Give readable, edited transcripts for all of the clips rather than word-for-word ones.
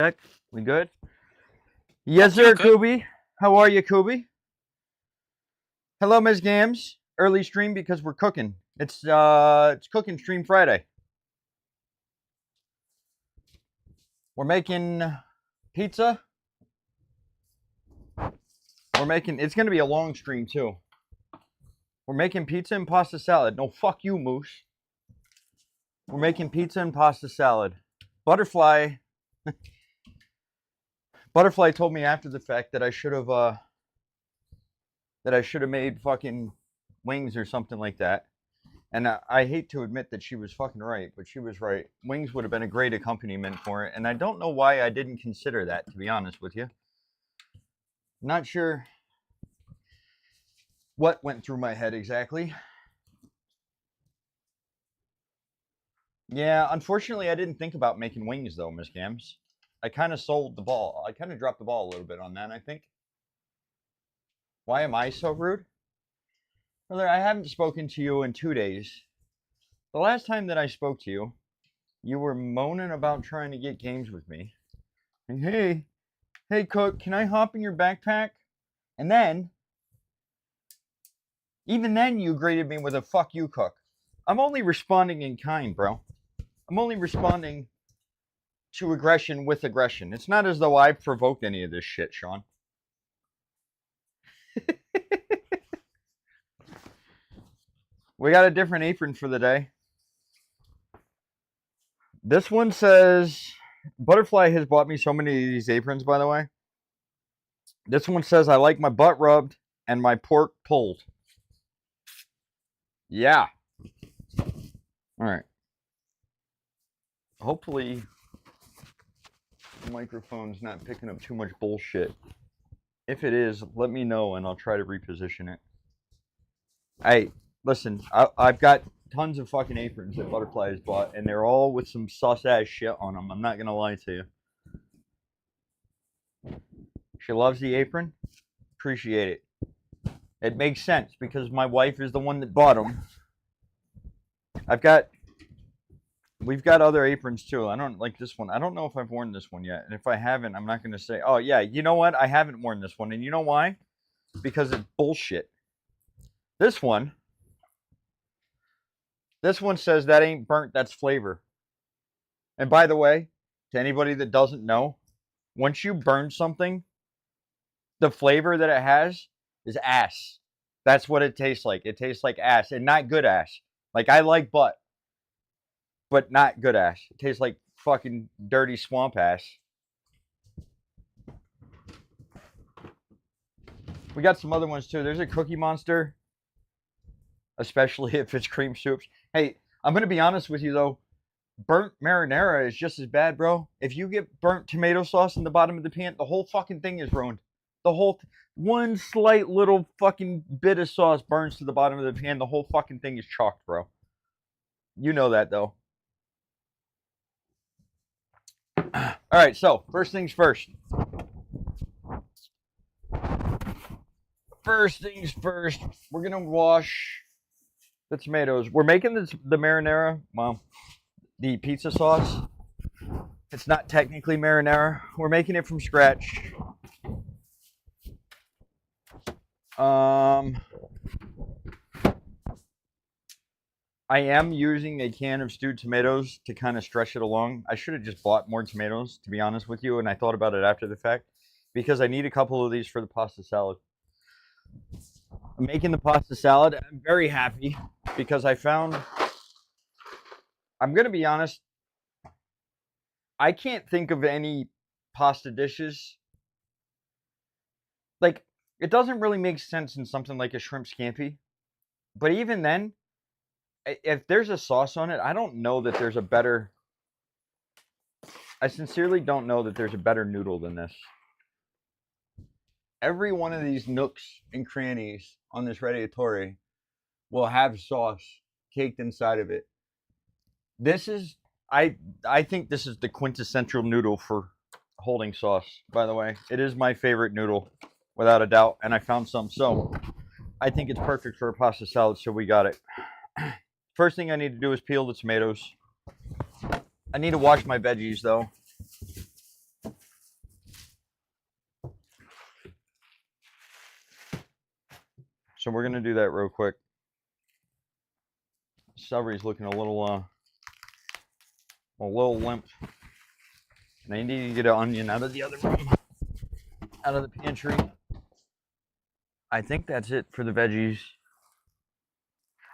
Check. We good? Yes, sir, Kubi. How are you, Kubi? Hello, Ms. Gams. Early stream because we're cooking. It's cooking stream Friday. We're making pizza. It's gonna be a long stream too. We're making pizza and pasta salad. No, fuck you, Moose. We're making pizza and pasta salad. Butterfly told me after the fact that I should have made fucking wings or something like that. And I hate to admit that she was fucking right, but she was right. Wings would have been a great accompaniment for it, and I don't know why I didn't consider that, to be honest with you. Not sure what went through my head exactly. Yeah, unfortunately, I didn't think about making wings, though, Miss Gams. I kind of sold the ball. I kind of dropped the ball a little bit on that, I think. Why am I so rude? Brother, I haven't spoken to you in 2 days. The last time that I spoke to you, you were moaning about trying to get games with me. And hey, Cook, can I hop in your backpack? And then, even then, you greeted me with a fuck you, Cook. I'm only responding in kind, bro. I'm only responding to aggression with aggression. It's not as though I provoked any of this shit, Sean. We got a different apron for the day. This one says, Butterfly has bought me so many of these aprons, by the way. This one says, I like my butt rubbed and my pork pulled. Yeah. All right. Hopefully, the microphone's not picking up too much bullshit. If it is, let me know and I'll try to reposition it. Hey, listen, I've got tons of fucking aprons that Butterfly has bought, and they're all with some sus-ass shit on them. I'm not going to lie to you. She loves the apron. Appreciate it. It makes sense because my wife is the one that bought them. We've got other aprons too. I don't like this one. I don't know if I've worn this one yet. And if I haven't, I'm not going to say, oh yeah, you know what? I haven't worn this one. And you know why? Because it's bullshit. This one says that ain't burnt, that's flavor. And by the way, to anybody that doesn't know, once you burn something, the flavor that it has is ass. That's what it tastes like. It tastes like ass, and not good ass. Like, I like butt, but not good ass. It tastes like fucking dirty swamp ass. We got some other ones too. There's a Cookie Monster, especially if it's cream soups. Hey, I'm gonna be honest with you though. Burnt marinara is just as bad, bro. If you get burnt tomato sauce in the bottom of the pan, the whole fucking thing is ruined. The whole one slight little fucking bit of sauce burns to the bottom of the pan. The whole fucking thing is chalked, bro. You know that though. All right, so first things first. First things first, we're gonna wash the tomatoes. We're making the marinara, well, the pizza sauce. It's not technically marinara. We're making it from scratch. I am using a can of stewed tomatoes to kind of stretch it along. I should have just bought more tomatoes, to be honest with you, and I thought about it after the fact because I need a couple of these for the pasta salad. I'm making the pasta salad. I'm very happy because I found, I'm going to be honest, I can't think of any pasta dishes. Like, it doesn't really make sense in something like a shrimp scampi. But even then, if there's a sauce on it, I don't know that there's a better, I sincerely don't know that there's a better noodle than this. Every one of these nooks and crannies on this radiatore will have sauce caked inside of it. This is, I think this is the quintessential noodle for holding sauce, by the way. It is my favorite noodle, without a doubt, and I found some, so I think it's perfect for a pasta salad, so we got it. First thing I need to do is peel the tomatoes. I need to wash my veggies, though. So we're gonna do that real quick. Celery's looking a little limp. And I need to get an onion out of the other room, out of the pantry. I think that's it for the veggies.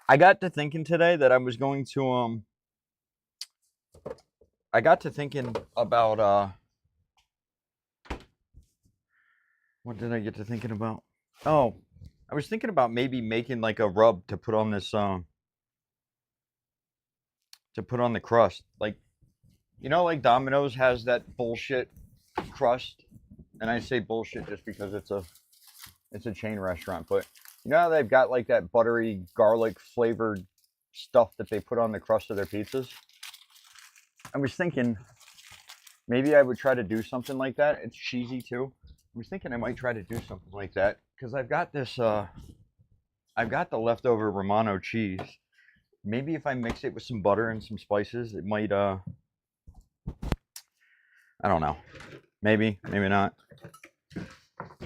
I got to thinking today that I was going to I got to thinking about what did I get to thinking about? Oh, I was thinking about maybe making like a rub to put on this to put on the crust. Like, you know, like Domino's has that bullshit crust, and I say bullshit just because it's a chain restaurant, but you know how they've got like that buttery garlic flavored stuff that they put on the crust of their pizzas? I was thinking maybe I would try to do something like that. It's cheesy too. I was thinking I might try to do something like that because I've got this I've got the leftover Romano cheese. Maybe if I mix it with some butter and some spices, it might I don't know. Maybe, maybe not.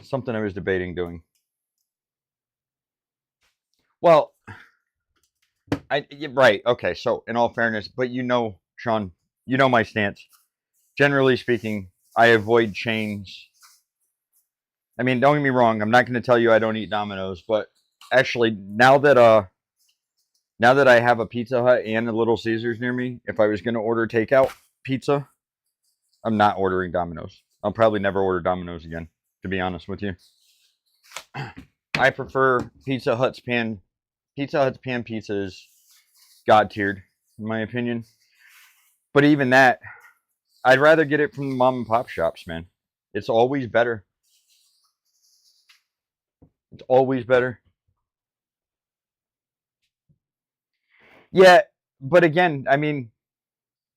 Something I was debating doing. Well, right, okay, so in all fairness, but you know, Sean, you know my stance. Generally speaking, I avoid chains. I mean, don't get me wrong, I'm not going to tell you I don't eat Domino's, but actually now that I have a Pizza Hut and a Little Caesars near me, if I was going to order takeout pizza, I'm not ordering Domino's. I'll probably never order Domino's again, to be honest with you. I prefer Pizza Hut's pan pizza is god tiered, in my opinion. But even that, I'd rather get it from the mom and pop shops, man. It's always better. It's always better. Yeah, but again, I mean,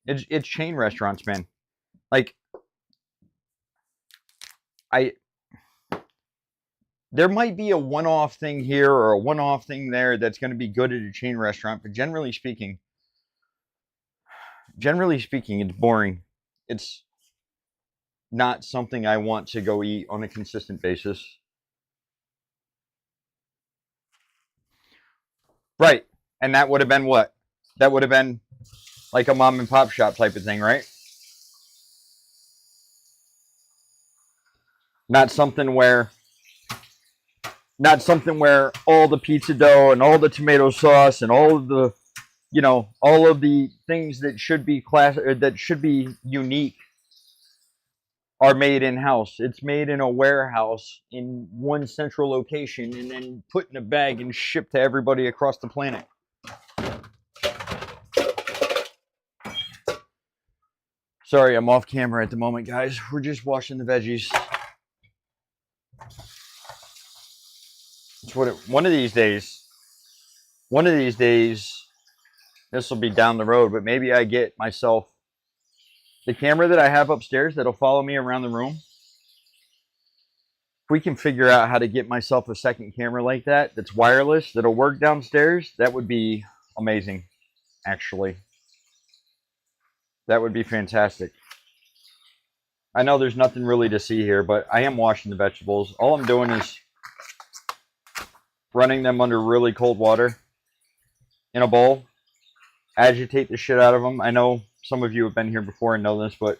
it's chain restaurants, man. Like I there might be a one-off thing here or a one-off thing there that's going to be good at a chain restaurant, but generally speaking, it's boring. It's not something I want to go eat on a consistent basis. Right. And that would have been what? That would have been like a mom and pop shop type of thing, right? Not something where all the pizza dough and all the tomato sauce and all of the all of the things that should be that should be unique are made in house. It's made in a warehouse in one central location and then put in a bag and shipped to everybody across the planet. Sorry, I'm off camera at the moment, guys. We're just washing the veggies. It's one of these days, this will be down the road, but maybe I get myself the camera that I have upstairs that'll follow me around the room. If we can figure out how to get myself a second camera like that, that's wireless, that'll work downstairs, that would be amazing, actually. That would be fantastic. I know there's nothing really to see here, but I am washing the vegetables. All I'm doing is running them under really cold water in a bowl. Agitate the shit out of them. I know some of you have been here before and know this, but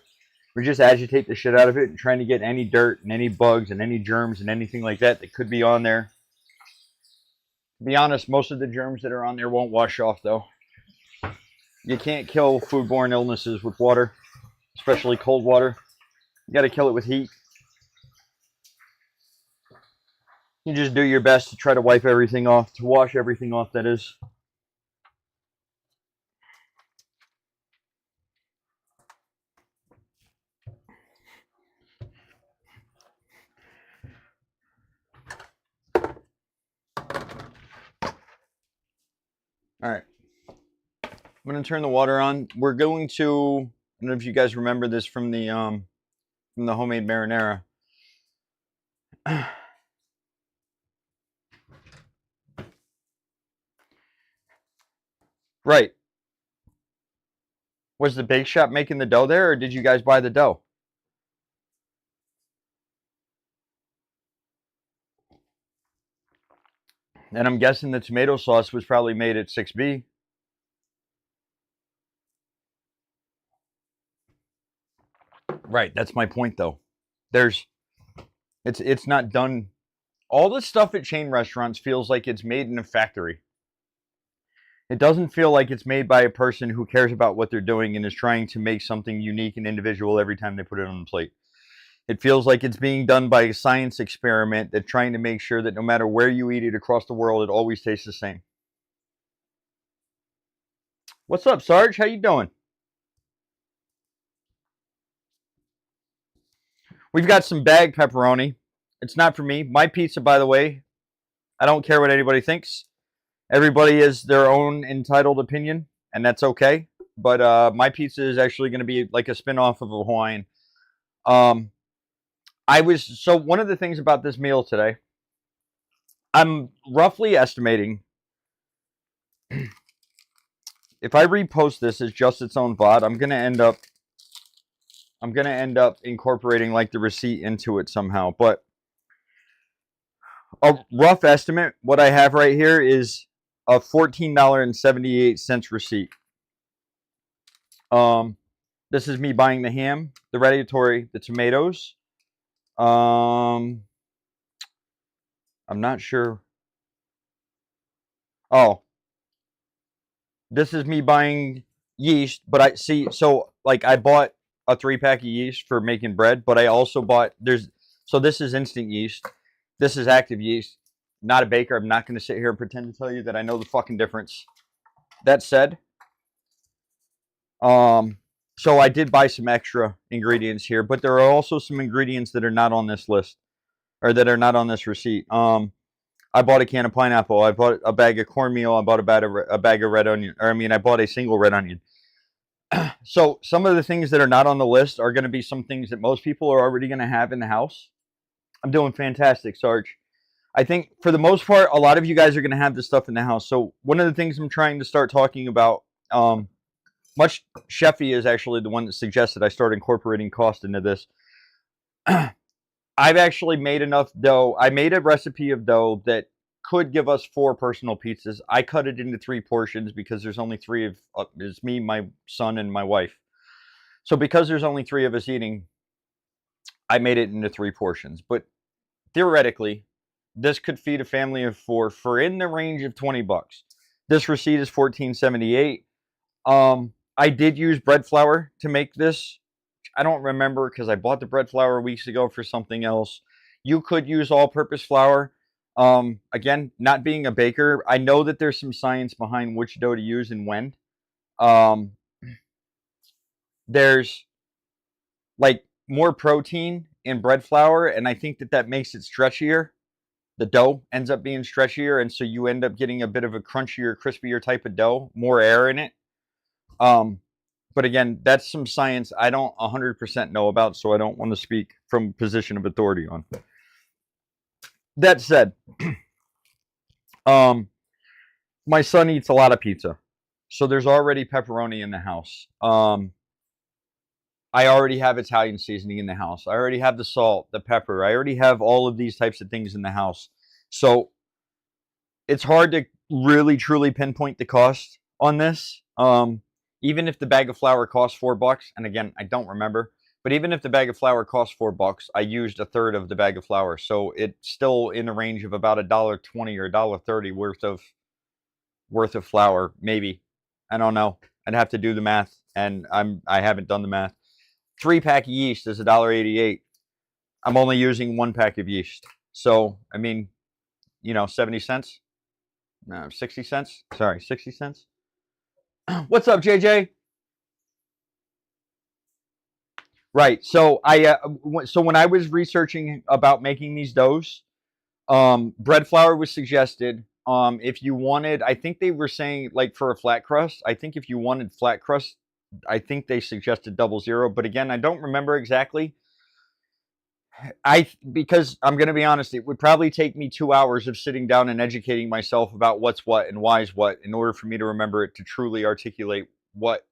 we just agitate the shit out of it and trying to get any dirt and any bugs and any germs and anything like that that could be on there. To be honest, most of the germs that are on there won't wash off, though. You can't kill foodborne illnesses with water, especially cold water. You got to kill it with heat. You just do your best to try to wipe everything off, to wash everything off, that is. All right. I'm going to turn the water on. We're going to, I don't know if you guys remember this from the homemade marinara. Right. Was the bake shop making the dough there, or did you guys buy the dough? And I'm guessing the tomato sauce was probably made at 6B. Right, that's my point though. It's not done. All the stuff at chain restaurants feels like it's made in a factory. It doesn't feel like it's made by a person who cares about what they're doing and is trying to make something unique and individual every time they put it on the plate. It feels like it's being done by a science experiment that's trying to make sure that no matter where you eat it across the world, it always tastes the same. What's up, Sarge? How you doing? We've got some bag pepperoni. It's not for me. My pizza, by the way, I don't care what anybody thinks. Everybody has their own entitled opinion, and that's okay. But my pizza is actually going to be like a spin-off of a Hawaiian. Um, so one of the things about this meal today, I'm roughly estimating if I repost this as just its own VOD, I'm gonna end up incorporating like the receipt into it somehow. But a rough estimate, what I have right here is a $14.78 receipt. This is me buying the ham, the radiatory, the tomatoes. I'm not sure. Oh, this is me buying yeast, but I see. So like I bought a 3-pack of yeast for making bread, but I also bought so this is instant yeast. This is active yeast. Not a baker. I'm not going to sit here and pretend to tell you that I know the fucking difference. That said, so I did buy some extra ingredients here, but there are also some ingredients that are not on this list or that are not on this receipt. I bought a can of pineapple. I bought a bag of cornmeal. I bought a bag of red onion. I bought a single red onion. So some of the things that are not on the list are going to be some things that most people are already going to have in the house. I'm doing fantastic, Sarge. I think for the most part, a lot of you guys are going to have this stuff in the house. So one of the things I'm trying to start talking about, Much Chefy is actually the one that suggested I start incorporating cost into this. I've actually made enough dough. I made a recipe of dough that could give us 4 personal pizzas. I cut it into 3 portions because there's only 3 of it's me, my son, and my wife. So because there's only 3 of us eating, I made it into 3 portions. But theoretically, this could feed a family of 4 for in the range of $20. This receipt is $14.78. I did use bread flour to make this. I don't remember because I bought the bread flour weeks ago for something else. You could use all-purpose flour. Again, not being a baker, I know that there's some science behind which dough to use and when. There's like more protein in bread flour, and I think that makes it stretchier. The dough ends up being stretchier, and so you end up getting a bit of a crunchier, crispier type of dough, more air in it. But again, that's some science I don't 100% know about, so I don't want to speak from a position of authority on. That said, my son eats a lot of pizza, so there's already pepperoni in the house. I already have Italian seasoning in the house. I already have the salt, the pepper. I already have all of these types of things in the house. So it's hard to really, truly pinpoint the cost on this. Even if the bag of flour costs $4, and again, I don't remember, but even if the bag of flour costs $4, I used a third of the bag of flour. So it's still in the range of about $1.20 or $1.30 worth of flour, maybe. I don't know. I'd have to do the math, and I haven't done the math. 3-pack of yeast is $1.88. I'm only using 1 pack of yeast. So, I mean, 70 cents? No, 60 cents? Sorry, 60 cents? What's up, JJ? Right. So so when I was researching about making these doughs, bread flour was suggested. If you wanted, I think they were saying like for a flat crust. I think if you wanted flat crust, I think they suggested 00. But again, I don't remember exactly. Because I'm going to be honest, it would probably take me 2 hours of sitting down and educating myself about what's what and why's what in order for me to remember it to truly articulate what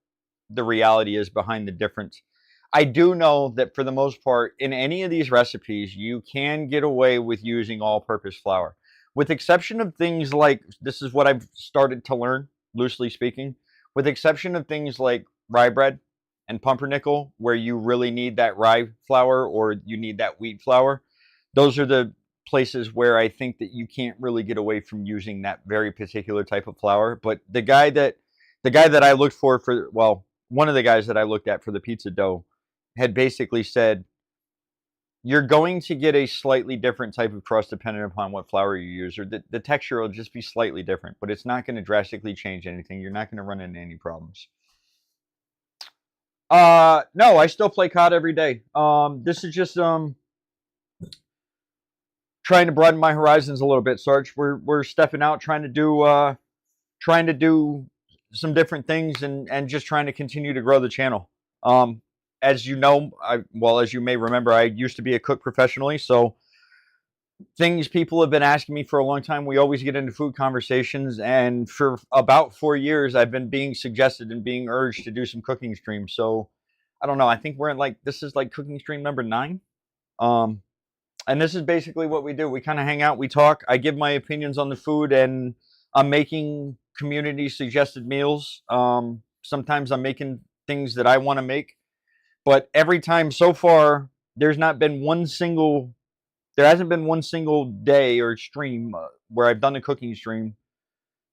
the reality is behind the difference. I do know that for the most part, in any of these recipes, you can get away with using all-purpose flour. with exception of things like, this is what I've started to learn, loosely speaking, with exception of things like rye bread and pumpernickel, where you really need that rye flour or you need that wheat flour. Those are the places where I think that you can't really get away from using that very particular type of flour. But the guy that I looked for, well, one of the guys that I looked at for the pizza dough had basically said, you're going to get a slightly different type of crust depending upon what flour you use, or the texture will just be slightly different, but it's not going to drastically change anything. You're not going to run into any problems. No, I still play COD every day. This is just trying to broaden my horizons a little bit, Sarge. We're stepping out, trying to do some different things, and just trying to continue to grow the channel. As you know, as you may remember, I used to be a cook professionally, so things people have been asking me for a long time. We always get into food conversations, and for about 4 years, I've been being suggested and being urged to do some cooking streams. So I don't know. I think we're in this is like cooking stream number 9. And this is basically what we do. We kind of hang out, we talk. I give my opinions on the food, and I'm making community suggested meals. Sometimes I'm making things that I want to make. But every time so far, there hasn't been one single day or stream where I've done a cooking stream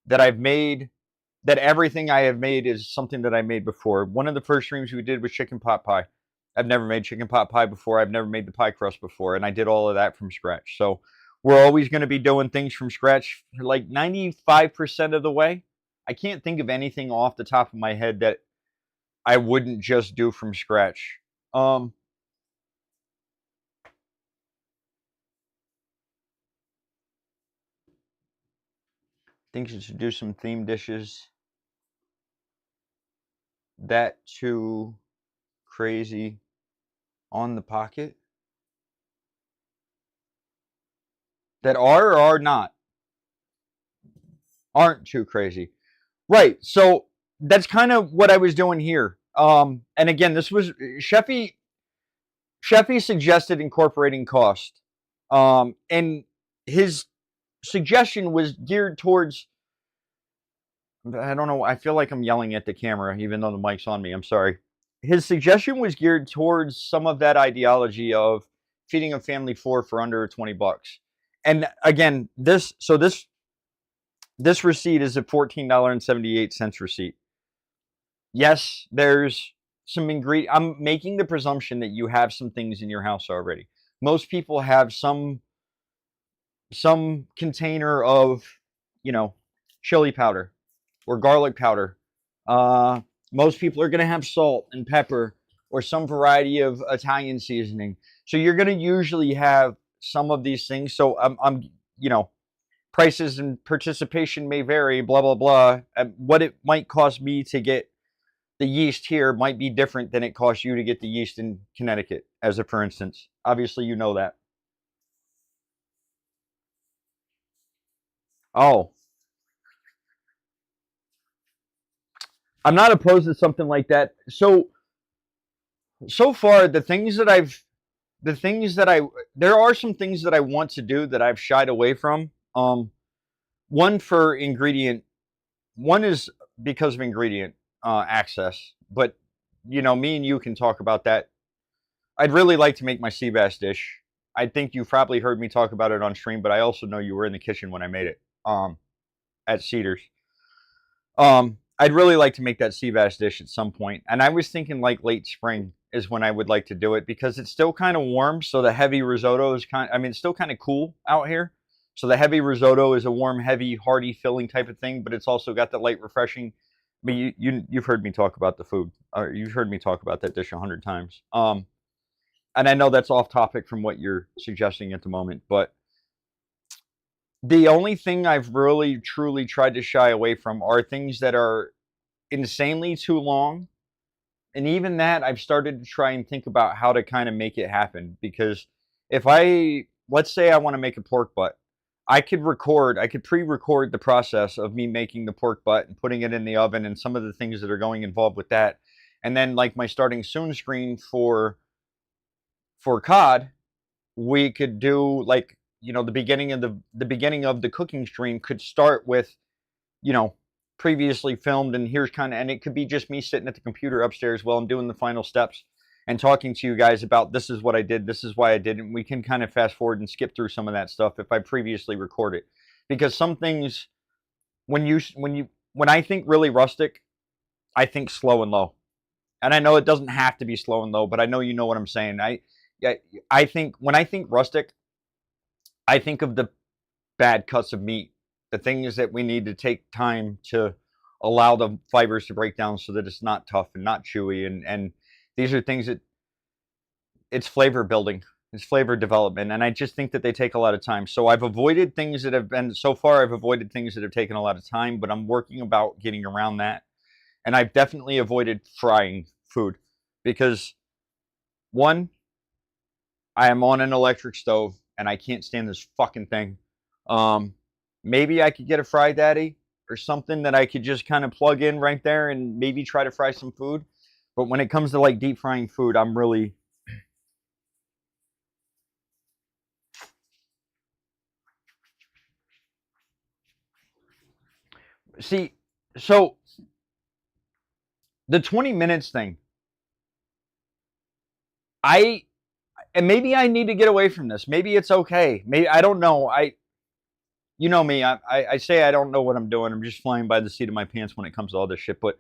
that I've made, that everything I have made is something that I made before. One of the first streams we did was chicken pot pie. I've never made chicken pot pie before. I've never made the pie crust before, and I did all of that from scratch. So we're always going to be doing things from scratch like 95% of the way. I can't think of anything off the top of my head that I wouldn't just do from scratch. Think you should do some theme dishes. That too crazy on the pocket. That are or are not. Aren't too crazy. Right. So that's kind of what I was doing here. And again, this was Sheffy suggested incorporating cost. And his suggestion was geared towards, I don't know, I feel like I'm yelling at the camera, even though the mic's on me. I'm sorry. His suggestion was geared towards some of that ideology of feeding a family for under $20. And again, this receipt is a $14.78 receipt. Yes, there's some ingredient. I'm making the presumption that you have some things in your house already. Most people have some container of, chili powder or garlic powder. Most people are going to have salt and pepper or some variety of Italian seasoning. So you're going to usually have some of these things. So prices and participation may vary, blah, blah, blah. What it might cost me to get the yeast here might be different than it costs you to get the yeast in Connecticut, as a for instance. Obviously, you know that. Oh, I'm not opposed to something like that. So far, there are some things that I want to do that I've shied away from. One is because of ingredient access, but me and you can talk about that. I'd really like to make my sea bass dish. I think you've probably heard me talk about it on stream, but I also know you were in the kitchen when I made it at Cedars. I'd really like to make that sea bass dish at some point, and I was thinking like late spring is when I would like to do it, because it's still kind of warm, so the heavy risotto is it's still kind of cool out here. So the heavy risotto is a warm, heavy, hearty, filling type of thing, but it's also got the light, refreshing. I mean, you've heard me talk about the food, or you've heard me talk about that dish 100 times. And I know that's off topic from what you're suggesting at the moment, but the only thing I've really, truly tried to shy away from are things that are insanely too long. And even that, I've started to try and think about how to kind of make it happen. Because let's say I want to make a pork butt, I could pre-record the process of me making the pork butt and putting it in the oven and some of the things that are going involved with that. And then like my starting soon screen for COD, we could do like you know, the beginning of the cooking stream could start with, you know, previously filmed, and here's kind of, and it could be just me sitting at the computer upstairs while I'm doing the final steps and talking to you guys about this is what I did, this is why I did it, and we can kind of fast forward and skip through some of that stuff if I previously record it. Because some things, when I think really rustic, I think slow and low. And I know it doesn't have to be slow and low, but I know you know what I'm saying. I think when I think rustic, I think of the bad cuts of meat, the things that we need to take time to allow the fibers to break down so that it's not tough and not chewy. And these are things that it's flavor building, it's flavor development. And I just think that they take a lot of time. So I've avoided things that have been, so far I've avoided things that have taken a lot of time, but I'm working about getting around that. And I've definitely avoided frying food because, one, I am on an electric stove and I can't stand this fucking thing. Maybe I could get a Fry Daddy or something that I could just kind of plug in right there and maybe try to fry some food. But when it comes to like deep frying food, I'm really... See, so the 20 minutes thing, and maybe I need to get away from this. Maybe it's okay. Maybe, I don't know. You know me. I say I don't know what I'm doing. I'm just flying by the seat of my pants when it comes to all this shit. But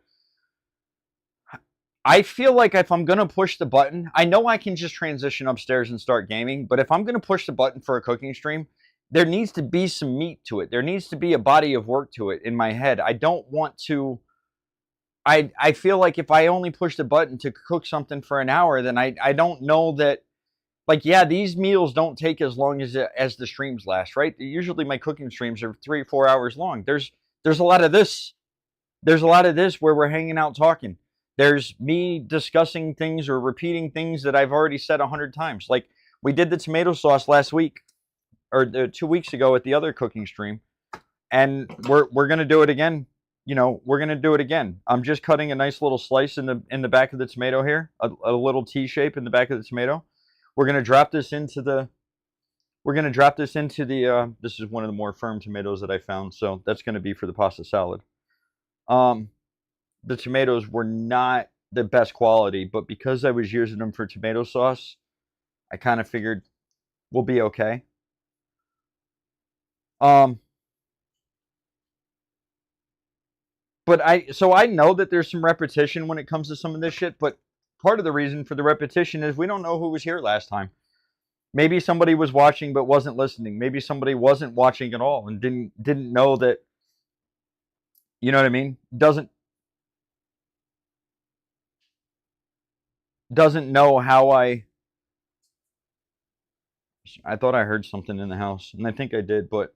I feel like if I'm gonna push the button, I know I can just transition upstairs and start gaming. But if I'm gonna push the button for a cooking stream, there needs to be some meat to it. There needs to be a body of work to it in my head. I don't want to. I feel like if I only push the button to cook something for an hour, then I don't know that. Like, yeah, these meals don't take as long as the streams last, right? Usually my cooking streams are 3 or 4 hours long. There's a lot of this. There's a lot of this where we're hanging out talking. There's me discussing things or repeating things that I've already said 100 times. Like, we did the tomato sauce last week, or 2 weeks ago at the other cooking stream, and we're gonna do it again. You know, we're gonna do it again. I'm just cutting a nice little slice in the back of the tomato here, a little T shape in the back of the tomato. We're going to drop this into the, this is one of the more firm tomatoes that I found, so that's going to be for the pasta salad. The tomatoes were not the best quality, but because I was using them for tomato sauce, I kind of figured we'll be okay. But so I know that there's some repetition when it comes to some of this shit, but part of the reason for the repetition is we don't know who was here last time. Maybe somebody was watching but wasn't listening. Maybe somebody wasn't watching at all and didn't know that. You know what I mean? Doesn't know how I thought I heard something in the house, and I think I did, but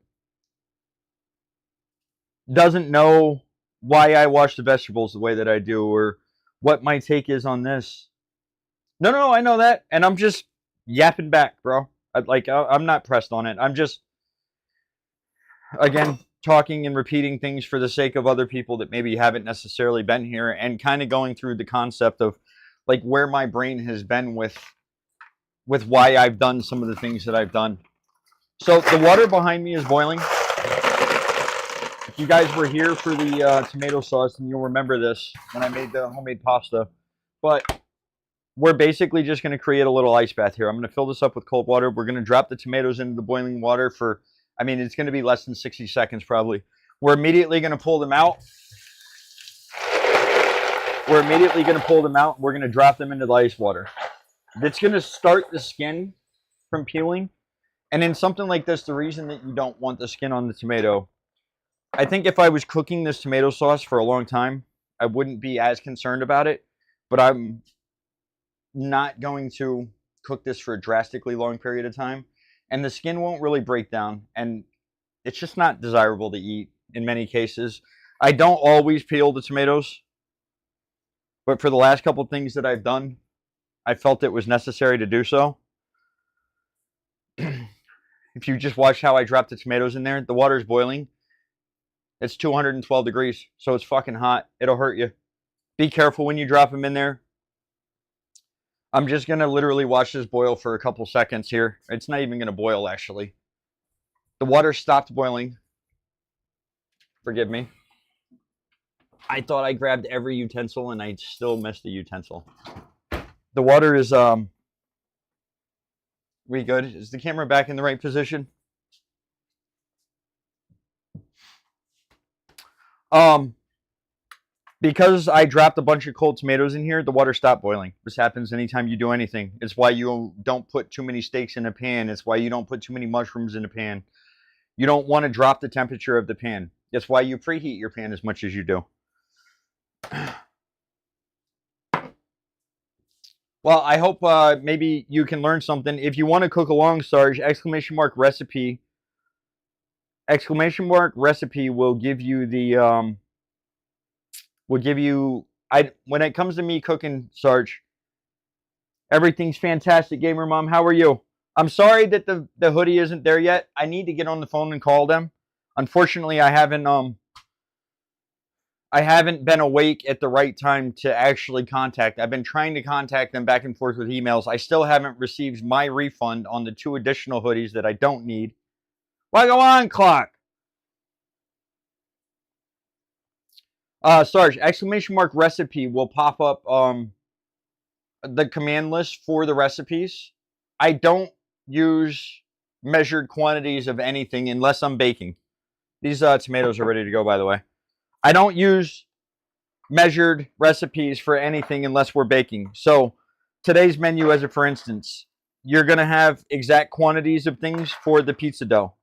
doesn't know why I wash the vegetables the way that I do, or what my take is on this. No, I know that, and I'm just yapping back, bro. I'm not pressed on it. I'm just, again, talking and repeating things for the sake of other people that maybe haven't necessarily been here, and kind of going through the concept of like where my brain has been with why I've done some of the things that I've done. So the water behind me is boiling. If you guys were here for the tomato sauce, then you'll remember this when I made the homemade pasta. But we're basically just going to create a little ice bath here. I'm going to fill this up with cold water. We're going to drop the tomatoes into the boiling water for, I mean, it's going to be less than 60 seconds probably. We're immediately going to pull them out. We're going to drop them into the ice water. That's going to start the skin from peeling. And in something like this, the reason that you don't want the skin on the tomato, I think if I was cooking this tomato sauce for a long time, I wouldn't be as concerned about it. But I'm not going to cook this for a drastically long period of time. And the skin won't really break down. And it's just not desirable to eat in many cases. I don't always peel the tomatoes. But for the last couple of things that I've done, I felt it was necessary to do so. If you just watch how I drop the tomatoes in there, the water's boiling. It's 212 degrees, so it's fucking hot. It'll hurt you. Be careful when you drop them in there. I'm just going to literally watch this boil for a couple seconds here. It's not even going to boil, actually. The water stopped boiling. Forgive me. I thought I grabbed every utensil and I still missed the utensil. The water is we good? Is the camera back in the right position? Because I dropped a bunch of cold tomatoes in here, the water stopped boiling. This happens anytime you do anything. It's why you don't put too many steaks in a pan. It's why you don't put too many mushrooms in a pan. You don't want to drop the temperature of the pan. That's why you preheat your pan as much as you do. Well, I hope maybe you can learn something. If you want to cook along, Sarge, !recipe. !recipe will give you the when it comes to me cooking, Sarge, everything's fantastic, Gamer Mom. How are you? I'm sorry that the hoodie isn't there yet. I need to get on the phone and call them. Unfortunately, I haven't been awake at the right time to actually contact. I've been trying to contact them back and forth with emails. I still haven't received my refund on the 2 additional hoodies that I don't need. Why go on, clock? Sarge, !recipe will pop up the command list for the recipes. I don't use measured quantities of anything unless I'm baking. These tomatoes are ready to go, by the way. I don't use measured recipes for anything unless we're baking. So today's menu, as a for instance, you're going to have exact quantities of things for the pizza dough.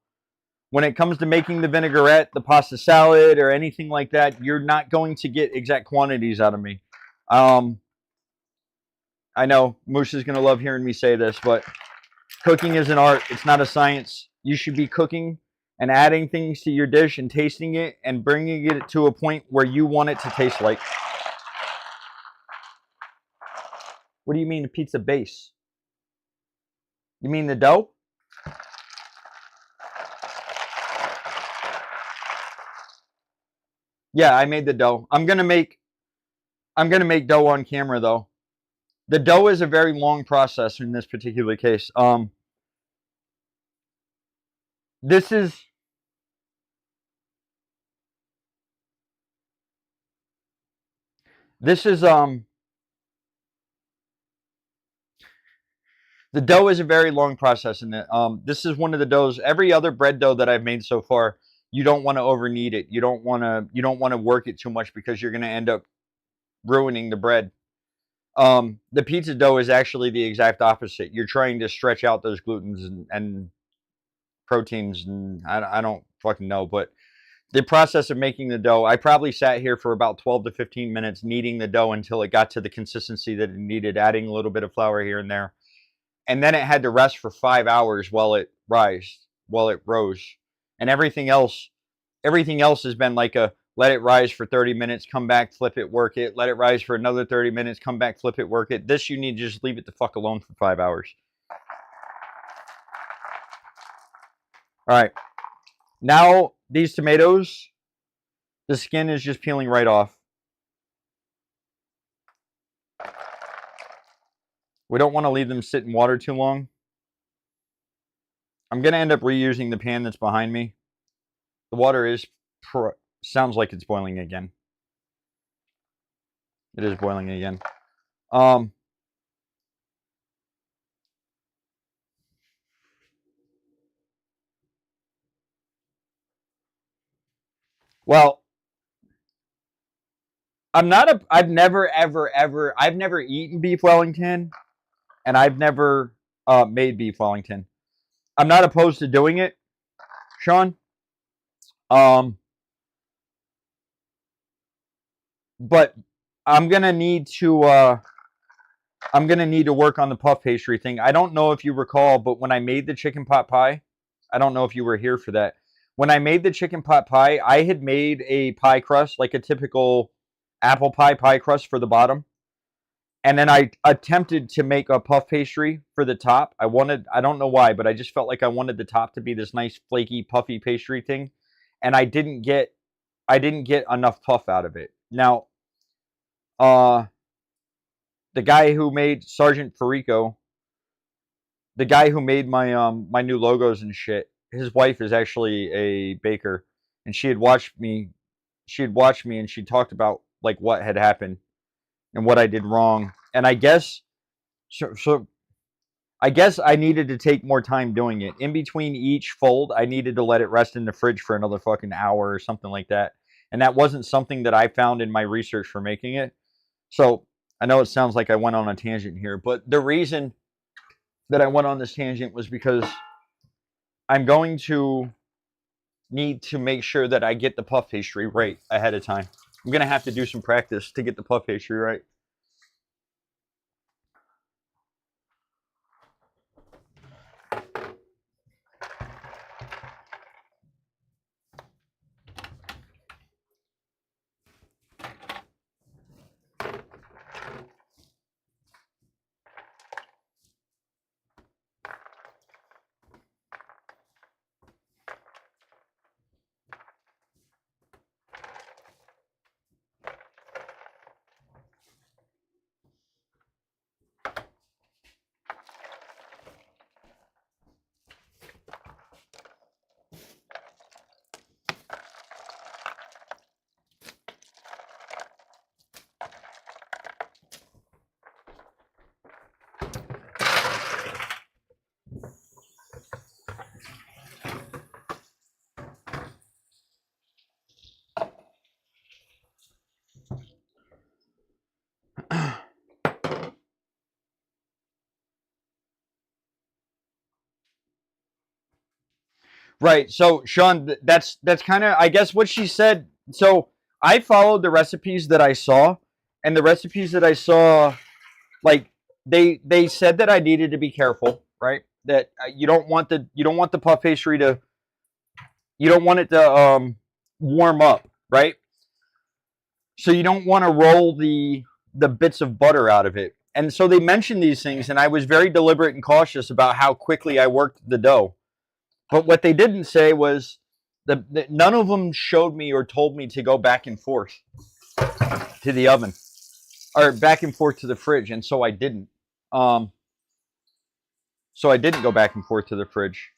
When it comes to making the vinaigrette, the pasta salad, or anything like that, you're not going to get exact quantities out of me. I know Moose is going to love hearing me say this, but cooking is an art. It's not a science. You should be cooking and adding things to your dish and tasting it and bringing it to a point where you want it to taste like. What do you mean the pizza base? You mean the dough? Yeah, I made the dough. I'm gonna make dough on camera though. The dough is a very long process in this particular case. This is the dough is a very long process in it. This is one of the doughs. Every other bread dough that I've made so far, you don't want to over knead it. You don't want to work it too much because you're going to end up ruining the bread. The pizza dough is actually the exact opposite. You're trying to stretch out those glutens and proteins, and I don't fucking know, but the process of making the dough, I probably sat here for about 12 to 15 minutes kneading the dough until it got to the consistency that it needed, adding a little bit of flour here and there. And then it had to rest for 5 hours while it rose. And everything else has been like a let it rise for 30 minutes, come back, flip it, work it, let it rise for another 30 minutes, come back, flip it, work it. This you need to just leave it the fuck alone for 5 hours. All right. Now these tomatoes, the skin is just peeling right off. We don't want to leave them sit in water too long. I'm going to end up reusing the pan that's behind me. The water is sounds like it's boiling again. It is boiling again. Well, I've never eaten beef Wellington, and I've never made beef Wellington. I'm not opposed to doing it, Sean. But I'm gonna need to work on the puff pastry thing. I don't know if you recall, but when I made the chicken pot pie, I don't know if you were here for that. When I made the chicken pot pie, I had made a pie crust, like a typical apple pie crust for the bottom. And then I attempted to make a puff pastry for the top. I don't know why, but I just felt like I wanted the top to be this nice flaky puffy pastry thing. And I didn't get enough puff out of it. Now, the guy who made Sergeant Farico, the guy who made my my new logos and shit, his wife is actually a baker, and she had watched me. She had watched me, and she talked about like what had happened and what I did wrong. And I guess so. I guess I needed to take more time doing it. In between each fold, I needed to let it rest in the fridge for another fucking hour or something like that. And that wasn't something that I found in my research for making it. So I know it sounds like I went on a tangent here, but the reason that I went on this tangent was because I'm going to need to make sure that I get the puff pastry right ahead of time. I'm going to have to do some practice to get the puff pastry right. Right. So, Sean, that's kind of I guess what she said. So, I followed the recipes that I saw, and the recipes that I saw, like they said that I needed to be careful, right? That you don't want the puff pastry to you don't want it to warm up, right? So you don't want to roll the bits of butter out of it. And so they mentioned these things, and I was very deliberate and cautious about how quickly I worked the dough. But what they didn't say was none of them showed me or told me to go back and forth to the oven or back and forth to the fridge, and so I didn't. So I didn't go back and forth to the fridge.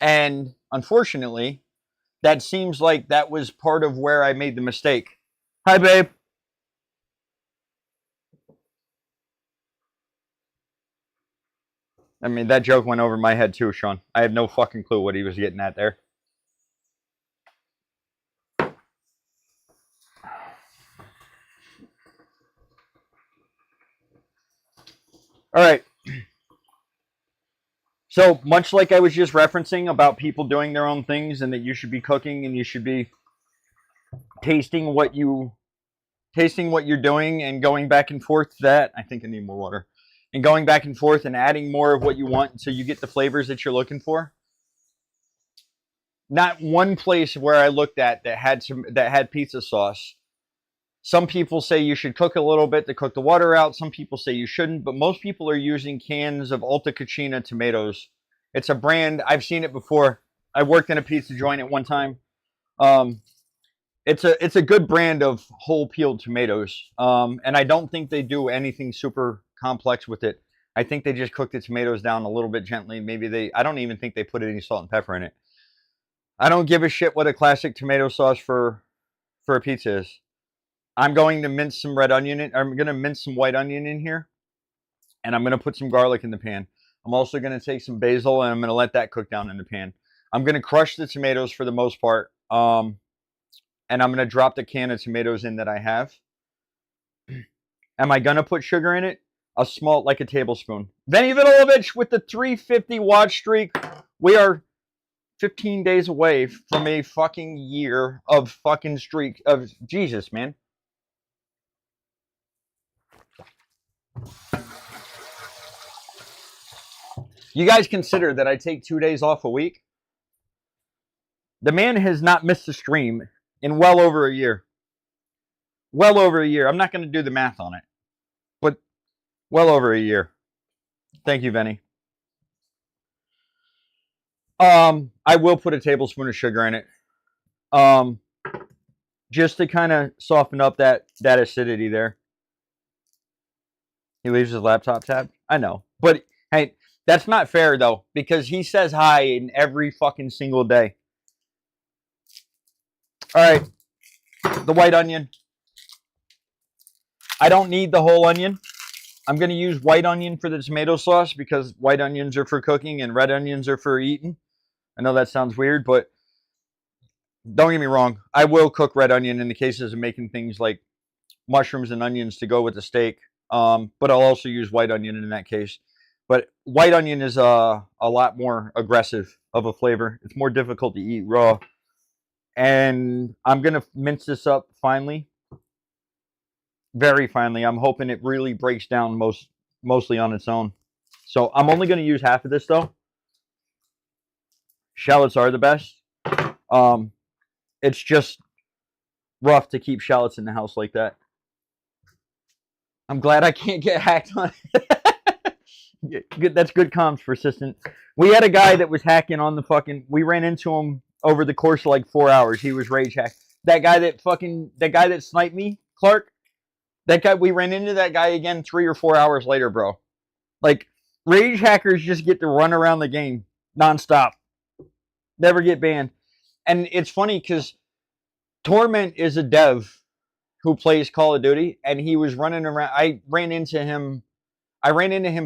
And unfortunately, that seems like that was part of where I made the mistake. Hi, babe. I mean, that joke went over my head too, Sean. I had no fucking clue what he was getting at there. All right. So, much like I was just referencing about people doing their own things and that you should be cooking and you should be tasting what you're doing and going back and forth to that. I think I need more water. And going back and forth and adding more of what you want so you get the flavors that you're looking for. Not one place where I looked at that had pizza sauce. Some people say you should cook a little bit to cook the water out. Some people say you shouldn't, but most people are using cans of Alta Cucina tomatoes. It's a brand. I've seen it before. I worked in a pizza joint at one time. It's a good brand of whole peeled tomatoes. And I don't think they do anything super complex with it. I think they just cook the tomatoes down a little bit gently. I don't even think they put any salt and pepper in it. I don't give a shit what a classic tomato sauce for a pizza is. I'm going to mince some red onion. I'm going to mince some white onion in here, and I'm going to put some garlic in the pan. I'm also going to take some basil, and I'm going to let that cook down in the pan. I'm going to crush the tomatoes for the most part, and I'm going to drop the can of tomatoes in that I have. Am I going to put sugar in it? A small, like a tablespoon. Veni Vidalovich with the 350 watch streak. We are 15 days away from a fucking year of fucking streak of Jesus, man. You guys consider that I take 2 days off a week? The man has not missed a stream in well over a year. Well over a year. I'm not going to do the math on it, but well over a year. Thank you, Vinny. I will put a tablespoon of sugar in it. Just to kind of soften up that acidity there. He leaves his laptop tab. I know, but hey, That's not fair, though, because he says hi in every fucking single day. All right, the white onion. I don't need the whole onion. I'm going to use white onion for the tomato sauce because white onions are for cooking and red onions are for eating. I know that sounds weird, but don't get me wrong. I will cook red onion in the cases of making things like mushrooms and onions to go with the steak. But I'll also use white onion in that case. But white onion is a lot more aggressive of a flavor. It's more difficult to eat raw. And I'm going to mince this up finely. Very finely. I'm hoping it really breaks down mostly on its own. So I'm only going to use half of this, though. Shallots are the best. It's just rough to keep shallots in the house like that. I'm glad I can't get hacked on. That's good comms, persistent. We had a guy that was hacking on the fucking. We ran into him over the course of like 4 hours. He was rage hack. That guy that sniped me, Clark. That guy. We ran into that guy again 3 or 4 hours later, bro. Like rage hackers just get to run around the game nonstop. Never get banned. And it's funny because Torment is a dev who plays Call of Duty, and he was running around. I ran into him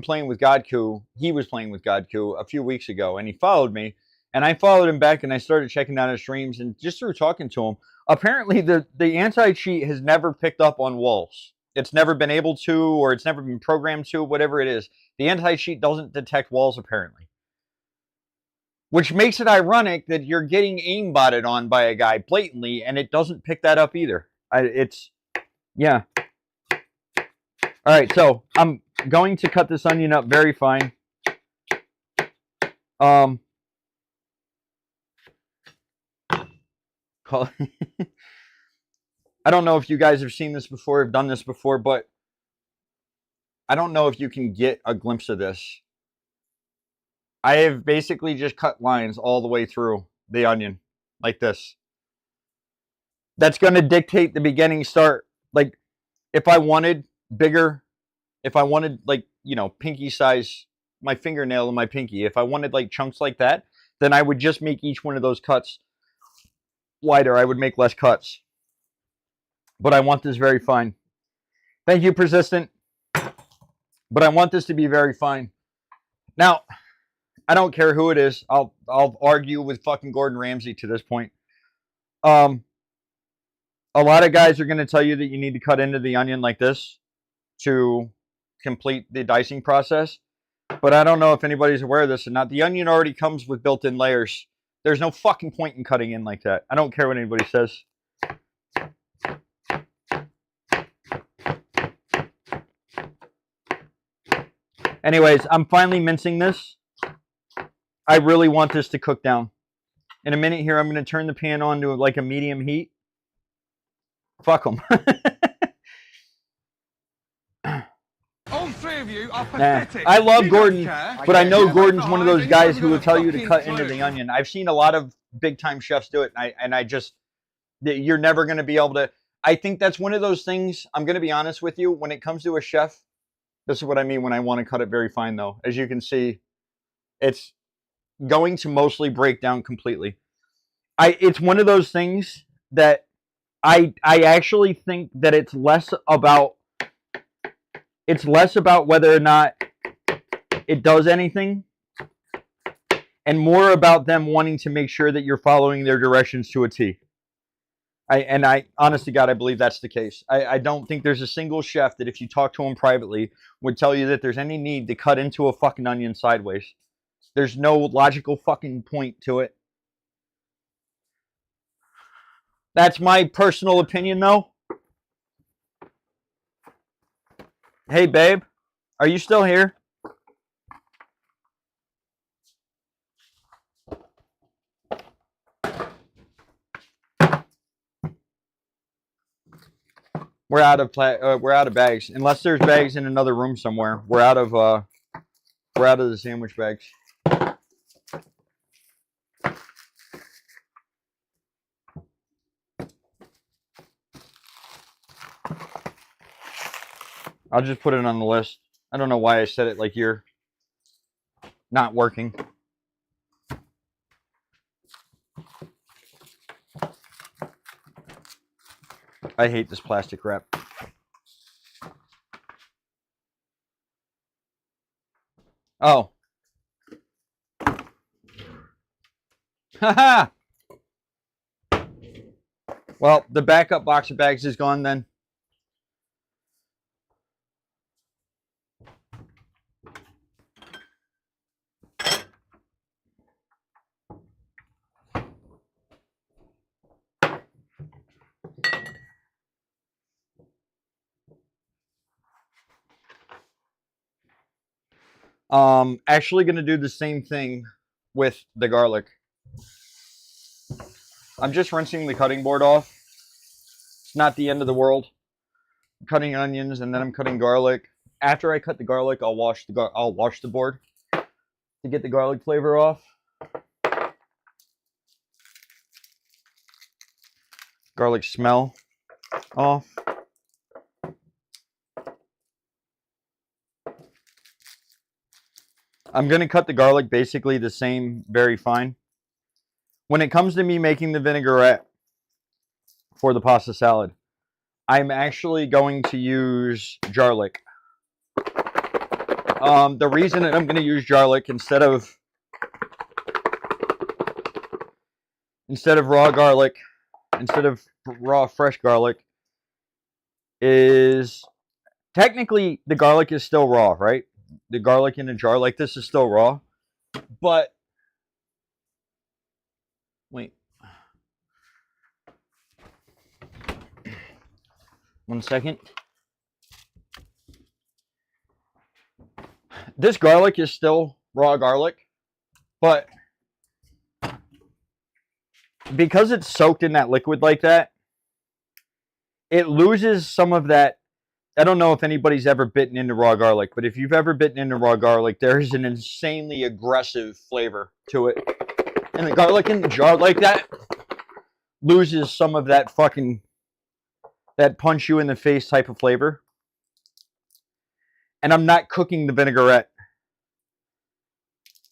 playing with Godku. He was playing with Godku a few weeks ago, and he followed me, and I followed him back, and I started checking out his streams, and just through talking to him, apparently the anti-cheat has never picked up on walls. It's never been able to, or it's never been programmed to, whatever it is. The anti-cheat doesn't detect walls, apparently. Which makes it ironic that you're getting aimbotted on by a guy blatantly, and it doesn't pick that up either. Yeah. All right, so I'm going to cut this onion up very fine. I don't know if you guys have seen this before, have done this before, but I don't know if you can get a glimpse of this. I have basically just cut lines all the way through the onion, like this. That's going to dictate the beginning start. Like, if I wanted bigger, if I wanted, like, you know, pinky size, my fingernail and my pinky, if I wanted, like, chunks like that, then I would just make each one of those cuts wider. I would make less cuts. But I want this very fine. Thank you, Persistent. But I want this to be very fine. Now, I don't care who it is. I'll argue with fucking Gordon Ramsay to this point. A lot of guys are going to tell you that you need to cut into the onion like this to complete the dicing process. But I don't know if anybody's aware of this or not. The onion already comes with built-in layers. There's no fucking point in cutting in like that. I don't care what anybody says. Anyways, I'm finally mincing this. I really want this to cook down. In a minute here, I'm going to turn the pan on to like a medium heat. Fuck them. All three of you are pathetic. I love Gordon, but I know Gordon's one of those guys who will tell you to cut into the onion. I've seen a lot of big-time chefs do it, and I just, you're never going to be able to. I think that's one of those things, I'm going to be honest with you, when it comes to a chef, this is what I mean when I want to cut it very fine, though. As you can see, it's going to mostly break down completely. It's one of those things that I actually think that it's less about whether or not it does anything, and more about them wanting to make sure that you're following their directions to a T. I honest to God, I believe that's the case. I don't think there's a single chef that if you talk to him privately would tell you that there's any need to cut into a fucking onion sideways. There's no logical fucking point to it. That's my personal opinion, though. Hey, babe, are you still here? We're out of bags. Unless there's bags in another room somewhere, we're out of the sandwich bags. I'll just put it on the list. I don't know why I said it like you're. not working. I hate this plastic wrap. Oh. Haha. Well, the backup box of bags is gone then. Actually going to do the same thing with the garlic. I'm just rinsing the cutting board off. It's not the end of the world. I'm cutting onions and then I'm cutting garlic. After I cut the garlic, I'll wash the board to get the garlic flavor off. Garlic smell off. I'm going to cut the garlic basically the same, very fine. When it comes to me making the vinaigrette for the pasta salad, I'm actually going to use garlic. The reason that I'm going to use garlic instead of raw garlic, instead of raw fresh garlic, is technically the garlic is still raw, right? The garlic in a jar like this is still raw, but wait. One second. This garlic is still raw garlic, but because it's soaked in that liquid like that, it loses some of that. I don't know if anybody's ever bitten into raw garlic, but if you've ever bitten into raw garlic, there's an insanely aggressive flavor to it. And the garlic in the jar like that loses some of that that punch you in the face type of flavor. And I'm not cooking the vinaigrette.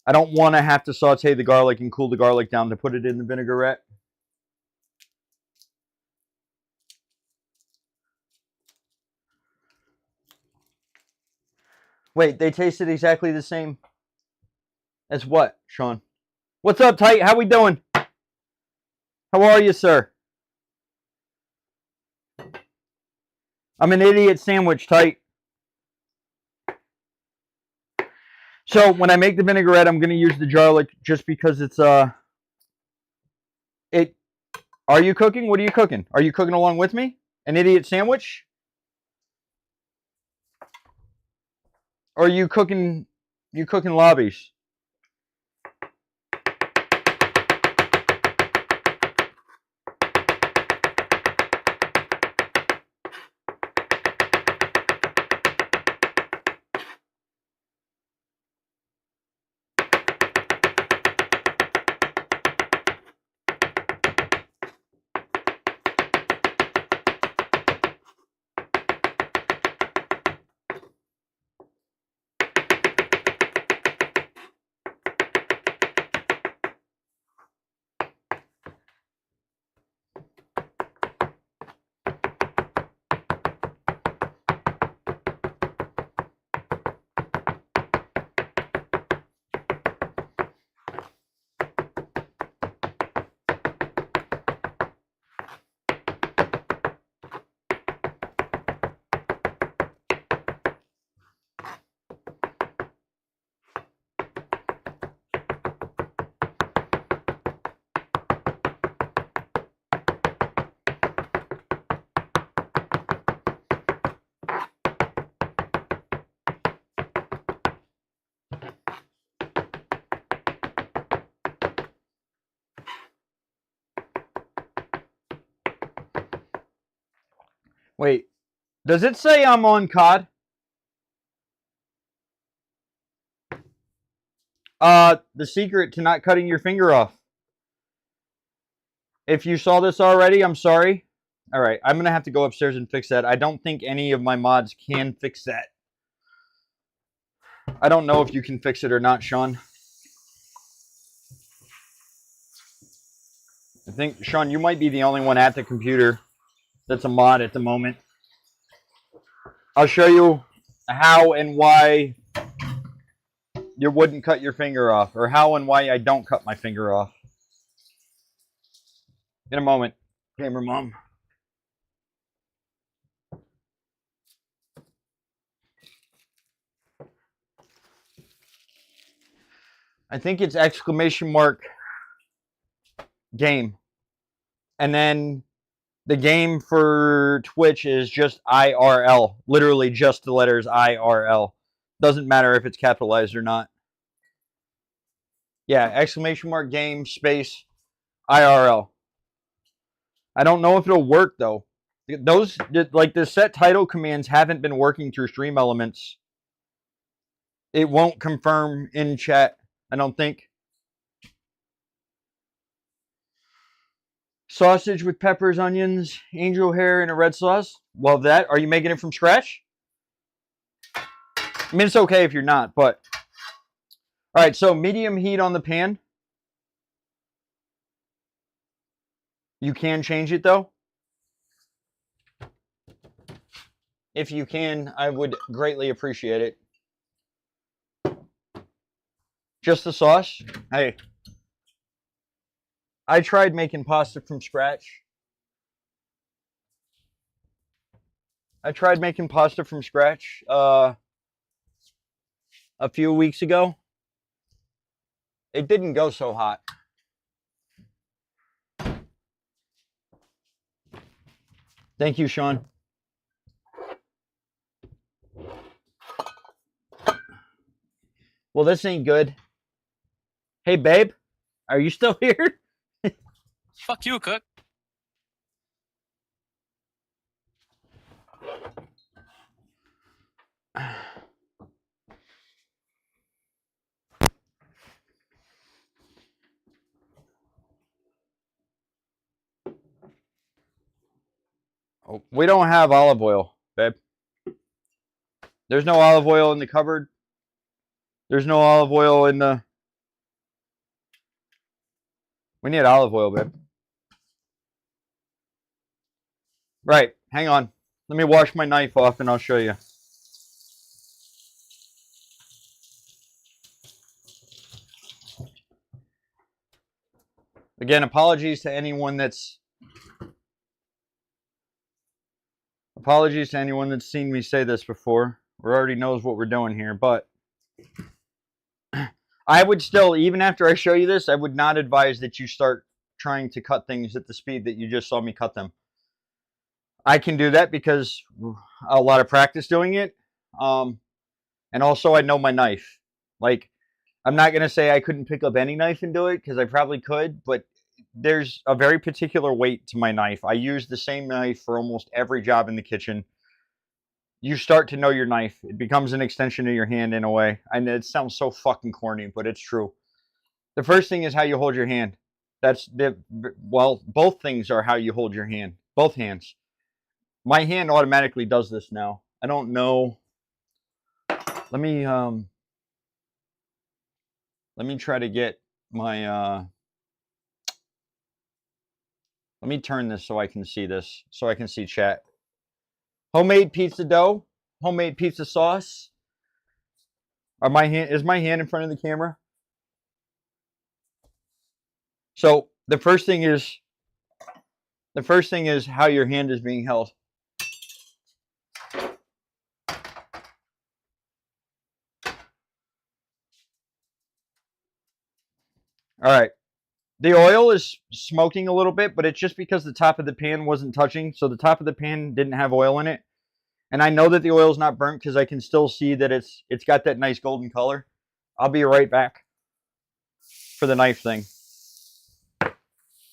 I don't want to have to saute the garlic and cool the garlic down to put it in the vinaigrette. Wait, they tasted exactly the same as what, Sean? What's up, Tight? How we doing? How are you, sir? I'm an idiot sandwich, Tight. So when I make the vinaigrette, I'm going to use the garlic just because it's Are you cooking? What are you cooking? Are you cooking along with me? An idiot sandwich? Or are you cooking lobbies? Wait, does it say I'm on COD? The secret to not cutting your finger off. If you saw this already, I'm sorry. All right, I'm going to have to go upstairs and fix that. I don't think any of my mods can fix that. I don't know if you can fix it or not, Sean. I think, Sean, you might be the only one at the computer that's a mod at the moment. I'll show you how and why you wouldn't cut your finger off, or how and why I don't cut my finger off. In a moment, Gamer Mom. I think it's exclamation mark game. And then the game for Twitch is just IRL. Literally just the letters IRL. Doesn't matter if it's capitalized or not. Yeah, exclamation mark game space IRL. I don't know if it'll work though. Those, like the set title commands haven't been working through Stream Elements. It won't confirm in chat, I don't think. Sausage with peppers, onions, angel hair, and a red sauce. Love that. Are you making it from scratch? I mean, it's okay if you're not, but... All right, so medium heat on the pan. You can change it, though. If you can, I would greatly appreciate it. Just the sauce. Hey. I tried making pasta from scratch. a few weeks ago. It didn't go so hot. Thank you, Sean. Well, this ain't good. Hey, babe, are you still here? Fuck you, Cook. Oh, we don't have olive oil, babe. There's no olive oil in the cupboard. There's no olive oil in the... We need olive oil, babe. Right, hang on. Let me wash my knife off and I'll show you. Again, apologies to anyone that's seen me say this before or already knows what we're doing here, but I would still, even after I show you this, I would not advise that you start trying to cut things at the speed that you just saw me cut them. I can do that because a lot of practice doing it. And also I know my knife. Like, I'm not going to say I couldn't pick up any knife and do it because I probably could, but there's a very particular weight to my knife. I use the same knife for almost every job in the kitchen. You start to know your knife. It becomes an extension of your hand in a way. And it sounds so fucking corny, but it's true. The first thing is how you hold your hand. Well, both things are how you hold your hand. Both hands. My hand automatically does this now. I don't know. Let me try to get my let me turn this so I can see this, so I can see chat. Homemade pizza dough, homemade pizza sauce. Is my hand in front of the camera? So the first thing is how your hand is being held. All right. The oil is smoking a little bit, but it's just because the top of the pan wasn't touching. So the top of the pan didn't have oil in it. And I know that the oil's not burnt because I can still see that it's got that nice golden color. I'll be right back for the knife thing.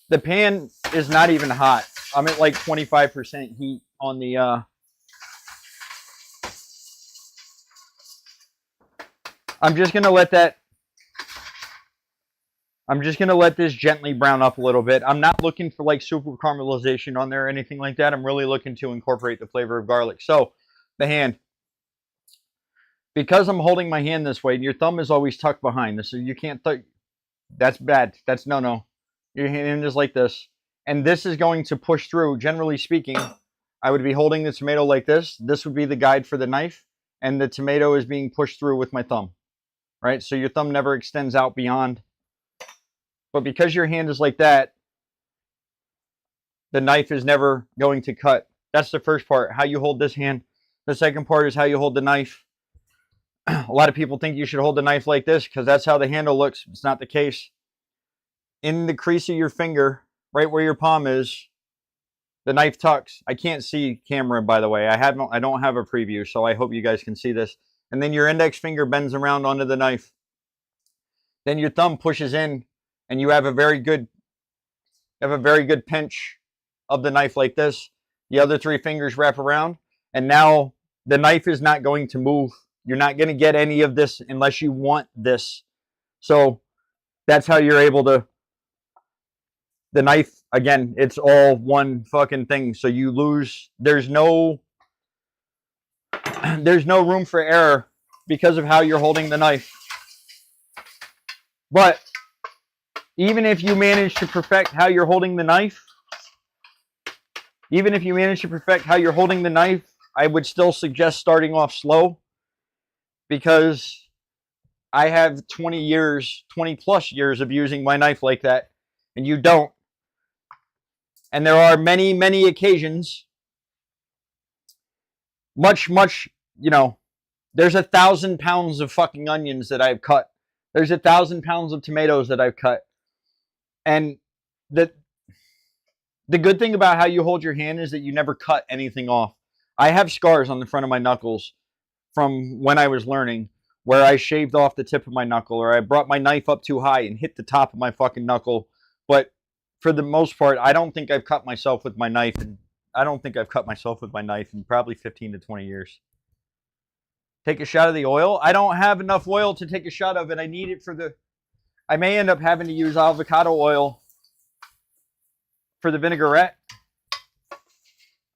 The pan is not even hot. I'm at like 25% heat on the... I'm just going to let this gently brown up a little bit. I'm not looking for like super caramelization on there or anything like that. I'm really looking to incorporate the flavor of garlic. So, the hand. because I'm holding my hand this way, and your thumb is always tucked behind this, so you can't. That's bad. That's no. Your hand is like this, and this is going to push through. Generally speaking, I would be holding the tomato like this. This would be the guide for the knife, and the tomato is being pushed through with my thumb, right? So your thumb never extends out beyond. But because your hand is like that, the knife is never going to cut. That's the first part, how you hold this hand. The second part is how you hold the knife. A lot of people think you should hold the knife like this because that's how the handle looks. It's not the case. In the crease of your finger, right where your palm is, the knife tucks. I can't see camera, by the way. I don't have a preview, so I hope you guys can see this. And then your index finger bends around onto the knife. Then your thumb pushes in, and you have a very good pinch of the knife like this. The other three fingers wrap around, and now the knife is not going to move. You're not going to get any of this unless you want this. So that's how you're able to. The knife, again, it's all one fucking thing. So you lose. There's no room for error because of how you're holding the knife. But even if you manage to perfect how you're holding the knife, I would still suggest starting off slow, because I have 20 plus years of using my knife like that, and you don't. And there are many, many occasions, much, there's 1,000 pounds of fucking onions that I've cut. There's 1,000 pounds of tomatoes that I've cut. And the good thing about how you hold your hand is that you never cut anything off. I have scars on the front of my knuckles from when I was learning, where I shaved off the tip of my knuckle, or I brought my knife up too high and hit the top of my fucking knuckle. But for the most part, I don't think I've cut myself with my knife. And I don't think I've cut myself with my knife in probably 15 to 20 years. Take a shot of the oil. I don't have enough oil to take a shot of it. I need it for the... I may end up having to use avocado oil for the vinaigrette.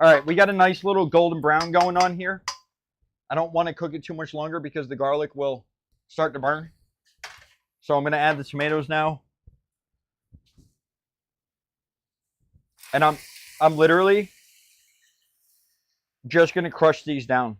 All right, we got a nice little golden brown going on here. I don't want to cook it too much longer because the garlic will start to burn. So I'm going to add the tomatoes now. And I'm literally just going to crush these down.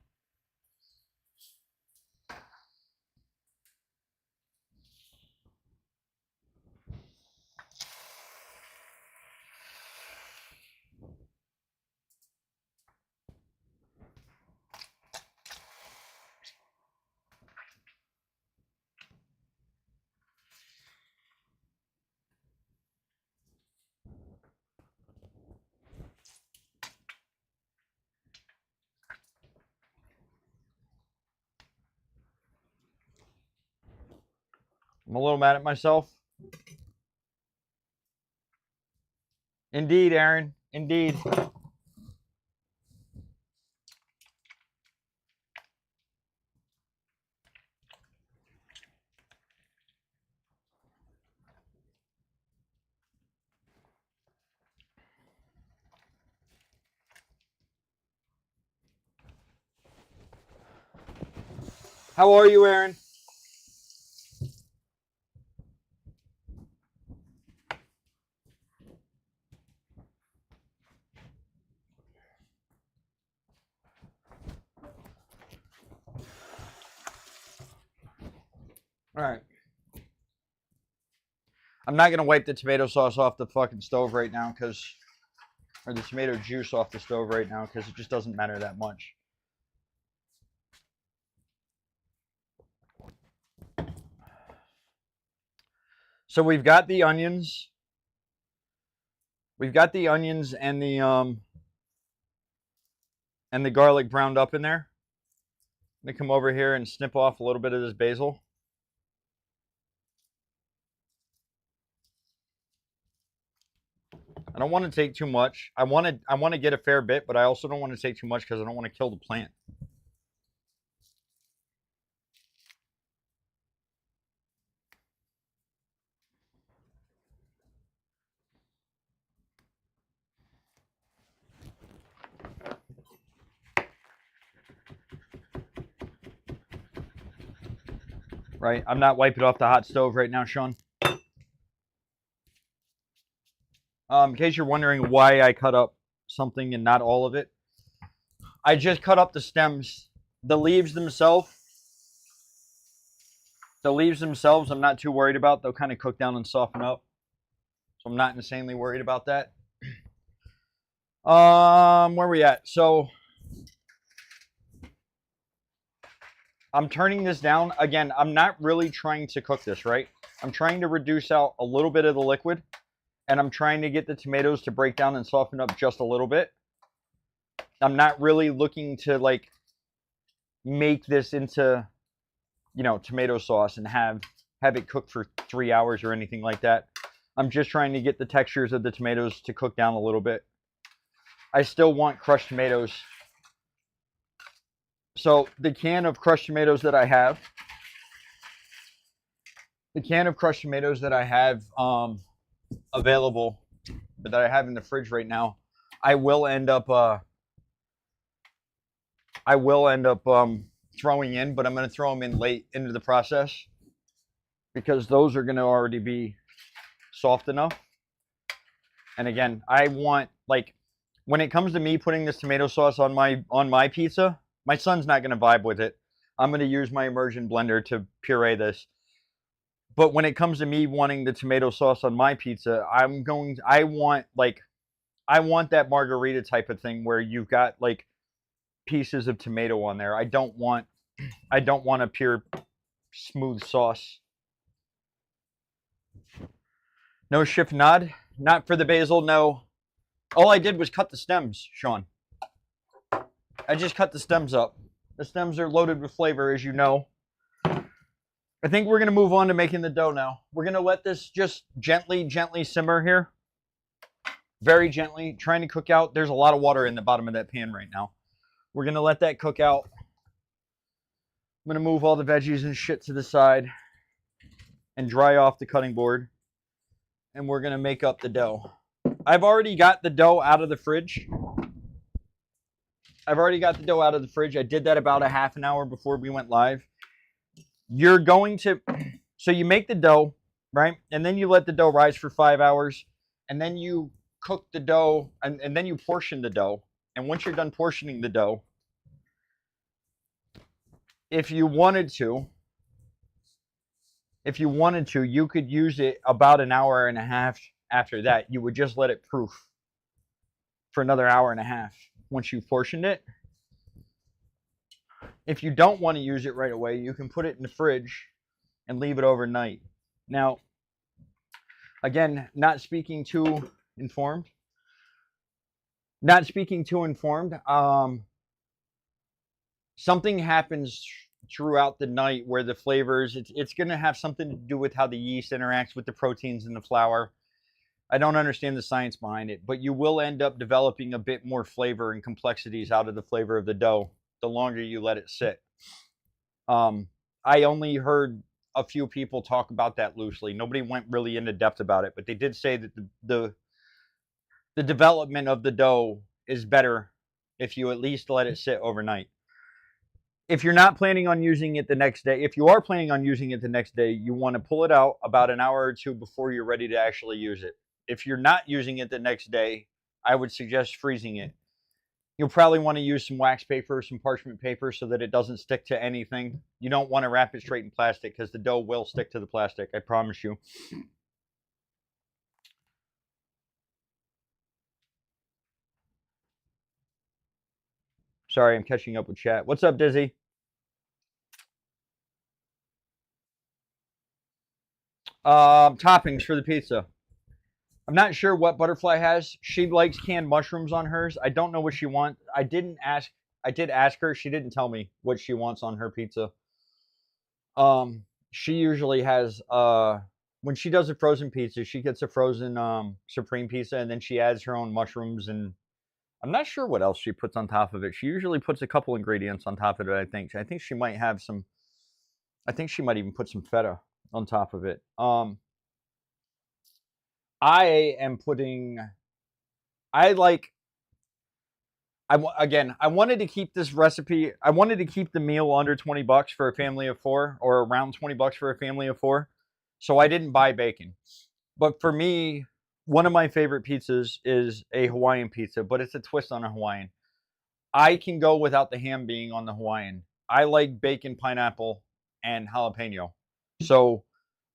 I'm a little mad at myself. Indeed, Aaron. Indeed. How are you, Aaron? All right. I'm not going to wipe the tomato sauce off the fucking stove right now or the tomato juice off the stove right now, because it just doesn't matter that much. So we've got the onions. We've got the onions and the garlic browned up in there. I'm gonna come over here and snip off a little bit of this basil. I don't want to take too much. I want to get a fair bit, but I also don't want to take too much because I don't want to kill the plant. right? I'm not wiping off the hot stove right now, Sean. In case you're wondering why I cut up something and not all of it, I just cut up the stems. The leaves themselves, I'm not too worried about. They'll kind of cook down and soften up. So I'm not insanely worried about that. Where are we at? So I'm turning this down. Again, I'm not really trying to cook this, right? I'm trying to reduce out a little bit of the liquid, and I'm trying to get the tomatoes to break down and soften up just a little bit. I'm not really looking to like make this into, you know, tomato sauce and have it cook for 3 hours or anything like that. I'm just trying to get the textures of the tomatoes to cook down a little bit. I still want crushed tomatoes. So the can of crushed tomatoes that I have, available, that I have in the fridge right now, I will end up throwing in, but I'm going to throw them in late into the process because those are going to already be soft enough. And again, I want, like, when it comes to me putting this tomato sauce on my pizza, my son's not going to vibe with it. I'm going to use my immersion blender to puree this. But when it comes to me wanting the tomato sauce on my pizza, I want that margarita type of thing where you've got like pieces of tomato on there. I don't want a pure smooth sauce. No shift nod, not for the basil, no. All I did was cut the stems, Sean. I just cut the stems up. The stems are loaded with flavor, as you know. I think we're going to move on to making the dough now. We're going to let this just gently simmer here. Very gently, trying to cook out. There's a lot of water in the bottom of that pan right now. We're going to let that cook out. I'm going to move all the veggies and shit to the side and dry off the cutting board. And we're going to make up the dough. I've already got the dough out of the fridge. I did that about a half an hour before we went live. So you make the dough, right? And then you let the dough rise for 5 hours. And then you cook the dough, and then you portion the dough. And once you're done portioning the dough, if you wanted to, you could use it about an hour and a half after that. You would just let it proof for another hour and a half once you've portioned it. If you don't want to use it right away, you can put it in the fridge and leave it overnight. Now, again, not speaking too informed. Something happens throughout the night where the flavors, it's going to have something to do with how the yeast interacts with the proteins in the flour. I don't understand the science behind it, but you will end up developing a bit more flavor and complexities out of the flavor of the dough the longer you let it sit. I only heard a few people talk about that loosely. Nobody went really into depth about it, but they did say that the development of the dough is better if you at least let it sit overnight. If you're not planning on using it the next day, if you are planning on using it the next day, you want to pull it out about an hour or two before you're ready to actually use it. If you're not using it the next day, I would suggest freezing it. You'll probably want to use some wax paper, some parchment paper so that it doesn't stick to anything. You don't want to wrap it straight in plastic because the dough will stick to the plastic, I promise you. Sorry, I'm catching up with chat. What's up, Dizzy? Toppings for the pizza. I'm not sure what Butterfly has. She likes canned mushrooms on hers. I don't know what she wants. I did ask her. She didn't tell me what she wants on her pizza. She usually has when she does a frozen pizza, she gets a frozen supreme pizza, and then she adds her own mushrooms, and I'm not sure what else she puts on top of it. She usually puts a couple ingredients on top of it, I think she might have some, I think she might even put some feta on top of it. I like Again, I wanted to keep this recipe. I wanted to keep the meal under $20 for a family of 4, or around $20 for a family of 4. So I didn't buy bacon. But for me, one of my favorite pizzas is a Hawaiian pizza, but it's a twist on a Hawaiian. I can go without the ham being on the Hawaiian. I like bacon, pineapple, and jalapeno. So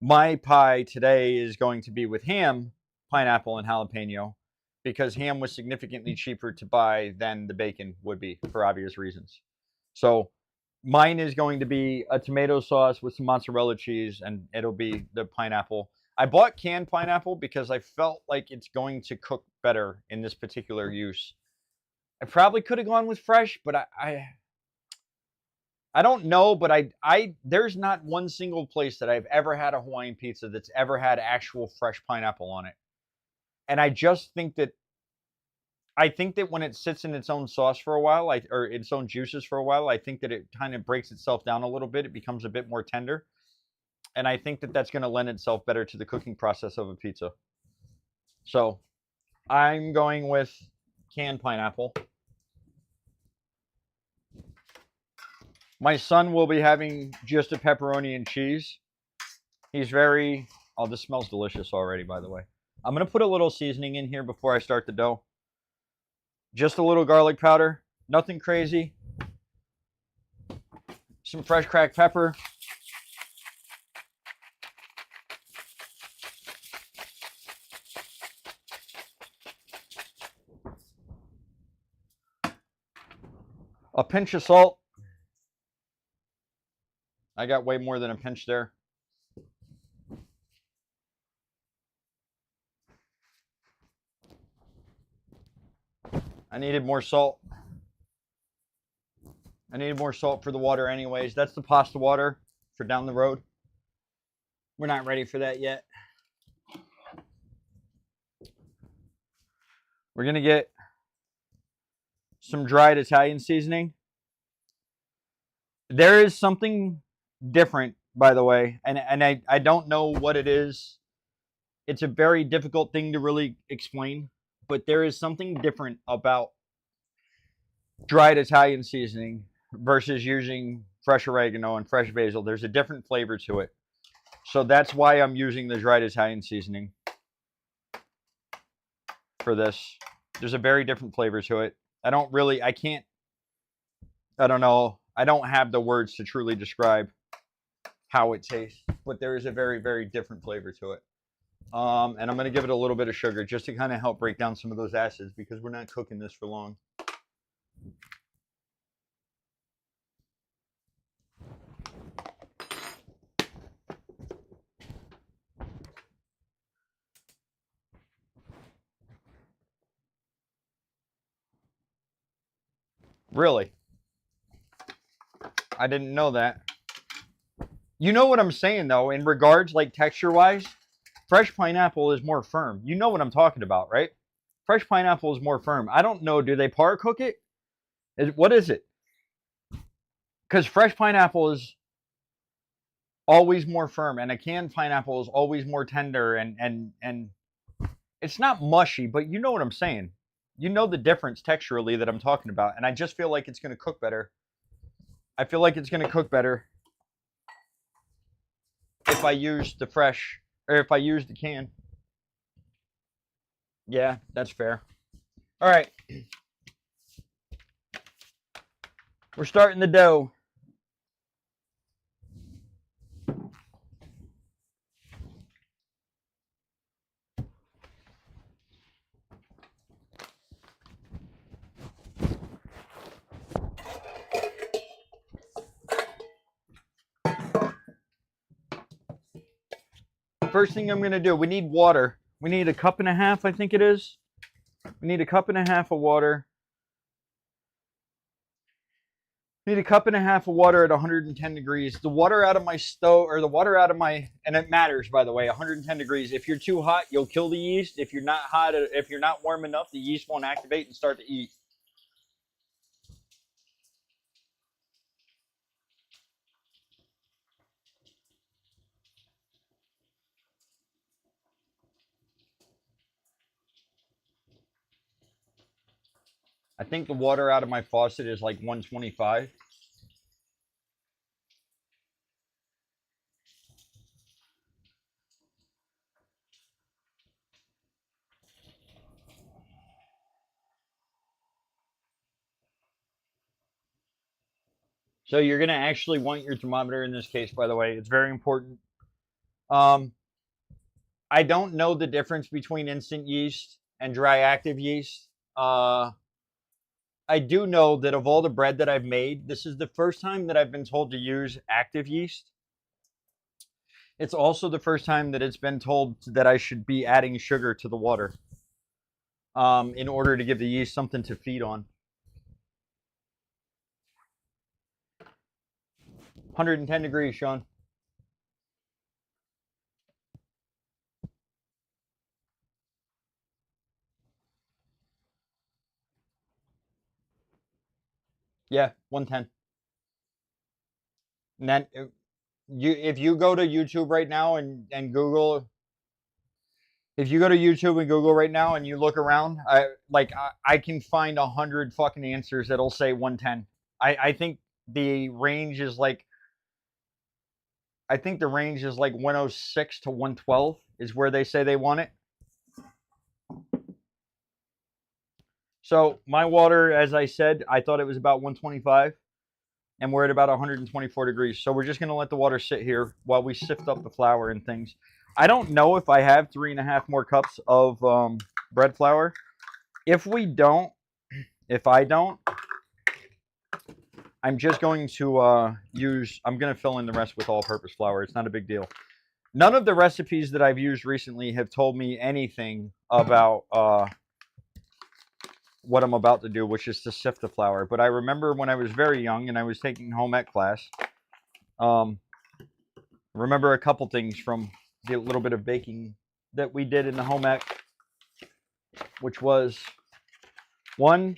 my pie today is going to be with ham, pineapple, and jalapeno, because ham was significantly cheaper to buy than the bacon would be for obvious reasons. So mine is going to be a tomato sauce with some mozzarella cheese, and it'll be the pineapple. I bought canned pineapple because I felt like it's going to cook better in this particular use. I probably could have gone with fresh, but I don't know, but I there's not one single place that I've ever had a Hawaiian pizza that's ever had actual fresh pineapple on it. And I just think that when it sits in its own sauce for a while, or its own juices for a while, I think that it kind of breaks itself down a little bit. It becomes a bit more tender. And I think that that's going to lend itself better to the cooking process of a pizza. So I'm going with canned pineapple. My son will be having just a pepperoni and cheese. He's very... Oh, this smells delicious already, by the way. I'm going to put a little seasoning in here before I start the dough. Just a little garlic powder. Nothing crazy. Some fresh cracked pepper. A pinch of salt. I got way more than a pinch there. I needed more salt. I needed more salt for the water anyways. That's the pasta water for down the road. We're not ready for that yet. We're going to get some dried Italian seasoning. There is something different, by the way, and I don't know what it is. It's a very difficult thing to really explain, but there is something different about dried Italian seasoning versus using fresh oregano and fresh basil. There's a different flavor to it. So that's why I'm using the dried Italian seasoning for this. There's a very different flavor to it. I don't know. I don't have the words to truly describe how it tastes, but there is a very, very different flavor to it. And I'm going to give it a little bit of sugar just to kind of help break down some of those acids, because we're not cooking this for long. Really? I didn't know that. You know what I'm saying, though, in regards, like, texture-wise, fresh pineapple is more firm. You know what I'm talking about, right? Fresh pineapple is more firm. I don't know. Do they par cook it? What is it? Because fresh pineapple is always more firm, and a canned pineapple is always more tender, and it's not mushy, but you know what I'm saying. You know the difference texturally that I'm talking about, and I just feel like it's going to cook better. I feel like it's going to cook better if I use the fresh, or if I use the can. Yeah, that's fair. All right. We're starting the dough. First thing I'm going to do, we need water. We need 1.5 cups, I think it is. We need 1.5 cups of water. Need 1.5 cups of water at 110 degrees. The water out of my stove, or the water out of my, and it matters, by the way, 110 degrees. If you're too hot, you'll kill the yeast. If you're not hot, if you're not warm enough, the yeast won't activate and start to eat. I think the water out of my faucet is like 125. So you're going to actually want your thermometer in this case, by the way. It's very important. I don't know the difference between instant yeast and dry active yeast. I do know that of all the bread that I've made, this is the first time that I've been told to use active yeast. It's also the first time that it's been told that I should be adding sugar to the water in order to give the yeast something to feed on. 110 degrees, Sean. Yeah, 110. And then if you go to YouTube right now and Google, if you go to YouTube and Google right now and you look around, I can find 100 fucking answers that'll say 110. I think the range is like, I think the range is like 106 to 112 is where they say they want it. So my water, as I said, I thought it was about 125, and we're at about 124 degrees. So we're just going to let the water sit here while we sift up the flour and things. I don't know if I have 3.5 more cups of bread flour. If I don't, I'm just going to I'm going to fill in the rest with all-purpose flour. It's not a big deal. None of the recipes that I've used recently have told me anything about what I'm about to do, which is to sift the flour. But I remember when I was very young and I was taking home ec class, remember a couple things from the little bit of baking that we did in the home ec, which was, one,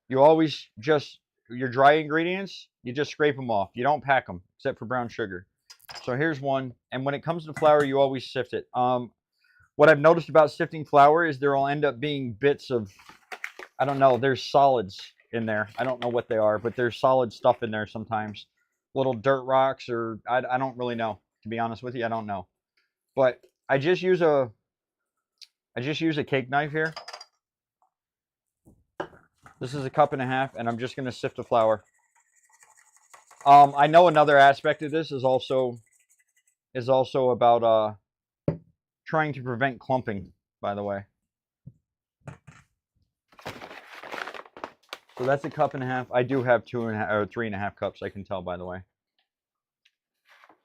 you always just, your dry ingredients, you just scrape them off. You don't pack them, except for brown sugar. So here's one. And when it comes to flour, you always sift it. What I've noticed about sifting flour is there will end up being bits of, I don't know, there's solids in there. I don't know what they are, but there's solid stuff in there sometimes. Little dirt rocks, or I don't really know. To be honest with you, I don't know. But I just use a cake knife here. This is a 1.5 cups, and I'm just going to sift the flour. I know another aspect of this is also about trying to prevent clumping, by the way. So that's a 1.5 cups. I do have 2.5 or 3.5 cups, I can tell, by the way.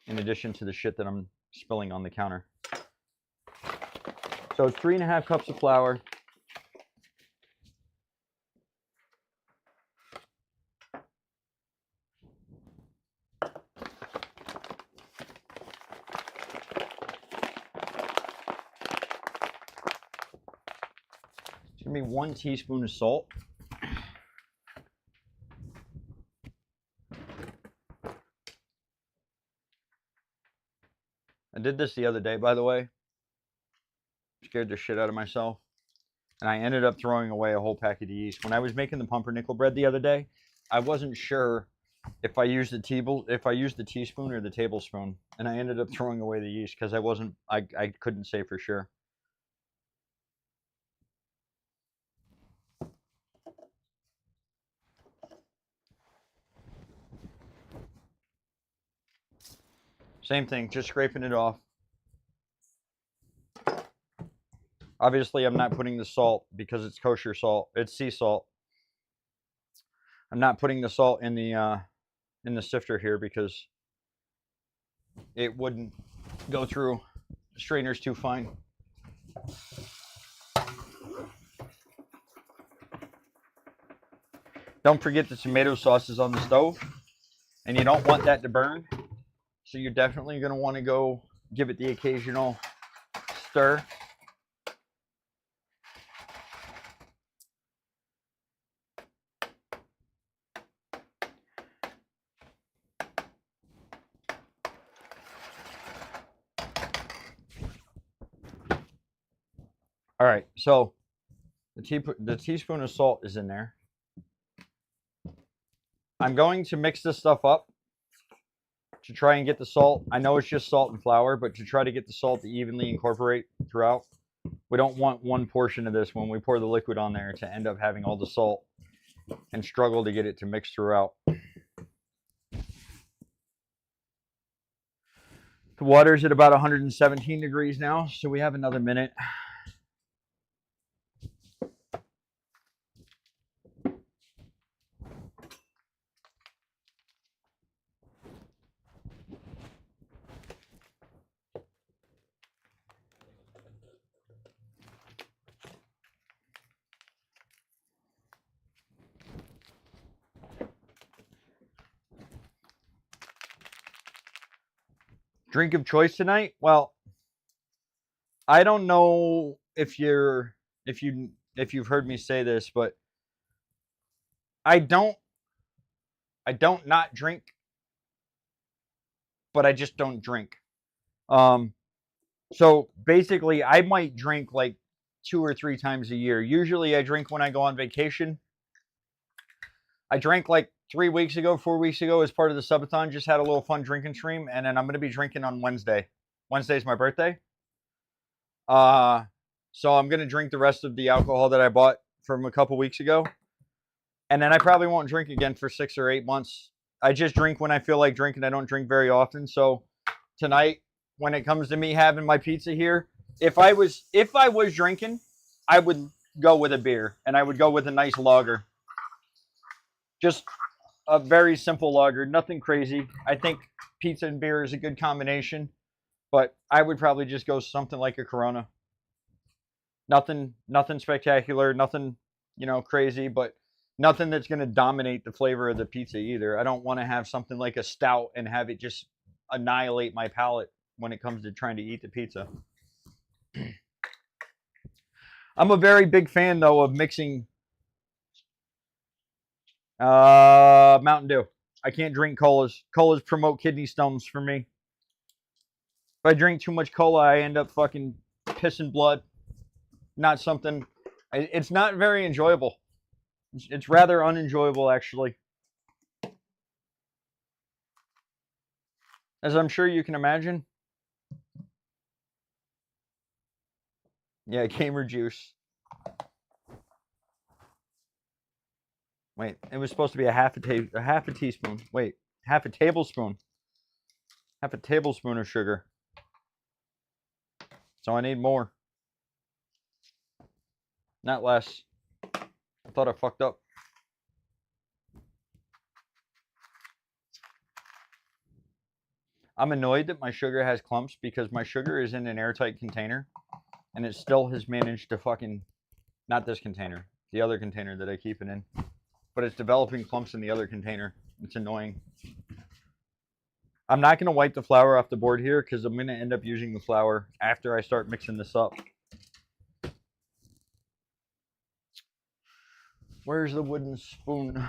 In addition to the shit that I'm spilling on the counter. So 3.5 cups of flour. It's going to be 1 teaspoon of salt. I did this the other day, by the way. Scared the shit out of myself. And I ended up throwing away a whole packet of yeast. When I was making the pumpernickel bread the other day, I wasn't sure if I used the teaspoon or the tablespoon. And I ended up throwing away the yeast because I couldn't say for sure. Same thing, just scraping it off. Obviously, I'm not putting the salt because it's kosher salt. It's sea salt. I'm not putting the salt in the sifter here because it wouldn't go through. The strainer's too fine. Don't forget the tomato sauce is on the stove, and you don't want that to burn. So you're definitely going to want to go give it the occasional stir. All right, so The teaspoon of salt is in there. I'm going to mix this stuff up to try and get the salt. I know it's just salt and flour, but to try to get the salt to evenly incorporate throughout. We don't want one portion of this when we pour the liquid on there to end up having all the salt and struggle to get it to mix throughout. The water's at about 117 degrees now, so we have another minute. Drink of choice tonight? Well, I don't know if you've heard me say this, but I don't not drink, but I just don't drink. So basically I might drink like 2 or 3 times a year. Usually I drink when I go on vacation. I drank like 3 weeks ago, 4 weeks ago as part of the subathon. Just had a little fun drinking stream, and then I'm going to be drinking on Wednesday. Wednesday's my birthday. So I'm going to drink the rest of the alcohol that I bought from a couple weeks ago. And then I probably won't drink again for 6 or 8 months. I just drink when I feel like drinking. I don't drink very often. So tonight, when it comes to me having my pizza here, if I was drinking, I would go with a beer, and I would go with a nice lager. Just a very simple lager, nothing crazy. I think pizza and beer is a good combination, but I would probably just go something like a Corona. Nothing spectacular, nothing, crazy, but nothing that's going to dominate the flavor of the pizza either. I don't want to have something like a stout and have it just annihilate my palate when it comes to trying to eat the pizza. I'm a very big fan, though, of mixing Mountain Dew. I can't drink colas. Colas promote kidney stones for me. If I drink too much cola, I end up fucking pissing blood. Not something. It's not very enjoyable. It's rather unenjoyable, actually. As I'm sure you can imagine. Yeah, gamer juice. Wait, it was supposed to be a half a teaspoon. Wait, half a tablespoon. Half a tablespoon of sugar. So I need more. Not less. I thought I fucked up. I'm annoyed that my sugar has clumps because my sugar is in an airtight container and it still has managed to fucking, not this container, the other container that I keep it in, but it's developing clumps in the other container. It's annoying. I'm not going to wipe the flour off the board here because I'm going to end up using the flour after I start mixing this up. Where's the wooden spoon?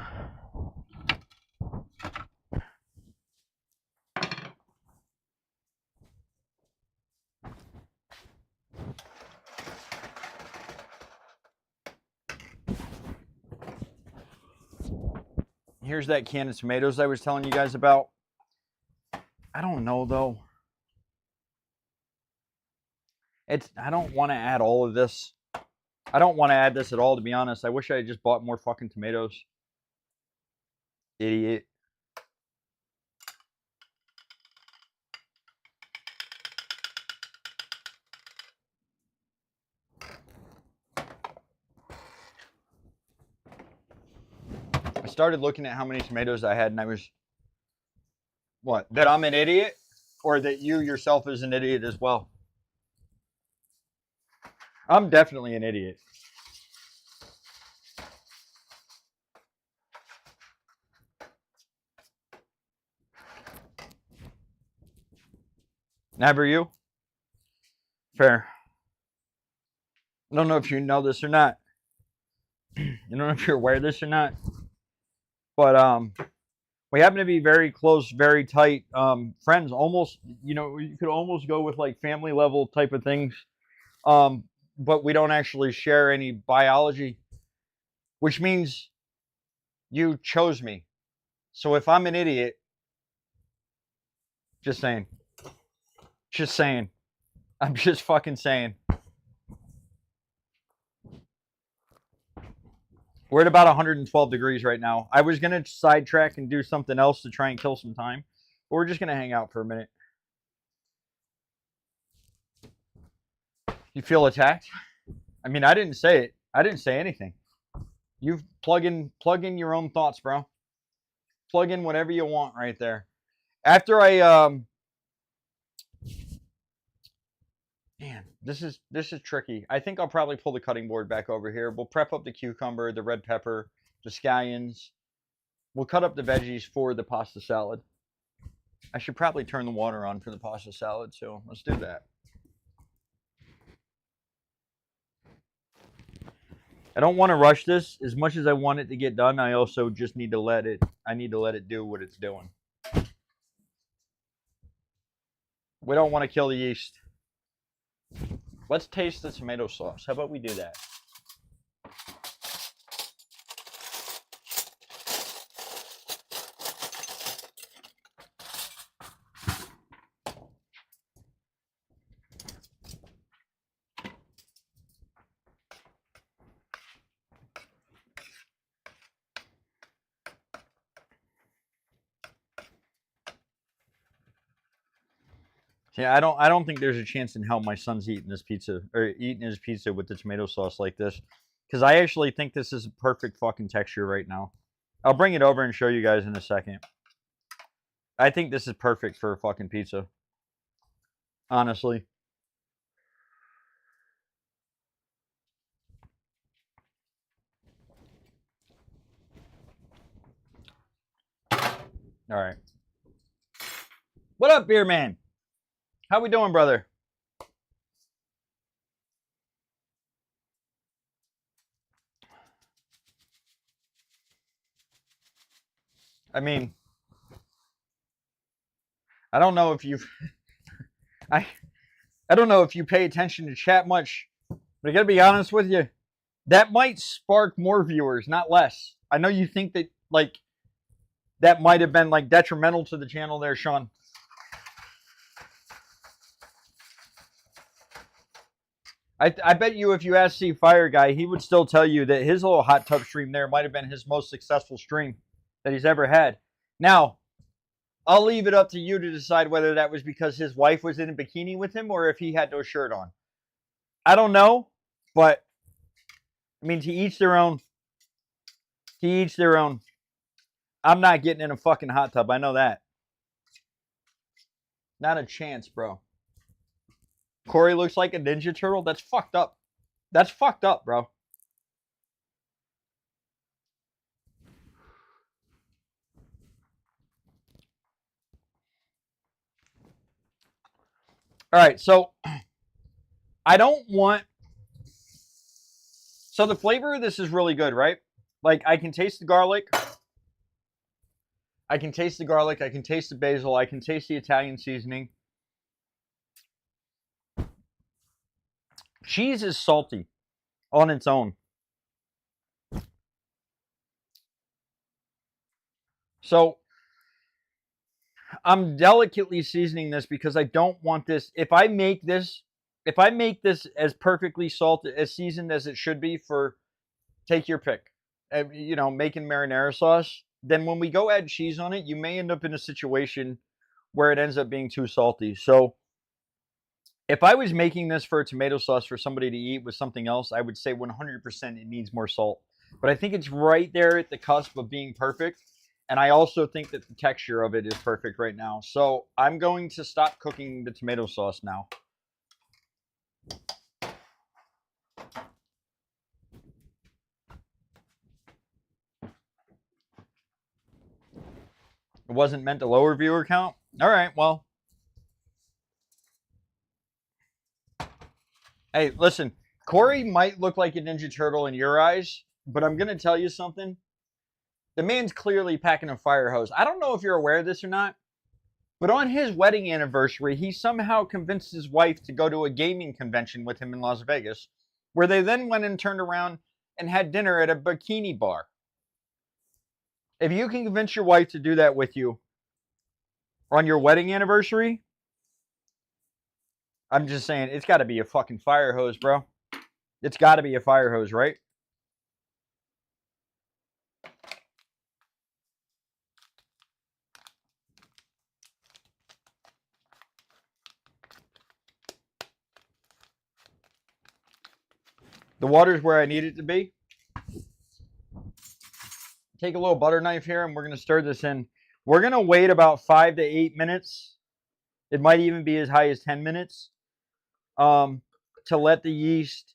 Here's that can of tomatoes I was telling you guys about. I don't know, though. I don't want to add all of this. I don't want to add this at all, to be honest. I wish I had just bought more fucking tomatoes. Idiot. I started looking at how many tomatoes I had, and I was... What? That I'm an idiot? Or that you yourself is an idiot as well? I'm definitely an idiot. Never you? Fair. I don't know if you know this or not. I don't know if you're aware of this or not. But we happen to be very close, very tight friends. Almost, you could almost go with like family level type of things. but we don't actually share any biology, which means you chose me. So if I'm an idiot, just saying. Just saying. I'm just fucking saying. We're at about 112 degrees right now. I was going to sidetrack and do something else to try and kill some time, but we're just going to hang out for a minute. You feel attacked? I mean, I didn't say it. I didn't say anything. You plug in your own thoughts, bro. Plug in whatever you want right there. After I man, this is tricky. I think I'll probably pull the cutting board back over here. We'll prep up the cucumber, the red pepper, the scallions. We'll cut up the veggies for the pasta salad. I should probably turn the water on for the pasta salad, so let's do that. I don't want to rush this as much as I want it to get done. I also just need to let it do what it's doing. We don't want to kill the yeast. Let's taste the tomato sauce. How about we do that? Yeah, I don't think there's a chance in hell my son's eating this pizza or eating his pizza with the tomato sauce like this, because I actually think this is a perfect fucking texture right now. I'll bring it over and show you guys in a second. I think this is perfect for a fucking pizza. Honestly. All right. What up, beer man? How we doing, brother? I mean, I don't know if you've I don't know if you pay attention to chat much, but I gotta be honest with you. That might spark more viewers, not less. I know you think that like that might have been like detrimental to the channel there, Sean. I bet you if you ask C Fire Guy, he would still tell you that his little hot tub stream there might have been his most successful stream that he's ever had. Now, I'll leave it up to you to decide whether that was because his wife was in a bikini with him or if he had no shirt on. I don't know, but I mean, to each their own. To each their own. I'm not getting in a fucking hot tub. I know that. Not a chance, bro. Corey looks like a Ninja Turtle? That's fucked up. That's fucked up, bro. All right, so I don't want... So the flavor of this is really good, right? Like, I can taste the garlic. I can taste the garlic. I can taste the basil. I can taste the Italian seasoning. Cheese is salty on its own. So I'm delicately seasoning this because I don't want this. If I make this as perfectly salted, as seasoned as it should be for, take your pick, you know, making marinara sauce, then when we go add cheese on it, you may end up in a situation where it ends up being too salty. So if I was making this for a tomato sauce for somebody to eat with something else, I would say 100% it needs more salt. But I think it's right there at the cusp of being perfect. And I also think that the texture of it is perfect right now. So I'm going to stop cooking the tomato sauce now. It wasn't meant to lower viewer count? All right, well. Hey, listen. Corey might look like a Ninja Turtle in your eyes, but I'm going to tell you something. The man's clearly packing a fire hose. I don't know if you're aware of this or not, but on his wedding anniversary, he somehow convinced his wife to go to a gaming convention with him in Las Vegas. where they then went and turned around and had dinner at a bikini bar. If you can convince your wife to do that with you on your wedding anniversary, I'm just saying, it's got to be a fucking fire hose, bro. It's got to be a fire hose, right? The water's where I need it to be. Take a little butter knife here, and we're going to stir this in. We're going to wait about 5 to 8 minutes. It might even be as high as 10 minutes to let the yeast...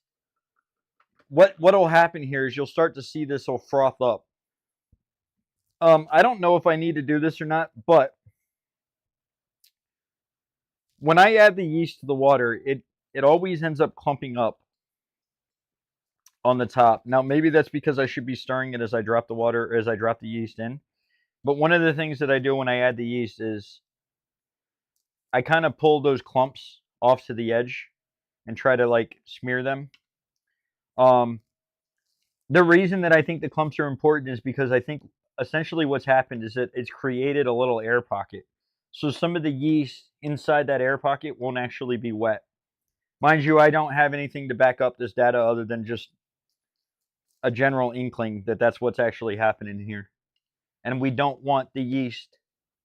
What'll happen here is you'll start to see this will froth up. I don't know if I need to do this or not, but when I add the yeast to the water, it always ends up clumping up on the top. Now, maybe that's because I should be stirring it as I drop the water, as I drop the yeast in. But one of the things that I do when I add the yeast is I kind of pull those clumps off to the edge and try to like smear them. The reason that I think the clumps are important is because I think essentially what's happened is that it's created a little air pocket. So some of the yeast inside that air pocket won't actually be wet. Mind you, I don't have anything to back up this data other than just a general inkling that that's what's actually happening here. And we don't want the yeast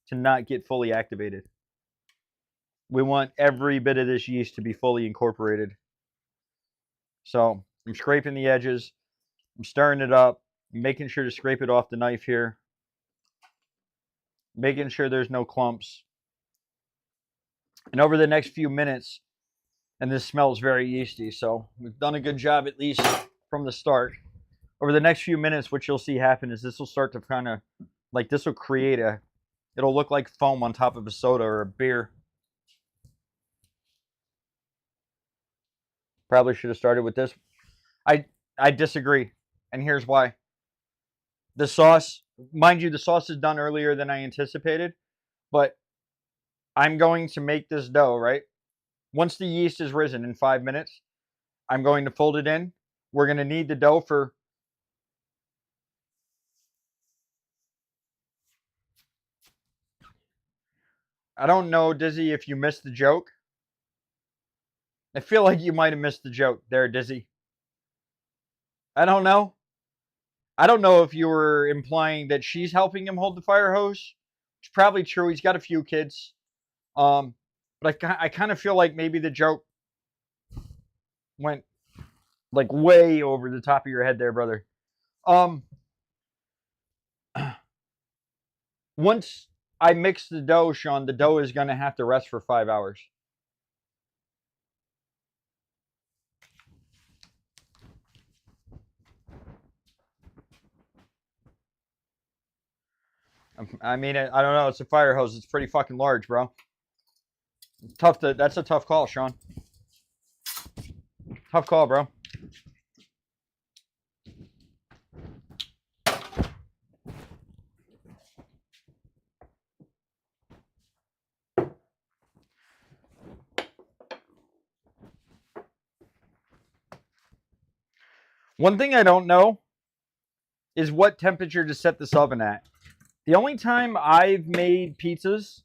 to not get fully activated. We want every bit of this yeast to be fully incorporated. So I'm scraping the edges. I'm stirring it up. I'm making sure to scrape it off the knife here. Making sure there's no clumps. And over the next few minutes, and this smells very yeasty, so we've done a good job at least from the start. Over the next few minutes, what you'll see happen is this will start to kind of, like this will create it'll look like foam on top of a soda or a beer. Probably should have started with this. I disagree, and here's why. The sauce, mind you, the sauce is done earlier than I anticipated, but I'm going to make this dough, right? Once the yeast is risen in 5 minutes, I'm going to fold it in. We're going to need the dough for... I don't know, Dizzy, if you missed the joke. I feel like you might have missed the joke there, Dizzy. I don't know. I don't know if you were implying that she's helping him hold the fire hose. It's probably true. He's got a few kids. But I kind of feel like maybe the joke went like way over the top of your head there, brother. Once I mix the dough, Sean, the dough is going to have to rest for 5 hours. I mean, I don't know. It's a fire hose. It's pretty fucking large, bro. That's a tough call, Sean. Tough call, bro. One thing I don't know is what temperature to set this oven at. The only time I've made pizzas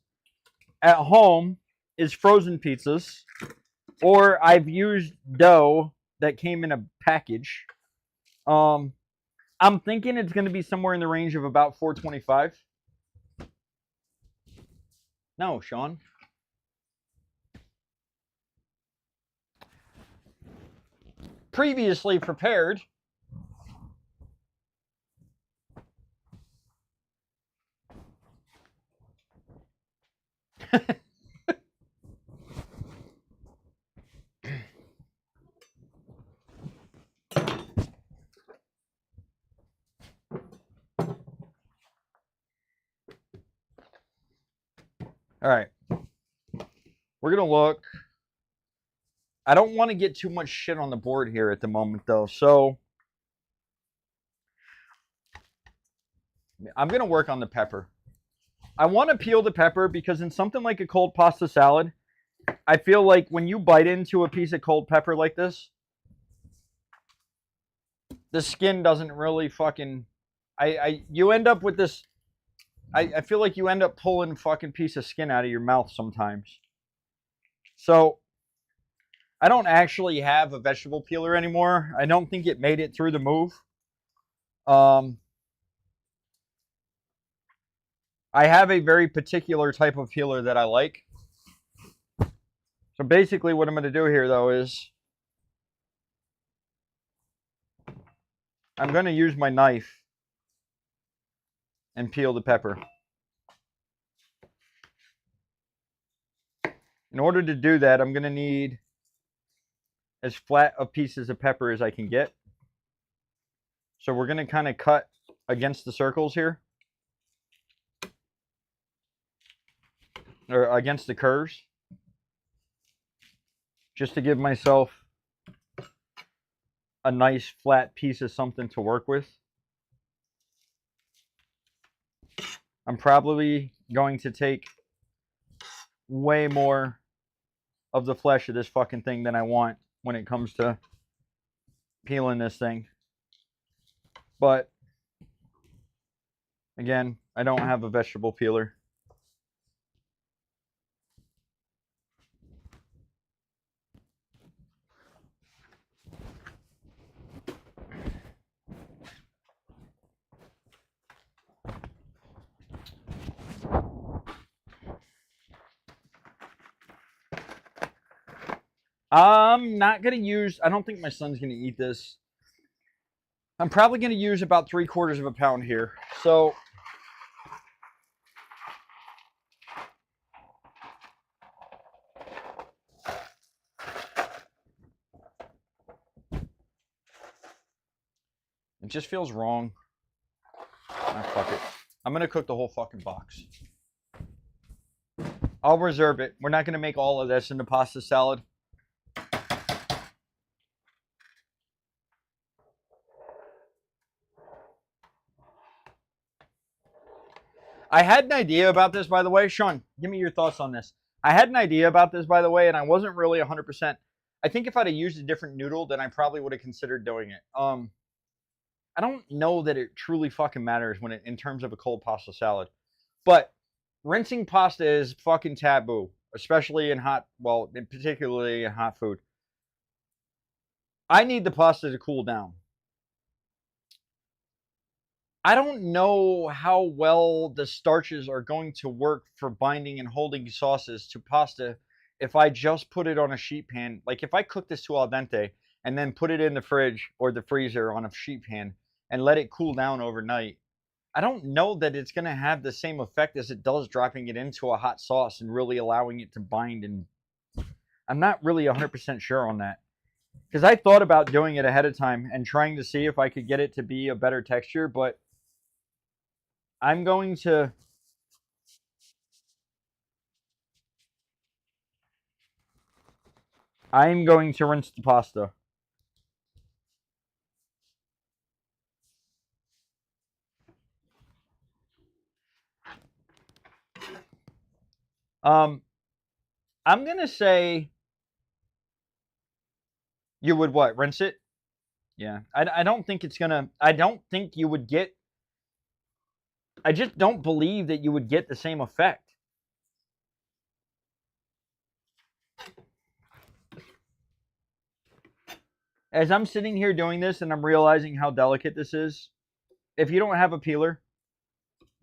at home is frozen pizzas, or I've used dough that came in a package. I'm thinking it's going to be somewhere in the range of about 425. No, Sean. Previously prepared. All right. We're going to look. I don't want to get too much shit on the board here at the moment, though. So I'm going to work on the pepper. I want to peel the pepper because in something like a cold pasta salad, I feel like when you bite into a piece of cold pepper like this, the skin doesn't really fucking. You end up with this. I feel like you end up pulling fucking piece of skin out of your mouth sometimes. So I don't actually have a vegetable peeler anymore. I don't think it made it through the move. I have a very particular type of peeler that I like. So basically what I'm going to do here, though, is I'm going to use my knife and peel the pepper. In order to do that, I'm going to need as flat of pieces of pepper as I can get. So we're going to kind of cut against the circles here. Or against the curves. Just to give myself a nice flat piece of something to work with. I'm probably going to take way more of the flesh of this fucking thing than I want when it comes to peeling this thing. But again, I don't have a vegetable peeler. I'm not going to use, I don't think my son's going to eat this. I'm probably going to use about 3/4 of a pound here. So it just feels wrong. Ah, fuck it. I'm going to cook the whole fucking box. I'll reserve it. We're not going to make all of this into pasta salad. I had an idea about this, by the way. Sean, give me your thoughts on this. I had an idea about this, by the way, and I wasn't really 100%. I think if I'd have used a different noodle, then I probably would have considered doing it. I don't know that it truly fucking matters when in terms of a cold pasta salad. But rinsing pasta is fucking taboo, especially in hot, well, particularly in hot food. I need the pasta to cool down. I don't know how well the starches are going to work for binding and holding sauces to pasta if I just put it on a sheet pan. Like if I cook this to al dente and then put it in the fridge or the freezer on a sheet pan and let it cool down overnight, I don't know that it's going to have the same effect as it does dropping it into a hot sauce and really allowing it to bind. And I'm not really 100% sure on that. Because I thought about doing it ahead of time and trying to see if I could get it to be a better texture, but I'm going to rinse the pasta. I'm gonna say you would what? Rinse it? Yeah. I don't think it's gonna. I don't think you would get. I just don't believe that you would get the same effect. As I'm sitting here doing this and I'm realizing how delicate this is, if you don't have a peeler,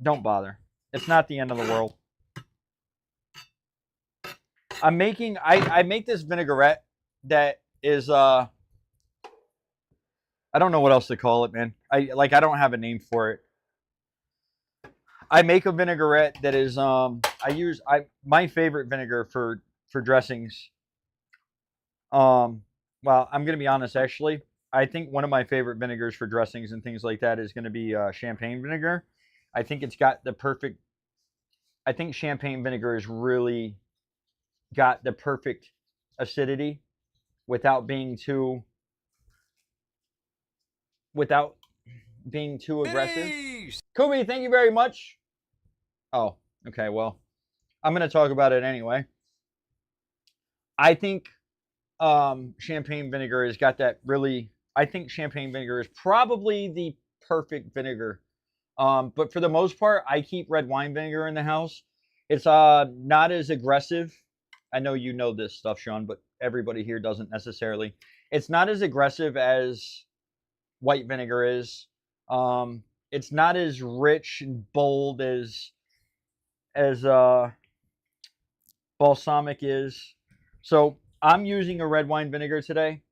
don't bother. It's not the end of the world. I make this vinaigrette that is I don't know what else to call it, man. I don't have a name for it. I make a vinaigrette that is my favorite vinegar for dressings. Well, I'm gonna be honest. Actually, I think one of my favorite vinegars for dressings and things like that is gonna be champagne vinegar. I think it's got the perfect. I think champagne vinegar has really got the perfect acidity without being too aggressive. Kubi, thank you very much. Oh, okay. Well, I'm gonna talk about it anyway. I think champagne vinegar has got that really. I think champagne vinegar is probably the perfect vinegar. But for the most part, I keep red wine vinegar in the house. It's not as aggressive. I know you know this stuff, Sean, but everybody here doesn't necessarily. It's not as aggressive as white vinegar is. It's not as rich and bold as balsamic is. So I'm using a red wine vinegar today.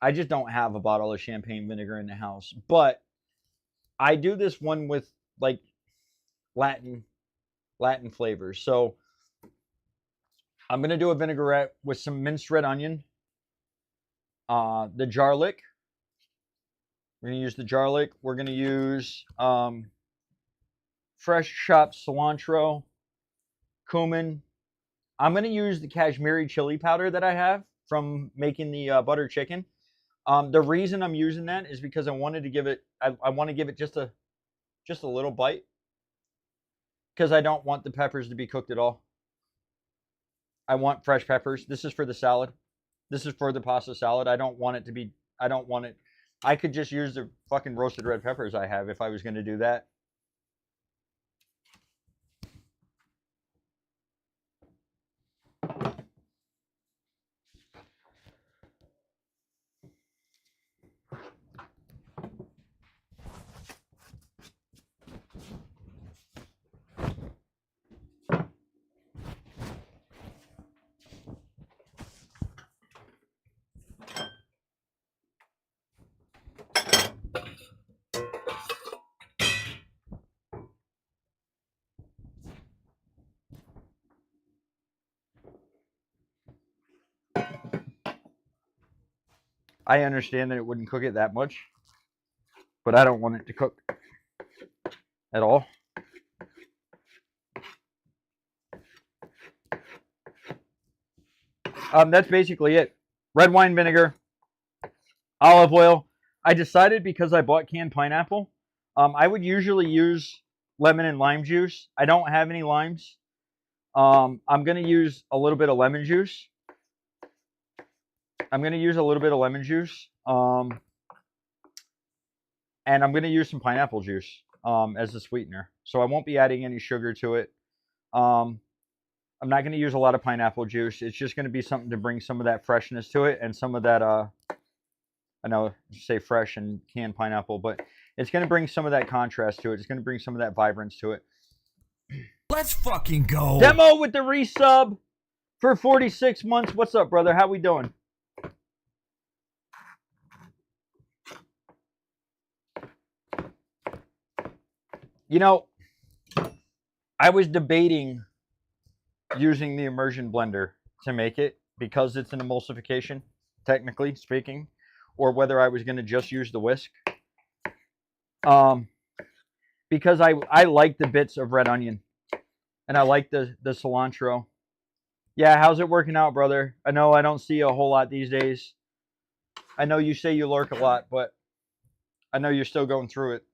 I just don't have a bottle of champagne vinegar in the house, but I do this one with like Latin flavors. So I'm gonna do a vinaigrette with some minced red onion, the garlic. We're gonna use the garlic. We're gonna use fresh chopped cilantro, cumin. I'm gonna use the Kashmiri chili powder that I have from making the butter chicken. The reason I'm using that is because I wanted to give it. I want to give it just a little bite because I don't want the peppers to be cooked at all. I want fresh peppers. This is for the salad. This is for the pasta salad. I don't want it to be. I don't want it. I could just use the fucking roasted red peppers I have if I was going to do that. I understand that it wouldn't cook it that much, but I don't want it to cook at all. That's basically it. Red wine vinegar, olive oil. I decided because I bought canned pineapple, I would usually use lemon and lime juice. I don't have any limes. I'm going to use a little bit of lemon juice. And I'm going to use some pineapple juice as a sweetener. So I won't be adding any sugar to it. I'm not going to use a lot of pineapple juice. It's just going to be something to bring some of that freshness to it and some of that, I know you say fresh and canned pineapple, but it's going to bring some of that contrast to it. It's going to bring some of that vibrance to it. Let's fucking go. Demo with the resub for 46 months. What's up, brother? How we doing? You know, I was debating using the immersion blender to make it because it's an emulsification, technically speaking, or whether I was going to just use the whisk. Because I like the bits of red onion and I like the cilantro. Yeah, how's it working out, brother? I know I don't see you a whole lot these days. I know you say you lurk a lot, but I know you're still going through it.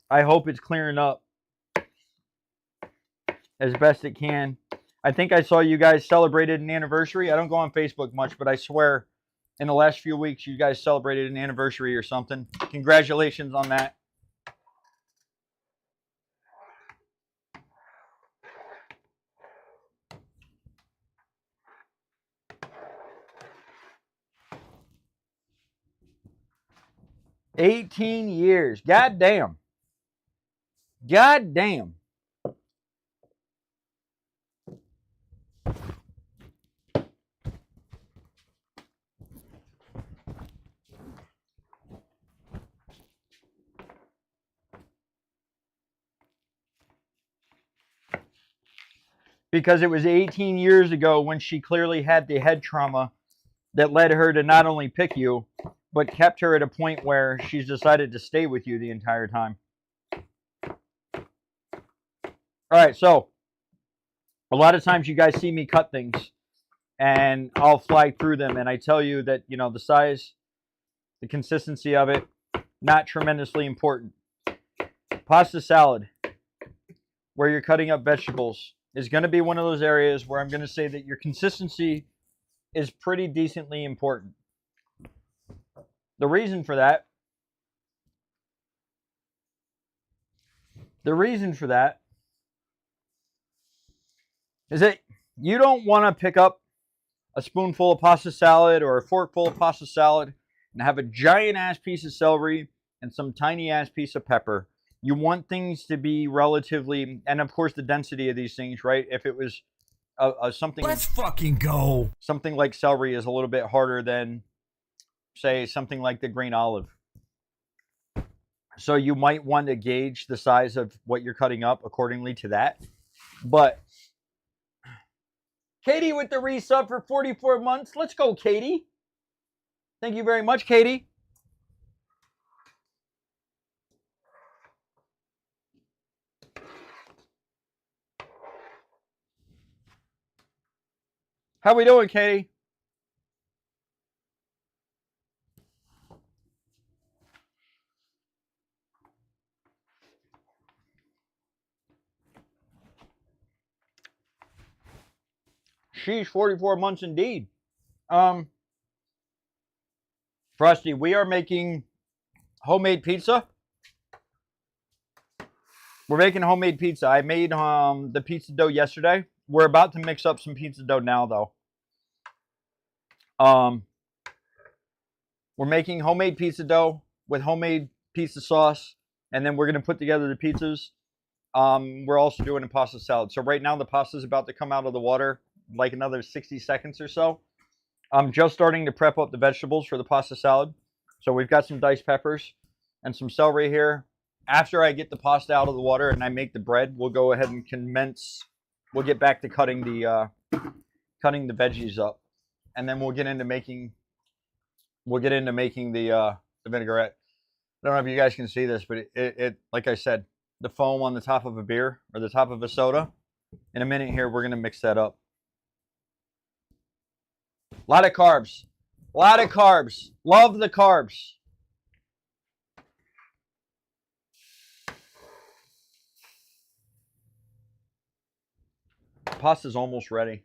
I hope it's clearing up as best it can. I think I saw you guys celebrated an anniversary. I don't go on Facebook much, but I swear in the last few weeks you guys celebrated an anniversary or something. Congratulations on that. $18 years. God damn. God damn. Because it was 18 years ago when she clearly had the head trauma that led her to not only pick you, but kept her at a point where she's decided to stay with you the entire time. All right, so a lot of times you guys see me cut things and I'll fly through them and I tell you that, you know, the size, the consistency of it, not tremendously important. Pasta salad, where you're cutting up vegetables, is going to be one of those areas where I'm going to say that your consistency is pretty decently important. The reason for that is that you don't want to pick up a spoonful of pasta salad or a forkful of pasta salad and have a giant ass piece of celery and some tiny ass piece of pepper. You want things to be relatively, and of course the density of these things, right? If it was something, Let's fucking go. Something like celery is a little bit harder than, say, something like the green olive. So you might want to gauge the size of what you're cutting up accordingly to that. But Katie with the resub for 44 months. Let's go, Katie. Thank you very much, Katie. How we doing, Katie? Sheesh, 44 months indeed. Frosty, we are making homemade pizza. We're making homemade pizza. I made the pizza dough yesterday. We're about to mix up some pizza dough now, though. We're making homemade pizza dough with homemade pizza sauce, and then we're going to put together the pizzas. We're also doing a pasta salad. So right now the pasta is about to come out of the water, like another 60 seconds or so. I'm just starting to prep up the vegetables for the pasta salad. So we've got some diced peppers and some celery here. After I get the pasta out of the water and I make the bread, we'll go ahead and commence. We'll get back to cutting the veggies up, and then we'll get into making the vinaigrette. I don't know if you guys can see this, but it like I said, the foam on the top of a beer or the top of a soda. In a minute here, we're gonna mix that up. A lot of carbs. A lot of carbs. Love the carbs. Pasta's almost ready.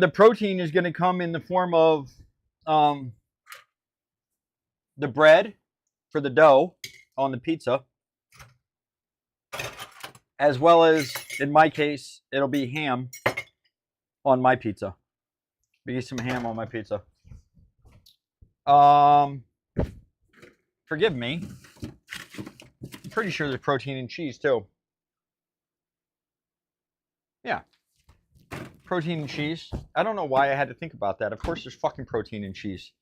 The protein is going to come in the form of the bread for the dough on the pizza, as well as, in my case, it'll be ham on my pizza. Be some ham on my pizza. Forgive me. I'm pretty sure there's protein in cheese too. Yeah. Protein and cheese. I don't know why I had to think about that. Of course there's fucking protein in cheese.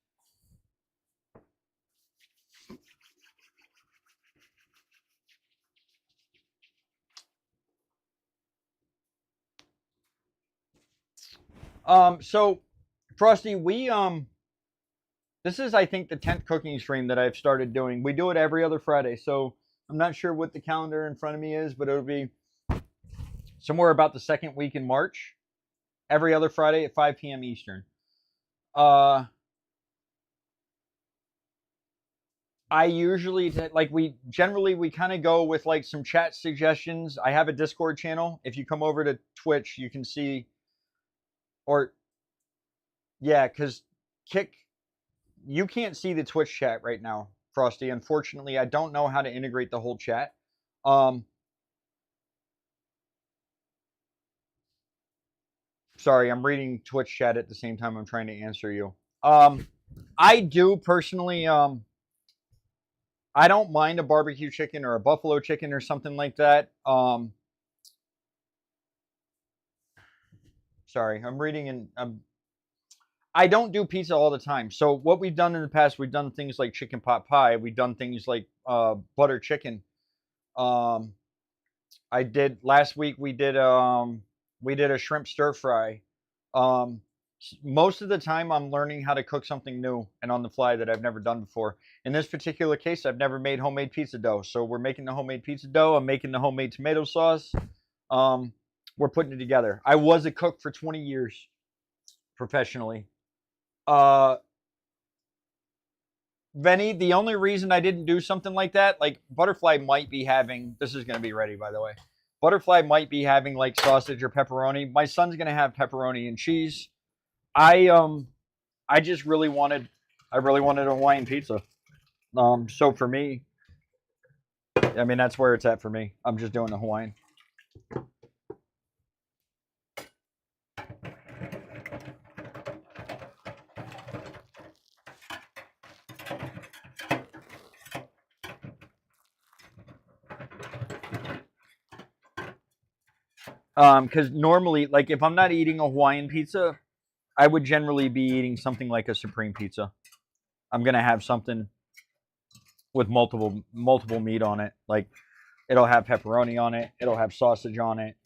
So Frosty, this is, I think, the 10th cooking stream that I've started doing. We do it every other Friday, so I'm not sure what the calendar in front of me is, but it'll be somewhere about the second week in March. Every other Friday at 5 p.m. Eastern. I usually, we kind of go with like some chat suggestions. I have a Discord channel. If you come over to Twitch, you can see, or yeah, because you can't see the Twitch chat right now, Frosty. Unfortunately, I don't know how to integrate the whole chat. Sorry, I'm reading Twitch chat at the same time I'm trying to answer you. I do personally, I don't mind a barbecue chicken or a buffalo chicken or something like that. Sorry, I'm reading and I don't do pizza all the time. So what we've done in the past, we've done things like chicken pot pie. We've done things like butter chicken. I did last week. We did a shrimp stir fry. Most of the time I'm learning how to cook something new and on the fly that I've never done before. In this particular case, I've never made homemade pizza dough. So we're making the homemade pizza dough. I'm making the homemade tomato sauce. We're putting it together. I was a cook for 20 years professionally. Venny, the only reason I didn't do something like that, like Butterfly might be having, this is going to be ready, by the way. Butterfly might be having like sausage or pepperoni. My son's going to have pepperoni and cheese. I just really wanted a Hawaiian pizza. So for me, I mean, that's where it's at for me. I'm just doing the Hawaiian. Because normally, like, if I'm not eating a Hawaiian pizza, I would generally be eating something like a Supreme pizza. I'm gonna have something with multiple meat on it. Like, it'll have pepperoni on it. It'll have sausage on it.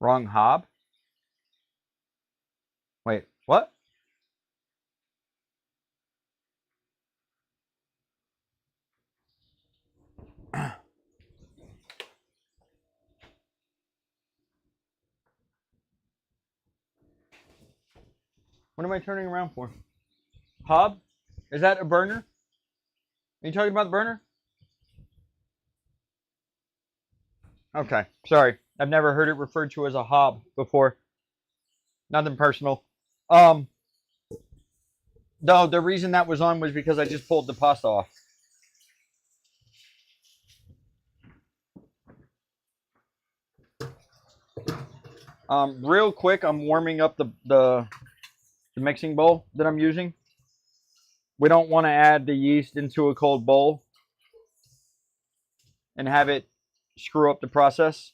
Wrong hob? Wait, what? What am I turning around for? Hob? Is that a burner? Are you talking about the burner? Okay, sorry. I've never heard it referred to as a hob before. Nothing personal. No, the reason that was on was because I just pulled the pasta off. Real quick, I'm warming up the mixing bowl that I'm using. We don't want to add the yeast into a cold bowl and have it screw up the process.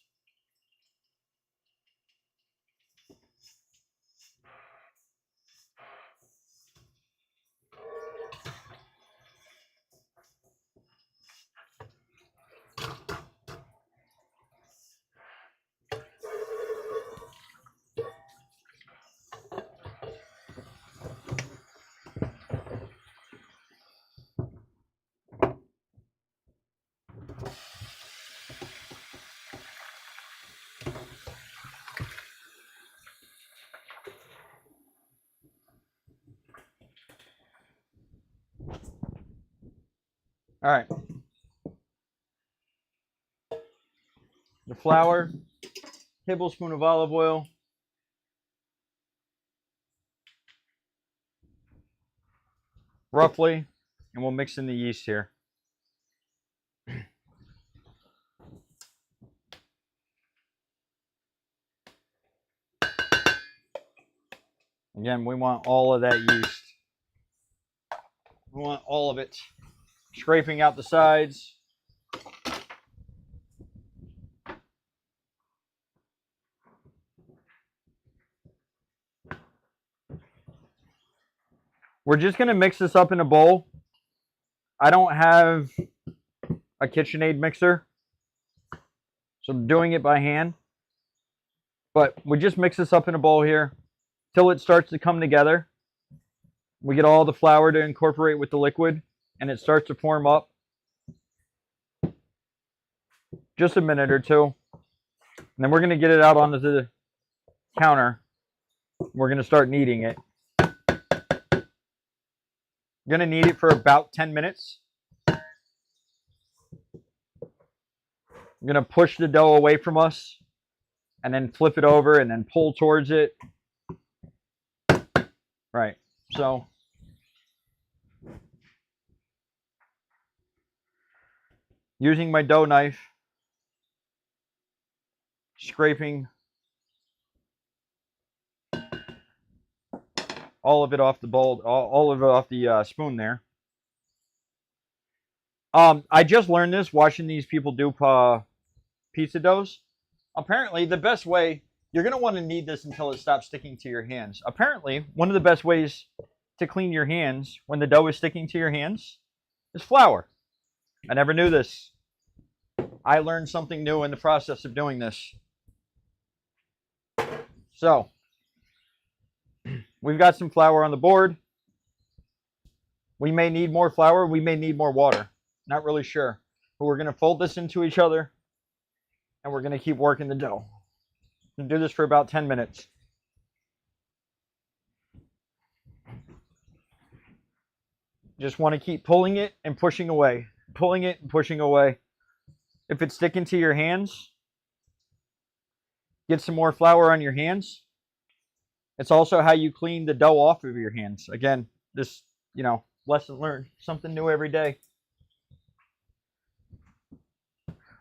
All right. The flour, tablespoon of olive oil, roughly, and we'll mix in the yeast here. Again, we want all of that yeast. We want all of it. Scraping out the sides. We're just going to mix this up in a bowl. I don't have a KitchenAid mixer, so I'm doing it by hand. But we just mix this up in a bowl here till it starts to come together. We get all the flour to incorporate with the liquid, and it starts to form up. Just a minute or two. And then we're going to get it out onto the counter. We're going to start kneading it. Going to knead it for about 10 minutes. I'm going to push the dough away from us and then flip it over and then pull towards it. Right. So using my dough knife, scraping all of it off the bowl, all of it off the spoon there. I just learned this watching these people do pizza doughs. Apparently, the best way, you're going to want to knead this until it stops sticking to your hands. Apparently, one of the best ways to clean your hands when the dough is sticking to your hands is flour. I never knew this. I learned something new in the process of doing this. So, we've got some flour on the board. We may need more flour. We may need more water. Not really sure. But we're going to fold this into each other. And we're going to keep working the dough. We'll do this for about 10 minutes. Just want to keep pulling it and pushing away. Pulling it and pushing away. If it's sticking to your hands, get some more flour on your hands. It's also how you clean the dough off of your hands. Again, this, lesson learned. Something new every day.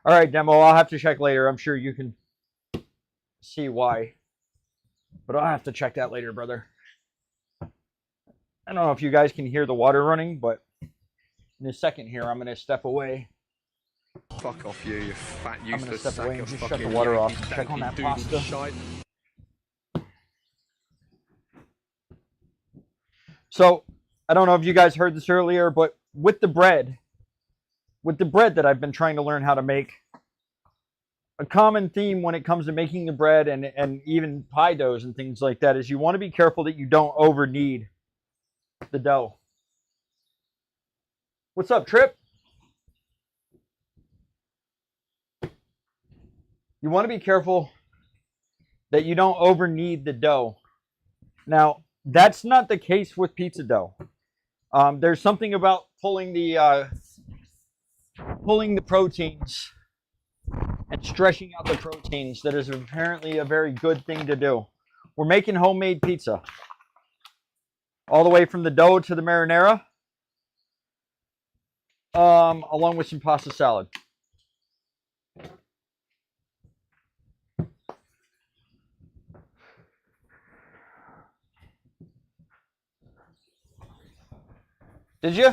All right, demo. I'll have to check later. I'm sure you can see why. But I'll have to check that later, brother. I don't know if you guys can hear the water running, but in a second here, I'm going to step away. Fuck off you fat I'm going to useless step sack away and of just shut fucking the water off Yankee and check on that doodle pasta. shite. So, I don't know if you guys heard this earlier, but with the bread that I've been trying to learn how to make, a common theme when it comes to making the bread and even pie doughs and things like that is you want to be careful that you don't over knead the dough. What's up, Trip? You want to be careful that you don't over knead the dough. Now, that's not the case with pizza dough. There's something about pulling the proteins and stretching out the proteins that is apparently a very good thing to do. We're making homemade pizza. All the way from the dough to the marinara. Along with some pasta salad. Did you?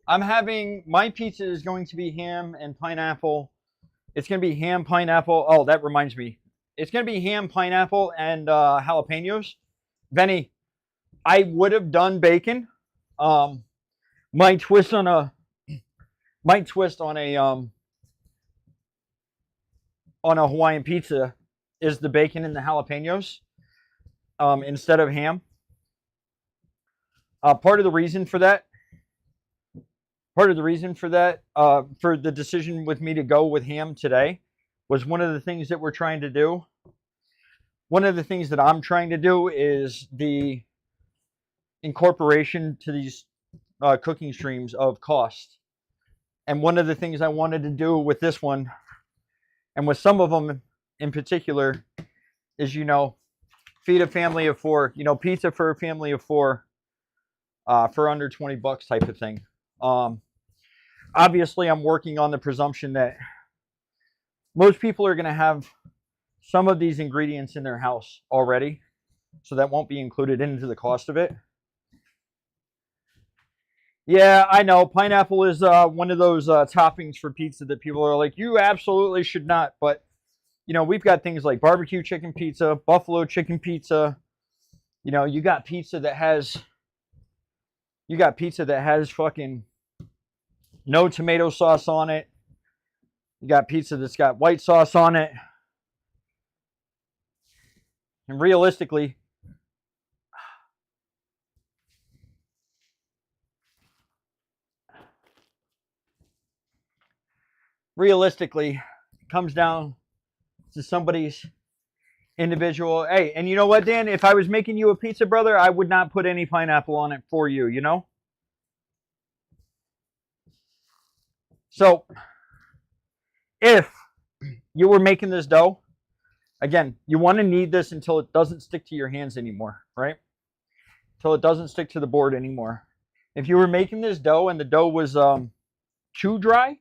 I'm having, my pizza is going to be ham and pineapple. It's going to be ham, pineapple. Oh, that reminds me. It's going to be ham, pineapple, and jalapenos. Benny, I would have done bacon. My twist on a Hawaiian pizza is the bacon and the jalapenos instead of ham. Part of the reason for that, for the decision with me to go with ham today was one of the things that we're trying to do. One of the things that I'm trying to do is the incorporation to these cooking streams of cost. And one of the things I wanted to do with this one, and with some of them in particular, is, feed a family of 4, pizza for a family of 4 for under $20 type of thing. Obviously, I'm working on the presumption that most people are going to have some of these ingredients in their house already, so that won't be included into the cost of it. Yeah, I know. Pineapple is one of those toppings for pizza that people are like, you absolutely should not. But, we've got things like barbecue chicken pizza, buffalo chicken pizza. You got pizza that has fucking no tomato sauce on it. You got pizza that's got white sauce on it. And realistically, it comes down to somebody's individual. Hey, and you know what, Dan? If I was making you a pizza, brother, I would not put any pineapple on it for you, So, if you were making this dough, again, you want to knead this until it doesn't stick to your hands anymore, right? Until it doesn't stick to the board anymore. If you were making this dough and the dough was too dry,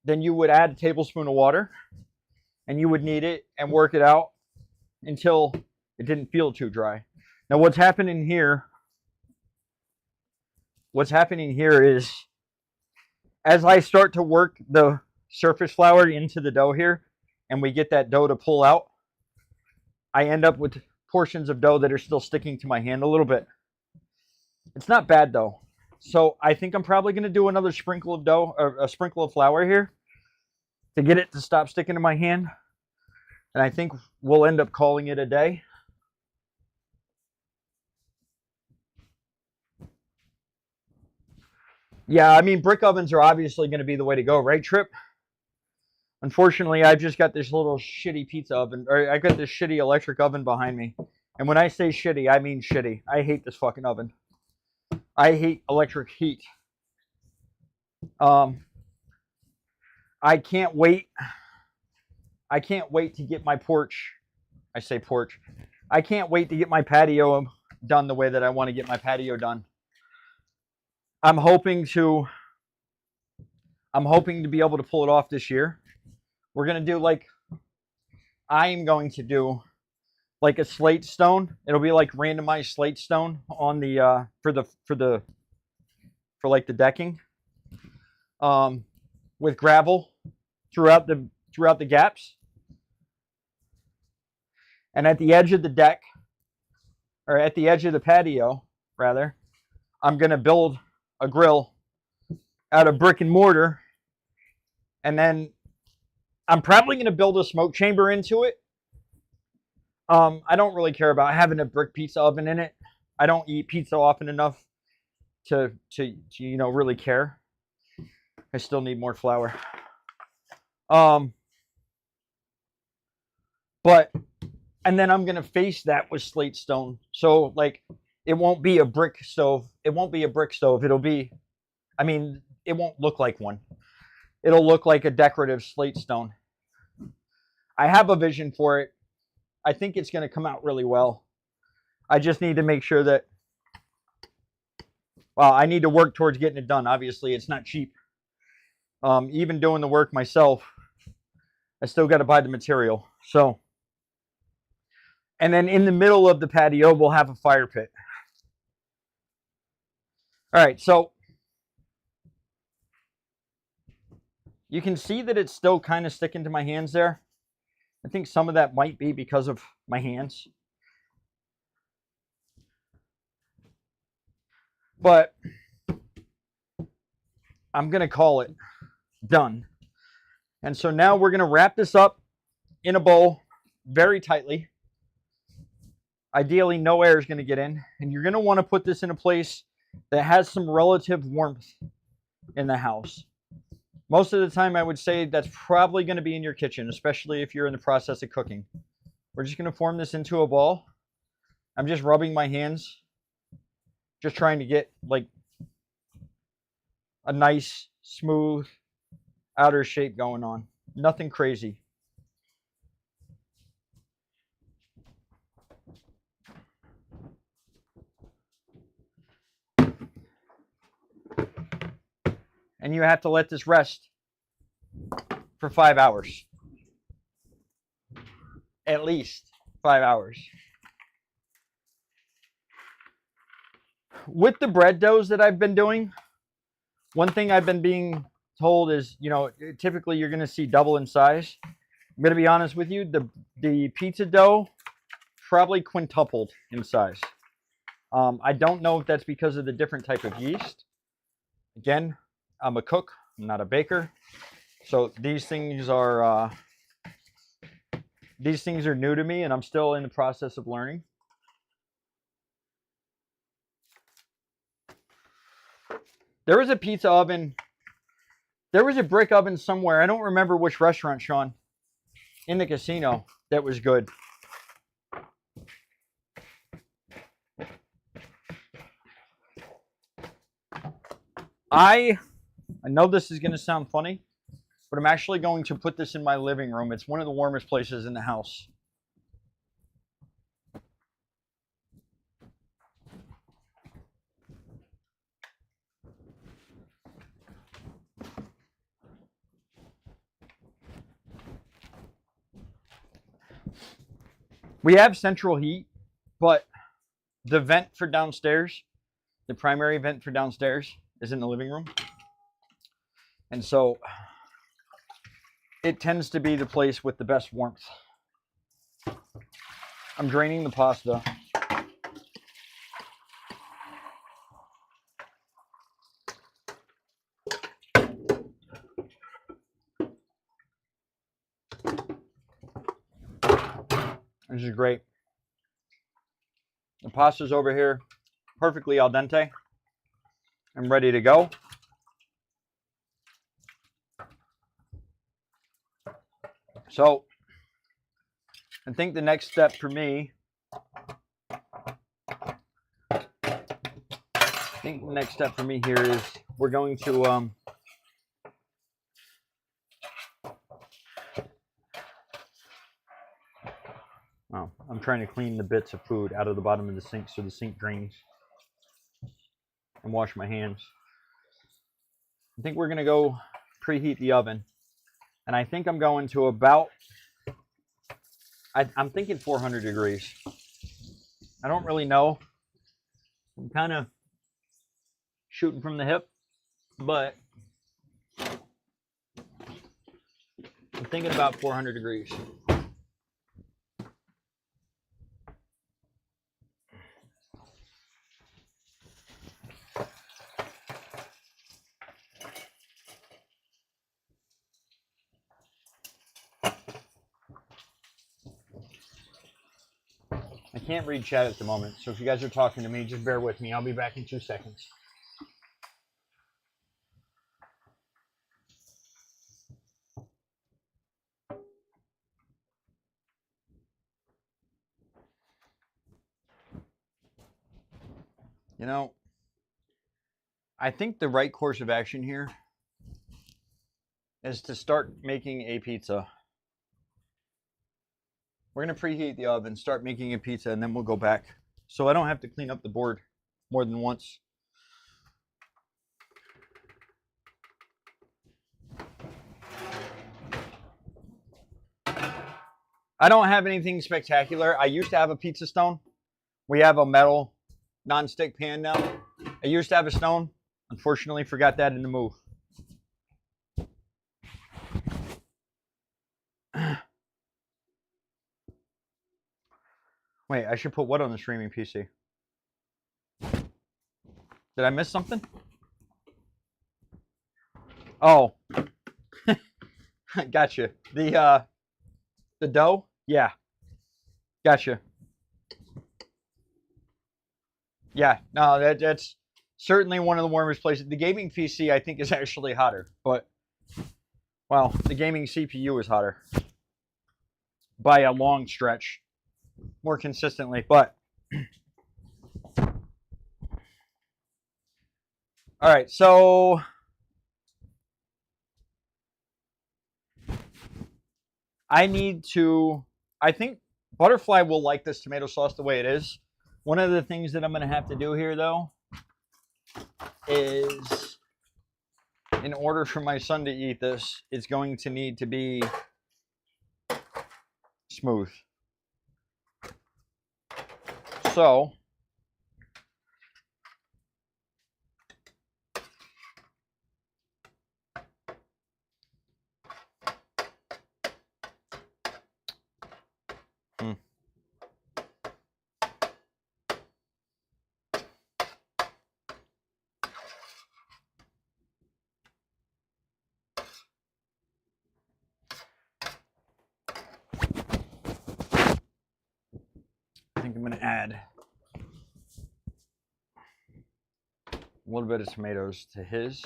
then you would add a tablespoon of water and you would knead it and work it out until it didn't feel too dry. Now what's happening here is as I start to work the surface flour into the dough here and we get that dough to pull out, I end up with portions of dough that are still sticking to my hand a little bit. It's not bad though. So I think I'm probably going to do another sprinkle of dough, or a sprinkle of flour here to get it to stop sticking to my hand. And I think we'll end up calling it a day. Yeah, I mean, brick ovens are obviously going to be the way to go, right, Trip? Unfortunately, I've just got this little shitty pizza oven, or I got this shitty electric oven behind me. And when I say shitty, I mean shitty. I hate this fucking oven. I hate electric heat. I can't wait. I can't wait to get my porch. I say porch. I can't wait to get my patio done the way that I want to get my patio done. I'm hoping to be able to pull it off this year. We're going to do like, I'm going to do like a slate stone. It'll be like randomized slate stone on the for like the decking. With gravel throughout the gaps. And at the edge of the deck, or at the edge of the patio, rather, I'm going to build a grill out of brick and mortar. And then I'm probably going to build a smoke chamber into it. I don't really care about having a brick pizza oven in it. I don't eat pizza often enough to you know, really care. I still need more flour. But, and then I'm going to face that with slate stone. So, like, it won't be a brick stove. It won't be a brick stove. It'll be, I mean, it won't look like one. It'll look like a decorative slate stone. I have a vision for it. I think it's going to come out really well. I just need to make sure that, well, I need to work towards getting it done. Obviously, it's not cheap. Even doing the work myself, I still got to buy the material. So, and then in the middle of the patio, we'll have a fire pit. All right, so you can see that it's still kind of sticking to my hands there. I think some of that might be because of my hands. But I'm going to call it done. And so now we're going to wrap this up in a bowl very tightly. Ideally, no air is going to get in. And you're going to want to put this in a place that has some relative warmth in the house. Most of the time, I would say that's probably going to be in your kitchen, especially if you're in the process of cooking. We're just going to form this into a ball. I'm just rubbing my hands, just trying to get like a nice, smooth outer shape going on. Nothing crazy. And you have to let this rest for 5 hours. At least 5 hours. With the bread doughs that I've been doing, one thing I've been being told is, you know, typically you're going to see double in size. I'm going to be honest with you, the pizza dough probably quintupled in size. I don't know if that's because of the different type of yeast. Again, I'm a cook, I'm not a baker. So these things are new to me, and I'm still in the process of learning. There was a pizza oven. There was a brick oven somewhere. I don't remember which restaurant, Sean, in the casino that was good. I know this is going to sound funny, but I'm actually going to put this in my living room. It's one of the warmest places in the house. We have central heat, but the vent for downstairs, the primary vent for downstairs, is in the living room. And so it tends to be the place with the best warmth. I'm draining the pasta. This is great. The pasta's over here, perfectly al dente. I'm ready to go. So, I think the next step for me, here is we're going to I'm trying to clean the bits of food out of the bottom of the sink so the sink drains and wash my hands. I think we're going to go preheat the oven. And I think I'm going to about, I'm thinking 400 degrees. I don't really know. I'm kind of shooting from the hip, but I'm thinking about 400 degrees. I can't read chat at the moment, so if you guys are talking to me, just bear with me. I'll be back in 2 seconds. You know, I think the right course of action here is to start making a pizza. We're going to preheat the oven, start making a pizza, and then we'll go back. So I don't have to clean up the board more than once. I don't have anything spectacular. I used to have a pizza stone. We have a metal non-stick pan now. I used to have a stone. Unfortunately, forgot that in the move. Wait, I should put what on the streaming PC? Did I miss something? Oh. Gotcha. The dough? Yeah. Gotcha. Yeah, no, that's certainly one of the warmest places. The gaming PC, I think, is actually hotter. But, well, the gaming CPU is hotter. By a long stretch. More consistently, but... Alright, so... I think Butterfly will like this tomato sauce the way it is. One of the things that I'm going to have to do here, though, is in order for my son to eat this, it's going to need to be smooth. So, I think I'm going to add a little bit of tomatoes to his.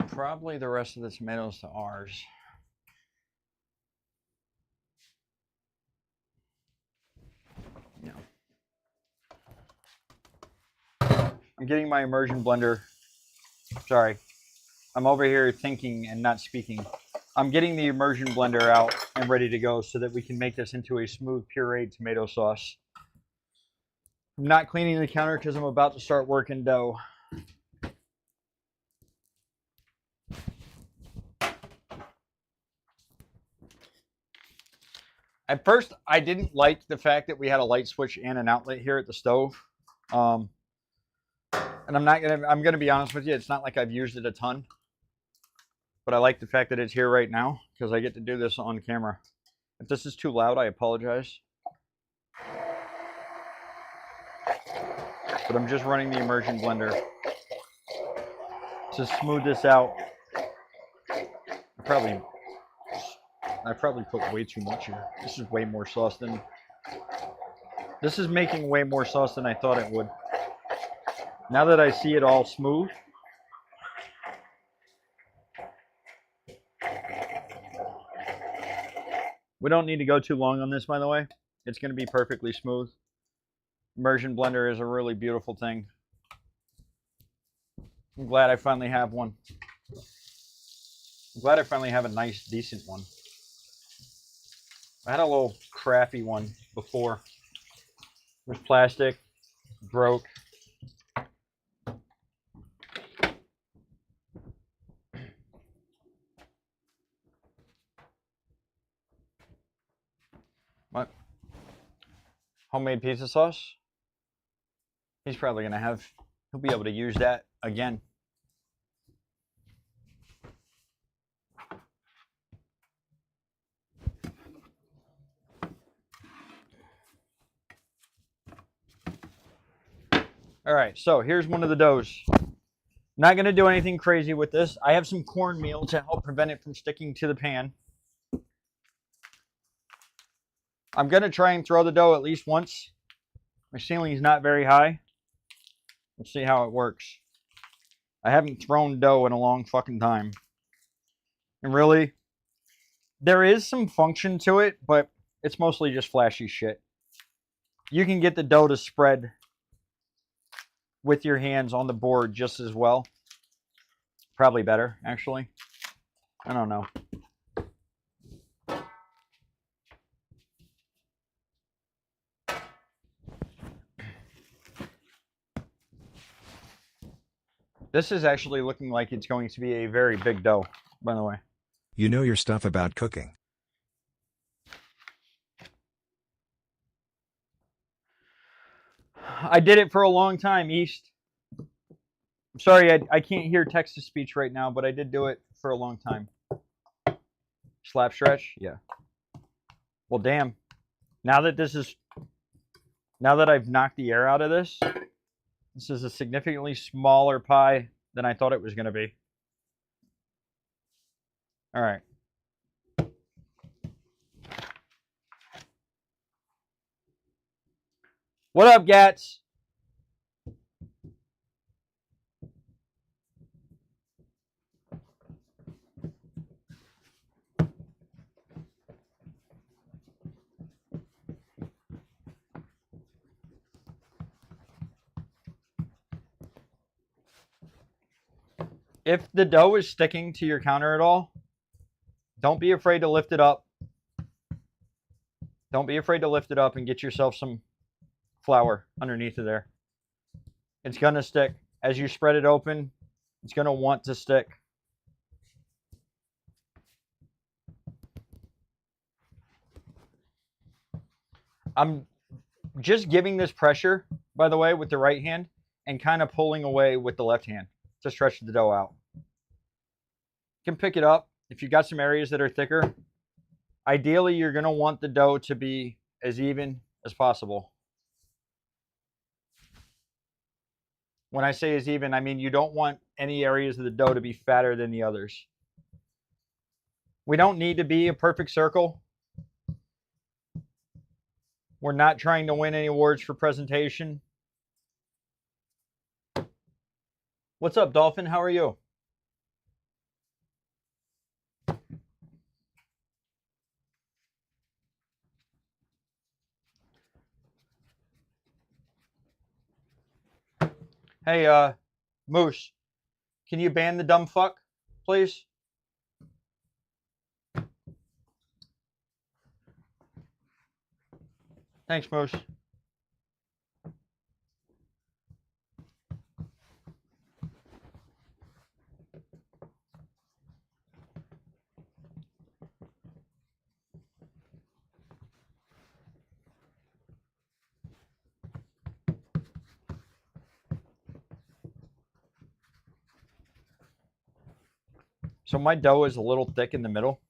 Probably the rest of the tomatoes to ours. Yeah. I'm getting my immersion blender. Sorry. I'm over here thinking and not speaking. I'm getting the immersion blender out and ready to go so that we can make this into a smooth pureed tomato sauce. I'm not cleaning the counter because I'm about to start working dough. At first, I didn't like the fact that we had a light switch and an outlet here at the stove. And I'm gonna be honest with you, it's not like I've used it a ton. But I like the fact that it's here right now because I get to do this on camera. If this is too loud, I apologize. But I'm just running the immersion blender to smooth this out. I probably put way too much here. This is way more sauce than... This is making way more sauce than I thought it would. Now that I see it all smooth, we don't need to go too long on this, by the way. It's going to be perfectly smooth. Immersion blender is a really beautiful thing. I'm glad I finally have one. I'm glad I finally have a nice, decent one. I had a little crappy one before. It was plastic, broke. What? Homemade pizza sauce? He's probably gonna have, he'll be able to use that again. All right, so here's one of the doughs. Not gonna do anything crazy with this. I have some cornmeal to help prevent it from sticking to the pan. I'm gonna try and throw the dough at least once. My ceiling is not very high. Let's see how it works. I haven't thrown dough in a long fucking time. And really, there is some function to it, but it's mostly just flashy shit. You can get the dough to spread with your hands on the board just as well. Probably better, actually. I don't know. This is actually looking like it's going to be a very big dough, by the way. You know your stuff about cooking. I did it for a long time, East. I'm sorry, I can't hear text-to-speech right now, but I did do it for a long time. Slap stretch? Yeah. Well, damn. Now that I've knocked the air out of this, this is a significantly smaller pie than I thought it was going to be. All right. What up, Gats? If the dough is sticking to your counter at all, don't be afraid to lift it up. Don't be afraid to lift it up and get yourself some flour underneath of there. It's going to stick. As you spread it open, it's going to want to stick. I'm just giving this pressure, by the way, with the right hand and kind of pulling away with the left hand to stretch the dough out. You can pick it up if you got some areas that are thicker. Ideally, you're going to want the dough to be as even as possible. When I say as even, I mean you don't want any areas of the dough to be fatter than the others. We don't need to be a perfect circle. We're not trying to win any awards for presentation. What's up, Dolphin? How are you? Hey, Moose, can you ban the dumb fuck, please? Thanks, Moose. So my dough is a little thick in the middle.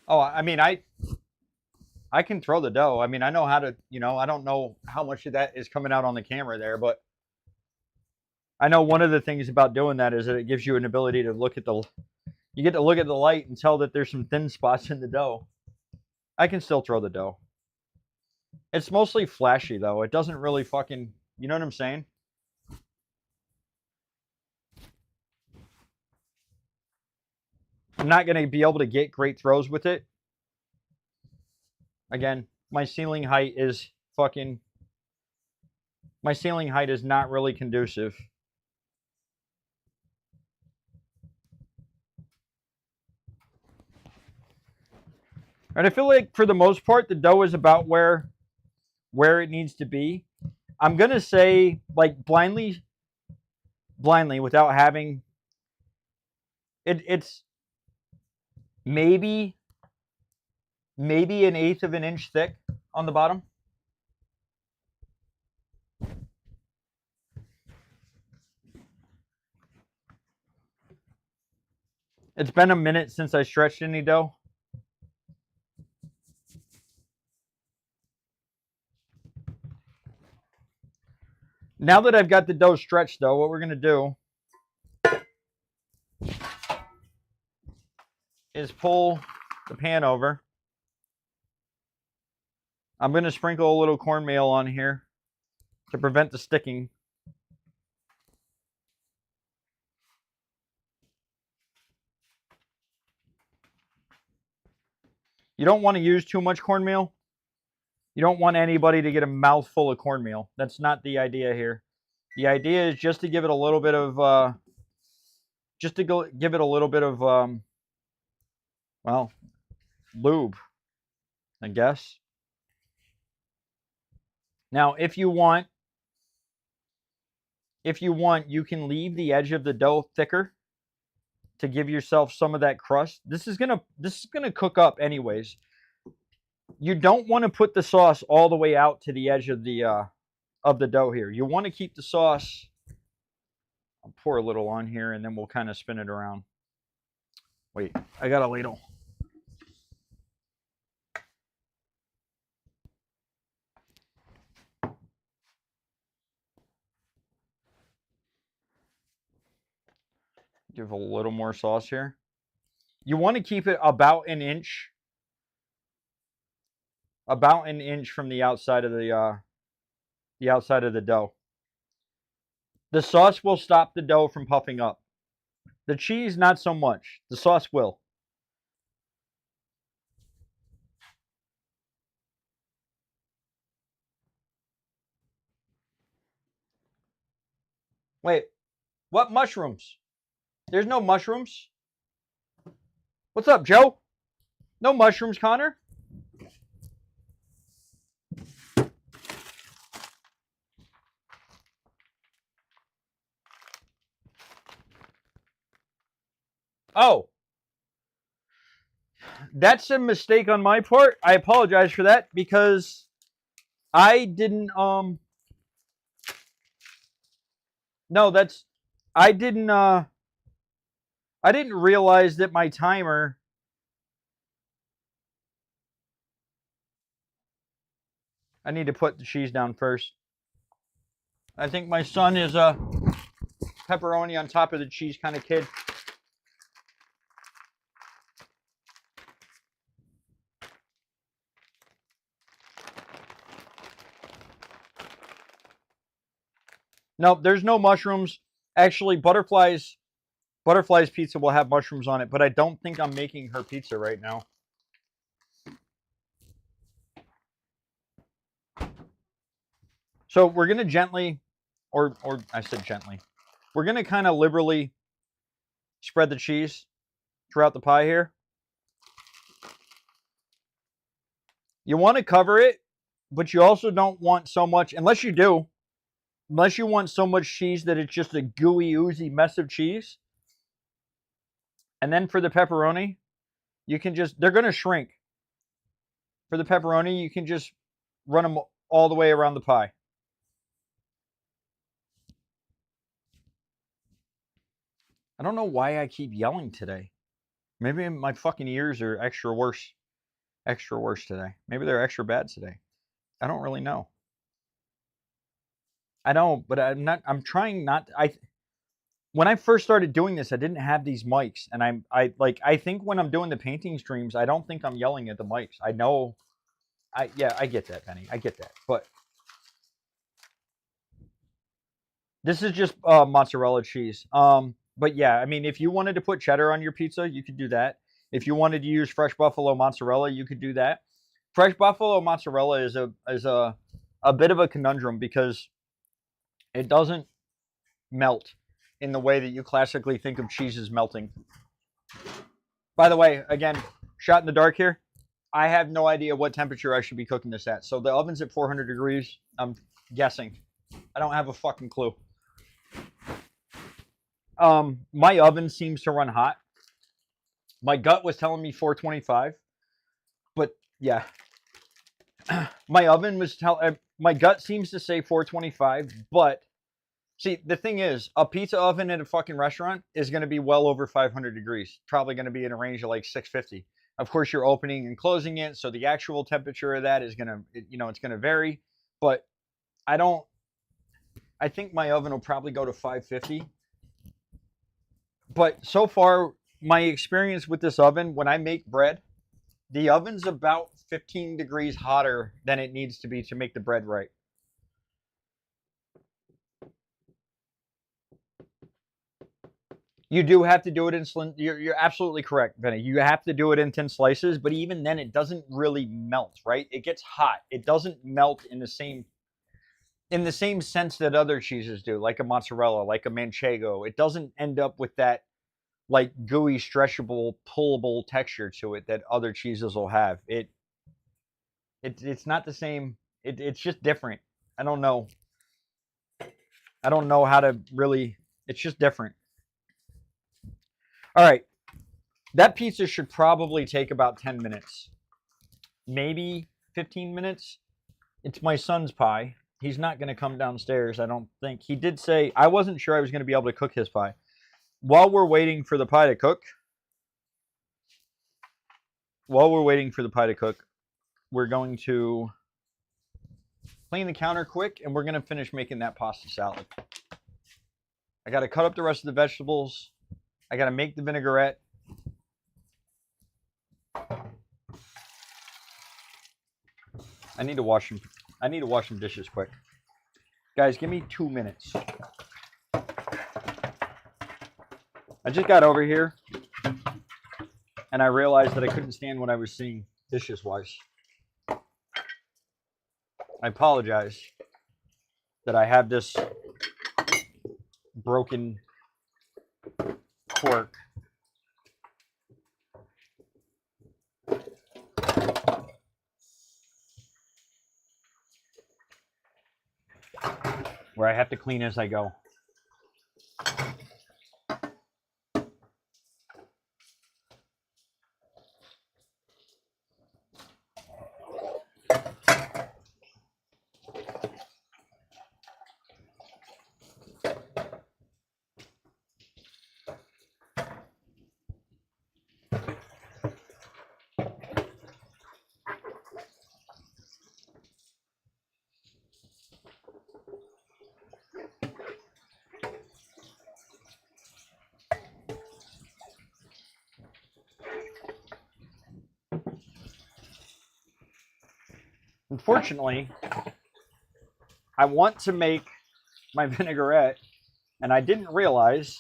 Oh, I mean, I can throw the dough. I mean, I know how to, I don't know how much of that is coming out on the camera there, but I know one of the things about doing that is that it gives you an ability to you get to look at the light and tell that there's some thin spots in the dough. I can still throw the dough. It's mostly flashy, though. It doesn't really fucking, you know what I'm saying? I'm not going to be able to get great throws with it. Again, my ceiling height is not really conducive. And I feel like for the most part, the dough is about where it needs to be. I'm going to say, like, blindly, without having it's maybe an eighth of an inch thick on the bottom. It's been a minute since I stretched any dough. Now that I've got the dough stretched, though, what we're going to do is pull the pan over. I'm going to sprinkle a little cornmeal on here to prevent the sticking. You don't want to use too much cornmeal. You don't want anybody to get a mouthful of cornmeal. That's not the idea here. The idea is just to give it a little bit of, well, lube, I guess. Now, if you want, you can leave the edge of the dough thicker to give yourself some of that crust. This is gonna cook up anyways. You don't want to put the sauce all the way out to the edge of the dough here. You want to keep the sauce. I'll pour a little on here and then we'll kind of spin it around. Wait, I got a ladle. Give a little more sauce here. You want to keep it about an inch from the outside of the dough. The sauce will stop the dough from puffing up. The cheese, not so much. The sauce will. Wait, what mushrooms? There's no mushrooms. What's up, Joe? No mushrooms, Connor? Oh. That's a mistake on my part. I apologize for that because I didn't I didn't realize that my timer I need to put the cheese down first. I think my son is a pepperoni on top of the cheese kind of kid. No, there's no mushrooms. Actually, Butterfly's pizza will have mushrooms on it, but I don't think I'm making her pizza right now. So we're going to gently, or I said gently, we're going to kind of liberally spread the cheese throughout the pie here. You want to cover it, but you also don't want so much, unless you want so much cheese that it's just a gooey, oozy mess of cheese. And then for the pepperoni, you can they're going to shrink. For the pepperoni, you can just run them all the way around the pie. I don't know why I keep yelling today. Maybe my fucking ears are extra worse today. Maybe they're extra bad today. I don't really know. I know, but I'm trying not when I first started doing this, I didn't have these mics, and I think when I'm doing the painting streams, I don't think I'm yelling at the mics. I know I get that, Penny. I get that. But this is just mozzarella cheese. But yeah, I mean, if you wanted to put cheddar on your pizza, you could do that. If you wanted to use fresh buffalo mozzarella, you could do that. Fresh buffalo mozzarella is a bit of a conundrum because it doesn't melt in the way that you classically think of cheeses melting. By the way, again, shot in the dark here. I have no idea what temperature I should be cooking this at. So the oven's at 400 degrees. I'm guessing. I don't have a fucking clue. My oven seems to run hot. My gut was telling me 425, but yeah, my gut seems to say 425. But see, the thing is, a pizza oven in a fucking restaurant is going to be well over 500 degrees. Probably going to be in a range of like 650. Of course, you're opening and closing it, so the actual temperature of that is going to, it's going to vary. But I think my oven will probably go to 550. But so far, my experience with this oven, when I make bread, the oven's about 15 degrees hotter than it needs to be to make the bread right. You do have to do it in you're absolutely correct, Benny. You have to do it in thin slices, but even then it doesn't really melt, right? It gets hot. It doesn't melt in the same sense that other cheeses do, like a mozzarella, like a manchego. It doesn't end up with that like gooey, stretchable, pullable texture to it that other cheeses will have. It's not the same. It's just different. I don't know how to really. It's just different. All right, that pizza should probably take about 10 minutes, maybe 15 minutes. It's my son's pie. He's not going to come downstairs, I don't think. He did say, I wasn't sure I was going to be able to cook his pie. While we're waiting for the pie to cook, we're going to clean the counter quick, and we're going to finish making that pasta salad. I got to cut up the rest of the vegetables. I got to make the vinaigrette. I need to wash some dishes quick. Guys, give me 2 minutes. I just got over here and I realized that I couldn't stand what I was seeing dishes-wise. I apologize that I have this broken quirk. Where I have to clean as I go. Unfortunately, I want to make my vinaigrette, and I didn't realize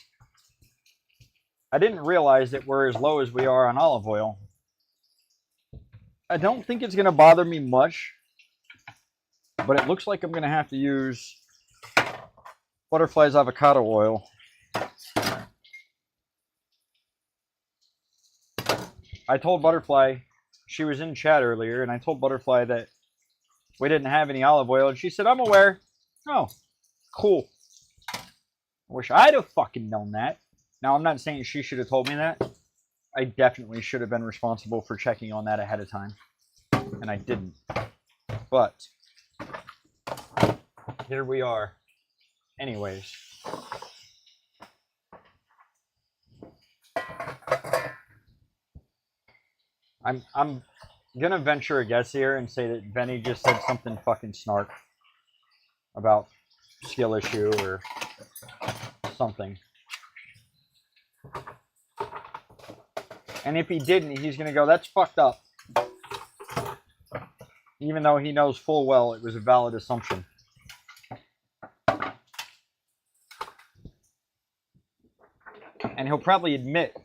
that we're as low as we are on olive oil. I don't think it's going to bother me much, but it looks like I'm going to have to use Butterfly's avocado oil. I told Butterfly, she was in chat earlier, and I told Butterfly that we didn't have any olive oil, and she said, I'm aware. Oh, cool. I wish I'd have fucking known that. Now, I'm not saying she should have told me that. I definitely should have been responsible for checking on that ahead of time, and I didn't. But here we are. Anyways. I'm gonna venture a guess here and say that Benny just said something fucking snark about skill issue or something. And if he didn't, he's gonna go, that's fucked up. Even though he knows full well it was a valid assumption. And he'll probably admit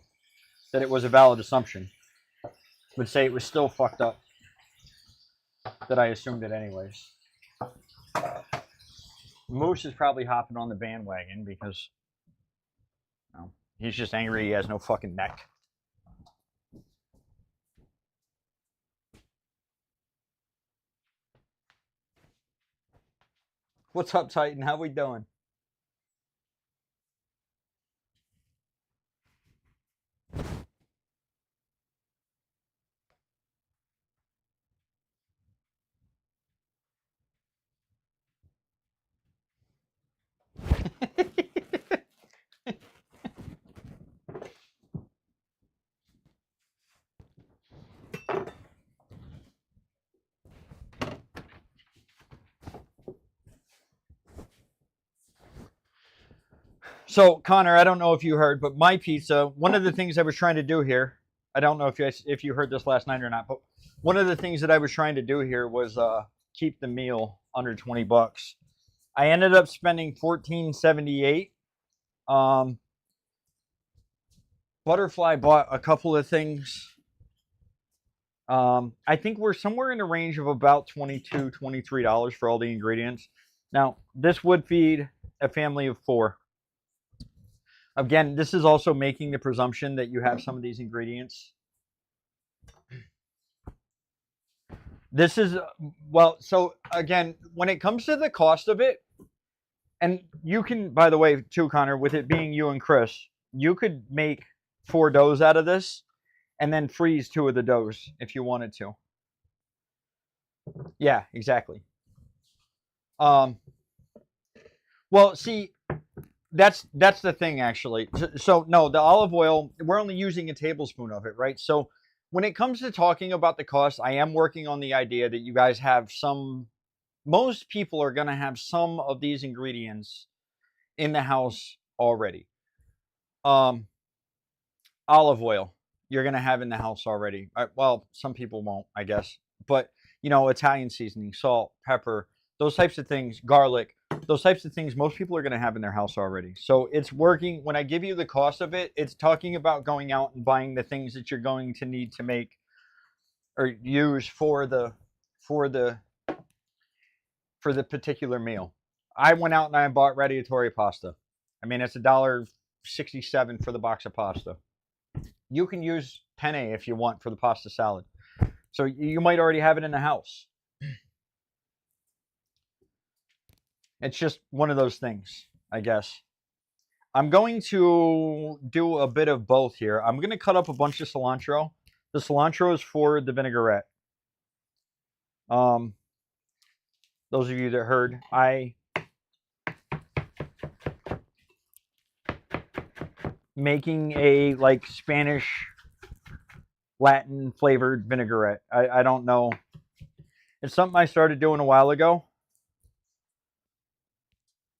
that it was a valid assumption. Would say it was still fucked up. That I assumed it anyways. Moose is probably hopping on the bandwagon because he's just angry he has no fucking neck. What's up, Titan? How we doing? So, Connor, I don't know if you heard, but my pizza, one of the things I was trying to do here, I don't know if you heard this last night or not, but one of the things that I was trying to do here was keep the meal under 20 bucks. I ended up spending $14.78. Butterfly bought a couple of things. I think we're somewhere in the range of about $22, $23 for all the ingredients. Now, this would feed a family of 4. Again, this is also making the presumption that you have some of these ingredients. This is, well, so again, when it comes to the cost of it, and you can, by the way, too, Connor, with it being you and Chris, you could make 4 doughs out of this and then freeze 2 of the doughs if you wanted to. Yeah, exactly. Well, see, that's the thing, actually. So no, the olive oil, we're only using a tablespoon of it, right? So when it comes to talking about the cost, I am working on the idea that you guys have most people are going to have some of these ingredients in the house already. Olive oil, you're going to have in the house already. Well, some people won't, I guess. But, Italian seasoning, salt, pepper, those types of things, garlic, those types of things most people are going to have in their house already. So it's working. When I give you the cost of it, it's talking about going out and buying the things that you're going to need to make or use for the particular meal. I went out and I bought radiatore pasta. I mean, it's $1.67 for the box of pasta. You can use penne if you want for the pasta salad. So you might already have it in the house. It's just one of those things, I guess. I'm going to do a bit of both here. I'm going to cut up a bunch of cilantro. The cilantro is for the vinaigrette. Those of you that heard, I making a Spanish Latin flavored vinaigrette. I don't know. It's something I started doing a while ago.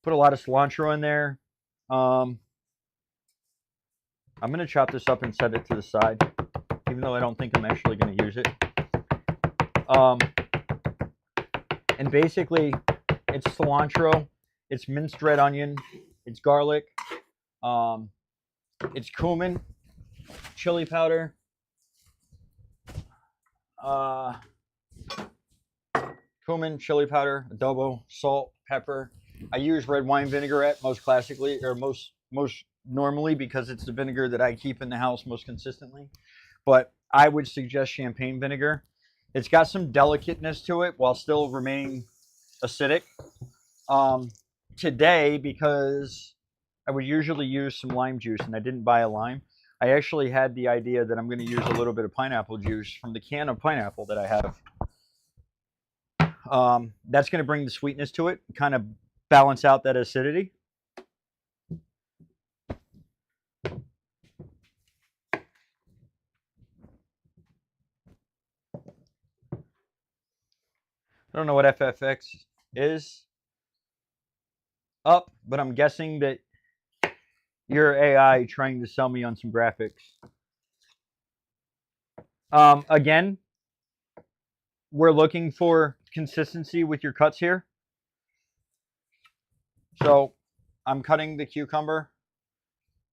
Put a lot of cilantro in there. I'm going to chop this up and set it to the side, even though I don't think I'm actually going to use it. And basically, it's cilantro, it's minced red onion, it's garlic, it's cumin, chili powder, adobo, salt, pepper. I use red wine vinaigrette most classically, or most normally, because it's the vinegar that I keep in the house most consistently. But I would suggest champagne vinegar. It's got some delicateness to it while still remaining acidic. Today, because I would usually use some lime juice and I didn't buy a lime, I actually had the idea that I'm going to use a little bit of pineapple juice from the can of pineapple that I have. That's going to bring the sweetness to it, kind of balance out that acidity. I don't know what FFX is up, but I'm guessing that your AI trying to sell me on some graphics. Again, we're looking for consistency with your cuts here. So I'm cutting the cucumber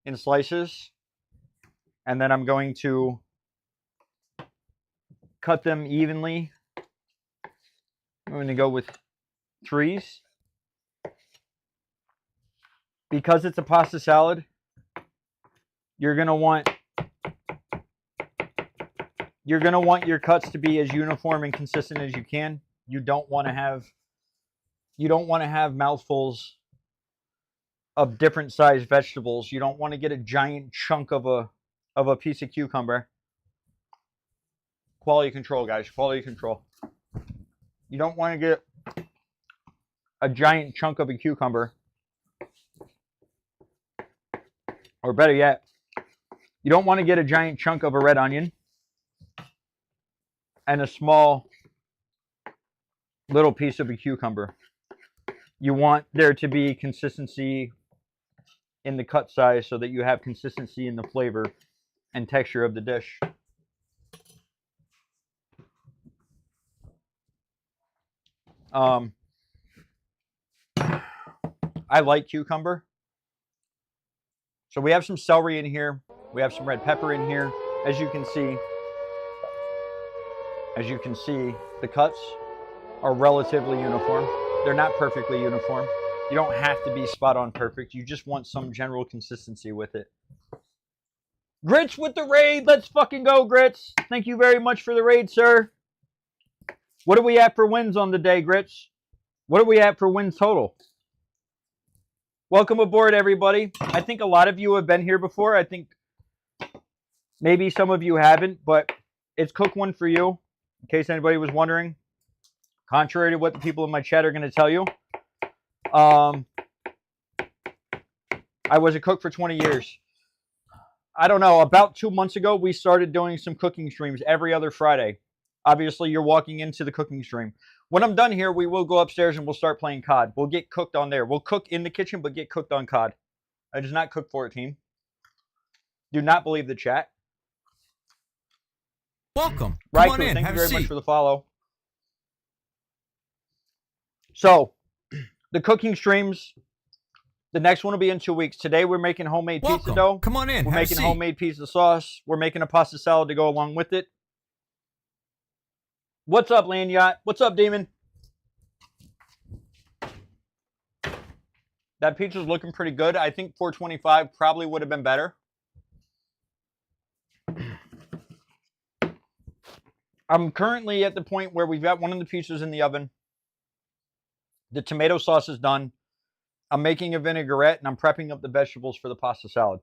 in slices, and then I'm going to cut them evenly. I'm going to go with 3s. Because it's a pasta salad, you're going to want your cuts to be as uniform and consistent as you can. You don't want to have mouthfuls of different sized vegetables. You don't want to get a giant chunk of a piece of cucumber. Quality control, guys. Quality control. You don't want to get a giant chunk of a cucumber. Or better yet, you don't want to get a giant chunk of a red onion and a small little piece of a cucumber. You want there to be consistency in the cut size so that you have consistency in the flavor and texture of the dish. I like cucumber. So we have some celery in here. We have some red pepper in here. As you can see, the cuts are relatively uniform. They're not perfectly uniform. You don't have to be spot on perfect. You just want some general consistency with it. Grits with the raid. Let's fucking go, Grits. Thank you very much for the raid, sir. What are we at for wins on the day, Grits? What are we at for wins total? Welcome aboard, everybody. I think a lot of you have been here before. I think maybe some of you haven't, but it's Cook One for you, in case anybody was wondering. Contrary to what the people in my chat are going to tell you. I was a cook for 20 years. I don't know, about 2 months ago, we started doing some cooking streams every other Friday. Obviously, you're walking into the cooking stream. When I'm done here, we will go upstairs and we'll start playing COD. We'll get cooked on there. We'll cook in the kitchen, but get cooked on COD. I does not cook 14. Do not believe the chat. Welcome. Right, Come on in. thank Have you a very much seat. for the follow. So, the cooking streams, the next one will be in 2 weeks. Today, we're making homemade pizza Welcome. dough. Come on in. We're Have a making seat. homemade pizza sauce. We're making a pasta salad to go along with it. What's up, Land Yacht? What's up, Demon? That pizza's looking pretty good. I think 425 probably would have been better. I'm currently at the point where we've got one of the pizzas in the oven. The tomato sauce is done. I'm making a vinaigrette and I'm prepping up the vegetables for the pasta salad.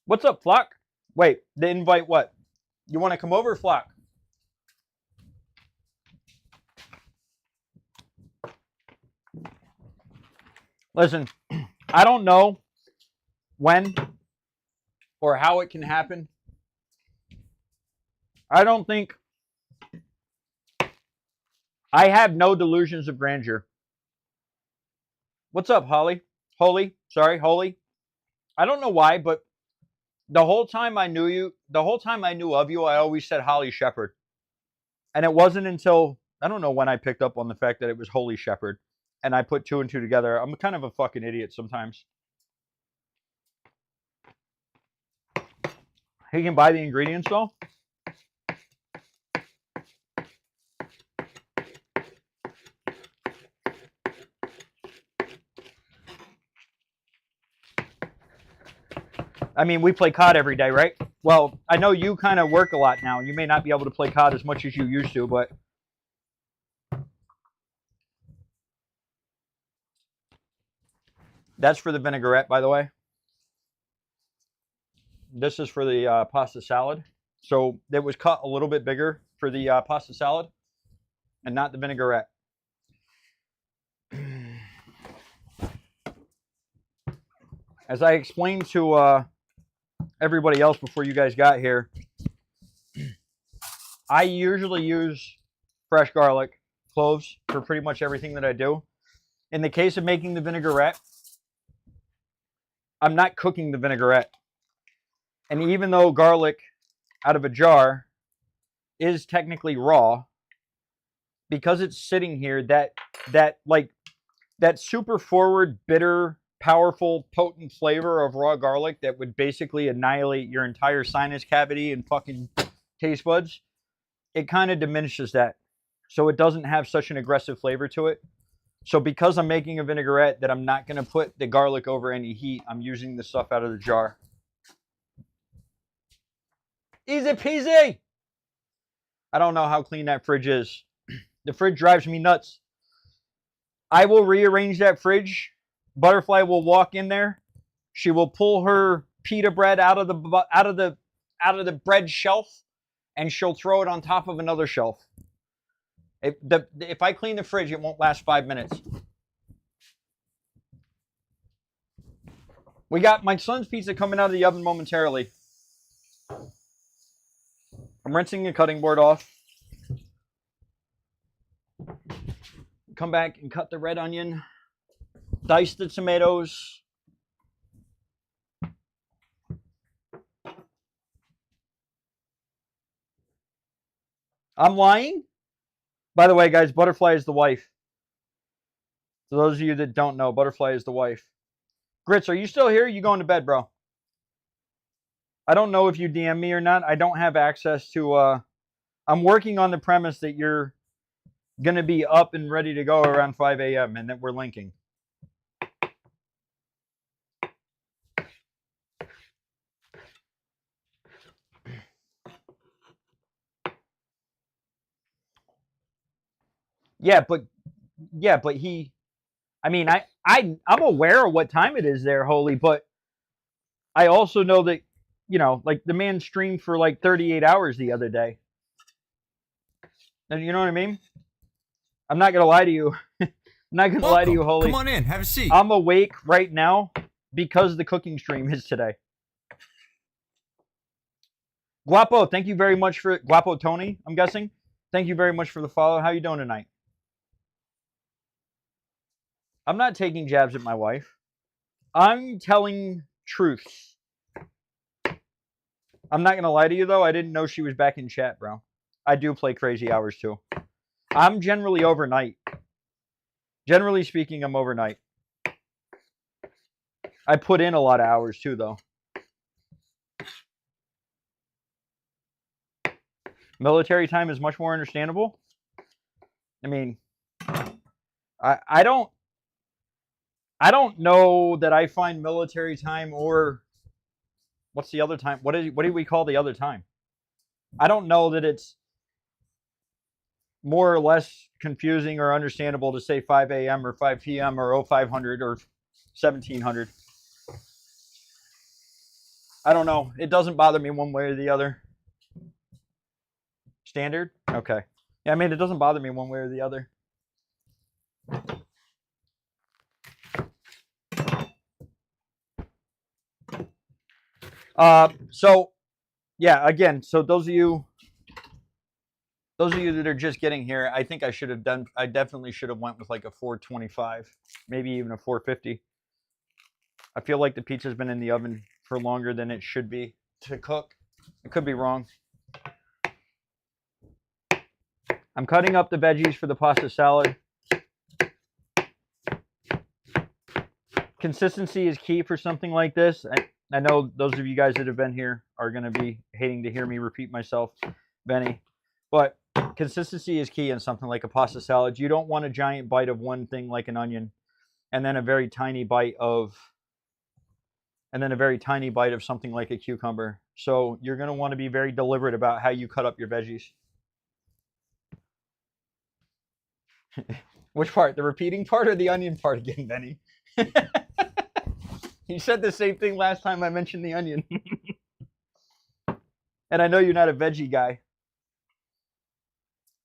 What's up, Flock? Wait, the invite what? You want to come over, Flock? Listen, I don't know when or how it can happen. I don't think I have no delusions of grandeur. What's up, Holly? Holy. I don't know why, but the whole time I knew you, the whole time I knew of you, I always said Holly Shepherd. And it wasn't until, I don't know when I picked up on the fact that it was Holy Shepherd. And I put 2 and 2 together. I'm kind of a fucking idiot sometimes. He can buy the ingredients though. I mean, we play COD every day, right? Well, I know you kind of work a lot now. You may not be able to play COD as much as you used to, but that's for the vinaigrette, by the way. This is for the pasta salad. So it was cut a little bit bigger for the pasta salad and not the vinaigrette. As I explained to everybody else before you guys got here, I usually use fresh garlic, cloves for pretty much everything that I do. In the case of making the vinaigrette, I'm not cooking the vinaigrette. And even though garlic out of a jar is technically raw, because it's sitting here, that super forward, bitter, powerful, potent flavor of raw garlic that would basically annihilate your entire sinus cavity and fucking taste buds, it kind of diminishes that. So it doesn't have such an aggressive flavor to it. So because I'm making a vinaigrette that I'm not going to put the garlic over any heat, I'm using the stuff out of the jar. Easy peasy! I don't know how clean that fridge is. The fridge drives me nuts. I will rearrange that fridge. Butterfly will walk in there. She will pull her pita bread out of the bread shelf, and she'll throw it on top of another shelf. If I clean the fridge, it won't last 5 minutes. We got my son's pizza coming out of the oven momentarily. I'm rinsing the cutting board off. Come back and cut the red onion. Dice the tomatoes. I'm lying? By the way, guys, Butterfly is the wife. For those of you that don't know, Butterfly is the wife. Grits, are you still here? Or are you going to bed, bro? I don't know if you DM me or not. I don't have access to... I'm working on the premise that you're going to be up and ready to go around 5 a.m. and that we're linking. Yeah, but he... I mean, I'm aware of what time it is there, Holy, but I also know that, you know, like the man streamed for like 38 hours the other day. And you know what I mean? I'm not going to lie to you. I'm not going to lie to you, Holy. Come on in, have a seat. I'm awake right now because the cooking stream is today. Guapo, thank you very much for... Guapo Tony, I'm guessing. Thank you very much for the follow. How you doing tonight? I'm not taking jabs at my wife. I'm telling truths. I'm not going to lie to you, though. I didn't know she was back in chat, bro. I do play crazy hours, too. I'm generally overnight. Generally speaking, I'm overnight. I put in a lot of hours, too, though. Military time is much more understandable. I mean, I don't know that I find military time, or what's the other time? What do we call the other time? I don't know that it's more or less confusing or understandable to say 5 a.m. or 5 p.m. or 0500 or 1700. I don't know. It doesn't bother me one way or the other. Standard? Okay. Yeah, I mean, it doesn't bother me one way or the other. So yeah, again, so those of you that are just getting here, I think I definitely should have went with like a 425, maybe even a 450. I feel like the pizza's been in the oven for longer than it should be to cook. I could be wrong. I'm cutting up the veggies for the pasta salad. Consistency is key for something like this. I know those of you guys that have been here are going to be hating to hear me repeat myself, Benny. But consistency is key in something like a pasta salad. You don't want a giant bite of one thing like an onion, and then a very tiny bite of something like a cucumber. So you're going to want to be very deliberate about how you cut up your veggies. Which part? The repeating part or the onion part again, Benny? You said the same thing last time I mentioned the onion. And I know you're not a veggie guy.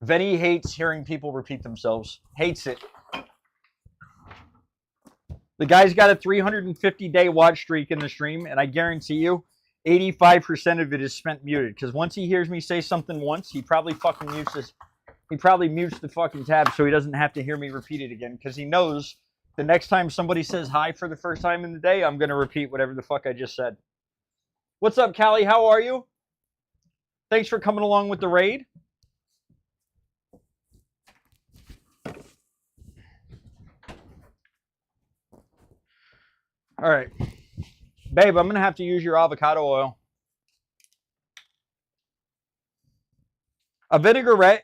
Benny hates hearing people repeat themselves. Hates it. The guy's got a 350-day watch streak in the stream, and I guarantee you, 85% of it is spent muted. Because once he hears me say something once, he probably fucking mutes this. He probably mutes the fucking tab so he doesn't have to hear me repeat it again, because he knows the next time somebody says hi for the first time in the day, I'm going to repeat whatever the fuck I just said. What's up, Callie? How are you? Thanks for coming along with the raid. All right. Babe, I'm going to have to use your avocado oil. A vinaigrette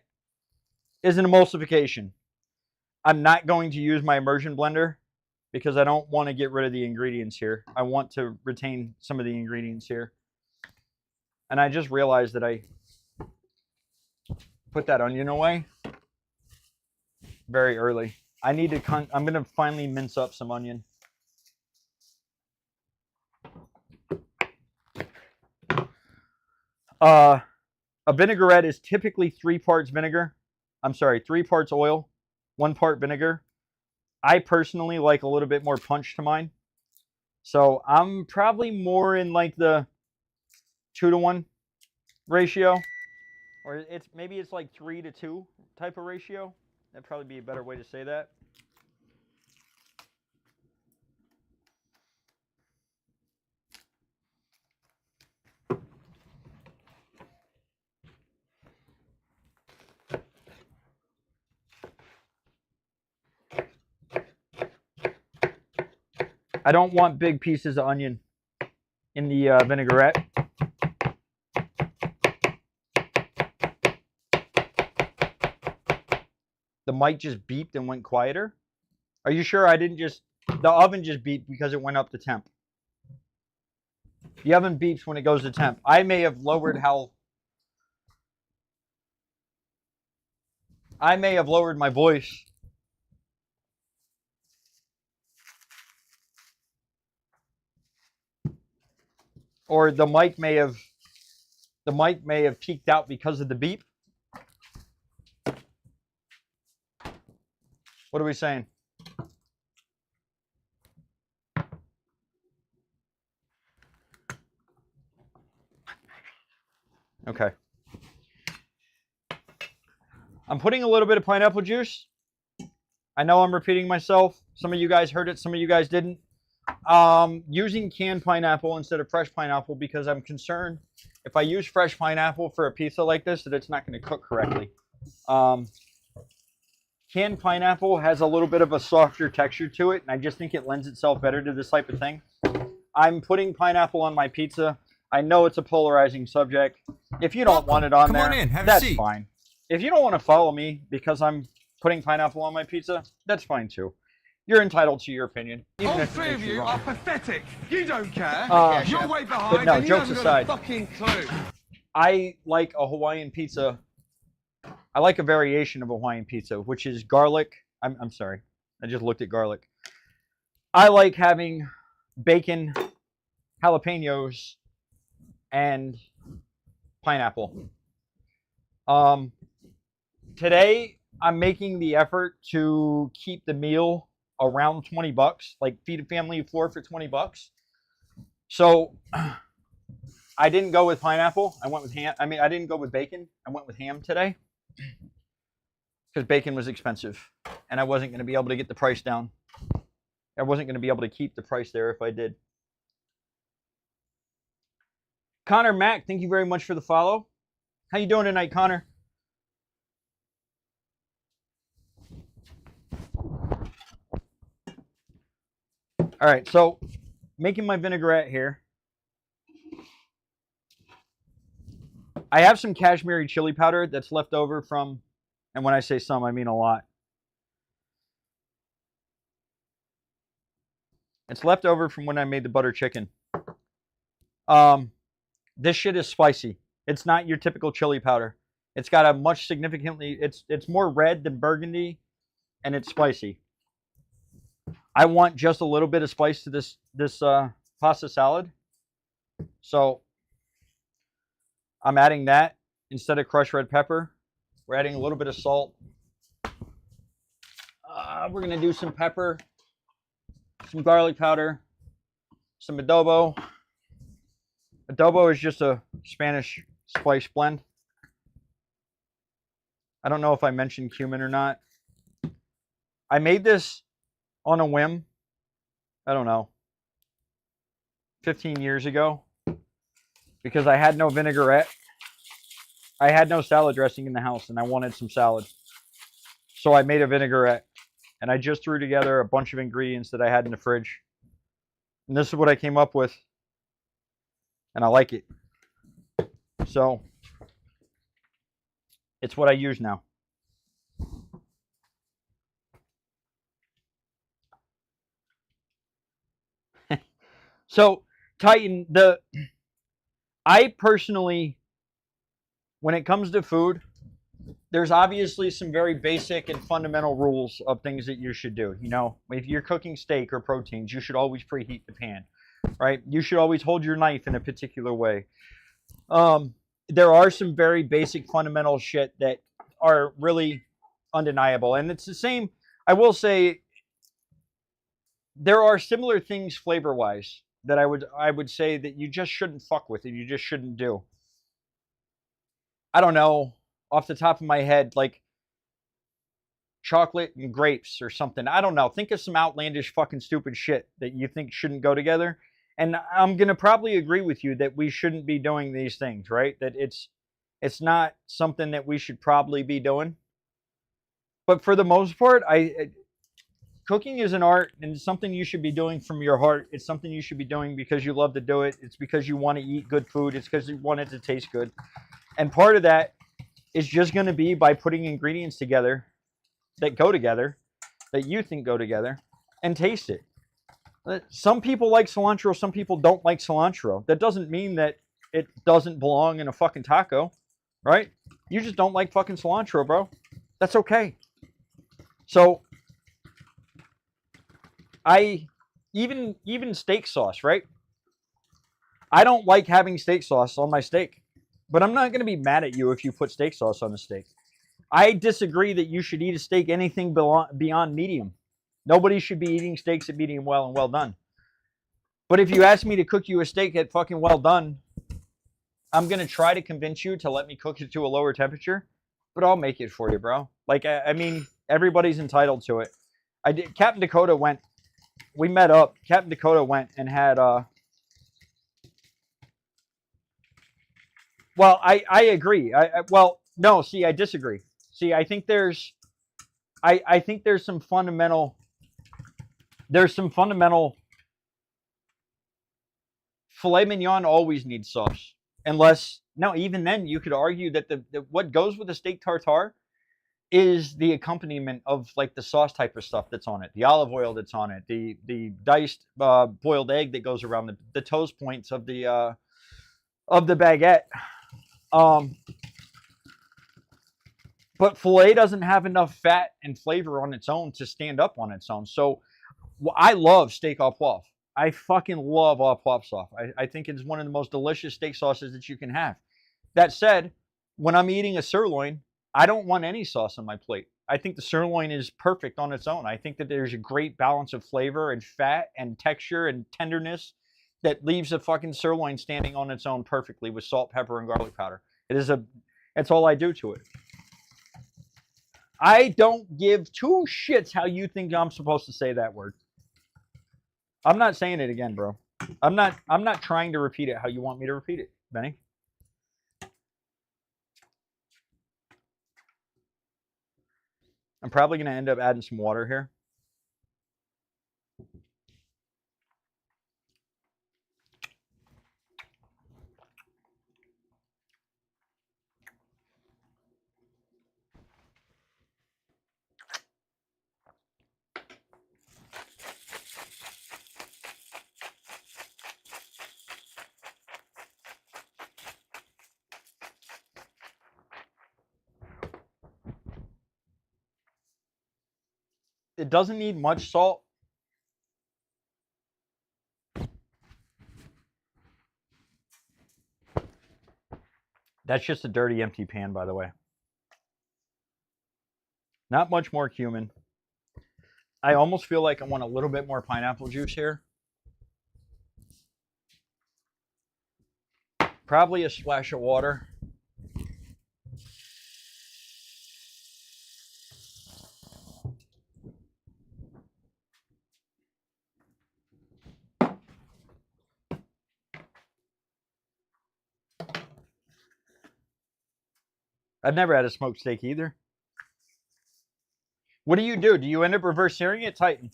is an emulsification. I'm not going to use my immersion blender because I don't want to get rid of the ingredients here. I want to retain some of the ingredients here. And I just realized that I put that onion away very early. I need to, I'm going to finally mince up some onion. A vinaigrette is typically 3 parts vinegar. I'm sorry, 3 parts oil, 1 part vinegar. I personally like a little bit more punch to mine. So I'm probably more in like the 2-to-1 ratio. Or maybe it's like 3-to-2 type of ratio. That'd probably be a better way to say that. I don't want big pieces of onion in the vinaigrette. The mic just beeped and went quieter. Are you sure I didn't just... The oven just beeped because it went up to temp. The oven beeps when it goes to temp. I may have lowered how... I may have lowered my voice. Or the mic may have peaked out because of the beep. What are we saying? Okay. I'm putting a little bit of pineapple juice. I know I'm repeating myself. Some of you guys heard it, some of you guys didn't. Using canned pineapple instead of fresh pineapple because I'm concerned if I use fresh pineapple for a pizza like this that it's not going to cook correctly. Canned pineapple has a little bit of a softer texture to it, and I just think it lends itself better to this type of thing. I'm putting pineapple on my pizza. I know it's a polarizing subject. If you don't want it on there, that's fine. If you don't want to follow me because I'm putting pineapple on my pizza, that's fine too. You're entitled to your opinion. All 3 of you are pathetic. You don't care. You're way behind. But no, and you jokes haven't aside, got a fucking clue. I like a Hawaiian pizza. I like a variation of a Hawaiian pizza, which is garlic. I'm sorry. I just looked at garlic. I like having bacon, jalapenos, and pineapple. Today, I'm making the effort to keep the meal around 20 bucks, like feed a family of 4 for 20 bucks. So I didn't go with pineapple. I went with ham. I mean, I didn't go with bacon. I went with ham today because bacon was expensive and I wasn't going to be able to get the price down. I wasn't going to be able to keep the price there if I did. Connor Mack, thank you very much for the follow. How you doing tonight, Connor? All right, so making my vinaigrette here. I have some Kashmiri chili powder that's left over from, and when I say some, I mean a lot. It's left over from when I made the butter chicken. This shit is spicy. It's not your typical chili powder. It's got a much significantly, it's more red than burgundy, and it's spicy. I want just a little bit of spice to this pasta salad. So I'm adding that instead of crushed red pepper. We're adding a little bit of salt. We're going to do some pepper, some garlic powder, some adobo. Adobo is just a Spanish spice blend. I don't know if I mentioned cumin or not. I made this on a whim. I don't know. 15 years ago. Because I had no vinaigrette. I had no salad dressing in the house and I wanted some salad. So I made a vinaigrette. And I just threw together a bunch of ingredients that I had in the fridge. And this is what I came up with. And I like it. So, it's what I use now. So, Titan, I personally, when it comes to food, there's obviously some very basic and fundamental rules of things that you should do. You know, if you're cooking steak or proteins, you should always preheat the pan, right? You should always hold your knife in a particular way. There are some very basic fundamental shit that are really undeniable. And it's the same, I will say, there are similar things flavor-wise that I would say that you just shouldn't fuck with and you just shouldn't do. I don't know, off the top of my head, like chocolate and grapes or something. I don't know. Think of some outlandish fucking stupid shit that you think shouldn't go together. And I'm going to probably agree with you that we shouldn't be doing these things, right? That it's not something that we should probably be doing. But for the most part, cooking is an art and it's something you should be doing from your heart. It's something you should be doing because you love to do it. It's because you want to eat good food. It's because you want it to taste good. And part of that is just going to be by putting ingredients together that go together, that you think go together, and taste it. Some people like cilantro, some people don't like cilantro. That doesn't mean that it doesn't belong in a fucking taco, right? You just don't like fucking cilantro, bro. That's okay. So, even steak sauce, right? I don't like having steak sauce on my steak, but I'm not going to be mad at you if you put steak sauce on a steak. I disagree that you should eat a steak anything beyond medium. Nobody should be eating steaks at medium well and well done. But if you ask me to cook you a steak at fucking well done, I'm going to try to convince you to let me cook it to a lower temperature, but I'll make it for you, bro. Like, I mean, everybody's entitled to it. Captain Dakota went, we met up. Captain Dakota went and had, well, I agree. Well, no, see, I disagree. See, I think there's some fundamental filet mignon always needs sauce. Unless, no, even then you could argue that what goes with the steak tartare is the accompaniment of like the sauce type of stuff that's on it, the olive oil that's on it, the diced boiled egg that goes around the toast points of the baguette. But filet doesn't have enough fat and flavor on its own to stand up on its own. So I love steak au poivre. I fucking love au poivre sauce. I think it's one of the most delicious steak sauces that you can have. That said, when I'm eating a sirloin, I don't want any sauce on my plate. I think the sirloin is perfect on its own. I think that there's a great balance of flavor and fat and texture and tenderness that leaves a fucking sirloin standing on its own perfectly with salt, pepper, and garlic powder. It's all I do to it. I don't give two shits how you think I'm supposed to say that word. I'm not saying it again, bro. I'm not trying to repeat it how you want me to repeat it, Benny. I'm probably going to end up adding some water here. It doesn't need much salt. That's just a dirty, empty pan, by the way. Not much more cumin. I almost feel like I want a little bit more pineapple juice here. Probably a splash of water. I've never had a smoked steak either. What do? Do you end up reverse searing it, Titan?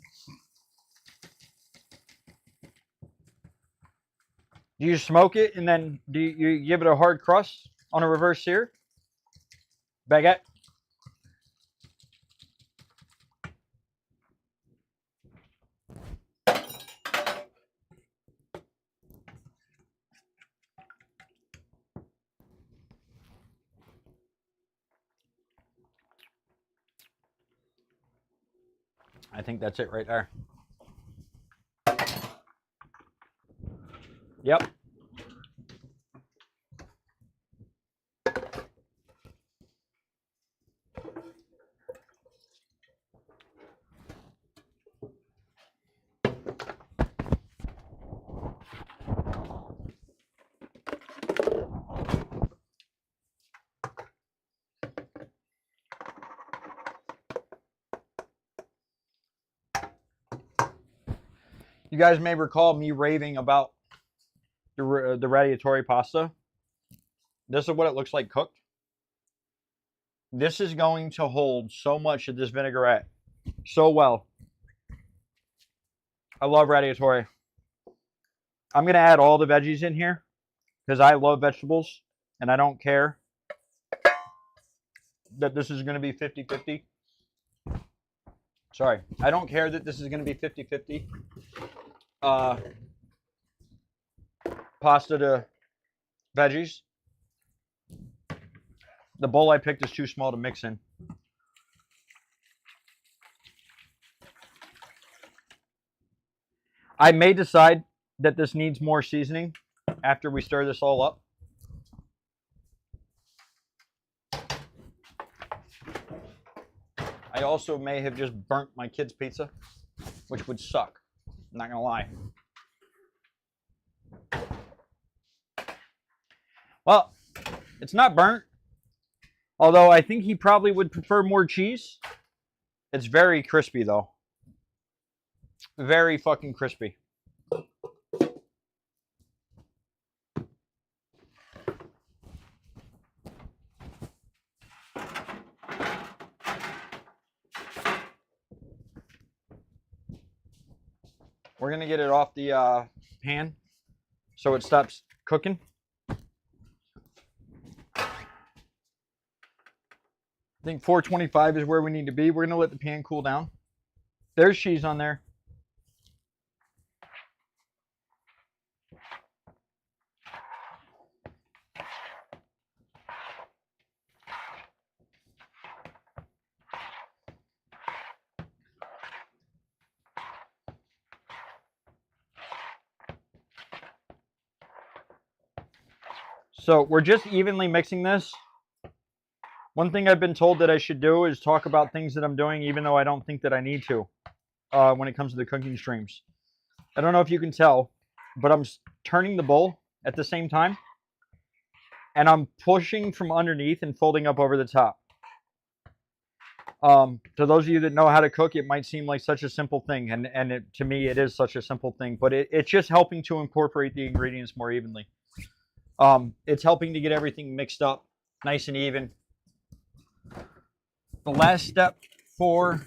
Do you smoke it and then do you give it a hard crust on a reverse sear? Baguette? I think that's it right there. Yep. You guys may recall me raving about the radiatori pasta. This is what it looks like cooked. This is going to hold so much of this vinaigrette so well. I love radiatori. I'm going to add all the veggies in here because I love vegetables and I don't care that this is going to be 50-50. Sorry. I don't care that this is going to be 50-50. Pasta to veggies. The bowl I picked is too small to mix in. I may decide that this needs more seasoning after we stir this all up. I also may have just burnt my kid's pizza, which would suck. I'm not gonna lie. Well, it's not burnt. Although I think he probably would prefer more cheese. It's very crispy though. Very fucking crispy. We're gonna get it off the pan so it stops cooking. I think 425 is where we need to be. We're gonna let the pan cool down. There's cheese on there. So we're just evenly mixing this. One thing I've been told that I should do is talk about things that I'm doing, even though I don't think that I need to when it comes to the cooking streams. I don't know if you can tell, but I'm turning the bowl at the same time. And I'm pushing from underneath and folding up over the top. To those of you that know how to cook, it might seem like such a simple thing. And to me, it is such a simple thing. But it's just helping to incorporate the ingredients more evenly. It's helping to get everything mixed up nice and even. The last step for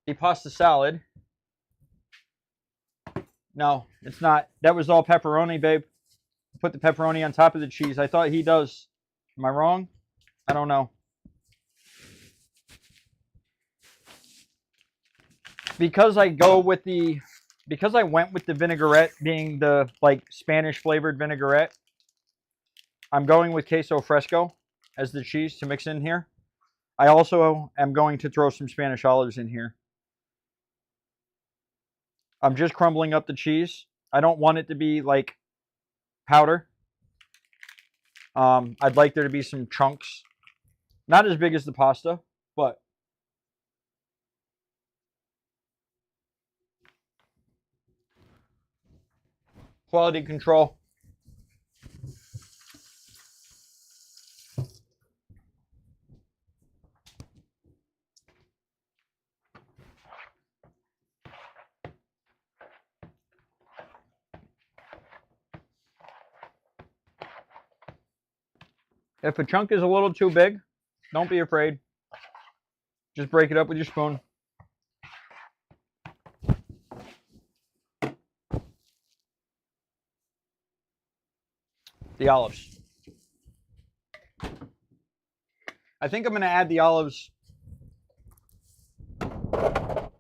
the pasta salad. No, it's not. That was all pepperoni, babe. Put the pepperoni on top of the cheese. I thought he does. Am I wrong? I don't know. Because I went with the vinaigrette being the like Spanish flavored vinaigrette, I'm going with queso fresco as the cheese to mix in here. I also am going to throw some Spanish olives in here. I'm just crumbling up the cheese. I don't want it to be like powder. I'd like there to be some chunks. Not as big as the pasta, but quality control. If a chunk is a little too big, don't be afraid. Just break it up with your spoon. The olives. I think I'm going to add the olives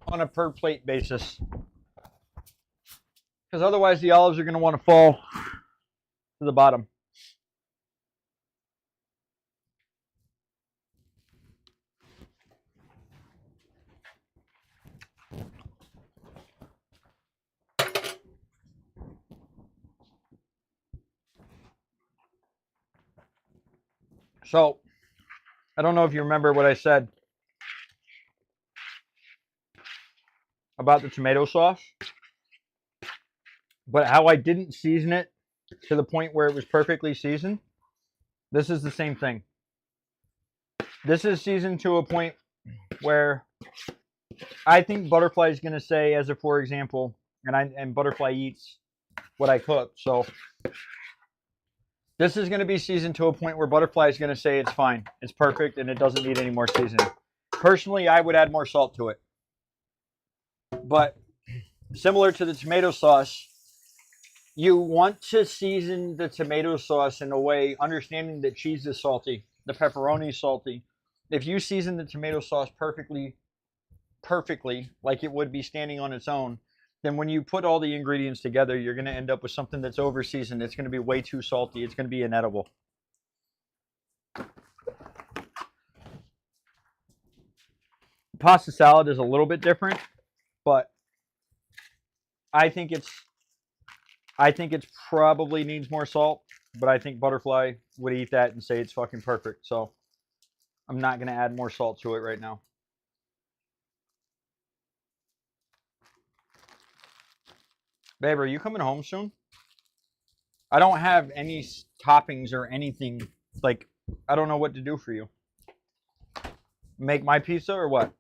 on a per plate basis. Because otherwise the olives are going to want to fall to the bottom. So, I don't know if you remember what I said about the tomato sauce, but how I didn't season it to the point where it was perfectly seasoned. This is the same thing. This is seasoned to a point where I think Butterfly is going to say, as a for example, and Butterfly eats what I cook, so this is going to be seasoned to a point where Butterfly is going to say it's fine, it's perfect, and it doesn't need any more seasoning. Personally, I would add more salt to it. But similar to the tomato sauce, you want to season the tomato sauce in a way, understanding that cheese is salty, the pepperoni is salty. If you season the tomato sauce perfectly, like it would be standing on its own, then when you put all the ingredients together, you're going to end up with something that's over seasoned. It's going to be way too salty. It's going to be inedible. Pasta salad is a little bit different, but I think it's probably needs more salt, but I think Butterfly would eat that and say it's fucking perfect. So I'm not going to add more salt to it right now. Babe, are you coming home soon? I don't have any toppings or anything. Like, I don't know what to do for you. Make my pizza or what?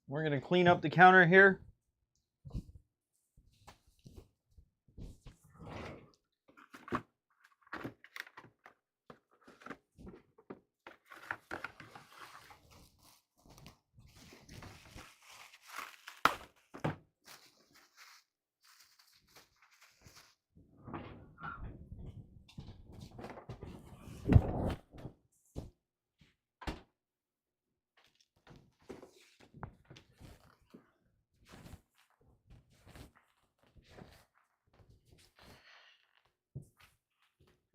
We're going to clean up the counter here.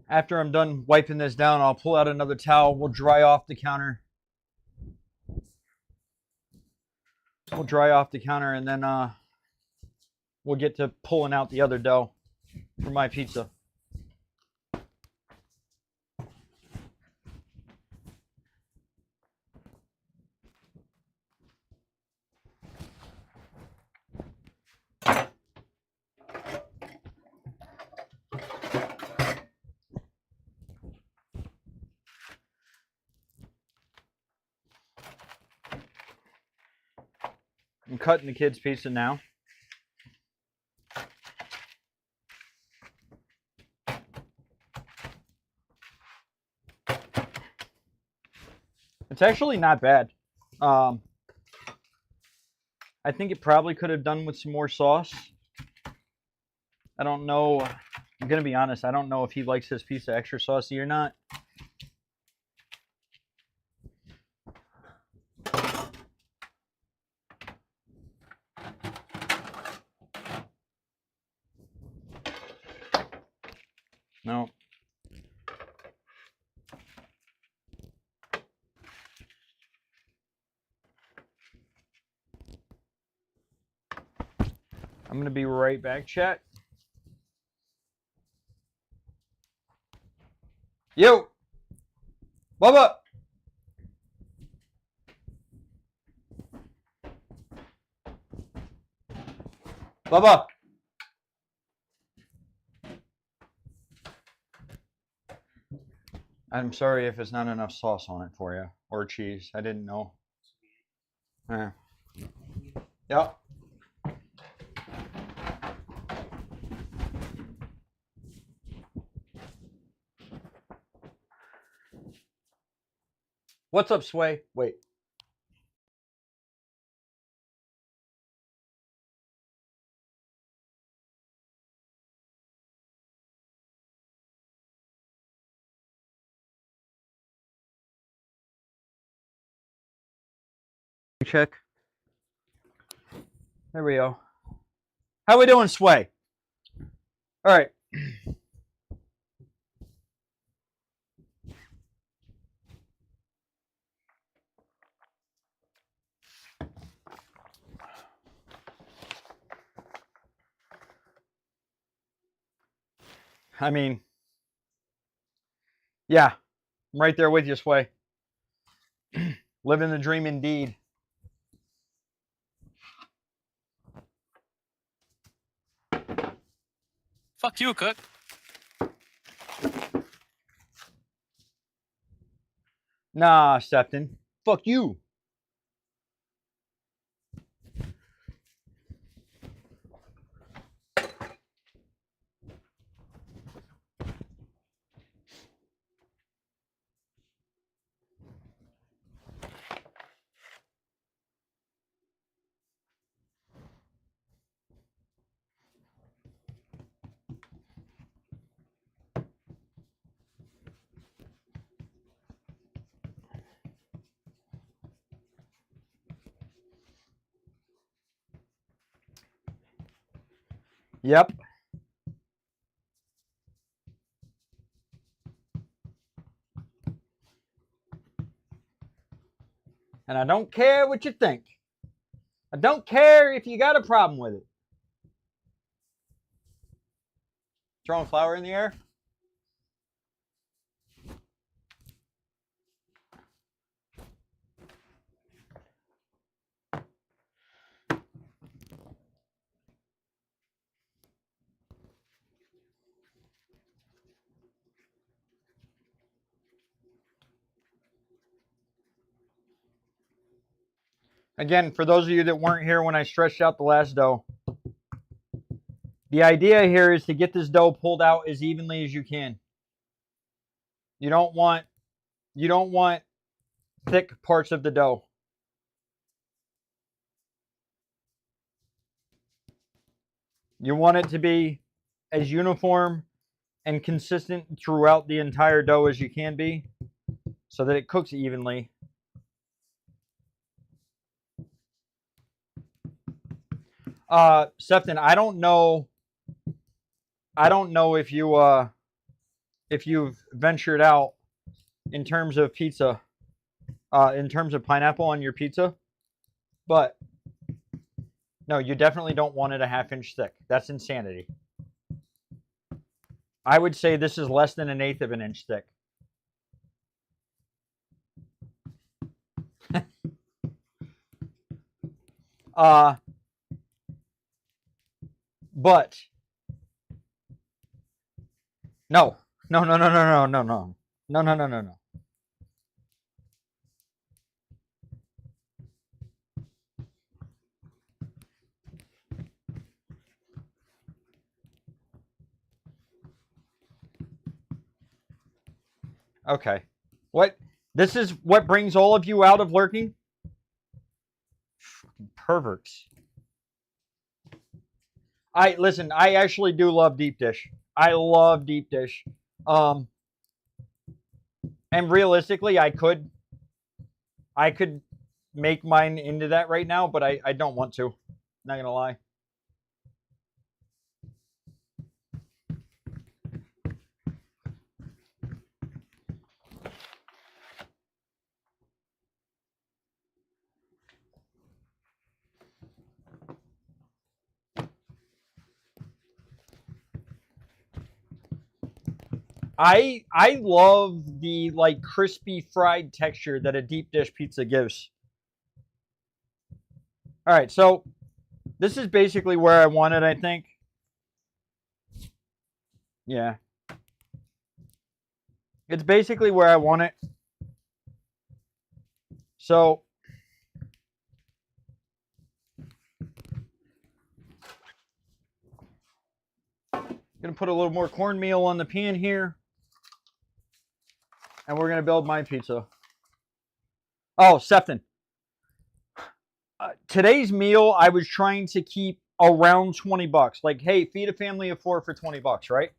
After I'm done wiping this down, I'll pull out another towel. We'll dry off the counter. We'll dry off the counter and then we'll get to pulling out the other dough for my pizza. I'm cutting the kids' pizza now. It's actually not bad. I think it probably could have done with some more sauce. I don't know. I'm going to be honest. I don't know if he likes his pizza extra saucy or not. No. I'm gonna be right back, chat. Yo, Bubba. Bubba. I'm sorry if it's not enough sauce on it for you, or cheese. I didn't know. Yep. What's up, Sway? Wait. Check. There we go. How we doing, Sway? All right. I mean, yeah, I'm right there with you, Sway. Living the dream indeed. Fuck you, Cook. Nah, Septon. Fuck you. Yep. And I don't care what you think. I don't care if you got a problem with it. Throwing flour in the air? Again, for those of you that weren't here when I stretched out the last dough, the idea here is to get this dough pulled out as evenly as you can. You don't want thick parts of the dough. You want it to be as uniform and consistent throughout the entire dough as you can be so that it cooks evenly. Septon, I don't know if you've ventured out in terms of pizza, in terms of pineapple on your pizza, but no, you definitely don't want it a ½ inch thick. That's insanity. I would say this is less than 1/8 of an inch thick. But no. Okay. What? This is what brings all of you out of lurking? Perverts. Listen, I actually do love deep dish. I love deep dish. And realistically, I could make mine into that right now, but I don't want to. Not gonna lie. I love the like crispy fried texture that a deep dish pizza gives. All right, so this is basically where I want it, I think. Yeah. It's basically where I want it. So gonna put a little more cornmeal on the pan here. And we're gonna build my pizza. Oh, Sefton. Today's meal I was trying to keep around 20 bucks. Like, hey, feed a family of 4 for 20 bucks, right?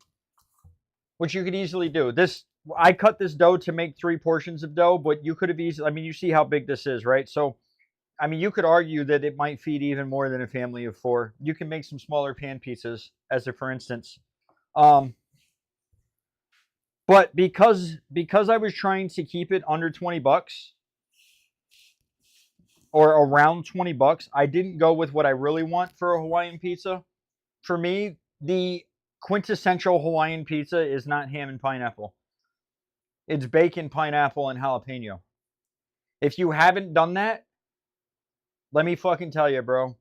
Which you could easily do. This I cut this dough to make 3 portions of dough, but you could have easily, I mean, you see how big this is, right? So, I mean, you could argue that it might feed even more than a family of 4. You can make some smaller pan pizzas, as a for instance. But because I was trying to keep it under 20 bucks or around 20 bucks, I didn't go with what I really want for a Hawaiian pizza. For me, the quintessential Hawaiian pizza is not ham and pineapple. It's bacon, pineapple, and jalapeno. If you haven't done that, let me fucking tell you, bro.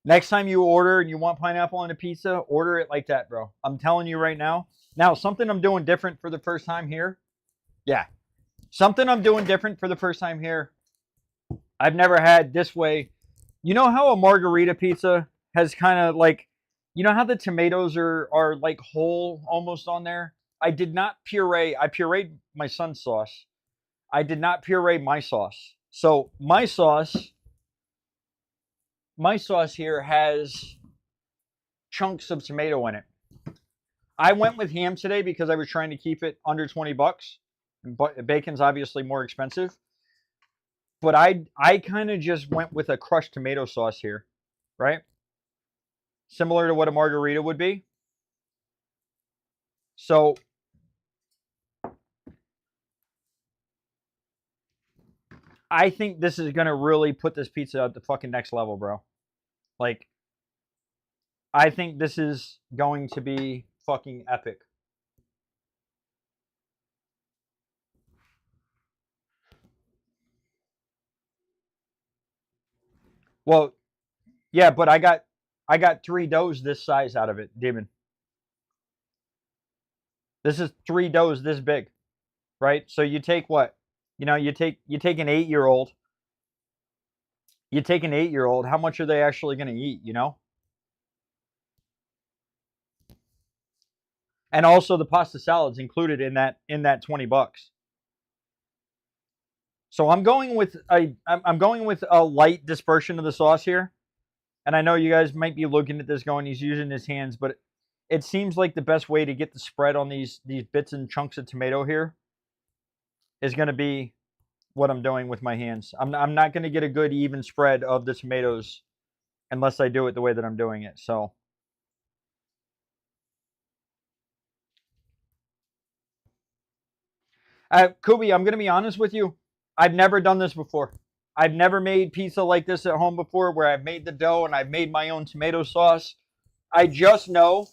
Next time you order and you want pineapple on a pizza, order it like that, bro. I'm telling you right now. Now, something I'm doing different for the first time here. Yeah. Something I'm doing different for the first time here. I've never had this way. You know how a margarita pizza has kind of like, you know how the tomatoes are like whole almost on there? I did not puree. I pureed my son's sauce. I did not puree my sauce. So my sauce here has chunks of tomato in it. I went with ham today because I was trying to keep it under 20 bucks. But bacon's obviously more expensive. But I kind of just went with a crushed tomato sauce here, right? Similar to what a margarita would be. So I think this is going to really put this pizza at the fucking next level, bro. Like, I think this is going to be fucking epic. Well, yeah, but I got 3 doughs this size out of it, Demon. This is 3 doughs this big, right? So you take what? You know, you take an 8-year-old. You take an 8-year-old. How much are they actually going to eat? You know. And also the pasta salad's included in that 20 bucks. So I'm going with a light dispersion of the sauce here. And I know you guys might be looking at this going, he's using his hands, but it seems like the best way to get the spread on these bits and chunks of tomato here is going to be what I'm doing with my hands. I'm not going to get a good even spread of the tomatoes unless I do it the way that I'm doing it. So Kubi, I'm going to be honest with you. I've never done this before. I've never made pizza like this at home before where I've made the dough and I've made my own tomato sauce. I just know.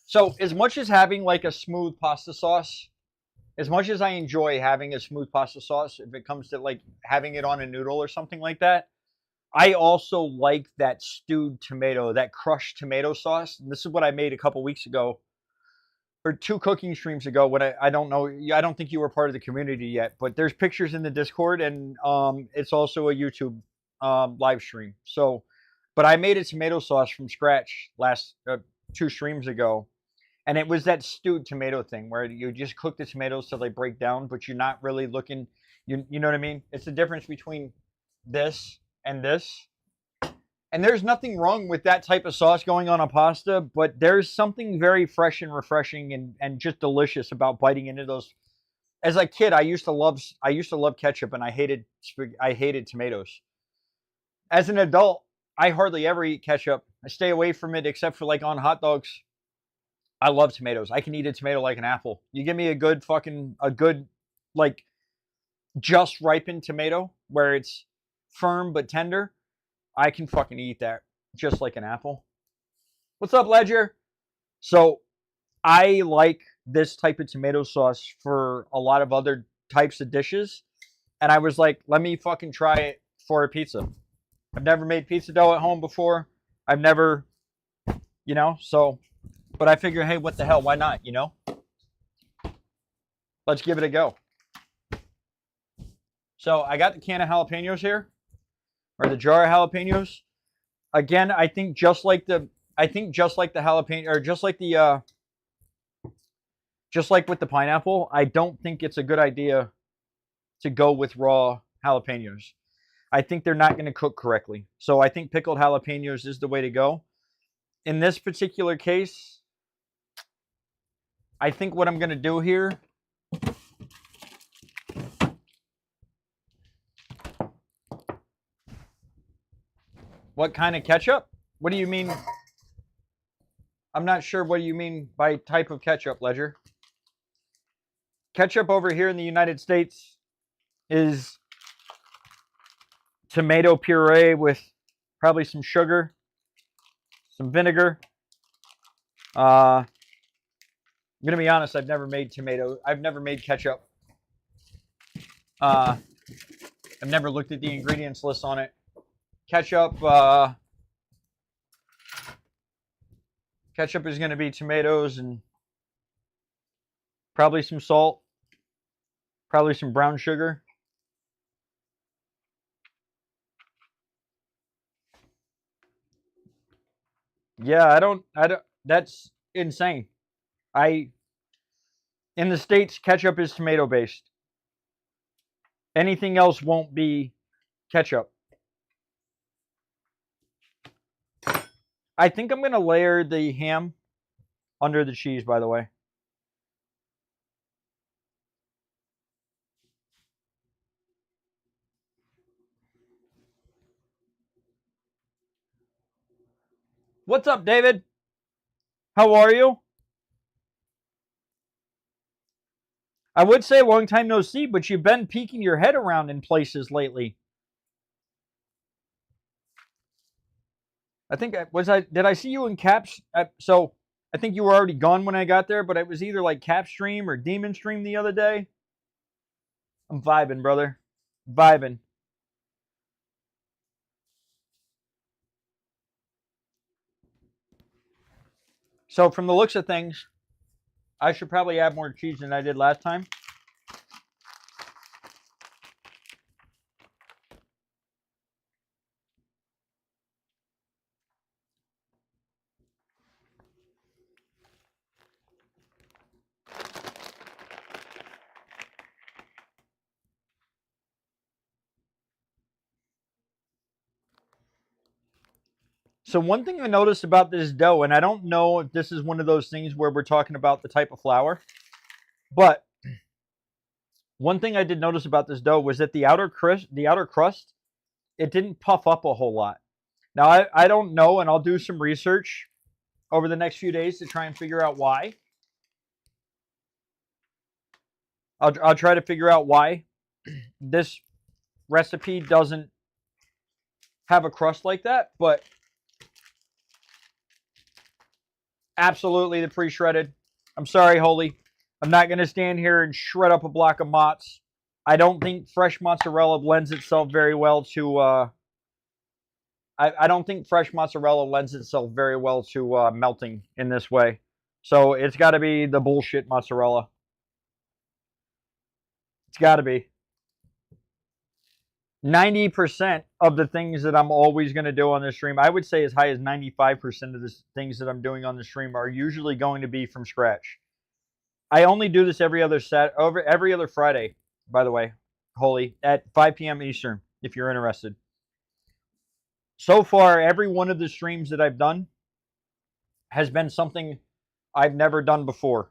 So as much as having like a smooth pasta sauce, as much as I enjoy having a smooth pasta sauce, if it comes to like having it on a noodle or something like that, I also like that stewed tomato, that crushed tomato sauce. And this is what I made a couple weeks ago. Or 2 cooking streams ago when I don't know, I don't think you were part of the community yet, but there's pictures in the Discord and it's also a YouTube live stream. So, but I made a tomato sauce from scratch last 2 streams ago, and it was that stewed tomato thing where you just cook the tomatoes till they break down, but you're not really looking, you know what I mean? It's the difference between this and this. And there's nothing wrong with that type of sauce going on a pasta, but there's something very fresh and refreshing and just delicious about biting into those. As a kid, I used to love ketchup and I hated tomatoes. As an adult, I hardly ever eat ketchup. I stay away from it except for like on hot dogs. I love tomatoes. I can eat a tomato like an apple. You give me a good like just ripened tomato where it's firm but tender, I can fucking eat that just like an apple. What's up, Ledger? So I like this type of tomato sauce for a lot of other types of dishes. And I was like, let me fucking try it for a pizza. I've never made pizza dough at home before. I've never, so, but I figure, hey, what the hell? Why not, Let's give it a go. So I got the can of jalapenos here, or the jar of jalapenos. Again, I think just like the jalapeno, or just like with the pineapple, I don't think it's a good idea to go with raw jalapenos. I think they're not going to cook correctly. So I think pickled jalapenos is the way to go. In this particular case, I think what I'm going to do here, what kind of ketchup? What do you mean? I'm not sure what you mean by type of ketchup, Ledger. Ketchup over here in the United States is tomato puree with probably some sugar, some vinegar. I'm gonna be honest, I've never made ketchup. I've never looked at the ingredients list on it. Ketchup is gonna be tomatoes and probably some salt, probably some brown sugar. Yeah, I don't, that's insane. In the States, ketchup is tomato based. Anything else won't be ketchup. I think I'm going to layer the ham under the cheese, by the way. What's up, David? How are you? I would say long time no see, but you've been peeking your head around in places lately. I think did I see you in Caps? So I think you were already gone when I got there, but it was either like Cap Stream or Demon Stream the other day. I'm vibing, brother. Vibing. So from the looks of things, I should probably add more cheese than I did last time. So one thing I noticed about this dough, and I don't know if this is one of those things where we're talking about the type of flour, but one thing I did notice about this dough was that the outer crust, it didn't puff up a whole lot. Now, I don't know, and I'll do some research over the next few days to try and figure out why. I'll try to figure out why this recipe doesn't have a crust like that, but absolutely the pre-shredded. I'm sorry, Holy. I'm not going to stand here and shred up a block of mozz. I don't think fresh mozzarella lends itself very well to... I don't think fresh mozzarella lends itself very well to melting in this way. So it's got to be the bullshit mozzarella. It's got to be. 90% of the things that I'm always going to do on this stream, I would say as high as 95% of the things that I'm doing on the stream are usually going to be from scratch. I only do this every other Friday, by the way, Holy, at 5 p.m. Eastern, if you're interested. So far, every one of the streams that I've done has been something I've never done before,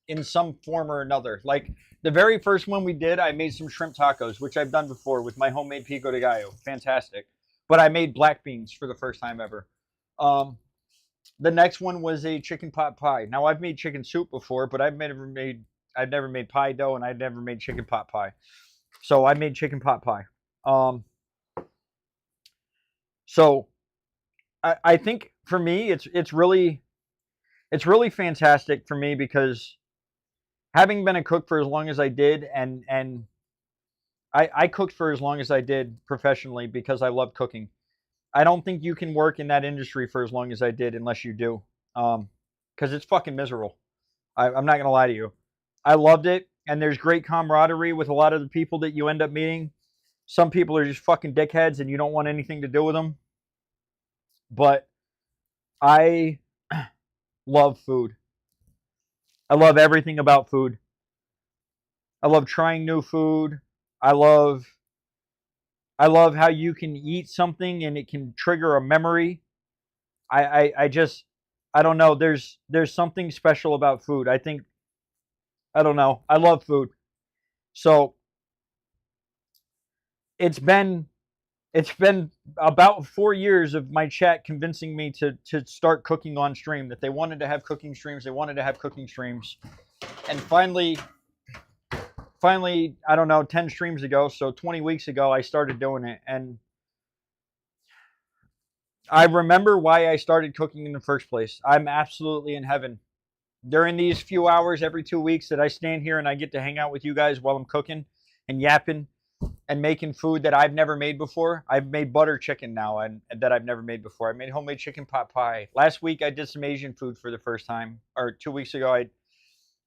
in some form or another. Like the very first one we did, I made some shrimp tacos, which I've done before with my homemade pico de gallo. Fantastic. But I made black beans for the first time ever. The next one was a chicken pot pie. Now I've made chicken soup before, but I've never made pie dough, and I've never made chicken pot pie. So I made chicken pot pie. So I think for me, it's really, it's really fantastic for me because having been a cook for as long as I did, and I cooked for as long as I did professionally because I love cooking. I don't think you can work in that industry for as long as I did unless you do, because it's fucking miserable. I'm not gonna lie to you. I loved it, and there's great camaraderie with a lot of the people that you end up meeting. Some people are just fucking dickheads, and you don't want anything to do with them. But I love food. I love everything about food. I love trying new food. I love how you can eat something and it can trigger a memory. I just I don't know. There's something special about food. I don't know. I love food. So it's been about 4 years of my chat convincing me to start cooking on stream. That they wanted to have cooking streams. They wanted to have cooking streams, and finally, I don't know, 10 streams ago, so 20 weeks ago, I started doing it, and I remember why I started cooking in the first place. I'm absolutely in heaven. During these few hours every 2 weeks that I stand here and I get to hang out with you guys while I'm cooking and yapping and making food that I've never made before. I've made butter chicken now and that I've never made before. I made homemade chicken pot pie. Last week I did some Asian food for the first time, or 2 weeks ago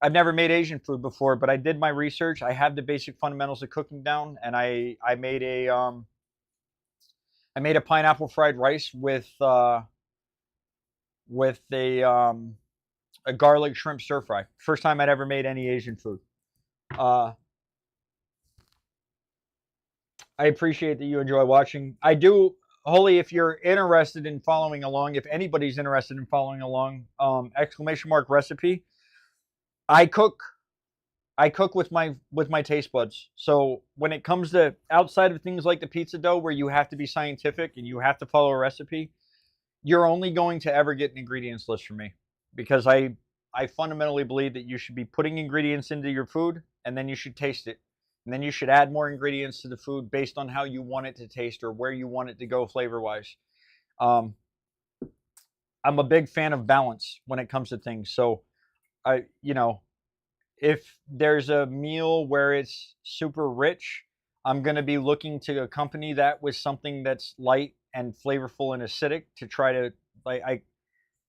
I've never made Asian food before, but I did my research. I have the basic fundamentals of cooking down, and I made a pineapple fried rice with a garlic shrimp stir fry. First time I'd ever made any Asian food. I appreciate that you enjoy watching. I do, Holly, if you're interested in following along, if anybody's interested in following along, ! Recipe. I cook with my taste buds. So when it comes to outside of things like the pizza dough where you have to be scientific and you have to follow a recipe, you're only going to ever get an ingredients list from me, because I fundamentally believe that you should be putting ingredients into your food and then you should taste it. And then you should add more ingredients to the food based on how you want it to taste or where you want it to go flavor-wise. I'm a big fan of balance when it comes to things. So if there's a meal where it's super rich, I'm going to be looking to accompany that with something that's light and flavorful and acidic to try to,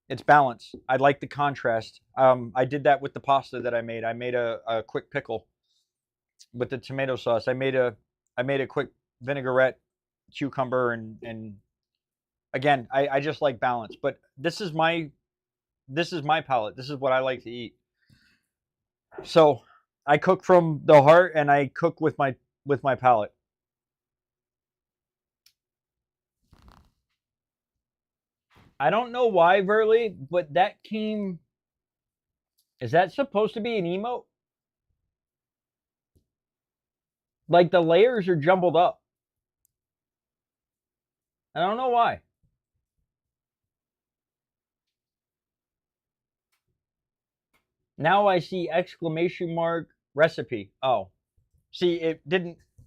it's balance. I like the contrast. I did that with the pasta that I made. I made a quick pickle with the tomato sauce. I made a quick vinaigrette, cucumber, and again, I just like balance. But this is my palate. This is what I like to eat. So I cook from the heart and I cook with my palate. I don't know why, Verly, but that came... Is that supposed to be an emote? Like, the layers are jumbled up. I don't know why. Now I see exclamation mark recipe. Oh. See,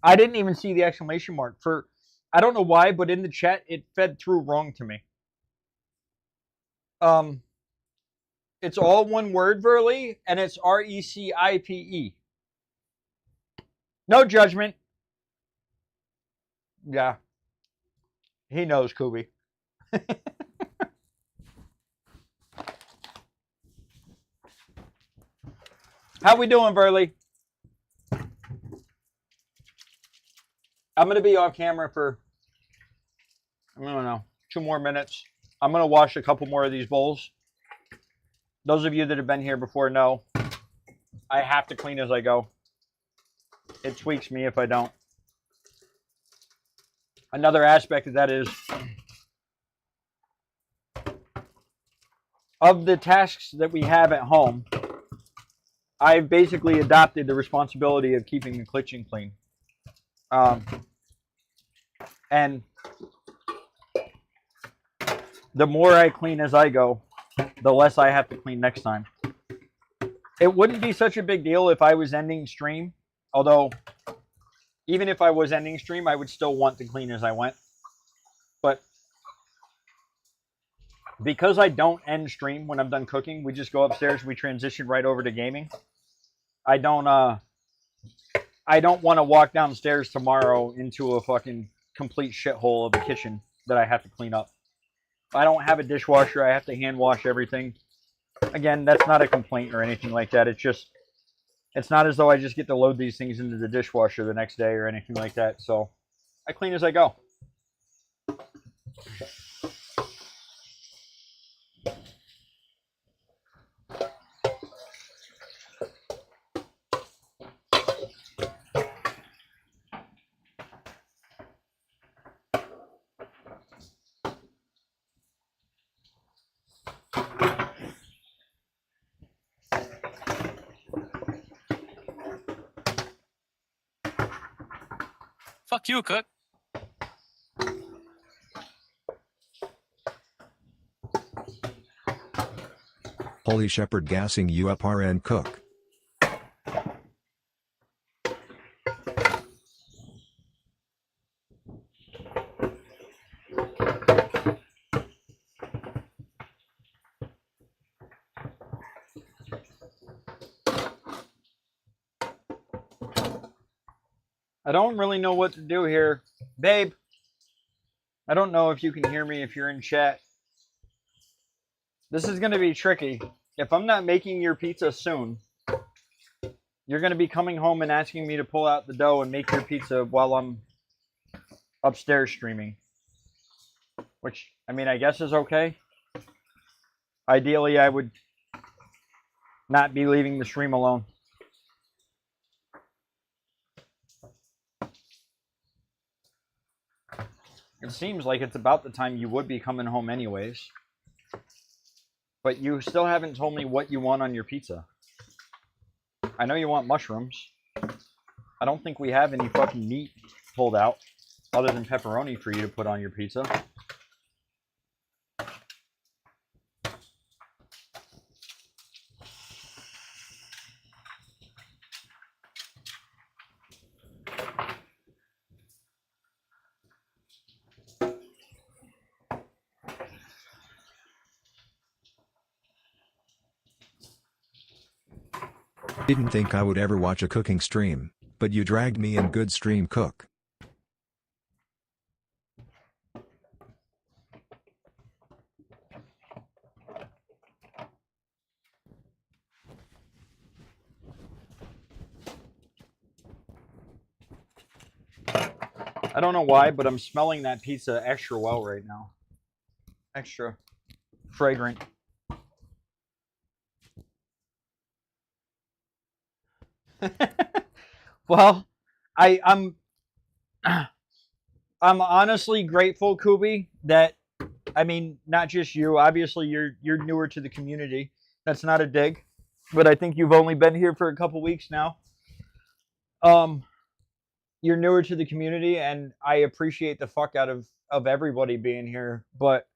I didn't even see the exclamation mark. I don't know why, but in the chat, it fed through wrong to me. It's all one word, Verly, and it's RECIPE. No judgment. Yeah. He knows, Kubi. How we doing, Verly? I'm going to be off camera for, I don't know, 2 more minutes. I'm going to wash a couple more of these bowls. Those of you that have been here before know I have to clean as I go. It tweaks me if I don't. Another aspect of that is, of the tasks that we have at home, I've basically adopted the responsibility of keeping the kitchen clean. And the more I clean as I go, the less I have to clean next time. It wouldn't be such a big deal if I was ending stream. Although, even if I was ending stream, I would still want to clean as I went. But because I don't end stream when I'm done cooking, we just go upstairs, we transition right over to gaming. I don't want to walk downstairs tomorrow into a fucking complete shithole of a kitchen that I have to clean up. I don't have a dishwasher. I have to hand wash everything. Again, that's not a complaint or anything like that. It's not as though I just get to load these things into the dishwasher the next day or anything like that. So I clean as I go. Fuck you, Cook. Holy Shepherd gassing you up RN Cook. I don't really know what to do here. Babe, I don't know if you can hear me if you're in chat. This is going to be tricky. If I'm not making your pizza soon, you're going to be coming home and asking me to pull out the dough and make your pizza while I'm upstairs streaming. Which, I mean, I guess is okay. Ideally, I would not be leaving the stream alone. It seems like it's about the time you would be coming home anyways. But you still haven't told me what you want on your pizza. I know you want mushrooms. I don't think we have any fucking meat pulled out other than pepperoni for you to put on your pizza. Didn't think I would ever watch a cooking stream, but you dragged me in. Good stream, Cook. I don't know why, but I'm smelling that pizza extra well right now. Extra fragrant. Well, I'm honestly grateful, Kubi, that I mean, not just you. Obviously, you're newer to the community. That's not a dig, but I think you've only been here for a couple weeks now. You're newer to the community, and I appreciate the fuck out of everybody being here. But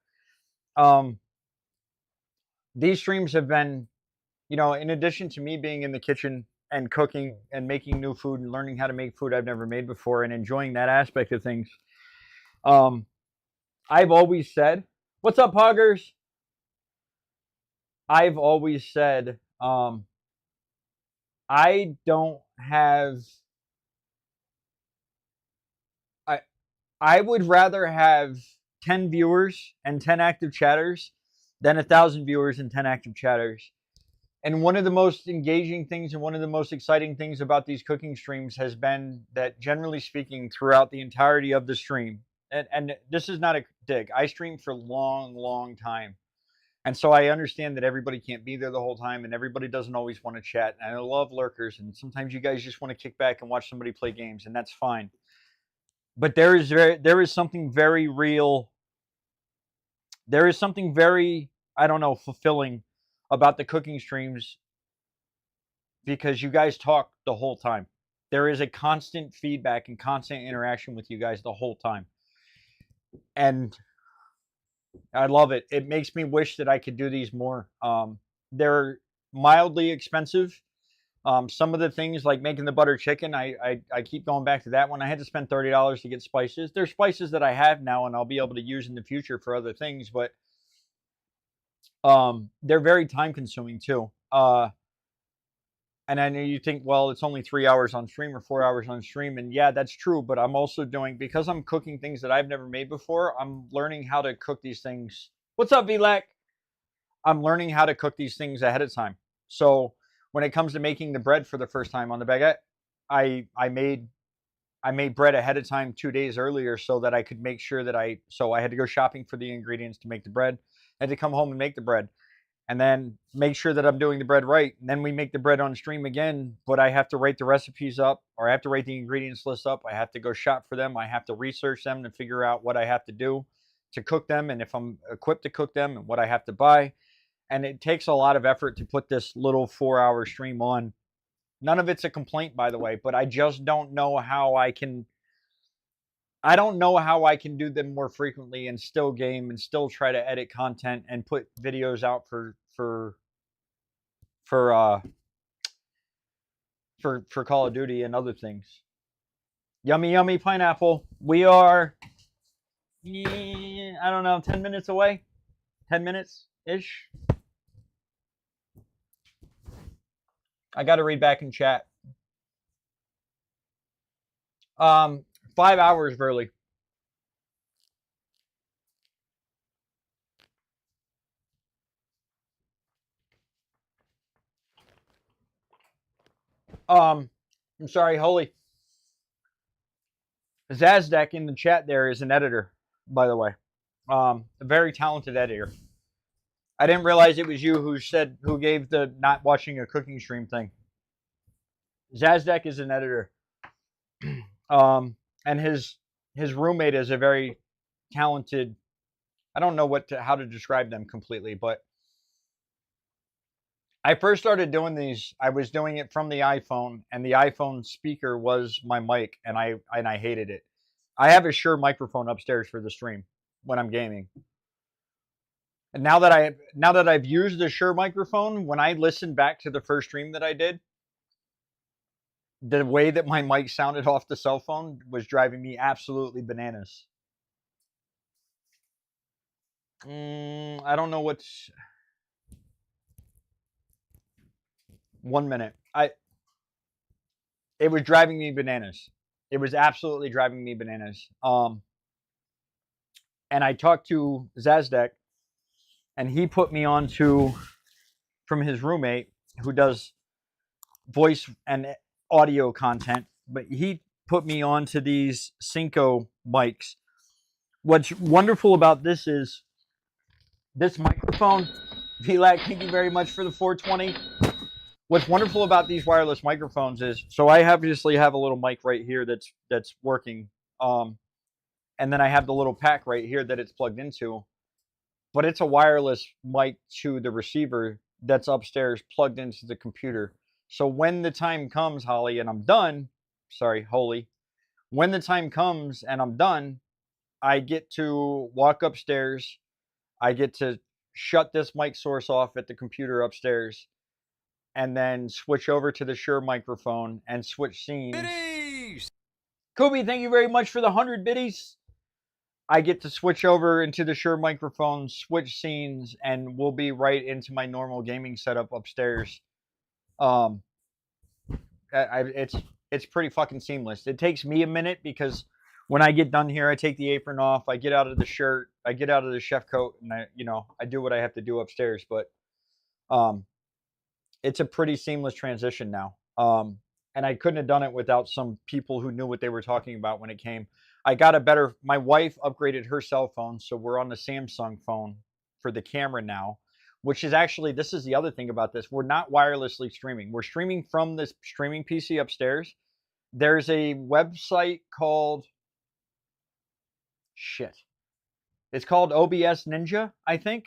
these streams have been, you know, in addition to me being in the kitchen and cooking and making new food and learning how to make food I've never made before and enjoying that aspect of things. I've always said, what's up, Poggers? I've always said, I don't have, I would rather have 10 viewers and 10 active chatters than 1,000 viewers and 10 active chatters. And one of the most engaging things and one of the most exciting things about these cooking streams has been that, generally speaking, throughout the entirety of the stream, and this is not a dig, I stream for a long, long time. And so I understand that everybody can't be there the whole time and everybody doesn't always want to chat. And I love lurkers, and sometimes you guys just want to kick back and watch somebody play games, and that's fine. But there is something very real. There is something very, I don't know, fulfilling about the cooking streams because you guys talk the whole time. There is a constant feedback and constant interaction with you guys the whole time. And I love it. It makes me wish that I could do these more. They're mildly expensive. Some of the things like making the butter chicken, I keep going back to that one. I had to spend $30 to get spices. There's spices that I have now and I'll be able to use in the future for other things, but They're very time consuming too. And I know you think, well, it's only 3 hours on stream or 4 hours on stream. And yeah, that's true. But I'm also doing, because I'm cooking things that I've never made before, I'm learning how to cook these things. What's up, VLAC? I'm learning how to cook these things ahead of time. So when it comes to making the bread for the first time on the baguette, I made bread ahead of time 2 days earlier so that I could make sure that I had to go shopping for the ingredients to make the bread. I had to come home and make the bread. And then make sure that I'm doing the bread right. And then we make the bread on stream again, but I have to write the recipes up, or I have to write the ingredients list up. I have to go shop for them. I have to research them to figure out what I have to do to cook them, and if I'm equipped to cook them, and what I have to buy. And it takes a lot of effort to put this little 4-hour stream on. None of it's a complaint, by the way, but I just don't know how I can do them more frequently and still game and still try to edit content and put videos out for Call of Duty and other things. Yummy, yummy pineapple. We are, I don't know, 10 minutes away. 10 minutes-ish. I got to read back in chat. 5 hours, Burley. I'm sorry, Holy. Zazdek in the chat there is an editor, by the way. A very talented editor. I didn't realize it was you who gave the not watching a cooking stream thing. Zazdek is an editor. And his roommate is a very talented, I don't know how to describe them completely, but I first started doing these, I was doing it from the iPhone, and the iPhone speaker was my mic, and I hated it. I have a Shure microphone upstairs for the stream when I'm gaming. And now that I've used the Shure microphone, when I listen back to the first stream that I did, the way that my mic sounded off the cell phone was driving me absolutely bananas. I don't know what's... 1 minute. It was driving me bananas. It was absolutely driving me bananas. And I talked to Zazdek, and he put me on to, from his roommate, who does voice and audio content, but he put me on to these Cinco mics. What's wonderful about this is this microphone. VLAC, thank you very much for the 420. What's wonderful about these wireless microphones is, so I obviously have a little mic right here that's working, and then I have the little pack right here that it's plugged into, but it's a wireless mic to the receiver that's upstairs plugged into the computer. So when the time comes, Holly, and I'm done, sorry, Holy, when the time comes and I'm done, I get to walk upstairs, I get to shut this mic source off at the computer upstairs, and then switch over to the Shure microphone and switch scenes. Biddies! Kobe, thank you very much for the 100 biddies. I get to switch over into the Shure microphone, switch scenes, and we'll be right into my normal gaming setup upstairs. It's pretty fucking seamless. It takes me a minute because when I get done here, I take the apron off, I get out of the shirt, I get out of the chef coat, and I do what I have to do upstairs. But it's a pretty seamless transition now. And I couldn't have done it without some people who knew what they were talking about when it came. I got my wife upgraded her cell phone, so we're on the Samsung phone for the camera now, which is actually, this is the other thing about this. We're not wirelessly streaming. We're streaming from this streaming PC upstairs. There's a website called, it's called OBS Ninja, I think.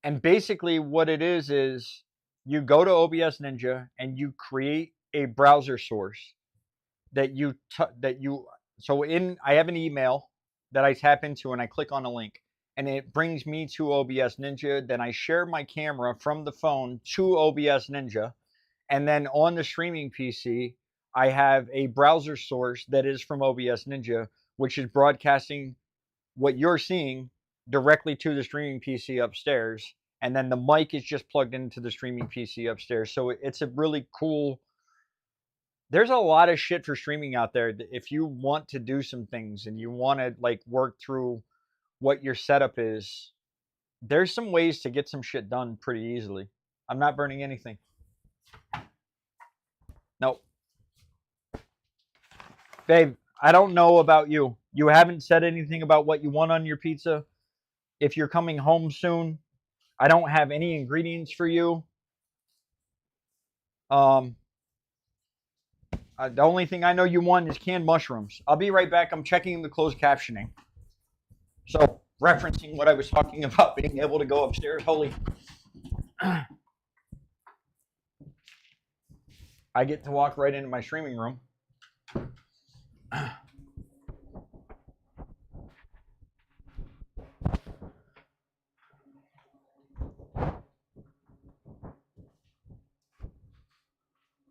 And basically what it is you go to OBS Ninja and you create a browser source I have an email that I tap into and I click on a link and it brings me to OBS Ninja. Then I share my camera from the phone to OBS Ninja. And then on the streaming PC, I have a browser source that is from OBS Ninja, which is broadcasting what you're seeing directly to the streaming PC upstairs. and then the mic is just plugged into the streaming PC upstairs. So it's a really cool. There's a lot of shit for streaming out there. If you want to do some things and you want to like work through what your setup is, there's some ways to get some shit done pretty easily. I'm not burning anything. Nope. Babe, I don't know about you. You haven't said anything about what you want on your pizza. If you're coming home soon, I don't have any ingredients for you. The only thing I know you want is canned mushrooms. I'll be right back. I'm checking the closed captioning. So, referencing what I was talking about, being able to go upstairs. Holy. I get to walk right into my streaming room.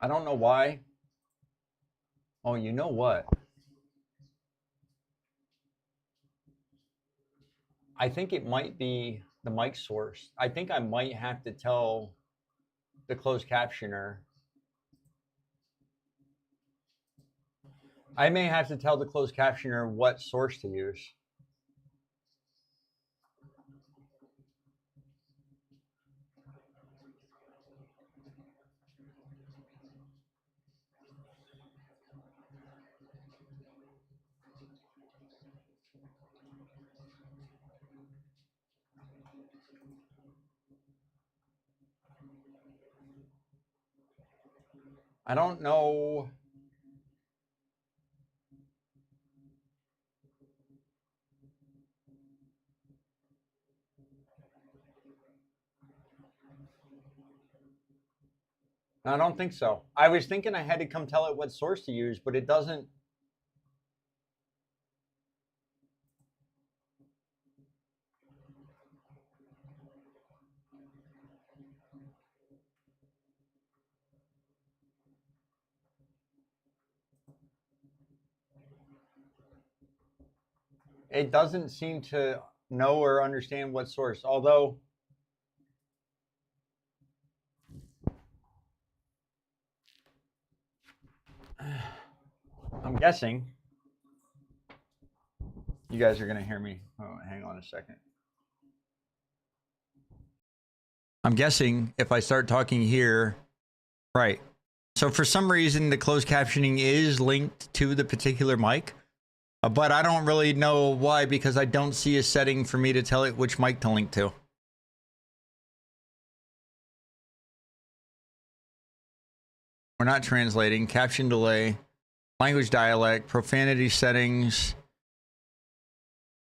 I don't know why. Oh, you know what? I think it might be the mic source. I think I might have to tell the closed captioner. I may have to tell the closed captioner what source to use. I don't know. I don't think so. I was thinking I had to come tell it what source to use, but it doesn't. It doesn't seem to know or understand what source, although I'm guessing you guys are going to hear me. Oh, hang on a second. I'm guessing if I start talking here, right. So for some reason, the closed captioning is linked to the particular mic, but I don't really know why, because I don't see a setting for me to tell it which mic to link to. We're not translating. Caption delay, language dialect, profanity settings,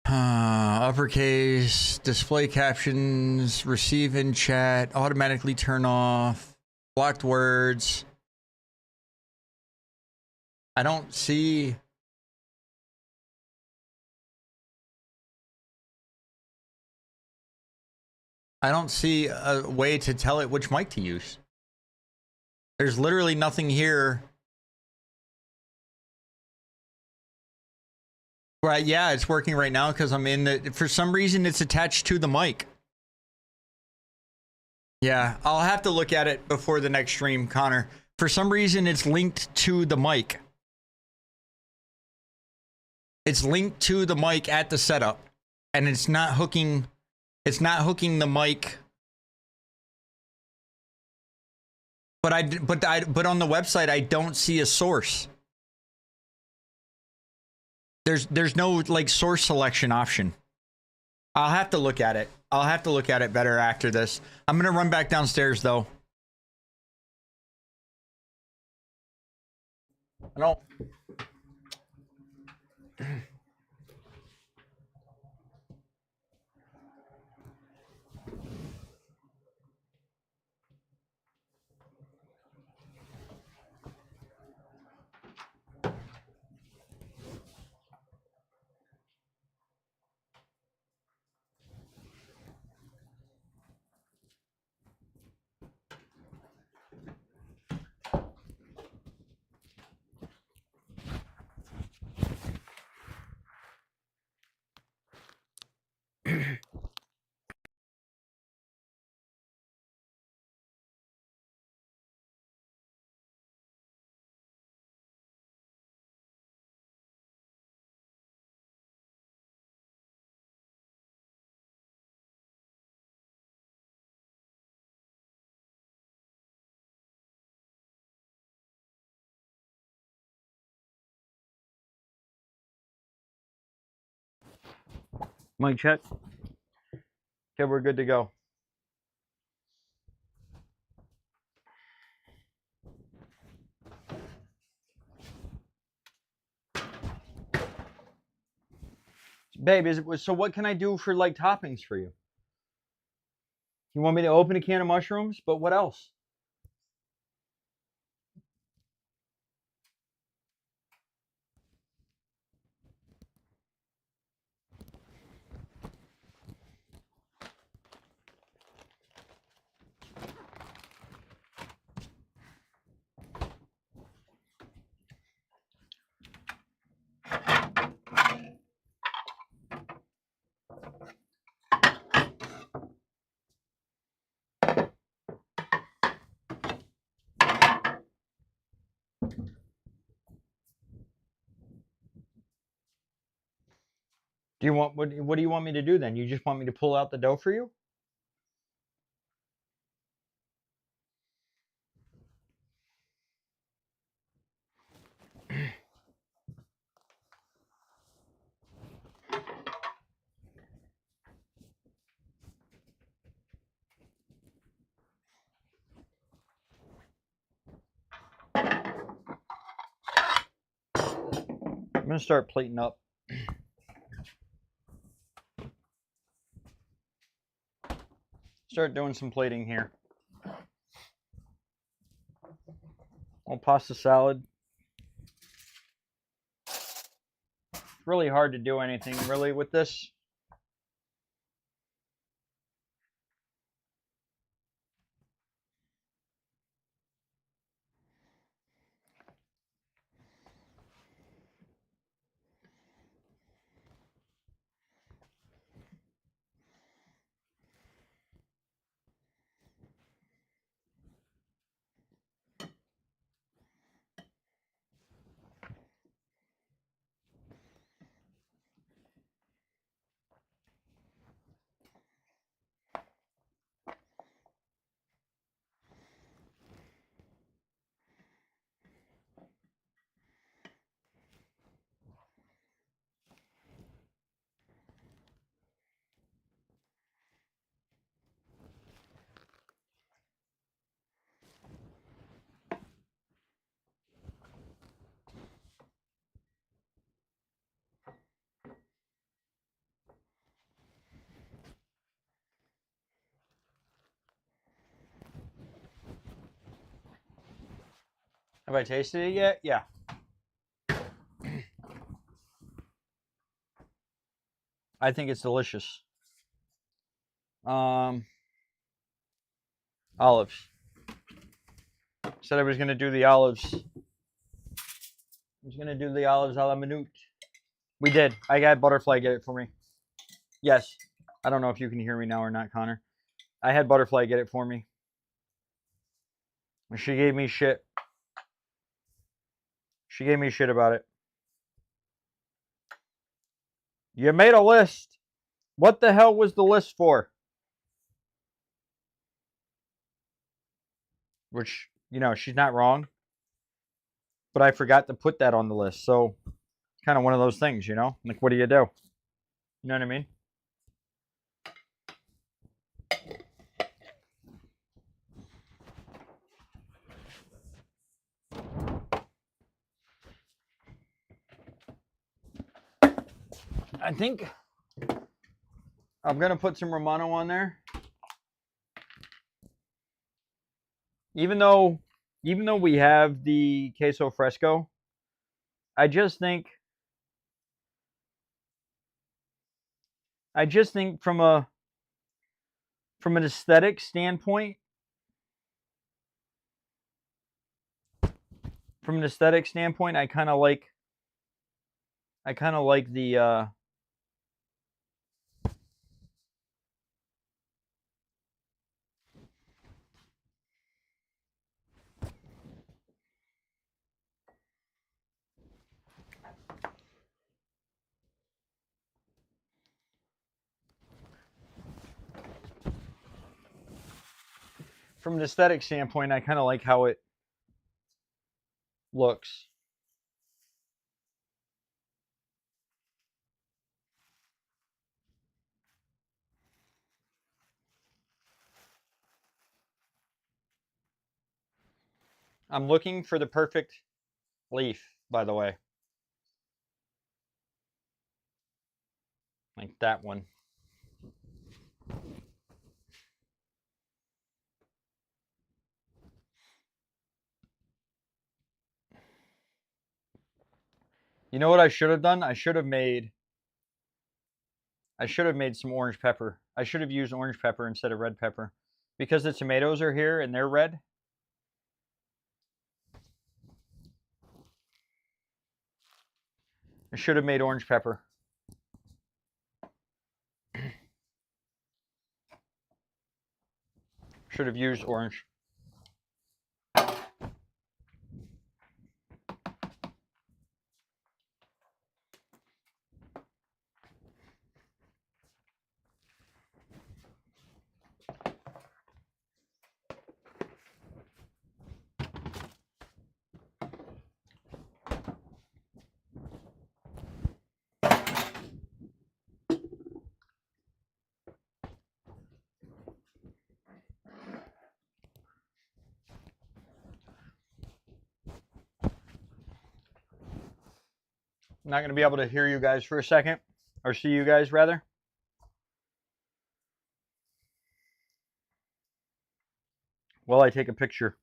uppercase, display captions, receive in chat, automatically turn off, blocked words. I don't see. I don't see a way to tell it which mic to use. There's literally nothing here. Right, yeah, it's working right now because I'm in the, for some reason it's attached to the mic. Yeah, I'll have to look at it before the next stream, Connor. For some reason it's linked to the mic. It's linked to the mic at the setup, and it's not hooking the mic. But on the website I don't see a source. There's no like source selection option. I'll have to look at it. I'll have to look at it better after this. I'm gonna run back downstairs though. I don't. Mic check. Okay, we're good to go. Babe, so what can I do for like toppings for you? You want me to open a can of mushrooms? But what else? Do you want what do you want me to do then? You just want me to pull out the dough for you? I'm gonna start plating up. Start doing some plating here. Little pasta salad. It's really hard to do anything really with this. Have I tasted it yet? Yeah. I think it's delicious. Olives. Said I was gonna do the olives. I was gonna do the olives a la minute. We did. I got Butterfly get it for me. Yes. I don't know if you can hear me now or not, Connor. I had Butterfly get it for me. She gave me shit. She gave me shit about it. You made a list. What the hell was the list for? Which, you know, she's not wrong. But I forgot to put that on the list. So, it's kind of one of those things, you know? Like, what do? You know what I mean? I think I'm going to put some Romano on there. Even though we have the queso fresco, I just think from an aesthetic standpoint, I kind of like the from an aesthetic standpoint, I kind of like how it looks. I'm looking for the perfect leaf, by the way. Like that one. You know what I should have done? I should have made some orange pepper. I should have used orange pepper instead of red pepper. Because the tomatoes are here and they're red. I should have made orange pepper. Should have used orange. I'm not going to be able to hear you guys for a second. Or see you guys, rather. While I take a picture.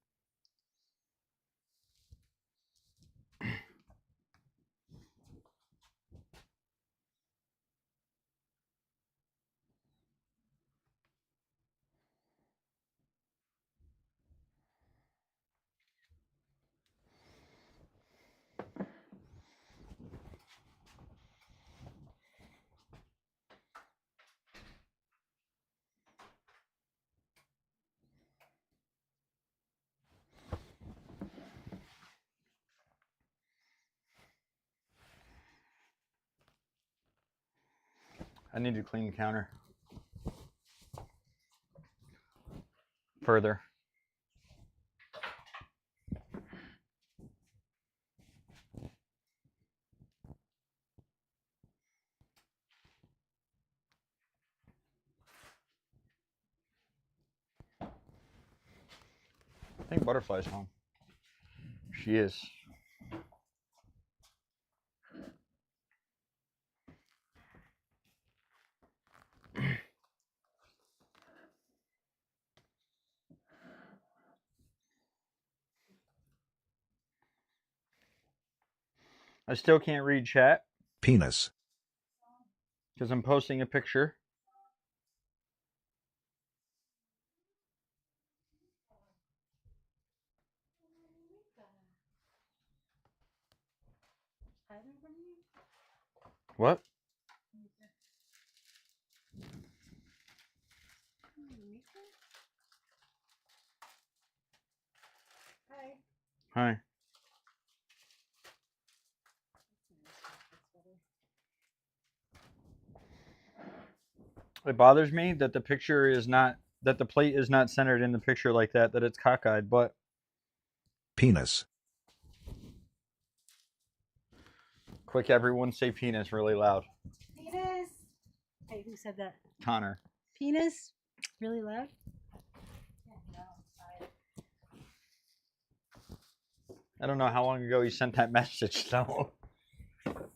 I need to clean the counter further. I think Butterfly's home. She is. I still can't read chat Penis. because I'm posting a picture. What? Hi. It bothers me that the picture is not, that the plate is not centered in the picture like that, that it's cockeyed, but Penis. quick, everyone say penis really loud. Penis. Hey, who said that? Connor. Penis. Really loud. I don't know how long ago you sent that message, though.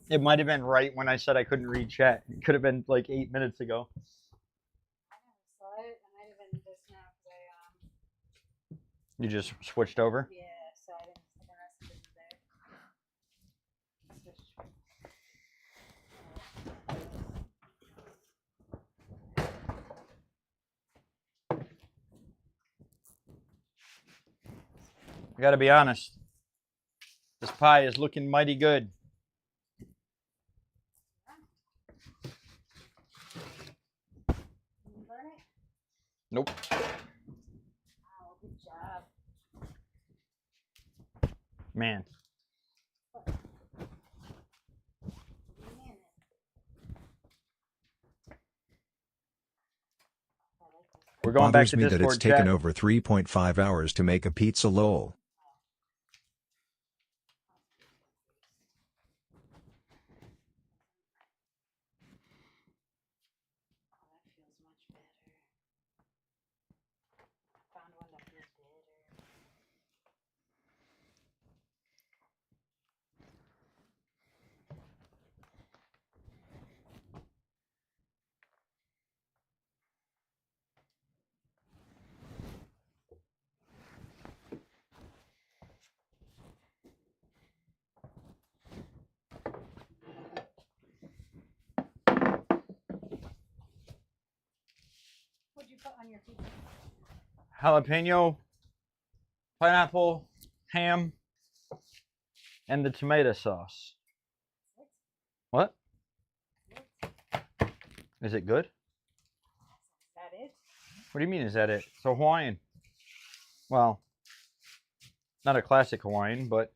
It might have been right when I said I couldn't read chat. It could have been like 8 minutes ago. I never saw it. It might have been just now because You just switched over? yeah, so I didn't see the messages there. I gotta be honest. This pie is looking mighty good. Did you burn it? Nope. Wow, good job. Man. We're going back Bothers to me that it's Discord taken chat. over 3.5 hours to make a pizza lol. Oh, that feels much better. I found one that feels better. on your pizza? Jalapeno, pineapple, ham, and the tomato sauce. What? Is it good? Is that it? What do you mean, is that it? So Hawaiian. Well, not a classic Hawaiian, but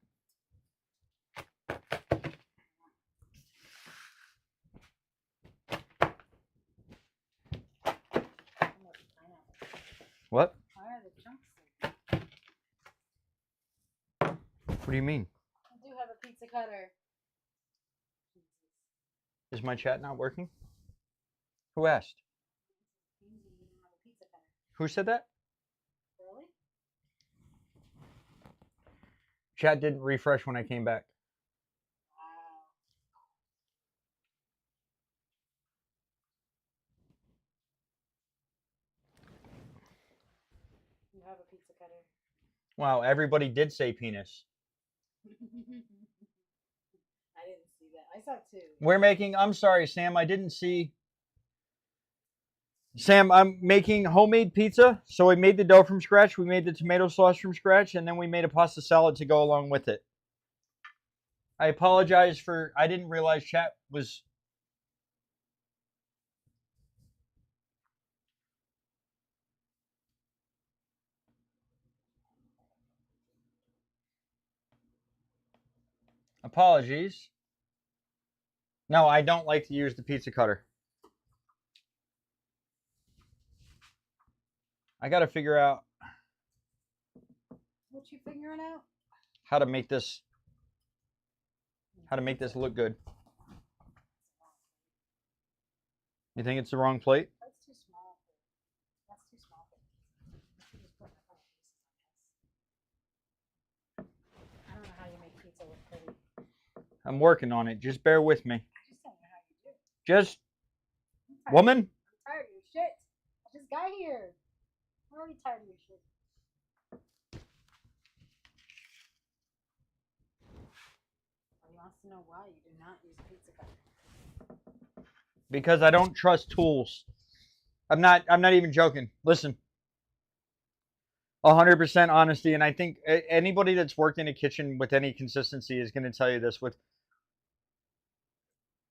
what? Why are the chunks so What do you mean? I do have a pizza cutter. Is my chat not working? Who asked? You don't have a pizza cutter. Who said that? Really? Chat didn't refresh when I came back. Wow. You have a pizza cutter. Wow, everybody did say penis. I didn't see that. I saw two. We're making, I'm sorry, Sam, I didn't see. Sam, I'm making homemade pizza. So we made the dough from scratch. We made the tomato sauce from scratch. And then we made a pasta salad to go along with it. I apologize for, I didn't realize chat was. Apologies. No, I don't like to use the pizza cutter. I got to figure out What you figuring out? how to make this look good. You think it's the wrong plate? That's too small. That's too small. Just put a couple pieces on this. I don't know how you make pizza look pretty. I'm working on it. Just bear with me. I just don't know how you do it. Just, I'm tired. woman, I'm tired of your shit. I just got here. I'm already tired of your shit. He wants to know why you do not use a pizza cutter. because I don't trust tools. I'm not even joking. Listen. 100% honesty, and I think anybody that's worked in a kitchen with any consistency is going to tell you this. With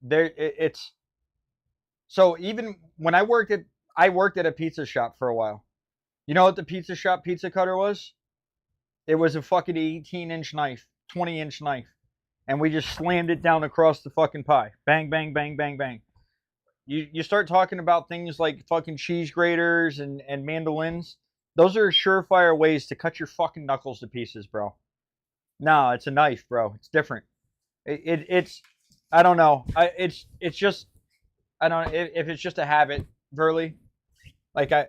there, it's so even when I worked at a pizza shop for a while. You know what the pizza shop pizza cutter was? It was a fucking 18-inch knife, 20-inch knife, and we just slammed it down across the fucking pie. Bang, bang, bang, bang, bang. You start talking about things like fucking cheese graters and mandolins. Those are surefire ways to cut your fucking knuckles to pieces, bro. No, it's a knife, bro. It's different. It's I don't know. It's just I don't know if it's just a habit, Verly. Like I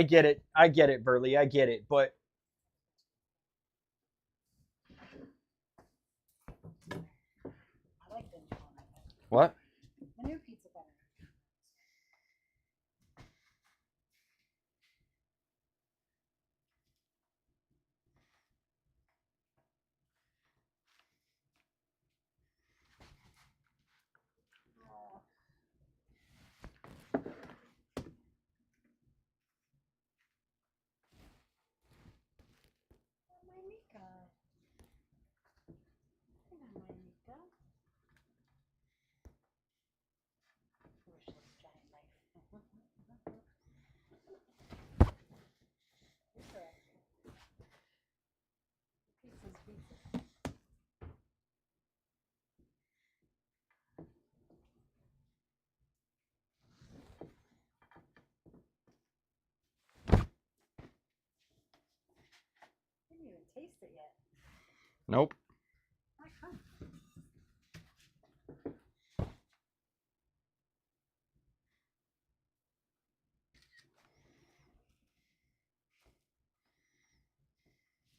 get it. I get it, Verly. I get it. But I like the new one. what? The new pizza cutter. My Mika. My Mika. Wish this giant knife. You're correct. Pizza's pizza. I didn't even taste it yet. Nope. How come?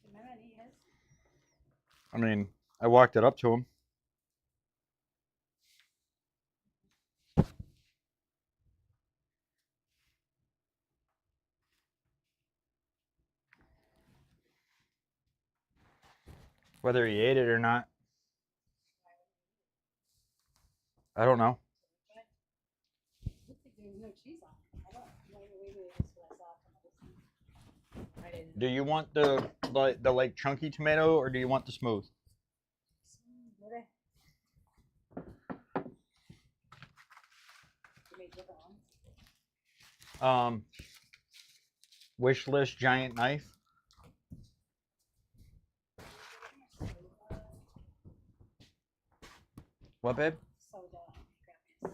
Did my man eat his? I mean, I walked it up to him. Whether he ate it or not, I don't know. Looks like there's no cheese on it. Maybe it's what I saw from this. I didn't. Do you want the like chunky tomato or do you want the smooth? Okay. You made different ones. Wish list giant knife. What, babe? So grab this.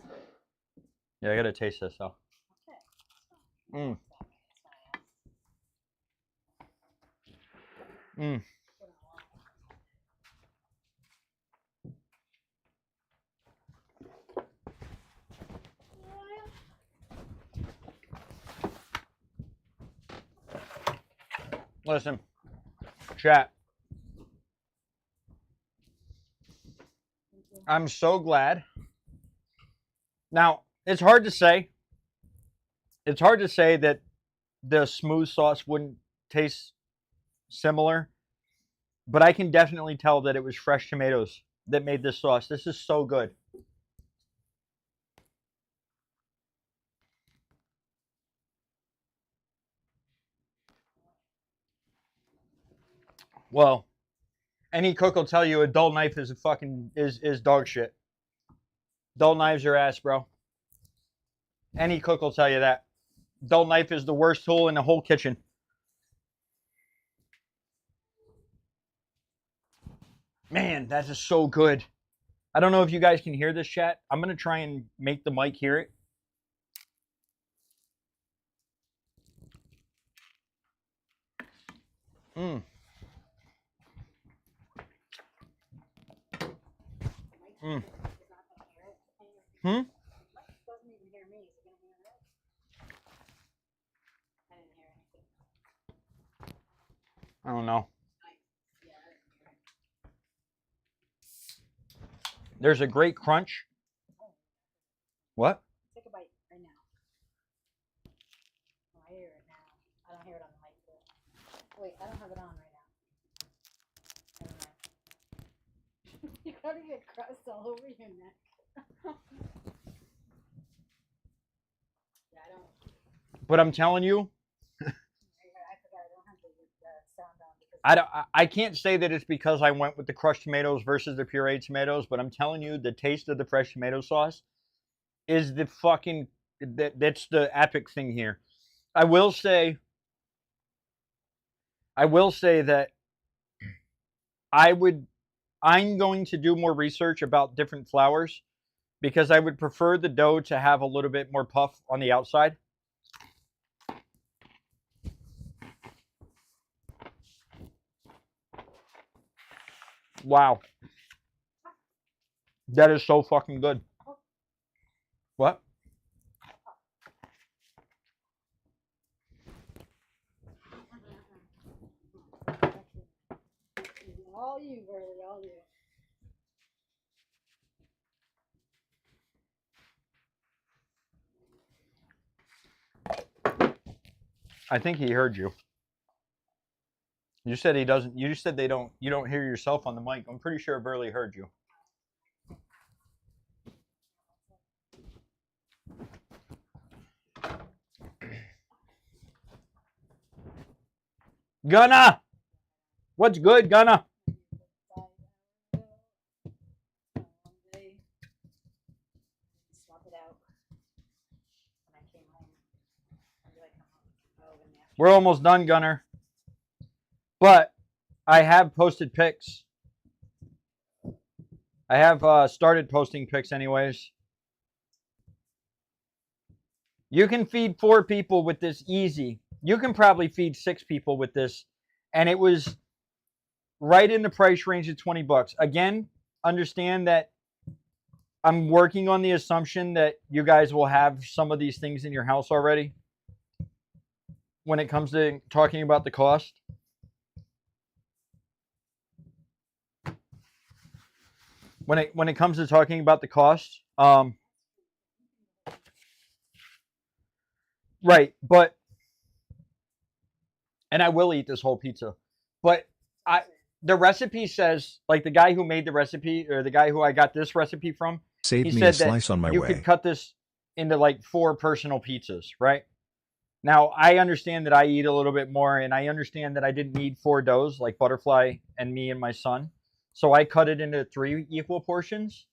Yeah, I gotta taste this though. Okay. Mm. Mm. Listen, chat. I'm so glad. Now, it's hard to say. It's hard to say that the smooth sauce wouldn't taste similar, but I can definitely tell that it was fresh tomatoes that made this sauce. This is so good. Well, any cook will tell you a dull knife is a fucking is dog shit. Dull knives are ass, bro. Any cook will tell you that. Dull knife is the worst tool in the whole kitchen. Man, that is so good. I don't know if you guys can hear this, chat. I'm going to try and make the mic hear it. Mm. Mm. Hmm? Doesn't even hear me. Is it gonna hear it? I didn't hear anything. I don't know. Yeah, I didn't hear it. There's a great crunch. What? Take a bite right now. Oh, I hear it now. I don't hear it on the mic. But... Wait, I don't have it on right now. Never mind. You gotta get crust all over your neck. Yeah, I don't. But I'm telling you, I forgot. I don't have the sound on because. I can't say that it's because I went with the crushed tomatoes versus the pureed tomatoes, but I'm telling you, the taste of the fresh tomato sauce is the fucking that's the epic thing here. I will say that I'm going to do more research about different flours because I would prefer the dough to have a little bit more puff on the outside. Wow. That is so fucking good. What? All you, Burley, all you. I think he heard you. You said he doesn't. You said they don't. You don't hear yourself on the mic. I'm pretty sure Burley heard you. Gunna! What's good, Gunna? Swap it out when I came home. We're almost done, Gunner. But I have posted pics. I have started posting pics anyways. You can feed 4 people with this easy. You can probably feed 6 people with this. And it was right in the price range of 20 bucks. Again, understand that I'm working on the assumption that you guys will have some of these things in your house already when it comes to talking about the cost. When it comes to talking about the cost, right, but and I will eat this whole pizza, but the recipe says, like the guy who made the recipe or the guy who I got this recipe from, Save he me said a slice that on my you way. could cut this. into like 4 personal pizzas, right? Now, I understand that I eat a little bit more, and I understand that I didn't need 4 doughs like Butterfly and me and my son. So I cut it into 3 equal portions.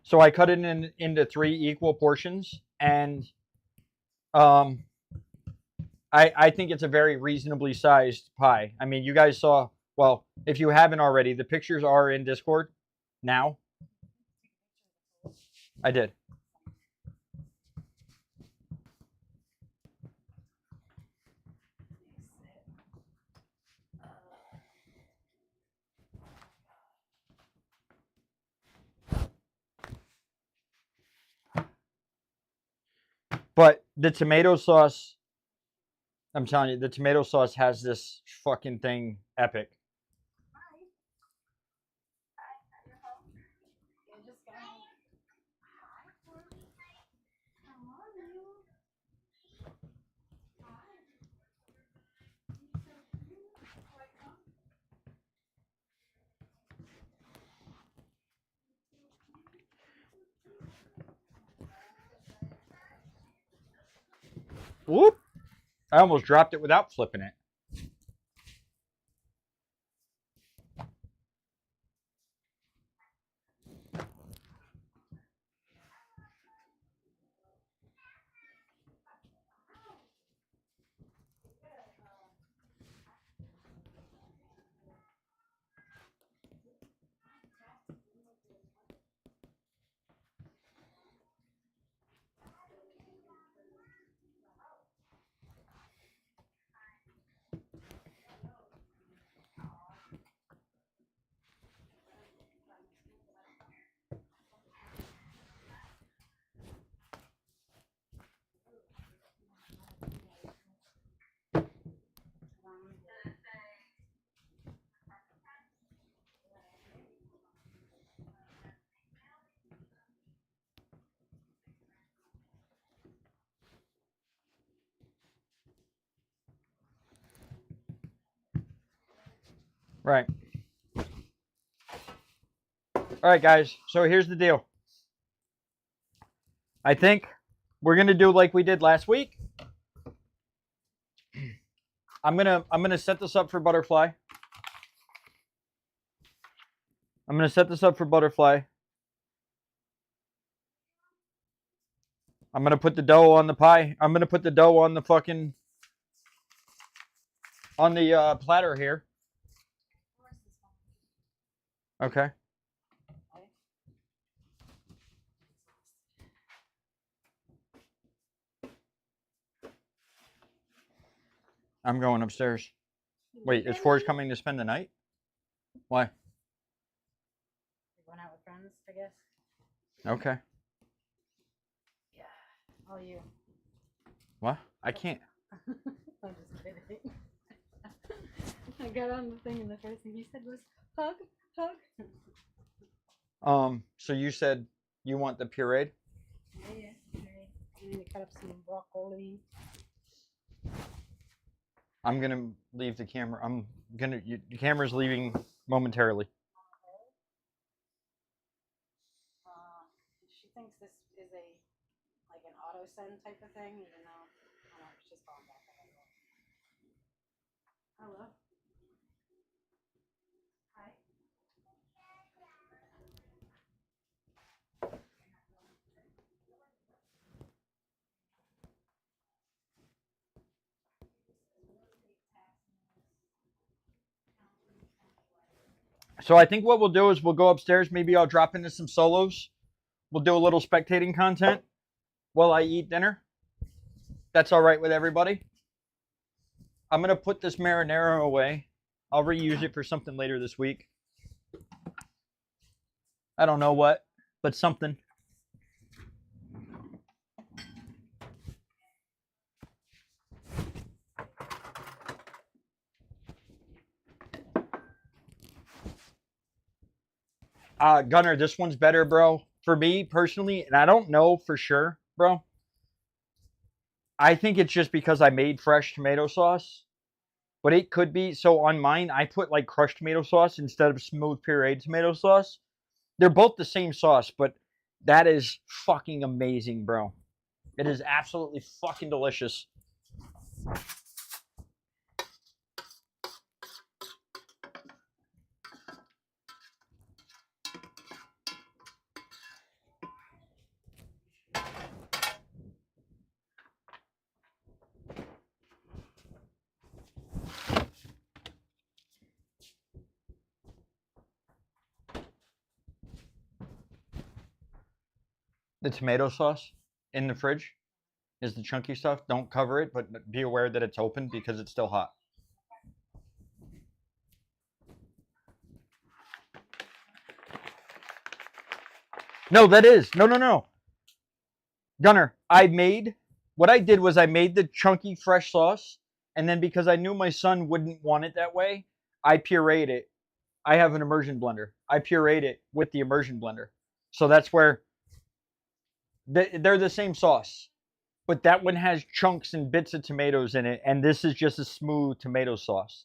So I cut it into 3 equal portions, and I think it's a very reasonably sized pie. I mean, you guys saw, well, if you haven't already, the pictures are in Discord now. I did. But the tomato sauce, I'm telling you, the tomato sauce has this fucking thing epic. Whoop! I almost dropped it without flipping it. Right. All right, guys. So here's the deal. I think we're gonna do like we did last week. I'm gonna set this up for Butterfly. I'm gonna set this up for Butterfly. I'm gonna put the dough on the pie. I'm gonna put the dough on the fucking on the platter here. Okay. I'm going upstairs. Wait, is Forrest coming to spend the night? Why? Going out with friends, I guess. Okay. Yeah. All you. What? I can't. I'm just kidding. I got on the thing and the first thing he said was hug, hug. So you said you want the pureed? Yeah. Right. And then you cut up some broccoli. I'm gonna leave the camera. The camera's leaving momentarily. She thinks this is like an auto send type of thing, even though I don't know, she's calling back. Hello. Hi. So I think what we'll do is we'll go upstairs. Maybe I'll drop into some solos. We'll do a little spectating content while I eat dinner. That's all right with everybody. I'm going to put this marinara away. I'll reuse it for something later this week. I don't know what, but something. Gunner, this one's better, bro. For me personally, and I don't know for sure, bro. I think it's just because I made fresh tomato sauce. But it could be. So on mine, I put like crushed tomato sauce instead of smooth pureed tomato sauce. They're both the same sauce, but that is fucking amazing, bro. It is absolutely fucking delicious. The tomato sauce in the fridge is the chunky stuff. Don't cover it, but be aware that it's open because it's still hot. No, that is. No. Gunner, what I did was I made the chunky fresh sauce, and then because I knew my son wouldn't want it that way, I pureed it. I have an immersion blender. I pureed it with the immersion blender. So that's where they're the same sauce. But that one has chunks and bits of tomatoes in it, and this is just a smooth tomato sauce.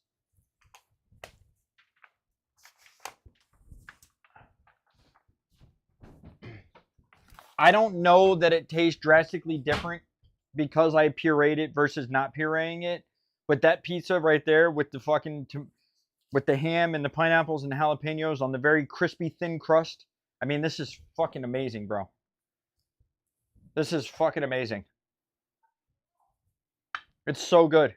I don't know that it tastes drastically different because I pureed it versus not pureeing it, but that pizza right there with the with the ham and the pineapples and the jalapenos on the very crispy thin crust. I mean, this is fucking amazing, bro. This is fucking amazing. It's so good.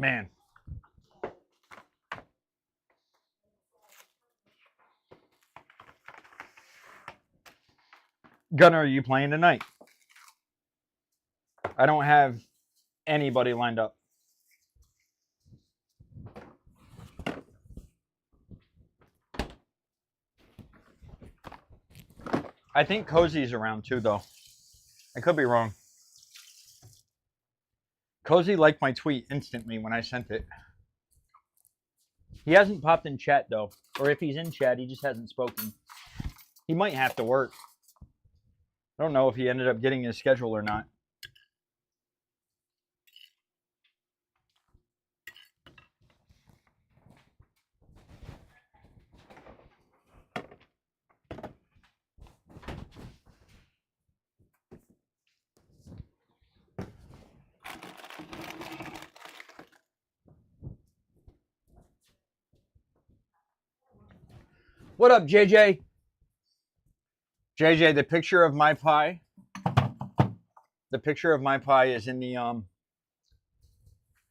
Man. Gunner, are you playing tonight? I don't have anybody lined up. I think Cozy's around too, though. I could be wrong. Cozy liked my tweet instantly when I sent it. He hasn't popped in chat, though. Or if he's in chat, he just hasn't spoken. He might have to work. I don't know if he ended up getting his schedule or not. What up, JJ? JJ, the picture of my pie. The picture of my pie is in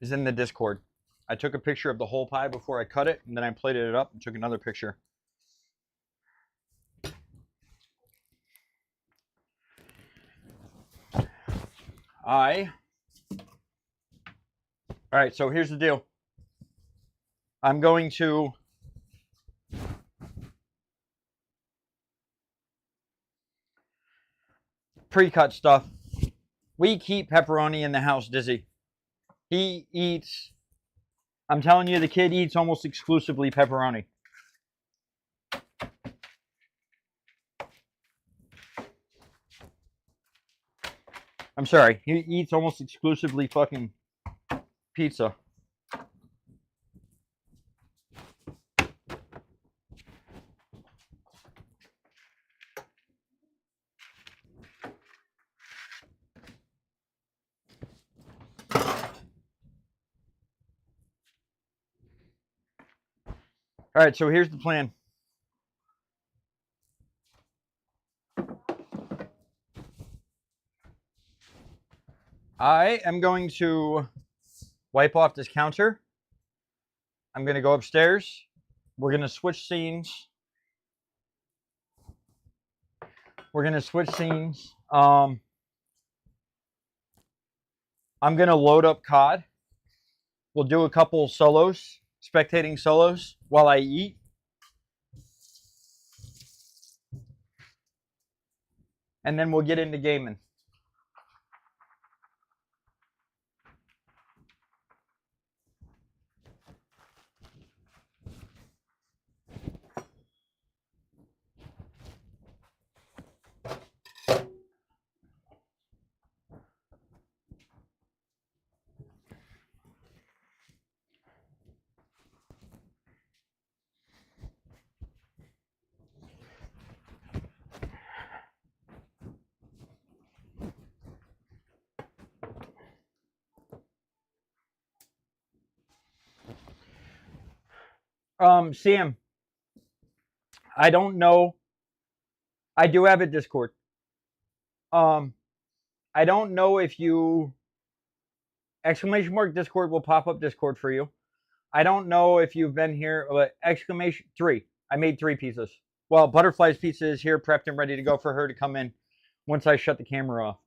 the Discord. I took a picture of the whole pie before I cut it, and then I plated it up and took another picture. All right, so here's the deal. I'm going to pre-cut stuff. We keep pepperoni in the house, Dizzy. He eats, I'm telling you, the kid eats almost exclusively pepperoni. I'm sorry, he eats almost exclusively fucking pizza. All right, so here's the plan. I am going to wipe off this counter. I'm going to go upstairs. We're going to switch scenes. I'm going to load up COD. We'll do a couple solos, spectating solos while I eat. And then we'll get into gaming. Sam, I don't know. I do have a Discord. I don't know if you exclamation mark Discord will pop up Discord for you. I don't know if you've been here, but exclamation 3. I made 3 pizzas. Well, Butterfly's pizza is here, prepped and ready to go for her to come in once I shut the camera off.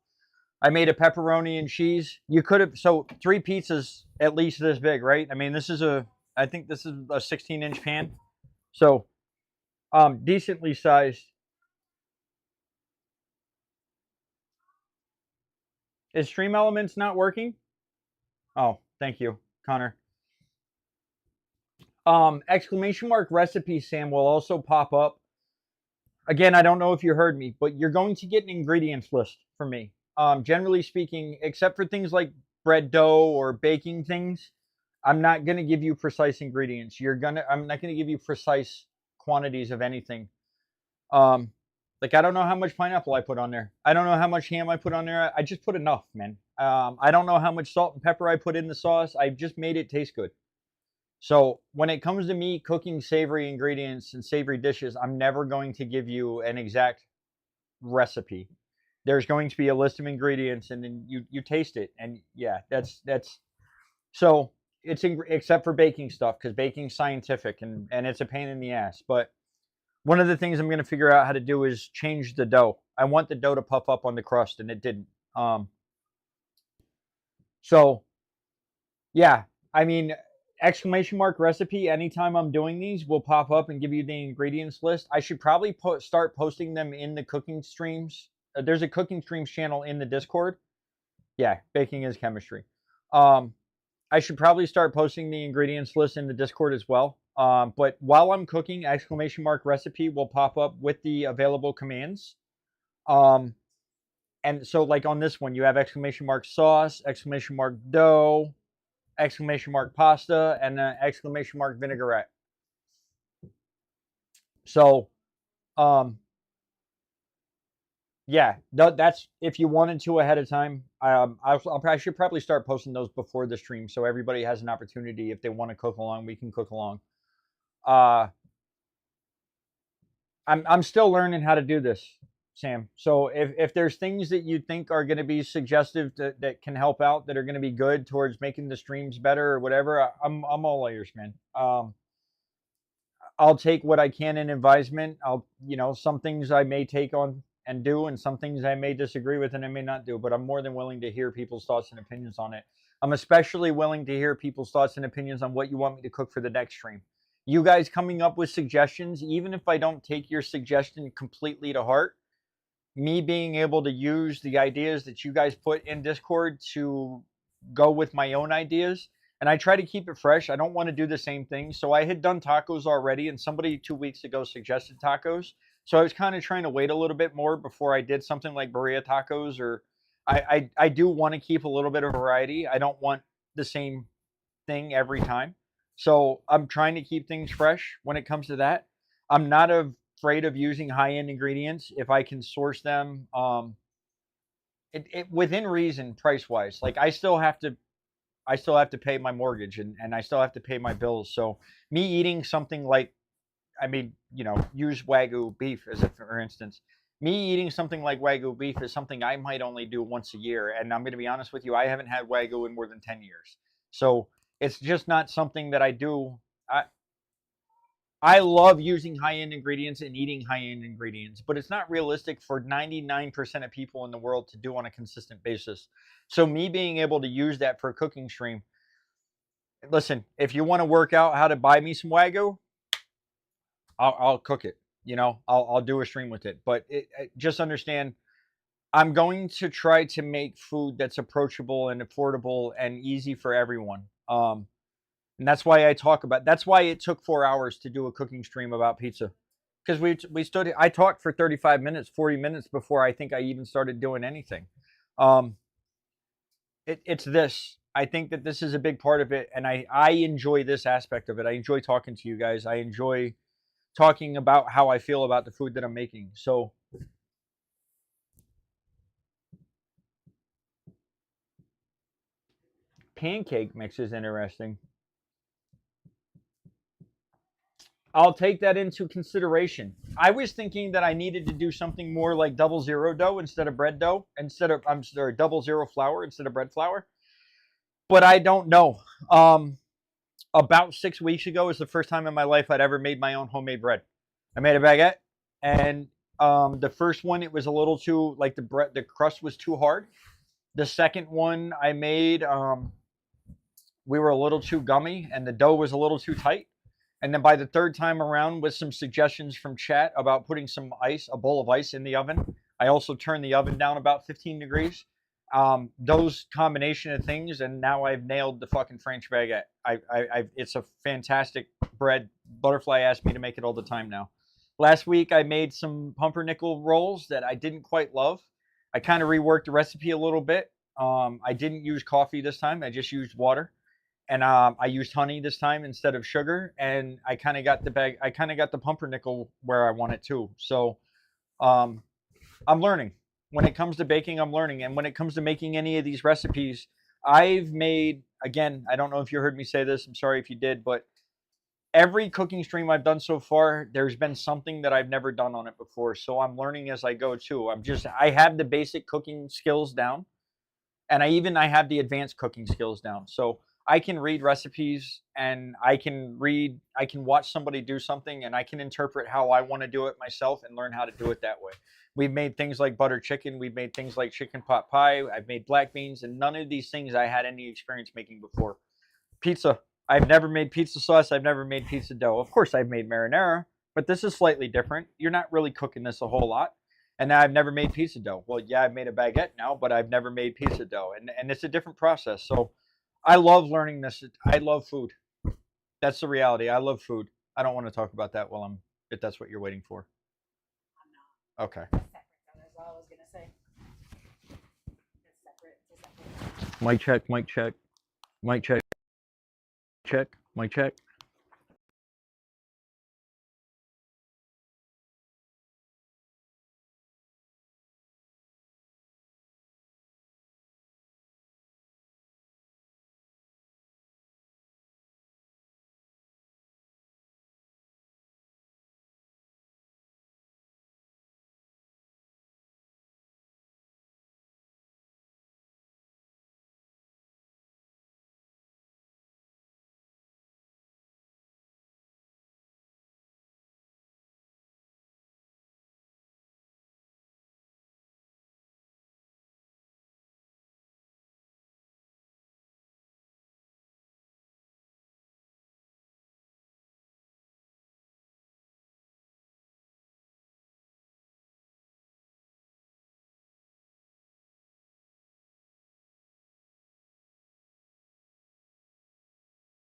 I made a pepperoni and cheese. You could have, so 3 pizzas at least this big, right? I mean, I think this is a 16-inch pan. So, decently sized. Is Stream Elements not working? Oh, thank you, Connor. Exclamation mark recipe, Sam, will also pop up. Again, I don't know if you heard me, but you're going to get an ingredients list from me. Generally speaking, except for things like bread dough or baking things, I'm not going to give you precise ingredients. I'm not going to give you precise quantities of anything. Like, I don't know how much pineapple I put on there. I don't know how much ham I put on there. I just put enough, man. I don't know how much salt and pepper I put in the sauce. I just made it taste good. So when it comes to me cooking savory ingredients and savory dishes, I'm never going to give you an exact recipe. There's going to be a list of ingredients, and then you taste it, and yeah, that's so it's except for baking stuff, because baking's scientific and it's a pain in the ass. But one of the things I'm going to figure out how to do is change the dough. I want the dough to puff up on the crust, and it didn't. So yeah, I mean, exclamation mark recipe, anytime I'm doing these, will pop up and give you the ingredients list. I should probably start posting them in the cooking streams. There's a cooking streams channel in the Discord. Yeah, baking is chemistry. I should probably start posting the ingredients list in the Discord as well. But while I'm cooking, exclamation mark recipe will pop up with the available commands. And so like on this one, you have exclamation mark sauce, exclamation mark dough, exclamation mark pasta, and exclamation mark vinaigrette. So, yeah, that's if you wanted to ahead of time. I should probably start posting those before the stream, so everybody has an opportunity. If they want to cook along, we can cook along. I'm still learning how to do this, Sam. So if there's things that you think are going to be suggestive that can help out, that are going to be good towards making the streams better or whatever, I'm all ears, man. I'll take what I can in advisement. Some things I may take on and do, and some things I may disagree with and I may not do, but I'm more than willing to hear people's thoughts and opinions on it. I'm especially willing to hear people's thoughts and opinions on what you want me to cook for the next stream. You guys coming up with suggestions, even if I don't take your suggestion completely to heart, me being able to use the ideas that you guys put in Discord to go with my own ideas. And I try to keep it fresh. I don't want to do the same thing. So I had done tacos already, and somebody 2 weeks ago suggested tacos. So I was kind of trying to wait a little bit more before I did something like burrito tacos. Or I do want to keep a little bit of variety. I don't want the same thing every time. So I'm trying to keep things fresh when it comes to that. I'm not afraid of using high-end ingredients if I can source them within reason, price-wise. Like I still have to pay my mortgage and I still have to pay my bills. So me eating something like, use Wagyu beef as for instance. Me eating something like Wagyu beef is something I might only do once a year. And I'm going to be honest with you, I haven't had Wagyu in more than 10 years. So it's just not something that I do. I love using high-end ingredients and eating high-end ingredients, but it's not realistic for 99% of people in the world to do on a consistent basis. So me being able to use that for a cooking stream, listen, if you want to work out how to buy me some Wagyu, I'll cook it. You know, I'll do a stream with it. But just understand, I'm going to try to make food that's approachable and affordable and easy for everyone. And that's why I talk about. That's why it took 4 hours to do a cooking stream about pizza, because we stood. I talked for 35 minutes, 40 minutes before I think I even started doing anything. It's this. I think that this is a big part of it, and I enjoy this aspect of it. I enjoy talking to you guys. I enjoy talking about how I feel about the food that I'm making. So. Pancake mix is interesting. I'll take that into consideration. I was thinking that I needed to do something more like 00 dough instead of bread dough, I'm sorry, 00 flour instead of bread flour. But I don't know. About 6 weeks ago is the first time in my life I'd ever made my own homemade bread. I made a baguette, and the first one, it was a little too, like the crust was too hard. The second one I made, we were a little too gummy, and the dough was a little too tight. And then by the third time around, with some suggestions from chat about putting some ice, a bowl of ice in the oven. I also turned the oven down about 15 degrees. Those combination of things, and now I've nailed the fucking French baguette. It's a fantastic bread. Butterfly asked me to make it all the time now. Last week, I made some pumpernickel rolls that I didn't quite love. I kind of reworked the recipe a little bit. I didn't use coffee this time. I just used water. And I used honey this time instead of sugar, and I kind of got the pumpernickel where I want it to. So I'm learning. When it comes to baking, I'm learning. And when it comes to making any of these recipes, I've made, again, I don't know if you heard me say this, I'm sorry if you did, but every cooking stream I've done so far, there's been something that I've never done on it before. So I'm learning as I go too. I have the basic cooking skills down, and I have the advanced cooking skills down. So I can read recipes, and I can watch somebody do something, and I can interpret how I want to do it myself and learn how to do it that way. We've made things like butter chicken. We've made things like chicken pot pie. I've made black beans, and none of these things I had any experience making before. Pizza. I've never made pizza sauce. I've never made pizza dough. Of course, I've made marinara, but this is slightly different. You're not really cooking this a whole lot. And now I've never made pizza dough. Well, yeah, I've made a baguette now, but I've never made pizza dough. And it's a different process. So I love learning this. I love food. That's the reality. I love food. I don't want to talk about that if that's what you're waiting for. I'm not. Okay. That's separate, though. That's what I was going to say. It's separate. It's a separate. Mic check, mic check. Mic check. Check, mic check.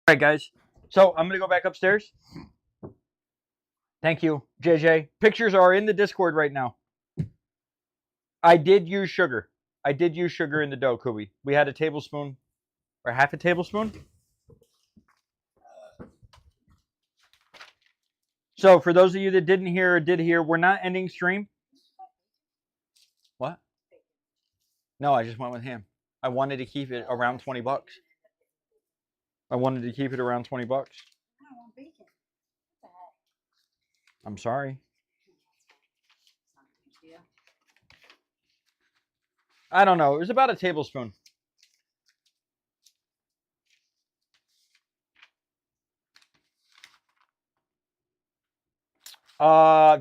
All right, guys. So I'm going to go back upstairs. Thank you, JJ. Pictures are in the Discord right now. I did use sugar. I did use sugar in the dough, Kubi. We had a tablespoon or half a tablespoon. So for those of you that didn't hear or did hear, we're not ending stream. What? No, I just went with ham. I wanted to keep it around 20 bucks. I wanted to keep it around 20 bucks. I don't want bacon. What the heck? I'm sorry. It's not a big deal. I don't know. It was about a tablespoon.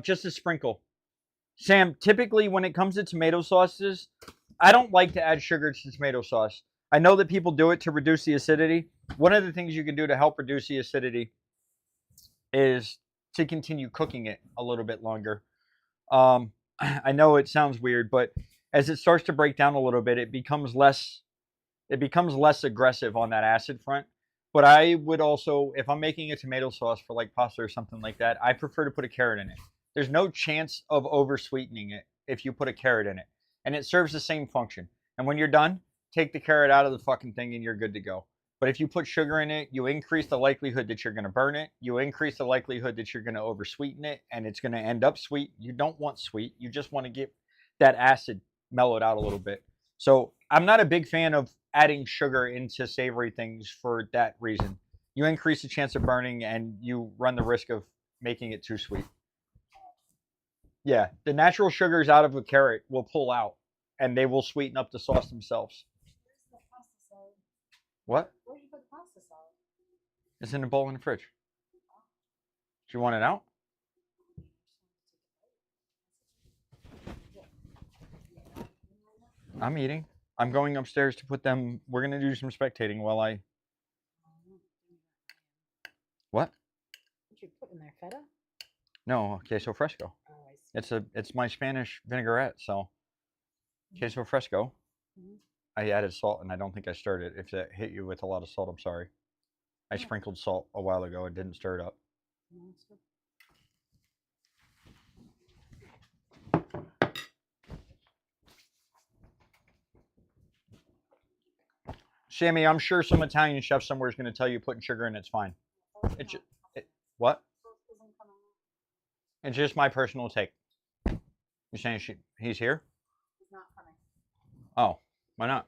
Just a sprinkle. Sam, typically when it comes to tomato sauces, I don't like to add sugar to tomato sauce. I know that people do it to reduce the acidity. One of the things you can do to help reduce the acidity is to continue cooking it a little bit longer. I know it sounds weird, but as it starts to break down a little bit, it becomes less aggressive on that acid front. But I would also, if I'm making a tomato sauce for like pasta or something like that, I prefer to put a carrot in it. There's no chance of over sweetening it if you put a carrot in it. And it serves the same function. And when you're done, take the carrot out of the fucking thing and you're good to go. But if you put sugar in it, you increase the likelihood that you're going to burn it. You increase the likelihood that you're going to over sweeten it and it's going to end up sweet. You don't want sweet. You just want to get that acid mellowed out a little bit. So I'm not a big fan of adding sugar into savory things for that reason. You increase the chance of burning and you run the risk of making it too sweet. Yeah, the natural sugars out of a carrot will pull out and they will sweeten up the sauce themselves. Where's the pasta salad? What? Where did you put the pasta salad? It's in a bowl in the fridge. Do you want it out? I'm eating. I'm going upstairs to put them. We're going to do some spectating while I. What? What you put in there? Feta? No, queso fresco. Oh, I see. It's my Spanish vinaigrette, so queso fresco. Mhm. I added salt and I don't think I stirred it. If that hit you with a lot of salt, I'm sorry. I sprinkled salt a while ago and didn't stir it up. No, it's good. Sammy, I'm sure some Italian chef somewhere is going to tell you putting sugar in it's fine. It's what? Sauce isn't coming out. It's just my personal take. You're saying he's here? He's not coming. Oh, why not?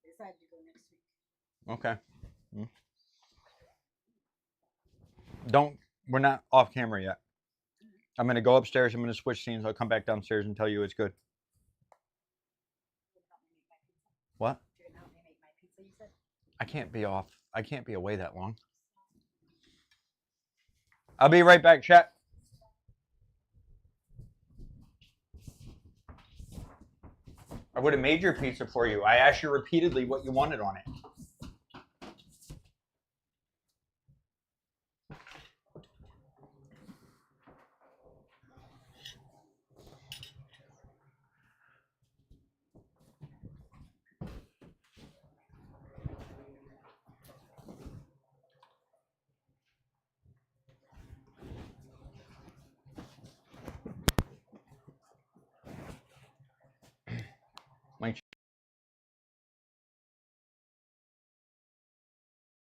They decided to go next week. Okay. We're not off camera yet. I'm going to go upstairs. I'm going to switch scenes. I'll come back downstairs and tell you it's good. What? You're gonna help me make my pizza, you said? I can't be off. I can't be away that long. I'll be right back, chat. I would have made your pizza for you. I asked you repeatedly what you wanted on it.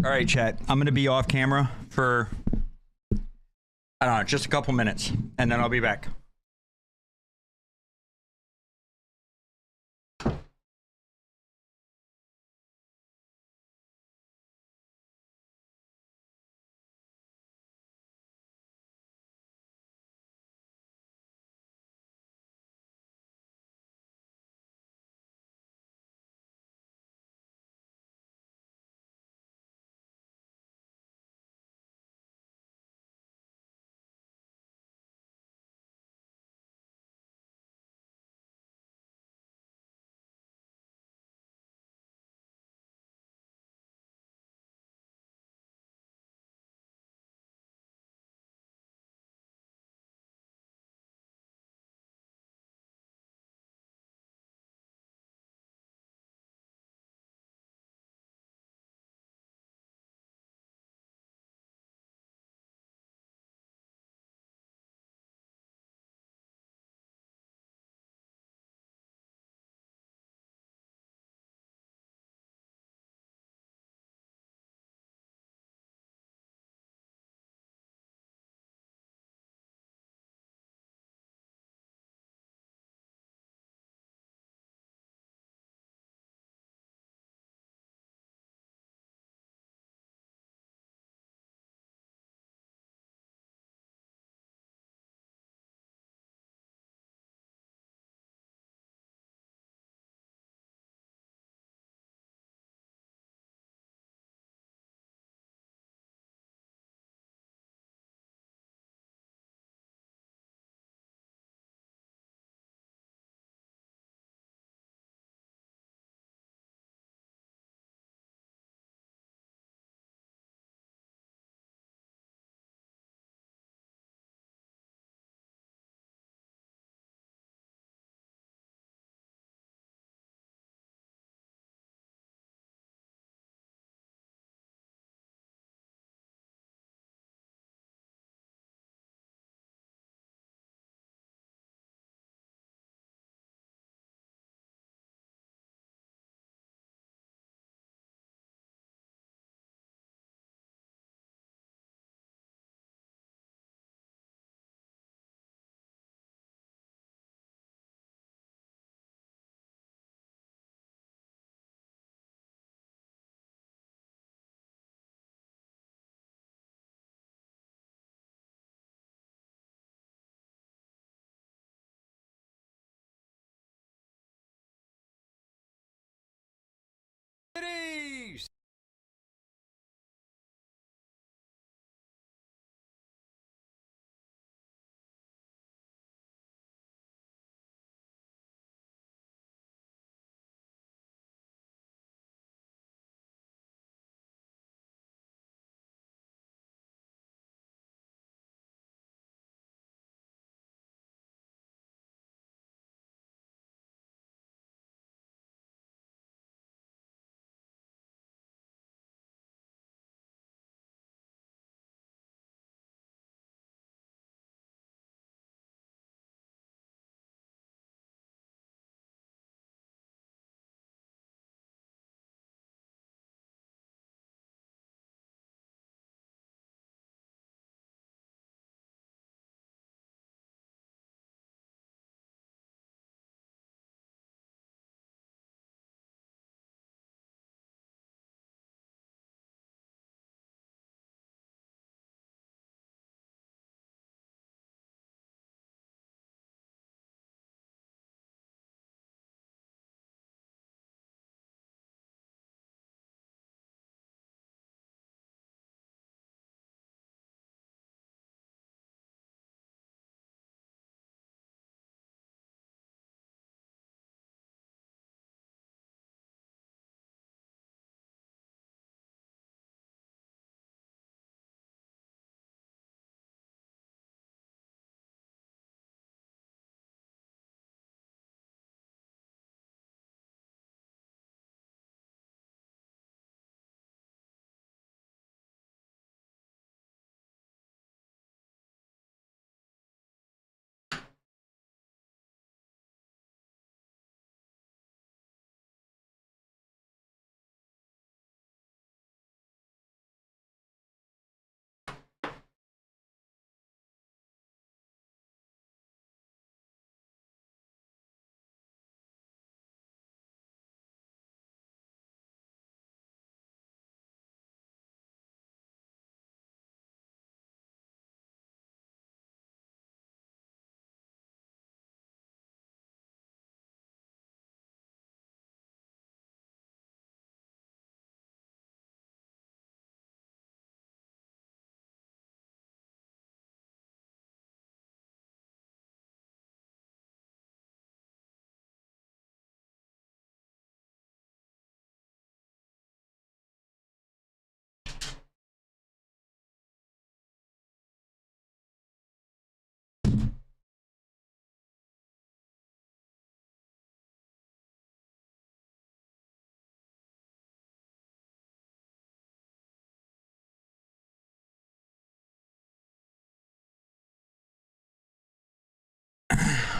All right, chat. I'm going to be off camera for, I don't know, just a couple minutes, and then I'll be back.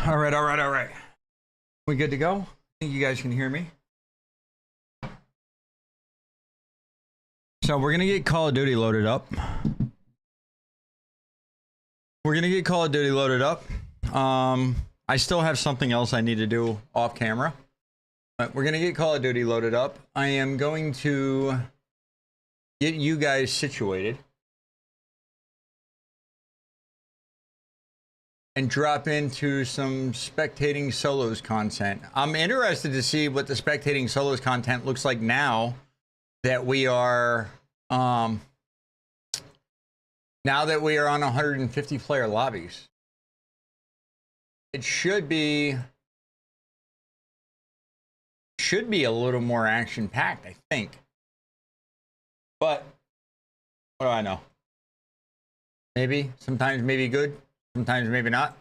All right, all right, all right. We good to go? I think you guys can hear me. So we're gonna get Call of Duty loaded up. I still have something else I need to do off camera. But we're gonna get Call of Duty loaded up. I am going to get you guys situated. And drop into some spectating solos content. I'm interested to see what the spectating solos content looks like now that we are now that we are on 150 player lobbies. It should be a little more action packed, I think. But what do I know? Maybe sometimes maybe good. Sometimes maybe not.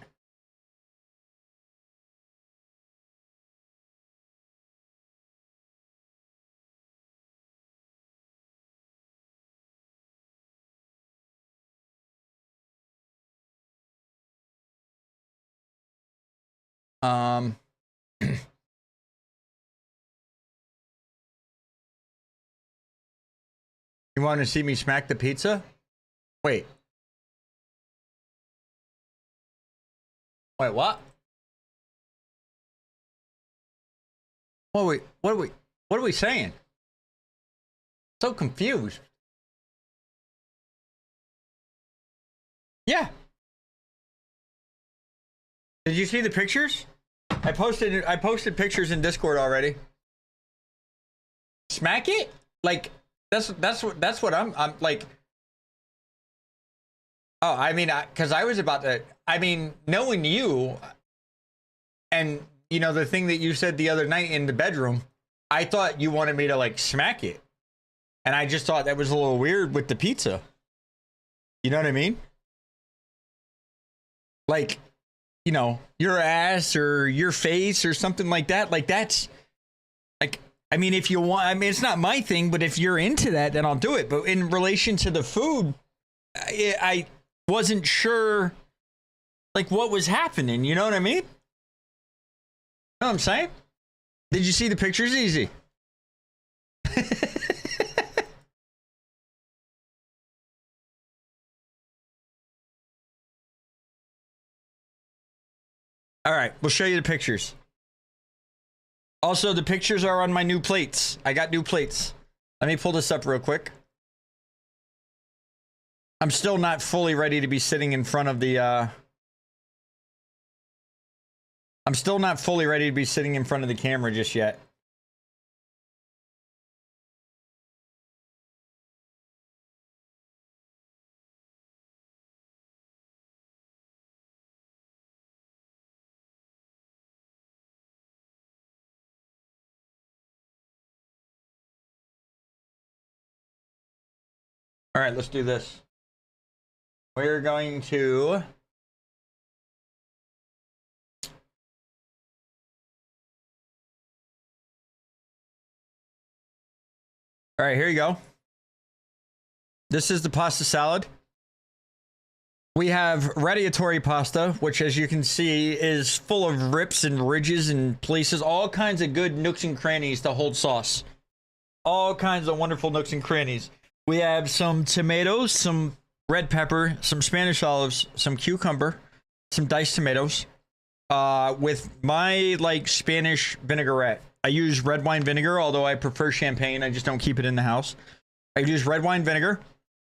You want to see me smack the pizza? Wait. Wait, what? What are we saying? So confused. Yeah. Did you see the pictures? I posted pictures in Discord already. Smack it? Like that's what I'm like. Oh, I mean, because I was about to. I mean, knowing you, and you know the thing that you said the other night in the bedroom, I thought you wanted me to like smack it, and I just thought that was a little weird with the pizza. You know what I mean? Like, you know, your ass or your face or something like that. Like that's like. I mean, if you want, I mean, it's not my thing, but if you're into that, then I'll do it. But in relation to the food, I wasn't sure like what was happening, you know what I mean? Know what I'm saying? Did you see the pictures? Easy. All right, we'll show you the pictures. Also, the pictures are on my new plates. I got new plates. Let me pull this up real quick. I'm still not fully ready to be sitting in front of the I'm still not fully ready to be sitting in front of the camera just yet. All right, let's do this. We're going to All right, here you go. This is the pasta salad. We have radiatori pasta, which as you can see is full of rips and ridges and places, all kinds of good nooks and crannies to hold sauce. All kinds of wonderful nooks and crannies. We have some tomatoes, some red pepper, some Spanish olives, some cucumber, some diced tomatoes, with my like Spanish vinaigrette. I use red wine vinegar, although I prefer champagne. I just don't keep it in the house. I use red wine vinegar.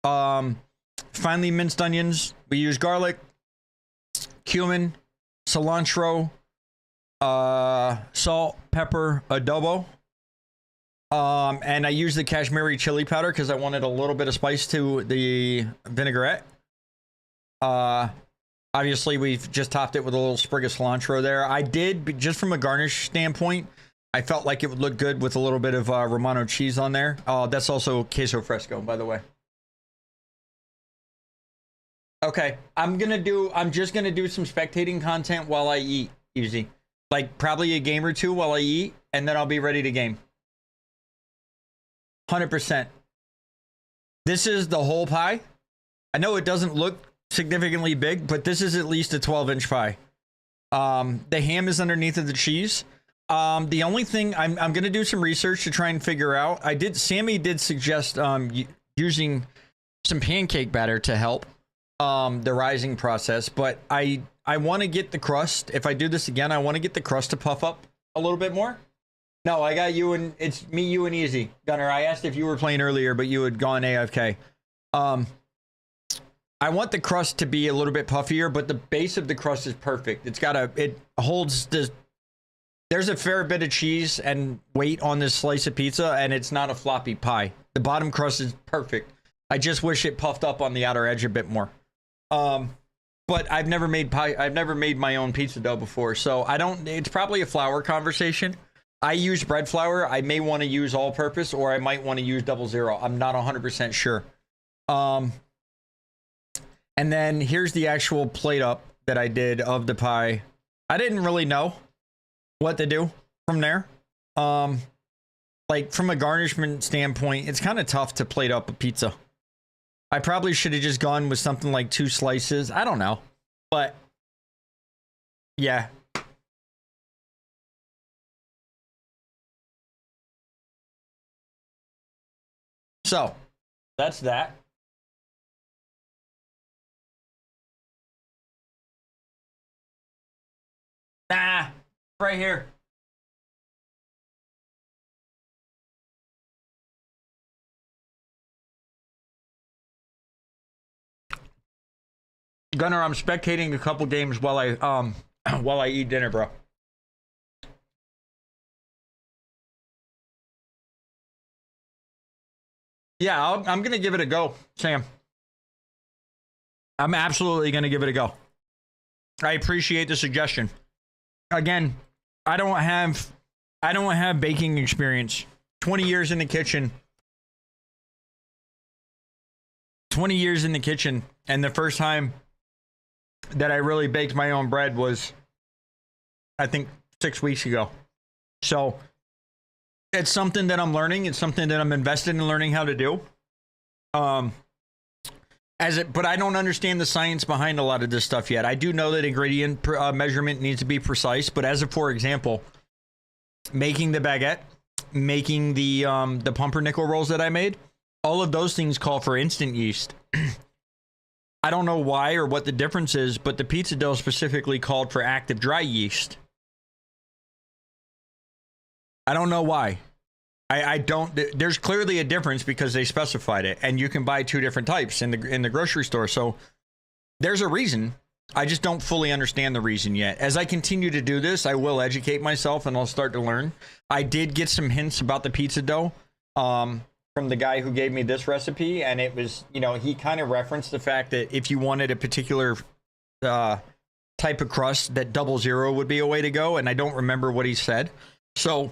Finely minced onions. We use garlic, cumin, cilantro, salt, pepper, adobo. And I use the Kashmiri chili powder because I wanted a little bit of spice to the vinaigrette. Obviously, we've just topped it with a little sprig of cilantro there. I did, just from a garnish standpoint, I felt like it would look good with a little bit of Romano cheese on there. That's also queso fresco, by the way. Okay, I'm just gonna do some spectating content while I eat, easy. Like probably a game or two while I eat, and then I'll be ready to game. 100%. This is the whole pie. I know it doesn't look significantly big, but this is at least a 12-inch pie. The ham is underneath of the cheese. The only thing I'm gonna do some research to try and figure out. Sammy did suggest using some pancake batter to help the rising process, but I want to get the crust. If I do this again, I want to get the crust to puff up a little bit more. No, I got you, and it's me, you, and Easy. Gunner, I asked if you were playing earlier, but you had gone AFK. I want the crust to be a little bit puffier, but the base of the crust is perfect. It holds this. There's a fair bit of cheese and weight on this slice of pizza, and it's not a floppy pie. The bottom crust is perfect. I just wish it puffed up on the outer edge a bit more. But I've never made pie. I've never made my own pizza dough before, so I don't. It's probably a flour conversation. I use bread flour. I may want to use all-purpose, or I might want to use 00. I'm not 100% sure. And then here's the actual plate up that I did of the pie. I didn't really know what to do from there. Like from a garnishment standpoint, it's kind of tough to plate up a pizza. I probably should have just gone with something like 2 slices. I don't know, but yeah. So that's that. Nah, right here. Gunner, I'm spectating a couple games while I eat dinner, bro. Yeah, I'm gonna give it a go, Sam. I'm absolutely gonna give it a go. I appreciate the suggestion. Again, I don't have baking experience. 20 years in the kitchen. 20 years in the kitchen, and the first time that I really baked my own bread was, I think, 6 weeks ago. So it's something that I'm learning. It's something that I'm invested in learning how to do. But I don't understand the science behind a lot of this stuff yet. I do know that ingredient measurement needs to be precise, but as of, for example, making the baguette, making the pumpernickel rolls that I made, all of those things call for instant yeast. I don't know why or what the difference is, but the pizza dough specifically called for active dry yeast. I don't know why. I don't. There's clearly a difference because they specified it, and you can buy 2 different types in the grocery store. So there's a reason. I just don't fully understand the reason yet. As I continue to do this, I will educate myself and I'll start to learn. I did get some hints about the pizza dough from the guy who gave me this recipe, and it was, he kind of referenced the fact that if you wanted a particular type of crust, that 00 would be a way to go, and I don't remember what he said. So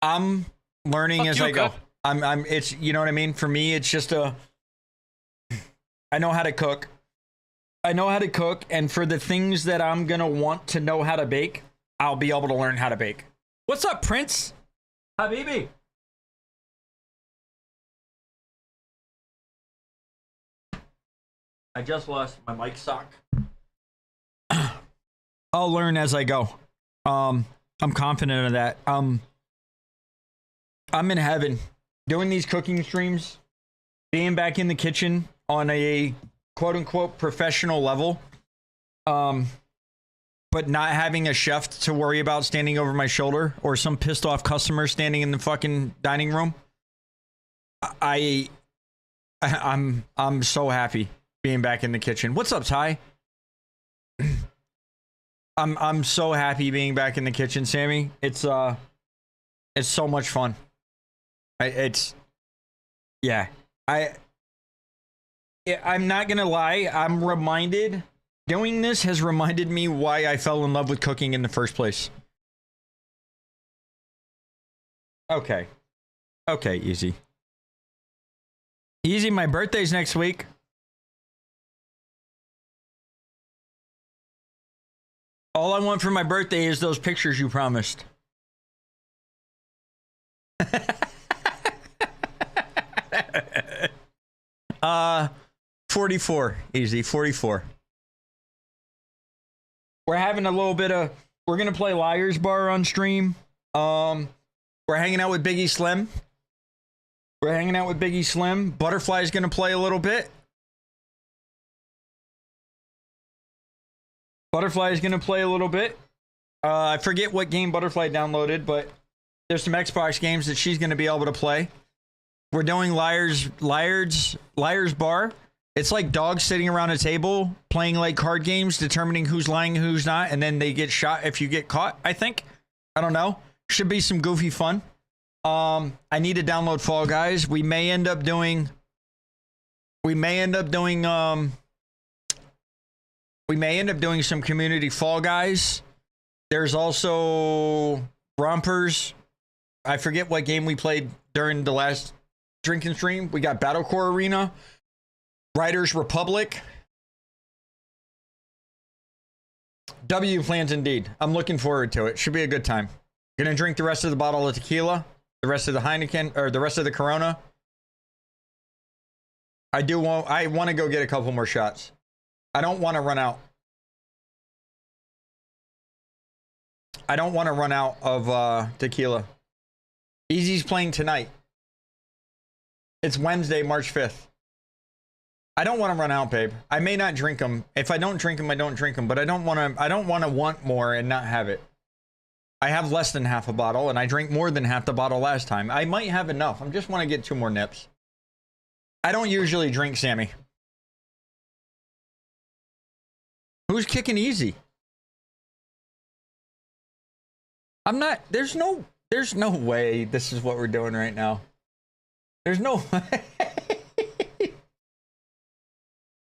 I'm learning as I go. It's, you know what I mean? For me, it's just I know how to cook. I know how to cook, and for the things that I'm gonna want to know how to bake, I'll be able to learn how to bake. What's up, Prince? Habibi. I just lost my mic sock. I'll learn as I go. I'm confident of that. I'm in heaven doing these cooking streams, being back in the kitchen on a quote unquote professional level, but not having a chef to worry about standing over my shoulder or some pissed off customer standing in the fucking dining room. I'm so happy being back in the kitchen. What's up, Ty? I'm so happy being back in the kitchen, Sammy. It's so much fun. I'm not gonna lie, I'm reminded, doing this has reminded me why I fell in love with cooking in the first place. Okay, easy, my birthday's next week. All I want for my birthday is those pictures you promised. 44, easy, 44. We're having a little bit of. We're gonna play Liar's Bar on stream. We're hanging out with Biggie Slim. Butterfly's gonna play a little bit. I forget what game Butterfly downloaded, but there's some Xbox games that she's gonna be able to play. We're doing Liar's Bar. It's like dogs sitting around a table playing like card games, determining who's lying and who's not, and then they get shot if you get caught, I think. I don't know. Should be some goofy fun. I need to download Fall Guys. We may end up doing some community Fall Guys. There's also Rompers. I forget what game we played during the last drinking stream. We got Battlecore Arena, Riders Republic. W plans indeed. I'm looking forward to it. Should be a good time. Gonna drink the rest of the bottle of tequila, the rest of the Heineken, or the rest of the Corona. I want to go get a couple more shots. I don't want to run out. I don't want to run out of tequila. Easy's playing tonight. It's Wednesday, March 5th. I don't want to run out, babe. I may not drink them. If I don't drink them, I don't drink them. But I don't want to want more and not have it. I have less than half a bottle, and I drank more than half the bottle last time. I might have enough. I just want to get 2 more nips. I don't usually drink, Sammy. Who's kicking Easy? I'm not. There's no way this is what we're doing right now. There's no way.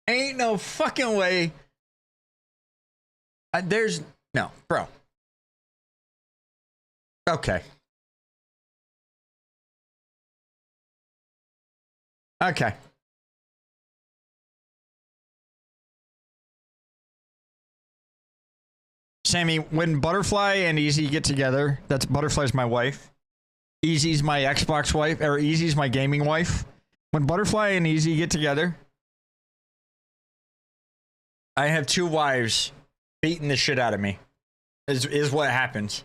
Ain't no fucking way. There's no, bro. Okay. Okay. Sammy, when Butterfly and Easy get together, that's Butterfly's my wife. Easy's my Xbox wife, or Easy's my gaming wife. When Butterfly and Easy get together, I have 2 wives beating the shit out of me. Is what happens.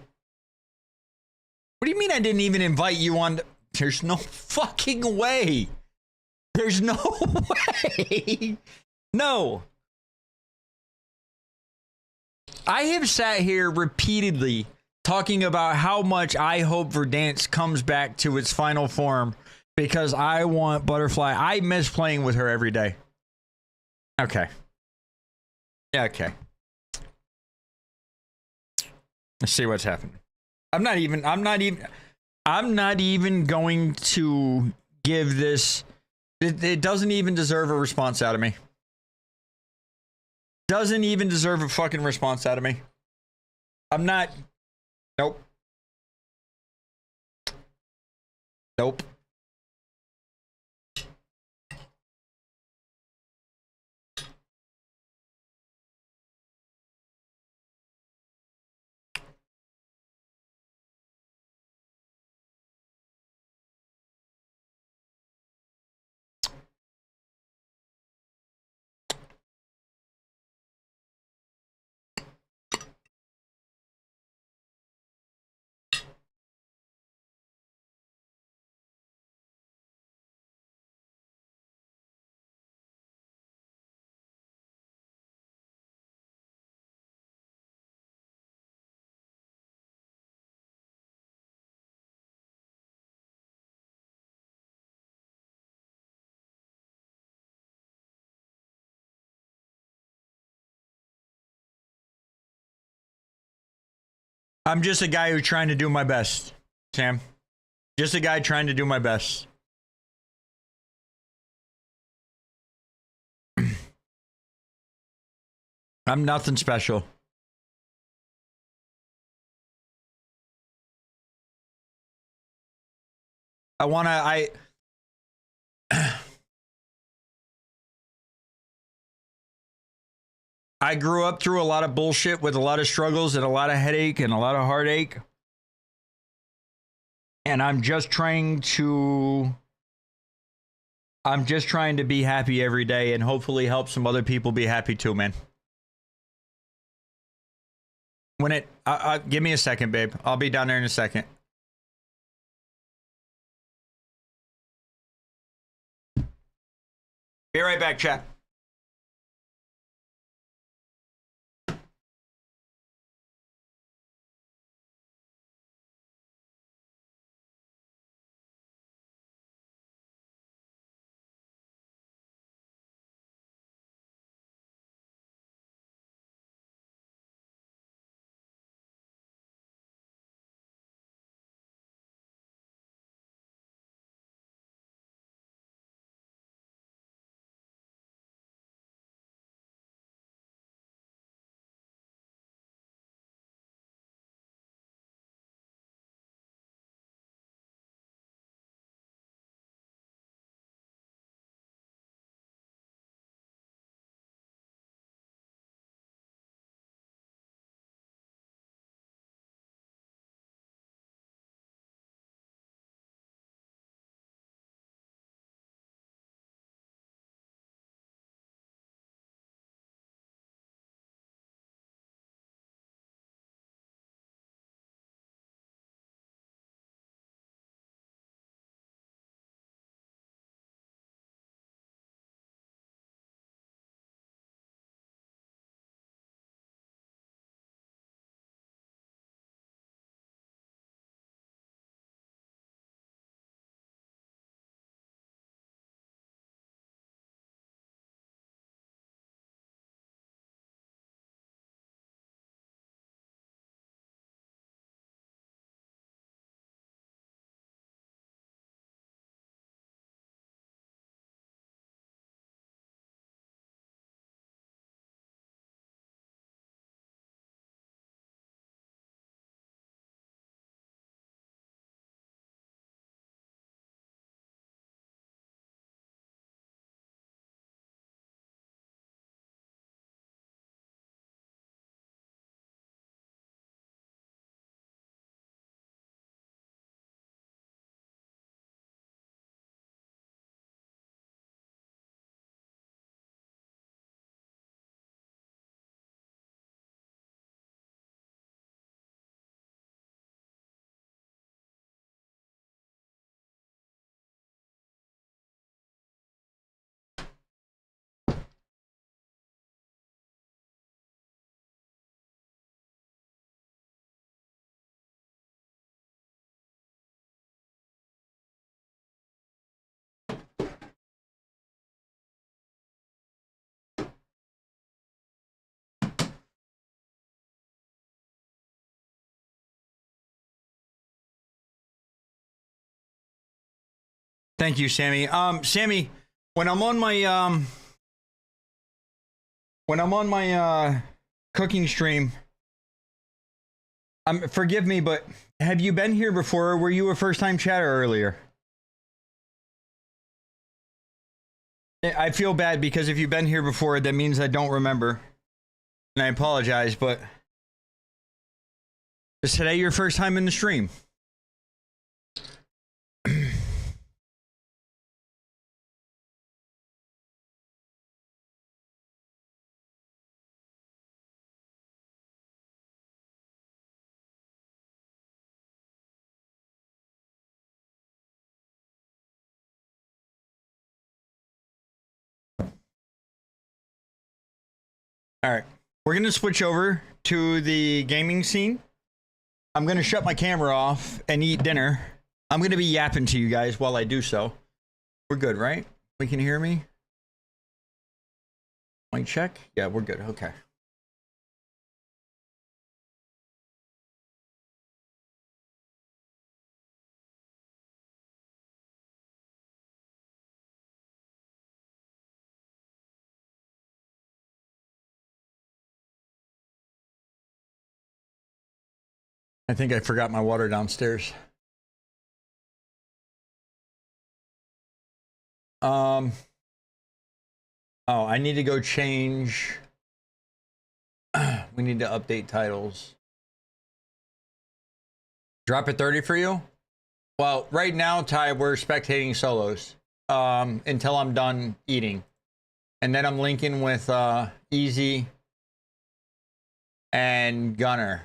What do you mean I didn't even invite you on? There's no fucking way. There's no way. No. I have sat here repeatedly talking about how much I hope Verdance comes back to its final form because I want Butterfly. I miss playing with her every day. Okay. Yeah, okay. Let's see what's happening. I'm not even going to give this. It doesn't even deserve a response out of me. Doesn't even deserve a fucking response out of me. I'm not. Nope. Nope. I'm just a guy who's trying to do my best, Sam. Just a guy trying to do my best. I'm nothing special. I grew up through a lot of bullshit with a lot of struggles and a lot of headache and a lot of heartache. And I'm just trying to be happy every day and hopefully help some other people be happy too, man. When it, give me a second, babe. I'll be down there in a second. Be right back, chat. Thank you, Sammy. Sammy, when I'm on my cooking stream, forgive me, but have you been here before? Or were you a first-time chatter earlier? I feel bad because if you've been here before, that means I don't remember, and I apologize. But is today your first time in the stream? All right, we're gonna switch over to the gaming scene. I'm gonna shut my camera off and eat dinner. I'm gonna be yapping to you guys while I do so. We're good, right? We can hear me? Mic check? Yeah, we're good. Okay. I think I forgot my water downstairs. Oh, I need to go change. We need to update titles. Drop it 30 for you? Well, right now, Ty, we're spectating solos until I'm done eating. And then I'm linking with Easy and Gunner.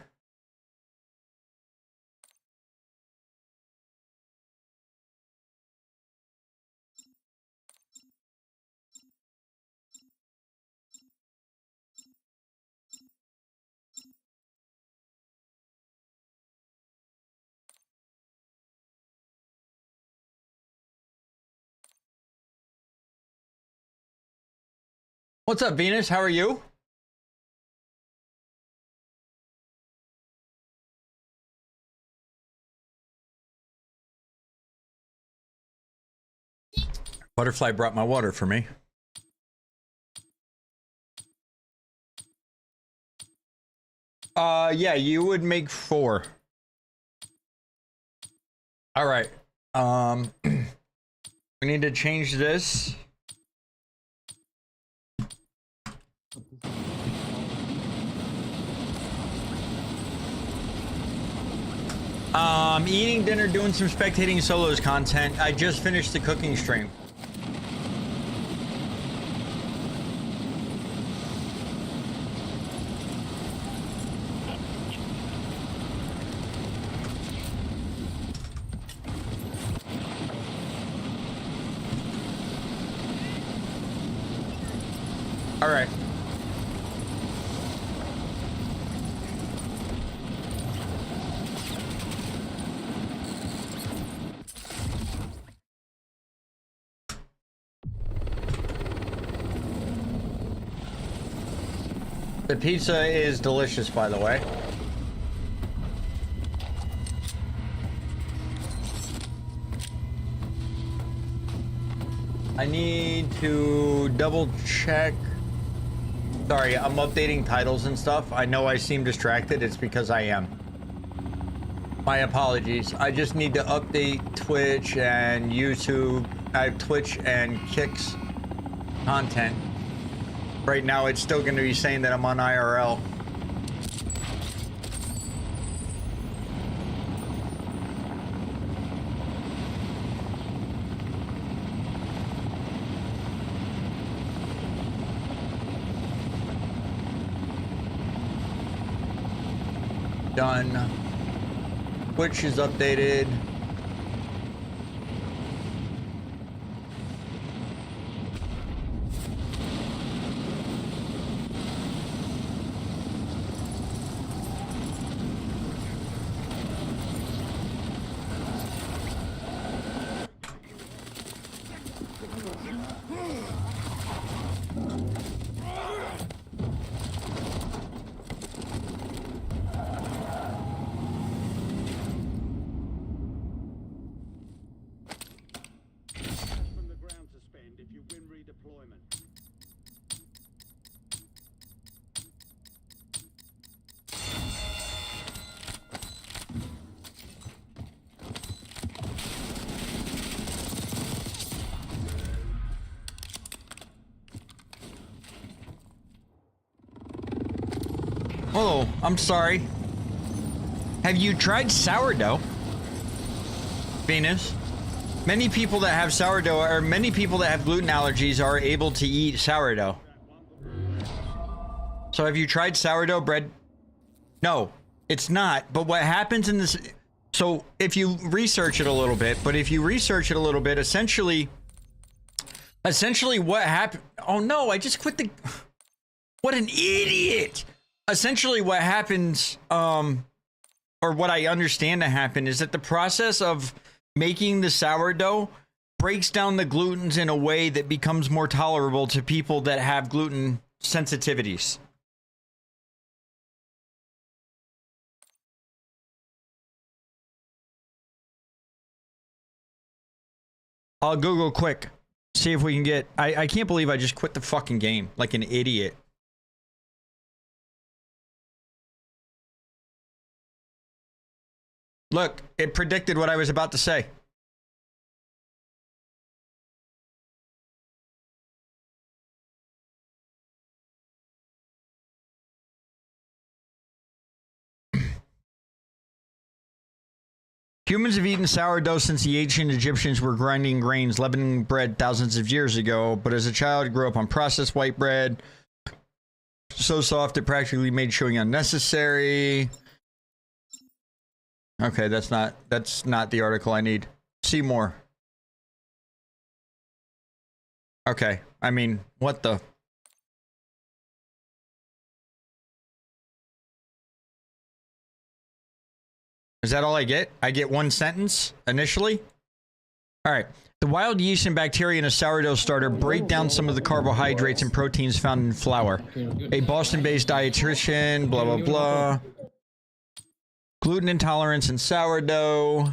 What's up, Venus? How are you? Butterfly brought my water for me. Yeah, you would make 4. All right. We need to change this. Eating dinner, doing some spectating solos content. I just finished the cooking stream. All right. The pizza is delicious, by the way. I need to double check. Sorry, I'm updating titles and stuff. I know I seem distracted. It's because I am. My apologies. I just need to update Twitch and YouTube. I have Twitch and Kick's content. Right now, it's still going to be saying that I'm on IRL. Done. Twitch is updated. Oh, I'm sorry. Have you tried sourdough? Venus? Many people that have sourdough, or many people that have gluten allergies, are able to eat sourdough. So have you tried sourdough bread? No, it's not. But what happens in this... So if you research it a little bit, essentially what happened... Oh no, I just quit the... What an idiot! Essentially what happens, or what I understand to happen, is that the process of making the sourdough breaks down the glutens in a way that becomes more tolerable to people that have gluten sensitivities. I'll Google quick, see if we can get... I can't believe I just quit the fucking game like an idiot. Look, it predicted what I was about to say. Humans have eaten sourdough since the ancient Egyptians were grinding grains, leavening bread thousands of years ago, but as a child grew up on processed white bread, So soft it practically made chewing unnecessary. Okay, that's not the article I need. See more. Okay, I mean, what the? Is that all I get? I get one sentence initially? All right. The wild yeast and bacteria in a sourdough starter break down some of the carbohydrates and proteins found in flour. A Boston-based dietitian, blah, blah, blah. Gluten intolerance in sourdough.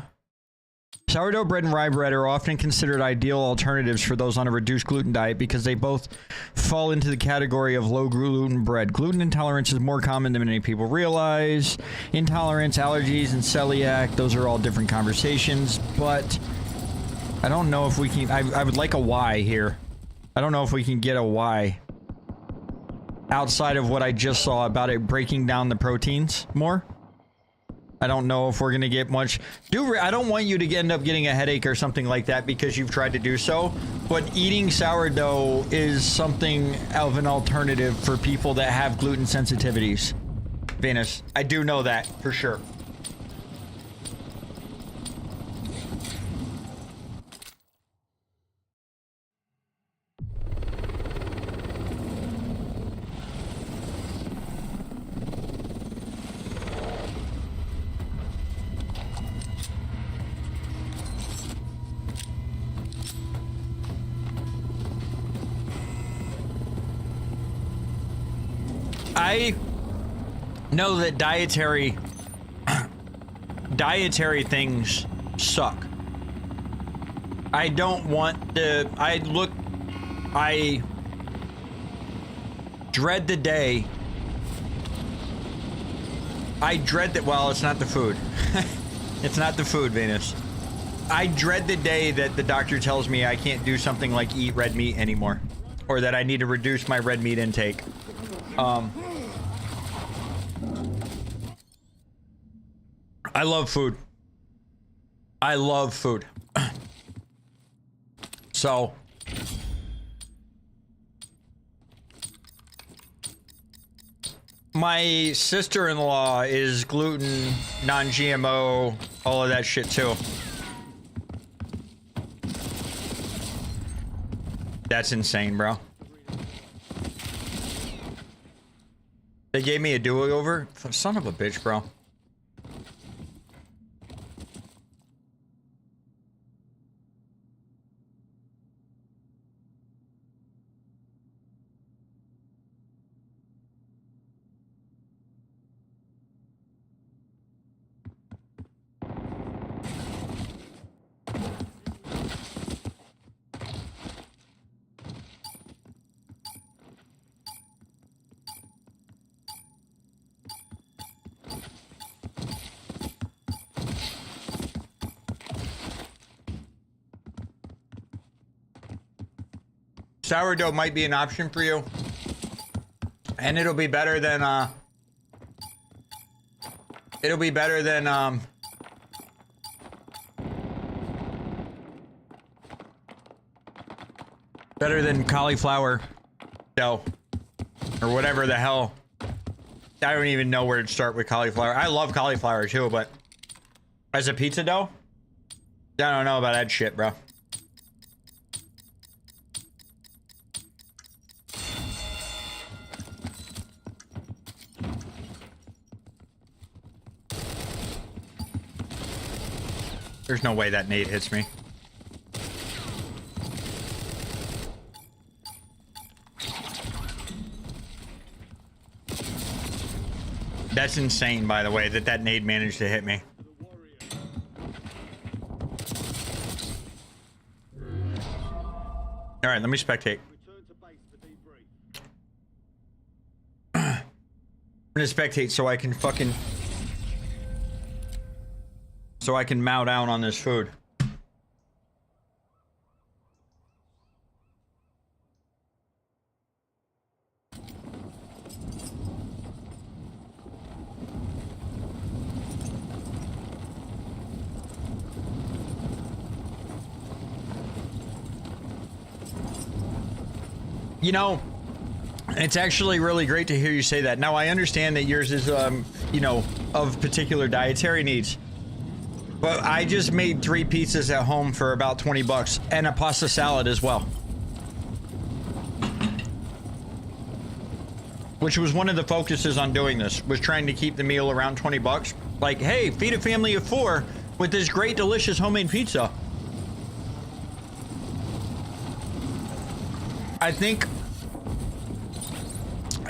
Sourdough bread and rye bread are often considered ideal alternatives for those on a reduced gluten diet because they both fall into the category of low gluten bread. Gluten intolerance is more common than many people realize. Intolerance, allergies, and celiac, those are all different conversations, but I don't know if we can... I would like a why here. I don't know if we can get a why outside of what I just saw about it breaking down the proteins more. I don't know if we're going to get much. I don't want you to end up getting a headache or something like that because you've tried to do so. But eating sourdough is something of an alternative for people that have gluten sensitivities. Venus, I do know that for sure. I know that dietary things suck. I don't want to... I dread the day. I dread that... Well, it's not the food. It's not the food, Venus. I dread the day that the doctor tells me I can't do something like eat red meat anymore. Or that I need to reduce my red meat intake. I love food. I love food. So my sister-in-law is gluten, non-GMO, all of that shit too. That's insane, bro. They gave me a do-over? Son of a bitch, bro. Sourdough might be an option for you. And it'll be better than, better than cauliflower dough. Or whatever the hell. I don't even know where to start with cauliflower. I love cauliflower too, but as a pizza dough? I don't know about that shit, bro. There's no way that nade hits me. That's insane, by the way, that nade managed to hit me. All right, let me spectate. I'm gonna spectate so I can fucking... so I can mow down on this food. You know, It's actually really great to hear you say that. Now, I understand that yours is, you know, of particular dietary needs. But I just made 3 pizzas at home for about 20 bucks and a pasta salad as well. Which was one of the focuses on doing this, was trying to keep the meal around 20 bucks. Like, hey, feed a family of 4 with this great, delicious homemade pizza. I think,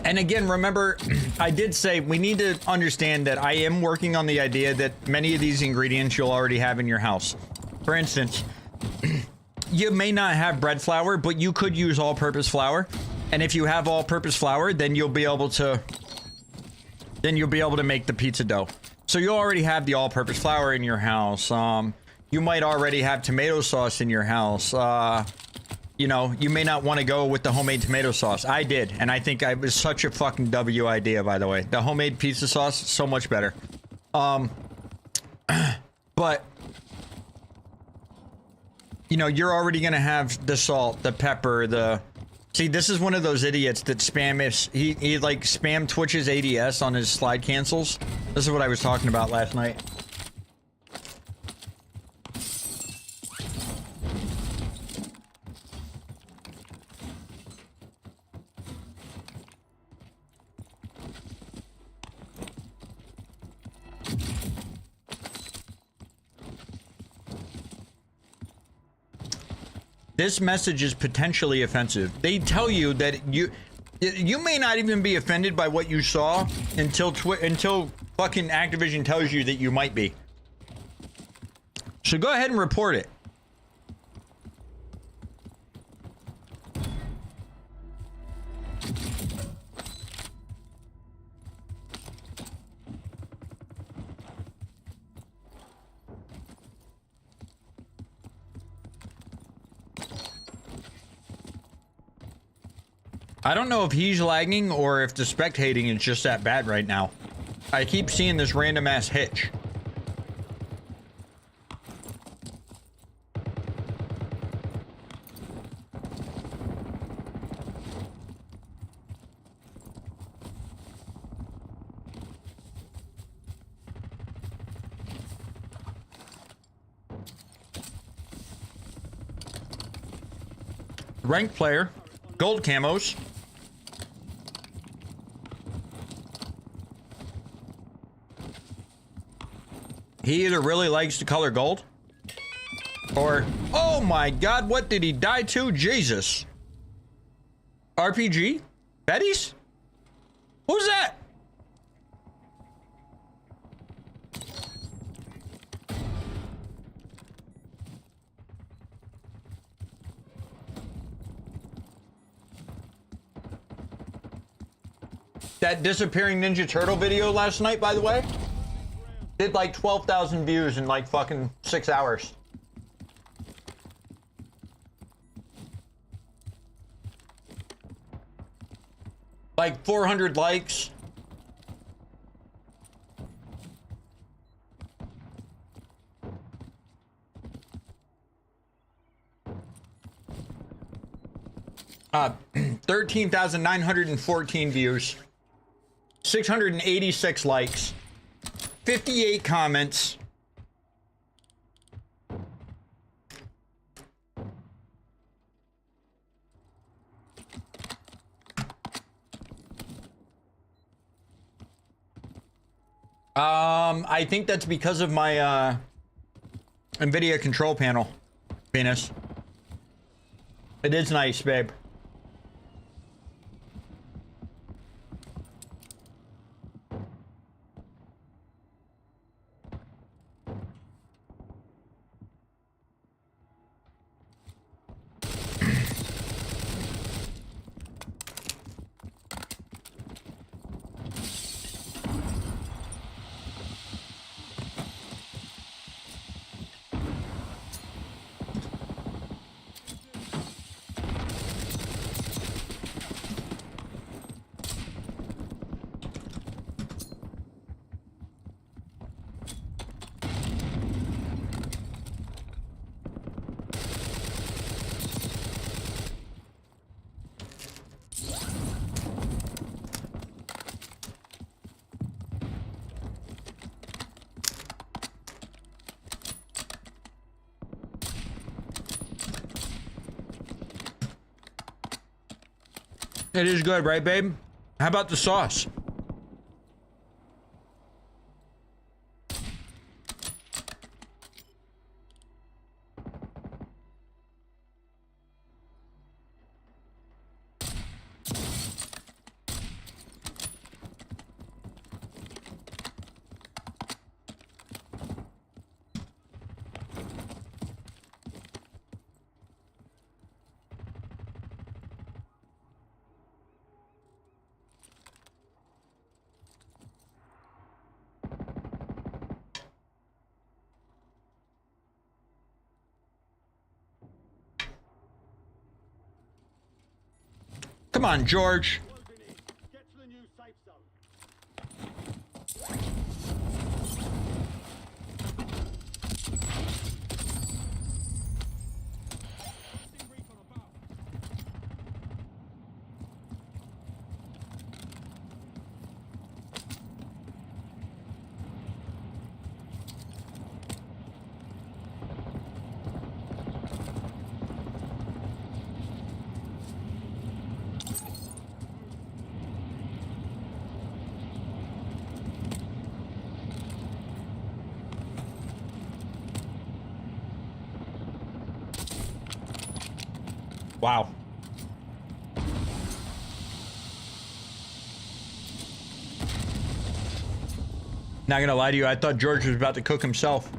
and again, remember, I did say we need to understand that I am working on the idea that many of these ingredients you'll already have in your house. For instance, you may not have bread flour, but you could use all-purpose flour. And if you have all-purpose flour, then you'll be able to make the pizza dough. So you already have the all-purpose flour in your house. You might already have tomato sauce in your house. You know, you may not want to go with the homemade tomato sauce. I did, and I think it was such a fucking W idea, by the way. The homemade pizza sauce, so much better. But you know, you're already gonna have the salt, the pepper, the... See, this is one of those idiots that he like spam Twitch's ADS on his slide cancels. This is what I was talking about last night. This message is potentially offensive. They tell you that you may not even be offended by what you saw until fucking Activision tells you that you might be. So go ahead and report it. I don't know if he's lagging or if the spectating is just that bad right now. I keep seeing this random ass hitch. Ranked player, gold camos. He either really likes the color gold, or, oh my god, what did he die to? Jesus. RPG? Betty's? Who's that? That disappearing Ninja Turtle video last night, by the way, did like 12,000 views in like fucking 6 hours. Like 400 likes. Uh, 13,914 views. 686 likes. 58 comments. I think that's because of my NVIDIA control panel, Venus. It is nice, babe. It is good, right, babe? How about the sauce? Come on, George. Wow. Not gonna lie to you, I thought George was about to cook himself.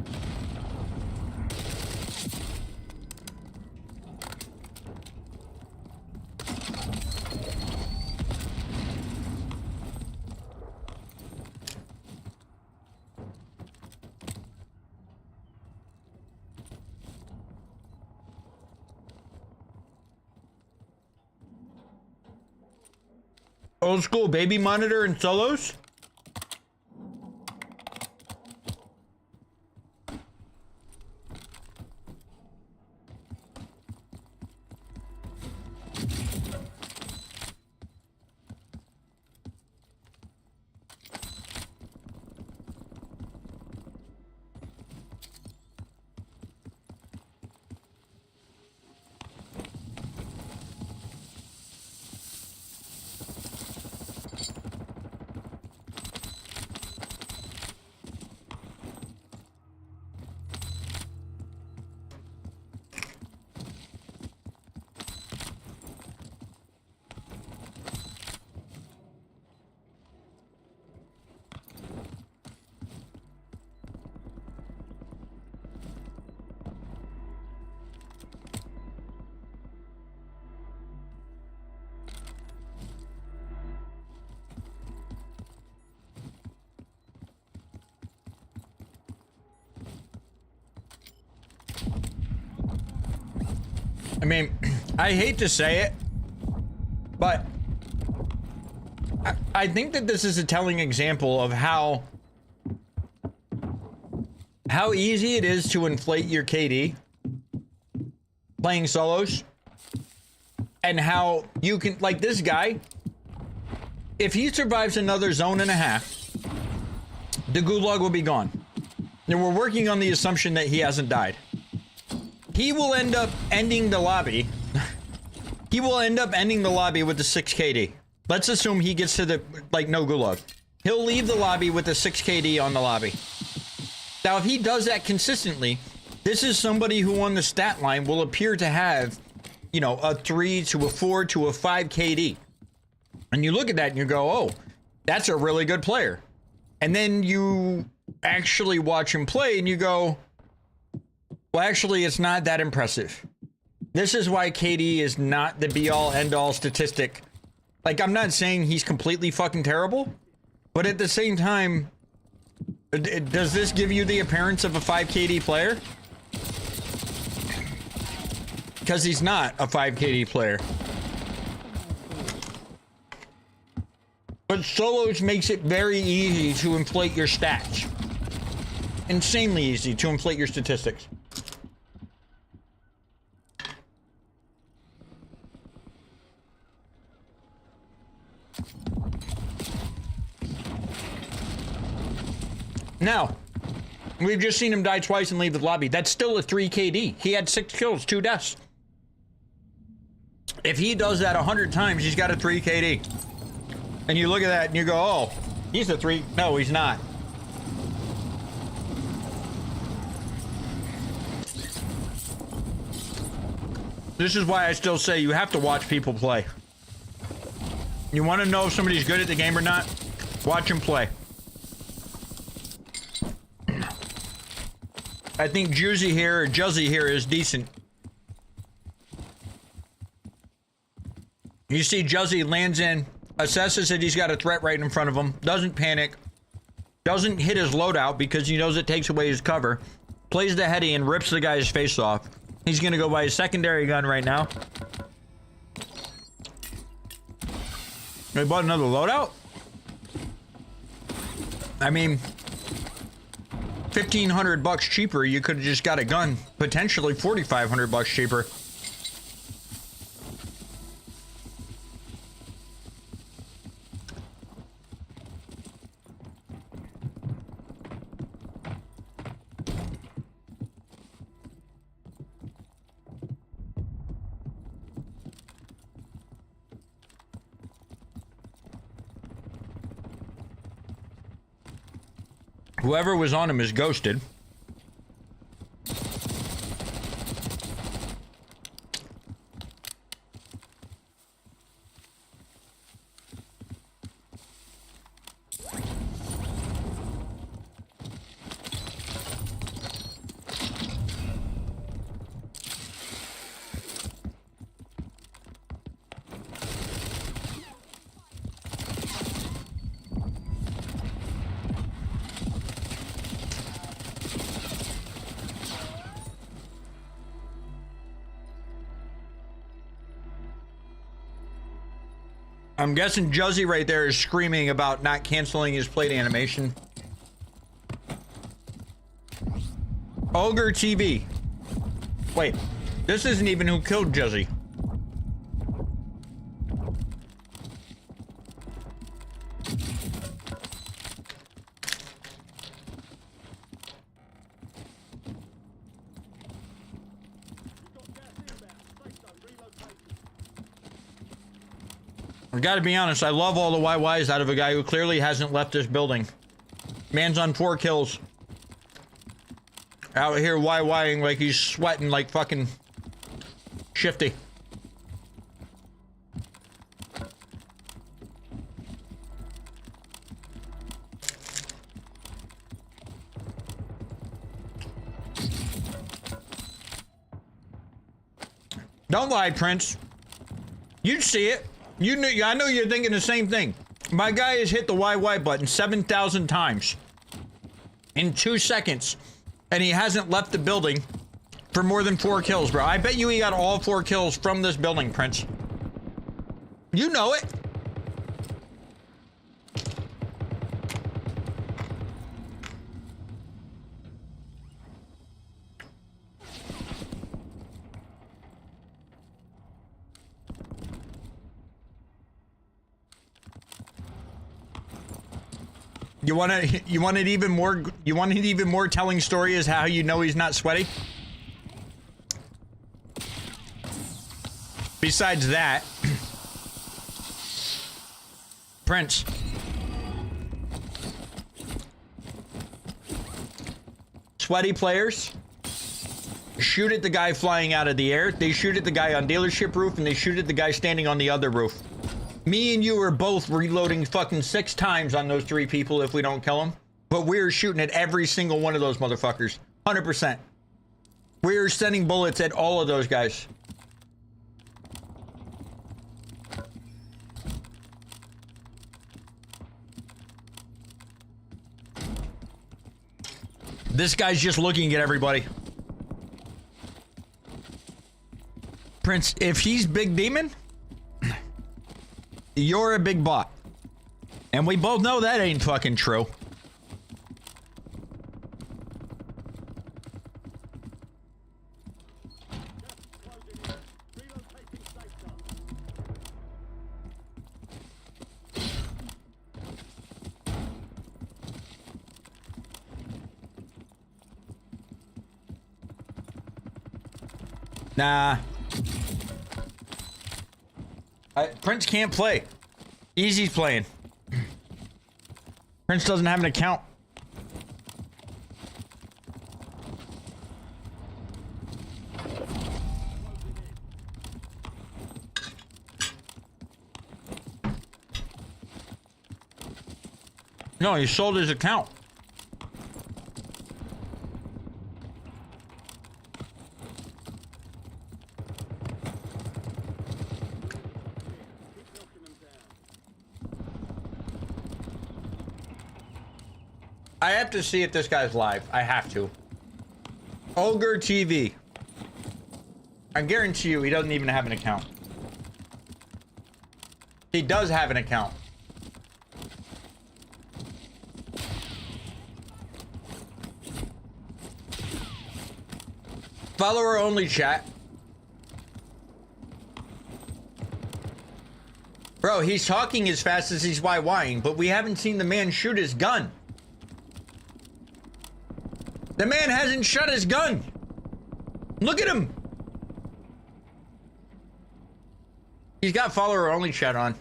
Old school baby monitor and solos? I mean, I hate to say it, but I think that this is a telling example of how easy it is to inflate your KD playing solos, and how you can, like this guy, if he survives another zone and a half, the gulag will be gone. And we're working on the assumption that he hasn't died. He will end up ending the lobby. He will end up ending the lobby with the 6 KD. Let's assume he gets to the, like, no gulag. He'll leave the lobby with the 6 KD on the lobby. Now, if he does that consistently, this is somebody who on the stat line will appear to have, you know, a 3 to a 4 to a 5 KD. And you look at that and you go, oh, that's a really good player. And then you actually watch him play and you go, well, actually, it's not that impressive. This is why KD is not the be-all, end-all statistic. Like, I'm not saying he's completely fucking terrible, but at the same time, does this give you the appearance of a 5 KD player? Because he's not a 5 KD player. But solos makes it very easy to inflate your stats. Insanely easy to inflate your statistics. Now, we've just seen him die twice and leave the lobby. That's still a 3 KD. He had 6 kills, 2 deaths. If he does that 100 times, he's got a 3 KD. And you look at that and you go, oh, he's a 3. No, he's not. This is why I still say you have to watch people play. You want to know if somebody's good at the game or not? Watch them play. I think Juzzy here, or Juzzy here, is decent. You see Juzzy lands in, assesses that he's got a threat right in front of him, doesn't panic, doesn't hit his loadout because he knows it takes away his cover, plays the heady and rips the guy's face off. He's gonna go buy a secondary gun right now. He bought another loadout? I mean, 1,500 bucks cheaper, you could have just got a gun. Potentially 4,500 bucks cheaper. Whoever was on him is ghosted. I'm guessing Juzzy right there is screaming about not canceling his plate animation. Ogre TV. Wait, this isn't even who killed Juzzy. I gotta be honest, I love all the YYs out of a guy who clearly hasn't left this building. Man's on 4 kills. Out here YYing like he's sweating like fucking Shifty. Don't lie, Prince. You'd see it. You knew. I know you're thinking the same thing. My guy has hit the YY button 7,000 times in 2 seconds, and he hasn't left the building for more than 4 kills, bro. I bet you he got all 4 kills from this building, Prince. You know it. You want it even more telling story is how you know he's not sweaty? Besides that, Prince. Sweaty players shoot at the guy flying out of the air, they shoot at the guy on dealership roof, and they shoot at the guy standing on the other roof. Me and you are both reloading fucking 6 times on those 3 people if we don't kill them. But we're shooting at every single one of those motherfuckers. 100%. We're sending bullets at all of those guys. This guy's just looking at everybody. Prince, if he's Big Demon, you're a big bot. And we both know that ain't fucking true. Nah. Prince can't play. Easy's playing. Prince doesn't have an account. No, he sold his account. I have to see if this guy's live. I have to. Ogre TV. I guarantee you he doesn't even have an account. He does have an account. Follower only chat. Bro, he's talking as fast as he's YYing, but we haven't seen the man shoot his gun. The man hasn't shot his gun. Look at him. He's got follower only chat on.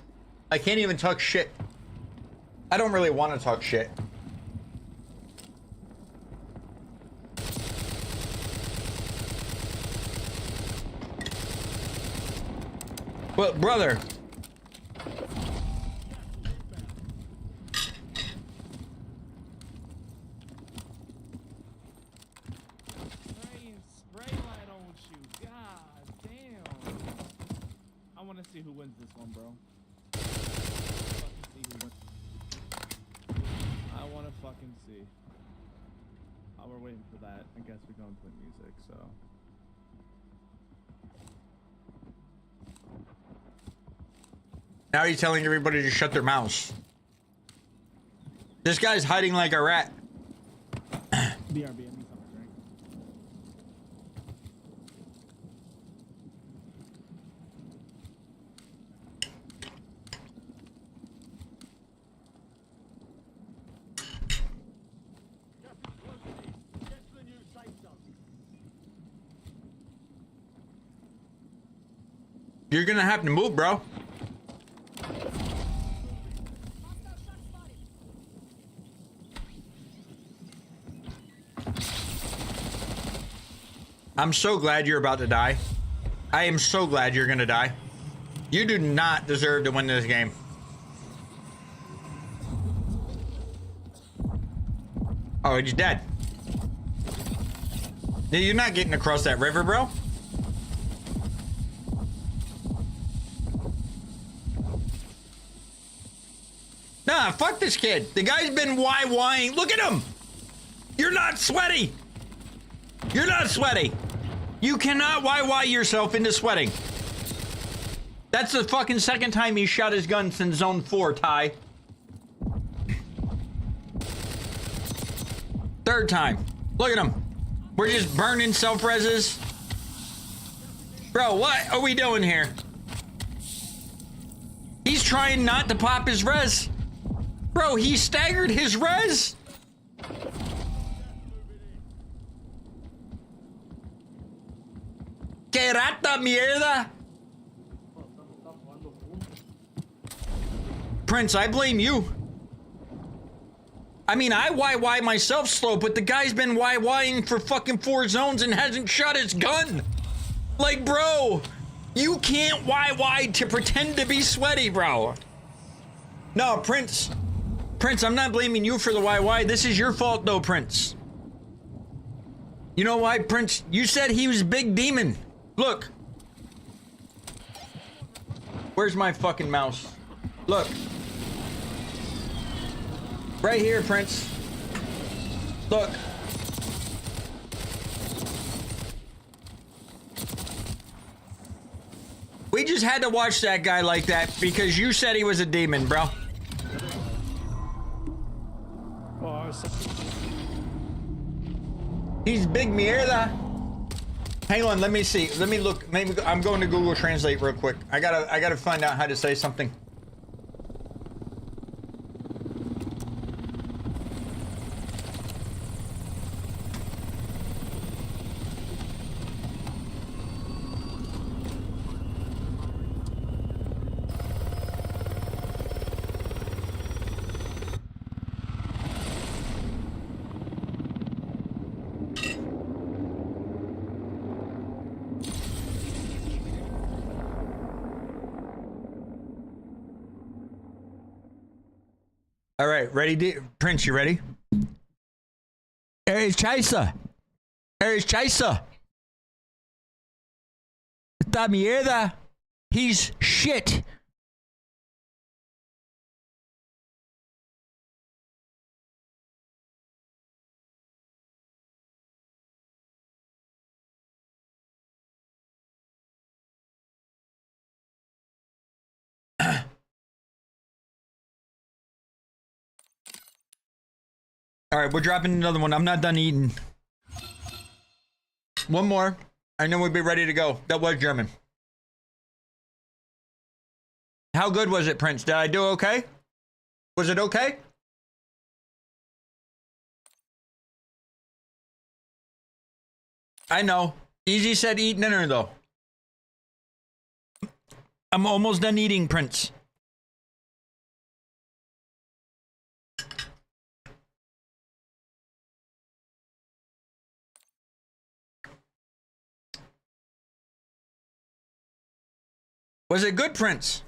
I can't even talk shit. I don't really want to talk shit. Well, brother. Spray light on you. God damn. I want to see who wins this one, bro. I want to fucking see. Oh, we're waiting for that. I guess we're going to play music, so. Now he's telling everybody to shut their mouths. This guy's hiding like a rat. BRB, I need something to drink. You're gonna have to move, bro. I'm so glad you're about to die. I am so glad you're gonna die. You do not deserve to win this game. Oh, he's dead. You're not getting across that river, bro. Nah, fuck this kid. The guy's been YYing. Look at him. You're not sweaty. You're not sweaty. You cannot YY yourself into sweating. That's the fucking second time he shot his gun since zone 4, Ty. Third time. Look at him. We're just burning self-reses. Bro, what are we doing here? He's trying not to pop his res. Bro, he staggered his res. Que rata mierda. Prince, I blame you. I mean, I YY myself slow, but the guy's been YYing for fucking 4 zones and hasn't shot his gun. Like, bro, you can't YY to pretend to be sweaty, bro. No, Prince. Prince, I'm not blaming you for the YY. This is your fault, though, Prince. You know why, Prince? You said he was Big Demon. Look. Where's my fucking mouse? Look. Right here, Prince. Look. We just had to watch that guy like that because you said he was a demon, bro. He's big mierda. Hang on, let me see. Let me look. Maybe I'm going to Google Translate real quick. I gotta find out how to say something. All right, ready, Prince? You ready? Hey, Chaser. Hey, Chaser. Esta mierda. He's shit. All right, we're dropping another one. I'm not done eating. One more. I know we'll be ready to go. That was German. How good was it, Prince? Did I do okay? Was it okay? I know. Easy said eat dinner, though. I'm almost done eating, Prince. Was it good, Prince?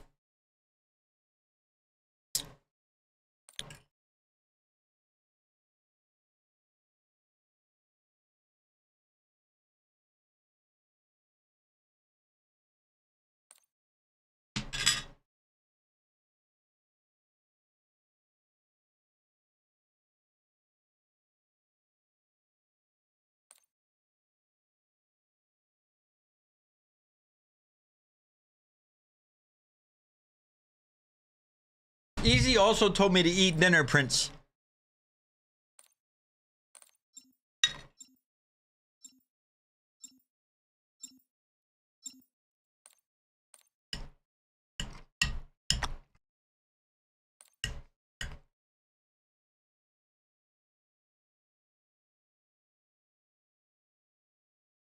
Easy also told me to eat dinner, Prince.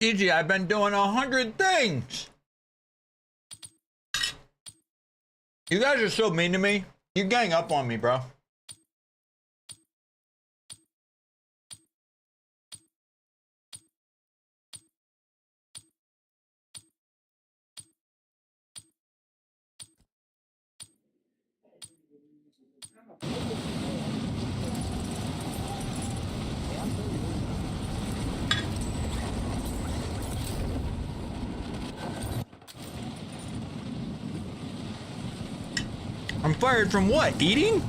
Easy, I've been doing 100 things. You guys are so mean to me. You gang up on me, bro. I'm fired from what? Eating?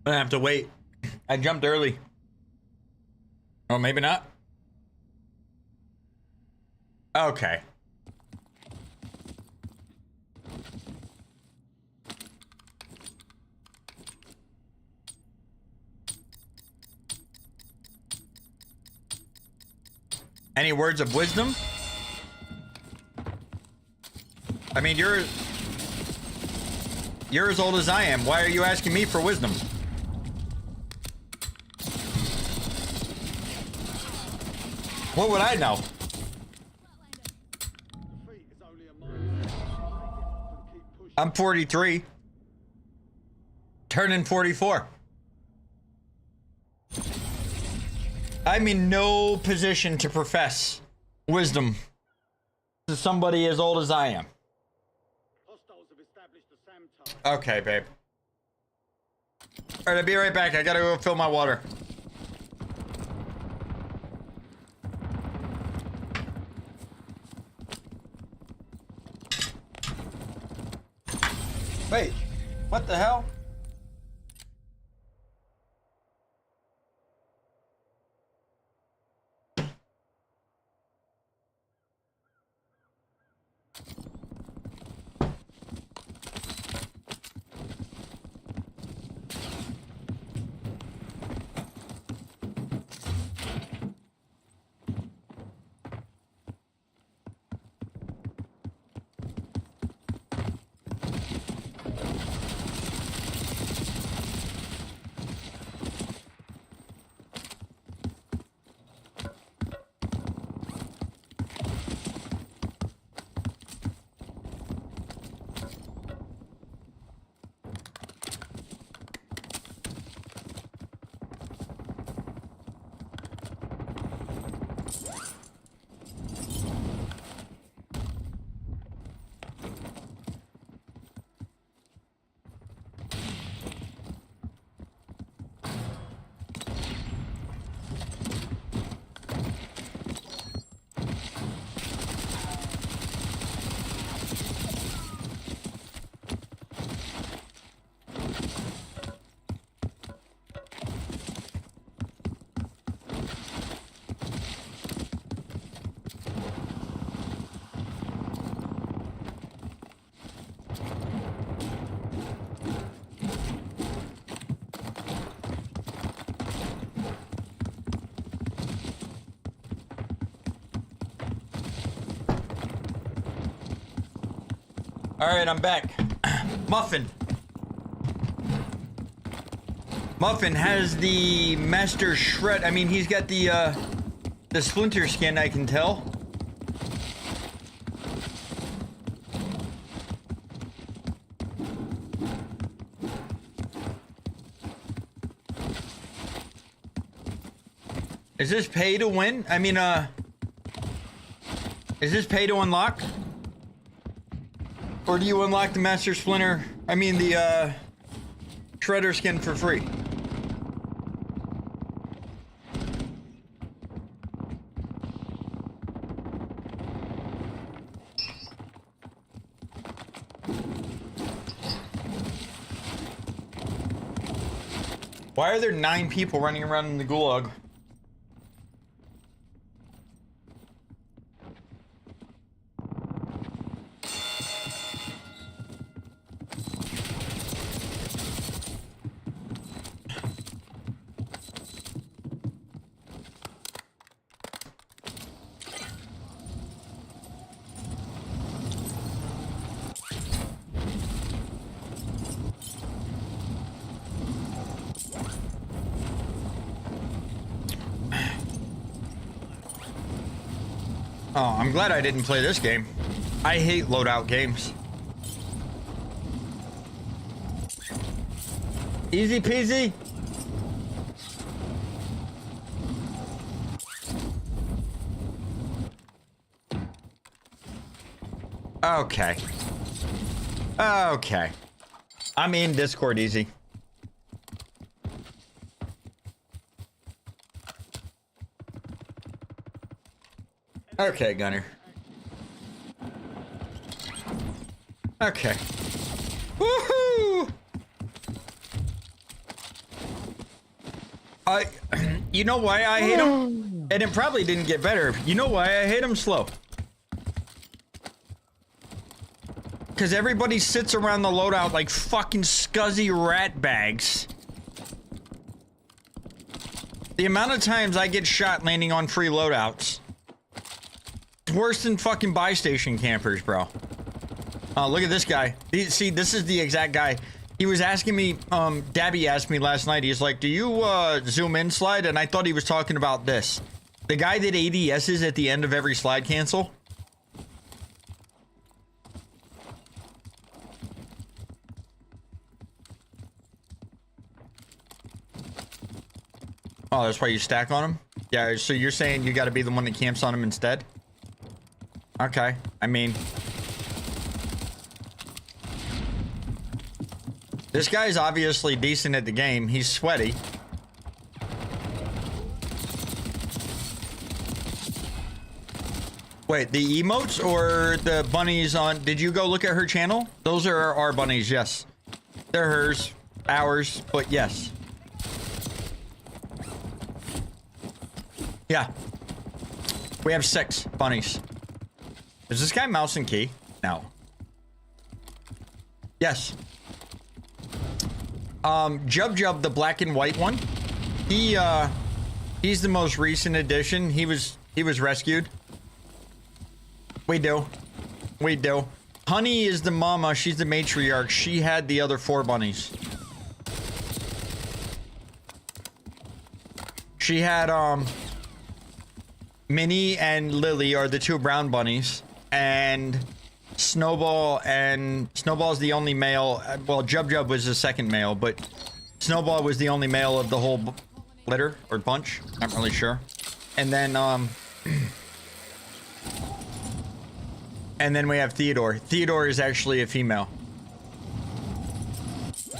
I'm gonna have to wait. I jumped early. Oh, maybe not. Okay. Any words of wisdom? I mean, you're as old as I am. Why are you asking me for wisdom? What would I know? I'm 43. Turning 44. I'm in no position to profess wisdom to somebody as old as I am. Okay, babe. All right, I'll be right back. I gotta go fill my water. Wait, what the hell? All right, I'm back. Muffin. Muffin has the Master Shred. I mean, he's got the Splinter skin, I can tell. Is this pay to win? I mean, is this pay to unlock? Or do you unlock the Master Splinter? I mean, the, Shredder skin for free? Why are there 9 people running around in the gulag? Oh, I'm glad I didn't play this game. I hate loadout games. Easy peasy. Okay. Okay. I'm in Discord easy. Okay, Gunner. Okay. Woohoo! You know why I hate him? And it probably didn't get better. You know why I hate him slow? Because everybody sits around the loadout like fucking scuzzy rat bags. The amount of times I get shot landing on free loadouts. It's worse than fucking buy station campers, bro. Oh, look at this guy. See, this is the exact guy. He was asking me, Dabby asked me last night, he's like, do you, zoom in slide? And I thought he was talking about this. The guy that ADS's at the end of every slide cancel. Oh, that's why you stack on him? Yeah, so you're saying you gotta be the one that camps on him instead? Okay, I mean... This guy's obviously decent at the game. He's sweaty. Wait, the emotes or the bunnies on... Did you go look at her channel? Those are our bunnies, yes. They're hers, ours, but yes. Yeah. We have 6 bunnies. Is this guy mouse and key? No. Yes. Jub, the black and white one. He's the most recent addition. He was rescued. We do. Honey is the mama. She's the matriarch. She had the other 4 bunnies. She had, Minnie and Lily are the 2 brown bunnies. And Snowball's the only male. Well, Jub was the second male, but Snowball was the only male of the whole litter or bunch. Not really sure. And then, and then we have Theodore. Theodore is actually a female.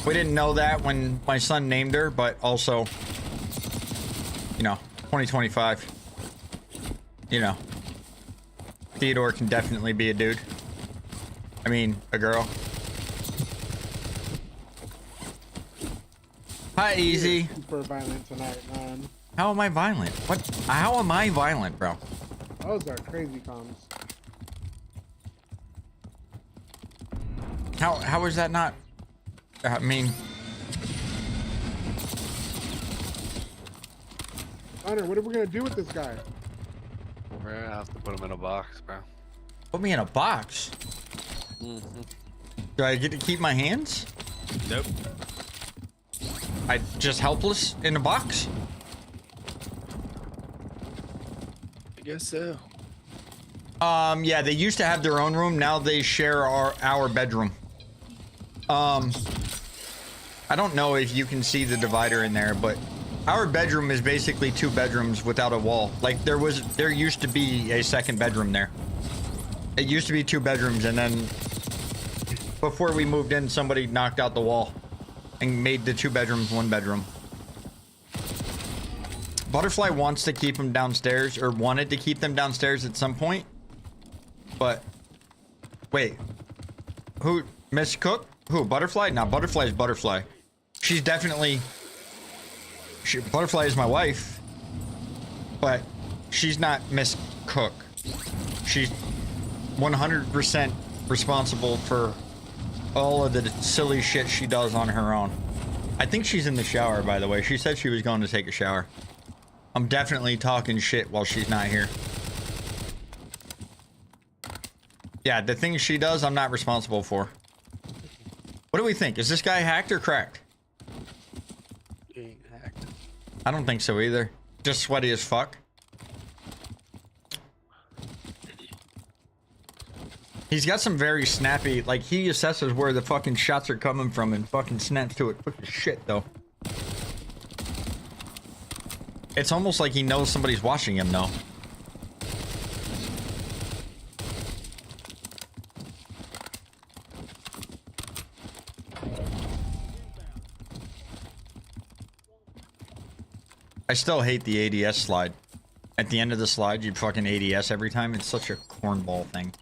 We didn't know that when my son named her, but also, you know, 2025. You know, Theodore can definitely be a dude. I mean, a girl. Hi, Easy. Super violent tonight, man. How am I violent? What? How am I violent, bro? Those are crazy comms. How is that not? I mean, Hunter, what are we gonna do with this guy? We're gonna have to put him in a box, bro. put me in a box. Do I get to keep my hands? Nope. I just helpless in a box? I guess so. Yeah, they used to have their own room. Now they share our bedroom. I don't know if you can see the divider in there, but our bedroom is basically 2 bedrooms without a wall. Like there used to be a second bedroom there. It used to be 2 bedrooms, and then before we moved in, somebody knocked out the wall and made the 2 bedrooms 1 bedroom. Butterfly wants to keep them downstairs, or wanted to keep them downstairs at some point. But wait, who? Miss Cook? Who? Butterfly? No, Butterfly is Butterfly. She's definitely. Butterfly is my wife, but she's not Miss Cook. She's 100% responsible for all of the silly shit she does on her own. I think she's in the shower, by the way. She said she was going to take a shower. I'm definitely talking shit while she's not here. Yeah, the things she does, I'm not responsible for. What do we think? Is this guy hacked or cracked? He ain't hacked. I don't think so either. Just sweaty as fuck. He's got some very snappy, like he assesses where the fucking shots are coming from and fucking snaps to it quick as shit though. It's almost like he knows somebody's watching him though. I still hate the ADS slide. At the end of the slide, you'd fucking ADS every time. It's such a cornball thing.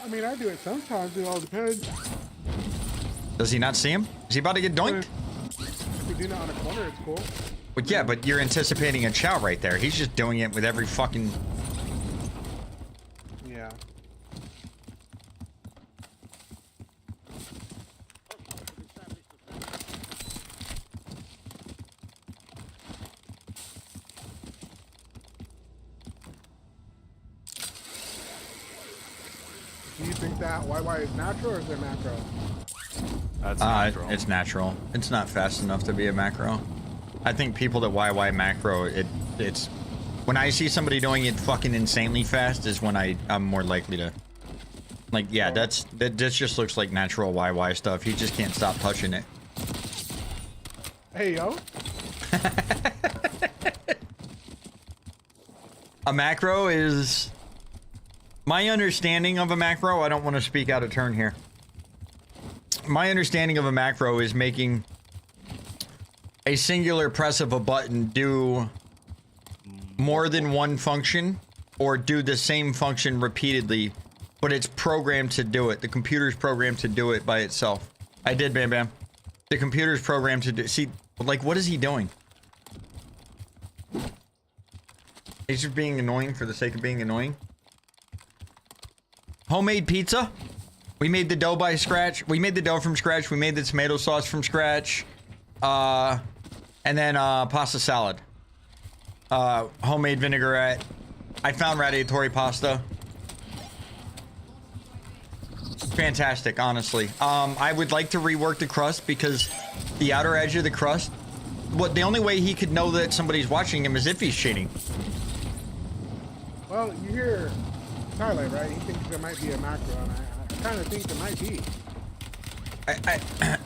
I mean, I do it sometimes. It all depends. Does he not see him? Is he about to get doinked? If we do it on a corner, it's cool. But yeah, but you're anticipating a chow right there. He's just doing it with every fucking... Yeah. Do you think that YY is natural or is it macro? That's natural. It's natural. It's not fast enough to be a macro. I think people that YY macro, it's... When I see somebody doing it fucking insanely fast is when I'm more likely to... Like, yeah, that just looks like natural YY stuff. He just can't stop touching it. Hey, yo. A macro is... My understanding of a macro, I don't want to speak out of turn here. My understanding of a macro is making a singular press of a button do more than one function or do the same function repeatedly, but it's programmed to do it. The computer's programmed to do it by itself. I did, Bam Bam. The computer's programmed to do... See, like, what is he doing? He's just being annoying for the sake of being annoying. Homemade pizza. We made the dough by scratch. We made the dough from scratch. We made the tomato sauce from scratch. And then pasta salad. Homemade vinaigrette. I found radiatori pasta. Fantastic, honestly. I would like to rework the crust because the outer edge of the crust, the only way he could know that somebody's watching him is if he's cheating. Well, you hear Tyler, right? He thinks there might be a macro, and I kind of think there might be.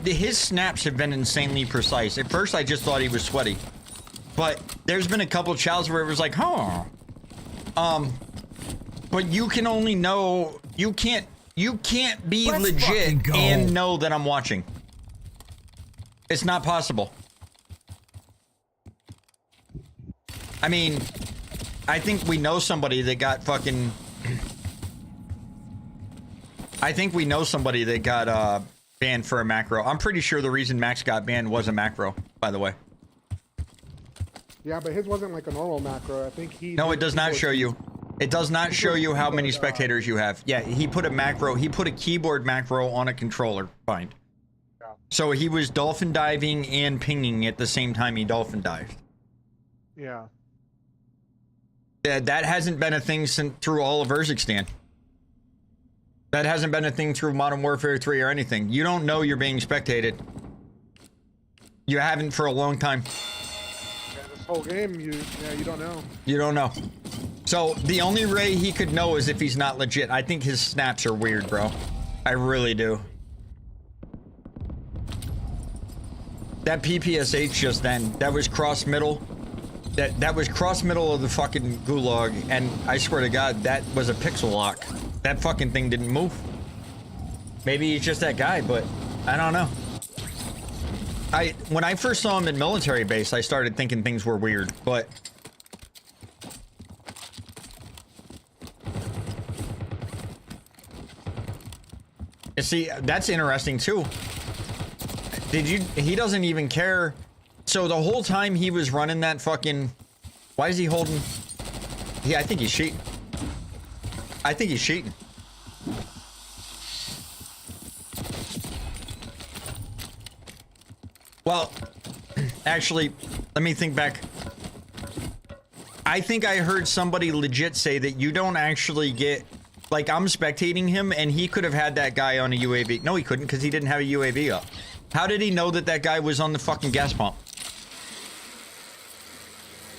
His snaps have been insanely precise. At first, I just thought he was sweaty, but there's been a couple of chows where it was like, huh. But you can only know, you can't be Let's legit fucking go. and know that I'm watching. It's not possible. I mean, I think we know somebody that got fucking... I think we know somebody that got banned for a macro. I'm pretty sure the reason Max got banned was a macro, by the way. Yeah, but his wasn't like a normal macro. I think he... No, it does not show you. It does not show you how many spectators you have. Yeah, he put a macro, he put a keyboard macro on a controller bind. Yeah. So he was dolphin diving and pinging at the same time he dolphin dived. Yeah. That hasn't been a thing since through all of Urzikstan. That hasn't been a thing through Modern Warfare 3 or anything. You don't know you're being spectated. You haven't for a long time. Yeah, this whole game, you don't know. You don't know. So the only way he could know is if he's not legit. I think his snaps are weird, bro. I really do. That PPSH just then, that was cross middle. That was cross middle of the fucking gulag, and I swear to God, that was a pixel lock. That fucking thing didn't move. Maybe he's just that guy, but I don't know. When I first saw him in military base, I started thinking things were weird, but you see, that's interesting too. He doesn't even care. So the whole time he was running that fucking, why is he holding? Yeah, I think he's cheating. I think he's cheating. Well, actually, let me think back. I think I heard somebody legit say that you don't actually get, like, I'm spectating him and he could have had that guy on a UAV. No, he couldn't because he didn't have a UAV up. How did he know that that guy was on the fucking gas pump?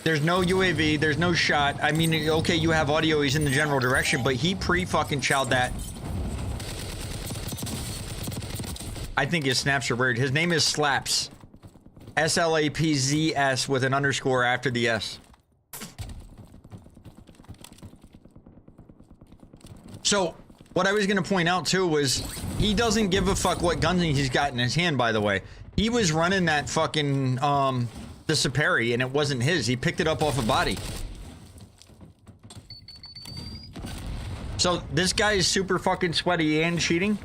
There's no UAV, there's no shot. I mean, okay, you have audio, he's in the general direction, but he pre-fucking chowed that. I think his snaps are weird. His name is Slaps. S-L-A-P-Z-S with an underscore after the S. So, what I was going to point out too was, he doesn't give a fuck what guns he's got in his hand, by the way. He was running that fucking, the Saperi, and it wasn't his. He picked it up off a body. So, this guy is super fucking sweaty and cheating.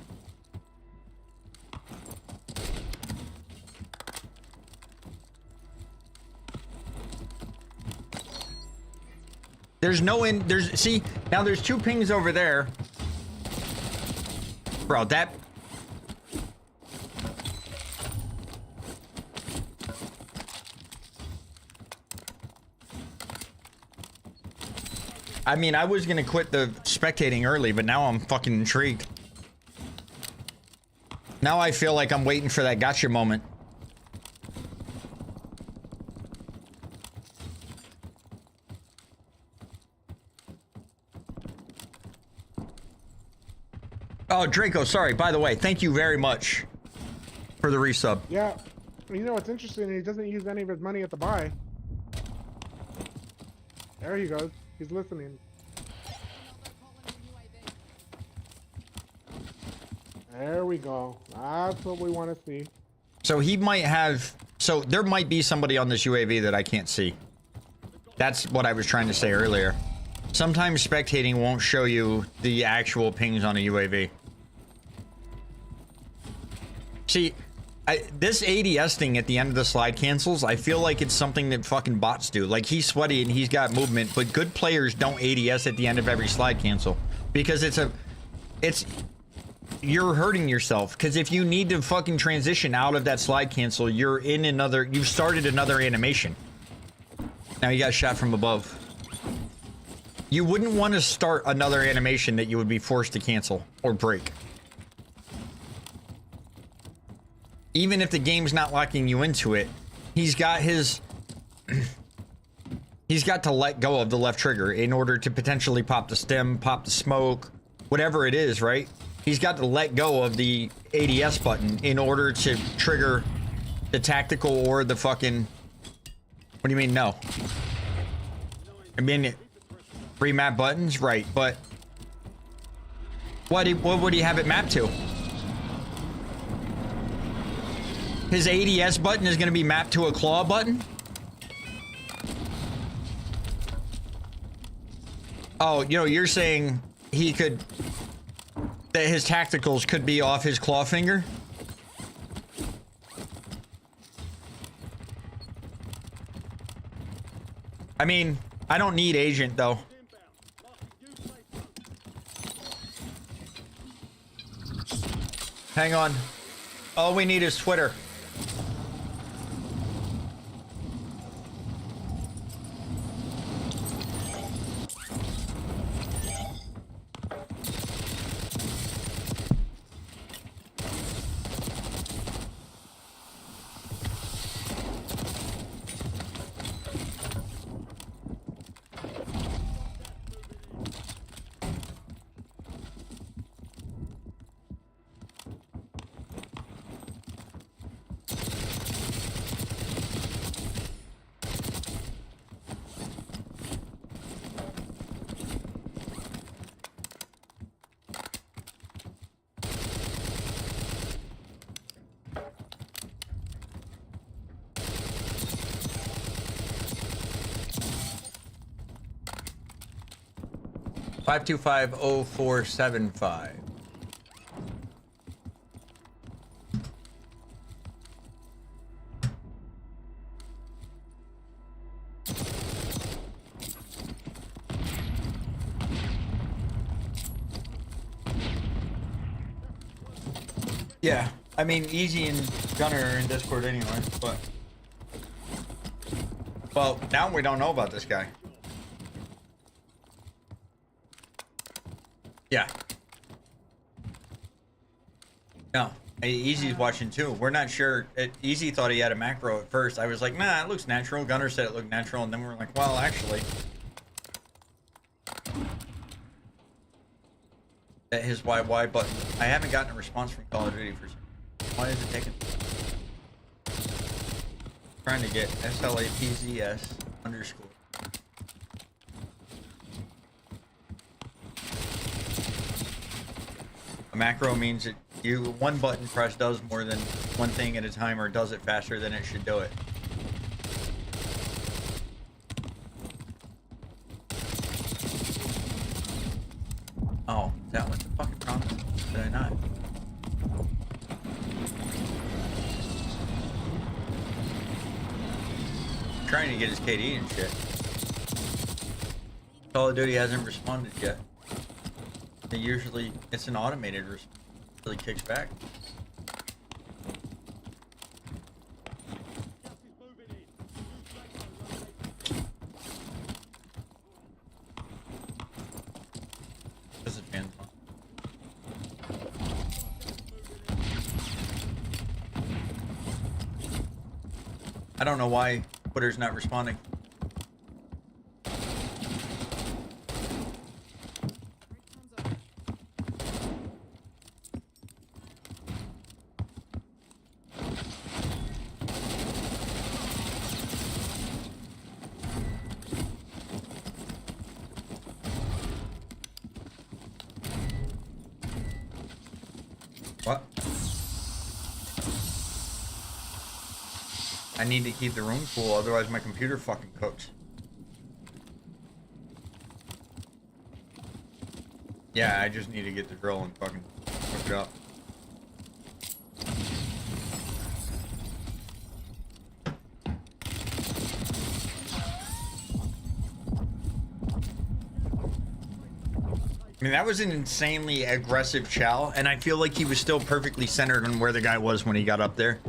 There's no see, now there's two pings over there. Bro, that... I mean, I was gonna quit the spectating early, but now I'm fucking intrigued. Now I feel like I'm waiting for that gotcha moment. Oh, Draco, sorry, by the way, thank you very much for the resub. Yeah. You know what's interesting? He doesn't use any of his money at the buy. There he goes. He's listening. There we go. That's what we want to see. So he might have. So there might be somebody on this UAV that I can't see. That's what I was trying to say earlier. Sometimes spectating won't show you the actual pings on a UAV. See, this ADS thing at the end of the slide cancels, I feel like it's something that fucking bots do. Like, he's sweaty and he's got movement, but good players don't ADS at the end of every slide cancel. Because you're hurting yourself. Because if you need to fucking transition out of that slide cancel, you've started another animation. Now you got shot from above. You wouldn't want to start another animation that you would be forced to cancel or break. Even if the game's not locking you into it, he's got to let go of the left trigger in order to potentially pop the stem, pop the smoke, whatever it is, right? He's got to let go of the ADS button in order to trigger the tactical or the fucking... What do you mean, no? I mean, free map buttons, right, but... What would he have it mapped to? His ADS button is going to be mapped to a claw button? Oh, you're saying he could... That his tacticals could be off his claw finger? I mean, I don't need agent, though. Hang on. All we need is Twitter. Five 525-0475. Yeah, I mean, Easy and Gunner are in Discord anyway, but... Well, now we don't know about this guy. Yeah. No, Easy's watching too. We're not sure. Easy thought he had a macro at first. I was like, nah, it looks natural. Gunner said it looked natural, and then we were like, well, actually, that his YY button. I haven't gotten a response from Call of Duty for some. Why is it taking? Trying to get SLAPZS _. A macro means that one button press does more than one thing at a time, or does it faster than it should do it. Oh, that was the fucking problem. Did I not? I'm trying to get his KD and shit. Call of Duty hasn't responded yet. Usually it's an automated response. Really kicks back. This is fan fun. I don't know why Twitter's not responding. I need to keep the room cool, otherwise my computer fucking cooks. Yeah, I just need to get the drill and fucking hook it up. I mean, that was an insanely aggressive chow, and I feel like he was still perfectly centered on where the guy was when he got up there.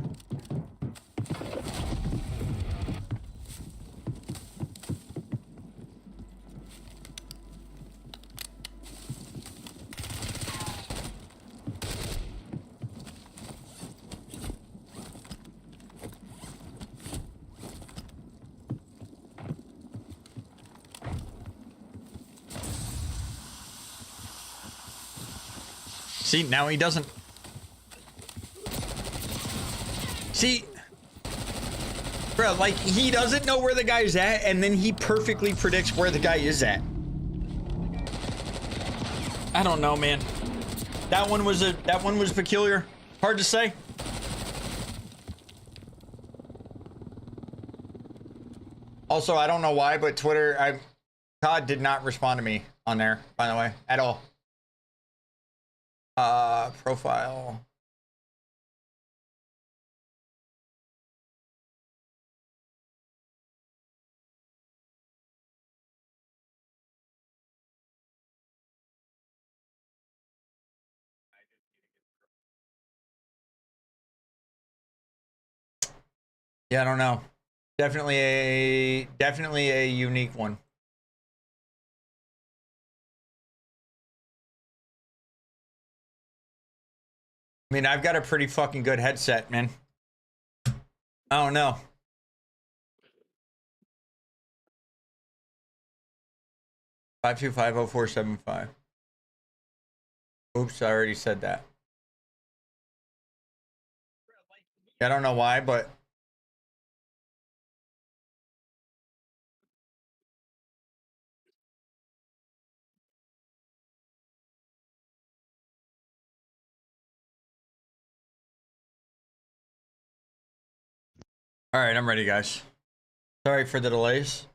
See, now he doesn't. See, bro, like he doesn't know where the guy's at, and then he perfectly predicts where the guy is at. I don't know, man. That one was peculiar. Hard to say. Also, I don't know why, but Twitter, Todd did not respond to me on there, by the way, at all. Profile. Yeah, I don't know. Definitely a unique one. I mean, I've got a pretty fucking good headset, man. I don't know. Five 5250475. Oops, I already said that. I don't know why, but all right, I'm ready, guys. Sorry for the delays.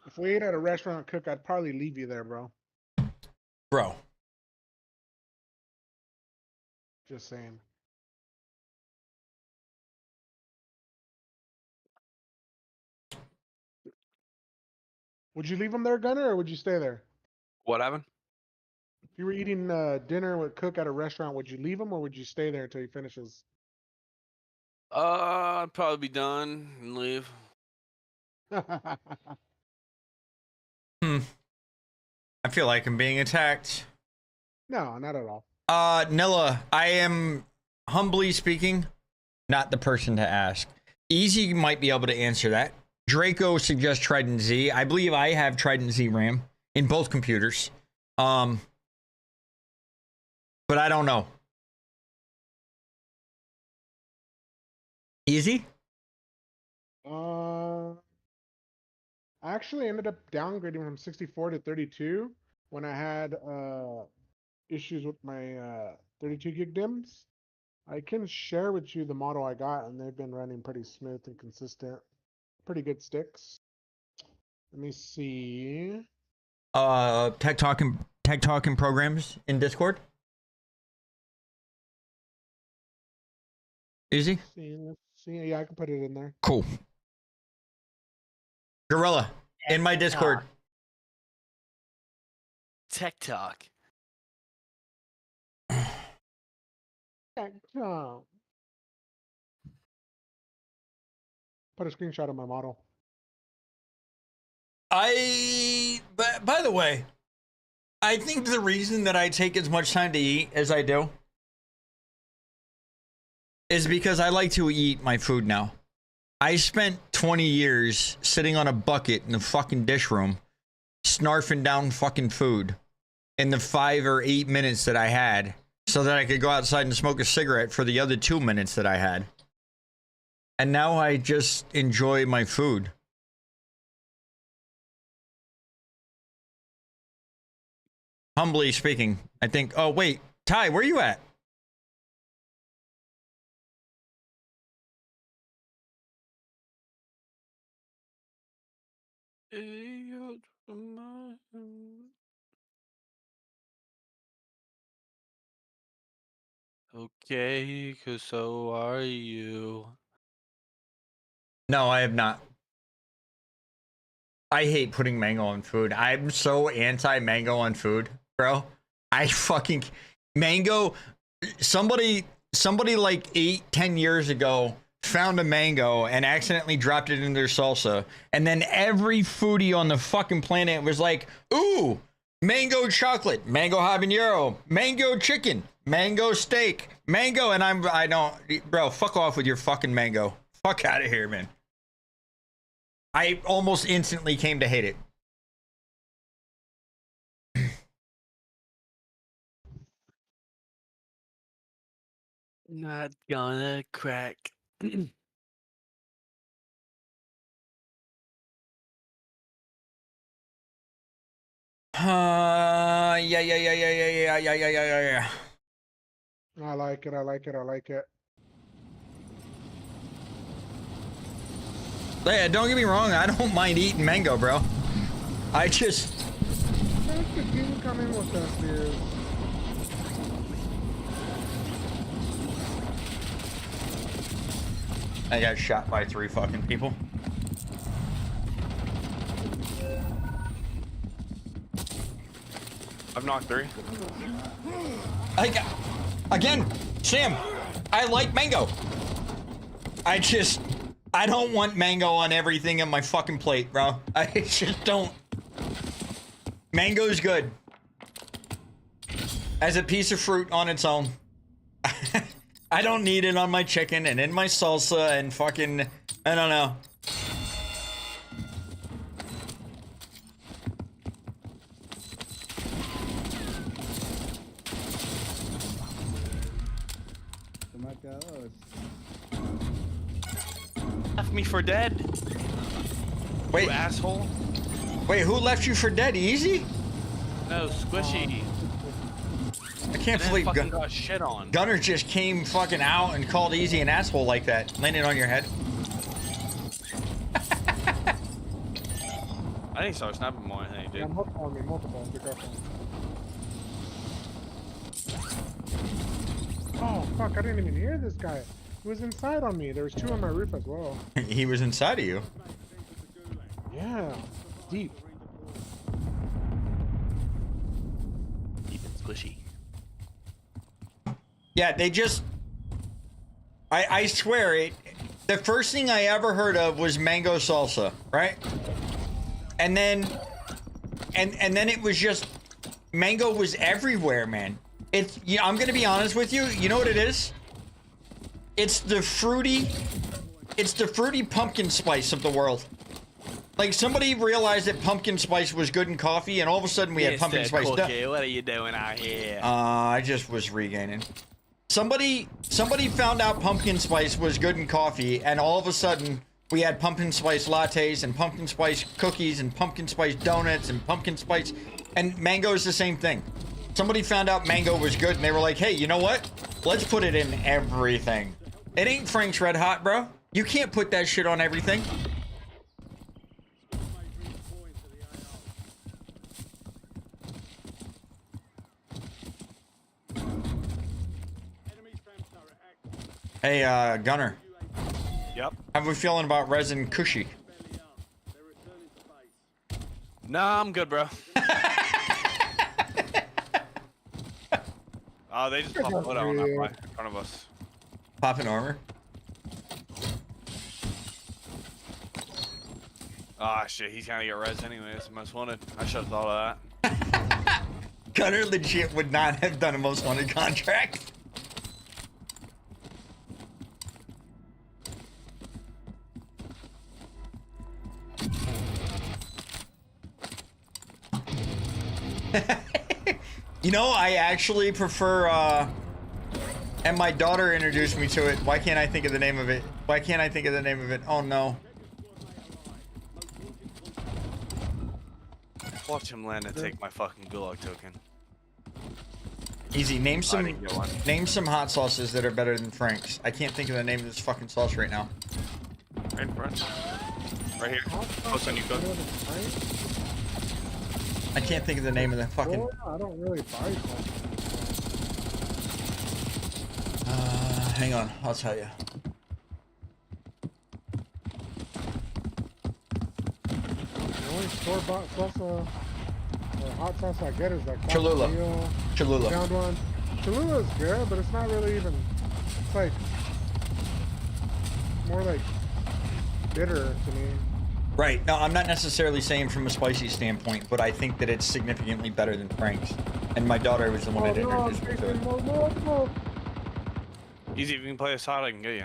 If we ate at a restaurant, Cook, I'd probably leave you there, bro. Bro. Just saying. Would you leave him there, Gunner, or would you stay there? What happened? If you were eating dinner with Cook at a restaurant, would you leave him or would you stay there until he finishes? I'd probably be done and leave. I feel like I'm being attacked. No, not at all. Nilla, I am humbly speaking not the person to ask. Easy might be able to answer that. Draco suggests Trident Z. I believe I have Trident Z RAM in both computers. But I don't know. Easy? I actually ended up downgrading from 64 to 32 when I had issues with my 32 gig DIMMs. I can share with you the model I got, and they've been running pretty smooth and consistent. Pretty good sticks. Let me see. Tech talking programs in Discord. Easy? Let's see. Yeah, I can put it in there. Cool. Gorilla, in my Discord. Tech Talk. Put a screenshot of my model. By the way, I think the reason that I take as much time to eat as I do is because I like to eat my food now. I spent 20 years sitting on a bucket in the fucking dish room, snarfing down fucking food in the 5 or 8 minutes that I had so that I could go outside and smoke a cigarette for the other 2 minutes that I had. And now I just enjoy my food. humbly speaking, I think. Oh wait, Ty, where you at? Okay, cause so are you. No, I have not. I hate putting mango on food. I'm so anti mango on food, bro. I fucking mango. Somebody like 8-10 years ago found a mango and accidentally dropped it in their salsa, and then every foodie on the fucking planet was like, "Ooh, mango chocolate, mango habanero, mango chicken, mango steak, mango." And I don't, bro. Fuck off with your fucking mango. Fuck out of here, man. I almost instantly came to hate it. Not gonna crack. Yeah. I like it. I like it. I like it. Yeah, don't get me wrong. I don't mind eating mango, bro. I just. Thank you. You can come in with us, dude. I got shot by 3 fucking people. I've knocked 3. Again, Sam, I like mango. I don't want mango on everything on my fucking plate, bro. I just don't. Mango's good. As a piece of fruit on its own. I don't need it on my chicken and in my salsa and fucking, I don't know. Left me for dead. Wait, You asshole. wait, who left you for dead? Easy? No, squishy. I can't And believe fucking got shit on. Gunner just came fucking out and called Easy an asshole like that, landing on your head. I didn't start snapping more than he did. Yeah, multiple on me. Multiple. Be careful. Oh, fuck. I didn't even hear this guy. He was inside on me. There was 2 on my roof as well. He was inside of you. Yeah. Deep. Deep and squishy. Yeah, they just. I swear it. The first thing I ever heard of was mango salsa, right? And then, and then it was just mango was everywhere, man. It's. Yeah, I'm gonna be honest with you. You know what it is? It's the fruity pumpkin spice of the world. Like somebody realized that pumpkin spice was good in coffee, and all of a sudden we had pumpkin spice. What are you doing out here? I just was regaining. Somebody found out pumpkin spice was good in coffee, and all of a sudden we had pumpkin spice lattes and pumpkin spice cookies and pumpkin spice donuts and pumpkin spice, and mango is the same thing. Somebody found out mango was good, and they were like, "Hey, you know what? Let's put it in everything." It ain't Frank's Red Hot, bro. You can't put that shit on everything. Hey, Gunner. Yep. How are we feeling about resin cushy? Nah, I'm good, bro. Oh, they just popped a photo on that right in front of us. Popping armor? Ah, shit, he's gonna get res anyway. It's the most wanted. I should have thought of that. Gunner legit would not have done a most wanted contract. You know, I actually prefer, and my daughter introduced me to it. Why can't I think of the name of it? Why can't I think of the name of it? Oh no. Watch him land and take my fucking gulag token. Easy. Name I some didn't get one. hot sauces that are better than Frank's. I can't think of the name of this fucking sauce right now. Right in front. Right here. Close on you, Cook. I can't think of the name of the fucking. Well, I don't really buy sauce. Hang on, I'll tell you. The only store-bought salsa or hot sauce I get is like Cholula. Cholula. Found one. Cholula is good, but it's not really even. It's like more like bitter to me. Right. No, I'm not necessarily saying from a spicy standpoint, but I think that it's significantly better than Frank's. And my daughter was the one that introduced me to it. No. Easy, if you can play a side, I can get you.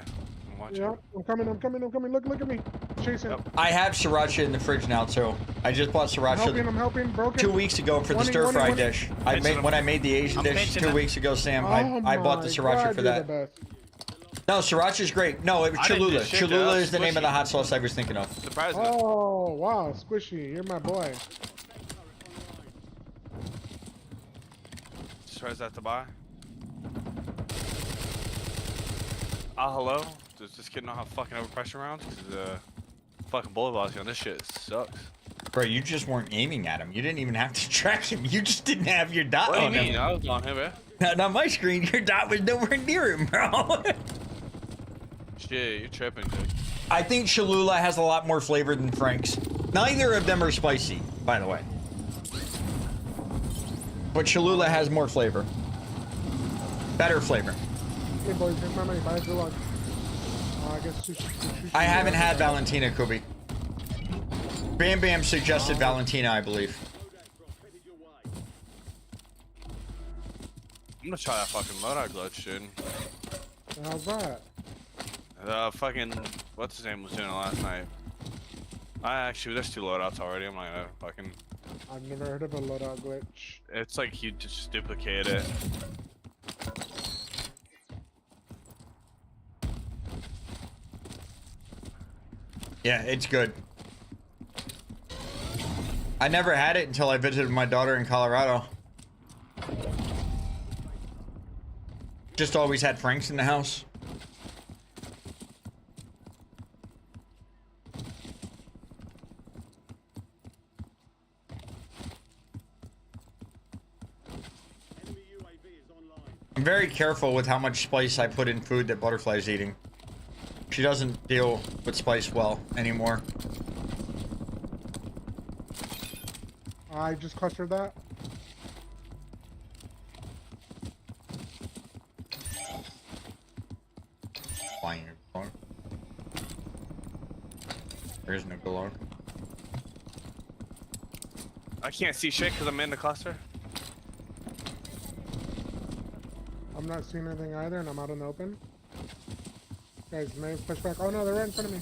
Watch Yeah, it. I'm coming. Look at me. Chasing. Yep. I have sriracha in the fridge now too. I just bought sriracha I'm helping. Broken. 2 weeks ago for the 20, stir fry 20. dish. When I made the Asian I'm dish pinching 2 him. weeks ago, Sam, Oh I bought the my sriracha God, for you're that. the best. No, sriracha's great. No, it was I didn't do Cholula. shit, though. Cholula That is the was name of the squishy. hot sauce I was thinking of. Surprise me. Oh wow, Squishy, you're my boy. Tries that to buy. Hello? Does this kid know how fucking overpressure rounds? Cause fucking bullet velocity on this shit sucks. Bro, you just weren't aiming at him. You didn't even have to track him. You just didn't have your dot What do you on mean? him. I was on him, man. Not on my screen. Your dot was nowhere near him, bro. Shit, you're tripping, dude. I think Cholula has a lot more flavor than Frank's. Neither of them are spicy, by the way. But Cholula has more flavor. Better flavor. Hey boys, here's my money. Bye, good luck. I guess sushi. I haven't had Valentina, Kubi. Bam Bam suggested Valentina, I believe. I'm gonna try that fucking loadout glitch, dude. How's that? Fucking, what's his name was doing it last night. Actually, there's 2 loadouts already. I'm not gonna fucking. I've never heard of a loadout glitch. It's like you just duplicate it. Yeah, it's good. I never had it until I visited my daughter in Colorado. Just always had Frank's in the house. I'm very careful with how much spice I put in food that Butterfly's eating. She doesn't deal with spice well anymore. I just clustered that. Flying your galore. There is no galore. I can't see shit because I'm in the cluster. I'm not seeing anything either, and I'm out in the open. Guys, maybe push back. Oh no, they're right in front of me.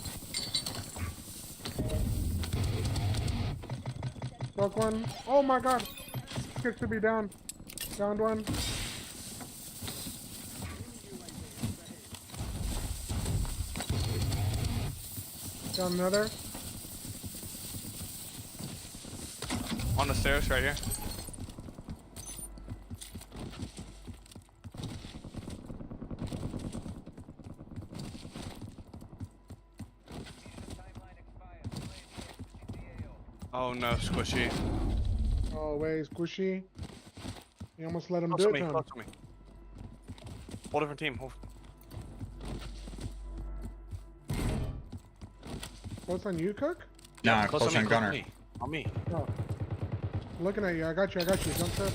Broke one. Oh my god! Kid should be down. Downed one. Down another. On the stairs right here. Oh no, Squishy. Oh wait, Squishy. You almost let him Close do to it me, to him. close to me. Whole different team. What's on you, Cook? Nah, Close close to on me, Gunner. On me. Oh. Looking at you. I got you. Don't trip.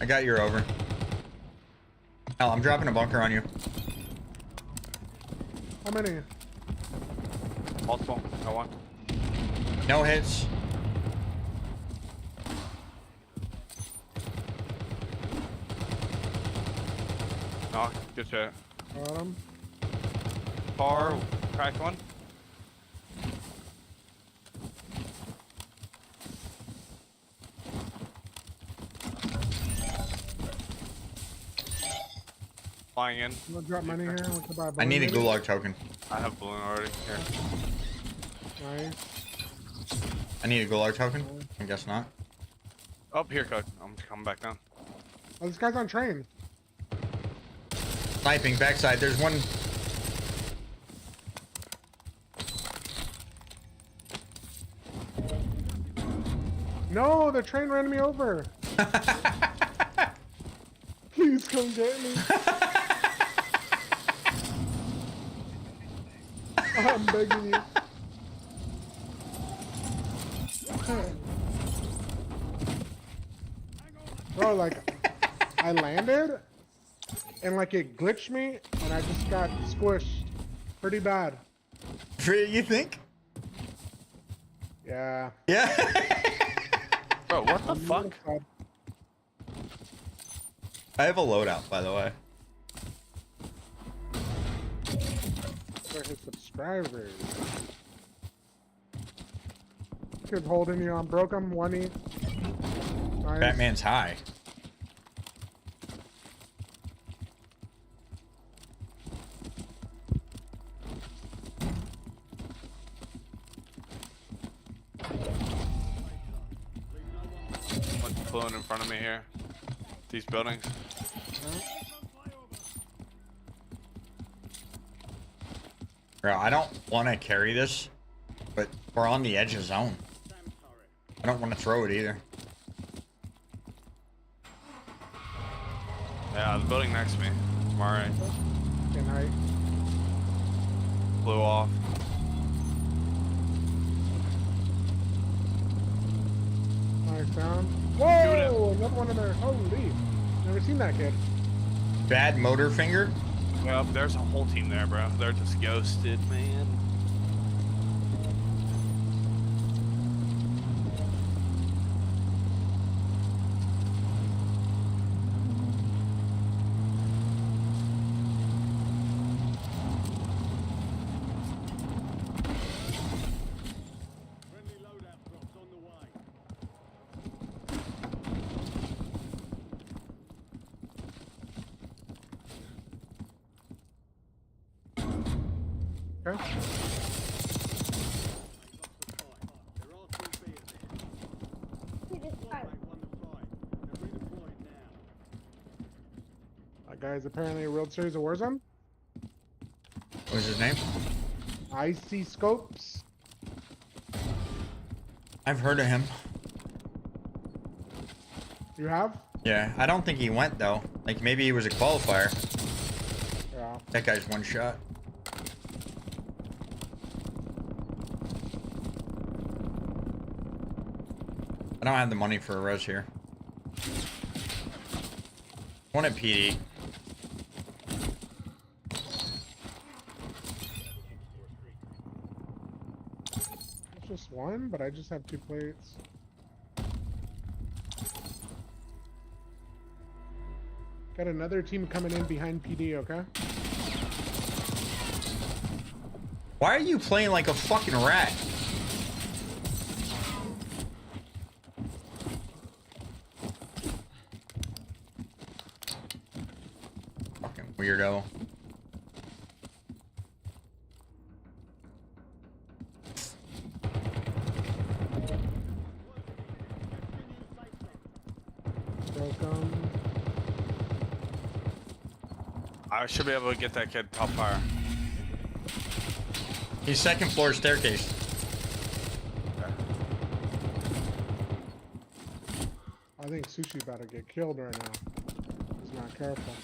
I got your over. Hell, I'm dropping a bunker on you. How many? Multiple. Got one. No hits. Knock. Good shit. Got him. Car. Cracked one. Flying in. I'm gonna drop money here. We can buy I need a balloon gulag token. I have balloon already. Here. maybe. Nice. I need a gulag token. I guess not. Up here, Cook. I'm coming back down. Oh, this guy's on train. Sniping backside. There's one. No, the train ran me over. Please come get me. I'm begging you. Bro, like, I landed, and like it glitched me, and I just got squished pretty bad. You think? Yeah. Yeah. Bro, what the fuck? I have a loadout, by the way. For his subscribers. Kid holding you on broke him, one E. Nice. Batman's high. What's blowing in front of me here? These buildings. Bro, I don't want to carry this, but we're on the edge of zone. I don't want to throw it either. Yeah, the building next to me. I'm alright. Good night. Blew off. Nice down. Whoa! Another one in there. Holy. Never seen that kid. Bad motor finger. Yep, there's a whole team there, bro. They're just ghosted, man. Okay. That guy's apparently a World Series of Warzone. What was his name? Icy Scopes. I've heard of him. You have? Yeah, I don't think he went though. Like maybe he was a qualifier. Yeah. That guy's one shot. I don't have the money for a res here. One at PD. It's just one, but I just have 2 plates. Got another team coming in behind PD, okay? Why are you playing like a fucking rat? Fucking weirdo. Welcome. I should be able to get that kid top fire. He's second floor staircase. I think Sushi about to get killed right now. He's not careful.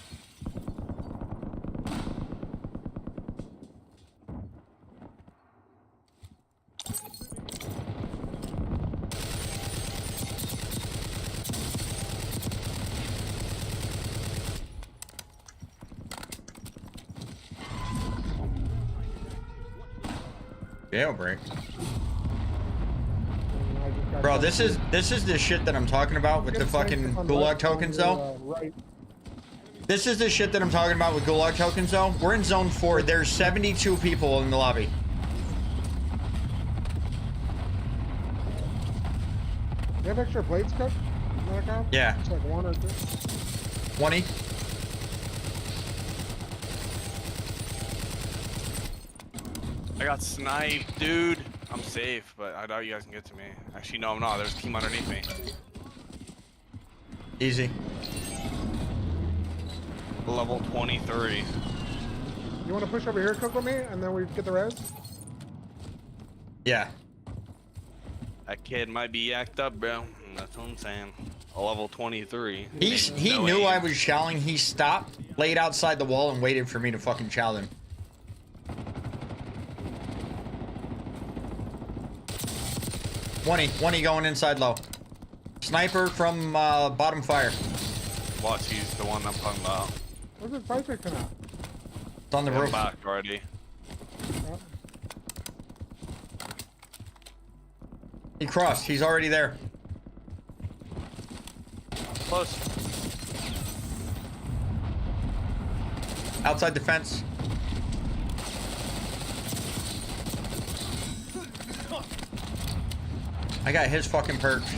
Jailbreak. I just got Bro, done. this is the shit that I'm talking about with the fucking gulag tokens though. Right. This is the shit that I'm talking about with gulag tokens though. We're in zone 4. There's 72 people in the lobby. You have extra plates, Cook? Yeah. It's like 1 or 2. 20. I got sniped, dude. I'm safe, but I doubt you guys can get to me. Actually, no, I'm not. There's a team underneath me. Easy. Level 23. You want to push over here, cook with me, and then we get the res? Yeah. That kid might be yacked up, bro. That's what I'm saying. A level 23. He knew I was shouting. He stopped, laid outside the wall, and waited for me to fucking shout him. One going inside low. Sniper from bottom fire. Watch, he's the one I'm talking about. Where's the fight come out? It's on the roof. Back already. Oh. He crossed. He's already there. Close. Outside the fence. I got his fucking perks.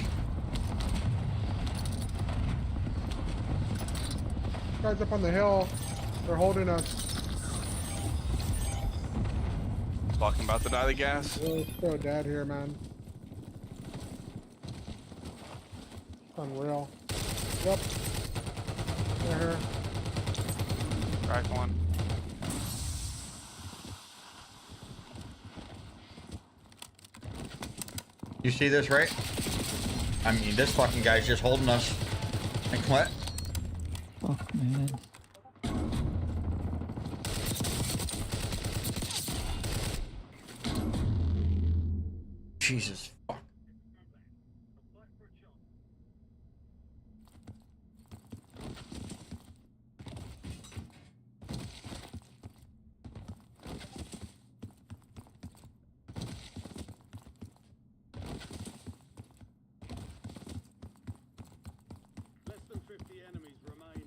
Guys up on the hill. They're holding us. Fucking about to die the gas. We're so dead here, man. Unreal. Yep. They're here. Crack one. You see this, right? I mean, this fucking guy's just holding us. Like what? Fuck, man. Jesus fuck. Less than 50 enemies remaining.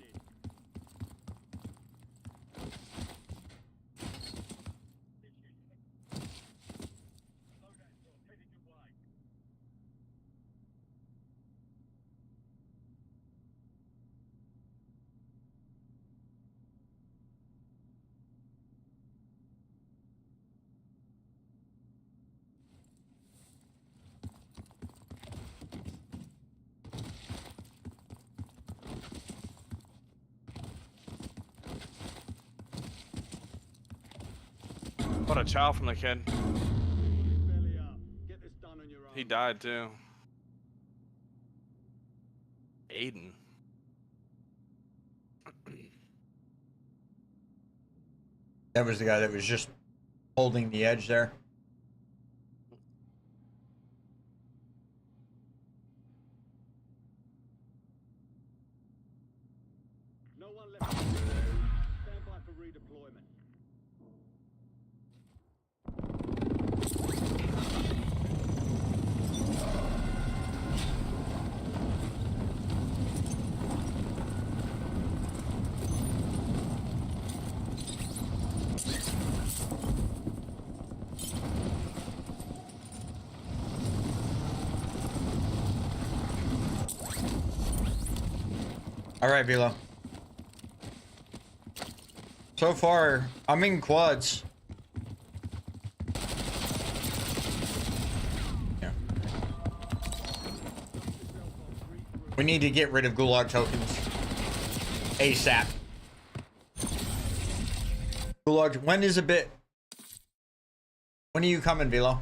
What a chow from the kid. Belly up. Get this done on your own. He died too. Aiden. That was the guy that was just holding the edge there. No one left. Stand by for redeployment. All right, Velo. So far, I'm in quads. Yeah. We need to get rid of Gulag tokens. ASAP. Gulag, when is a bit? When are you coming, Velo?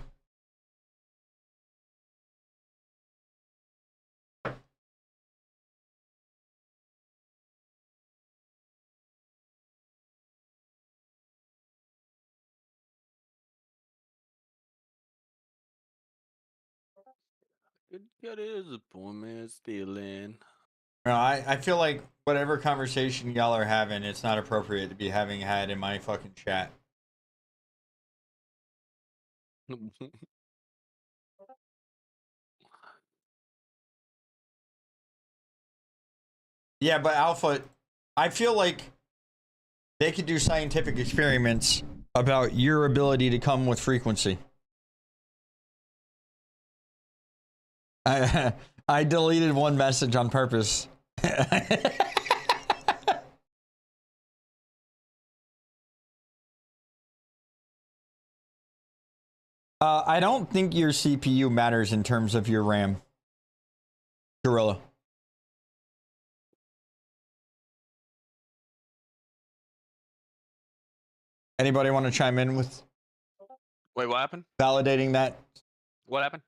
Good is a poor man stealing. No, I feel like whatever conversation y'all are having, it's not appropriate to be having had in my fucking chat. Yeah, but Alpha, I feel like they could do scientific experiments about your ability to come with frequency. I deleted one message on purpose. I don't think your CPU matters in terms of your RAM. Gorilla. Anybody want to chime in with Wait, what happened? validating that What happened?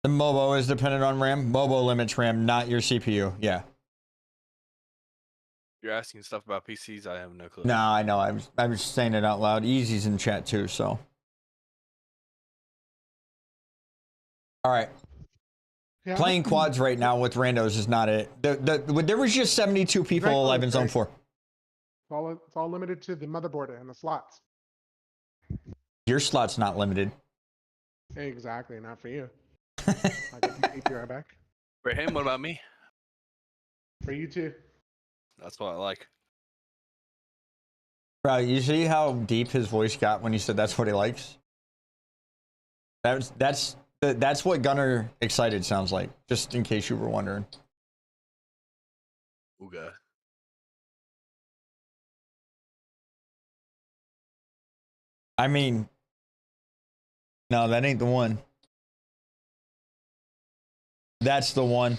the MOBO is dependent on RAM? MOBO limits RAM, not your CPU. Yeah. You're asking stuff about PCs. I have no clue. No, I know. I was saying it out loud. Easy's in chat too, so. All right. Yeah. Playing quads right now with randos is not it. There was just 72 people Exactly, alive in Zone right. 4. It's all limited to the motherboard and the slots. Your slot's not limited. Exactly, not for you. I can keep you right back. For him, what about me? For you too. That's what I like. Bro, you see how deep his voice got when he said that's what he likes? That's what Gunner excited sounds like, just in case you were wondering. Ooga. I mean, no, that ain't the one. That's the one.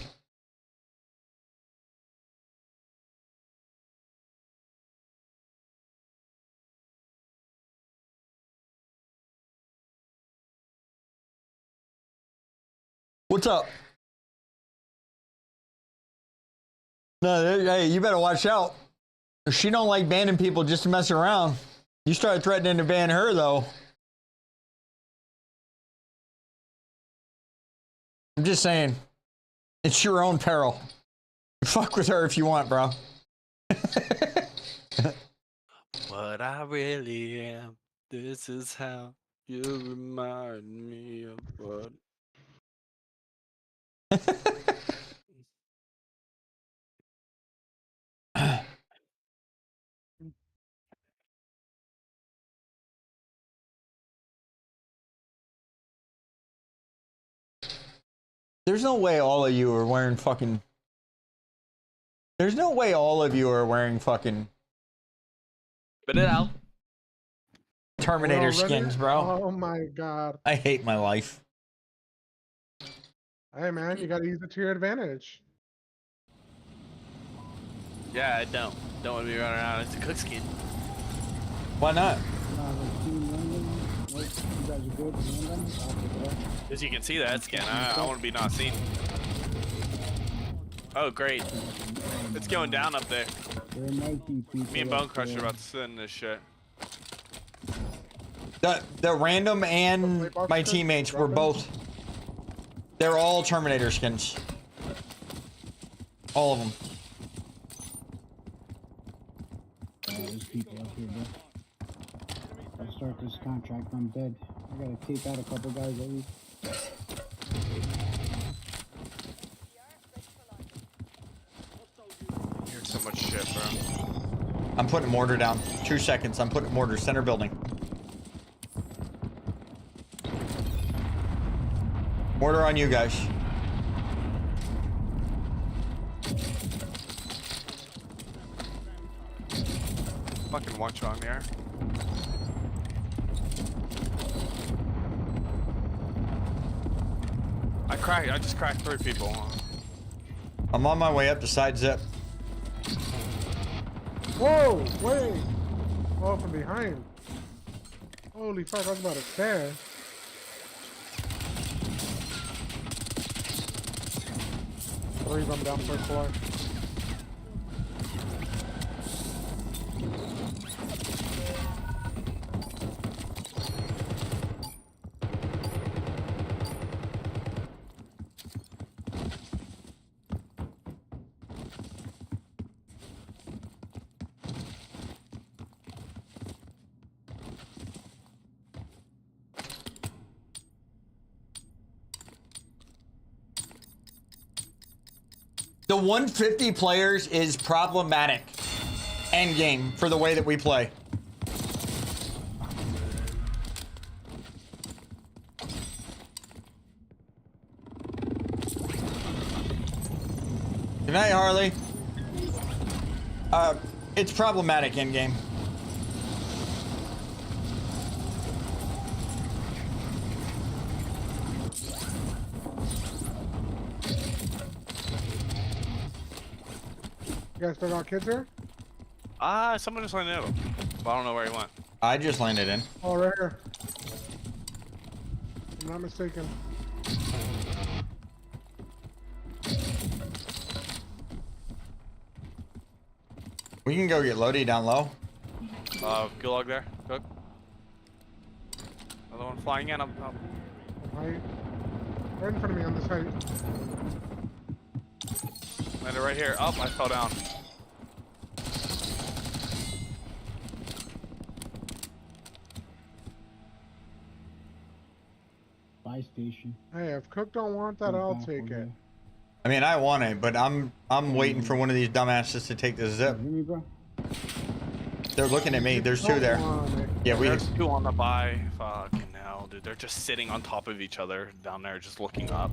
What's up? No, hey, you better watch out. She don't like banning people just to mess around. You start threatening to ban her, though. I'm just saying, it's your own peril. Fuck with her if you want, bro. What I really am. This is how you remind me of what. There's no way all of you are wearing fucking... There's no way all of you are wearing fucking... Spit it out. Terminator Already? skins, bro. Oh my god. I hate my life. Hey man, you gotta use it to your advantage. Yeah, I don't. Don't want to be running around. It's a cook skin. Why not? As you can see that skin, I want to be not seen. Oh, great. It's going down up there. Me and Bone Crusher are about to sit in this shit. The random and my teammates were both... They're all Terminator skins. All of them. There's people up here, bro. I'll start this contract. I'm dead. I gotta take out a couple guys at least. Here's so much shit, bro. I'm putting mortar down. 2 seconds. I'm putting mortar. Center building. Mortar on you guys. Fucking one shot in the air. I just cracked 3 people. I'm on my way up to side zip. Whoa, wait. Oh, from behind. Holy fuck, I was about to stare. Three of them down first floor. The 150 players is problematic. End game for the way that we play. Good night, Harley. It's problematic in game. You guys still got kids here? Someone just let me know. But I don't know where he went. I just landed in. Oh, right here. I'm not mistaken. We can go get Lodi down low. Gulag there. Cook. Another one flying in. I'm Right in front of me on this height. landed right here. Oh, I fell down. Buy station. Hey, if Cook don't want that, I'll take it. I mean, I want it, but I'm waiting for one of these dumbasses to take the zip. Hear me, bro? They're looking at me. There's two there. Yeah, There's two on the buy. Fucking hell, dude. They're just sitting on top of each other down there, just looking up.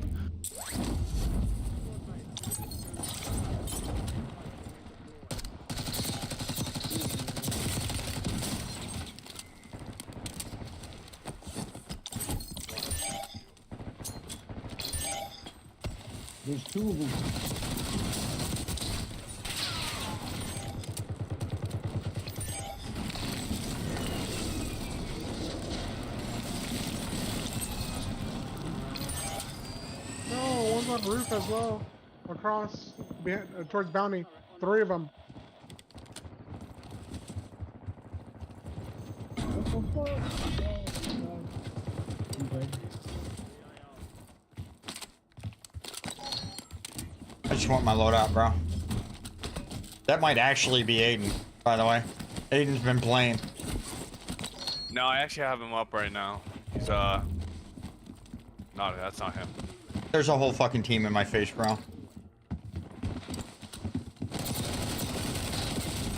There's two of them. No, one's on roof as well. Across, towards Bounty. 3 of them. What the fuck? Okay. I just want my loadout, bro. That might actually be Aiden, by the way. Aiden's been playing. No, I actually have him up right now. He's no, that's not him. There's a whole fucking team in my face, bro.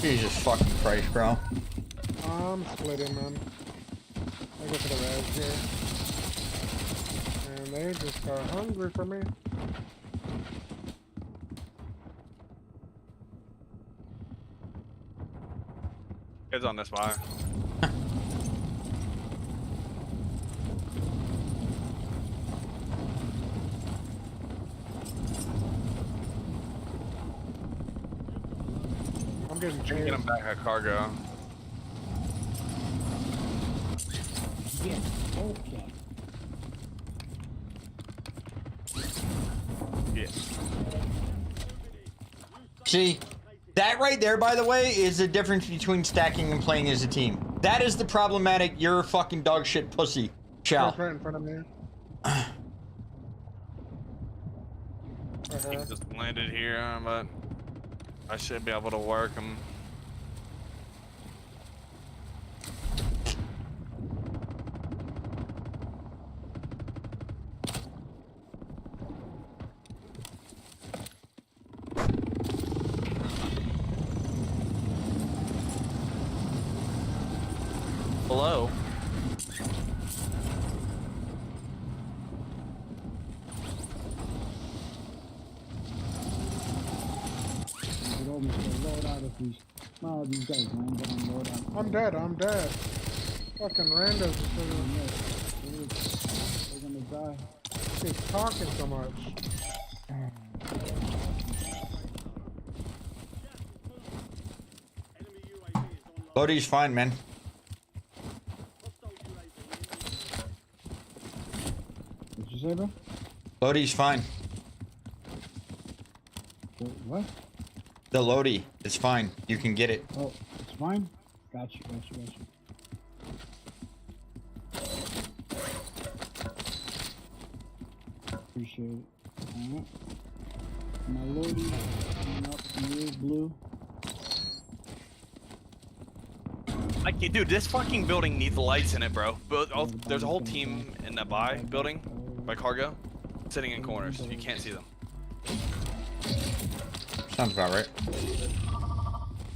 Jesus fucking Christ, bro. I'm splitting, man. I go to the res here. And they just are hungry for me. Kids on this buy. I'm getting Get chased. him back at cargo. Yeah, okay. Yeah. See, that right there, by the way, is the difference between stacking and playing as a team. That is the problematic, you're a fucking dog shit pussy. Chow. Right in front of me. He just landed here, but I should be able to work him. Hello. Get over to the loadout if these. No, these guys won't get on loadout. I'm dead, I'm dead. Fucking randos. They're gonna die. He's talking so much. Lodi's fine, man. What'd you say, bro? Lodi's fine. What? The Lodi is fine. You can get it. Oh, it's fine? Gotcha. Appreciate it. Alright. My Lodi coming up near blue. Like, dude, this fucking building needs lights in it, bro. There's a whole team in the buy building, by cargo, sitting in corners. You can't see them. Sounds about right.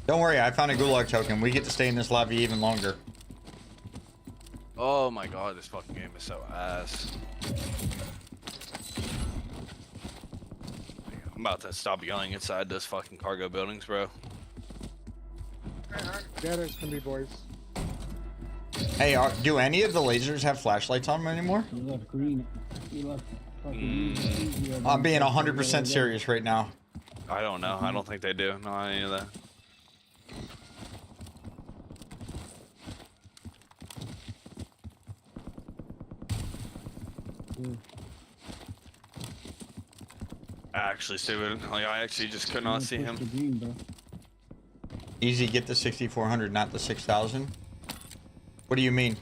Don't worry, I found a gulag token. We get to stay in this lobby even longer. Oh my god, this fucking game is so ass. I'm about to stop yelling inside those fucking cargo buildings, bro. Get it, can be boys. Hey, do any of the lasers have flashlights on them anymore? You left green. You left fucking green. I'm being 100% serious right now. I don't know. I don't think they do. No, any of that. too. Actually, stupid. Like, I actually just could not see him. The green, bro. Easy, get the 6400, not the 6000. What do you mean?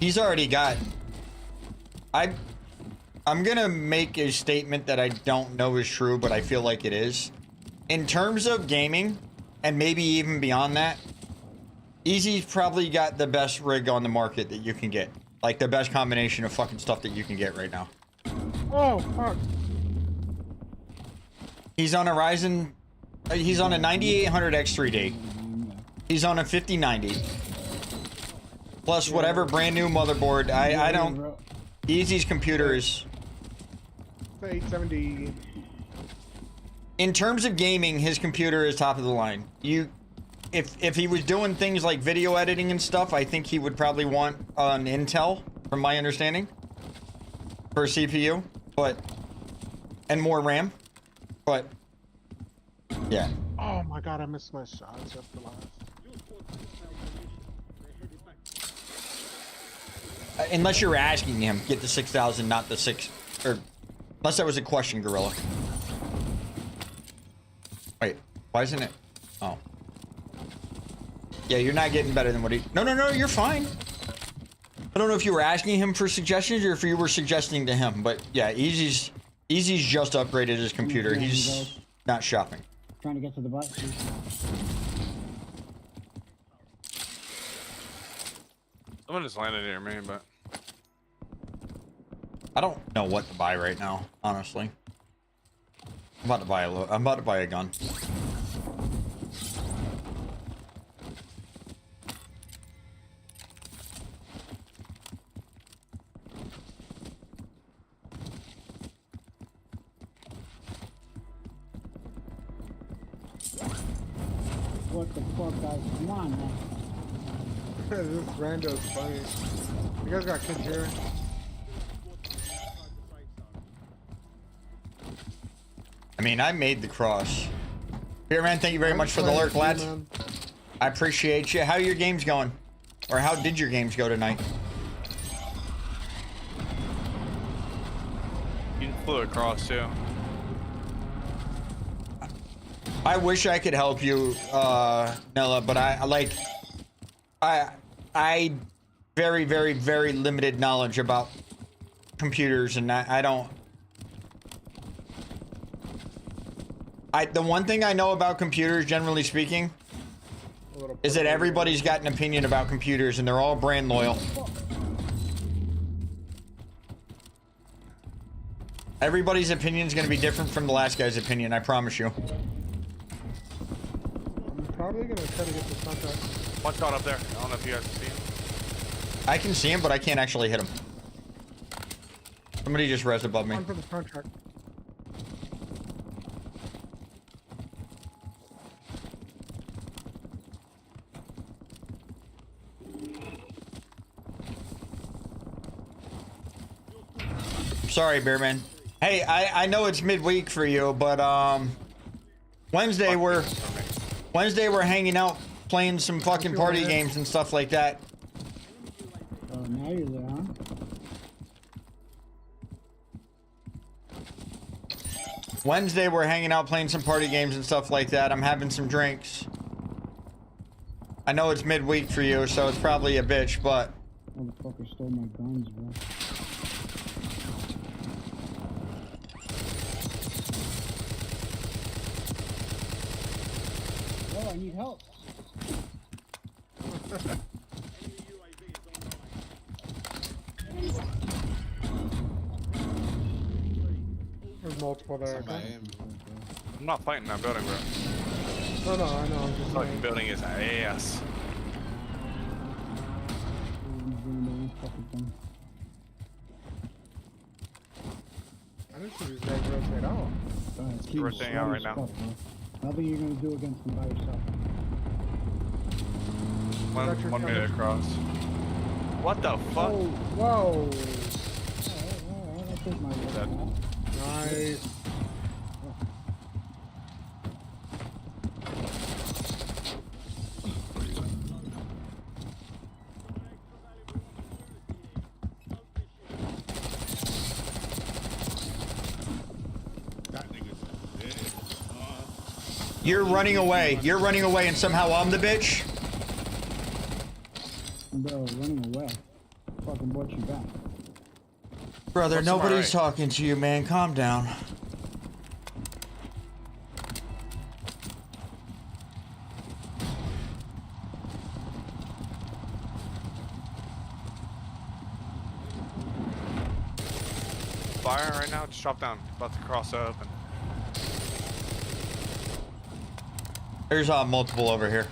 He's already got. I'm gonna make a statement that I don't know is true, but I feel like it is. In terms of gaming, and maybe even beyond that, Easy's probably got the best rig on the market that you can get. Like the best combination of fucking stuff that you can get right now. Oh, fuck. He's on a Ryzen. He's on a 9800 X3D. He's on a 5090. Plus whatever brand new motherboard. I don't. Easy's computer is. 870. In terms of gaming, his computer is top of the line. If he was doing things like video editing and stuff, I think he would probably want an Intel, from my understanding, for a CPU, and more RAM. But yeah. Oh my god, I missed my shots after last. Unless you're asking him, get the 6000, not the 6, or unless that was a question, Gorilla. Wait, why isn't it? Oh. Yeah, you're not getting better than what he... No, you're fine. I don't know if you were asking him for suggestions or if you were suggesting to him, but yeah, Easy's just upgraded his computer. He's not shopping. Trying to get to the bus. Someone just landed near me, but I don't know what to buy right now, honestly. I'm about to buy a gun. What the fuck, guys? Come on, man. This rando's funny. You guys got kids here? I mean, I made the cross. Here, man, thank you very much for the lurk, lads. I appreciate you. How are your games going? Or how did your games go tonight? you flew across too. I wish I could help you, Nella, but I very, very, very limited knowledge about computers, and I don't. The one thing I know about computers, generally speaking, is that everybody's got an opinion about computers, and they're all brand loyal. Everybody's opinion is going to be different from the last guy's opinion, I promise you. I'm probably gonna try to get this contract. One shot up there. I don't know if you guys can see him. I can see him, but I can't actually hit him. Somebody just res above me. One for the contract. Sorry, Bearman. Hey, I know it's midweek for you, but Wednesday we're hanging out playing some fucking party games and stuff like that. Oh, now you're there, huh? Wednesday we're hanging out playing some party games and stuff like that. I'm having some drinks. I know it's midweek for you, so it's probably a bitch, but Motherfucker stole my guns, bro. Oh, I need help. There's multiple there. Okay? I'm not fighting that building, bro. No, I know. I'm just Fucking saying. building is ass. I didn't see these guys rotate out. We're rotating out right now. Nothing you're gonna do against them by yourself. One minute across. What the fuck? Oh, whoa. Alright, I take my word Dead. for that. Nice. You're running away. You're running away, and somehow I'm the bitch. Bro, running away. Fucking brought you back. Brother, What's to my nobody's right? talking to you, man. Calm down. Fire right now. Just drop down. About to cross open. There's multiple over here.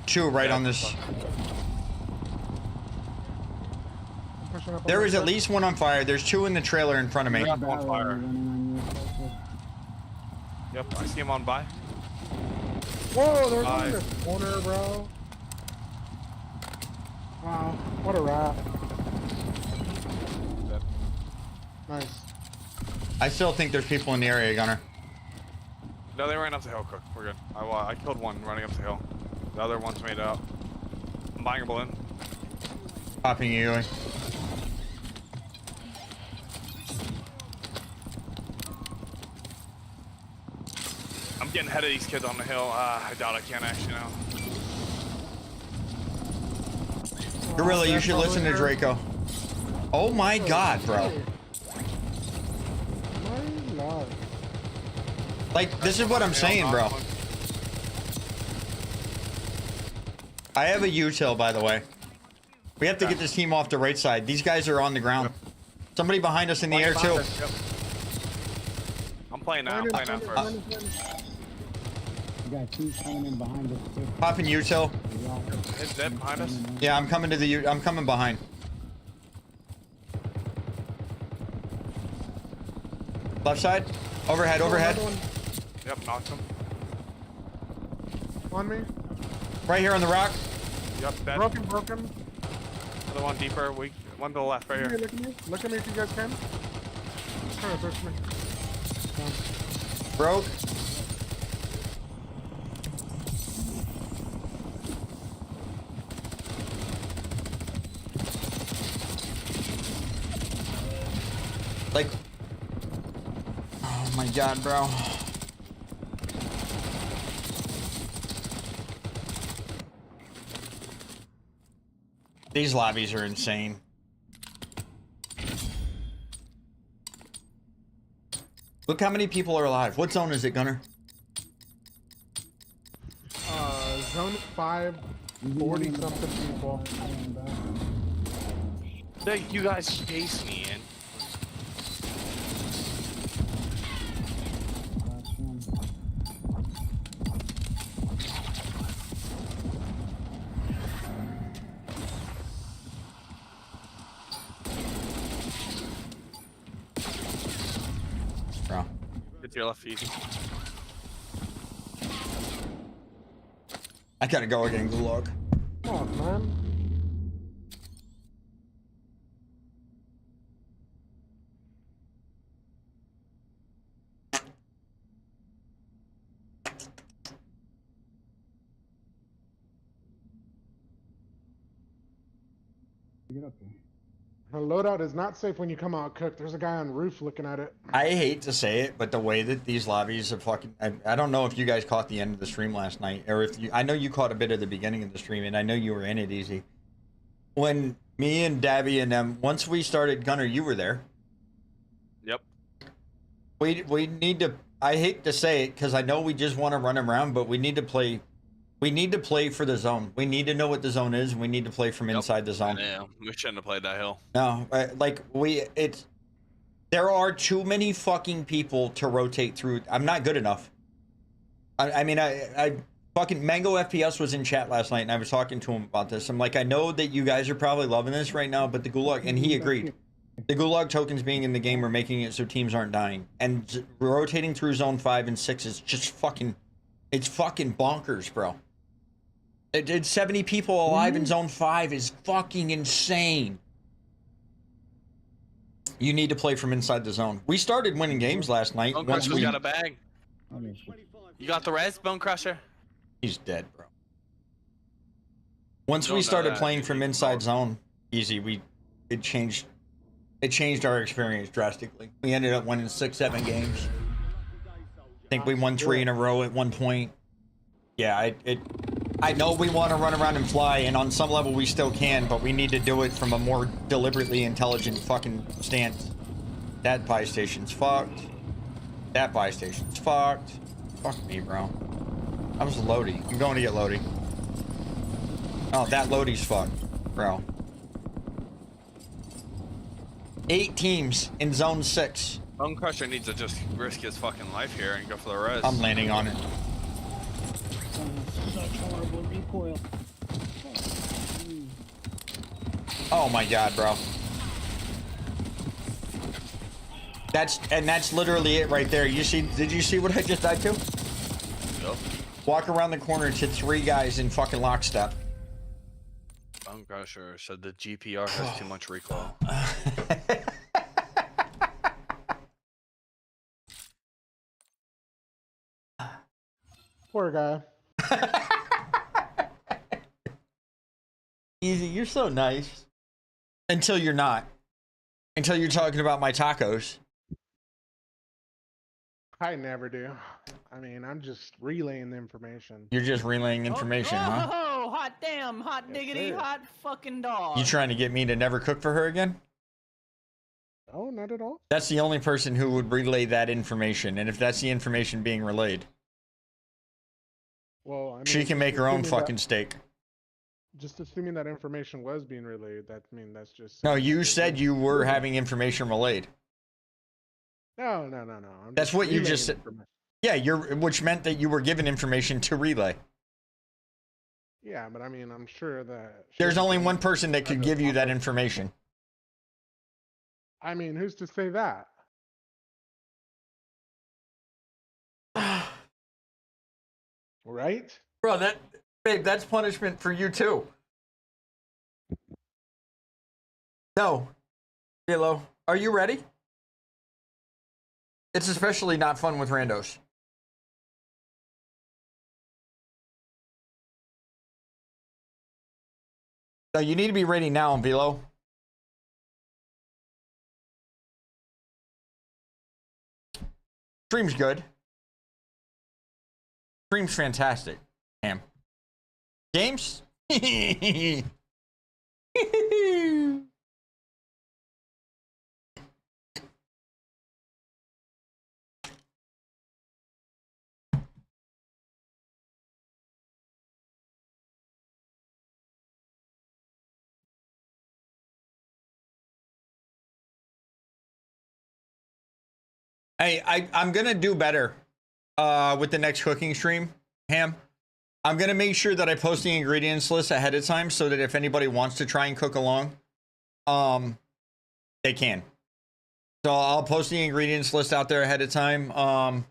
Two right on this. I'm pushing up. There is at least one on fire. There's two in the trailer in front of me. Yeah. On Barrel fire. running on you. Yep, I see him on by. Whoa, there's one Bye. in this corner, bro. Wow, what a rat. Dead. Nice. I still think there's people in the area, Gunner. No, they ran up the hill, Cook. We're good. I killed one running up the hill. The other one's made out. I'm buying a balloon. Popping you. I'm getting ahead of these kids on the hill. I doubt I can actually now. Gorilla, you should listen to Draco. Oh my god, bro. My lord. Like, this is what I'm saying, bro. I have a util, by the way. We have to get this team off the right side. These guys are on the ground. Somebody behind us in the air, too. Yep. I'm playing now. I'm playing now first. You got two coming in behind us too. Popping util. Is dead behind us? Yeah, I'm coming to the I'm coming behind. Left side. Overhead, overhead. Yep, knocked him. On me. Right here on the rock. Yep, dead. Broken. Another one deeper. Weak. One to the left, right Look here. at me. Look at me if you guys can. Trying to push me. Broke. Like, oh my god, bro. These lobbies are insane. Look how many people are alive. What zone is it, Gunner? Zone 5, 40 something people. You guys chase me in. Last one. Bro. Get to your left, easy. I gotta go again, Gulag. Come on, man. Get up there. The loadout is not safe when you come out cooked. There's a guy on roof looking at it. I hate to say it, but the way that these lobbies are fucking... I don't know if you guys caught the end of the stream last night, or if you... I know you caught a bit of the beginning of the stream, and I know you were in it, Easy. When me and Davy and them... Once we started... Gunner, you were there. Yep. We need to... I hate to say it, because I know we just want to run around, but we need to play... We need to play for the zone. We need to know what the zone is, and we need to play from inside the zone. Yeah, we shouldn't have played that hill. No, like there are too many fucking people to rotate through. I'm not good enough. I mean, I fucking Mango FPS was in chat last night, and I was talking to him about this. I'm like, I know that you guys are probably loving this right now, but the Gulag, and he agreed. The Gulag tokens being in the game are making it so teams aren't dying, and rotating through zone 5 and 6 is just fucking, it's fucking bonkers, bro. It's 70 people alive in zone 5 is fucking insane. You need to play from inside the zone. We started winning games last night. Bone Once Crusher's we... got a bag. You got the res, Bone Crusher? He's dead, bro. Once Don't we know started that. playing from inside zone, Easy, it changed It changed our experience drastically. We ended up winning 6-7 games. I think we won 3 in a row at one point. Yeah, I know we want to run around and fly, and on some level we still can, but we need to do it from a more deliberately intelligent fucking stance. That buy station's fucked. That buy station's fucked. Fuck me, bro. That was Lodi. I'm going to get Lodi. Oh, that Lodi's fucked, bro. 8 teams in zone 6. Bone Crusher needs to just risk his fucking life here and go for the res. I'm landing on it. Such horrible recoil. Oh my god, bro. That's literally it right there. Did you see what I just died to? Yep. Walk around the corner to 3 guys in fucking lockstep. Bone Crusher said the GPR has too much recoil. Poor guy. Easy, you're so nice. Until you're not. Until you're talking about my tacos. I never do. I mean, I'm just relaying the information. You're just relaying information, huh? Oh, hot damn, hot Yes, diggity, sir. hot fucking dog. You trying to get me to never cook for her again? Oh, not at all. That's the only person who would relay that information, and if that's the information being relayed, Well, I mean, she can make her own assuming fucking steak. Just assuming that information was being relayed, that's just. No, you said you were having information relayed. No. I'm That's just what you relaying just said. information. Yeah, which meant that you were given information to relay. Yeah, but I mean, I'm sure that. There's only one person that could give you that information. I mean, who's to say that? Right? Bro, babe, that's punishment for you too. No. Hello. Are you ready? It's especially not fun with randos. No, you need to be ready now, Velo. Stream's good. Stream's fantastic. Damn. Games? I'm gonna do better with the next cooking stream, Ham. I'm gonna make sure that I post the ingredients list ahead of time so that if anybody wants to try and cook along, they can. So I'll post the ingredients list out there ahead of time. I'll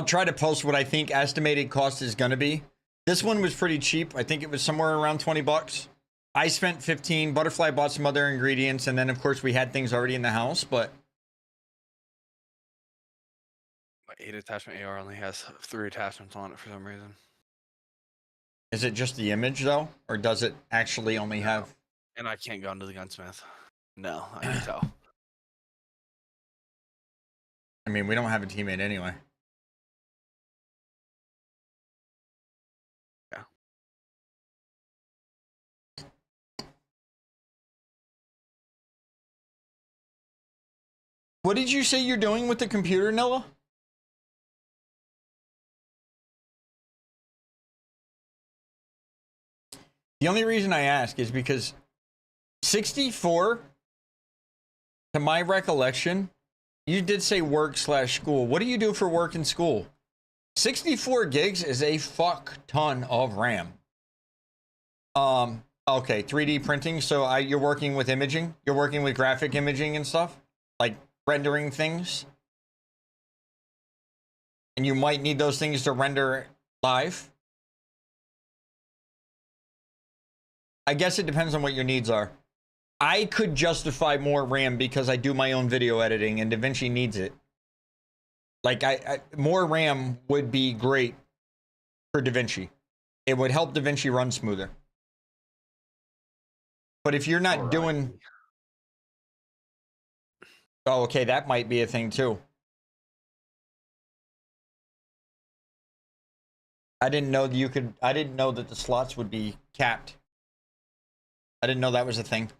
try to post what I think estimated cost is gonna be. This one was pretty cheap. I think it was somewhere around 20 bucks. I spent 15. Butterfly bought some other ingredients, and then of course we had things already in the house, but My 8 attachment AR only has 3 attachments on it for some reason. is it just the image though? Or does it actually only have... And I can't go into the gunsmith. No, I can tell. I mean, we don't have a teammate anyway. Yeah. What did you say you're doing with the computer, Noah? The only reason I ask is because 64, to my recollection, you did say work/school. What do you do for work and school? 64 gigs is a fuck ton of RAM. Okay, 3D printing. So you're working with imaging. You're working with graphic imaging and stuff, like rendering things. And you might need those things to render live. I guess it depends on what your needs are. I could justify more RAM because I do my own video editing and DaVinci needs it. Like, more RAM would be great for DaVinci. It would help DaVinci run smoother. But if you're not doing... Oh, okay, that might be a thing too. I didn't know that you could. I didn't know that the slots would be capped. I didn't know that was a thing.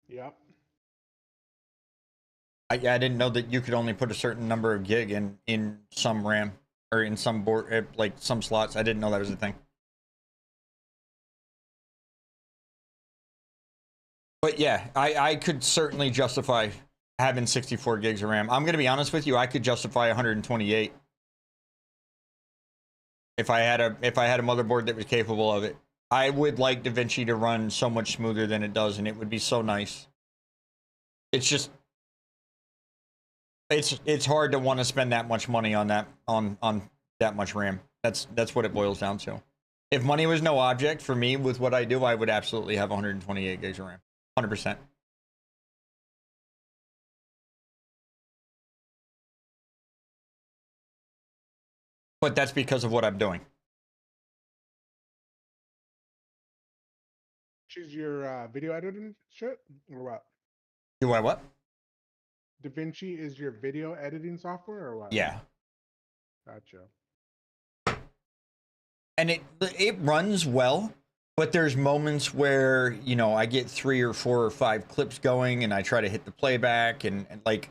Yep. I didn't know that you could only put a certain number of gig in some RAM or in some board, like some slots. I didn't know that was a thing. But yeah, I could certainly justify having 64 gigs of RAM. I'm gonna be honest with you, I could justify 128 if I had a motherboard that was capable of it. I would like DaVinci to run so much smoother than it does, and it would be so nice. It's just it's hard to want to spend that much money on that on that much RAM. That's what it boils down to. If money was no object for me with what I do, I would absolutely have 128 gigs of RAM. 100%. But that's because of what I'm doing. Choose your video editing shit or what? Do I what? DaVinci is your video editing software or what? Yeah. Gotcha. And it runs well, but there's moments where, you know, I get 3 or 4 or 5 clips going and I try to hit the playback and like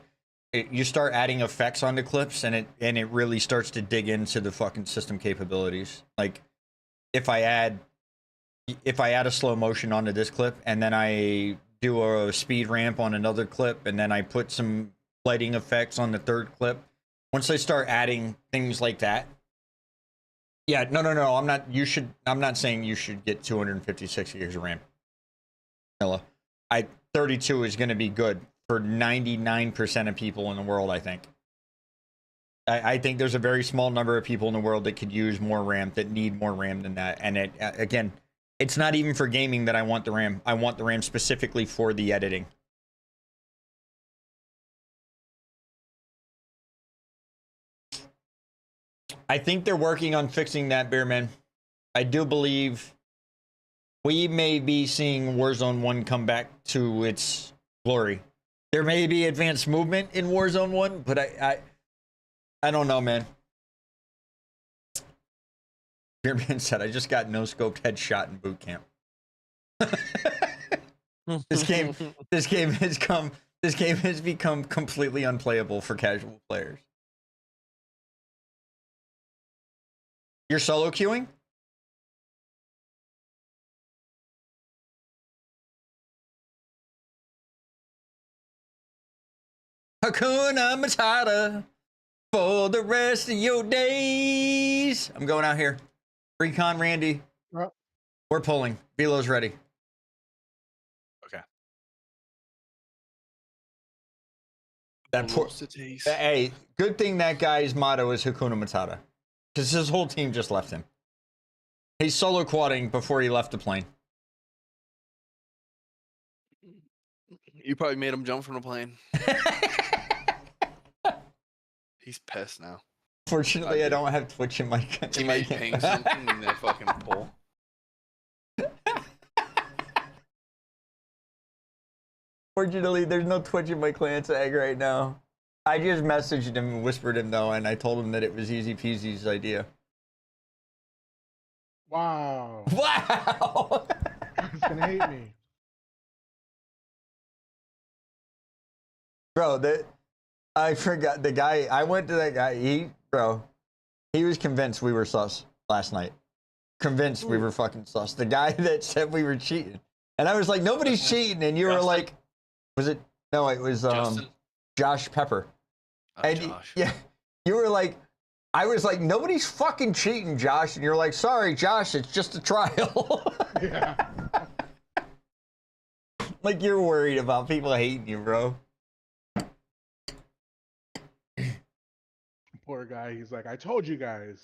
you start adding effects onto clips and it really starts to dig into the fucking system capabilities. Like if I add a slow motion onto this clip and then I do a speed ramp on another clip and then I put some lighting effects on the third clip, once I start adding things like that, yeah, no, I'm not saying you should get 256 gigs of RAM. Hello. 32 is going to be good for 99% of people in the world, I think. I think there's a very small number of people in the world that could use more RAM, that need more RAM than that. And again, it's not even for gaming that I want the RAM. I want the RAM specifically for the editing. I think they're working on fixing that, Bearman. I do believe we may be seeing Warzone 1 come back to its glory. There may be advanced movement in Warzone 1, but I don't know, man. Bearman said, I just got no-scoped headshot in boot camp. This game has become completely unplayable for casual players. You're solo queuing? Hakuna Matata for the rest of your days. I'm going out here. Recon Randy. We're pulling. Velo's ready. Okay. That poor, hey, good thing that guy's motto is Hakuna Matata. Because his whole team just left him. He's solo quadding before he left the plane. You probably made him jump from the plane. He's pissed now. Fortunately, I don't have Twitch in my He might ping something in that fucking poll. Fortunately, there's no Twitch in my clan tag right now. I just messaged him and whispered him though, and I told him that it was Easy Peasy's idea. Wow. Wow! He's gonna hate me. Bro, I forgot the guy. I went to that guy. He was convinced we were sus last night. Convinced we were fucking sus. The guy that said we were cheating. And I was like, nobody's cheating. And you were like, was it? No, it was Josh Pepper. And Josh. Yeah, you were like, I was like, nobody's fucking cheating, Josh. And you're like, sorry, Josh, it's just a trial. Yeah. Like you're worried about people hating you, bro. Poor guy. He's like, I told you guys.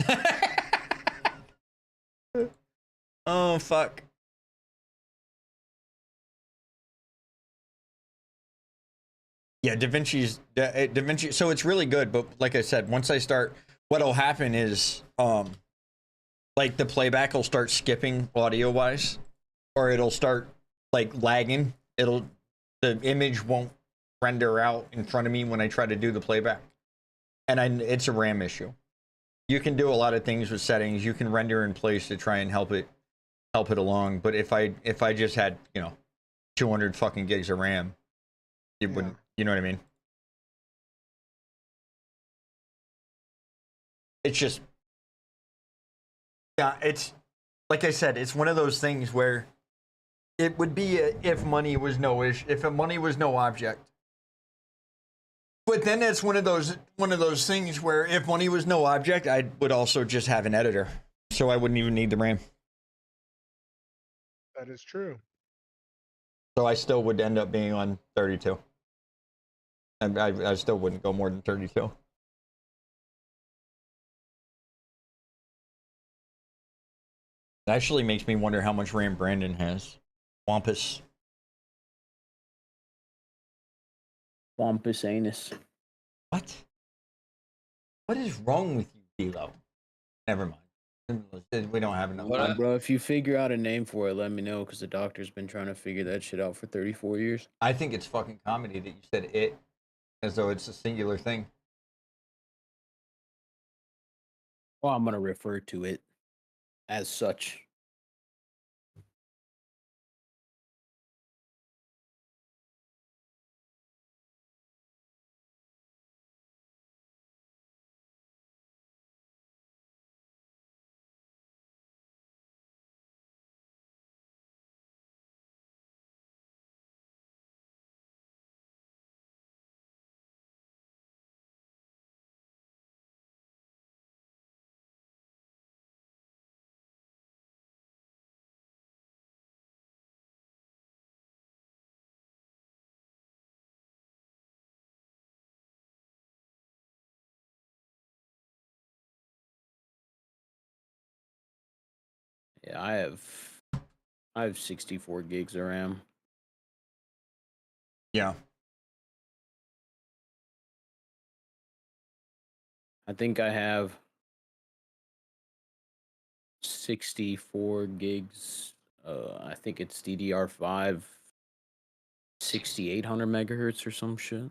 Oh, fuck. Yeah, DaVinci. So it's really good, but like I said, once I start, what'll happen is, like the playback will start skipping audio wise, or it'll start like lagging the image won't render out in front of me when I try to do the playback. And it's a RAM issue. You can do a lot of things with settings. You can render in place to try and help it along. But if I just had, 200 fucking gigs of RAM, it wouldn't, you know what I mean? It's just, yeah, it's like I said, it's one of those things where it would be if money was no object. But then it's one of those things where if money was no object, I would also just have an editor, so I wouldn't even need the RAM. That is true. So I still would end up being on 32. And I still wouldn't go more than 32. It actually makes me wonder how much RAM Brandon has. Wampus. Wampus anus. What? What is wrong with you, D'Lo? Never mind. We don't have enough. Bro, if you figure out a name for it, let me know, because the doctor's been trying to figure that shit out for 34 years. I think it's fucking comedy that you said it as though it's a singular thing. Well, I'm going to refer to it as such. Yeah, I have 64 gigs of RAM. Yeah. I think I have 64 gigs. I think it's DDR5, 6800 megahertz or some shit.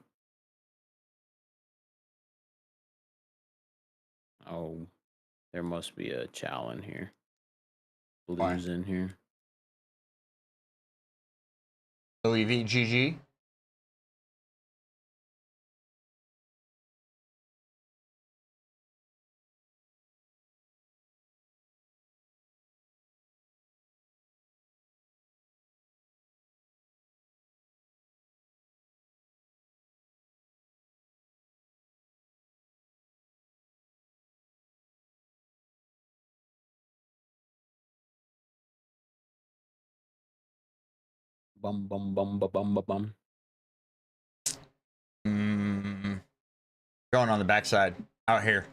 Oh, there must be a chow in here. Blues in here. Louis V. GG. Bum bum bum ba bum ba bum. Going on the backside out here.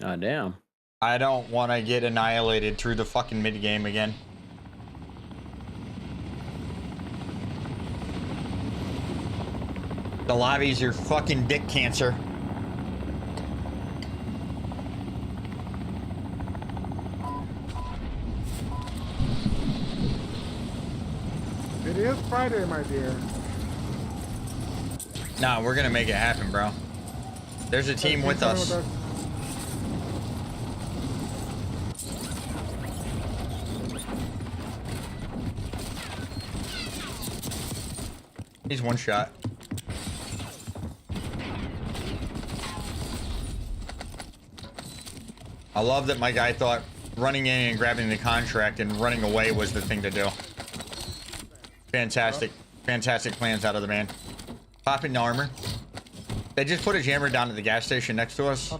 Ah, damn. I don't want to get annihilated through the fucking mid game again. The lobbies are fucking dick cancer. It is Friday, my dear. Nah, we're gonna make it happen, bro. There's a team with us. He's one shot. I love that my guy thought running in and grabbing the contract and running away was the thing to do. Fantastic. Fantastic plans out of the man. Popping armor. They just put a jammer down at the gas station next to us.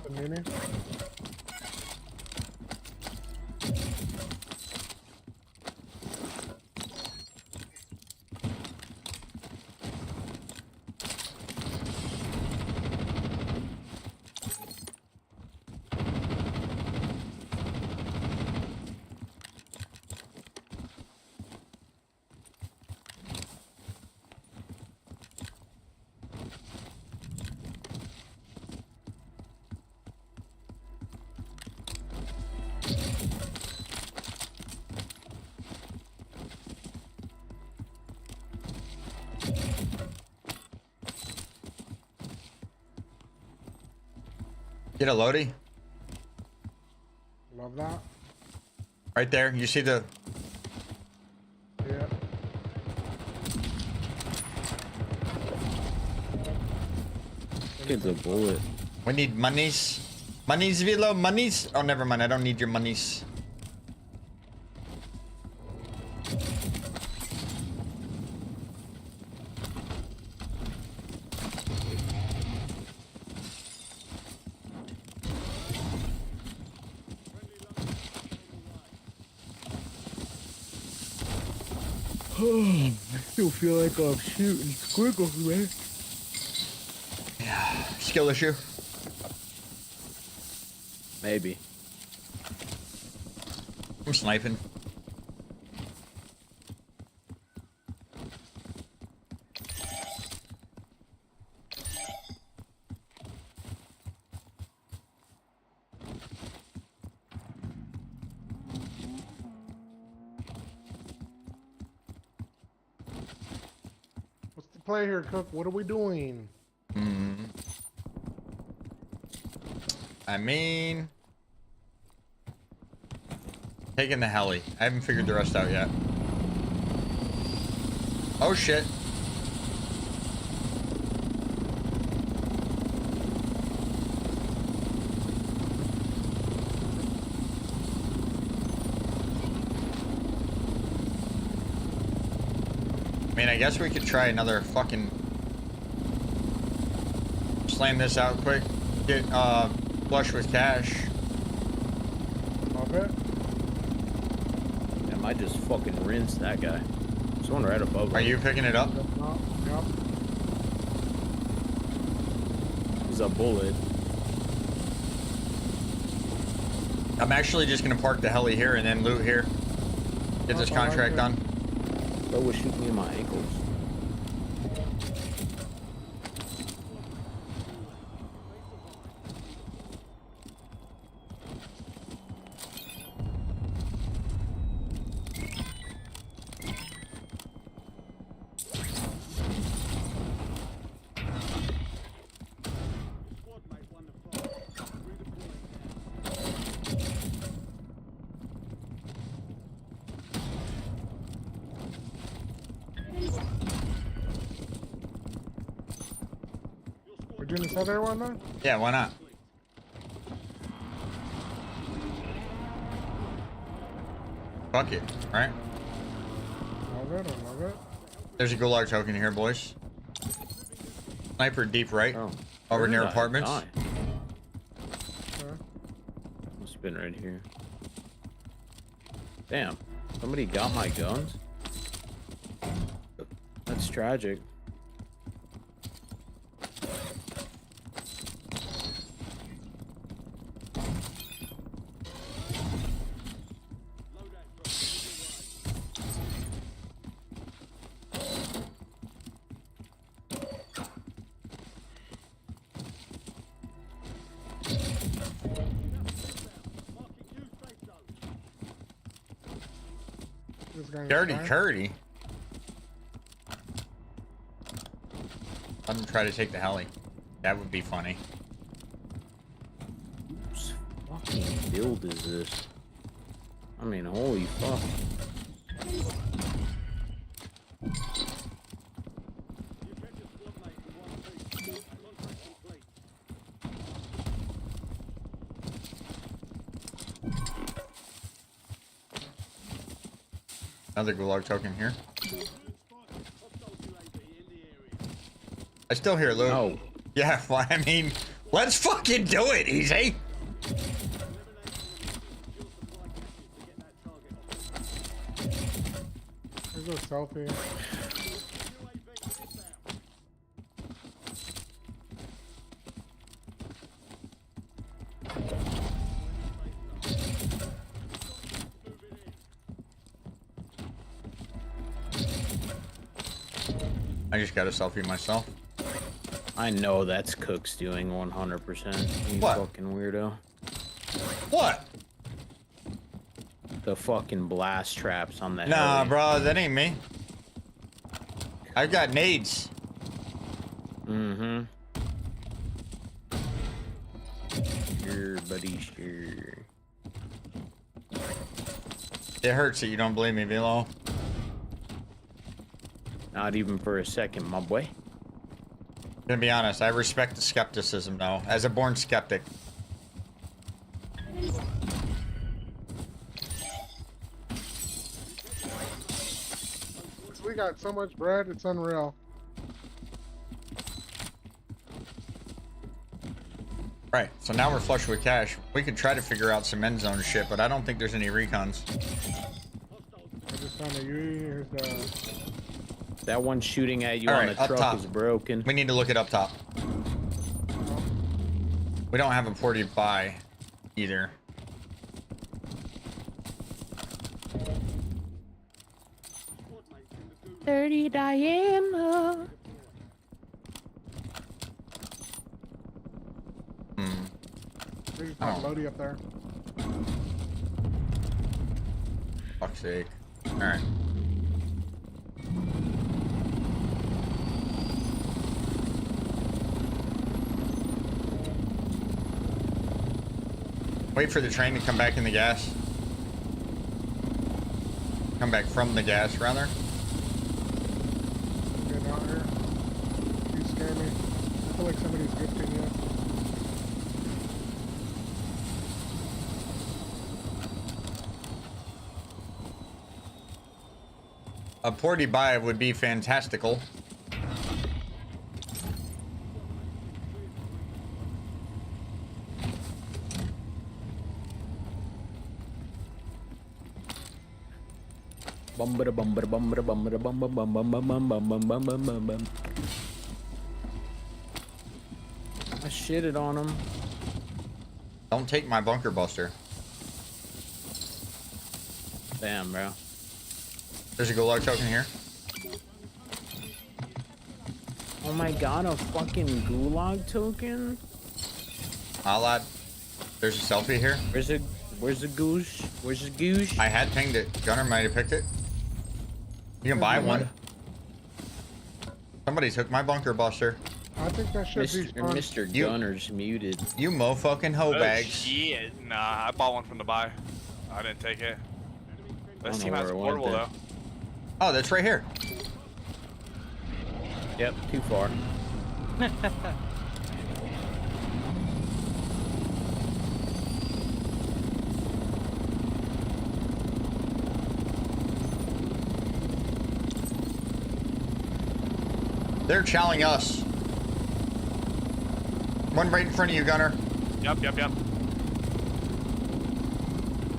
Get a Lodi. Love that. Right there. You see the... Yeah. Get the bullet. We need monies. Monies, Vilo, monies. Oh, never mind. I don't need your monies. I still feel like I'm shooting squiggles, man. Yeah. Skill issue. Maybe. I'm sniping. What's the play here, Cook? What are we doing? I mean... Taking the heli. I haven't figured the rest out yet. Oh shit. I mean, I guess we could try another fucking... Slam this out quick. Get, flush with cash. Love it. I might just fucking rinse that guy. There's one right above Are him. you picking it up? Yep. He's a bullet. I'm actually just gonna park the heli here and then loot here. Get this contract done. That was shooting me in my ankles. We're doing this other one now? Yeah, why not? Fuck it, right? Love it, I love it. There's a Gulag token here, boys. Sniper deep right. Oh. Over Where near did I apartments. die? Must have been right here. Damn. Somebody got my guns? That's tragic. This guy Dirty inside. Curdy. Let him try to take the heli. That would be funny. Whose fucking build is this? I mean, holy fuck. Another Gulag token here. I still hear loot. No. Yeah, well, I mean, let's fucking do it, easy. There's a selfie. I just got a selfie myself. I know that's Cook's doing 100%. You What? fucking weirdo. What? The fucking blast traps on that. Nah, heli. bro, that ain't me. I've got nades. Mm-hmm. Sure, buddy, sure. It hurts that you don't believe me, Velo. Not even for a second, my boy. Gonna be honest, I respect the skepticism though, as a born skeptic. We got so much bread, it's unreal. Right, so now we're flush with cash. We could try to figure out some end zone shit, but I don't think there's any recons. I just found a UE. Here's the. That one shooting at you All on right, the up truck top. is broken. We need to look it up top. We don't have a porty buy either. $30 Diana. There's just not Lodi up there. Fuck's sake. Alright. Wait for the train to come back in the gas. Come back from the gas, rather. Get out here. You scare me. I feel like somebody's gifting you. A porty buy would be fantastical. Bumbada bumbada bumbada bumbada bum bum bum bum bum bum bum bum bum bum bum. I shitted on him. Don't take my bunker buster. Damn, bro. There's a gulag token here. Oh my god, a fucking gulag token? Ah, lad. There's a selfie here. Where's the goose? Where's the goose? I had pinged it. Gunner might have picked it. You can buy one. Somebody took my bunker buster. I think that should be fun. Mr. Gunner's muted. You mo-fucking hoe bags. Shit. Nah, I bought one from the buy. I didn't take it. This don't team know has a where it went portable then. though. Oh, that's right here. Yep, too far. They're chowing us. One right in front of you, Gunner. Yep.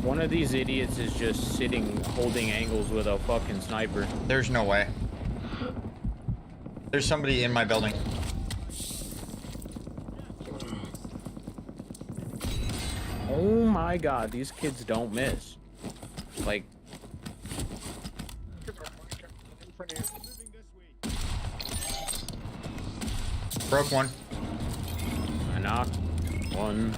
One of these idiots is just sitting, holding angles with a fucking sniper. There's no way. There's somebody in my building. Oh my god, these kids don't miss. Like, Broke one. I knocked one.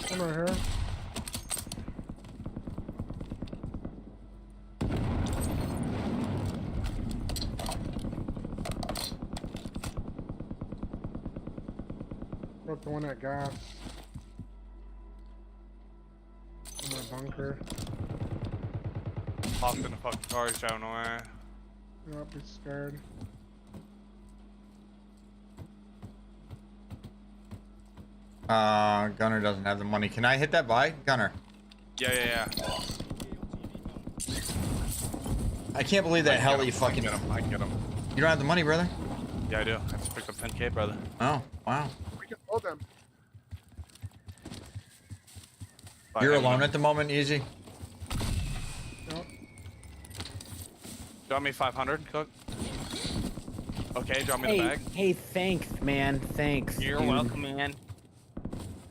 One right here. Broke the one at gas. In my bunker. Popped in the fucking car, he's driving away. Yep, he's scared. Gunner doesn't have the money. Can I hit that buy? Gunner. Yeah. I can't believe that heli fucking... I can get him. You don't have the money, brother? Yeah, I do. I just picked up 10K, brother. Oh, wow. We can hold them. You're alone at the moment, Easy? Yep. Drop me 500, Cook. Okay, drop me the bag. Hey, thanks, man. Thanks. You're dude. welcome, man.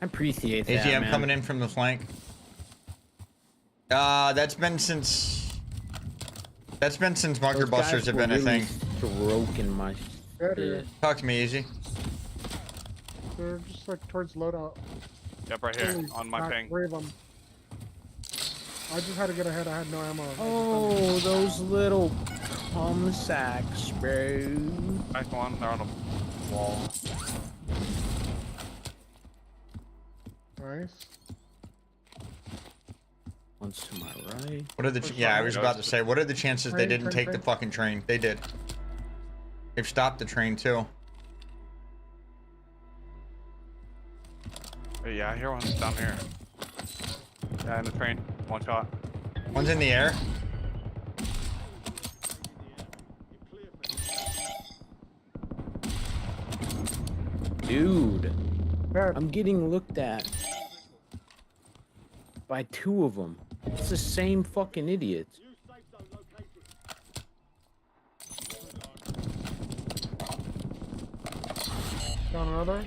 I appreciate that, Easy, I'm man. coming in from the flank. That's been since bunker Those busters guys have were been a really thing. Stroking my Yeah, shit. Talk to me, Easy. They're just like towards loadout. Yep, right here, Holy on my fuck, ping. 3 of them. I just had to get ahead. I had no ammo. Oh, those little on the sacks, bro. Back one, they're on the wall. Nice. One's to my right. What are the? Yeah, I was about to say. What are the chances they didn't take the fucking train? They did. They've stopped the train too. Hey, yeah, I hear one down here. Yeah, in the train. One shot. One's in the air. Dude, There. I'm getting looked at by two of them. It's the same fucking idiots. Down another.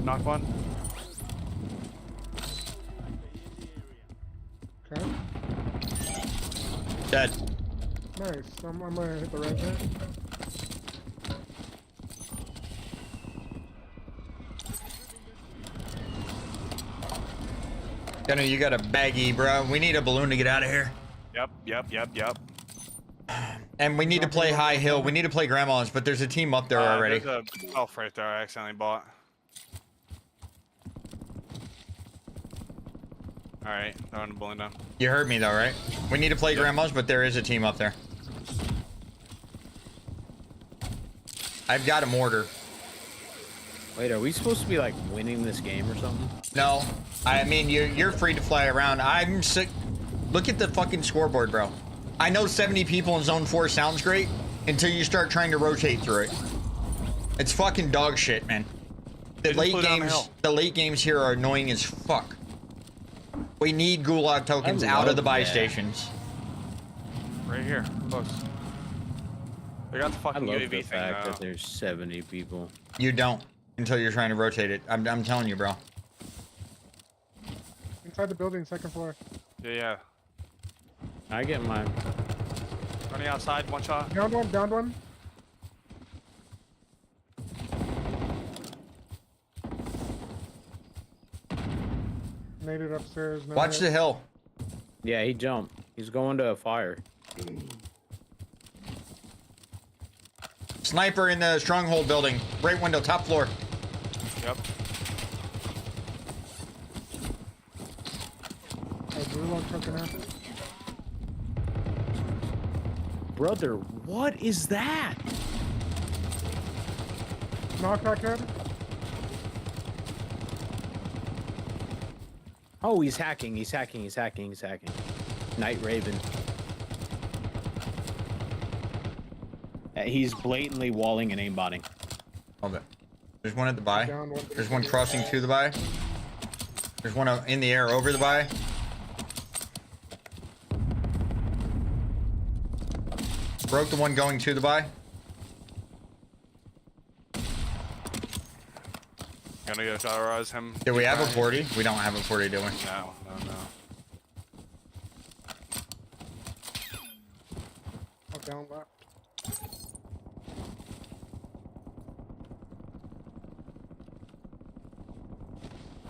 Knock one. Okay. Dead. Nice. I'm gonna hit the red here. Gunny, you got a baggie, bro. We need a balloon to get out of here. Yep. And we need to play High Hill. We need to play Grandma's, but there's a team up there already. There's a elf right there I accidentally bought. Alright, throwing the balloon down. You heard me though, right? We need to play Grandma's, but there is a team up there. I've got a mortar. Wait, are we supposed to be like winning this game or something? No, I mean you're free to fly around. I'm sick. Look at the fucking scoreboard, bro. I know 70 people in Zone 4 sounds great until you start trying to rotate through it. It's fucking dog shit, man. The late games here are annoying as fuck. We need gulag tokens out of the buy stations. Right here, close. They got the I fucking love UAV the thing fact though. that there's 70 people. You don't until you're trying to rotate it. I'm telling you, bro. Inside the building, second floor. Yeah. I get mine. Running outside, one shot. Downed one, downed one. Naded upstairs. No Watch hit. the hill. Yeah, he jumped. He's going to a fire. Sniper in the stronghold building. Right window, top floor. Yep. Brother, what is that? Knock head. Oh, he's hacking. Night Raven. He's blatantly walling and aimbotting. Hold it. There's one at the buy. Down one. There's one crossing to the buy. There's one in the air over the buy. Broke the one going to the buy. Gonna go terrorize him. Do we have a 40? We don't have a 40, do we? No. Oh, down left.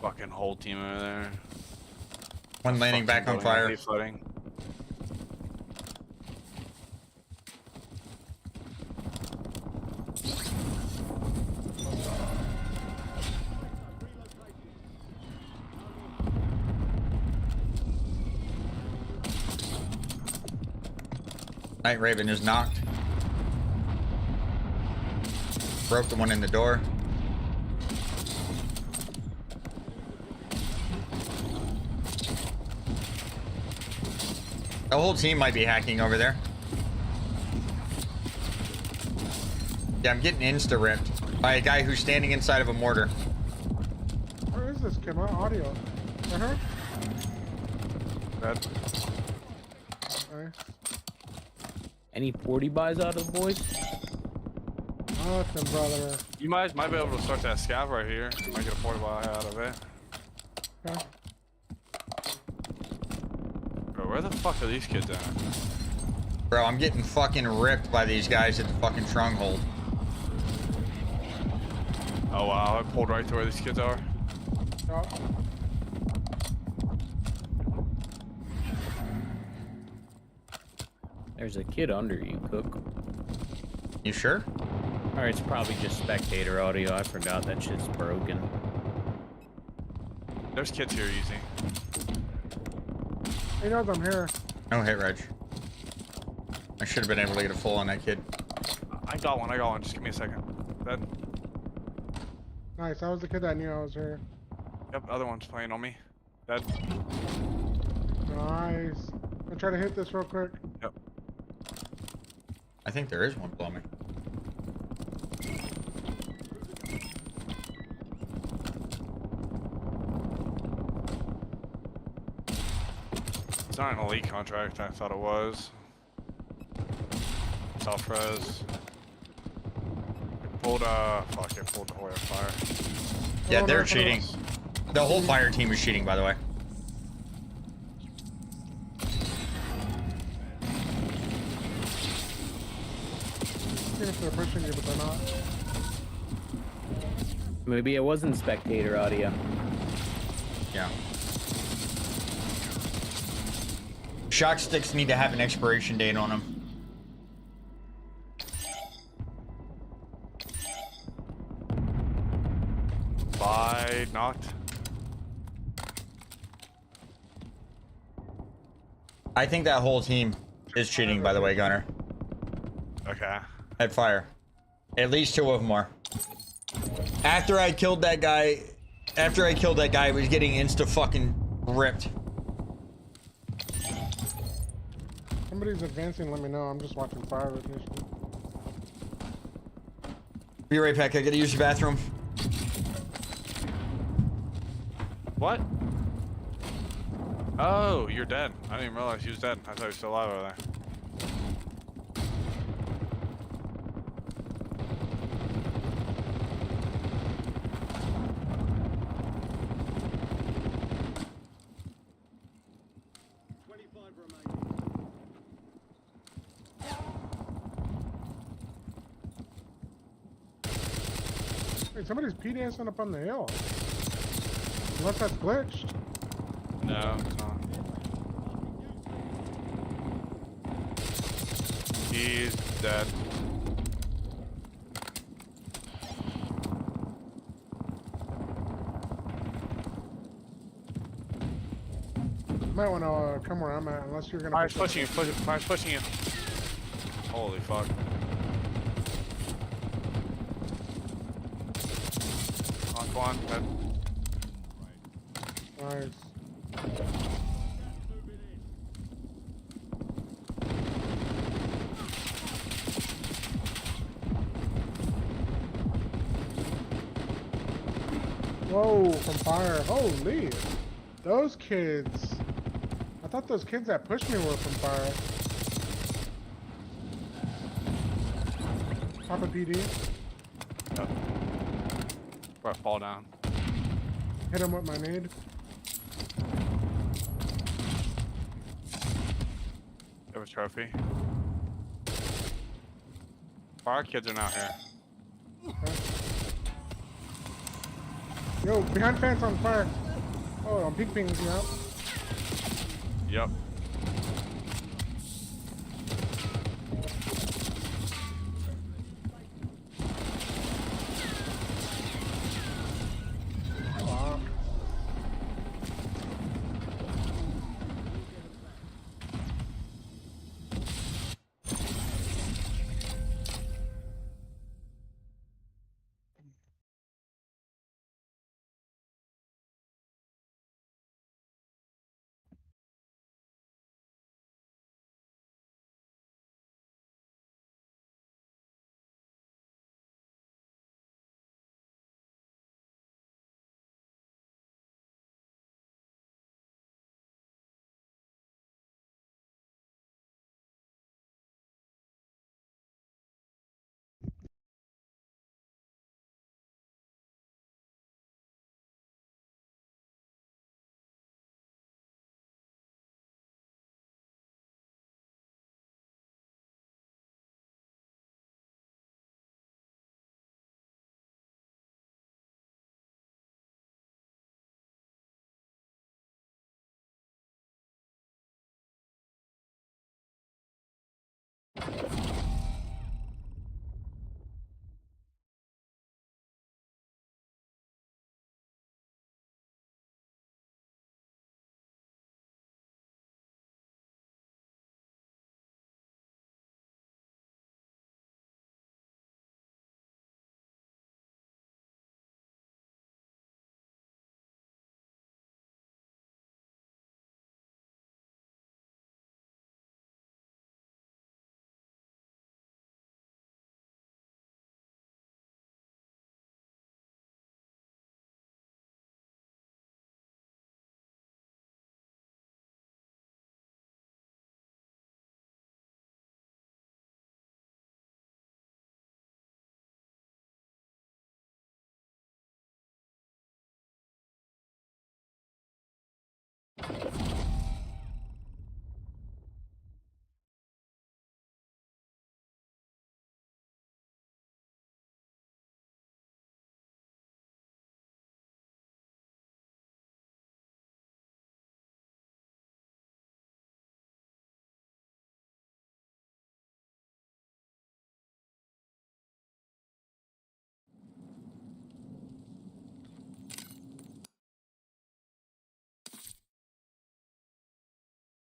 Fucking whole team over there. One landing back on fire. Floating. Night Raven is knocked. Broke the one in the door. The whole team might be hacking over there. Yeah, I'm getting insta-ripped by a guy who's standing inside of a mortar. Where is this kid? My audio. Uh-huh. Red. Nice. Any 40 buys out of the boys? Awesome, brother. You might be able to start that scav right here. You might get a 40 buy out of it. Okay. Bro, where the fuck are these kids at? Bro, I'm getting fucking ripped by these guys at the fucking stronghold. Oh wow, I pulled right to where these kids are. Oh. There's a kid under you, Cook. You sure? Or it's probably just spectator audio. I forgot that shit's broken. There's kids here using. He knows I'm here. No hit, Reg. I should have been able to get a full on that kid. I got one. Just give me a second. Dead. Nice. That was the kid that knew I was here. Yep, other one's playing on me. Dead. Nice. I'm trying to hit this real quick. Yep. I think there is one below me. It's not an elite contract. I thought it was. Self-res. Pulled, fuck, it pulled the Hoya fire. Yeah, Oh, they're no, cheating. The whole fire team is cheating, by the way. Even if they're pushing you, but they're not. Maybe it wasn't spectator audio. Yeah. Shock sticks need to have an expiration date on them. By knocked. I think that whole team is cheating, by the way, Gunner. Okay. At fire. At least 2 of them are. After I killed that guy, it was getting insta fucking ripped. Somebody's advancing, let me know. I'm just watching fire rotation. Be right back. I gotta use the bathroom. What? Oh, you're dead. I didn't even realize you was dead. I thought you were still alive over there. Wait, somebody's P-dancing up on the hill. Unless that's glitched. No, it's not. He's dead. You might want to come where I'm at, unless you're gonna. Fire's pushing you. Fire's pushing you. Holy fuck. Knock one. Dead. Nice. Whoa, from fire. Holy. Those kids. I thought those kids that pushed me were from fire. Papa PD. Yep. Bro, fall down. Hit him with my nade. Have a trophy. Fire kids are now here. Okay. Yo, behind fence on fire. Oh, I'm ping pinging you out. Yep.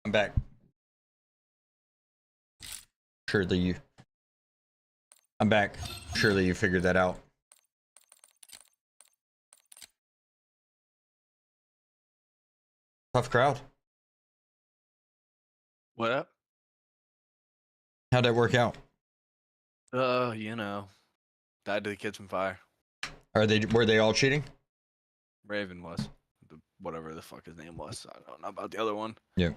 I'm back. Surely you. I'm back. Surely you figured that out. Tough crowd. What up? How'd that work out? You know, died to the kids from fire. Were they all cheating? Raven was, whatever the fuck his name was. I don't know about the other one. Yeah.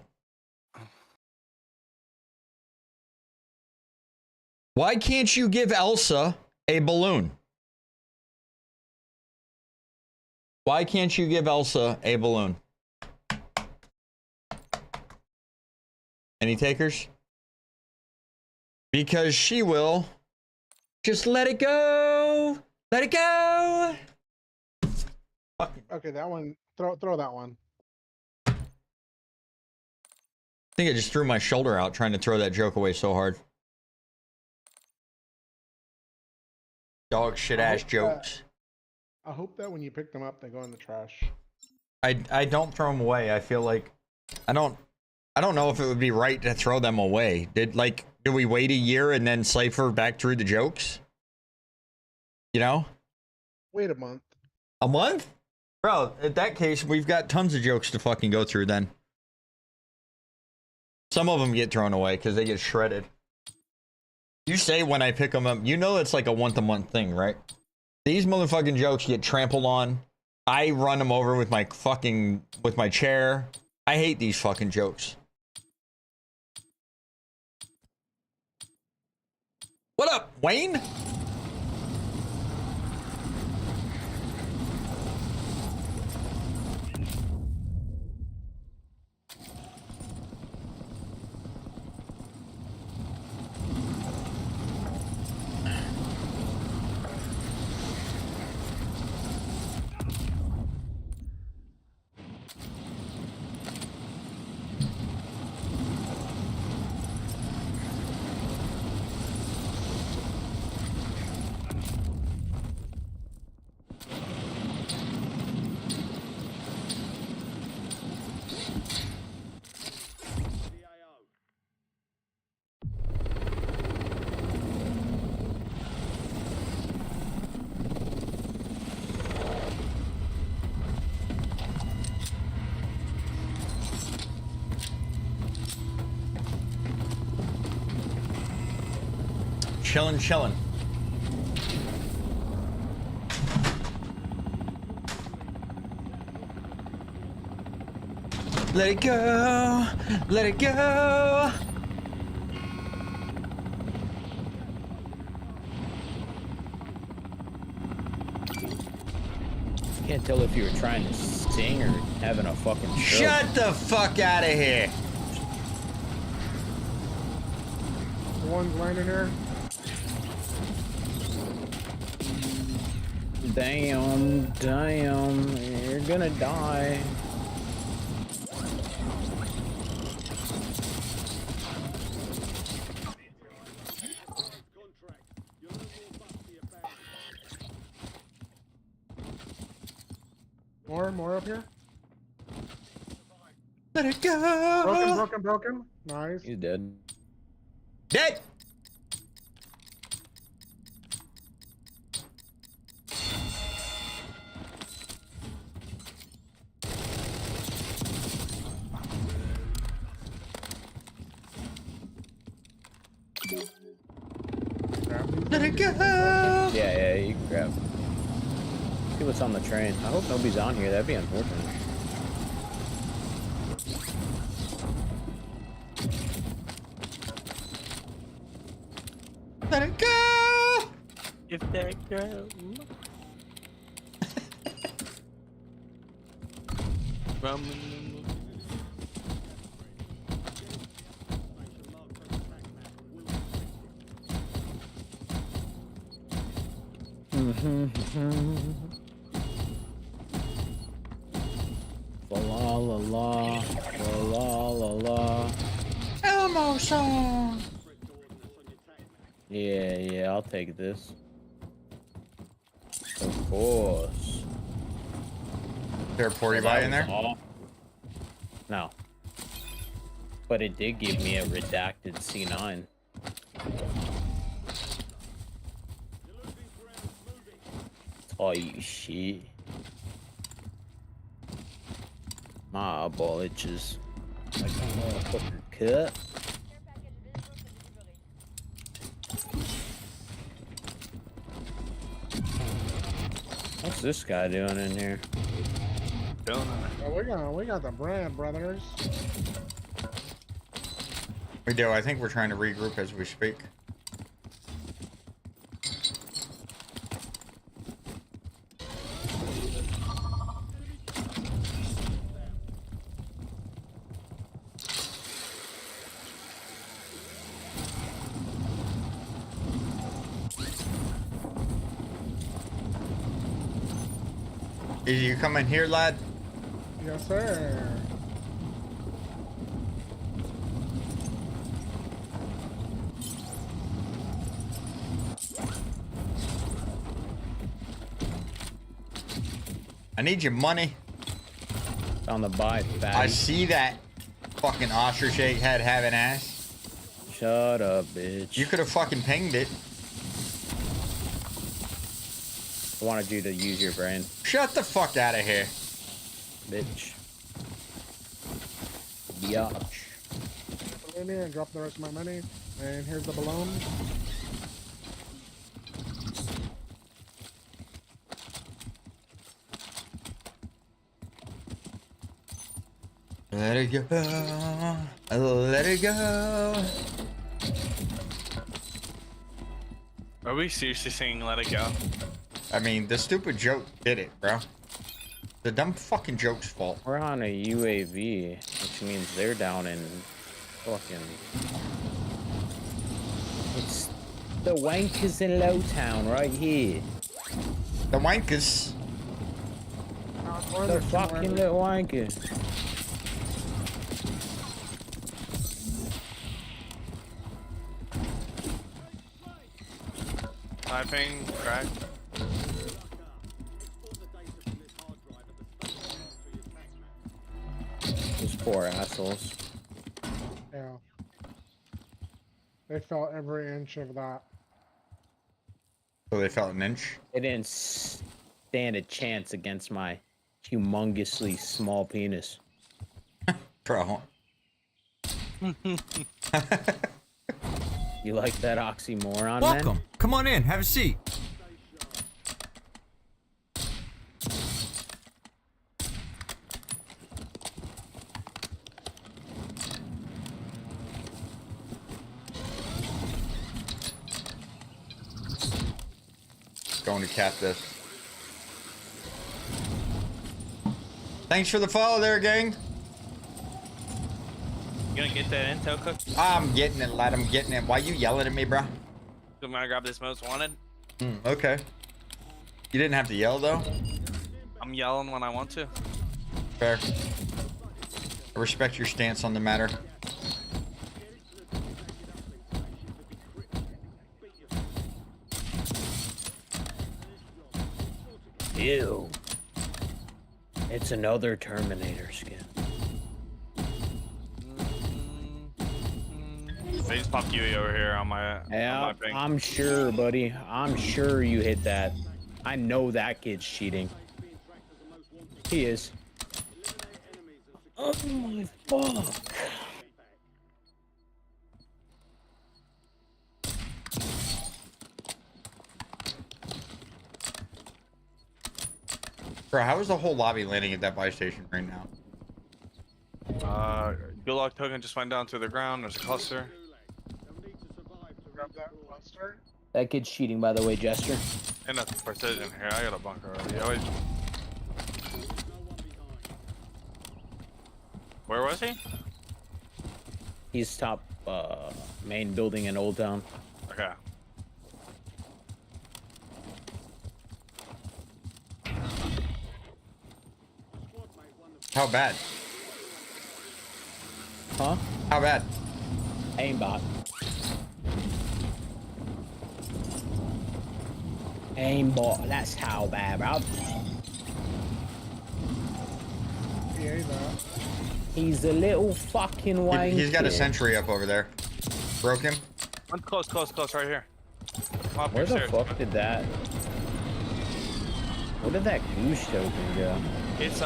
Why can't you give Elsa a balloon? Why can't you give Elsa a balloon? Any takers? Because she will. Just let it go. Let it go. Okay, that one. Throw that one. I think I just threw my shoulder out trying to throw that joke away so hard. Dog shit ass jokes. I hope that when you pick them up, they go in the trash. I don't throw them away. I feel like I don't know if it would be right to throw them away. Did we wait a year and then cipher back through the jokes? You know? Wait a month. A month? Bro, in that case, we've got tons of jokes to fucking go through then. Some of them get thrown away because they get shredded. You say when I pick them up, you know it's like a once-a-month thing, right? These motherfucking jokes get trampled on. I run them over with my chair. I hate these fucking jokes. What up, Wayne? Chillin'. Let it go. Let it go. Can't tell if you were trying to sing or having a fucking show. Shut the fuck out of here. The one's landing here. Damn, you're gonna die. More up here. Let it go. Broken. Nice. He's dead. Dead. Let it go. Yeah, you can grab. See what's on the train. I hope nobody's on here. That'd be unfortunate. Let it go. If that girl. La la la la la la. Elmo song. Yeah, I'll take this. Of course. Is there a porty buy in there? No. But it did give me a redacted C9. Oh, you shit. My bullet is like a motherfucker cut. What's this guy doing in here? Oh, we got the brand, brothers. We do. I think we're trying to regroup as we speak. Is you coming here, lad? Yes, sir. I need your money. On the buy, fatty. I see that fucking ostrich egghead having ass. Shut up, bitch. You could have fucking pinged it. I wanted you to use your brain. Shut the fuck out of here. Bitch. Biatch. In here and drop the rest of my money. And here's the balloon. Let it go. Let it go. Are we seriously singing Let It Go? I mean, the stupid joke did it, bro. The dumb fucking joke's fault. We're on a UAV, which means they're down in fucking... It's the wankers in Lowtown right here. The wankers. The fucking little wankers. Typing, crack. Those poor assholes. Yeah. They felt every inch of that. So they felt an inch? They didn't stand a chance against my humongously small penis. Bro. You like that oxymoron, Welcome. man? Come on in. Have a seat. Going to cap this. Thanks for the follow there, gang. You gonna get that intel, Cook? I'm getting it, lad. I'm getting it. Why you yelling at me, bro? I'm gonna grab this most wanted. Okay. You didn't have to yell, though? I'm yelling when I want to. Fair. I respect your stance on the matter. Ew. It's another Terminator skin. They just popped Yui over here on my Yeah, ping. I'm sure, buddy. I'm sure you hit that. I know that kid's cheating. He is. Oh my fuck. Bro, how is the whole lobby landing at that buy station right now? Good luck token just went down to the ground. There's a cluster. Grab that cluster. That kid's cheating, by the way, Jester. And that's precision here. I got a bunker already. Oh, wait. Where was he? He's top main building in Old Town. Okay. How bad? Huh? How bad? Aimbot. Aimbot, that's how bad, bro. He ate that. He's a little fucking wanker. He's got a sentry up over there. Broke him. One close, right here. Come up Where the stairs. fuck did that? Where did that goose token go? It's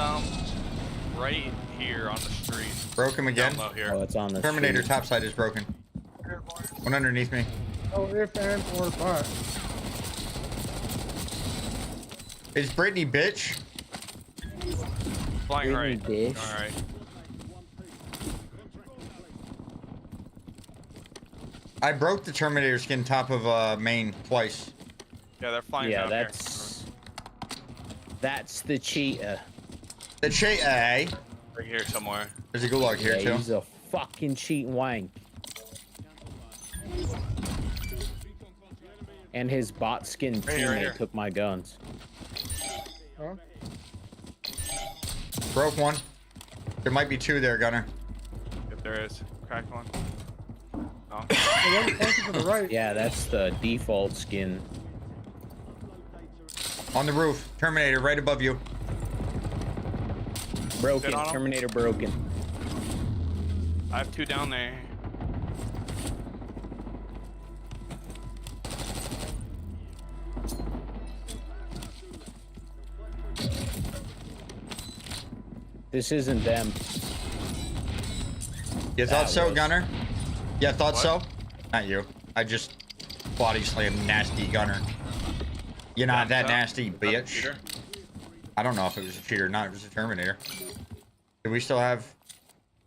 right here on the street. Broke him again. Down low here. Oh, it's on the Terminator street. top side is broken. One underneath me. Oh, if and or but. It's Brittany, bitch. Flying Brittany, right. bitch. All right. I broke the Terminator skin top of main twice. Yeah, they're flying Yeah, down that's the cheetah. The cheetah, eh? here. Right here somewhere. There's a gulag here Yeah, too. he's a fucking cheating wank. And his bot skin Right here, right teammate here. took my guns. Huh? Broke one. There might be two there, Gunner. If there is. Cracked one. No. The one closer to the right. Yeah, that's the default skin. On the roof. Terminator right above you. Broken. Get on him. Terminator broken. I have two down there. This isn't them. You thought That so, was- Gunner? Yeah, thought What? so? Not you. I just body slammed nasty Gunner. You're not that nasty, bitch. Peter? I don't know if it was a cheater or not. It was a Terminator. Do we still have...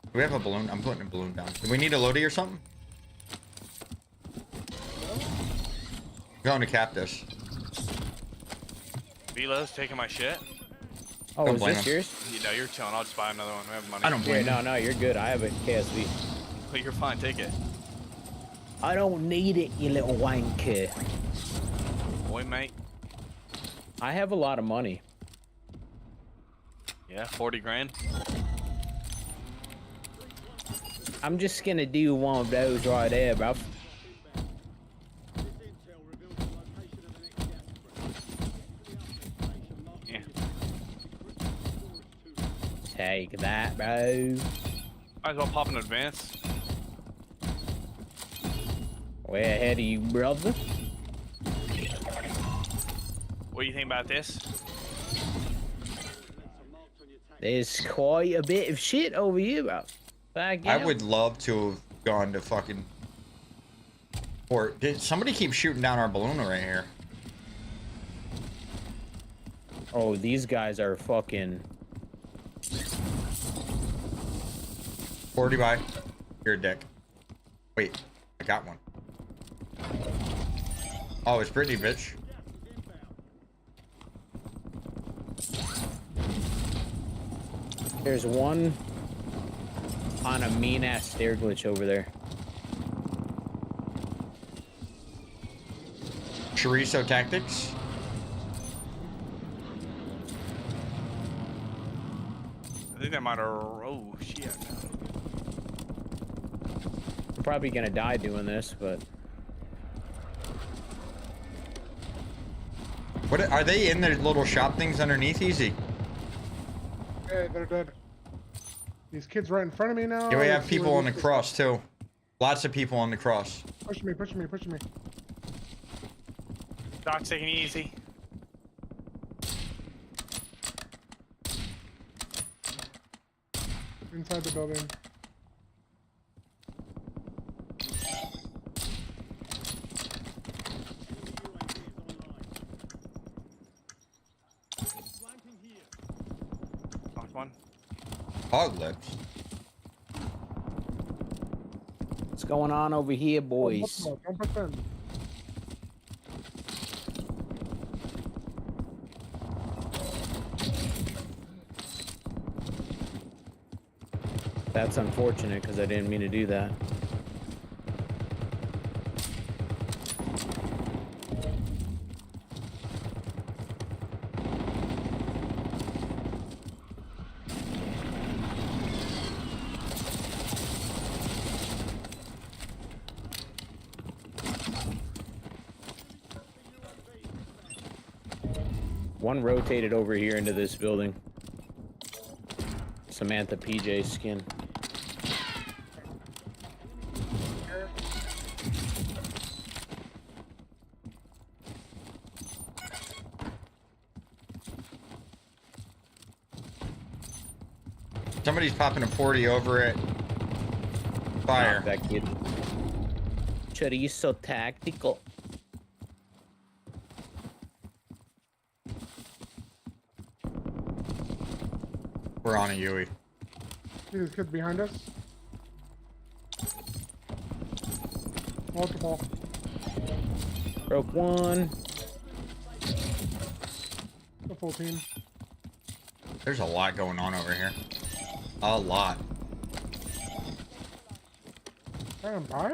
Do we have a balloon? I'm putting a balloon down. Do we need a Lodi or something? I'm going to cap this. Vila's taking my shit. Oh, Don't is blame this him. yours? You know, you're chilling. I'll just buy another one. We have money. I don't Yeah, blame no, him. no, you're good. I have a KSV. But you're fine. Take it. I don't need it, you little wanker. Boy, mate. I have a lot of money. Yeah, 40 grand. I'm just gonna do one of those right there, bro. Yeah. Take that, bro. Might as well pop in advance. Way ahead of you, brother. What do you think about this? There's quite a bit of shit over here, bro. Back I out. would love to have gone to fucking... Or did somebody keep shooting down our balloon right here? Oh, these guys are fucking... 40 by. You're a dick. Wait, I got one. Oh, it's Brittany, bitch. There's one on a mean-ass stair glitch over there. Chorizo tactics. I think that might have. Oh, shit. I'm probably gonna die doing this, but... What are they in their little shop things underneath? Easy. Okay, they're dead. These kids right in front of me now. Yeah, we have Let's see people where on the these- cross too. Lots of people on the cross. Pushing me, pushing me, pushing me. Doc's taking it easy. Inside the building. Knocked one. Hog lips. What's going on over here, boys? Don't push them. That's unfortunate, because I didn't mean to do that. One rotated over here into this building. Samantha PJ skin. Somebody's popping a 40 over it. Fire. That kid. Chorizo tactical. We're on a Yui. See this kid behind us? Multiple. Broke one. The full team. There's a lot going on over here. A lot. I am by?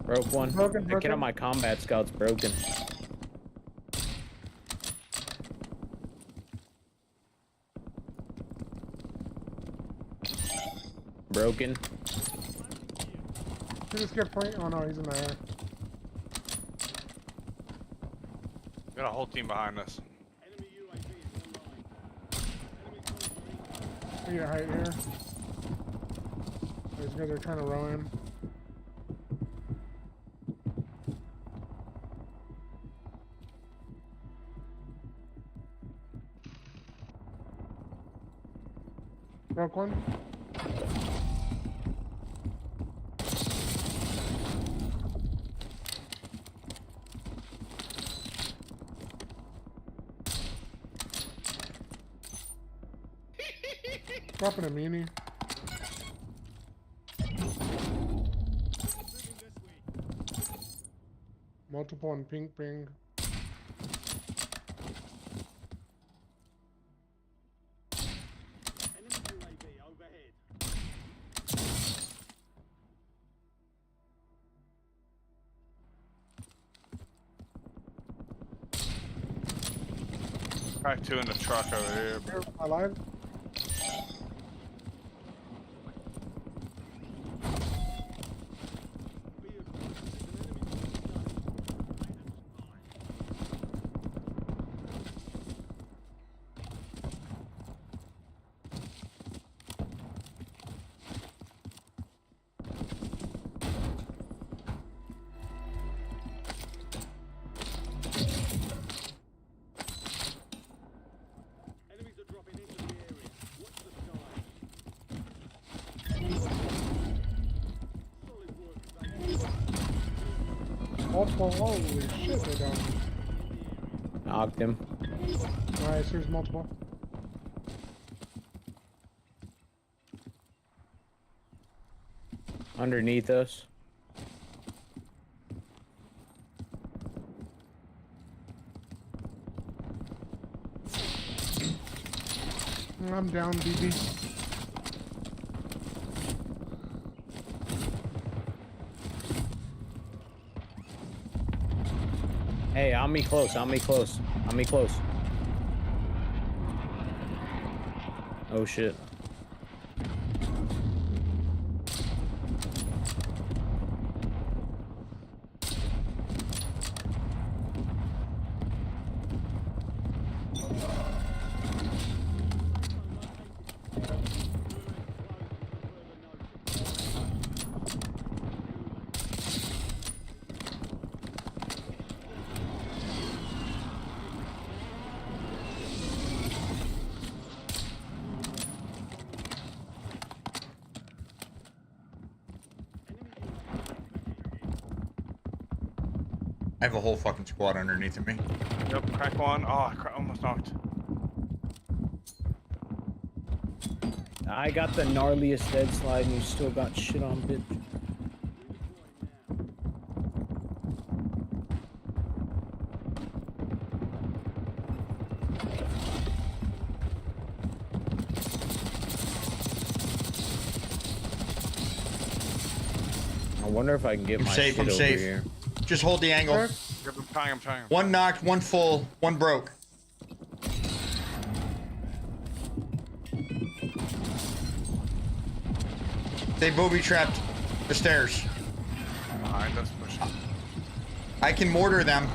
Broke one. Broken, The kid broken. on my combat scout's broken. Broken. See this kid point? Oh no, he's in the air. Got a whole team behind us. I need a height here. These guys are trying to row in. Broke one. Dropping a mini. Multiple on pink ping. Crack 2 in the truck over here. Here, alive. Multiple, holy shit, they're down. Knocked him. Nice, here's multiple. Underneath us. I'm down, BB. Hey, on me close, on me close, on me close. Oh shit. I have a whole fucking squad underneath of me. Yep, crack one. Oh, almost knocked. I got the gnarliest dead slide and you still got shit on, bitch. I wonder if I can get I'm my safe, shit I'm over safe. here. Just hold the angle. Yep, I'm trying, I'm trying. One knocked, one full, one broke. They booby trapped the stairs. Behind us, pushing. I can mortar them.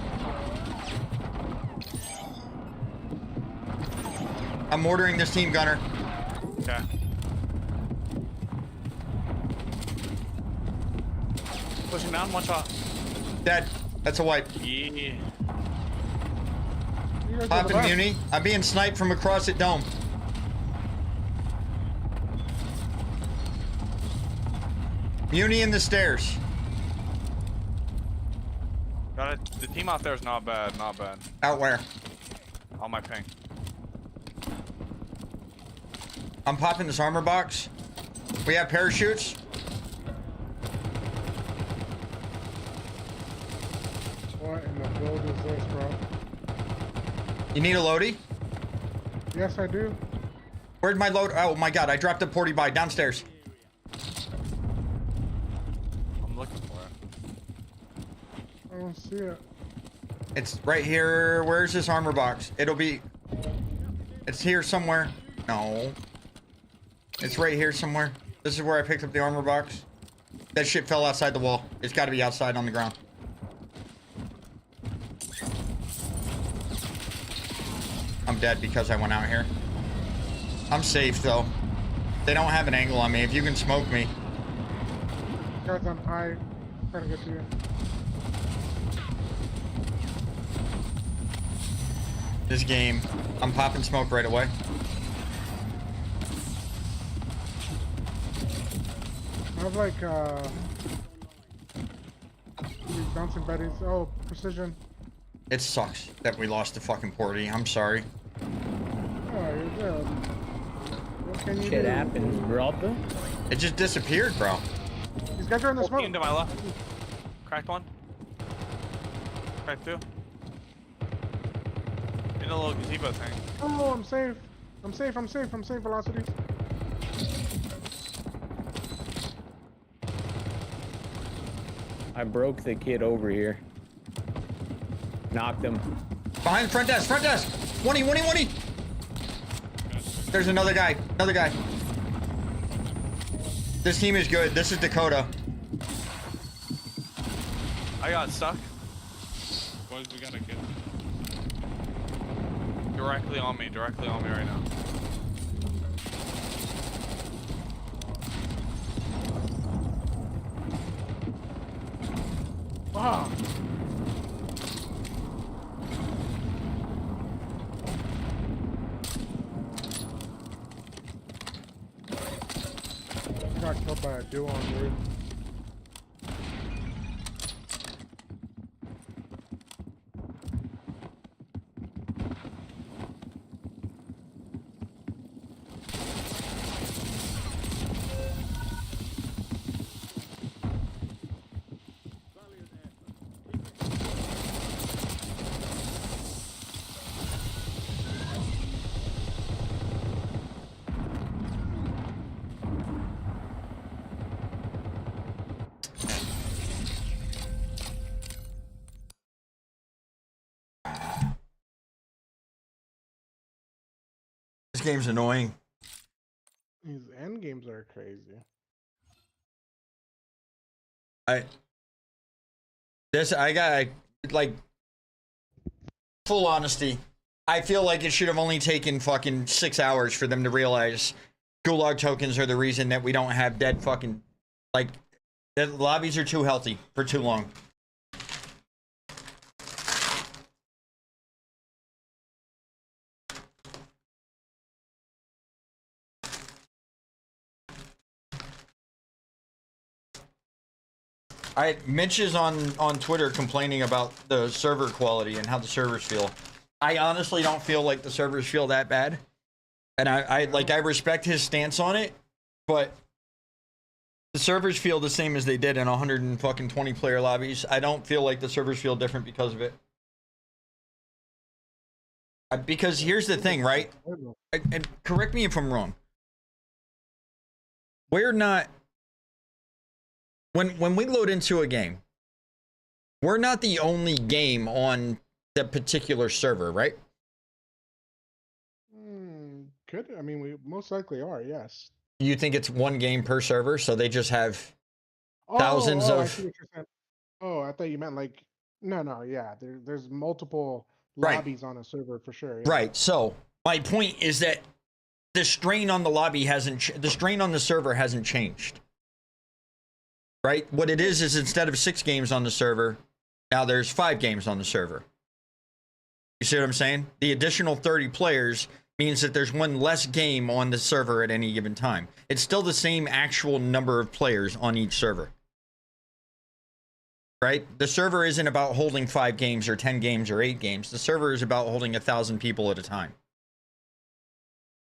I'm mortaring this team, Gunner. Okay. Pushing down, one shot. Dead. That's a wipe. Yeah. You guys are the Popping best. Muni. I'm being sniped from across at dome. Muni in the stairs. Got it. The team out there is not bad. Not bad. Out where? On my ping. I'm popping this armor box. We have parachutes. What in the build is this, bro? You need a loadie? Yes, I do. Where'd my load? Oh my god, I dropped a 40 by downstairs. I'm looking for it. I don't see it. It's right here. Where's this armor box? It'll be... It's here somewhere. No. It's right here somewhere. This is where I picked up the armor box. That shit fell outside the wall. It's got to be outside on the ground. I'm dead because I went out here. I'm safe though. They don't have an angle on me. If you can smoke me. Guys, I'm high. Trying to get to you. This game. I'm popping smoke right away. I have like these bouncing betties. Oh, precision. It sucks that we lost the fucking porty. I'm sorry. Oh, you're good. What can you Shit do? happens, brother. It just disappeared, bro. These guys are in the smoke. To my left. Cracked one. Cracked two. In a little gazebo thing. Oh, I'm safe. I'm safe. I'm safe. I'm safe. Velocities. I broke the kid over here. Knocked him. Behind front desk, front desk. 20. There's another guy, This team is good. This is Dakota. I got stuck. Boys, we gotta get. Directly on me right now. Wow. I got killed by a duo on dude. This game's annoying. These end games are crazy. I got like full honesty. I feel like it should have only taken fucking 6 hours for them to realize gulag tokens are the reason that we don't have dead fucking like the lobbies are too healthy for too long. Mitch is on Twitter complaining about the server quality and how the servers feel. I honestly don't feel like the servers feel that bad. And I respect his stance on it, but the servers feel the same as they did in 120 player lobbies. I don't feel like the servers feel different because of it. Because here's the thing, right? And correct me if I'm wrong. We're not... When we load into a game, we're not the only game on the particular server, right? Could I mean we most likely are, yes. You think it's one game per server, so they just have thousands I of... see what you're saying. Oh, I thought you meant like no, yeah. There's multiple Right. lobbies on a server for sure. Yeah. Right. So my point is that the strain on the lobby hasn't, the strain on the server hasn't changed. Right? What it is instead of 6 games on the server, now there's 5 games on the server. You see what I'm saying? The additional 30 players means that there's one less game on the server at any given time. It's still the same actual number of players on each server. Right? The server isn't about holding 5 games or 10 games or 8 games. The server is about holding 1,000 people at a time.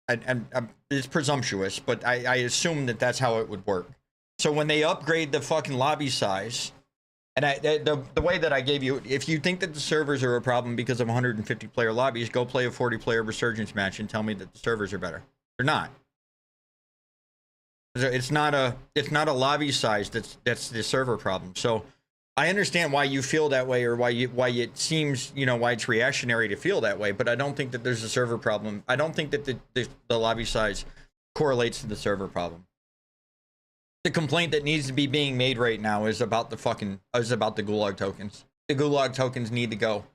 And it's presumptuous, but I assume that that's how it would work. So when they upgrade the fucking lobby size, and the way that I gave you, if you think that the servers are a problem because of 150 player lobbies, go play a 40 player resurgence match and tell me that the servers are better. They're not. It's not a lobby size that's the server problem. So I understand why you feel that way, or why it seems, you know, why it's reactionary to feel that way, but I don't think that there's a server problem. I don't think that the lobby size correlates to the server problem. The complaint that needs to be being made right now is about the gulag tokens. The gulag tokens need to go.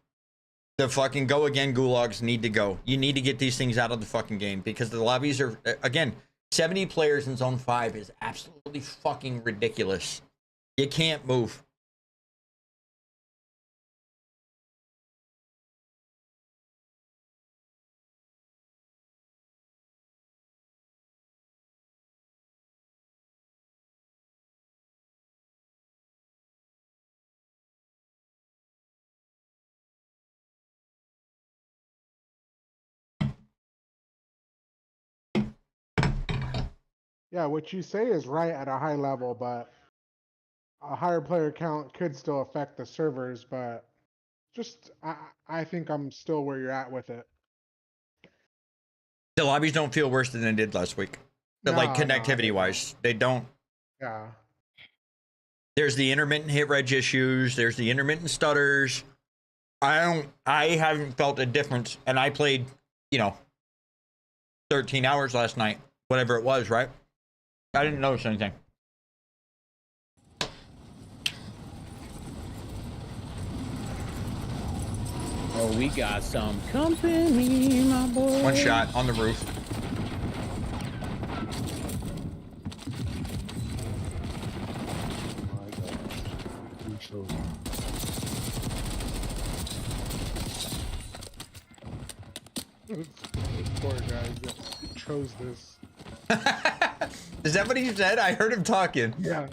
The fucking go again gulags need to go. You need to get these things out of the fucking game, because the lobbies are, again, 70 players in zone 5 is absolutely fucking ridiculous. You can't move. Yeah, what you say is right at a high level, but a higher player count could still affect the servers, but just I think I'm still where you're at with it. The lobbies don't feel worse than they did last week. But like connectivity wise, they don't. Yeah. There's the intermittent hit reg issues. There's the intermittent stutters. I haven't felt a difference, and I played, 13 hours last night, whatever it was, right? I didn't notice anything. Oh, we got some company, my boy. One shot on the roof. Poor guy chose this. Is that what he said? I heard him talking. Yeah.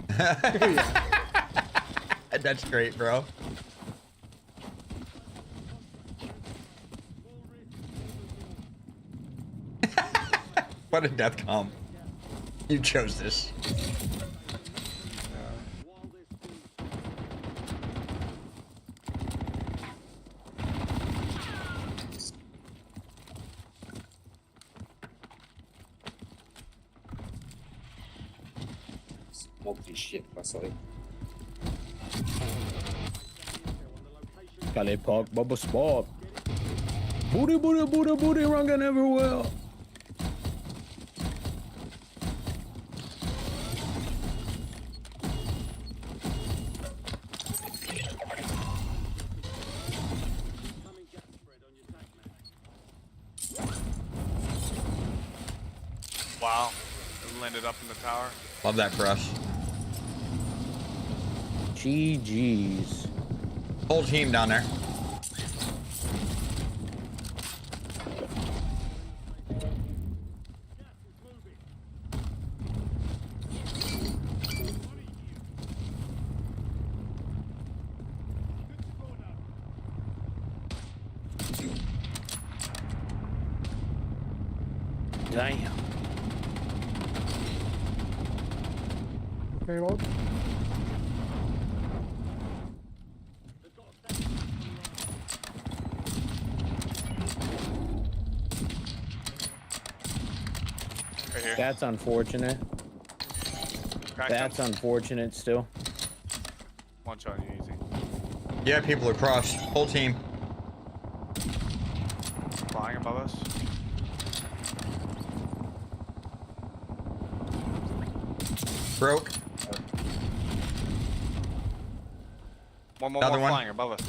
That's great, bro. What a death comp. You chose this. Kale Park, Bubba Sport. Booty, booty, booty, booty, running everywhere. Wow. It landed up in the tower. Love that for us. GG's. Whole team down there. Damn. Payload. Right here. That's unfortunate. Crack That's them. unfortunate still. One shot you easy. Yeah, people across. Whole team. Flying above us. Broke. One Another more one. flying above us.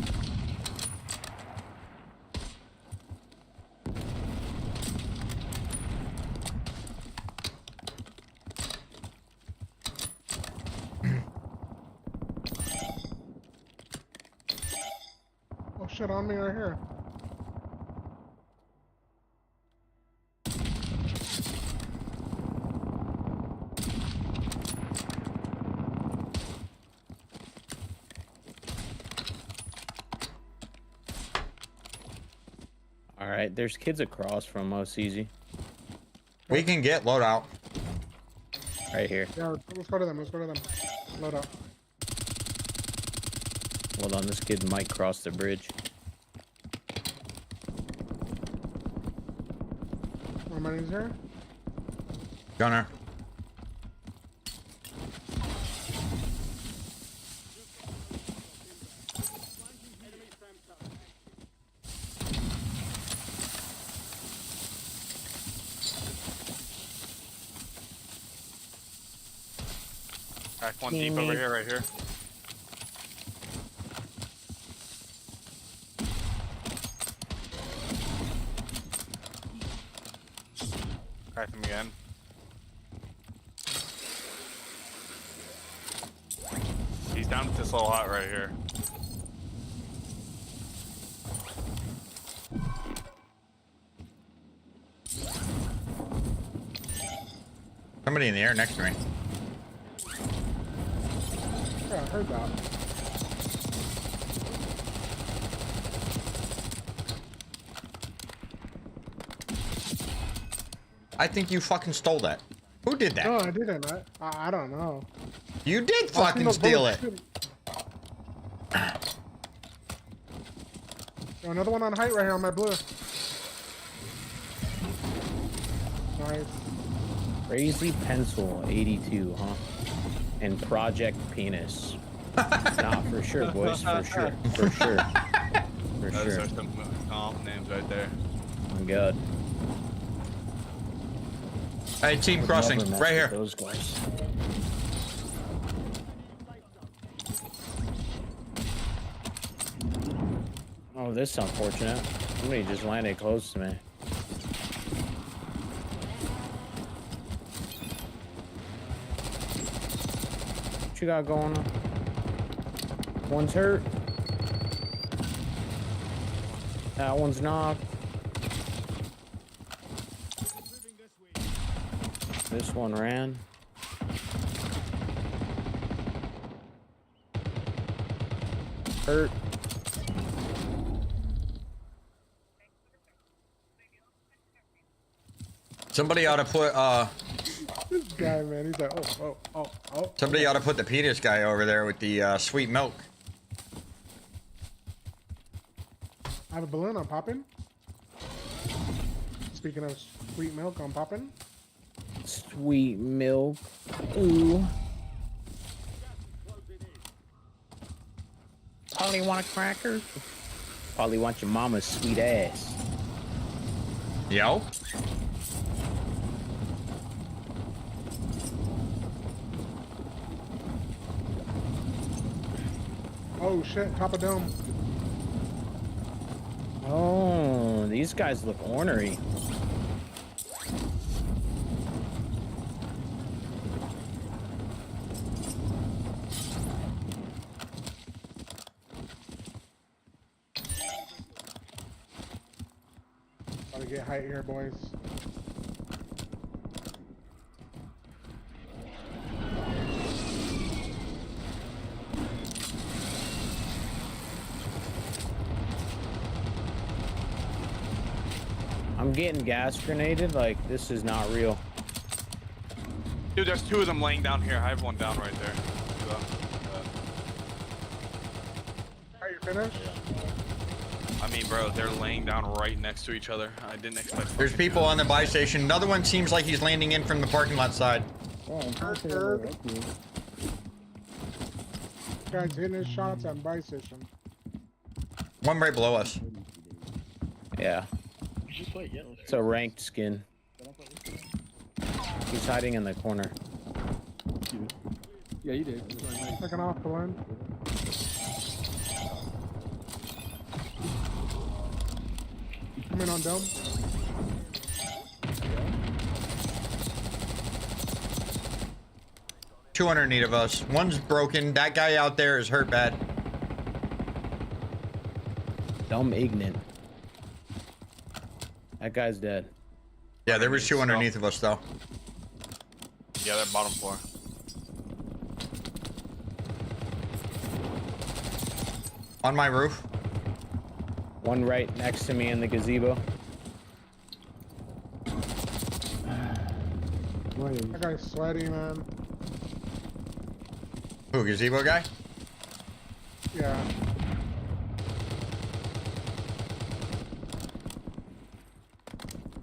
Oh shit, on me right here. right, there's kids across from us, easy. We can get loadout. Right here. Yeah, let's go to them. Let's go to them. Load up. Hold on, this kid might cross the bridge. More money's here. Gunner. Crack one deep over here, right here. Crack them again. He's down at this little hut right here. Somebody in the air next to me. Yeah, I heard that. I think you fucking stole that. Who did that? No, I didn't. I don't know. You did I've seen fucking those steal bullets it. too. Yo, another one on height right here on my blue. Nice. Crazy Pencil 82, huh? And Project Penis. Nah, for sure, boys. For sure. For sure. For Those sure. are some names right there. Oh my god. Hey, team Would crossing, never mess right here. with those guys. Oh, this is unfortunate. Somebody just landed close to me. What you got going on? One's hurt. That one's knocked. This one ran. Hurt. Somebody ought to put This guy, man, he's like, oh. somebody ought to put the penis guy over there with the sweet milk. I have a balloon. I'm popping. Speaking of sweet milk, I'm popping. Sweet milk. Ooh. Probably want a cracker? Probably want your mama's sweet ass. Yo. Oh shit, top of dome. Oh, these guys look ornery. Gotta get height here, boys. I'm getting gas grenaded, like this is not real. Dude, there's two of them laying down here. I have one down right there. Are you finished? I mean, bro, they're laying down right next to each other. I didn't expect. There's fucking people on the buy station. Another one seems like he's landing in from the parking lot side. Guys hitting his shots on buy station. One right below us. Yeah. It's a ranked skin. He's hiding in the corner. Yeah, you did. Taking off the line. Coming on dome. Two underneath of us. One's broken. That guy out there is hurt bad. Dumb ignorant. That guy's dead. Yeah, there was two underneath of us though. Yeah, that bottom floor. On my roof. One right next to me in the gazebo. sweaty. That guy's sweaty, man. Who, gazebo guy? Yeah.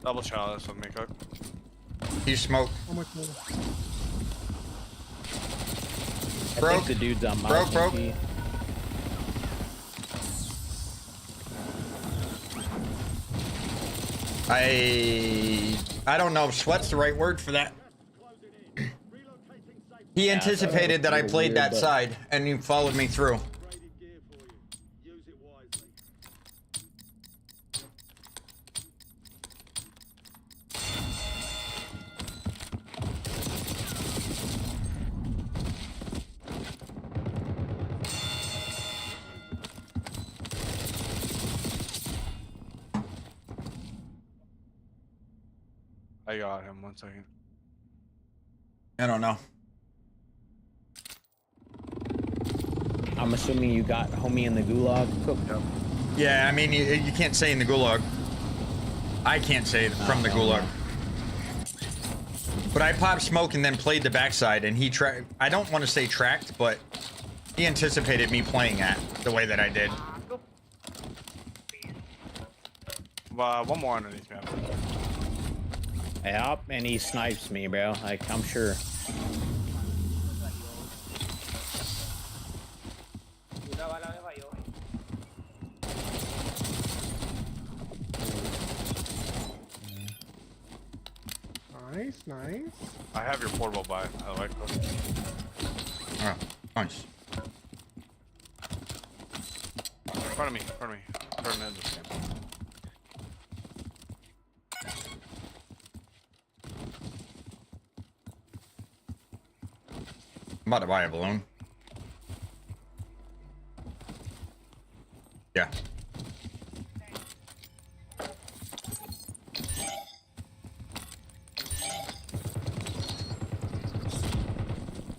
Double shot this with me, Cook. He's smoked. How much more? I Broke. think the dude's on my Broke. TP. I don't know if sweat's the right word for that. He anticipated that I played that side, and he followed me through. I got him. 1 second. I don't know. I'm assuming you got homie in the gulag. Cook. Yep. Yeah, I mean, you can't say in the gulag. I can't say from the gulag. But I popped smoke and then played the backside, and he I don't want to say tracked, but he anticipated me playing that the way that I did. One more underneath me. Yep, and he snipes me, bro. Like, I'm sure. Nice, nice. I have your portable by the way. Cook. Oh, nice. In front of me. Turn into this game. I'm about to buy a balloon. Yeah.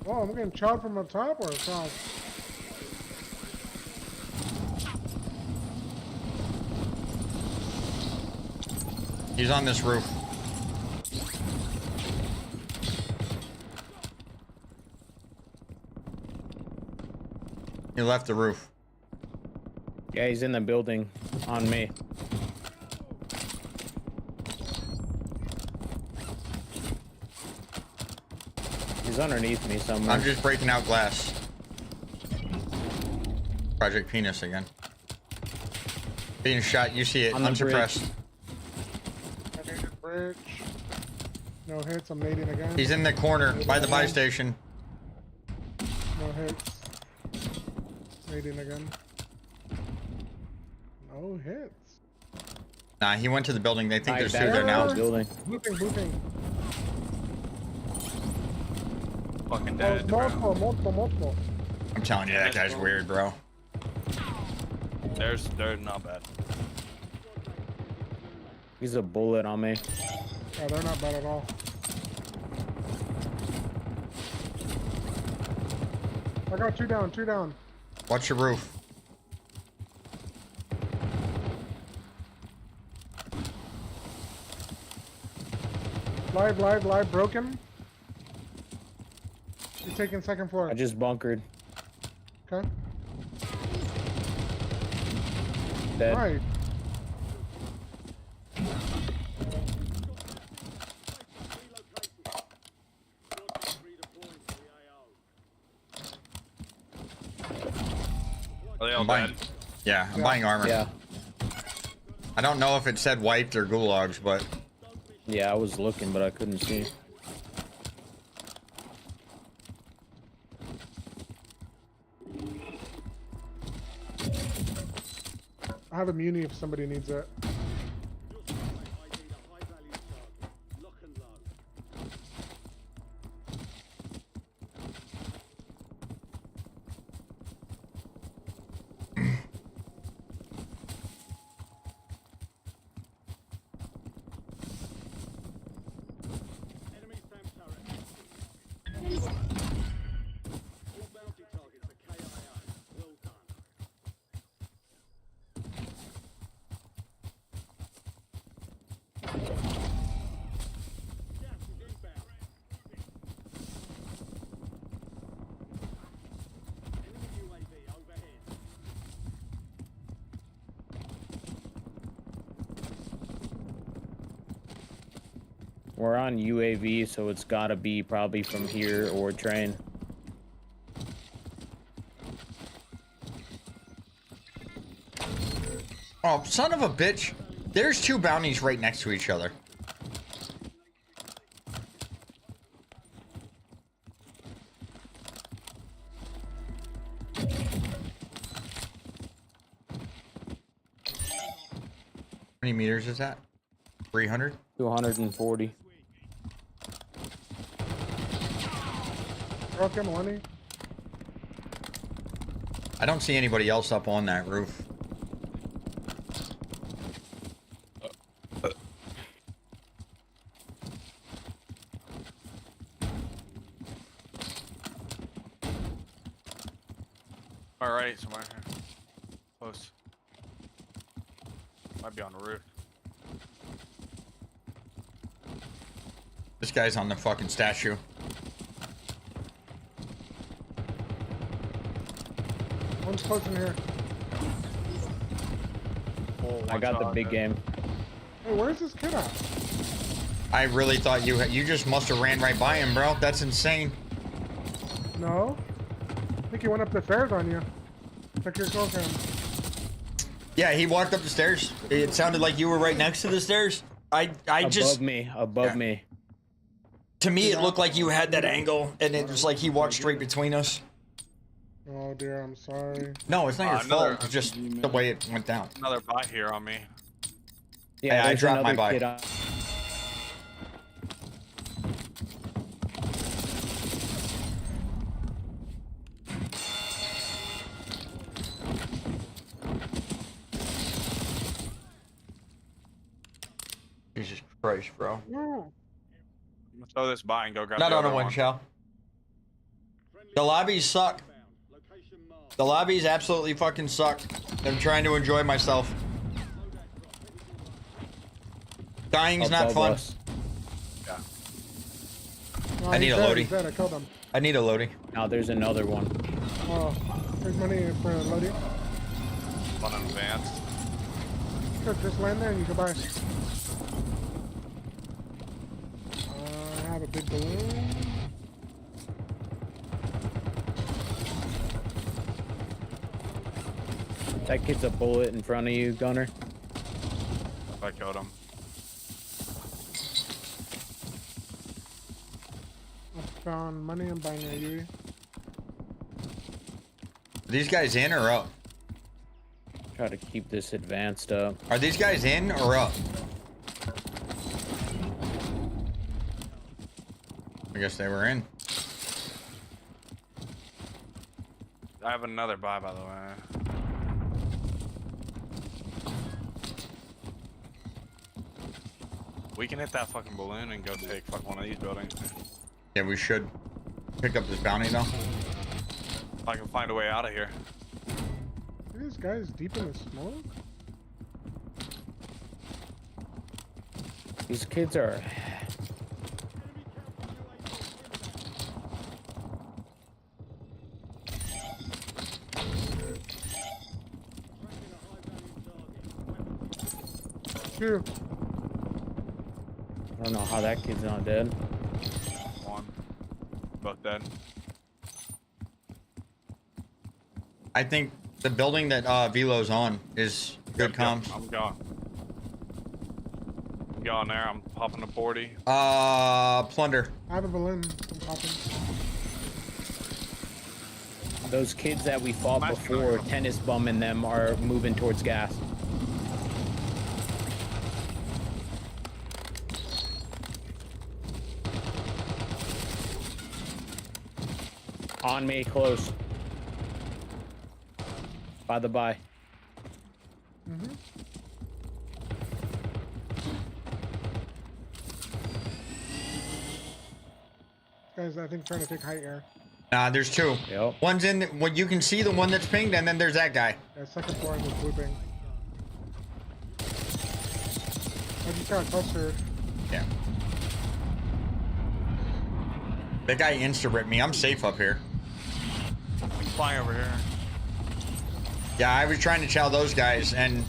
Oh, I'm getting shot from the top or across? He's on this roof. He left the roof. Yeah, he's in the building on me. He's underneath me somewhere. I'm just breaking out glass. Project Penis again. Being shot, you see it, On the unsuppressed. Bridge. No hits, I'm nading again. He's in the corner by the buy station. No hits. Nading again. No hits. Nah, he went to the building. They think Alright, there's two back there to now. the building. Booping. Fucking Oh, dead. bro. multiple. I'm telling you, that guy's weird, bro. They're not bad. He's a bullet on me. Yeah, they're not bad at all. I got two down. Watch your roof. Live, broken. He's taking second floor. I just bunkered. Okay. Dead. Right. Are they all I'm buying. dead? Yeah, I'm buying armor. Yeah. I don't know if it said wiped or gulags, but Yeah, I was looking, but I couldn't see. I have a muni if somebody needs it. We're on UAV, so it's gotta be probably from here or train. Oh, son of a bitch. There's two bounties right next to each other. How many meters is that? 300? 240. Broken Lenny. I don't see anybody else up on that roof. Alright, somewhere here. Close. Might be on the roof. This guy's on the fucking statue. One's close in here. Oh, I got the big game. Hey, where's this kid at? I really thought you just must have ran right by him, bro. That's insane. No. I think he went up the stairs on you. Check your kill cam. Yeah, he walked up the stairs. It sounded like you were right next to the stairs. I just Above me. To me, it looked like you had that angle, and it was like he walked straight between us. Oh dear, I'm sorry. No, it's not your another- fault. It's just the way it went down. Another bot here on me. Yeah, I there's dropped my another bike. kid on- Jesus Christ, bro. No. I'm gonna throw this bot and go grab Not the on a other one, one. shall. The lobbies suck. The lobbies absolutely fucking suck. I'm trying to enjoy myself. Dying's not above fun. us. Oh, I need he's a dead, loadie. he's dead, I killed him. I need a loading. Now there's another one. Oh, there's money for a loadie. One in advance. Sure, just land there and you can buy. I have a big balloon. That kid's a bullet in front of you, Gunner. I killed him. I found money. I'm buying a Yui. Are these guys in or up? Try to keep this advanced up. Are these guys in or up? I guess they were in. I have another buy, by the way. We can hit that fucking balloon and go take fuck one of these buildings. Yeah, we should pick up this bounty though. If I can find a way out of here. This guy's deep in the smoke. These kids are. Two. I don't know how that kid's not dead. One. Both dead. I think the building that Velo's on is good comms. I'm going. I'm going there. I'm popping a 40. Plunder. I have a balloon. I'm popping. Those kids that we fought Nice before, gun. tennis bum and them, are moving towards gas. On me, close. By the by. Mm-hmm. Guys, I think trying to take high air. Nah, there's two. Yep. One's in. Well, you can see the one that's pinged, and then there's that guy. Yeah, second floor and just looping. I just got a cluster. Yeah. That guy insta ripped me. I'm safe up here. Flying over here. Yeah, I was trying to chow those guys, and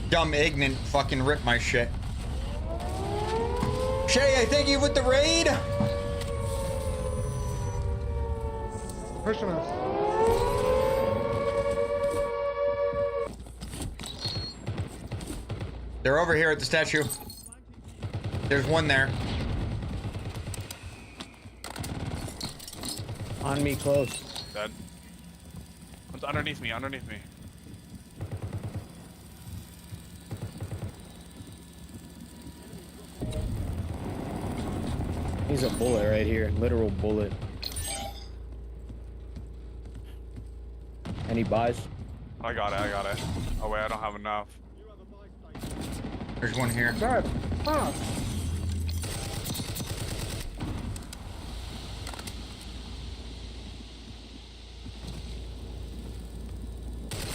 dumb ignorant fucking ripped my shit. Shay, I thank you with the raid. Pushing us. They're over here at the statue. There's one there. On me close. Dead. It's underneath me, underneath me. He's a bullet right here. Literal bullet. Any buys? I got it, I got it. Oh wait, I don't have enough. There's one here. Dead. Ah.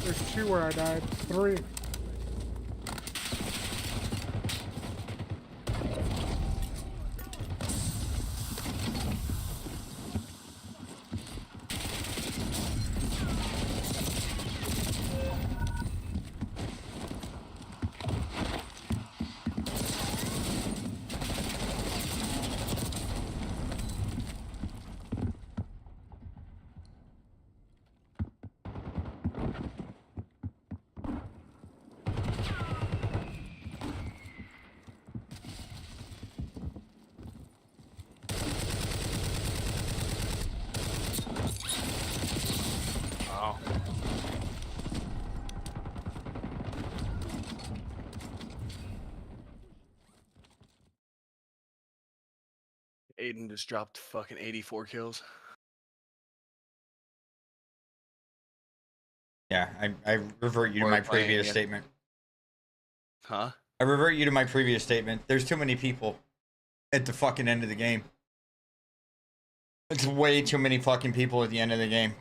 There's 2 where I died. 3. Oh. Aiden just dropped fucking 84 kills. Yeah, I revert you to We're my playing previous it. statement. Huh? I revert you to my previous statement. There's too many people at the fucking end of the game. It's way too many fucking people at the end of the game.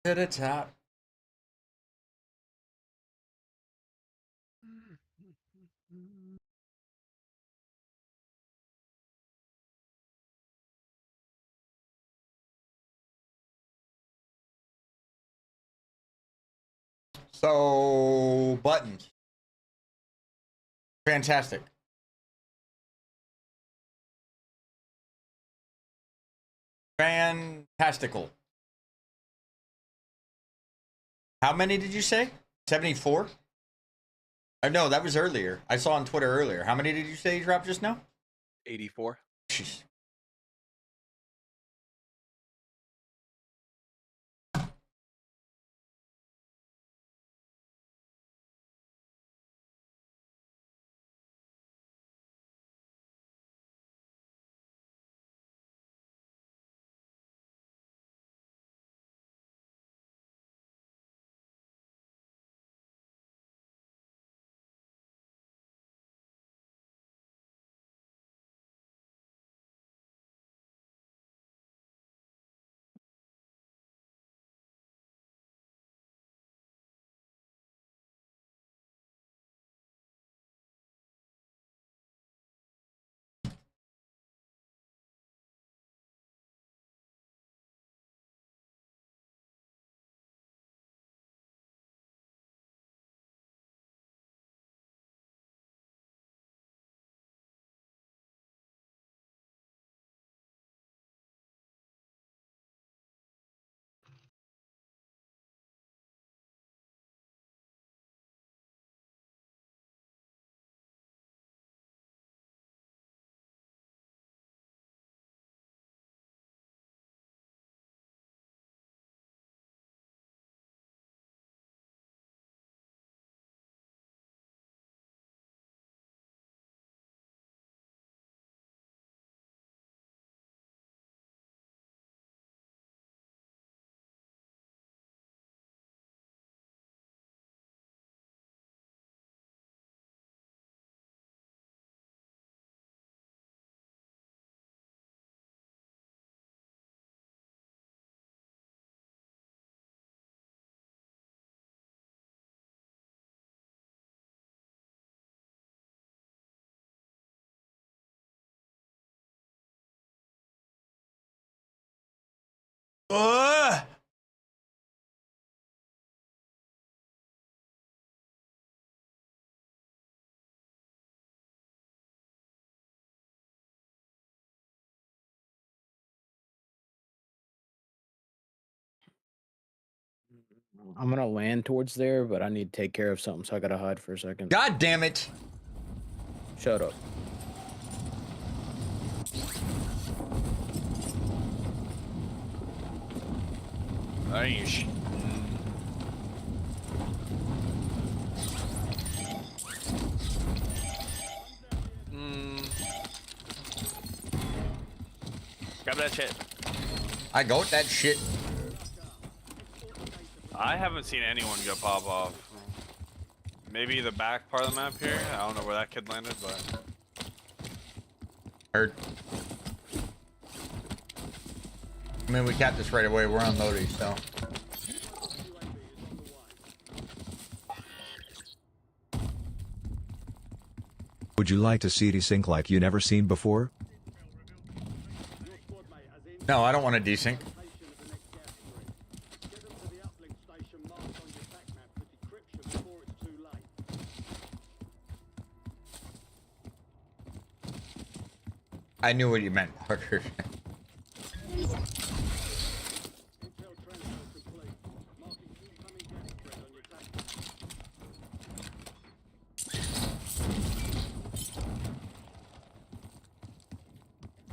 To the top. So, buttons. Fantastic. Fantastical. How many did you say? 74? No, that was earlier. I saw on Twitter earlier. How many did you say you dropped just now? 84. Jeez. I'm gonna land towards there, but I need to take care of something, so I gotta hide for a second. God damn it! Shut up. Are you Grab that shit. I got that shit. I haven't seen anyone go pop off. Maybe the back part of the map here. I don't know where that kid landed, but Heard. I mean, we capped this right away. We're on Lobbies, so. Would you like to see desync like you never seen before? No, I don't want to desync. I knew what you meant, Parker.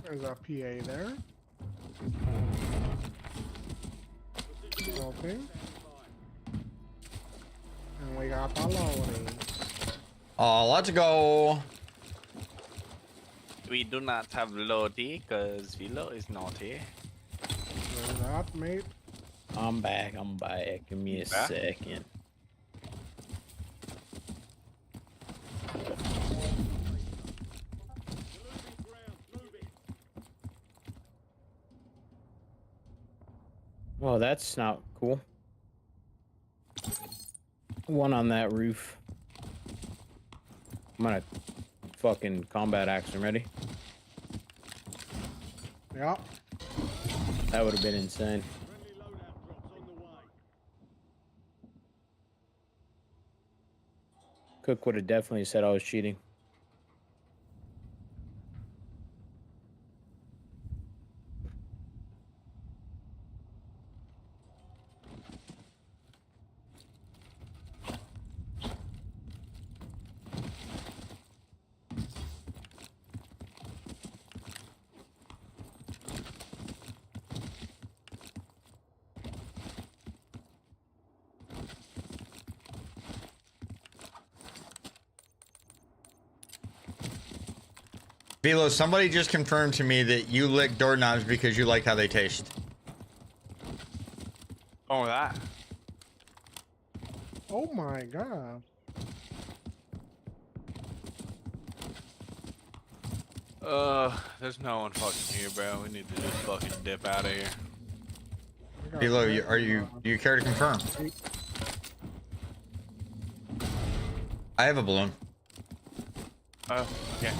There's our PA there. Okay. And we got the loading. Oh, let's go. we do not have Lodi because Vilo is not here. Where's that, mate? I'm back. Give me a second. Well, that's not cool. One on that roof. I'm gonna fucking combat axe him. Ready? Yeah. That would have been insane. Cook would have definitely said I was cheating. Velo, somebody just confirmed to me that you lick doorknobs because you like how they taste. Oh, that. Oh my god. There's no one fucking here, bro. We need to just fucking dip out of here. Velo, do you care to confirm? I have a balloon. Oh, okay.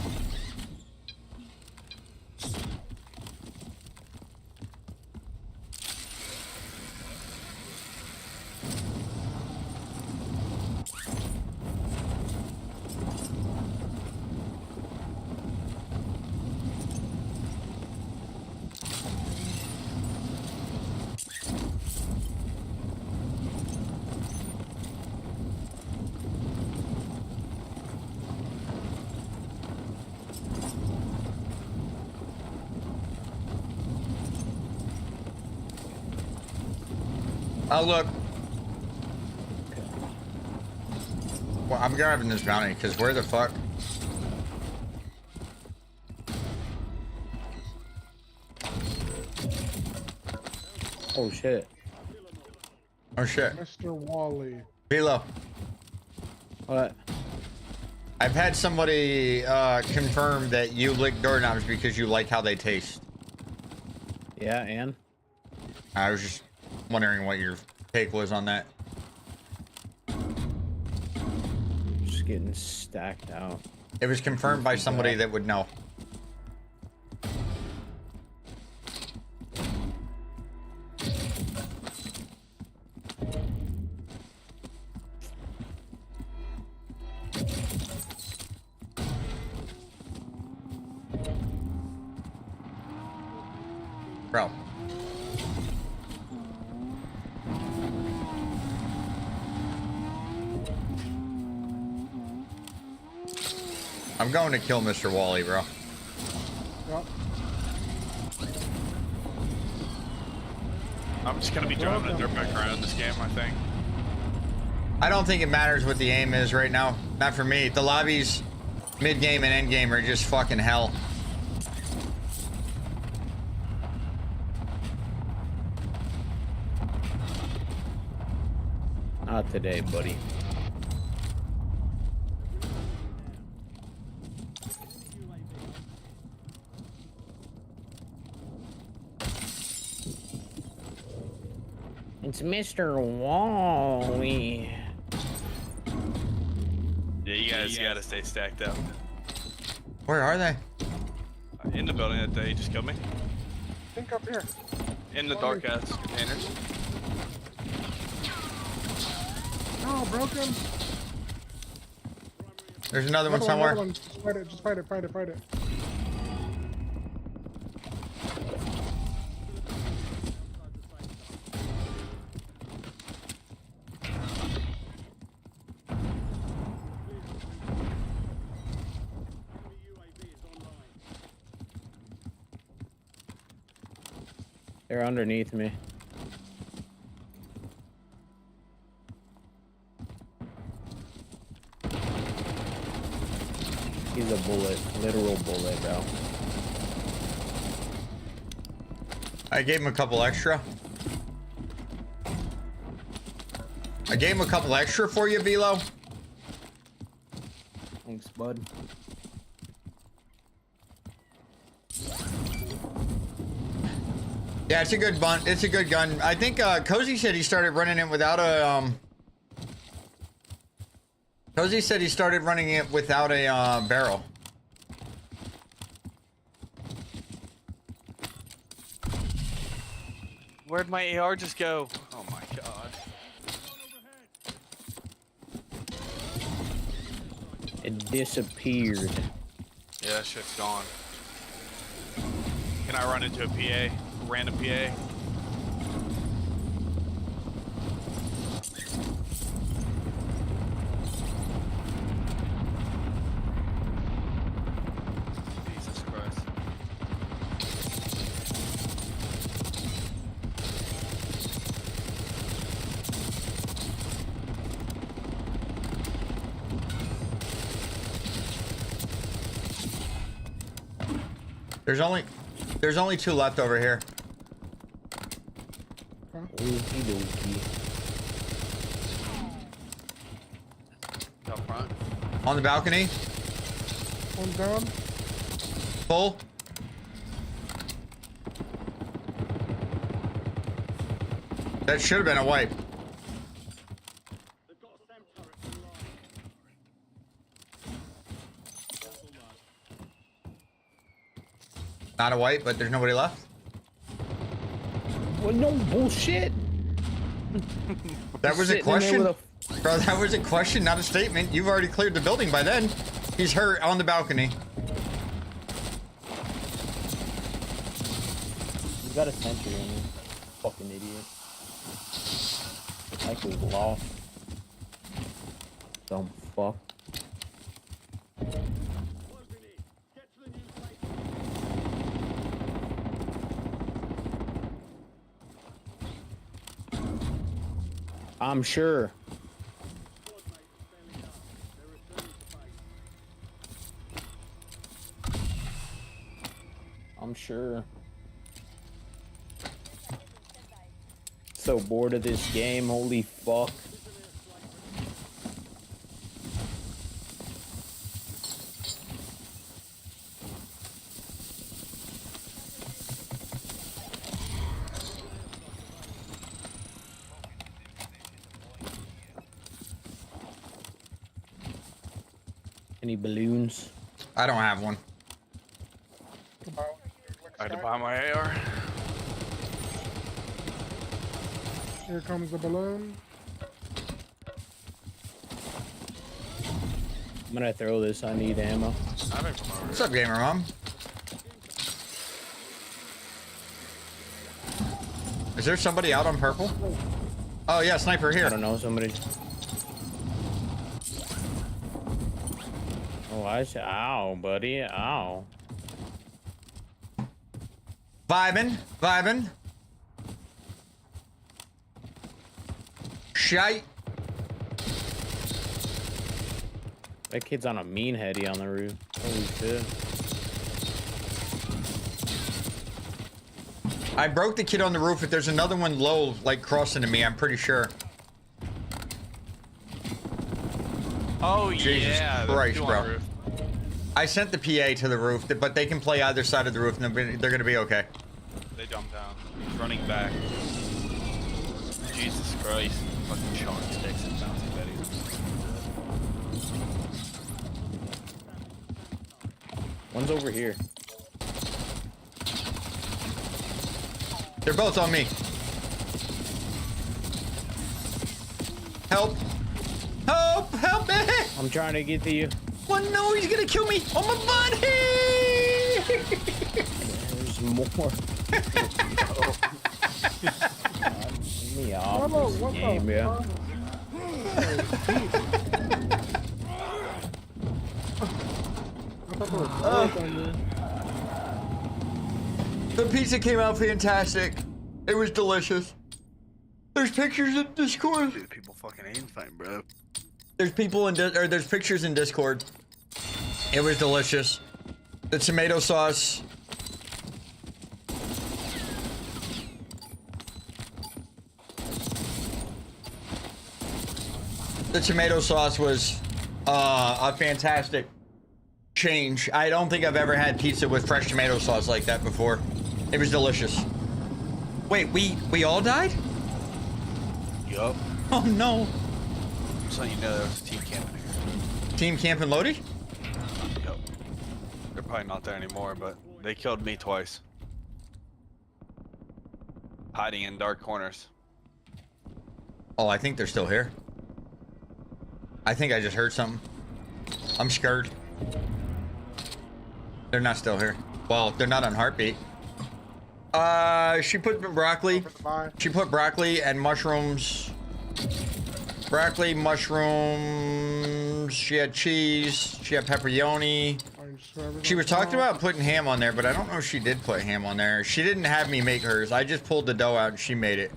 Oh, look. Well, I'm grabbing this bounty, because where the fuck? Oh, shit. Oh, shit. Mr. Wally. Velo. What? I've had somebody confirm that you lick doorknobs because you like how they taste. Yeah, and? I was just wondering what your take was on that. Just getting stacked out. It was confirmed by somebody that would know. Bro. I'm going to kill Mr. Wally, bro. Yep. I'm just gonna be driving a dirtbag around this game, I think. I don't think it matters what the aim is right now. Not for me. The lobbies, mid game and end game, are just fucking hell. Not today, buddy. It's Mr. Wally. Yeah, you guys gotta stay stacked up. Where are they? In the building that they just killed me. I think up here. In the dark ass containers. No, broken. There's another one Another somewhere. another one. Just fight it. Just fight it. Fight it. Fight it. They're underneath me. He's a bullet, literal bullet, bro. I gave him a couple extra. I gave him a couple extra for you, Velo. Thanks, bud. Yeah, it's a good bun. It's a good gun. I think Cozy said he started running it without a Cozy said he started running it without a barrel. Where'd my AR just go? Oh my god. It disappeared. Yeah, that shit's gone. Can I run into a PA? Random PA? Jesus Christ. There's only two left over here. Okie dokie. Up front. On the balcony. One down. Full. That should have been a wipe. Not a wipe, but there's nobody left. Well, no bullshit. That was a Sitting in there question. with Bro, that was a question, not a statement. You've already cleared the building by then. He's hurt on the balcony. You got a sentry in you. Fucking idiot. Like was lost. Dumb fuck. I'm sure. I'm sure. So bored of this game, holy fuck. Any balloons? I don't have one. I had to buy my AR. Here comes the balloon. I'm gonna throw this. I need ammo. What's up, gamer mom? Is there somebody out on purple? Oh yeah, sniper here. I don't know. Somebody. Oh, I said, ow, buddy, ow. Vibing, vibing. Shite. That kid's on a mean heady on the roof. Holy shit. I broke the kid on the roof, but there's another one low, like crossing to me, I'm pretty sure. Oh, Jesus yeah. Christ, two on bro. the roof. I sent the PA to the roof, but they can play either side of the roof and they're gonna be okay. They jumped down. He's running back. Jesus Christ. Fucking chalk sticks and bouncing betties. One's over here. They're both on me. Help! Help! Help me! I'm trying to get to you. Oh no, he's gonna kill me! Oh my body! There's more. Get me off this game, yeah. The pizza came out fantastic. It was delicious. There's pictures in Discord. Dude, people fucking aim fight, bro. There's people in there's pictures in Discord. It was delicious. The tomato sauce. The tomato sauce was a fantastic change. I don't think I've ever had pizza with fresh tomato sauce like that before. It was delicious. Wait, we all died? Yup. Oh no. Just so you know, there was a team camping here. Team Camp and Lodi? Yup. They're probably not there anymore, but they killed me twice. Hiding in dark corners. Oh, I think they're still here. I think I just heard something. I'm scared. They're not still here. Well, they're not on heartbeat. She put broccoli. She put broccoli and mushrooms. Broccoli, mushrooms. She had cheese. She had pepperoni. She was talking about putting ham on there, but I don't know if she did put ham on there. She didn't have me make hers. I just pulled the dough out and she made it.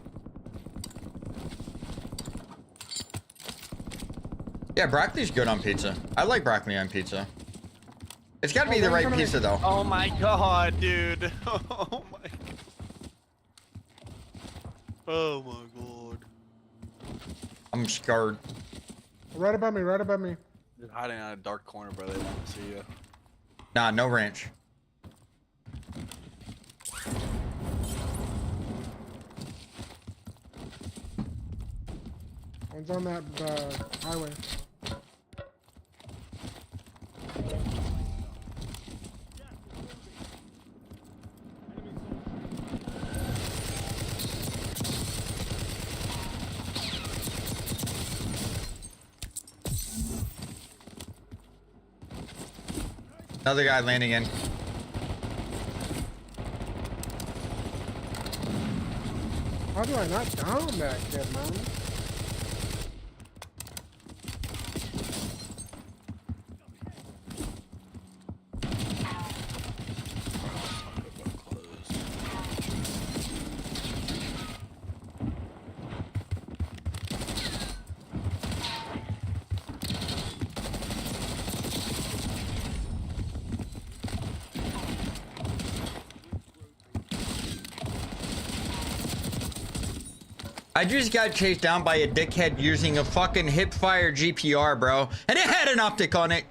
Yeah, broccoli's good on pizza. I like broccoli on pizza. It's got to be the right pizza, though. Oh my god, dude. Oh my god. Oh my god. I'm scared. Right above me, right above me. You're hiding in a dark corner, bro. They won't see you. Nah, no ranch. One's on that highway. Another guy landing in. How do I not down that kid, man? I just got chased down by a dickhead using a fucking hip-fire GPR, bro. And it had an optic on it.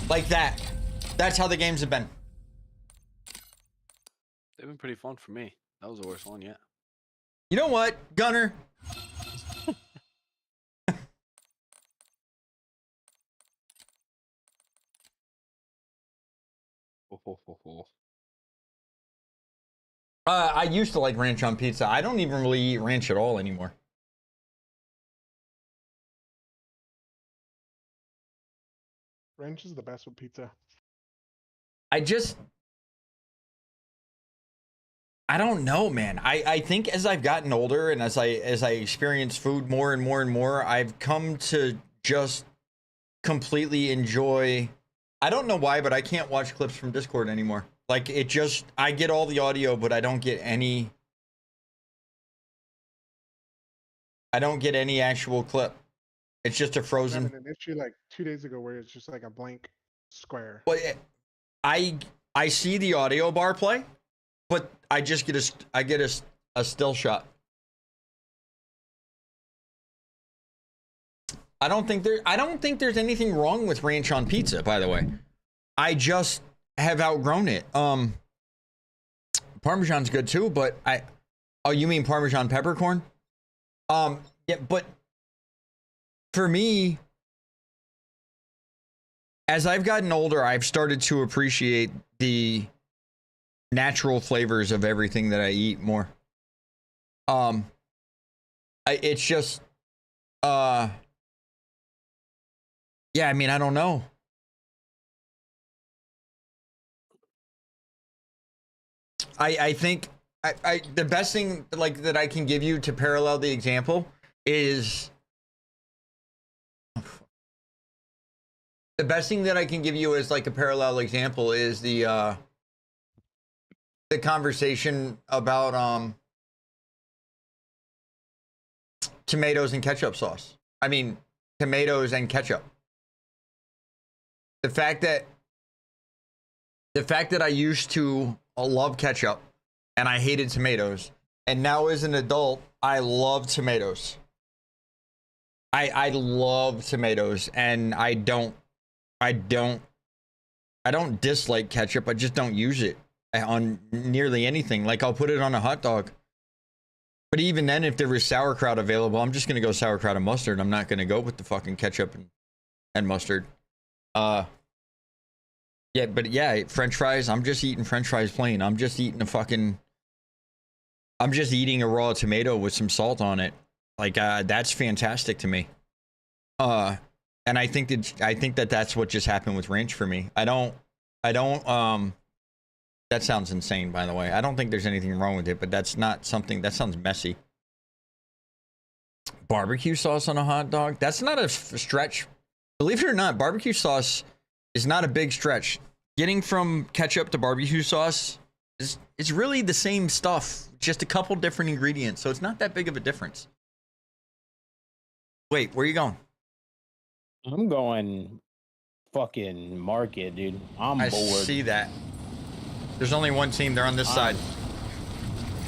Like that. That's how the games have been. They've been pretty fun for me. That was the worst one yet. You know what, Gunner? I used to like ranch on pizza. I don't even really eat ranch at all anymore. Ranch is the best with pizza. I just I don't know, man. I think as I've gotten older and as I experience food more and more and more, I've come to just completely enjoy. I don't know why, but I can't watch clips from Discord anymore. Like it just, I get all the audio, but I don't get any. I don't get any actual clip. It's just a I'm frozen. having an issue like 2 days ago where it's just like a blank square. Well, I see the audio bar play, but I just get a still shot. I don't think there's anything wrong with ranch on pizza, by the way. I just have outgrown it. Parmesan's good too, but oh, you mean Parmesan peppercorn? Yeah, but for me, as I've gotten older, I've started to appreciate the natural flavors of everything that I eat more. It's just, yeah, I mean, I don't know. I think the best thing like that I can give you to parallel the example is the best thing that I can give you as like a parallel example is the conversation about tomatoes and ketchup sauce. I mean, tomatoes and ketchup. The fact that I used to love ketchup and I hated tomatoes, and now as an adult, I love tomatoes. I love tomatoes, and I don't dislike ketchup. I just don't use it on nearly anything. Like I'll put it on a hot dog. But even then, if there was sauerkraut available, I'm just gonna go sauerkraut and mustard. I'm not gonna go with the fucking ketchup and mustard. Yeah, but yeah, French fries. I'm just eating French fries plain. I'm just eating a raw tomato with some salt on it. Like that's fantastic to me. And I think that that's what just happened with ranch for me. I don't that sounds insane, by the way. I don't think there's anything wrong with it, but that's not something that sounds messy. Barbecue sauce on a hot dog? That's not a stretch. Believe it or not, barbecue sauce is not a big stretch. Getting from ketchup to barbecue sauce is really the same stuff, just a couple different ingredients, so it's not that big of a difference. Wait, where are you going? I'm going fucking market, dude. I'm bored. I see that. There's only one team. They're on this side.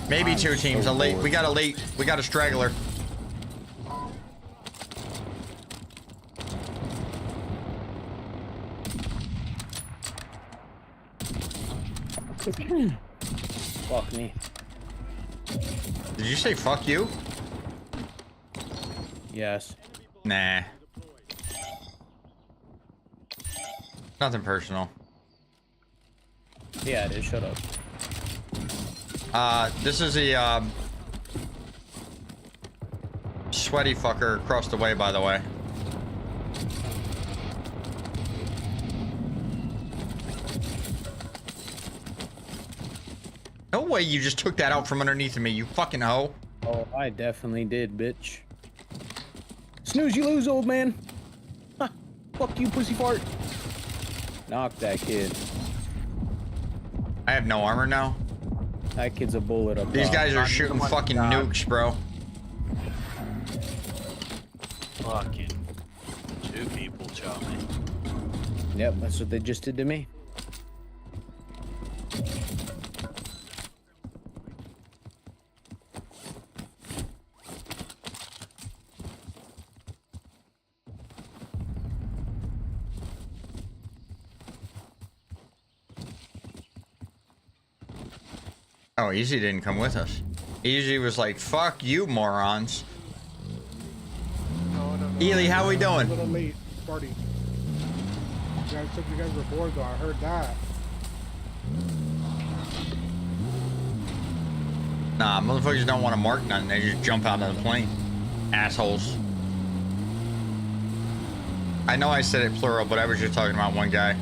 Maybe two teams. So We got a straggler. Fuck me. Did you say fuck you? Yes. Nah. Nothing personal. Yeah, it is. Shut up. This is a sweaty fucker across the way, by the way. No way you just took that out from underneath of me, you fucking hoe. Oh, I definitely did, bitch. Snooze, you lose, old man. Ha, fuck you, pussy fart. Knock that kid. I have no armor now. That kid's a bullet up. These top. guys are shooting fucking nukes, bro. Fucking two people shot me. Yep, that's what they just did to me. Oh, Easy didn't come with us. Easy was like, fuck you, morons. No. Ely, how we doing? A little late, party. You guys said you guys were bored though, I heard that. Nah, motherfuckers don't want to mark nothing. They just jump out of the plane. Assholes. I know I said it plural, but I was just talking about one guy.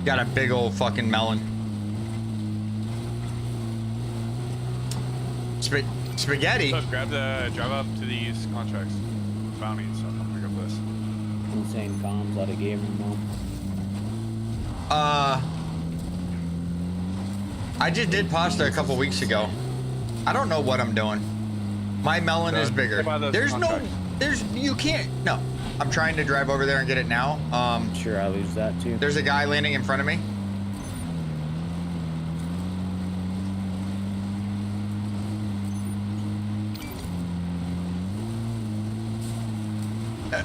Got a big old fucking melon. Spaghetti. So drive up to these contracts, bounties. So I'll pick up this. Insane comms out of gamer mom. I just did pasta a couple weeks ago. I don't know what I'm doing. My melon is bigger. You can't. No, I'm trying to drive over there and get it now. Sure, I lose that too. There's a guy landing in front of me.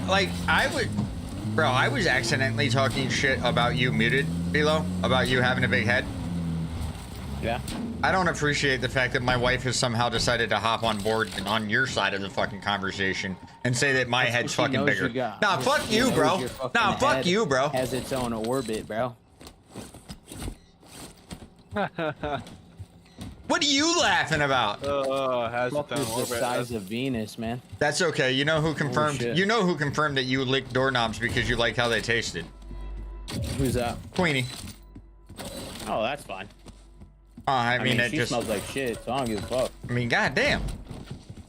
Like, I was accidentally talking shit about you muted, Bilo, about you having a big head. Yeah. I don't appreciate the fact that my wife has somehow decided to hop on board on your side of the fucking conversation and say that my head's fucking bigger. Nah, fuck you, bro. Nah, fuck you, bro. Has its own orbit, bro. What are you laughing about? Has Fuck is the size of Venus, man. That's okay. You know who confirmed? shit. You know who confirmed that you licked doorknobs because you like how they tasted? Who's that? Queenie. Oh, that's fine. I mean, it she just. smells like shit, so I don't give a fuck. I mean, goddamn.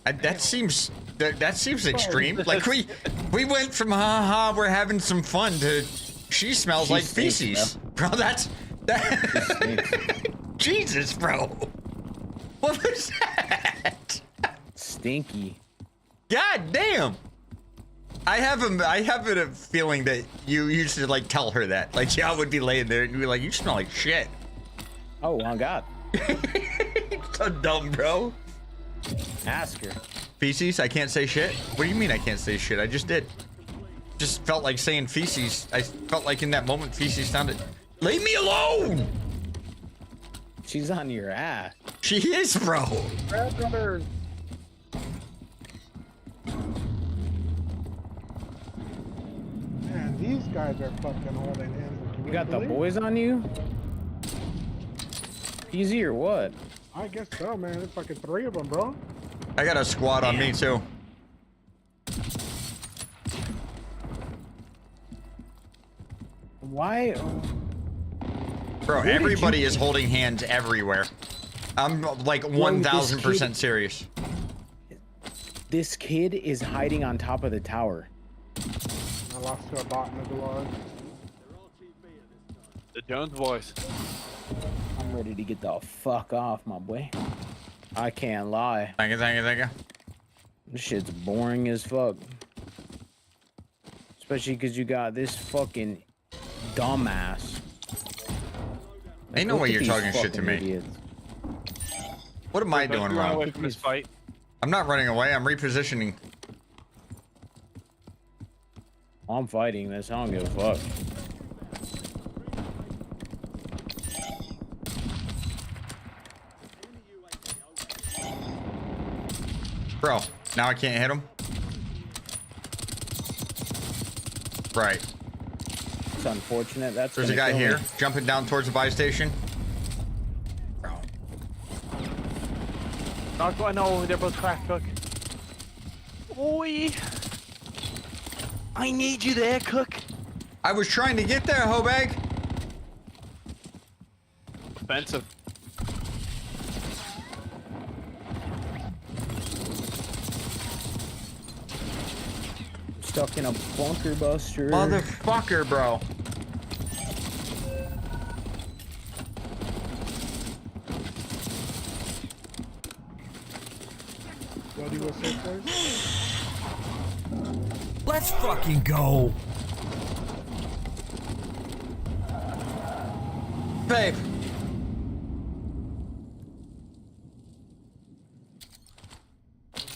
That seems extreme. Like we went from ha we're having some fun to she smells She like stinks, feces, bro. That. Jesus, bro. What was that? Stinky. God damn. I have a feeling that you used to like tell her that. Like, yeah, I would be laying there and be like, you smell like shit. Oh my god. So dumb, bro. Ask her. Feces? I can't say shit? What do you mean I can't say shit? I just did. Just felt like saying feces. I felt like in that moment feces sounded. Leave me alone! She's on your ass. She is, bro. Brother. Man, these guys are fucking holding hands. You got the boys on you? Easy or what? I guess so, man. There's fucking 3 of them, bro. I got a squad on me too. Why? Bro, everybody is holding hands everywhere. I'm like 1000% serious. This kid is hiding on top of the tower. I lost to a bot in the garage. The Jones boys. I'm ready to get the fuck off, my boy. I can't lie. Thank you, thank you, thank you. This shit's boring as fuck. Especially because you got this fucking dumbass. Ain't no way you're talking shit to me. Idiots. What am I doing Run away wrong? from this fight. I'm not running away. I'm repositioning. I'm fighting this. I don't give a fuck. Bro, now I can't hit him? Right. It's unfortunate. That's There's a gonna guy kill here, me. jumping down towards the buy station. Bro. That's what I know. They're both crack cook. Oi! I need you there, cook. I was trying to get there, Hobag. Offensive. Stuck in a bunker buster. Motherfucker, bro. What do you say, please? Let's fucking go. Babe.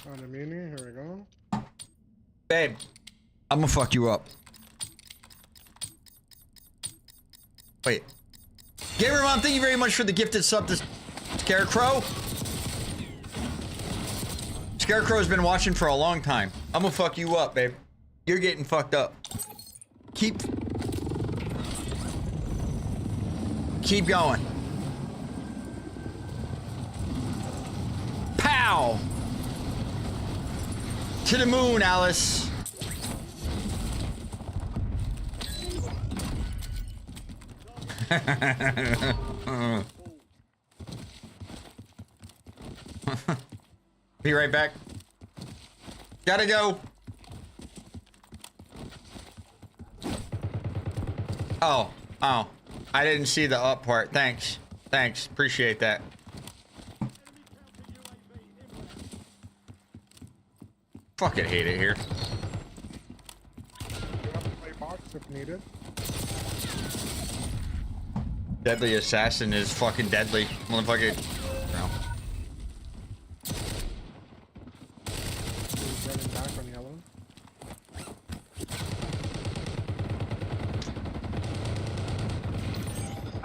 Found a mini. Here we go. Babe. I'm gonna fuck you up. Wait. Gamer Mom, thank you very much for the gifted sub to Scarecrow. Scarecrow's been watching for a long time. I'm gonna fuck you up, babe. You're getting fucked up. Keep going. Pow! To the moon, Alice. Be right back. Gotta go. Oh, oh. I didn't see the up part. Thanks. Thanks. Appreciate that. Fucking hate it here. Play box if needed. Deadly Assassin is fucking deadly. Motherfucker. No. He's running back on yellow.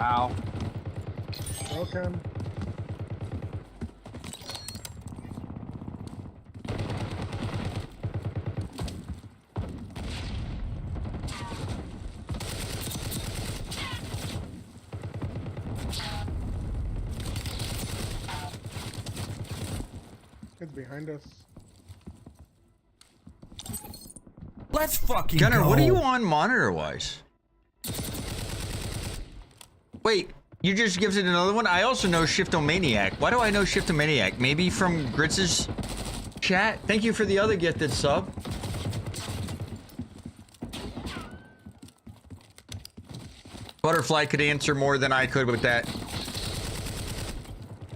Ow. Broken. Kid's behind us. Let's fucking Gunner, go. what are you on monitor-wise? Wait, you just gives it another one? I also know Shiftomaniac. Why do I know Shiftomaniac? Maybe from Gritz's chat? Thank you for the other gifted sub. Butterfly could answer more than I could with that.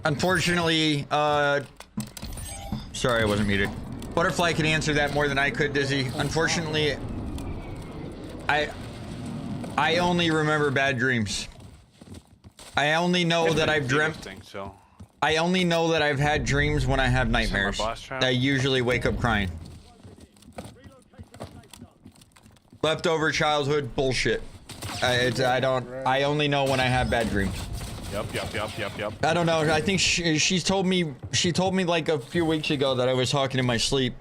Unfortunately, sorry, I wasn't muted. Butterfly can answer that more than I could, Dizzy. Unfortunately, I only remember bad dreams. I only know that I've dreamt. So. I only know that I've had dreams when I have nightmares. boss trap? I usually wake up crying. Leftover childhood bullshit. I only know when I have bad dreams. Yep. I don't know. I think she told me like a few weeks ago that I was talking in my sleep.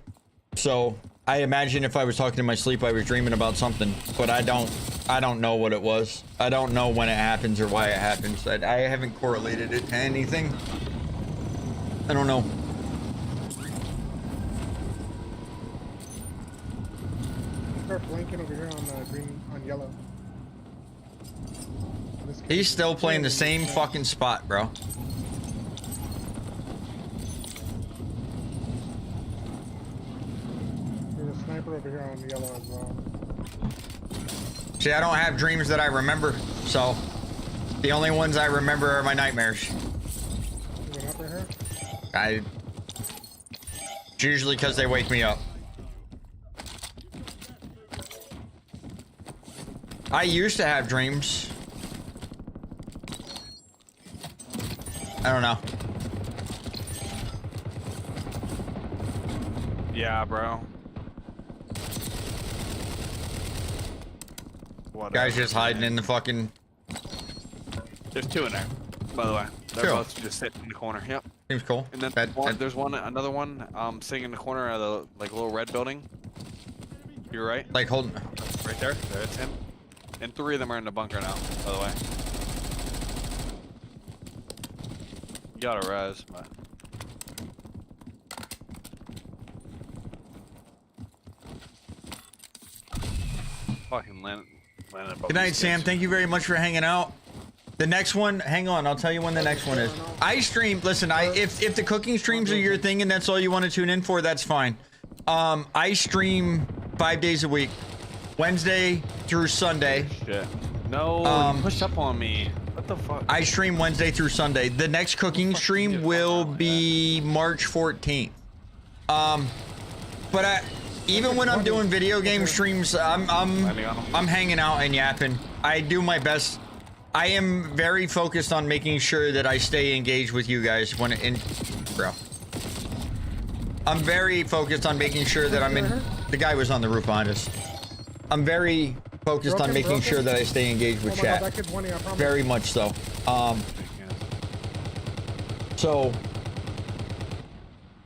So I imagine if I was talking in my sleep, I was dreaming about something, but I don't know what it was. I don't know when it happens or why it happens. I haven't correlated it to anything. I don't know. Start blinking over here on green, on yellow. He's still playing the same fucking spot, bro. There's a sniper over here on yellow as well. See, I don't have dreams that I remember, so the only ones I remember are my nightmares. You went up right here? It's usually because they wake me up. I used to have dreams. I don't know. Yeah, bro. Whatever. Guys just hiding in the fucking... There's two in there, by the way. They're Two. both just sitting in the corner. Yep. Seems cool. And then there's another one, sitting in the corner of the little red building. You're right. Like holding... Right there. That's him. And three of them are in the bunker now, by the way. You got a res, but... Fucking landed above Good night, these Sam. kids. Thank you very much for hanging out. The next one, hang on, I'll tell you when the next one is. I stream, listen, if the cooking streams are your thing and that's all you want to tune in for, that's fine. I stream 5 days a week. Wednesday through Sunday. Shit. No, you pushed up on me. What the fuck? I stream Wednesday through Sunday. The next cooking stream will be March 14th. But even when I'm doing video game streams, I'm hanging out and yapping. I do my best. I am very focused on making sure that I stay engaged with you guys bro. I'm very focused on making sure that I'm in. The guy was on the roof behind us. I'm very focused on making sure that I stay engaged with chat. Very much so. So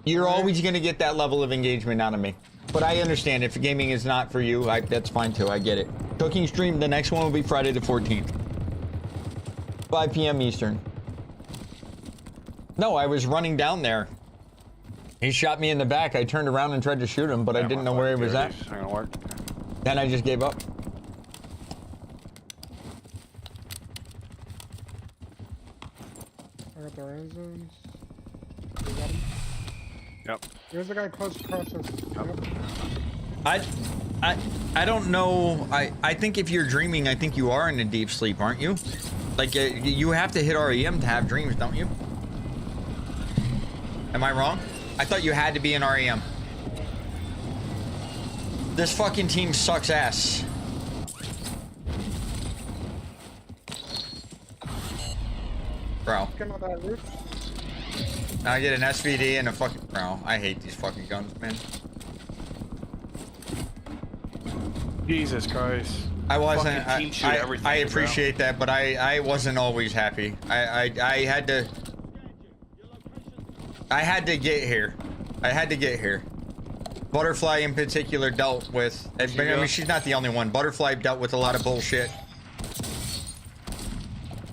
you're always gonna get that level of engagement out of me. But I understand if gaming is not for you, that's fine too. I get it. Cooking stream, the next one will be Friday the 14th. 5 p.m. Eastern. No, I was running down there. He shot me in the back. I turned around and tried to shoot him, but I didn't know where he was at. Then I just gave up. I got the red zones. Yep. There's a guy close across us. Yep. I don't know. I think if you're dreaming, I think you are in a deep sleep, aren't you? Like you have to hit REM to have dreams, don't you? Am I wrong? I thought you had to be in REM. This fucking team sucks ass. Bro. Come on that roof. I get an SVD and a fucking... Bro, I hate these fucking guns, man. Jesus Christ. I wasn't... Fucking team shoot everything, I bro. appreciate that, but I wasn't always happy. I had to... I had to get here. I had to get here. Butterfly in particular dealt with... I mean, she's not the only one. Butterfly dealt with a lot of bullshit.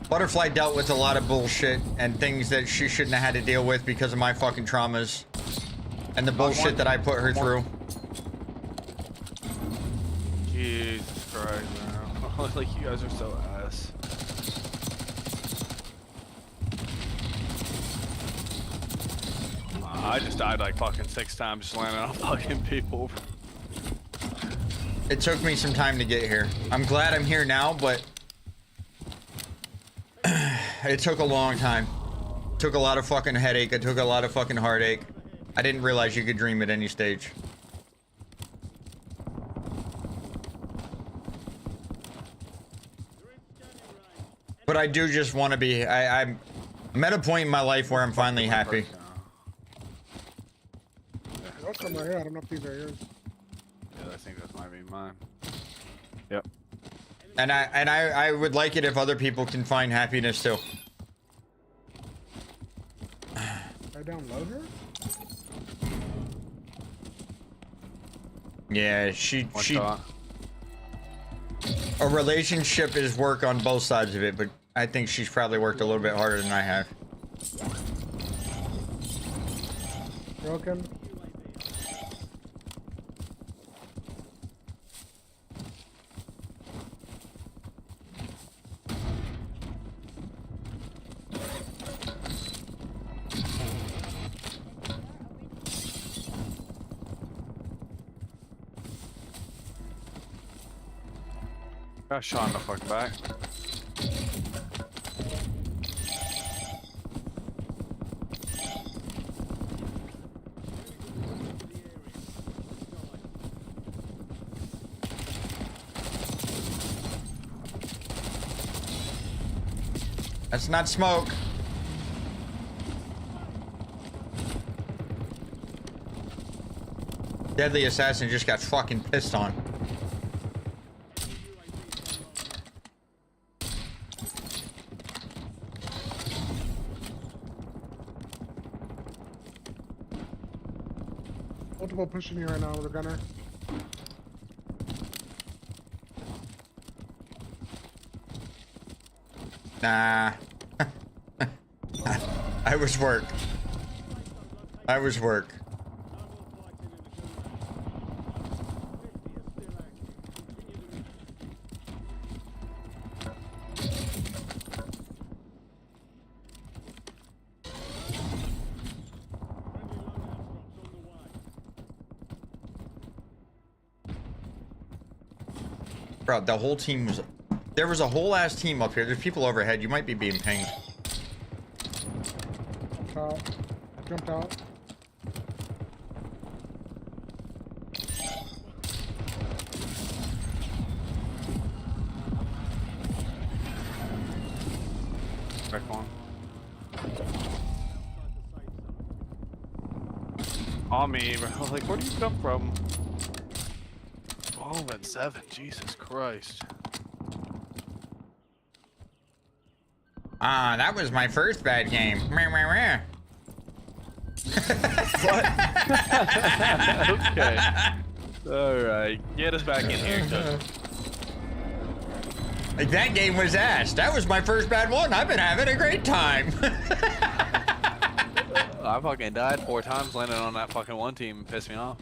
Butterfly dealt with a lot of bullshit and things that she shouldn't have had to deal with because of my fucking traumas. And the bullshit that I put her through. Jesus Christ, man. Like, you guys are so ass. I just died like fucking 6 times just landing on fucking people. It took me some time to get here. I'm glad I'm here now, but it took a long time. It took a lot of fucking headache. It took a lot of fucking heartache. I didn't realize you could dream at any stage. But I do just want to be... I'm at a point in my life where I'm finally happy. There's some right here. I don't know if these are yours. Yeah, I think that might be mine. Yep. And I would like it if other people can find happiness too. I download her? Yeah, a relationship is work on both sides of it, but I think she's probably worked a little bit harder than I have. Broken. Got shot in the fucking back. That's not smoke. Deadly Assassin just got fucking pissed on. Multiple pushing you right now with a gunner. Nah. I was work. I was work. Bro, the whole team was... There was a whole ass team up here. There's people overhead. You might be being pinged. Top. Jumped out. Back on. On me, bro. Like, where do you come from? 12 and 7. Jesus Christ. Ah, that was my first bad game. Meh, meh, meh. Okay. Alright. Get us back in here, Cook. Like, that game was ass. That was my first bad one. I've been having a great time. I fucking died 4 times landing on that fucking one team and pissed me off.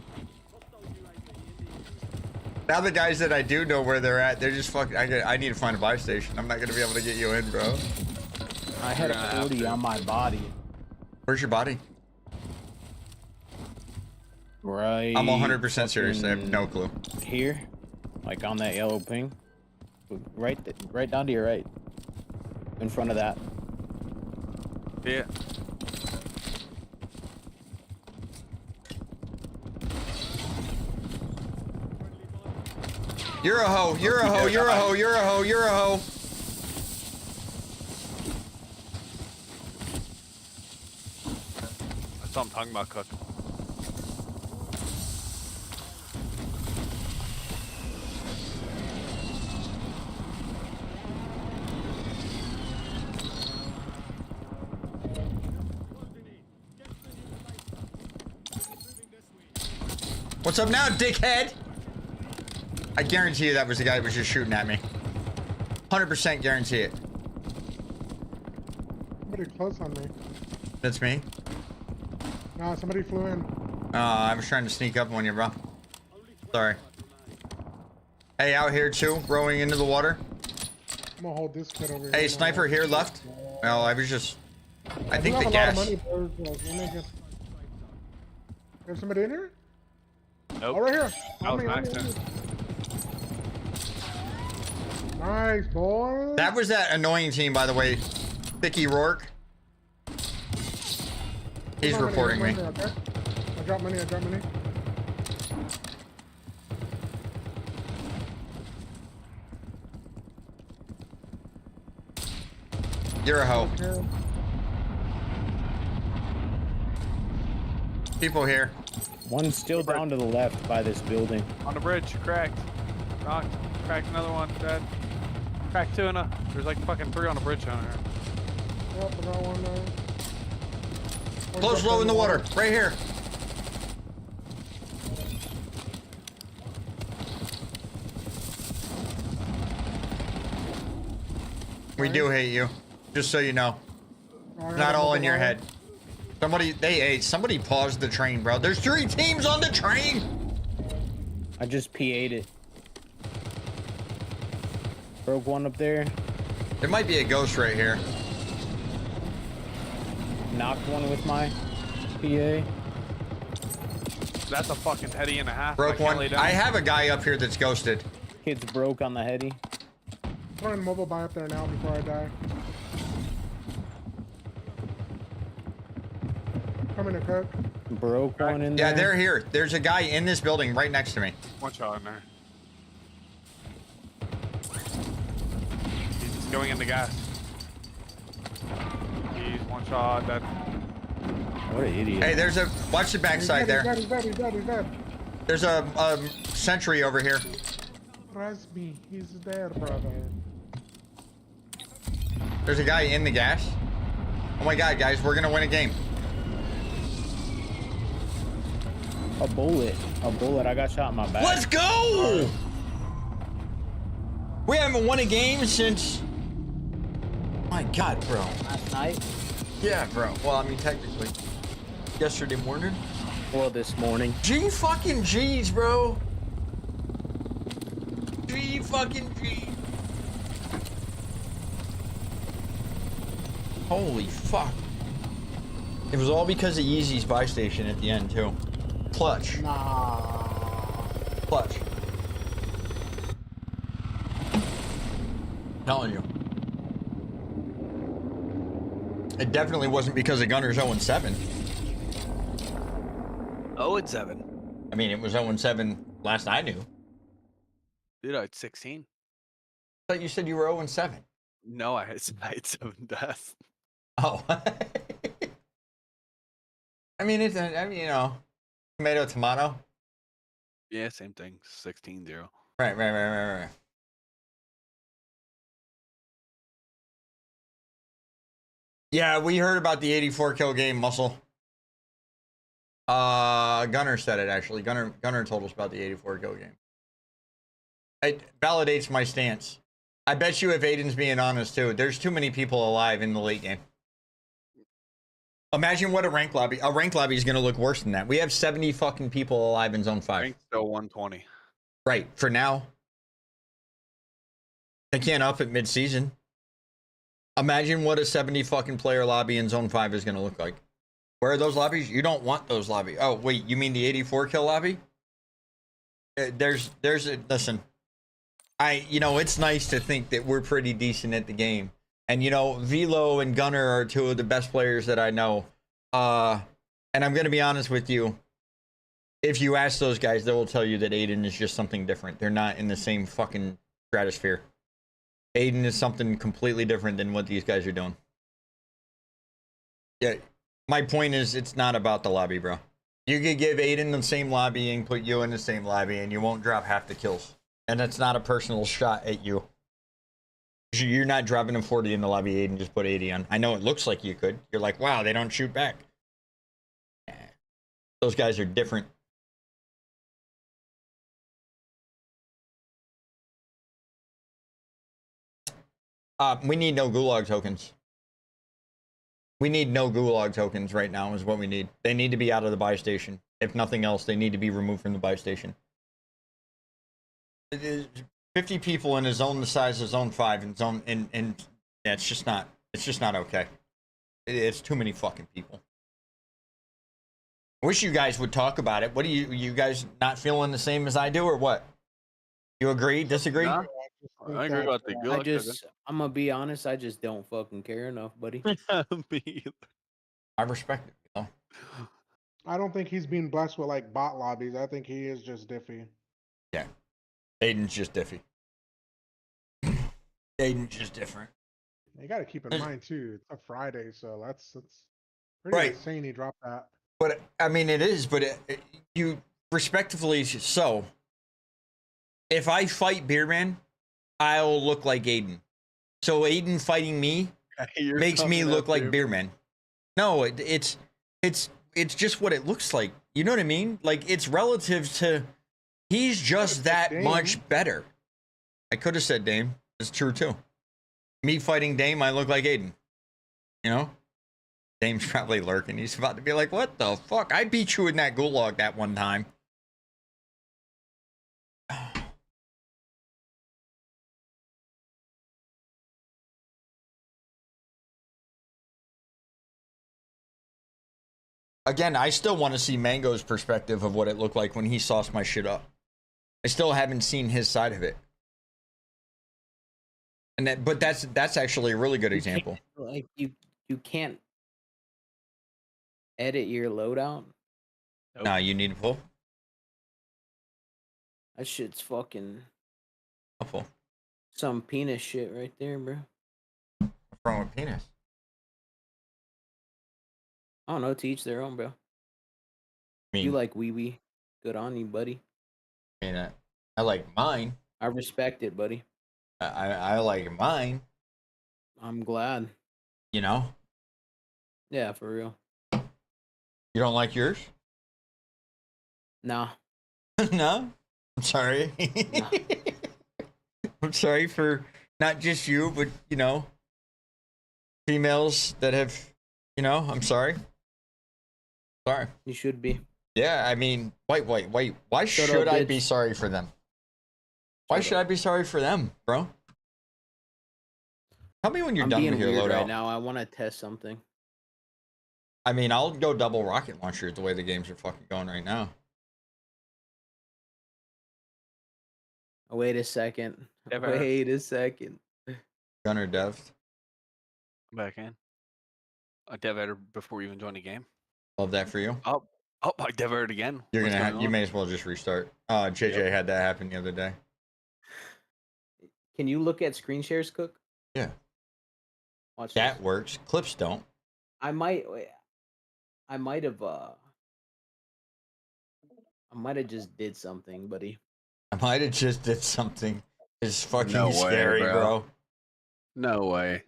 Now the guys that I do know where they're at, they're just fucking... I need to find a buy station. I'm not going to be able to get you in, bro. I had a 40 on my body. Where's your body? Right. I'm 100% serious. I have no clue. Here, like on that yellow ping, right down to your right, in front of that. Yeah. You're a hoe. You're a hoe. You're a hoe. You're a hoe. You're a hoe. That's what I'm talking about, Cook. What's up now, dickhead? I guarantee you that was the guy that was just shooting at me. 100% guarantee it. Somebody close on me. That's me. No, somebody flew in. I was trying to sneak up on you, bro. Sorry. Hey, out here too, rowing into the water. I'm gonna hold this kid over here. Hey, sniper here left. Well, I was just... I think have the a gas... lot of money, boys. Let me get... There's somebody in here? Nope. Oh, right here. That was On me, on me, Maxton. on me. Nice, boy. That was that annoying team, by the way. Thicky Rourke. He's reporting me. Okay? I dropped money, I dropped money. You're a hoe. Okay. People here. One's still down to the left by this building. On the bridge, cracked. Knocked. Cracked another one, dead. Cracked two and a. There's like fucking 3 on the bridge down here. Yep, I got one there. Close low in the water. Right here. We do hate you. Just so you know. Not all in your head. Somebody paused the train, bro. There's 3 teams on the train. I just PA'd it. Broke one up there. There might be a ghost right here. Knocked one with my PA. That's a fucking heady and a half. Broke I can't one. lay down. I have a guy up here that's ghosted. Kid's broke on the heady. Throwing mobile buy up there now before I die. Coming to cook. Broke one in there. Yeah, they're here. There's a guy in this building right next to me. One shot in there. He's just going in the gas. He's one shot, dead. What an idiot. Hey, there's a... Watch the backside there. He's dead, he's dead, he's dead. There's a sentry over here. Trust me, he's dead, brother. There's a guy in the gas. Oh my god, guys, we're gonna win a game. A bullet. A bullet. I got shot in my back. Let's go! We haven't won a game since... My god, bro. Last night? Yeah, bro. Well, I mean, technically. Yesterday morning. Well, this morning. G fucking G's, bro. G fucking G. Holy fuck. It was all because of Yeezy's buy station at the end, too. Clutch. Nah. Clutch. Telling you. It definitely wasn't because of Gunner's 0-7. 0-7. I mean, it was 0-7 last I knew. Dude, I had 16. I thought you said you were 0-7. No, I had 7 deaths. Oh. I mean, it's, you know, tomato. Yeah, same thing. 16-0. Right. Yeah, we heard about the 84 kill game, Muscle. Gunner said it, actually. Gunner told us about the 84 kill game. It validates my stance. I bet you if Aiden's being honest, too, there's too many people alive in the late game. Imagine what a rank lobby is going to look worse than that. We have 70 fucking people alive in Zone 5. Rank's still 120. Right, for now. They can't up at mid-season. Imagine what a 70 fucking player lobby in Zone 5 is going to look like. Where are those lobbies? You don't want those lobbies. Oh, wait, you mean the 84 kill lobby? Listen, it's nice to think that we're pretty decent at the game. And, Velo and Gunner are two of the best players that I know. And I'm going to be honest with you. If you ask those guys, they will tell you that Aiden is just something different. They're not in the same fucking stratosphere. Aiden is something completely different than what these guys are doing. Yeah, my point is, it's not about the lobby, bro. You could give Aiden the same lobby and put you in the same lobby, and you won't drop half the kills. And that's not a personal shot at you. You're not dropping a 40 in the lobby, Aiden. Just put 80 on. I know it looks like you could. You're like, wow, they don't shoot back. Those guys are different. We need no gulag tokens. We need no gulag tokens right now is what we need. They need to be out of the buy station. If nothing else, they need to be removed from the buy station. 50 people in a zone the size of zone 5 and zone and yeah, it's just not okay. It's too many fucking people. I wish you guys would talk about it. What do you guys not feeling the same as I do, or what? You agree? Disagree? Nah, I agree about the good. I'm gonna be honest. I just don't fucking care enough, buddy. I respect it. I don't think he's being blessed with like bot lobbies. I think he is just diffy. Yeah, Aiden's just diffy. Aiden's just different. You got to keep in mind too. It's a Friday, so that's pretty Right. insane. He dropped that. But I mean, it is. But you respectively so. If I fight Beerman, I'll look like Aiden. So Aiden fighting me makes me look like Beerman. No, it's just what it looks like. You know what I mean? Like, it's relative to. He's just that much better. I could have said Dame. It's true too. Me fighting Dame, I look like Aiden. You know? Dame's probably lurking. He's about to be like, what the fuck? I beat you in that gulag that one time. Again, I still want to see Mango's perspective of what it looked like when he sauced my shit up. I still haven't seen his side of it. And but that's actually a really good example. Like you can't edit your loadout. Nope. Nah, you need to pull. That shit's fucking I'll pull. some penis shit right there, bro. What's wrong with penis? I don't know. To each their own, bro. I mean, You like wee wee. Good on you, buddy. I mean, I like mine. I respect it, buddy. I like mine. I'm glad. You know. Yeah, for real. You don't like yours? Nah. No. I'm sorry. Nah. I'm sorry for not just you, but females that have. I'm sorry. Sorry. You should be. Yeah, I mean, wait. Why Shut should up, I bitch. be sorry for them? Why should I be sorry for them, bro? Tell me when you're I'm done being with your weird loadout. right now. I want to test something. I mean, I'll go double rocket launcher the way the games are fucking going right now. Oh, wait a second. Never. Wait a second. Gunner Dev. I'm back in. I dev before you even join the game. Love that for you. Oh, I dev again. You're What's gonna going you on? may as well just restart. JJ had that happen the other day. Can you look at screen shares, Cook? Yeah. Watch That this. works. Clips don't. I might have just did something, buddy. I might have just did something. It's fucking No way, scary, bro. No way.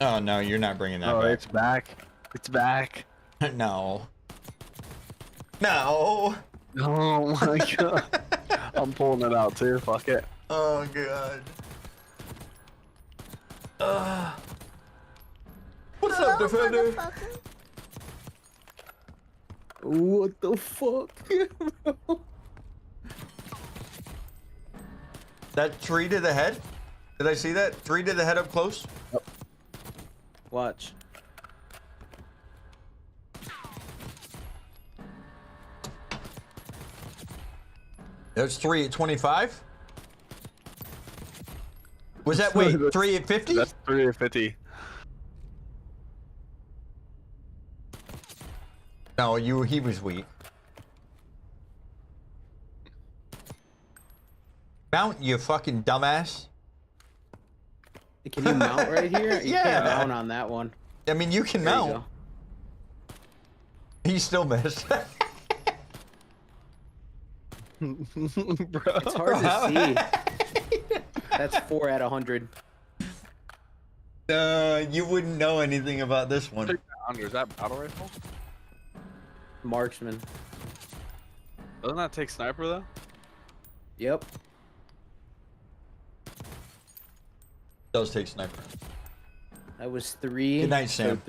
Oh no, you're not bringing that Oh, back. it's back. It's back. No. No. Oh my god. I'm pulling it out too. Fuck it. Oh god. What's up, Defender? What the fuck? That tree to the head? Did I see that? 3 to the head up close. Watch. There's 3 at 25. Was that wait 3 at 50? That's 3 at 50. No, he was weak. Mount, you fucking dumbass. Can you mount right here? You Yeah. can't mount on that one. I mean, you can There you mount. He still missed. Bro. It's hard to see. That's 4 at 100. You wouldn't know anything about this one. Is that battle rifle? Marksman. Doesn't that take sniper though? Yep. Does take sniper. That was 3. Good night, So Sam.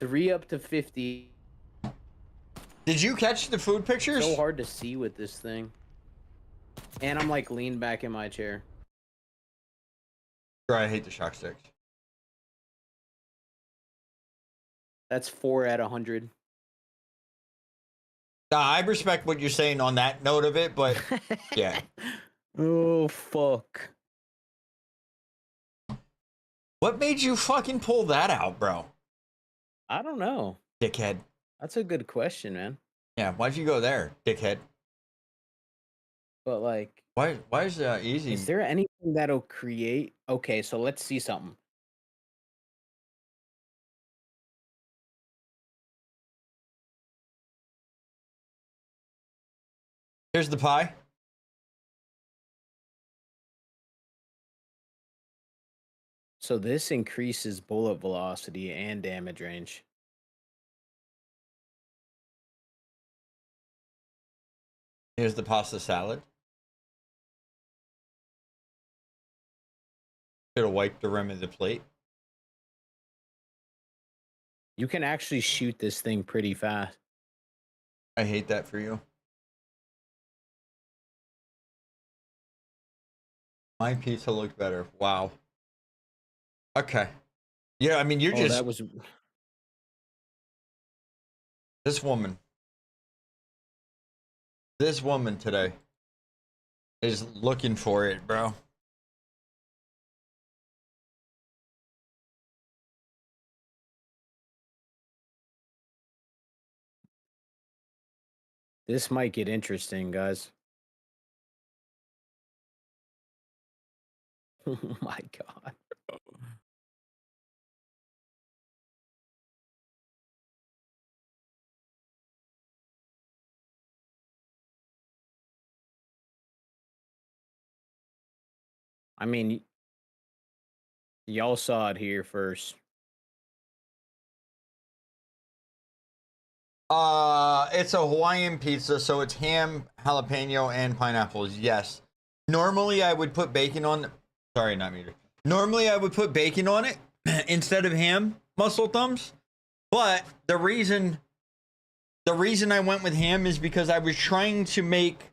3 up to 50. Did you catch the food pictures? So hard to see with this thing. And I'm like leaned back in my chair. Bro, I hate the shock sticks. That's 4 at 100. Nah, I respect what you're saying on that note of it, but yeah. Oh, fuck. What made you fucking pull that out, bro? I don't know. Dickhead. That's a good question, man. Yeah, why'd you go there, dickhead? But like, Why is that easy? is there anything that'll create? Okay, so let's see something. Here's the pie. So this increases bullet velocity and damage range. Here's the pasta salad. Should have wiped the rim of the plate. You can actually shoot this thing pretty fast. I hate that for you. My pizza looked better. Wow. Okay. Yeah, I mean, you're Oh, just that was this woman. This woman today is looking for it, bro. this might get interesting, guys. Oh my god. I mean, y'all saw it here first. It's a Hawaiian pizza, so it's ham, jalapeno, and pineapples. Yes. Normally, I would put bacon on. Sorry, not meter. Normally, I would put bacon on it instead of ham, muscle thumbs. But the reason I went with ham is because I was trying to make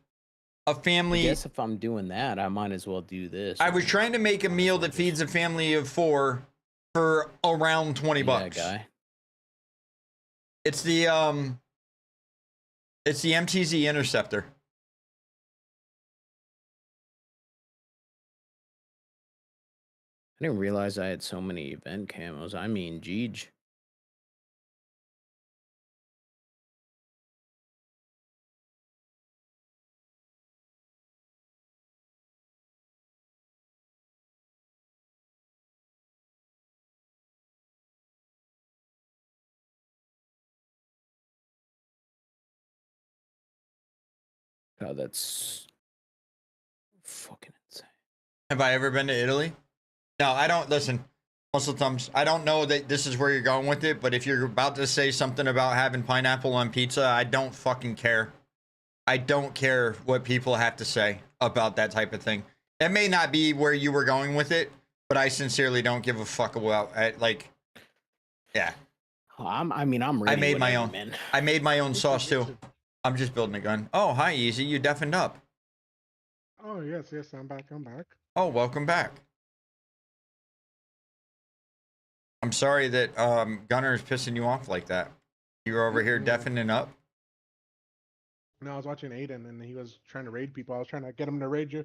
a I family. guess if I'm doing that, I might as well do this. I was trying to make a meal that feeds a family of 4 for around 20 Yeah, bucks. guy. It's the MTZ Interceptor. I didn't realize I had so many event camos. I mean, Jeej. God, that's fucking insane. Have I ever been to Italy? No, I don't. Listen, muscle thumbs. I don't know that this is where you're going with it, but if you're about to say something about having pineapple on pizza, I don't fucking care. I don't care what people have to say about that type of thing. That may not be where you were going with it, but I sincerely don't give a fuck about like. Yeah. I'm ready. I made my whatever, own. man. I made my own sauce too. I'm just building a gun. Oh, hi, Easy. You deafened up. Oh yes, I'm back. Oh, welcome back. I'm sorry that Gunner is pissing you off like that. You were over here deafening up. No, I was watching Aiden and he was trying to raid people. I was trying to get him to raid you.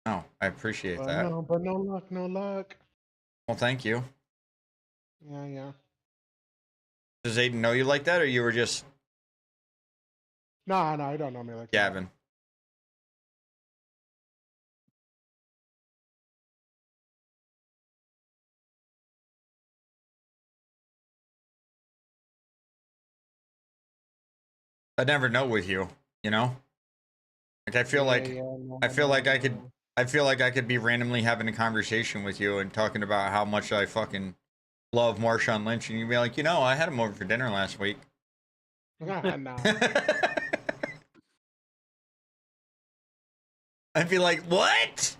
Oh, I appreciate But that. no, but no luck, no luck. Well, thank you. Yeah, yeah. Does Aiden know you like that, or you were just No, I don't know me like that. Gavin? I never know with you, you know? Like I feel I feel like I could be randomly having a conversation with you and talking about how much I fucking love Marshawn Lynch, and you'd be like, you know, I had him over for dinner last week. Nah. I'd be like, what?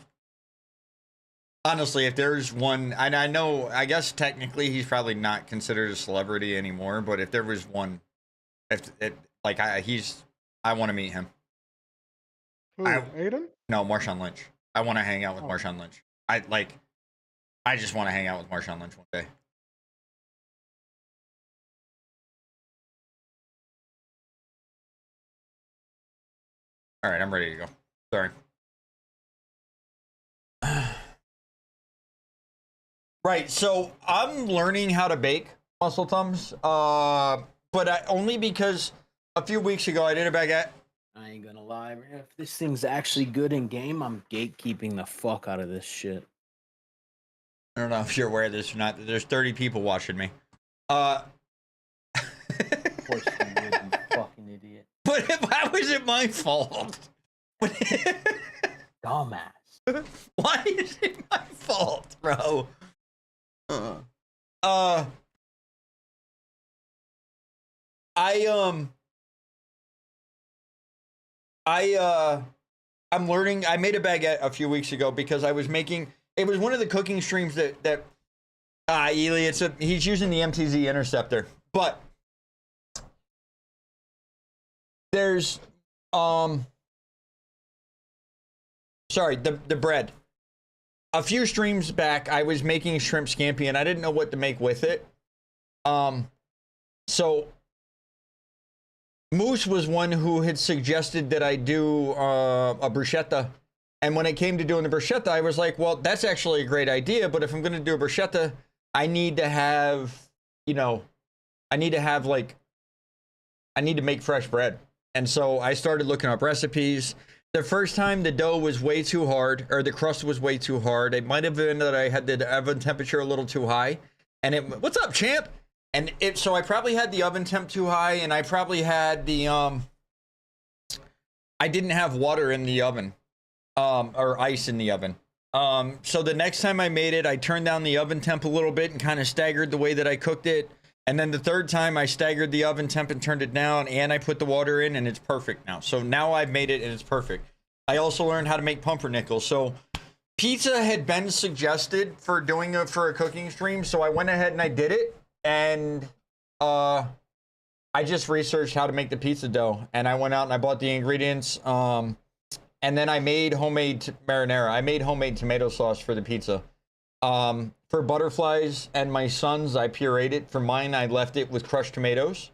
Honestly, if there's one, and I know, I guess technically he's probably not considered a celebrity anymore, but if there was one, if it, like, I want to meet him. Who, Aiden? No, Marshawn Lynch. I want to hang out with Marshawn Lynch. I just want to hang out with Marshawn Lynch one day. All right, I'm ready to go. Sorry. Right, so I'm learning how to bake muscle thumbs, but only because a few weeks ago I did a baguette. I ain't gonna lie, man. If this thing's actually good in game, I'm gatekeeping the fuck out of this shit. I don't know if you're aware of this or not. There's 30 people watching me. Of course you would, you fucking idiot. But why was it my fault? Dumbass. Why is it my fault, bro? I'm learning. I made a baguette a few weeks ago because I was making. It was one of the cooking streams that Ely. He's using the MTZ Interceptor, but there's sorry, the bread. A few streams back, I was making shrimp scampi, and I didn't know what to make with it. So Moose was one who had suggested that I do a bruschetta. And when it came to doing the bruschetta, I was like, well, that's actually a great idea. But if I'm going to do a bruschetta, I need to have, you know, I need to make fresh bread. And so I started looking up recipes. The first time the dough was way too hard, or the crust was way too hard. It might have been that I had the oven temperature a little too high. And what's up, champ? And so I probably had the oven temp too high, and I probably had the, I didn't have water in the oven, or ice in the oven. So the next time I made it, I turned down the oven temp a little bit and kind of staggered the way that I cooked it. And then the third time I staggered the oven temp and turned it down, and I put the water in, and it's perfect now. So now I've made it and it's perfect. I also learned how to make pumpernickel. So pizza had been suggested for doing it for a cooking stream. So I went ahead and I did it. And I just researched how to make the pizza dough, and I went out and I bought the ingredients. And then I made homemade marinara. I made homemade tomato sauce for the pizza. For butterflies and my sons, I pureed it. For mine, I left it with crushed tomatoes.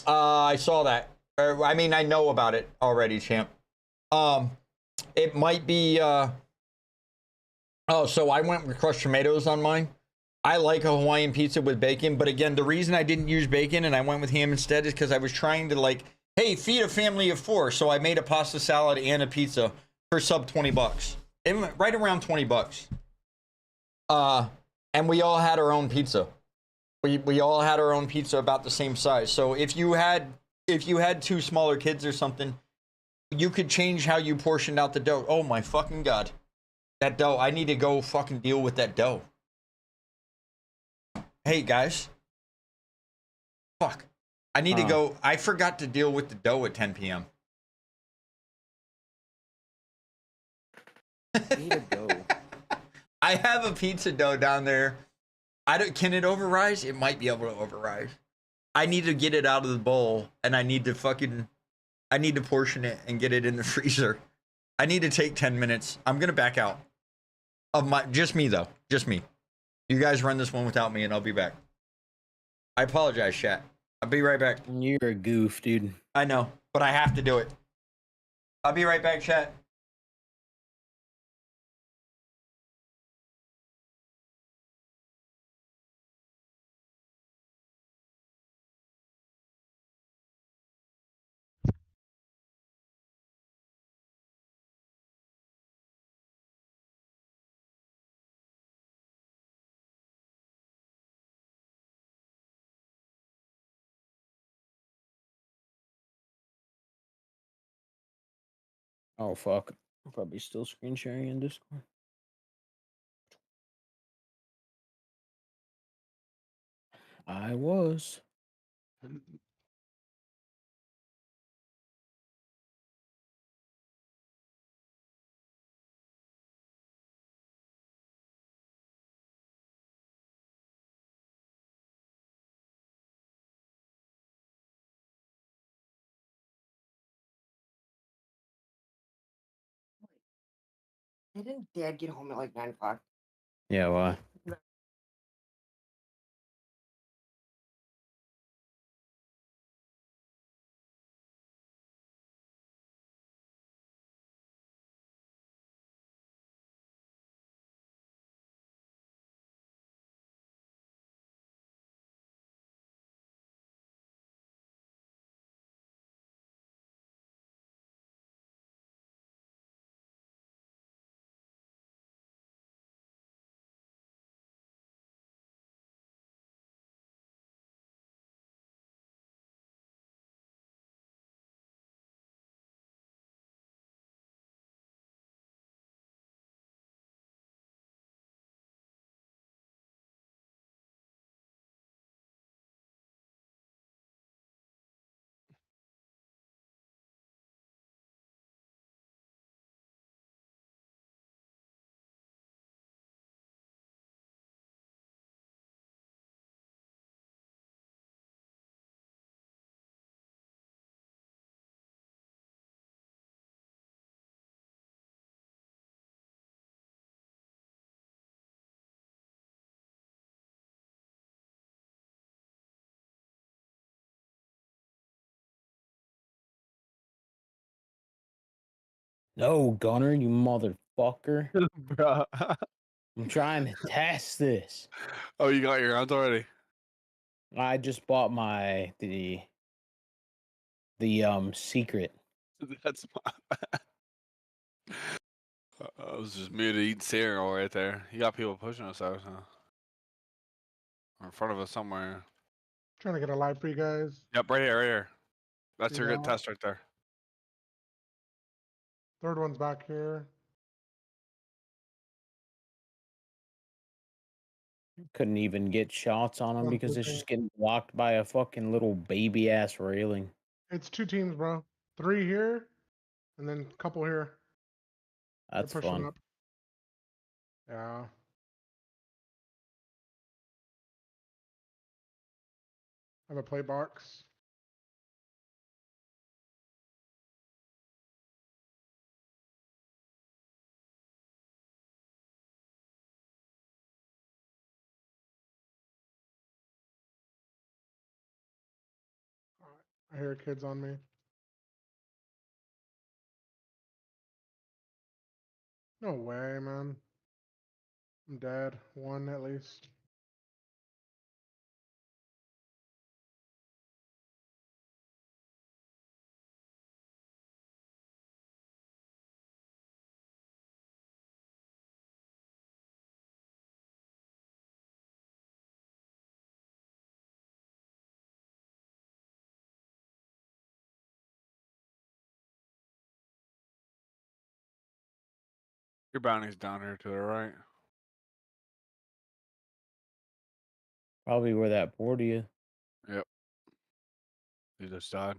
I saw that. I mean, I know about it already, champ. It might be. Oh, so I went with crushed tomatoes on mine. I like a Hawaiian pizza with bacon, but again, the reason I didn't use bacon and I went with ham instead is because I was trying to, like, hey, feed a family of 4. So I made a pasta salad and a pizza for sub $20. Right around $20. And we all had our own pizza. We all had our own pizza about the same size. So if you had 2 smaller kids or something, you could change how you portioned out the dough. Oh my fucking god. That dough, I need to go fucking deal with that dough. Hey guys. Fuck. I need to go. I forgot to deal with the dough at 10 p.m. Need a dough. I have a pizza dough down there. Can it overrise? It might be able to overrise. I need to get it out of the bowl, and I need to portion it and get it in the freezer. I need to take 10 minutes. I'm gonna back out of my just me though. Just me. You guys run this one without me and I'll be back. I apologize, chat. I'll be right back. You're a goof, dude. I know, but I have to do it. I'll be right back, chat. Oh fuck. I'm probably still screen sharing in Discord. I was. Didn't Dad get home at like 9 o'clock? Yeah, why? No, Gunner, you motherfucker. Bro. I'm trying to test this. Oh, you got your guns already? I just bought the secret. That's I was just muted eating cereal right there. You got people pushing us out, huh? Or in front of us somewhere. Trying to get a live for you guys. Yep, right here, right here. That's See your good that? test right there. Third one's back here. Couldn't even get shots on him One because it's pushing. just getting blocked by a fucking little baby ass railing. It's 2 teams, bro. 3 here, and then a couple here. They're That's pushing fun. up. Yeah. I have a play box. I hear kids on me. No way, man. I'm dead. 1 at least. Your bounty's down here to the right. Probably where that board is. Yep. You just died.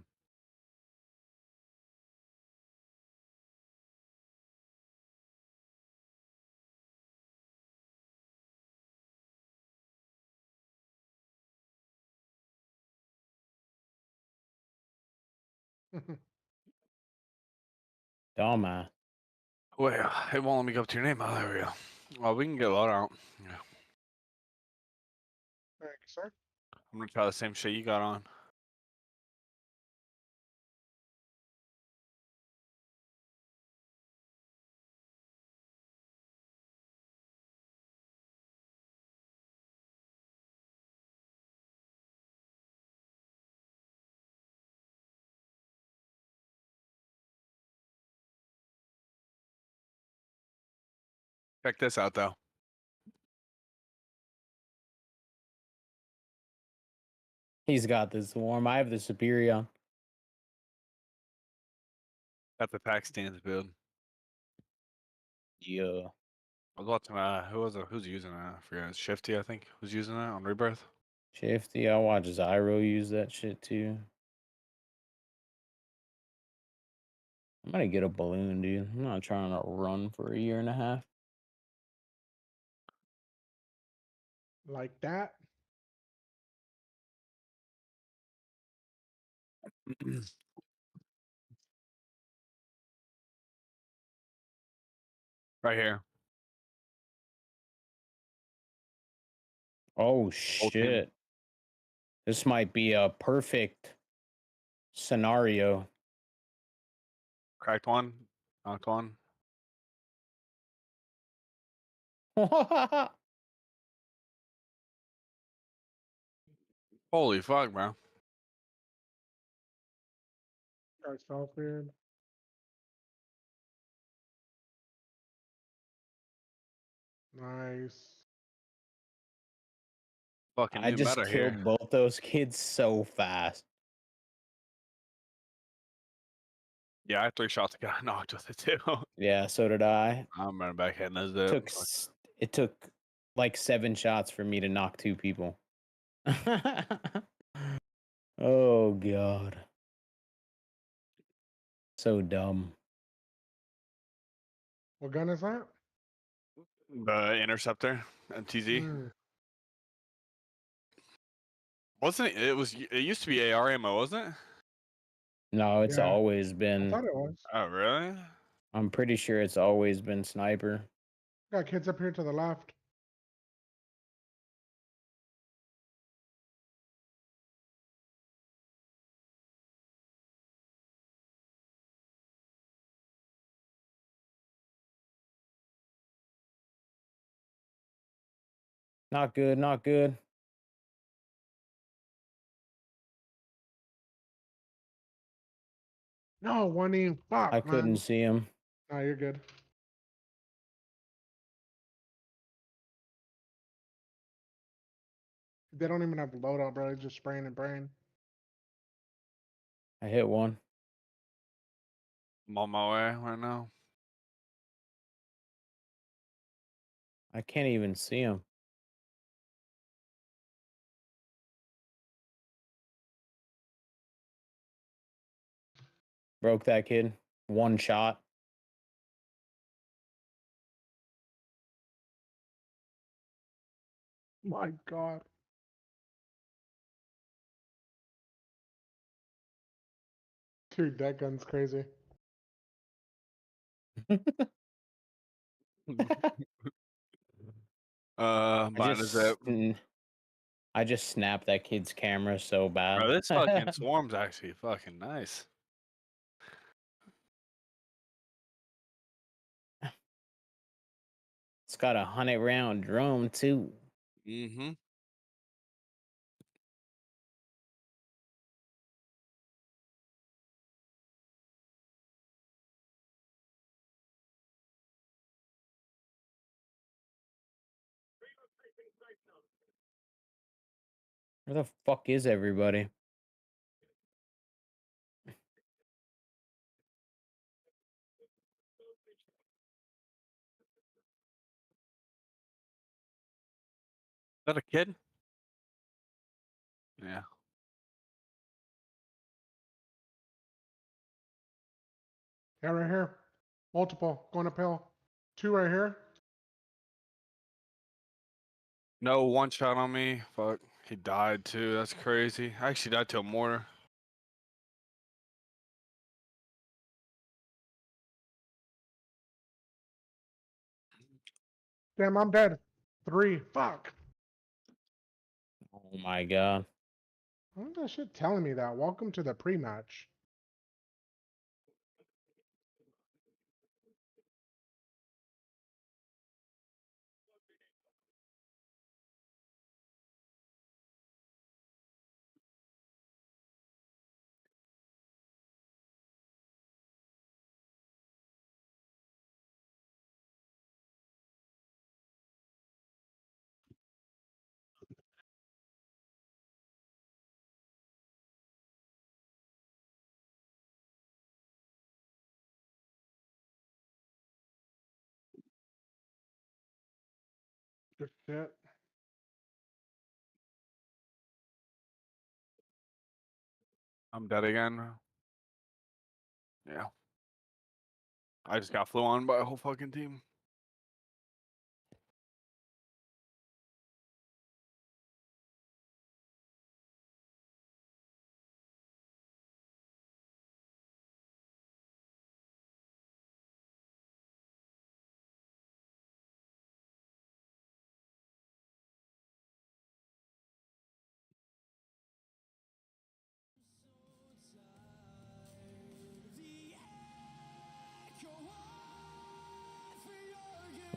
Dumbass. Wait, it won't let me go up to your name. Oh, there we go. Well, we can get load out. Yeah. Thank you, sir. I'm gonna try the same shit you got on. Check this out, though. He's got the Swarm. I have the Superior. Got the pack stands build. Yeah. I was watching. Who's using that? I forget. It's Shifty, I think. Who's using that on Rebirth? Shifty. I watch Zyro use that shit too. I'm gonna get a balloon, dude. I'm not trying to run for a year and a half. Like that. Right here. Oh Whole team. shit. This might be a perfect scenario. Cracked one. Knocked one. Holy fuck, bro. Guys fell weird. Nice. Fucking I new just meta killed here. both those kids so fast. Yeah, I had 3 shots. I got knocked with it too. Yeah, so did I. I'm running back hitting this zip. It took like 7 shots for me to knock 2 people. Oh god. So dumb. What gun is that? The Interceptor, MTZ. Mm, Wasn't it? It used to be AR ammo, wasn't it? No, it's yeah, always I been. thought it was. Oh, really? I'm pretty sure it's always been sniper. Got kids up here to the left. Not good, not good. No, one in. Fuck, I couldn't man. see him. No, you're good. They don't even have loadout, bro. It's just spraying and praying. I hit one. I'm on my way right now. I can't even see him. Broke that kid. 1 shot. My God. Dude, that gun's crazy. Behind the zip. I just snapped that kid's camera so bad. Bro, this fucking swarm's actually fucking nice. It's got a 100-round drum too. Mm-hmm. Where the fuck is everybody? Is that a kid? Yeah. Yeah, right here. Multiple. Going uphill. 2 right here. No, 1 shot on me. Fuck. He died too. That's crazy. I actually died to a mortar. Damn, I'm dead. 3. Fuck. Oh my god. Why is that shit telling me that? Welcome to the pre-match. Good shit. I'm dead again. Yeah. I just got flew on by a whole fucking team.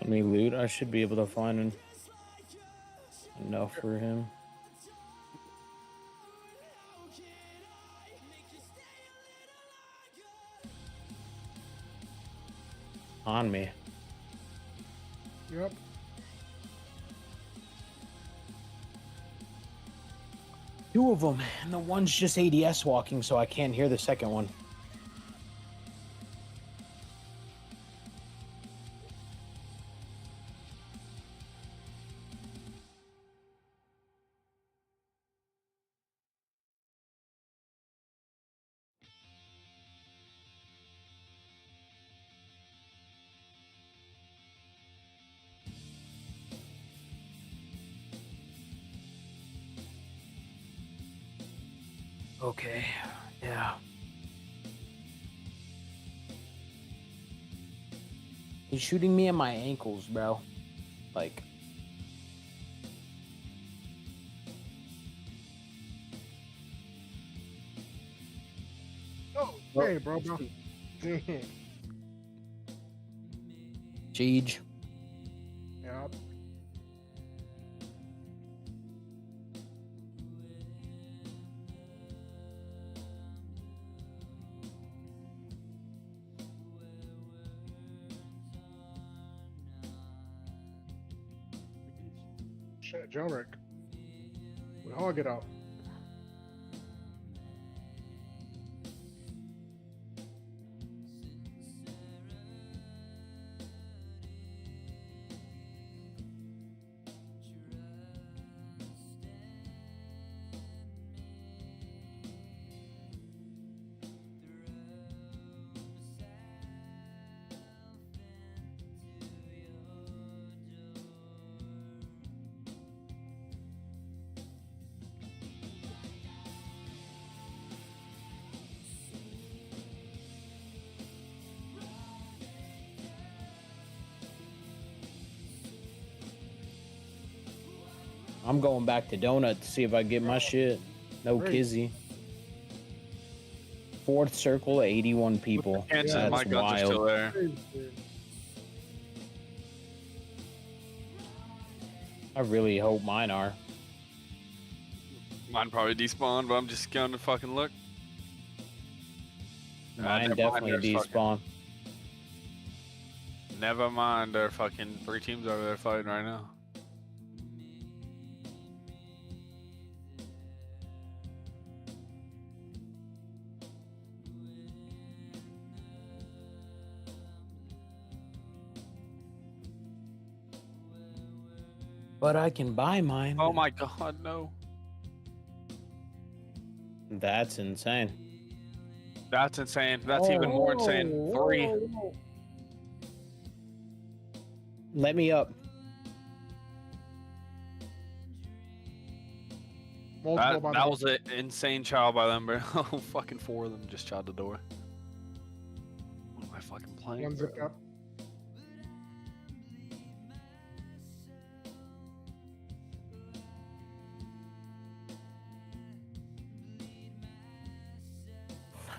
Let me loot. I should be able to find enough for him. On me. Yep. Two of them, and the one's just ADS walking, so I can't hear the second one. Okay, yeah. He's shooting me in my ankles, bro. Like... Oh, hey, bro. Siege. Yep. Shit, jailbreak. We'll hog it out. I'm going back to Donut to see if I get my shit. No kizzy. Fourth circle, 81 people. Chances That's my guns are still wild. there. I really hope mine are. Mine probably despawned, but I'm just going to fucking look. Mine never mind, definitely there's despawn. Never mind, there are fucking 3 teams over there fighting right now. But I can buy mine. Oh my god, no. That's insane. That's insane. That's even more insane. 3. Let me up. Multiple by That the- was an insane child by them, bro. Fucking 4 of them just chowed the door. What am I fucking playing? One zip bro? up.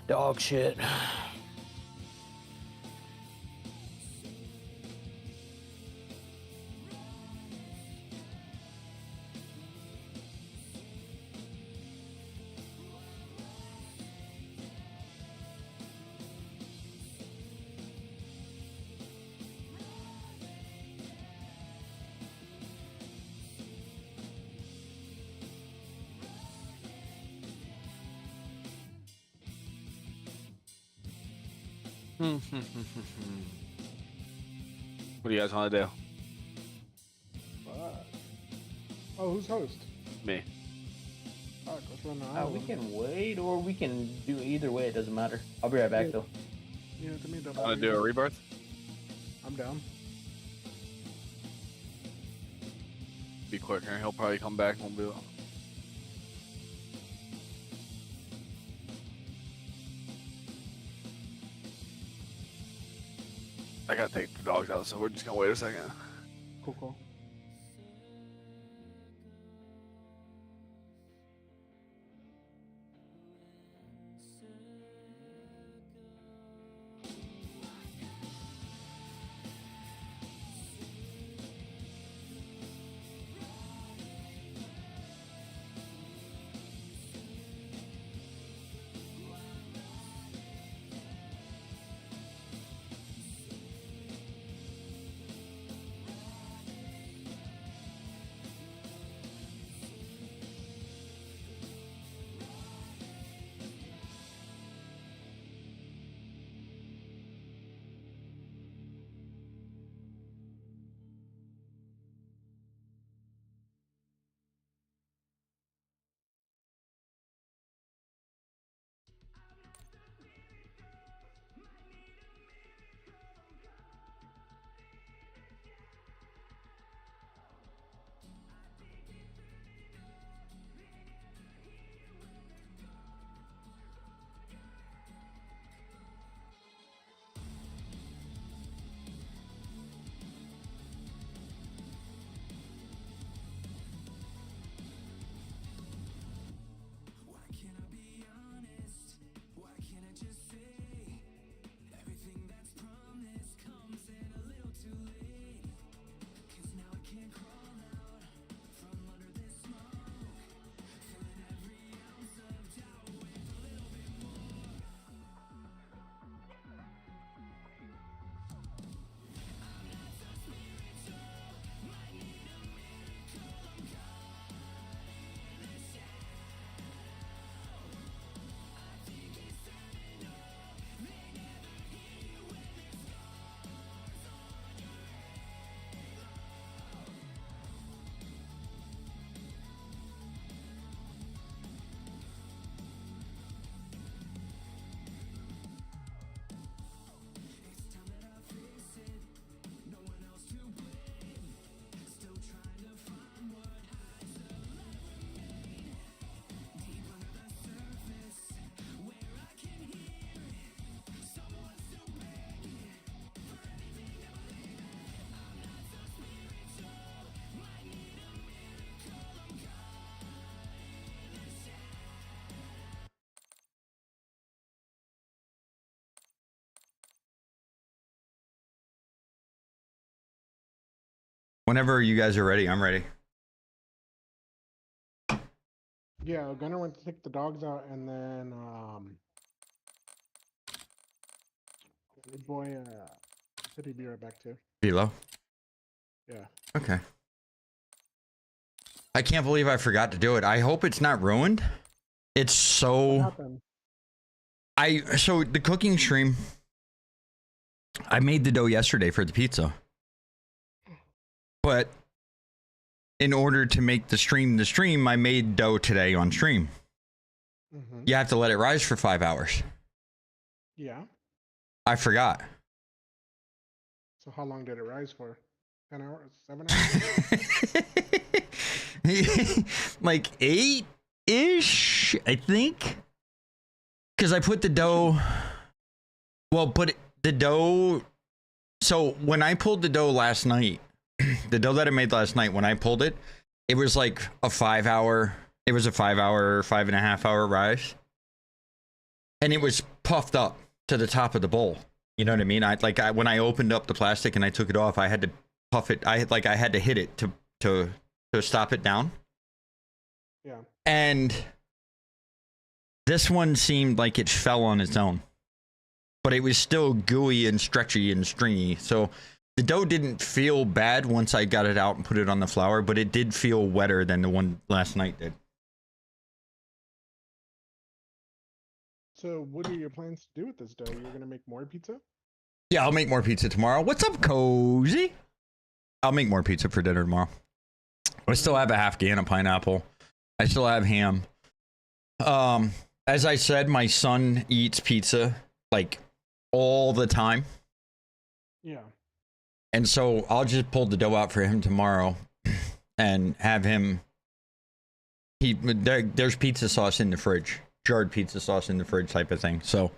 Dog shit. What do you guys want to do? Oh, who's host? Me. Fuck, let's run the We island. can wait, or we can do either way. It doesn't matter. I'll be right back, though. Yeah, to me, double. Want to do a rebirth? I'm down. Be quicker. He'll probably come back. Won't be. I gotta take the dogs out, so we're just gonna wait a second. Cool, cool. Whenever you guys are ready, I'm ready. Yeah, Gunner went to take the dogs out, and then the boy said he'd be right back too. Below? Yeah. Okay. I can't believe I forgot to do it. I hope it's not ruined. It's so... So the cooking stream, I made the dough yesterday for the pizza. But in order to make the stream, I made dough today on stream. Mm-hmm. You have to let it rise for 5 hours. Yeah. I forgot. So how long did it rise for? 10 hours? 7 hours? Like 8-ish, I think. Because I put the dough... Well, the dough... So when I pulled the dough last night, the dough that I made last night, when I pulled it, it was like a 5 hour... It was a 5 hour, 5.5 hour rise. and it was puffed up to the top of the bowl. You know what I mean? When I opened up the plastic and I took it off, I had to puff it. I had to hit it to stop it down. Yeah. And this one seemed like it fell on its own, but it was still gooey and stretchy and stringy. So the dough didn't feel bad once I got it out and put it on the flour, but it did feel wetter than the one last night did. So what are your plans to do with this dough? You're gonna make more pizza? Yeah, I'll make more pizza tomorrow. What's up, Cozy? I'll make more pizza for dinner tomorrow. I still have a half can of pineapple. I still have ham. As I said, my son eats pizza like all the time. Yeah. And so I'll just pull the dough out for him tomorrow and have him. There's pizza sauce in the fridge, jarred pizza sauce in the fridge type of thing. So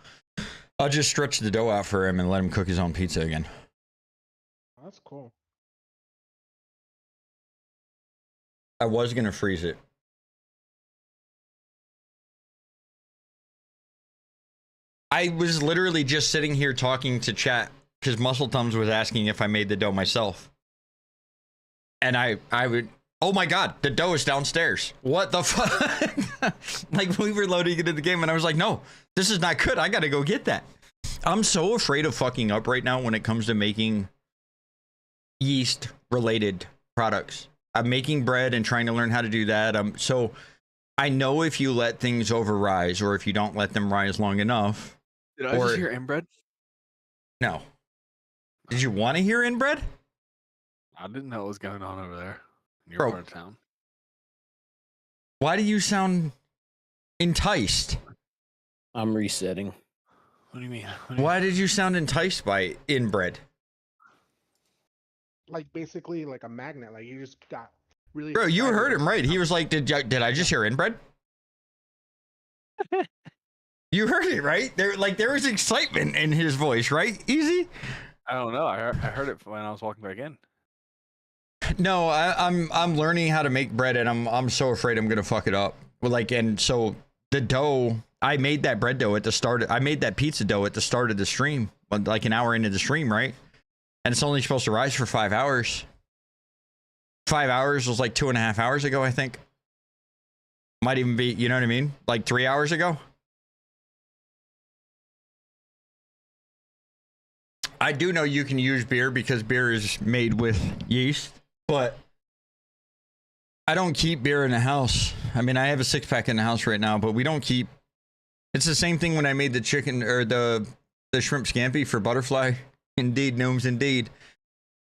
I'll just stretch the dough out for him and let him cook his own pizza again. That's cool. I was going to freeze it. I was literally just sitting here talking to chat because Muscle Thumbs was asking if I made the dough myself. And I would, oh my God, the dough is downstairs. What the fuck? Like we were loading it in the game and I was like, no, this is not good. I got to go get that. I'm so afraid of fucking up right now when it comes to making yeast related products. I'm making bread and trying to learn how to do that. So I know if you let things overrise or if you don't let them rise long enough. Did I just hear inbred? No. Did you want to hear inbred? I didn't know what was going on over there in your Bro, part of town. Why do you sound enticed? I'm resetting. What do you mean? Why did you sound enticed by inbred? Like basically like a magnet. Like you just got really. Bro, you excited heard him about right. He was like, did I just hear inbred? You heard it right. There was excitement in his voice, right? Easy. I don't know. I heard it when I was walking back in. No, I'm learning how to make bread, and I'm so afraid I'm gonna fuck it up. And so the dough, I made that bread dough at the start. I made that pizza dough at the start of the stream, like an hour into the stream, right? And it's only supposed to rise for 5 hours. 5 hours was like 2.5 hours ago, I think. Might even be, you know what I mean? Like 3 hours ago. I do know you can use beer because beer is made with yeast, but I don't keep beer in the house. I mean, I have a 6-pack in the house right now, but we don't keep. It's the same thing when I made the chicken or the shrimp scampi for Butterfly. Indeed, gnomes, indeed.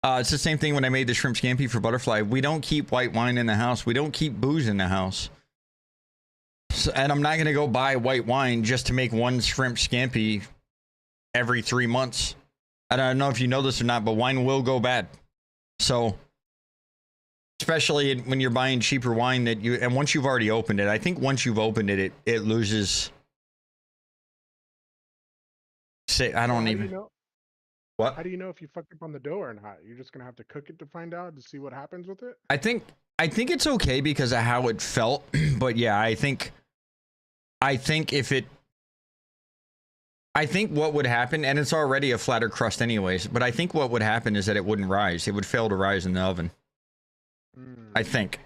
It's the same thing when I made the shrimp scampi for Butterfly. We don't keep white wine in the house. We don't keep booze in the house. So, and I'm not going to go buy white wine just to make one shrimp scampi every 3 months. I don't know if you know this or not, but wine will go bad. So, especially when you're buying cheaper wine and once you've already opened it, I think once you've opened it, it loses. I don't even. Know? What? How do you know if you fucked up on the dough or not? You're just gonna have to cook it to find out to see what happens with it. I think it's okay because of how it felt, but yeah, I think what would happen, and it's already a flatter crust anyways, but I think what would happen is that it wouldn't rise. It would fail to rise in the oven. I think.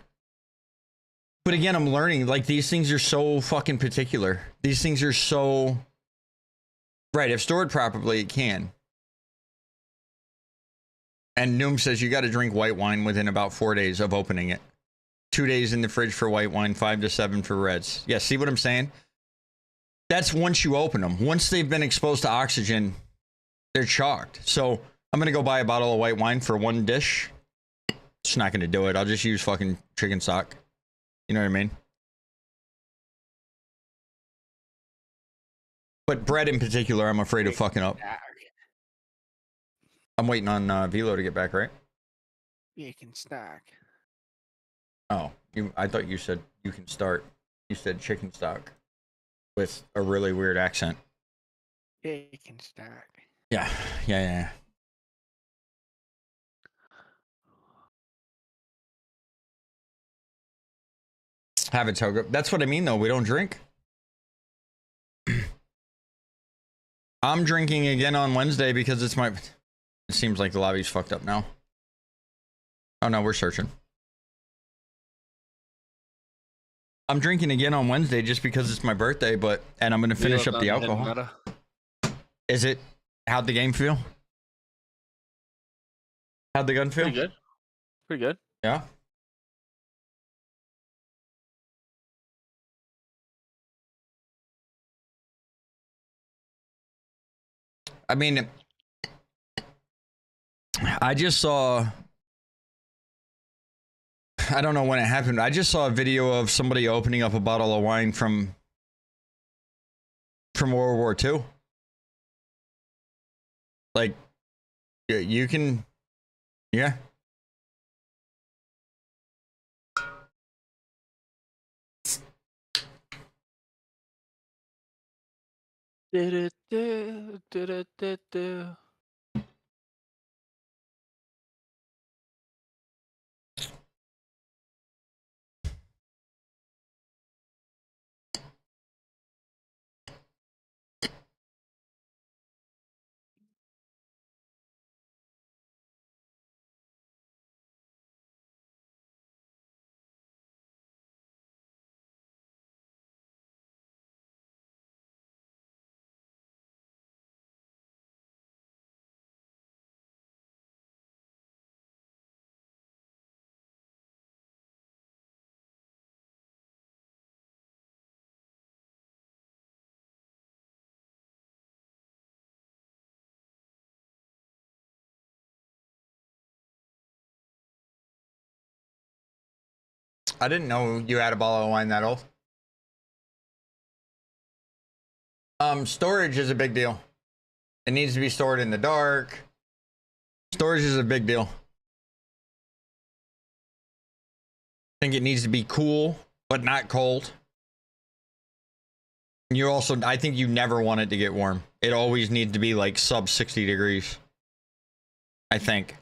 But again, I'm learning, like, these things are so fucking particular. These things are so... Right, if stored properly, it can. And Noom says you got to drink white wine within about 4 days of opening it. 2 days in the fridge for white wine, 5 to 7 for reds. Yeah, see what I'm saying? That's once you open them. Once they've been exposed to oxygen, they're chalked. So I'm going to go buy a bottle of white wine for one dish. It's not going to do it. I'll just use fucking chicken stock. You know what I mean? But bread in particular, I'm afraid of fucking up. I'm waiting on Velo to get back, right? You can stack. Oh, I thought you said you can start. You said chicken stock with a really weird accent. Yeah, you can stack. Yeah. Have it, Toga. That's what I mean, though. We don't drink. I'm drinking again on Wednesday because it's my... It seems like the lobby's fucked up now. Oh no, we're searching. I'm drinking again on Wednesday just because it's my birthday, and I'm gonna finish up the alcohol. Is it? How'd the game feel? How'd the gun feel? Pretty good. Pretty good. Yeah. I mean, I just saw... I don't know when it happened. I just saw a video of somebody opening up a bottle of wine from World War II. Like, you can... Yeah. I didn't know you had a bottle of wine that old. Storage is a big deal. It needs to be stored in the dark. Storage is a big deal. I think it needs to be cool, but not cold. You also, I think you never want it to get warm. It always needs to be like sub 60 degrees. I think.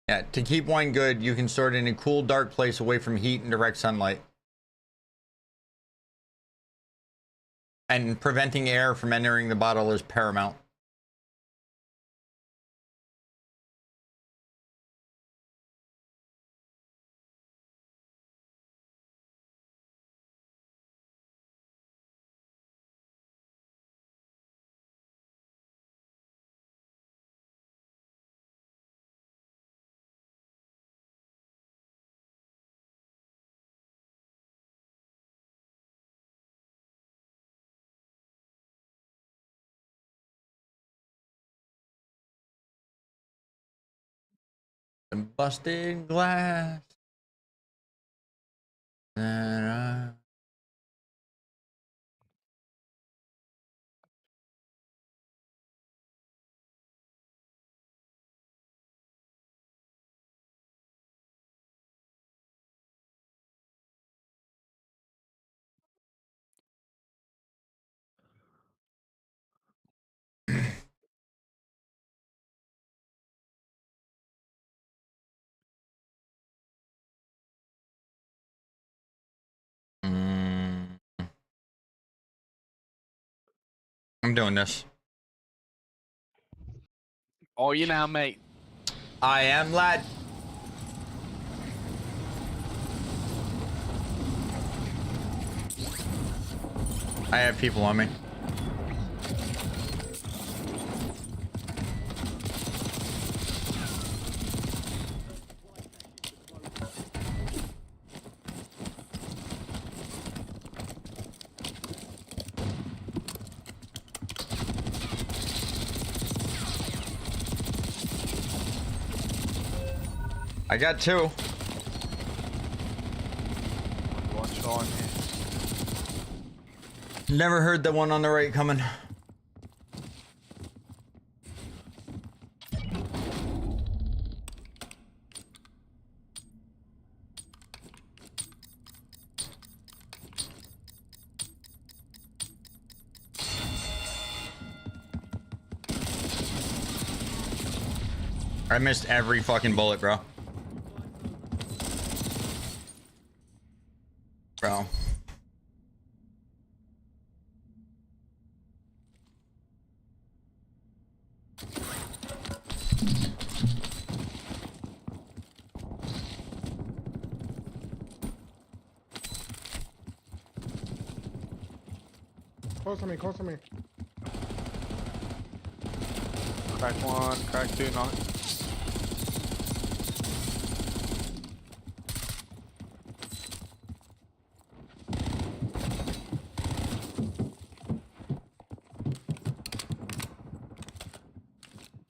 Yeah, to keep wine good, you can store it in a cool, dark place away from heat and direct sunlight. And preventing air from entering the bottle is paramount. And busted glass. I'm doing this. Oh, you now, mate. I am, lad. I have people on me. I got two. What's on here? Never heard the one on the right coming. I missed every fucking bullet, bro. Bro. Close to me, close to me. Crack one, crack two, knock.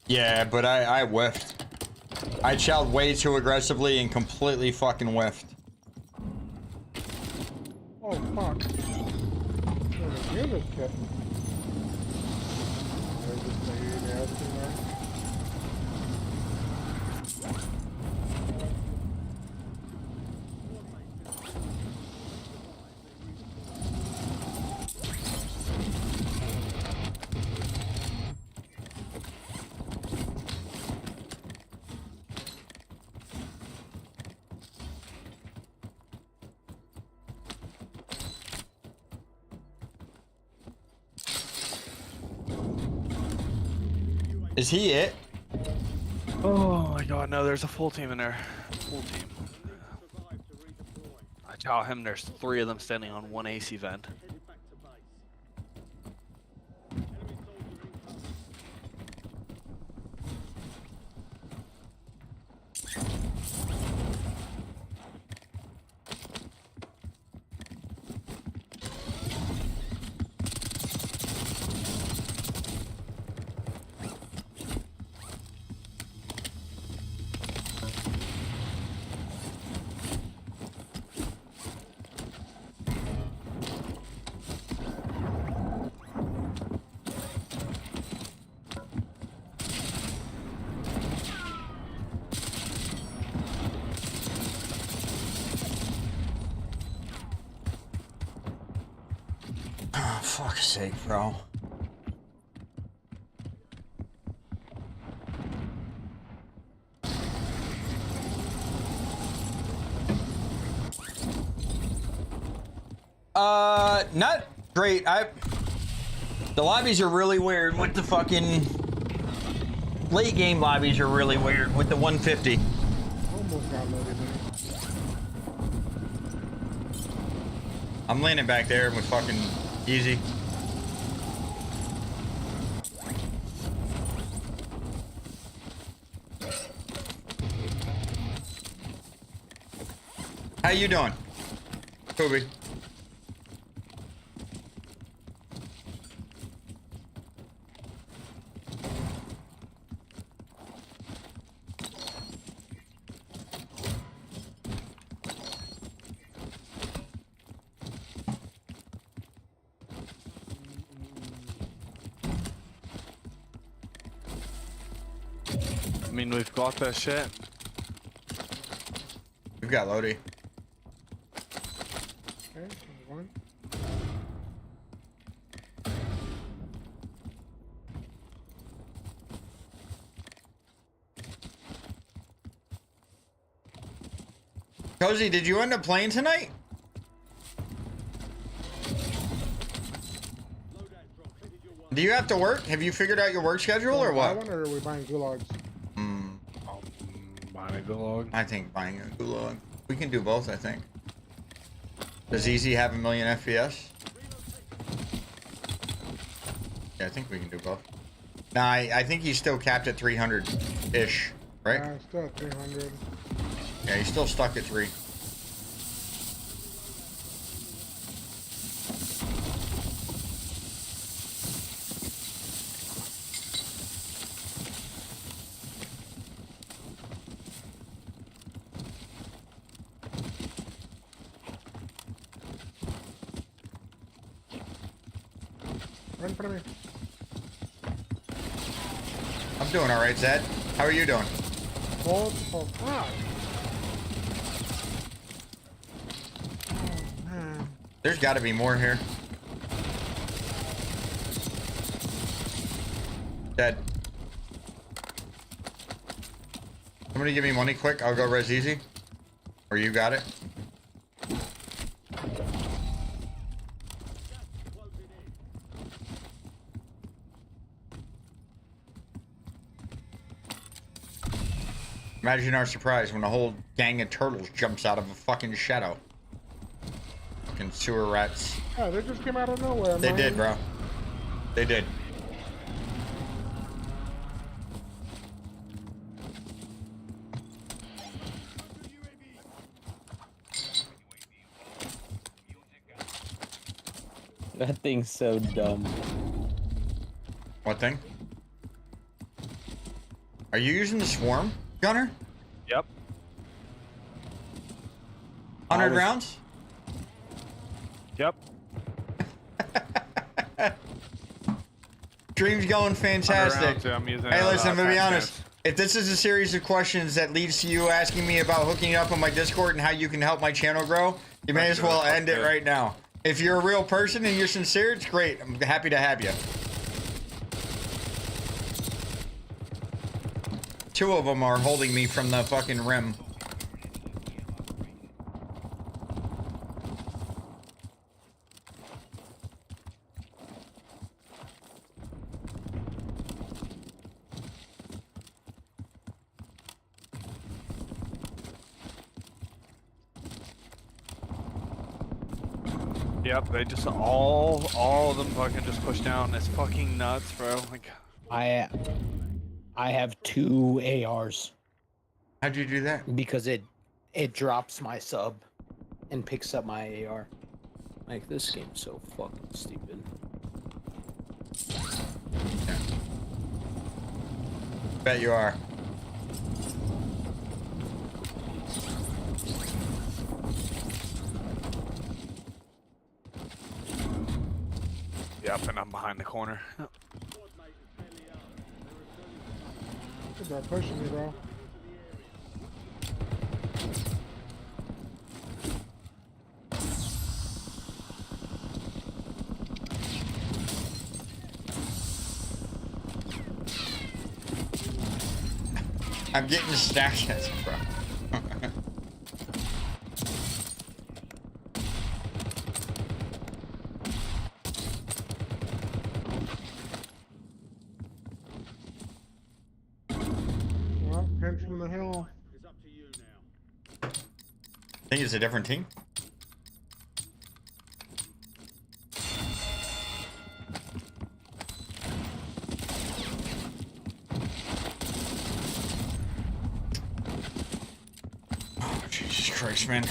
Yeah, but I whiffed. I shelled way too aggressively and completely fucking whiffed. Oh, fuck. Here's this kid. Is he it? Oh my god, no, there's a full team in there. Full team. I tell him there's 3 of them standing on one AC vent. Oh, fuck's sake, bro. Not great. The lobbies are really weird with the fucking late game lobbies are really weird with the 150. Almost got loaded in. I'm landing back there with fucking easy. How you doing, Kobe? I mean, we've got that shit. We've got Lodi. Okay, one. Cozy, did you end up playing tonight? Do you have to work? Have you figured out your work schedule or what? I wonder, are we buying gulags? Buying a gulag. I think buying a gulag. We can do both, I think. Does Easy have 1,000,000 FPS? Yeah, I think we can do both. Nah, I think he's still capped at 300-ish, right? Yeah, still at 300. Yeah, he's still stuck at 3. Right in front of me. I'm doing all right, Zed. How are you doing? Hold for fuck. Oh, man. There's got to be more here. Dead. Somebody give me money quick. I'll go res easy. Or you got it. Imagine our surprise when a whole gang of turtles jumps out of a fucking shadow. Fucking sewer rats. Oh, they just came out of nowhere, They man. did, bro. They did. That thing's so dumb. What thing? Are you using the swarm, Gunner? Yep. 100 rounds? Yep. Dream's going fantastic. I'm using, Hey, listen, I'm gonna be Fat honest. If this is a series of questions that leads to you asking me about hooking up on my Discord and how you can help my channel grow, you may as well end it right now. If you're a real person and you're sincere, it's great. I'm happy to have you. 2 of them are holding me from the fucking rim. Yep, they just all of them fucking just push down. It's fucking nuts, bro. Like, I have 2 ARs. How'd you do that? Because it drops my sub and picks up my AR. Like, this game's so fucking stupid. Bet you are. yep, and I'm behind the corner. They're pushing me, bro. I'm getting stacked at it, bro. Well, pinch from the hill. Think it's a different team? Oh, Jesus Christ, man.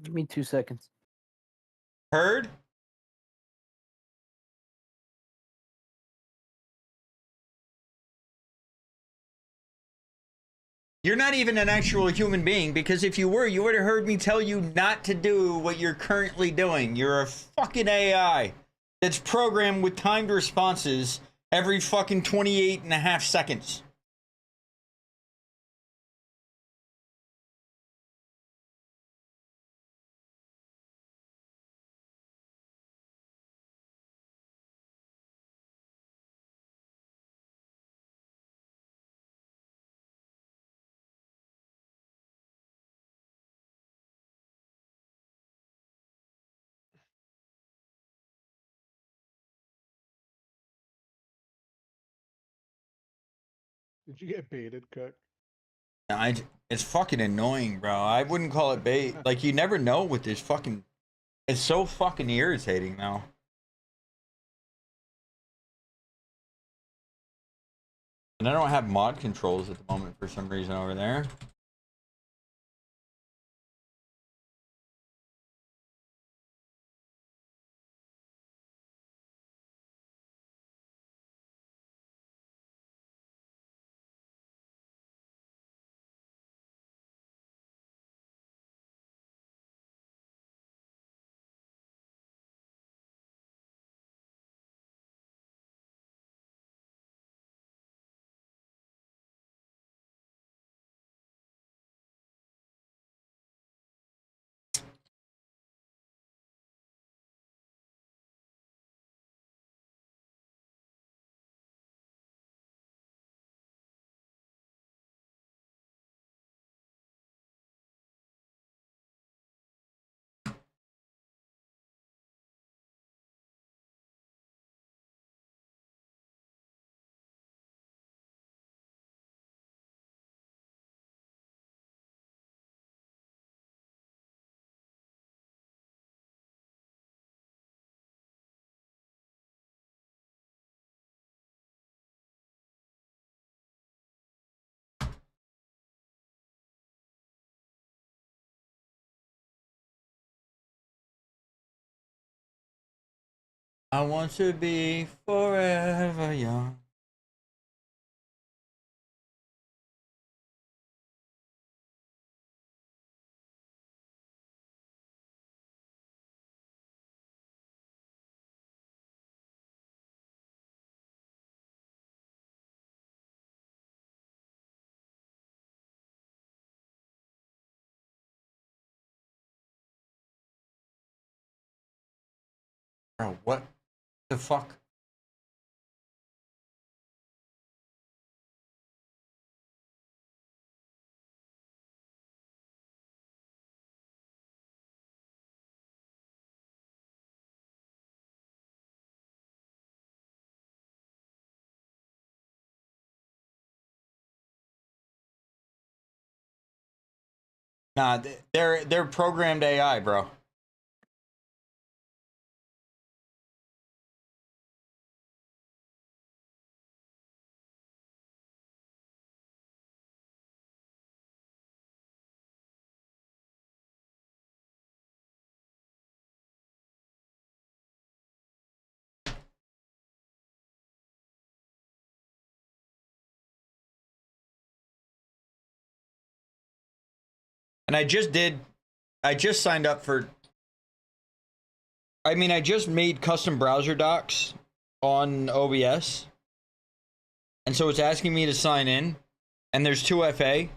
Give me 2 seconds. Heard? You're not even an actual human being, because if you were, you would have heard me tell you not to do what you're currently doing. You're a fucking AI that's programmed with timed responses every fucking 28.5 seconds. Did you get baited, Cook? It's fucking annoying, bro. I wouldn't call it bait. Like, you never know with this fucking... It's so fucking irritating now. And I don't have mod controls at the moment for some reason over there. I want to be forever young. Bro, what the fuck? Nah, they're programmed AI, bro. And I just signed up for, I mean, I just made custom browser docs on OBS. And so it's asking me to sign in, and there's 2FA.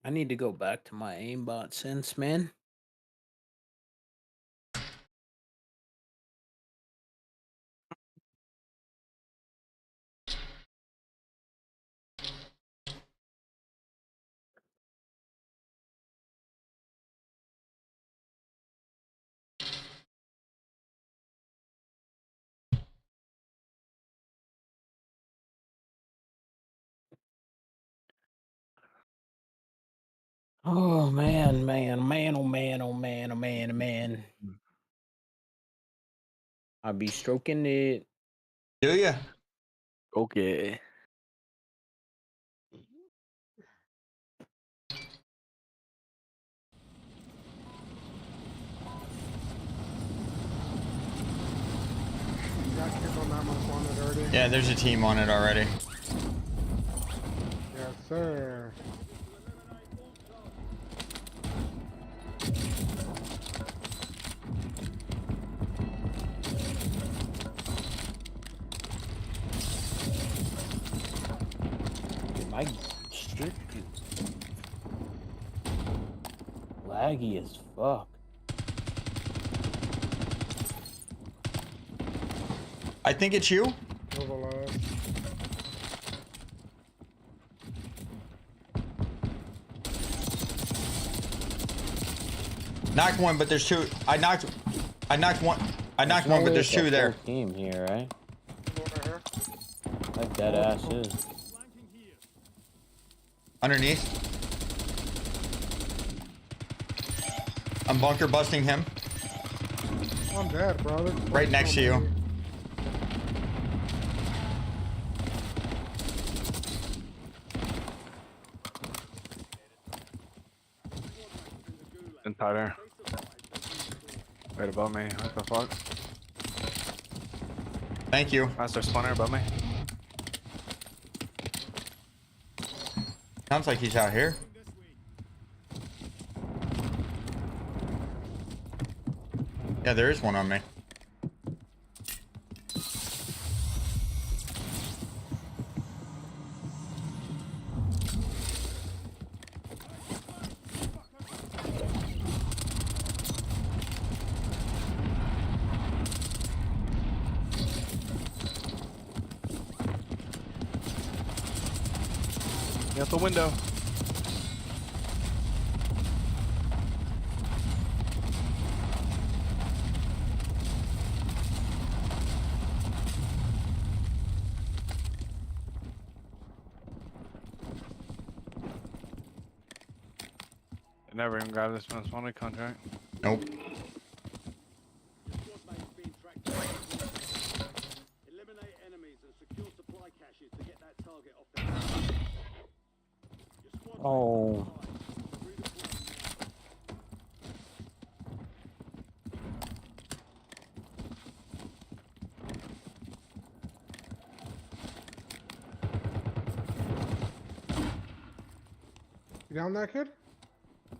I need to go back to my aimbot sense, man. Oh man, man, man, oh man, oh man, oh man, oh man. I'll be stroking it. Do ya? Okay. You got kids on that much on it already? Yeah, there's a team on it already. Yes, sir. My shit laggy as fuck. I think it's you. Overload. Knocked one, but there's two. I knocked one. There's But way there's it's a two there. full team here, right? Over here. Like that ass is. Underneath. I'm bunker busting him. I'm dead, bro. Right next to you. Entire. Right above me. What the fuck? Thank you. Master spawner above me. Sounds like he's out here. Yeah, there is one on me. out the window. I never even grabbed this most wanted contract. Nope. Oh. You down that kid?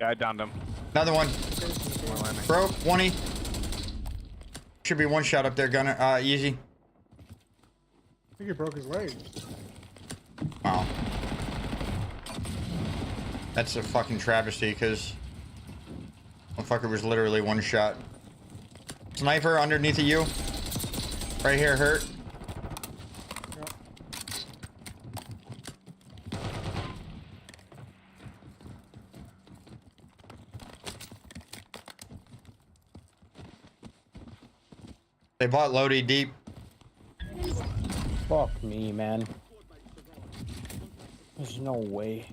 Yeah, I downed him. Another one. Broke. 1E. Should be one shot up there, Gunner. Easy. I think he broke his leg. Wow. That's a fucking travesty, because motherfucker was literally one shot. Sniper underneath of you. Right here, hurt. Yep. They bought Lodi deep. Fuck me, man. There's no way.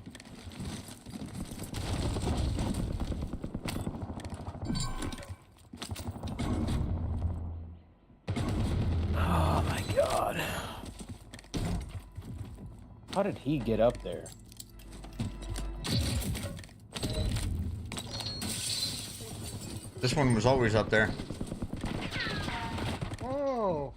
Oh my god. How did he get up there? This one was always up there. Oh.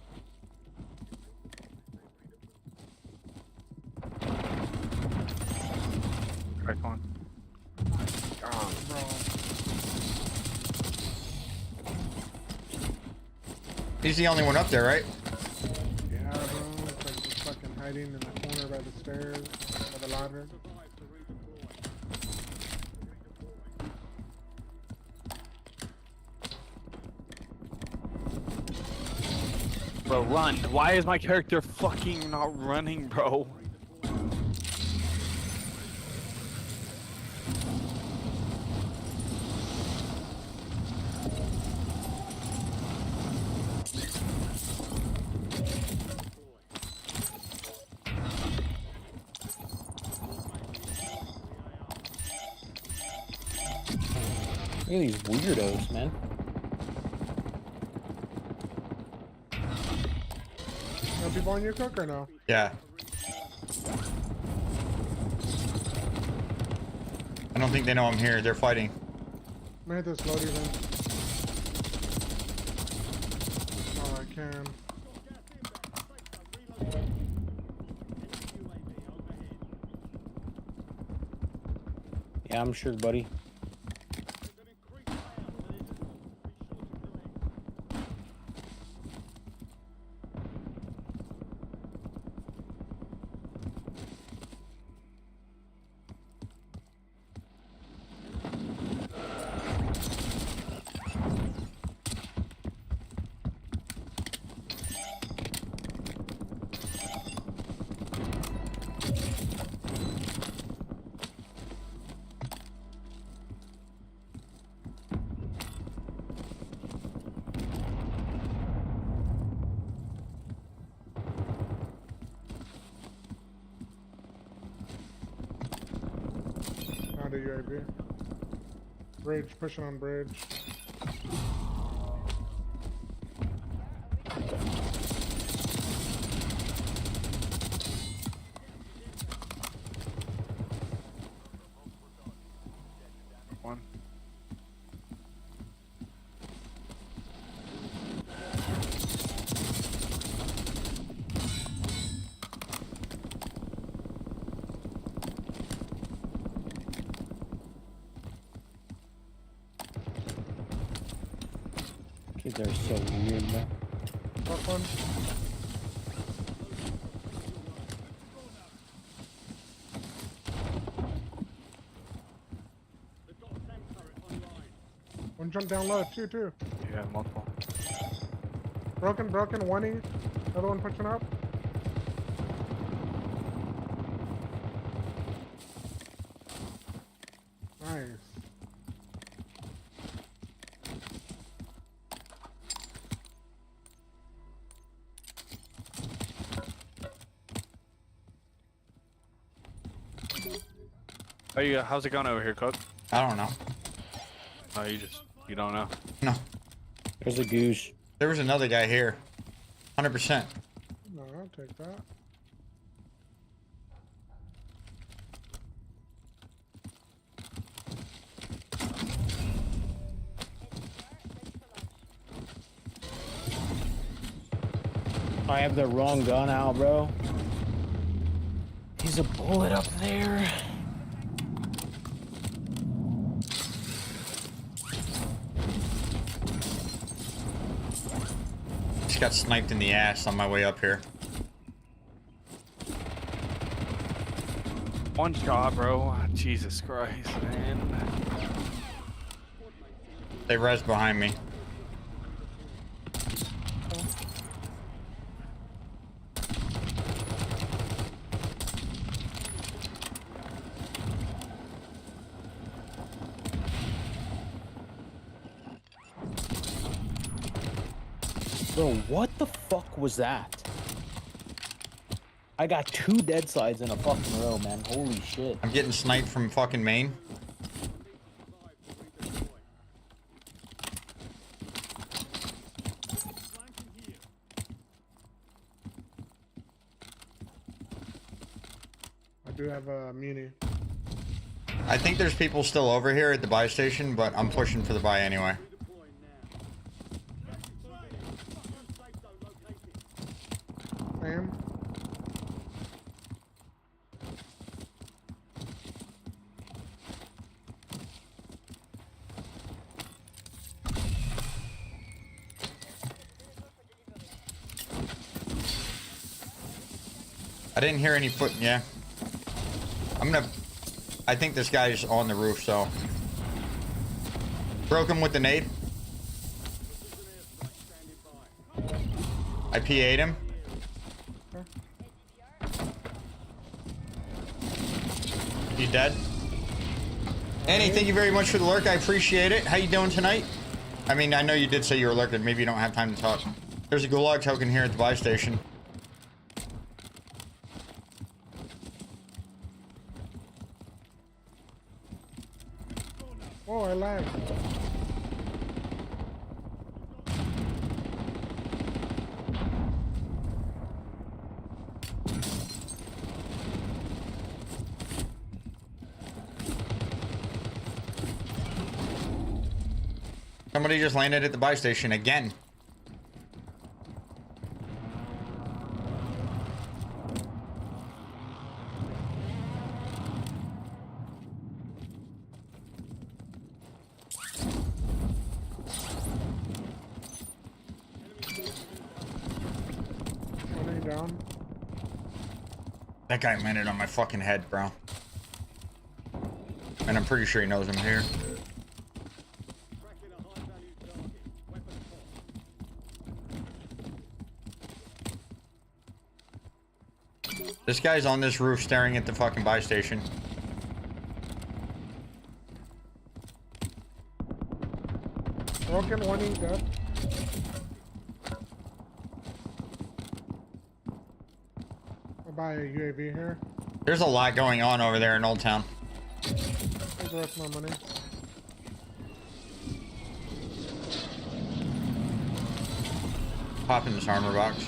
Right on. God, bro. He's the only one up there, right? Yeah, bro. It's like just fucking hiding in the corner by the stairs, by the ladder. Bro, run. Why is my character fucking not running, bro? Look at these weirdos, man. No people on your cook or no? Yeah. I don't think they know I'm here. They're fighting. I'm gonna hit this loadie then. Oh, I can. Yeah, I'm sure, buddy. Not a UAV. Bridge, pushing on bridge. One. Kids are so weird, man. Top one. One jump down low, two. Yeah, multiple. Broken, 1E. Another one pushing up. Nice. Oh, how's it going over here, Cook? I don't know. Oh, you don't know. No. There's a goose. There was another guy here. 100%. No, I'll take that. I have the wrong gun out, bro. He's a bullet up there. Just got sniped in the ass on my way up here. One shot, bro. Jesus Christ, man. They res behind me. Bro, what the fuck was that? I got 2 dead sides in a fucking row, man. Holy shit. I'm getting sniped from fucking Maine. I do have a muni. I think there's people still over here at the buy station, but I'm pushing for the buy anyway. Sam? I didn't hear any foot. Yeah. I think this guy's on the roof, so. Broke him with the nade. I PA'd him. You dead? Annie, thank you very much for the lurk. I appreciate it. How you doing tonight? I mean, I know you did say you were lurking. Maybe you don't have time to talk. There's a gulag token here at the buy station. Oh, I lagged. Somebody just landed at the buy station again. Down. That guy landed on my fucking head, bro. And I'm pretty sure he knows I'm here. This guy's on this roof staring at the fucking buy station. Broken, one in dead. I'll buy a UAV here. There's a lot going on over there in Old Town. Here's the rest of my money. Pop in this armor box.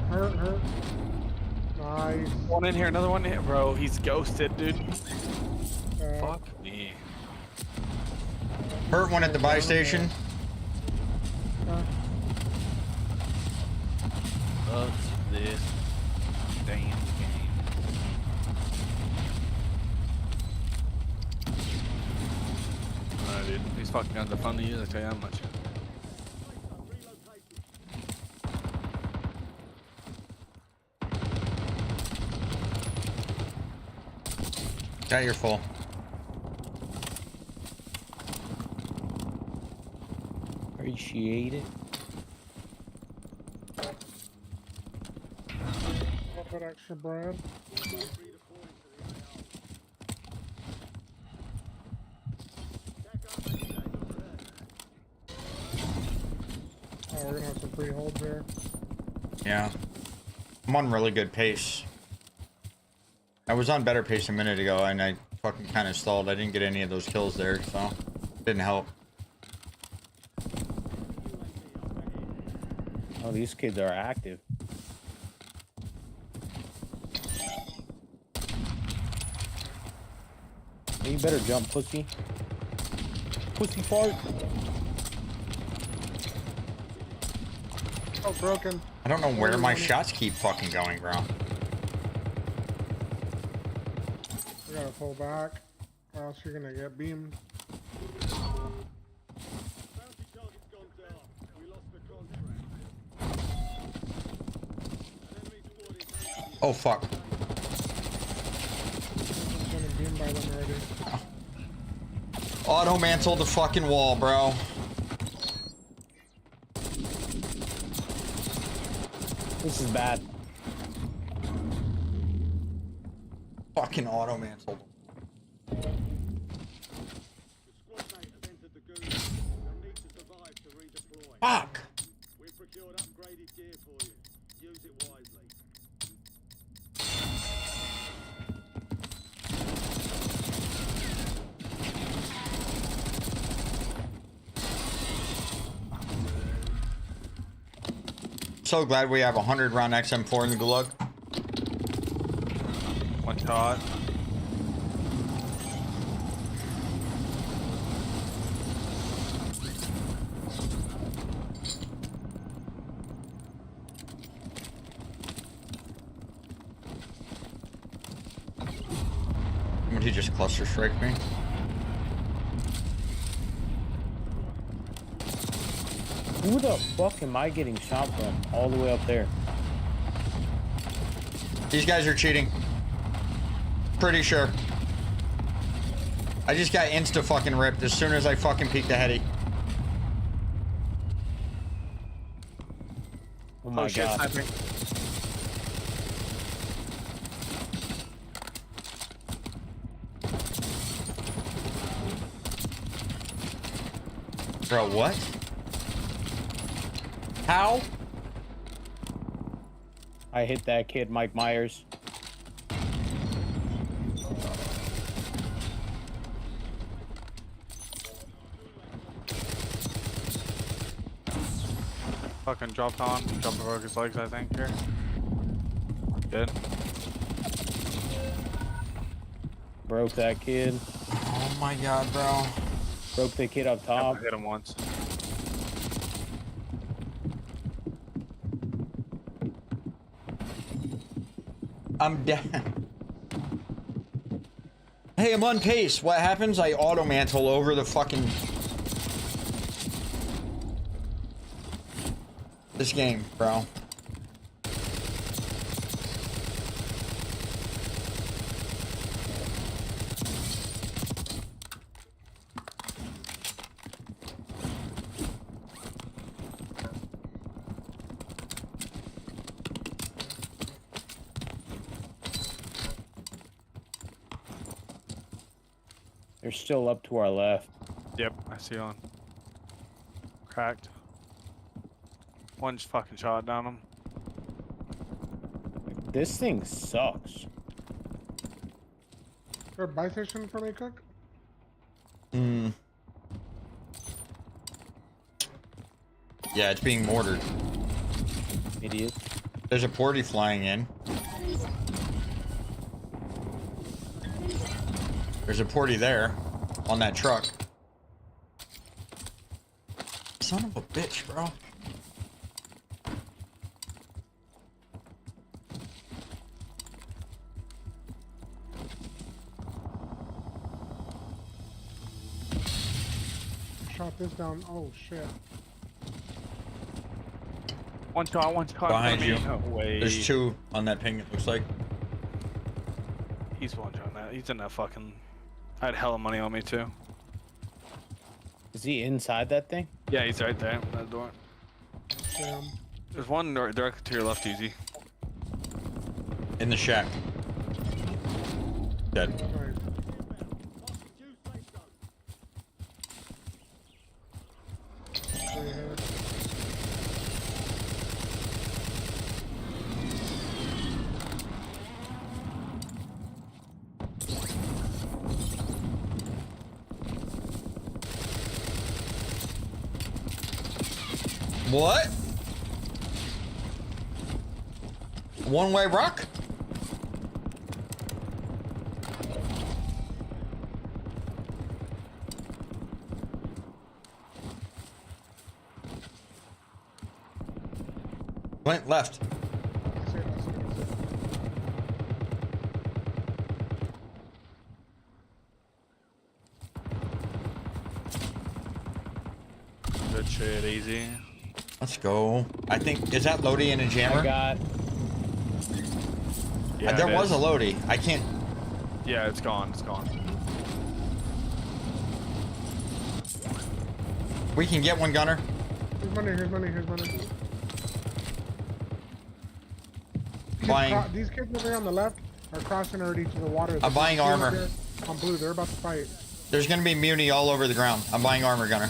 Hurt. Nice. One in here, another one in here. Bro, he's ghosted, dude. Fuck me. Hurt one at the buy station. Fuck this damn game. Alright, dude. These fucking guns are fun to use, I tell you how much. Got your full. Appreciate it. That extra bread. Oh, we're gonna have some free holds there. Yeah. I'm on really good pace. I was on better pace a minute ago and I fucking kind of stalled. I didn't get any of those kills there, so didn't help. Oh, these kids are active. You better jump, pussy. Pussy fart. Oh, broken. I don't know where my shots keep fucking going, bro. We gotta pull back, or else you're gonna get beamed. Oh fuck. I'm gonna beam by them already. Auto mantle the fucking wall, bro. This is bad. Fucking auto mantled. Fuck. We've procured upgraded gear for you. Use it wisely. So glad we have a 100-round XM4 in the Gulag. One shot. Would he just cluster strike me? Who the fuck am I getting shot from all the way up there? These guys are cheating. Pretty sure. I just got insta fucking ripped as soon as I fucking peeked the heady. Oh my god. Bro, what? How? I hit that kid, Mike Myers. Fucking dropped on. Dropped broke his legs, I think, here. Good. Broke that kid. Oh my god, bro. Broke the kid up I top. hit him once. I'm dead. Hey, I'm on pace. What happens? I auto mantle over the fucking... this game, bro. They're still up to our left. Yep, I see one. Cracked. One just fucking shot down him. This thing sucks. Is there a buy station for me, Cook? Hmm. Yeah, it's being mortared. Idiot. There's a porty flying in. There's a porty there on that truck. Son of a bitch, bro. Shot this down. Oh shit. One shot. Behind you. No way. There's two on that ping, it looks like. He's one shot that. He's in that fucking. I had hella money on me too. Is he inside that thing? Yeah, he's right there. That door. Damn. There's one directly to your left, Easy. In the shack. Dead. Right. Right here. What? One-way rock? Went left. That's it, that's it, that's it. Good shit, Easy. Let's go. I think, is that Lodi and a jammer? I got. Yeah, There it was is. a Lodi. I can't. Yeah, it's gone. It's gone. We can get one, Gunner. Here's money, here's money, here's money. Buying. These kids over here on the left are crossing already to the water. I'm buying Two over armor. there on blue, they're about to fight. There's gonna be muni all over the ground. I'm buying armor, Gunner.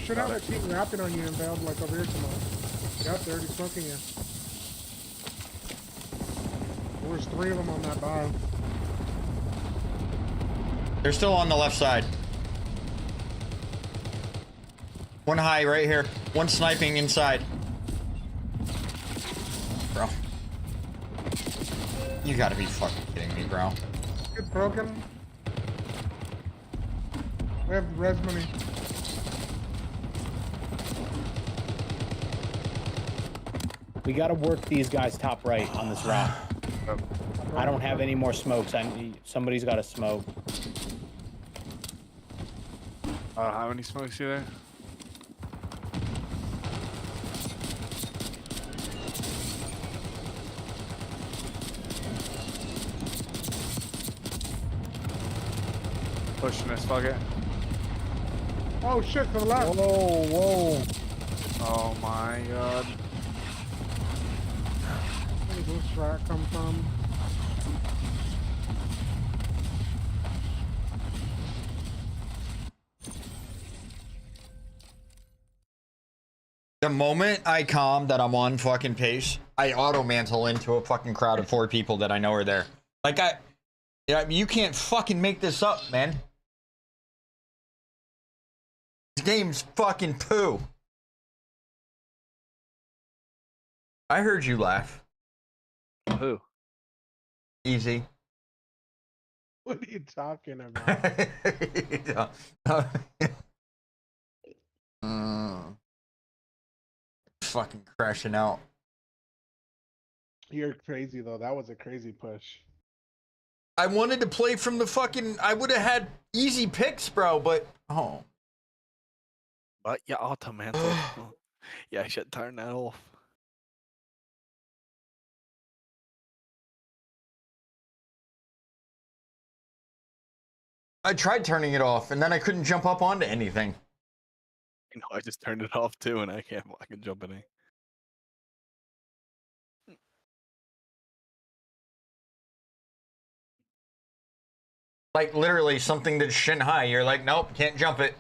Should have a team wrapping on you and bailed like over here tomorrow. Yep, they're already smoking you. There's 3 of them on that bar. They're still on the left side. One high right here. One sniping inside. Bro. You gotta be fucking kidding me, bro. It's broken. We have res money. We gotta work these guys top right on this rock. I don't have any more smokes. I need, somebody's got to smoke. How many smokes you there? Pushing this, fuck it. Oh shit, to the left. Whoa, whoa. Oh my god. Where does this track come from? The moment I calm that I'm on fucking pace, I auto mantle into a fucking crowd of 4 people that I know are there. Like yeah, you can't fucking make this up, man. This game's fucking poo. I heard you laugh. Who? Easy. What are you talking about? Fucking crashing out. You're crazy though. That was a crazy push. I wanted to play from the fucking. I would have had easy picks, bro, but oh. But yeah, automatic. Yeah, I should turn that off. I tried turning it off, and then I couldn't jump up onto anything. You know, I just turned it off too, and I can't fucking jump in it. Like literally something that's shin high. You're like, nope, can't jump it.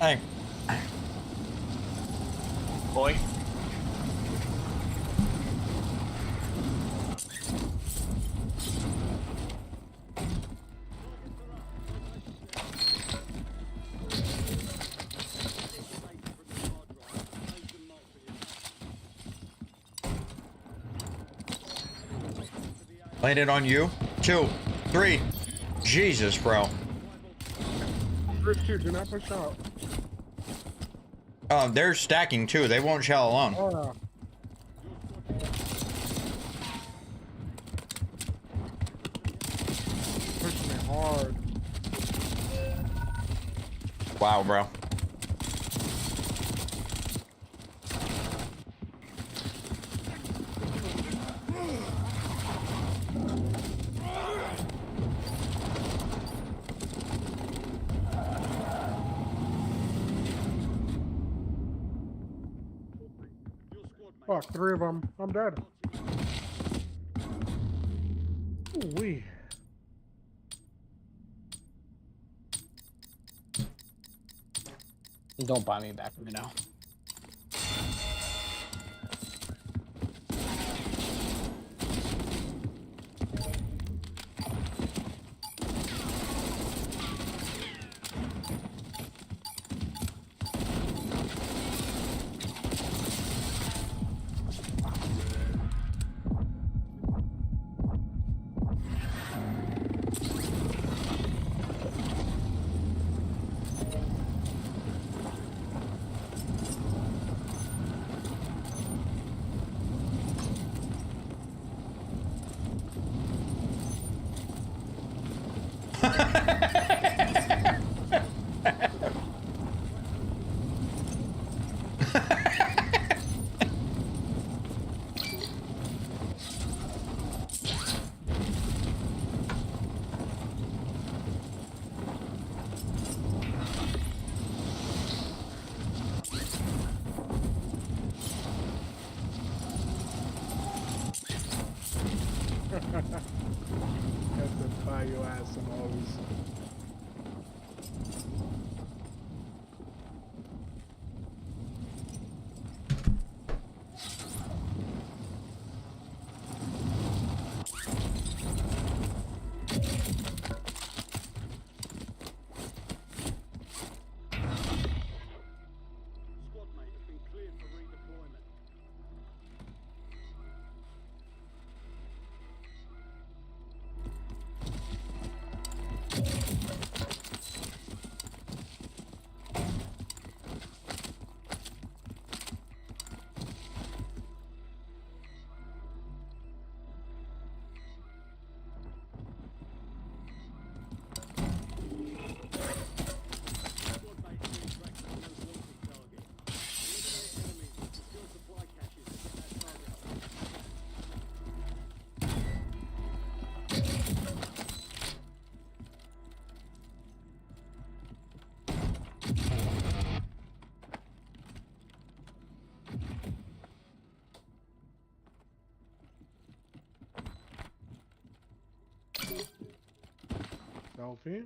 Hey. Boy. Landed on you. 2, 3. Jesus, bro. First two, do not push out. They're stacking too. They won't shell alone. Oh. Pushing me hard. Wow, bro. Fuck, 3 of them. I'm dead. Ooh-wee. Don't buy me back right now. Have to buy your ass some always. Selfie.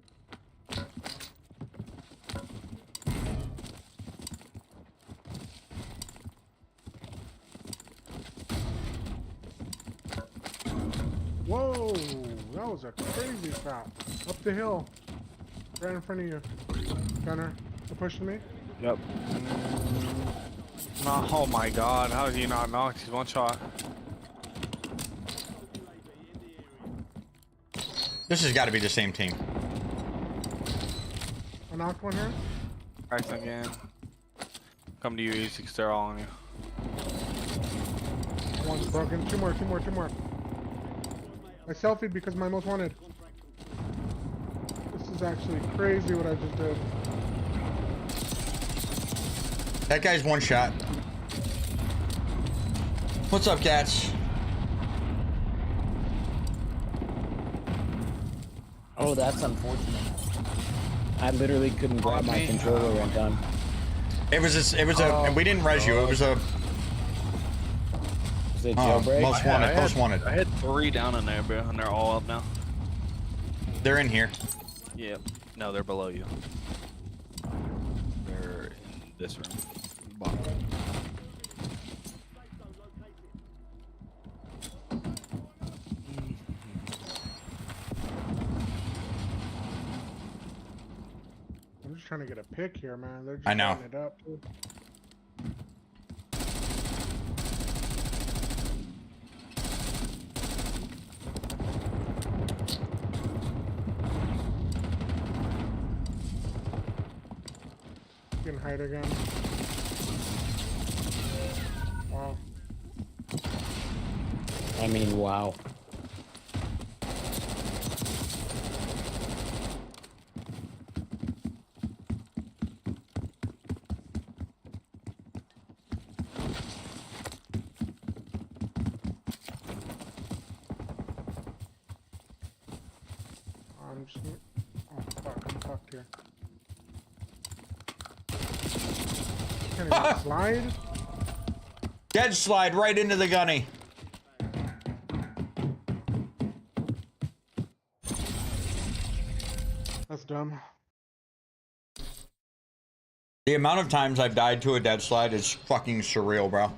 Whoa, that was a crazy shot. Up the hill. Right in front of you. Gunner, you pushing me? Yep. No, oh my god, how did he not knock? He's one shot. This has got to be the same team. I knocked one here. Right again. Come to you, easy, because they're all on you. One's broken. Two more. I selfied because my most wanted. This is actually crazy what I just did. That guy's one shot. What's up, cats? Oh, that's unfortunate. I literally couldn't grab my controller in time. It was we didn't res you. It was a jailbreak. most wanted. Most wanted. I had 3 down in there, bro, and they're all up now. They're in here. Yep. No, they're below you. They're This room. Bottom. I'm just trying to get a pick here, man. They're just I know. lighting it up. Too. You can hide again. Wow. I mean, wow. I'm just. Oh fuck! I'm fucked here. Can't even slide. Dead slide right into the gunny. That's dumb. The amount of times I've died to a dead slide is fucking surreal, bro. I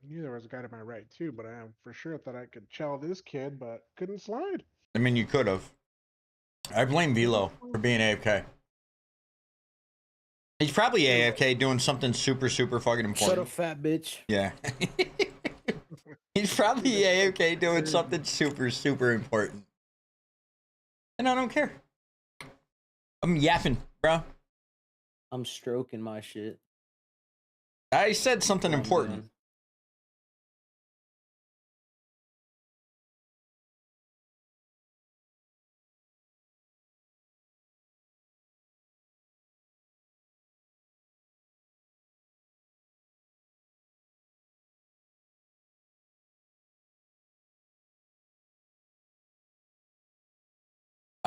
knew there was a guy to my right too, but I for sure thought I could chow this kid, but couldn't slide. I mean, you could have. I blame Velo for being AFK. He's probably AFK doing something super, super fucking important. Shut up, fat bitch. Yeah. He's probably AFK doing something super, super important. And I don't care. I'm yapping, bro. I'm stroking my shit. I said something I'm important. doing.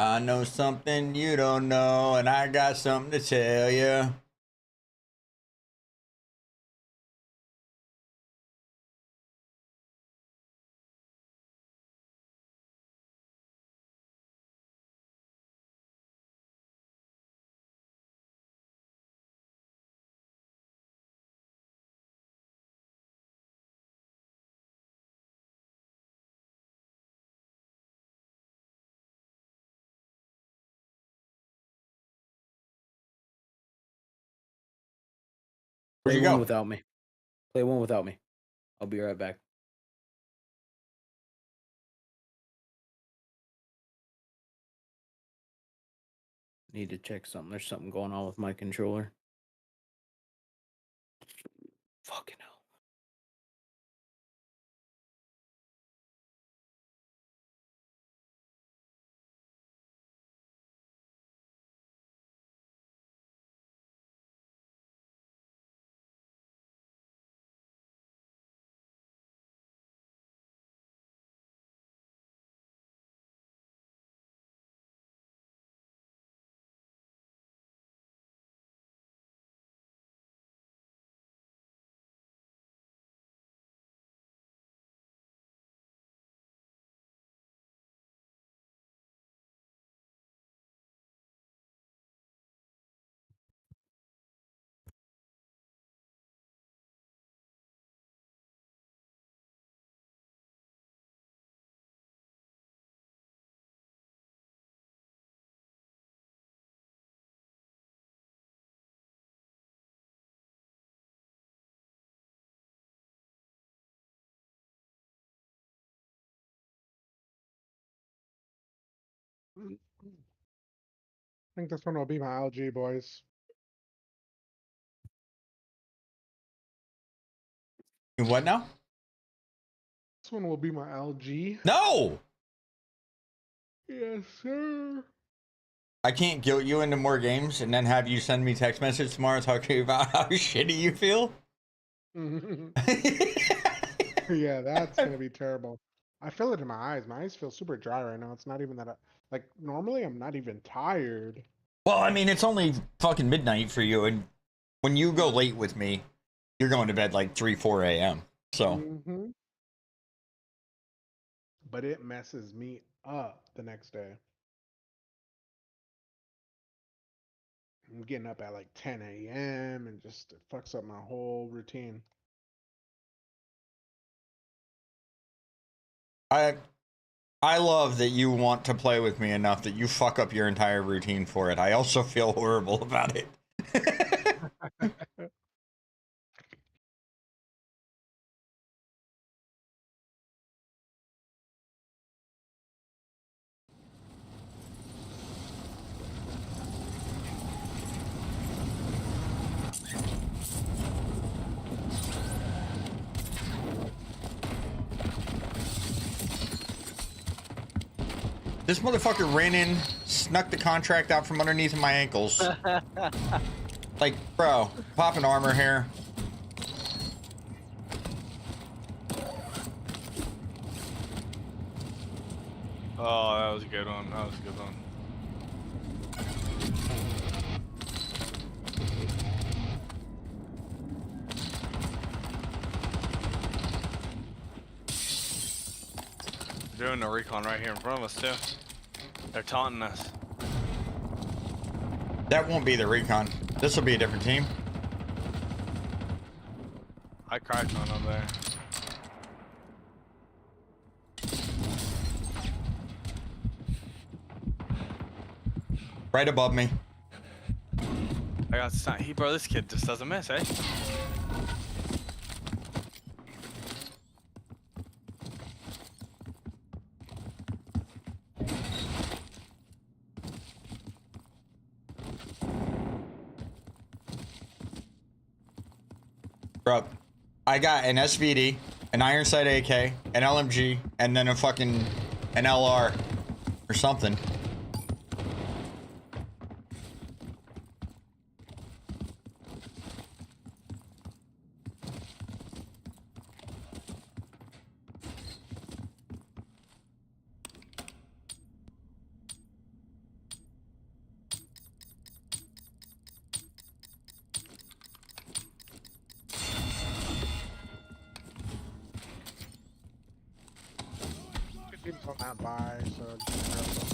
I know something you don't know, and I got something to tell you. Where'd Play you one go? without me. Play one without me. I'll be right back. Need to check something. There's something going on with my controller. Fucking hell. I think this one will be my LG, boys. What now? This one will be my LG. No! Yes, sir. I can't guilt you into more games and then have you send me text message tomorrow talking about how shitty you feel. Yeah, that's gonna be terrible. I feel it in my eyes. My eyes feel super dry right now. It's not even that. Like normally, I'm not even tired. Well, I mean, it's only fucking midnight for you, and when you go late with me, you're going to bed like 3, 4 a.m. So, But it messes me up the next day. I'm getting up at like 10 a.m. and just it fucks up my whole routine. I love that you want to play with me enough that you fuck up your entire routine for it. I also feel horrible about it. This motherfucker ran in, snuck the contract out from underneath of my ankles. Like, bro, popping armor here. Oh, that was a good one. That was a good one. They're doing a recon right here in front of us too. They're taunting us. That won't be the recon. This will be a different team. I cracked one up there. Right above me. I got stunned. Bro, this kid just doesn't miss, eh? Bro, I got an SVD, an iron sight AK, an LMG, and then a fucking an LR or something. People on that buy, so just grab them.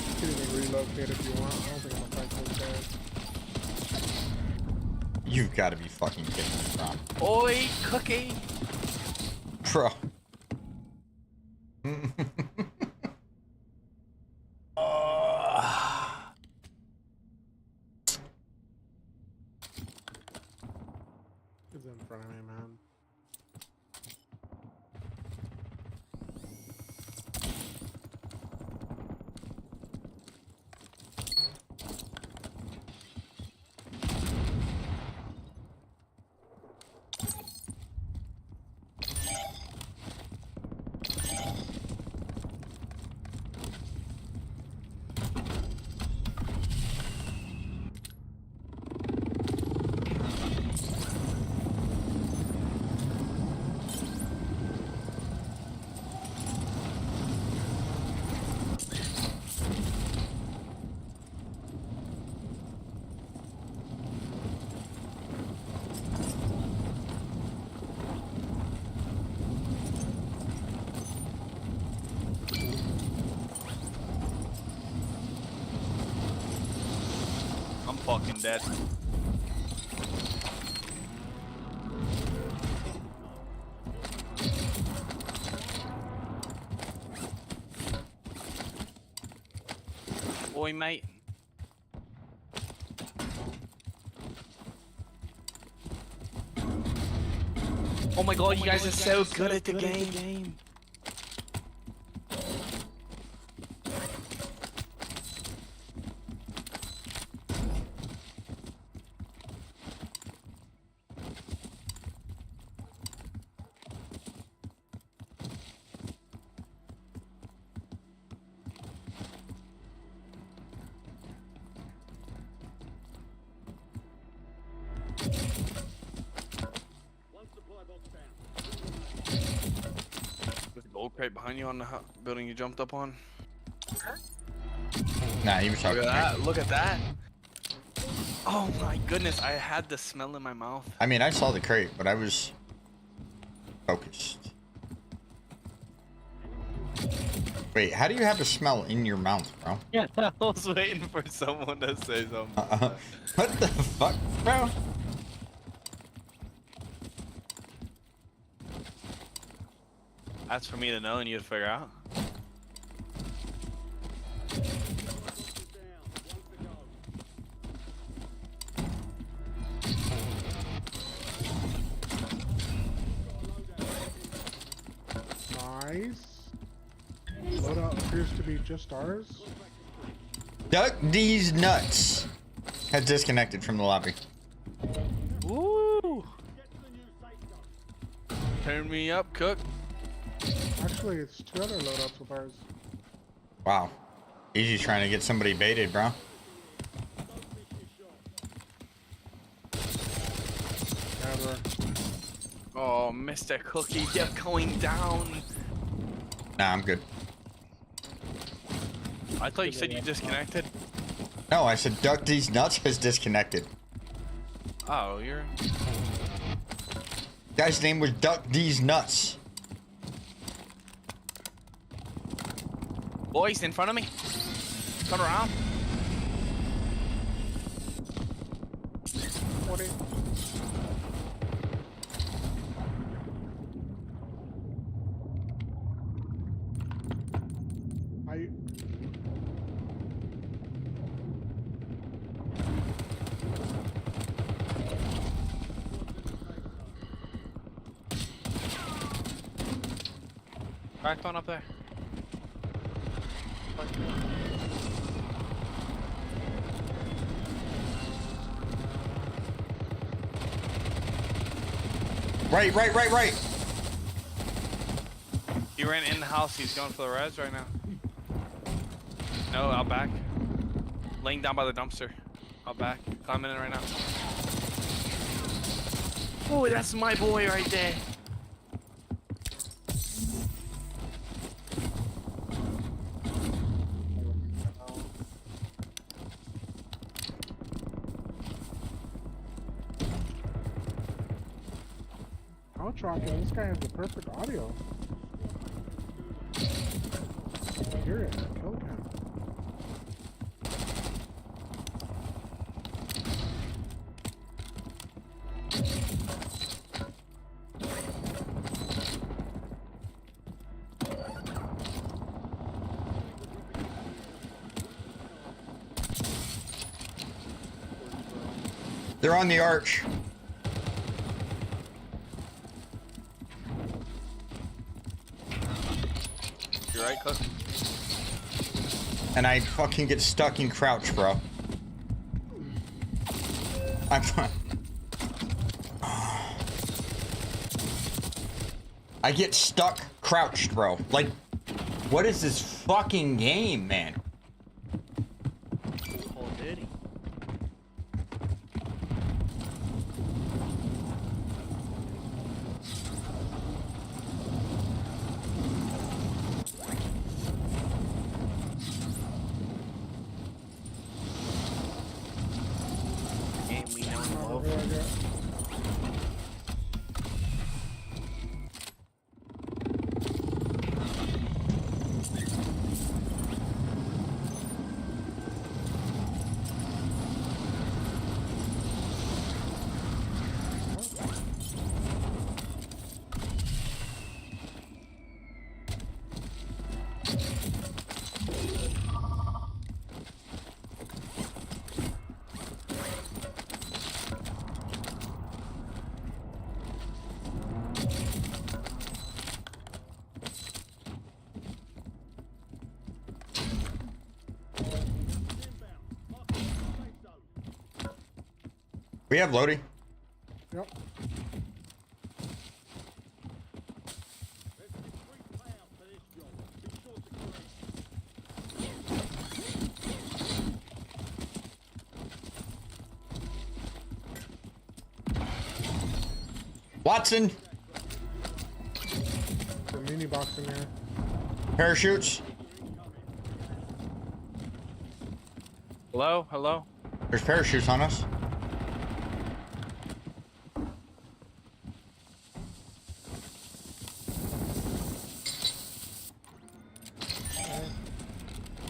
You can even relocate if you want. I don't think I'm gonna fight those guys. You've got to be fucking kidding me, bro. Oi, cookie! Bro. He's in front of me, man. I'm fucking dead. Oi, mate. Oh my god, you guys are so good at the game. There's a gold crate behind you on the building you jumped up on. Nah, he was talking Look to at me. that! Look at that! Oh my goodness! I had the smell in my mouth. I mean, I saw the crate, but I was focused. Wait, how do you have a smell in your mouth, bro? Yeah, I was waiting for someone to say something. What the fuck, bro? That's for me to know and you to figure out. Nice. Loadout appears to be just ours. Duck these nuts has disconnected from the lobby. Woo! Turn me up, Cook. Actually, it's 2 other loadouts with ours. Wow. He's just trying to get somebody baited, bro. Never. Oh, Mr. Cookie, you're going down. Nah, I'm good. I thought you said you disconnected. No, I said Duck These Nuts has disconnected. Oh, you're... Guy's name was Duck These Nuts. Boys, in front of me. Turn around. What is... Cracked one up there. Right. He ran in the house. He's going for the res right now. No, out back. Laying down by the dumpster. Out back. Climbing in right now. Oh, that's my boy right there. Outrocking, this guy has the perfect audio. Hear it, kill him. They're on the arch. You're right, Cook. And I fucking get stuck in crouch, bro. I'm fine. I get stuck crouched, bro. Like, what is this fucking game, man? Oh, did he? Game we know of. We have Lodi. Yep. Watson. The mini box in there. Parachutes. Hello? Hello? There's parachutes on us.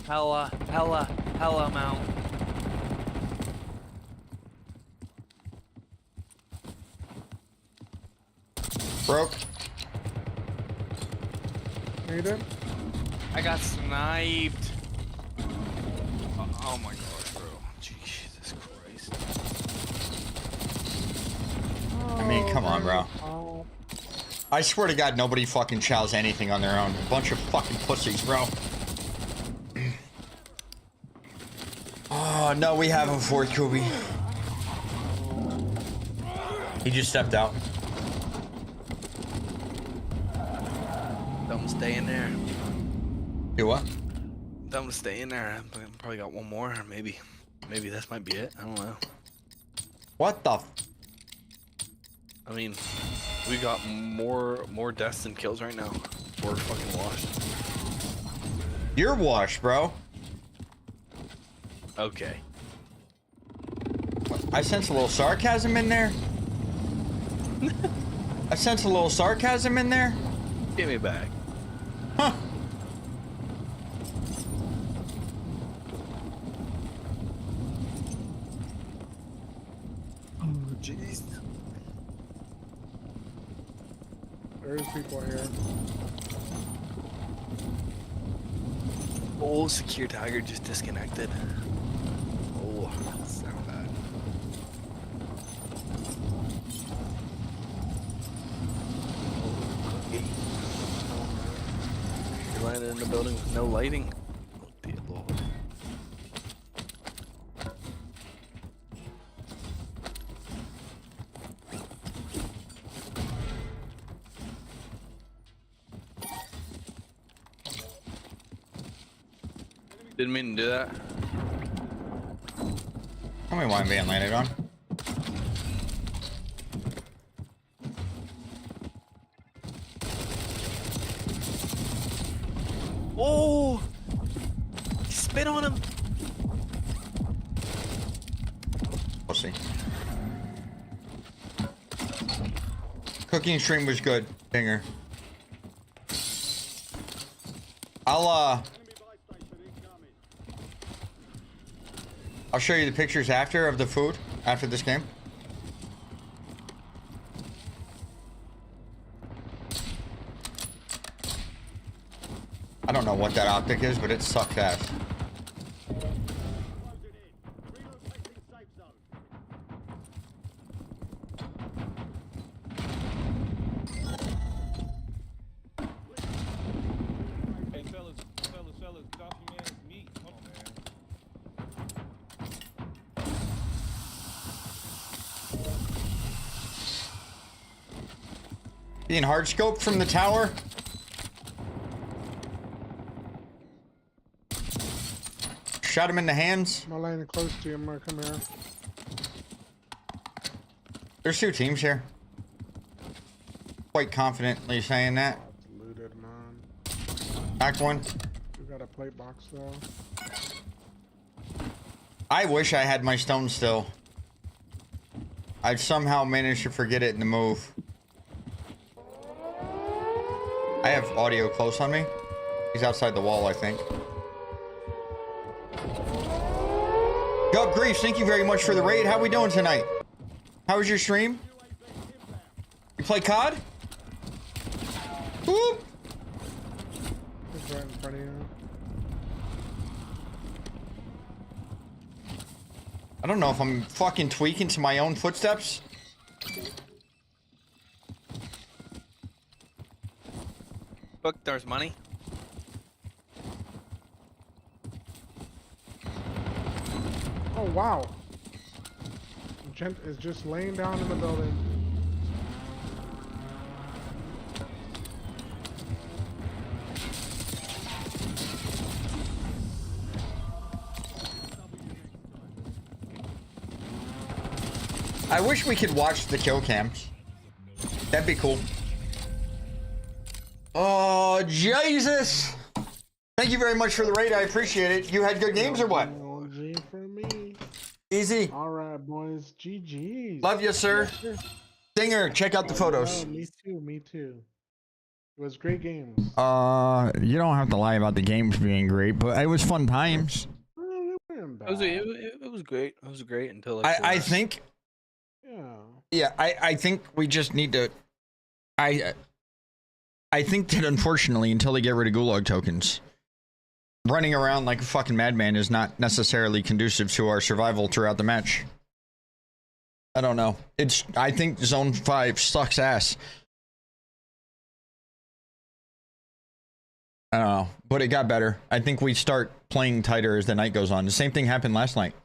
hella amount. Broke. You did? I got sniped. Oh my god, bro. Jesus Christ. I mean, come on, bro. Oh, I swear to God, nobody fucking chows anything on their own. A bunch of fucking pussies, bro. Oh, no, we have a fourth Kubi. He just stepped out. Tell him to stay in there. Do what? Tell him to stay in there. I probably got one more. Maybe this might be it. I don't know. What the? I mean, we got more deaths than kills right now. We're fucking washed. You're washed, bro. Okay. I sense a little sarcasm in there. I sense a little sarcasm in there. Give me back. Huh. Oh, jeez. there's people here. Oh, secure tiger just disconnected. Oh, that sound bad. You're landing in the building with no lighting. Oh, dear Lord. Didn't mean to do that. Tell me why I'm being landed on. Oh! Spit on him! We'll see. Cooking stream was good, Dinger. I'll show you the pictures after of the food after this game. I don't know what that optic is, but it sucks ass. Hey, fellas, drop your man's meat. Hold on, man. Being hard scoped from the tower. Shot him in the hands. I'm not landing close to you. I'm gonna come here. There's two teams here. Quite confidently saying that. It's looted, man. Back one. We got a plate box though. I wish I had my stone still. I'd somehow managed to forget it in the move. I have audio close on me. He's outside the wall, I think. Gut Grief, thank you very much for the raid. How we doing tonight? How was your stream? You play COD? Whoop! It's right in front of you. I don't know if I'm fucking tweaking to my own footsteps. Look, there's money. Oh wow. Gent is just laying down in the building. I wish we could watch the kill cams. That'd be cool. Oh, Jesus. Thank you very much for the raid. I appreciate it. You had good games or what? G for me. Easy. All right, boys. GG's. Love you, sir. Dinger, check out the photos. Me too. Me too. It was great games. You don't have to lie about the games being great, but it was fun times. It was great. It was great until like I think. Yeah, I think we just need to. I think that unfortunately, until they get rid of gulag tokens, running around like a fucking madman is not necessarily conducive to our survival throughout the match. I don't know. I think Zone 5 sucks ass. I don't know, but it got better. I think we start playing tighter as the night goes on. The same thing happened last night.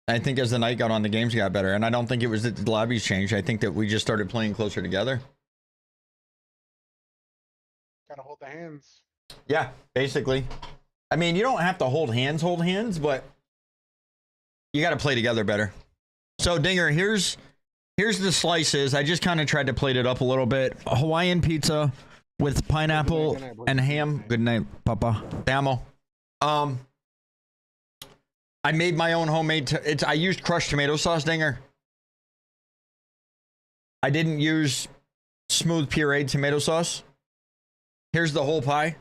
I think as the night got on, the games got better, and I don't think it was that the lobbies changed. I think that we just started playing closer together. Gotta hold the hands. Yeah, basically. I mean, you don't have to hold hands, but you got to play together better. So, Dinger, here's the slices. I just kind of tried to plate it up a little bit. A Hawaiian pizza with pineapple and ham. Good night, Papa. Damo. I made my own homemade. I used crushed tomato sauce, Dinger. I didn't use smooth pureed tomato sauce. Here's the whole pie.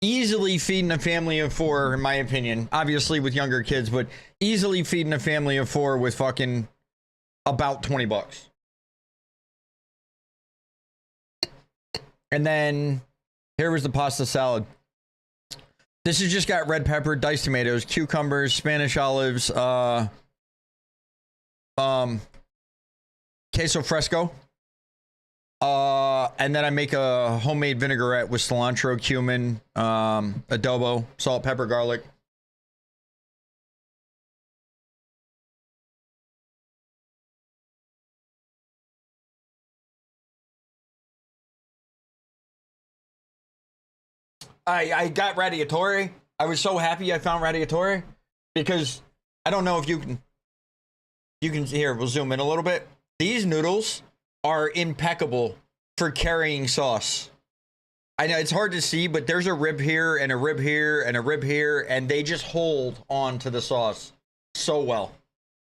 Easily feeding a family of 4, in my opinion. Obviously with younger kids, but easily feeding a family of 4 with fucking about $20. And then here was the pasta salad. This has just got red pepper, diced tomatoes, cucumbers, Spanish olives, queso fresco. And then I make a homemade vinaigrette with cilantro, cumin, adobo, salt, pepper, garlic. I got radiatore. I was so happy I found radiatore because I don't know if you can here, we'll zoom in a little bit. These noodles are impeccable for carrying sauce. I know it's hard to see, but there's a rib here and a rib here and a rib here, and they just hold on to the sauce so well.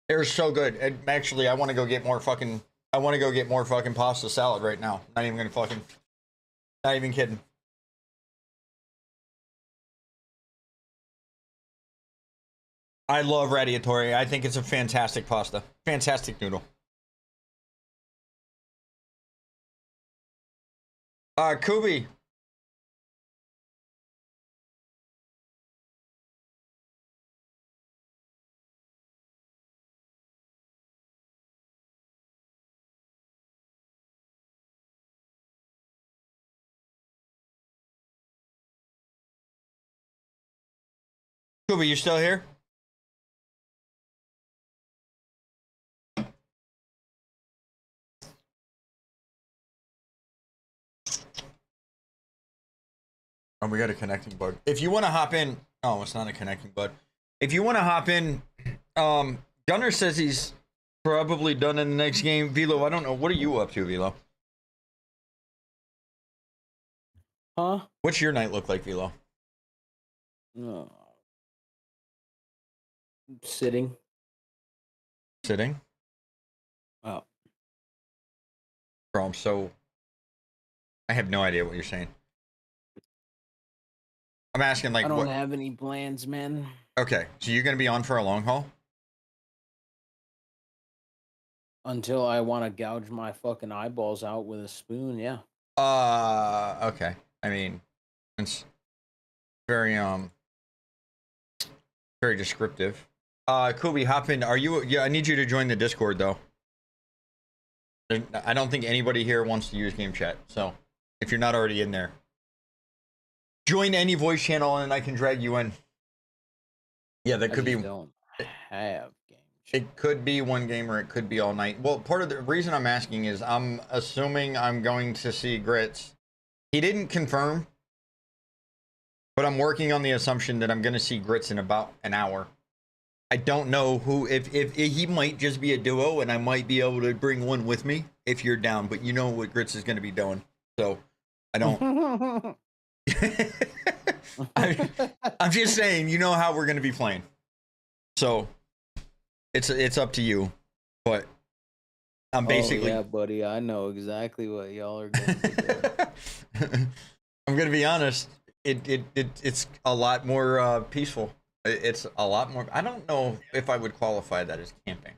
They're so good. And actually, I want to go get more fucking pasta salad right now. Not even kidding. I love radiatore. I think it's a fantastic pasta. Fantastic noodle. Kubi. Kubi, you still here? Oh, we got a connecting bug. If you want to hop in, oh, it's not a connecting bug. If you want to hop in, Gunner says he's probably done in the next game. Velo, I don't know. What are you up to, Velo? Huh? What's your night look like, Velo? Sitting. Sitting? Oh. Bro, I have no idea what you're saying. I'm asking, like, I don't have any plans, man. Okay, so you're gonna be on for a long haul? Until I want to gouge my fucking eyeballs out with a spoon, yeah. Okay. I mean, it's very very descriptive. Kubi, hop in. Yeah, I need you to join the Discord though. I don't think anybody here wants to use game chat, so if you're not already in there, join any voice channel and I can drag you in. Yeah, that could be. Don't have game. It could be one game or it could be all night. Well, part of the reason I'm asking is I'm assuming I'm going to see Grits. He didn't confirm, but I'm working on the assumption that I'm going to see Grits in about an hour. I don't know who, if he might just be a duo and I might be able to bring one with me if you're down, but you know what Grits is going to be doing. So I don't. I'm just saying, you know how we're going to be playing. So it's up to you, but I'm basically. Oh, yeah, buddy. I know exactly what y'all are going to do. I'm gonna be honest. It's a lot more peaceful. It's a lot more. I don't know if I would qualify that as camping.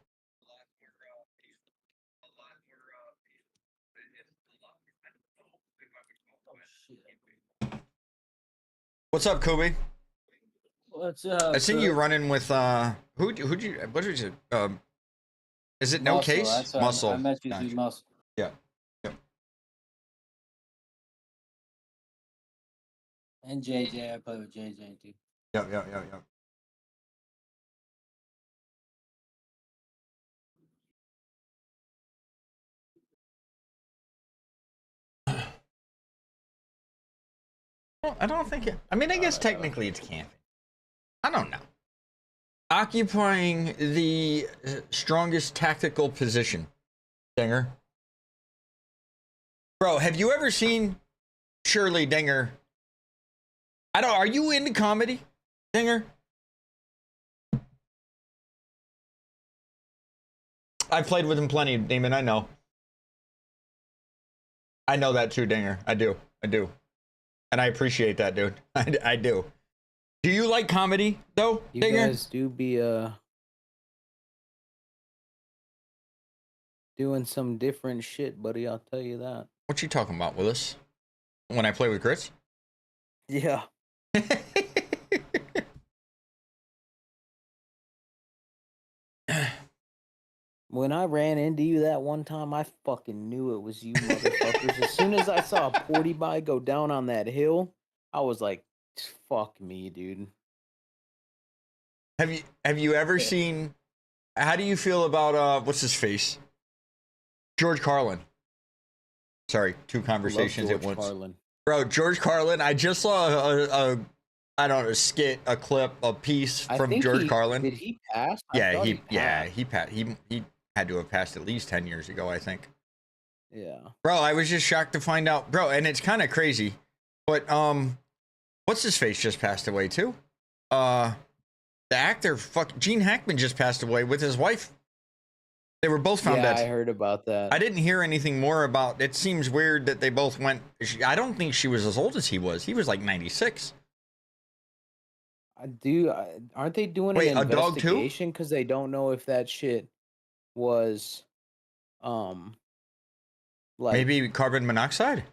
What's up, Kobe? What's up? I seen you running with who'd you what was it? Is it no Muscle, case? that's what Muscle. I met you Gotcha. through Muscle. Yeah. Yep. And JJ, I play with JJ too. Yep. Well, I don't think it. I mean, I guess technically it's camping. I don't know. Occupying the strongest tactical position, Dinger. Bro, have you ever seen Shirley Dinger? I don't. Are you into comedy, Dinger? I've played with him plenty, Damon. I know. I know that too, Dinger. I do. And I appreciate that, dude. I do. Do you like comedy, though, You Dinger? guys do be doing some different shit, buddy. I'll tell you that. What you talking about, Willis? When I play with Grits? Yeah. When I ran into you that one time, I fucking knew it was you motherfuckers. As soon as I saw a porty bye go down on that hill, I was like, fuck me, dude. Have you ever seen? How do you feel about what's his face? George Carlin. Sorry, two conversations at once. Carlin. Bro, George Carlin. I just saw a I don't know, a skit, a clip, a piece from George Carlin. Did he pass? Yeah, he passed. He had to have passed at least 10 years ago, I think. Yeah. Bro, I was just shocked to find out, bro, and it's kind of crazy. But what's his face just passed away too? The actor, Gene Hackman just passed away with his wife. They were both found dead. Yeah, I heard about that. I didn't hear anything more about. It seems weird that they both went. I don't think she was as old as he was. He was like 96. Aren't they doing Wait, an a dog too? investigation because they don't know if that shit was, like Maybe carbon monoxide.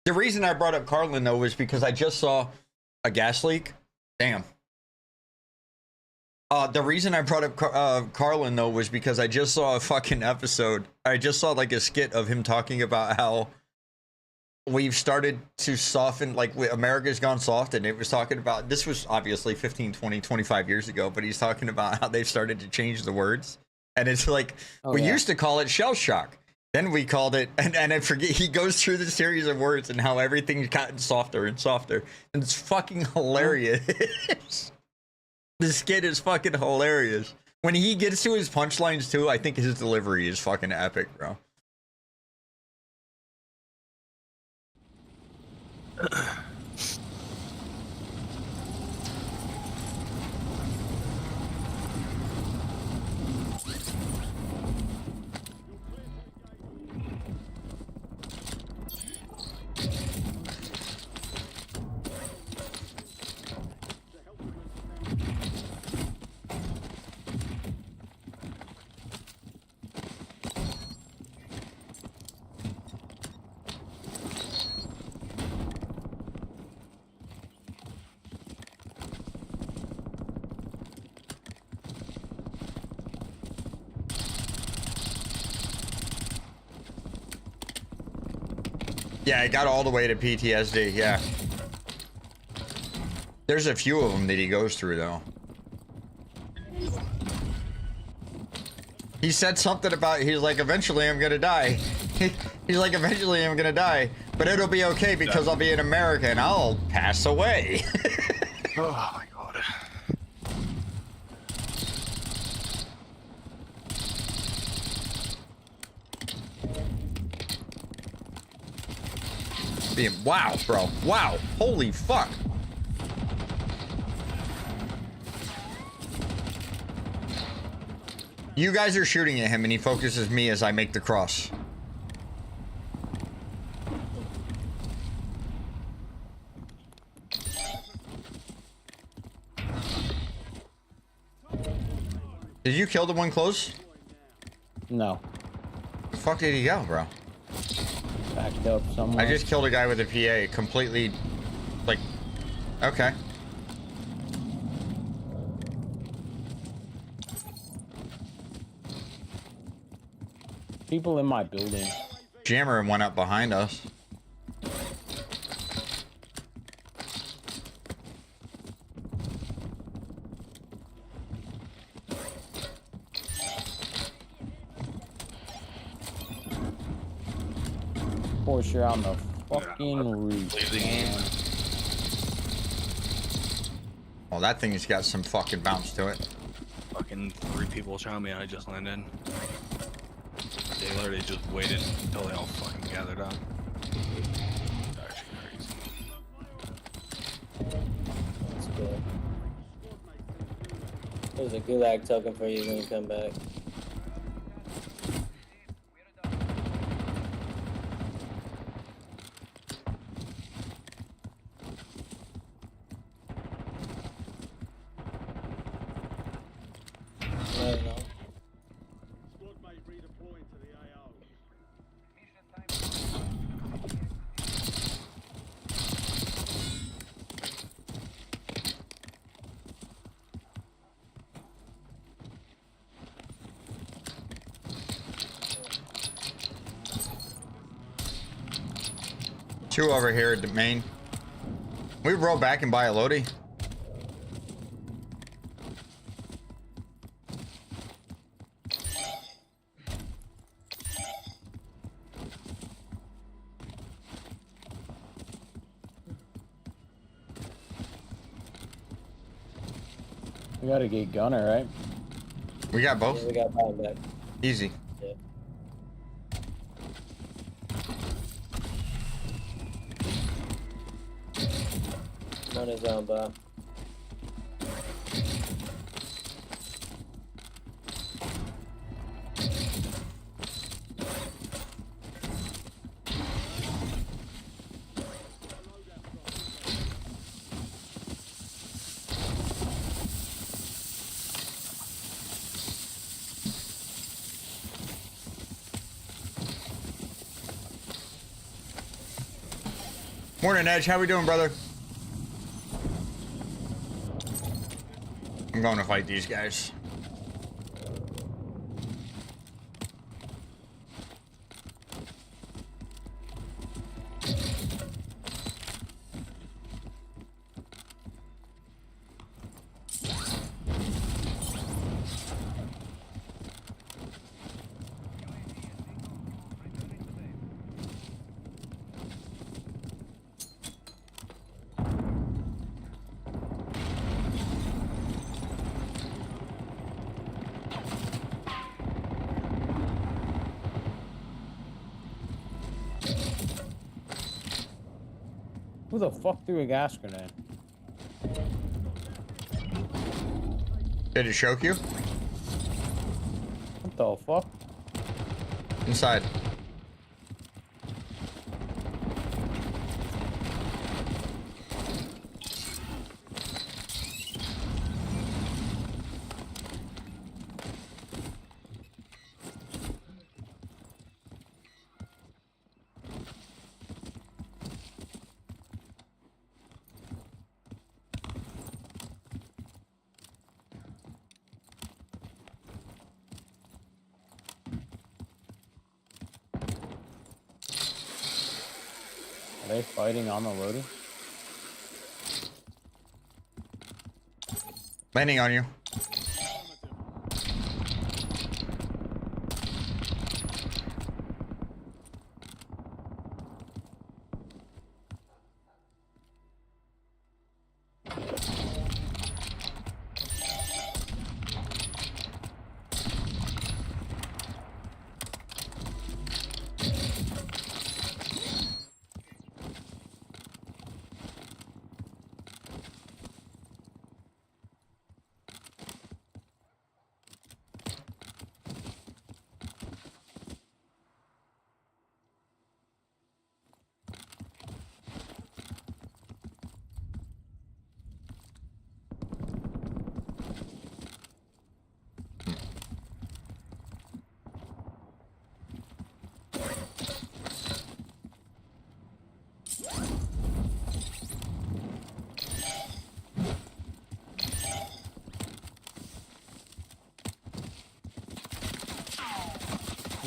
The reason I brought up Carlin though was because I just saw a gas leak. Damn. The reason I brought up Carlin though was because I just saw a fucking episode. I just saw like a skit of him talking about how we've started to soften, like America's gone soft, and it was talking about, this was obviously 15, 20, 25 years ago, but he's talking about how they've started to change the words. And it's like, we used to call it shell shock. Then we called it, and I forget, he goes through the series of words and how everything's gotten softer and softer. And it's fucking hilarious. The skit is fucking hilarious. When he gets to his punchlines too, I think his delivery is fucking epic, bro. Yeah, it got all the way to PTSD, yeah. There's a few of them that he goes through, though. He said something about, he's like, eventually I'm gonna die. He's like, eventually I'm gonna die, but it'll be okay because I'll be in America and I'll pass away. Oh my god. Wow, bro. Wow. Holy fuck. You guys are shooting at him and he focuses me as I make the cross. Did you kill the one close? No. The fuck did he go, bro? Backed up somewhere. I just killed a guy with a PA completely, like, okay. People in my building. Jammer went up behind us. Of course, you're on the fucking roof, man. Well, that thing's got some fucking bounce to it. Fucking 3 people shot me. I just landed. They literally just waited until they all fucking gathered up. Actually crazy. That's good. There's a gulag token for you when you come back. Two over here at the main. We roll back and buy a Lodi. We gotta get Gunner, right? We got both. Yeah, we got Brian back. Easy. Yeah. On his own, Bob. Morning, Edge. How we doing, brother? I'm going to fight these guys. Who the fuck threw a gas grenade? Did it choke you? What the fuck? Inside. Are they fighting on the Lodi? Landing on you.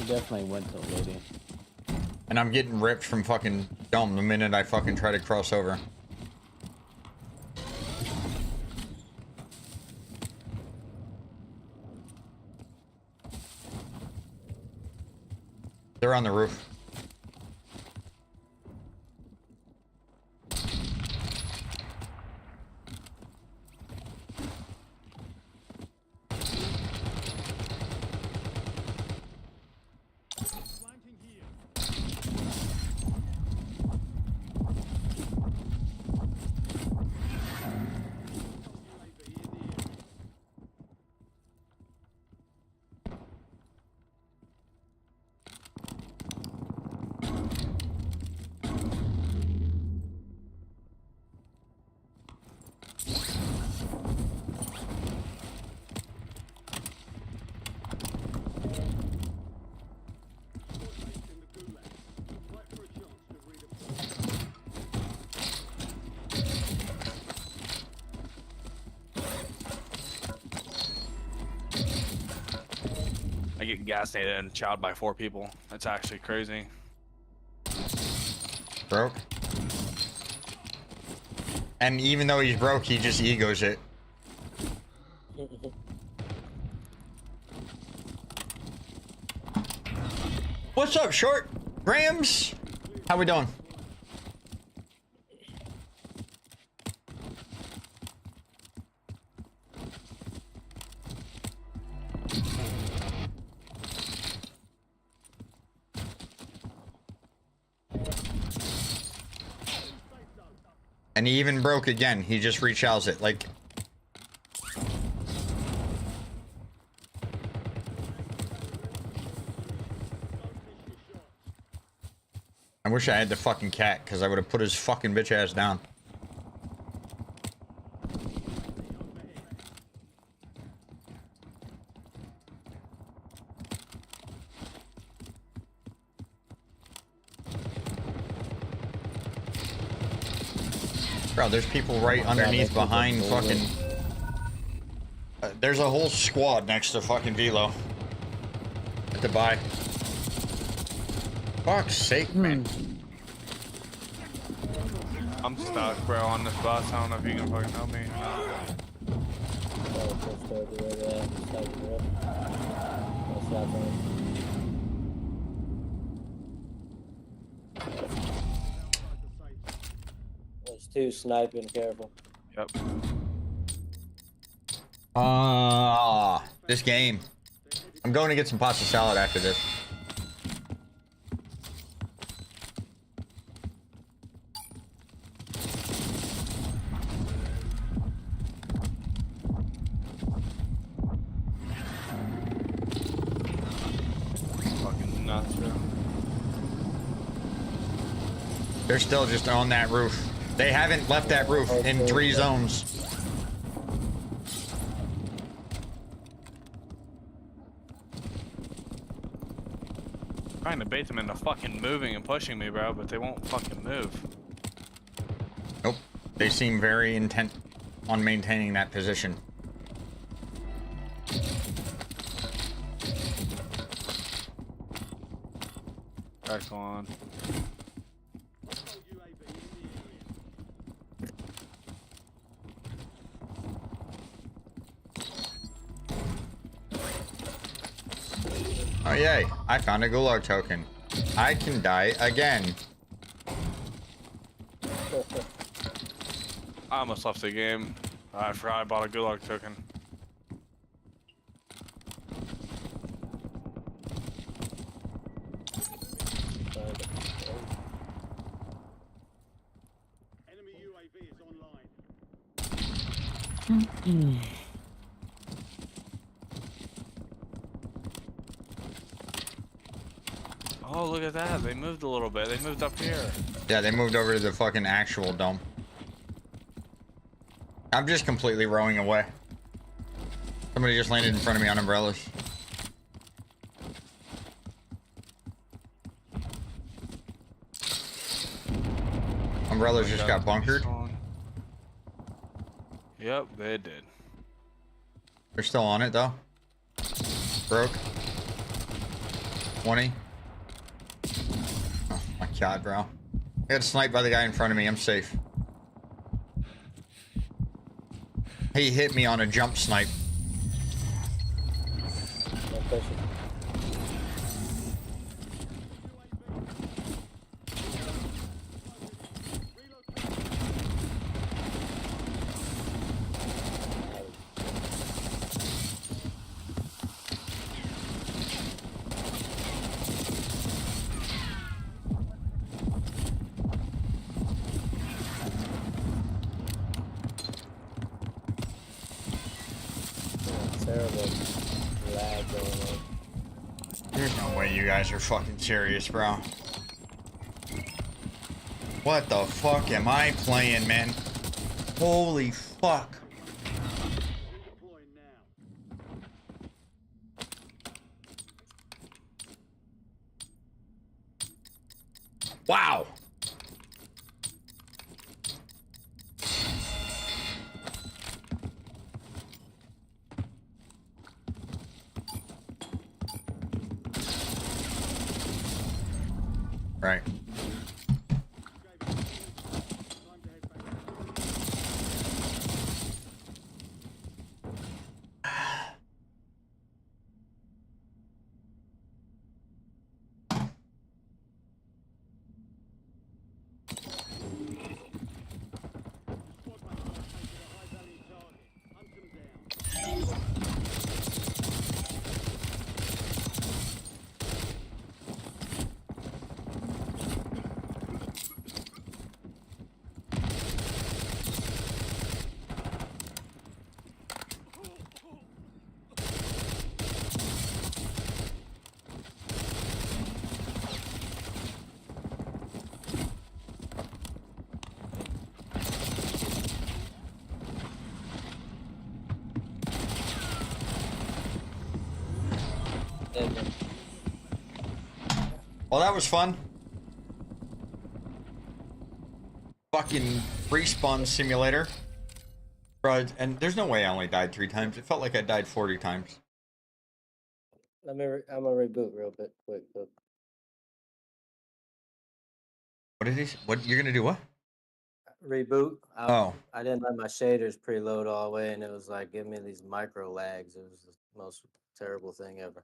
He definitely went to the lady. And I'm getting ripped from fucking dome the minute I fucking try to cross over. They're on the roof. I get gasnated and chowed by 4 people. That's actually crazy. Broke. And even though he's broke, he just egos it. What's up, short? Grams? How we doing? And he even broke again. He just rechalls it. Like, I wish I had the fucking cat, because I would have put his fucking bitch ass down. Bro, there's people right underneath behind fucking... there's a whole squad next to fucking Velo. At the buy. Fuck's sake, man. I'm stuck, bro, on this bus. I don't know if you can fucking help me. There's 2 sniping, careful. Yep. This game. I'm going to get some pasta salad after this. Fucking nuts, bro. They're still just on that roof. They haven't left that roof in 3 zones. Trying to bait them into fucking moving and pushing me, bro, but they won't fucking move. Nope. They seem very intent on maintaining that position. Back on. Oh yay, I found a Gulag token. I can die again. I almost left the game. I forgot I bought a Gulag token. Enemy UAV is online. Oh, look at that. They moved a little bit. They moved up here. Yeah, they moved over to the fucking actual dome. I'm just completely rowing away. Somebody just landed in front of me on umbrellas. Umbrellas just got bunkered. Yep, they did. They're still on it though. Broke. 20. Oh my god, bro. I got sniped by the guy in front of me. I'm safe. He hit me on a jump snipe. No pressure. Terrible lag going on. There's no way you guys are fucking serious, bro. What the fuck am I playing, man? Holy fuck. Wow. Right. Well, that was fun. Fucking respawn simulator. Bro, and there's no way I only died 3 times. It felt like I died 40 times. I'm gonna reboot real bit quick. Look. What did he? What you're gonna do? What? Reboot. Oh. I didn't let my shaders preload all the way, and it was like giving me these micro lags. It was the most terrible thing ever.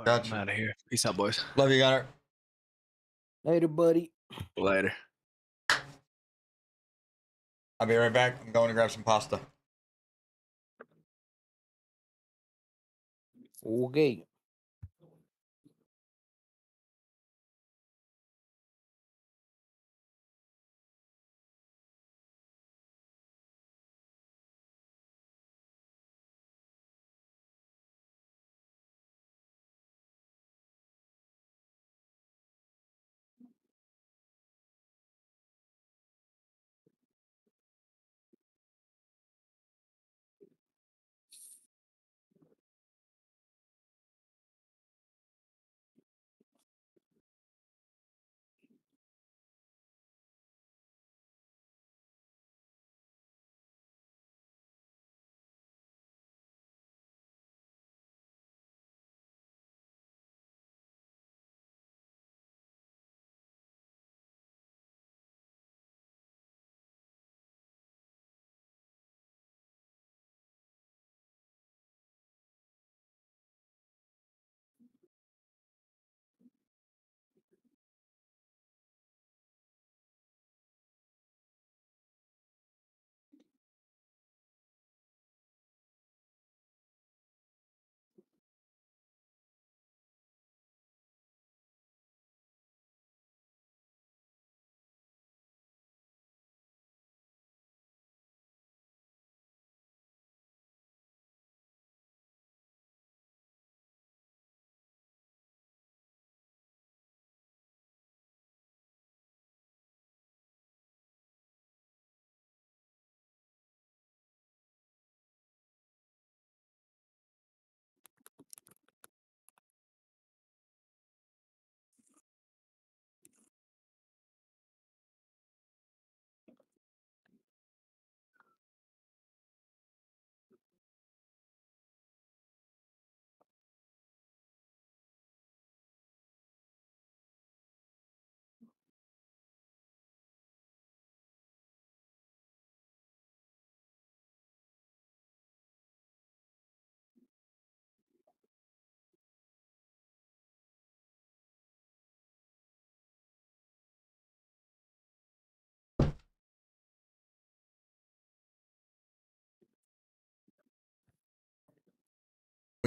Gotcha. I'm out of here. Peace out, boys. Love you, Gunner. Later, buddy. Later. I'll be right back. I'm going to grab some pasta. Okay.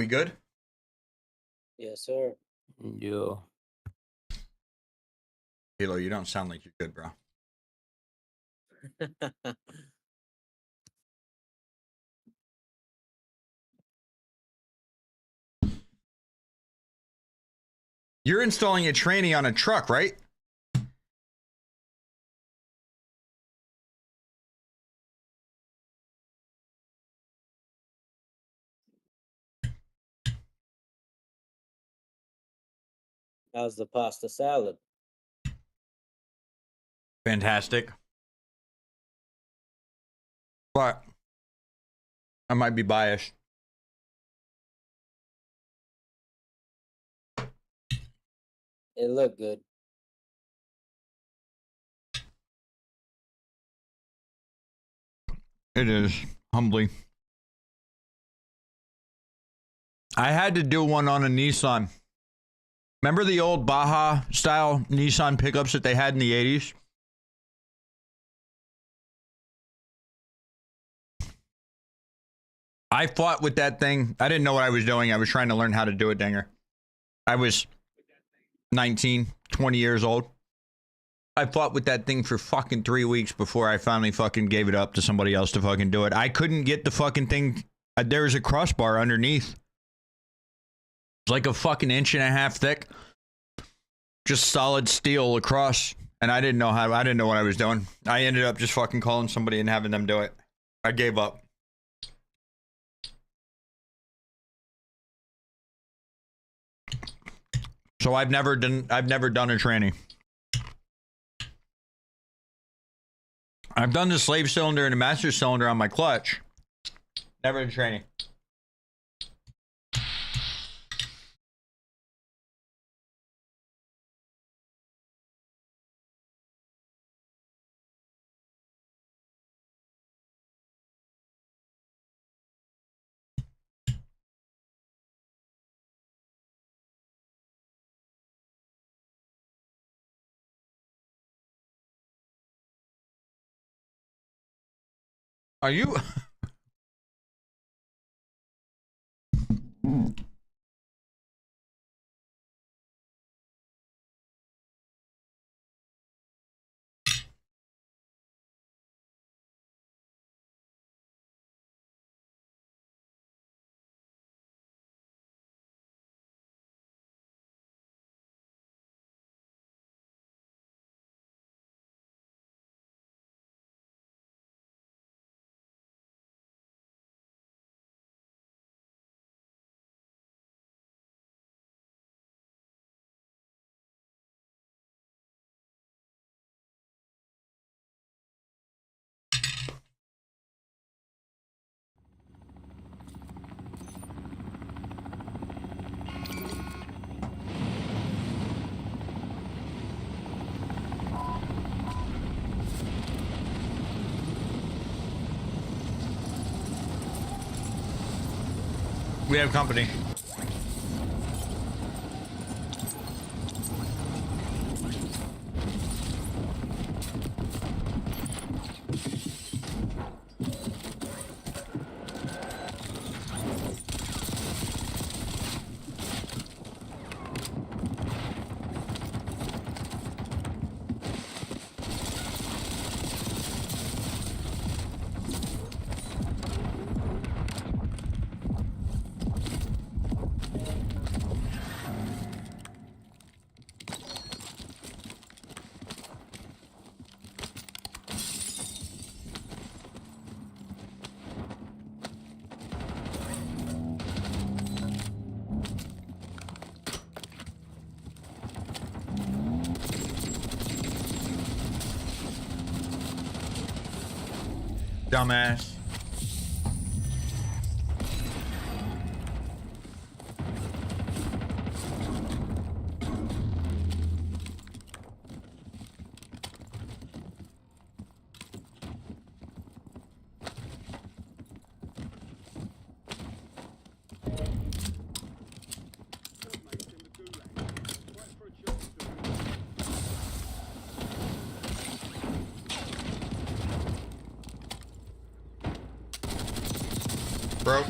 We good? Yes, sir. Yeah. Halo, you don't sound like you're good, bro. You're installing a tranny on a truck, right? How's the pasta salad? Fantastic. But I might be biased. It looked good. It is, humbly. I had to do one on a Nissan. Remember the old Baja style Nissan pickups that they had in the 80s? I fought with that thing. I didn't know what I was doing. I was trying to learn how to do it, Dinger. I was 19, 20 years old. I fought with that thing for fucking 3 weeks before I finally fucking gave it up to somebody else to fucking do it. I couldn't get the fucking thing. There was a crossbar underneath. It's like a fucking 1.5 inches thick. Just solid steel across. And I didn't know what I was doing. I ended up just fucking calling somebody and having them do it. I gave up. So I've never done a tranny. I've done the slave cylinder and the master cylinder on my clutch. Never a tranny. Are you? We have company. Dumbass. Broke.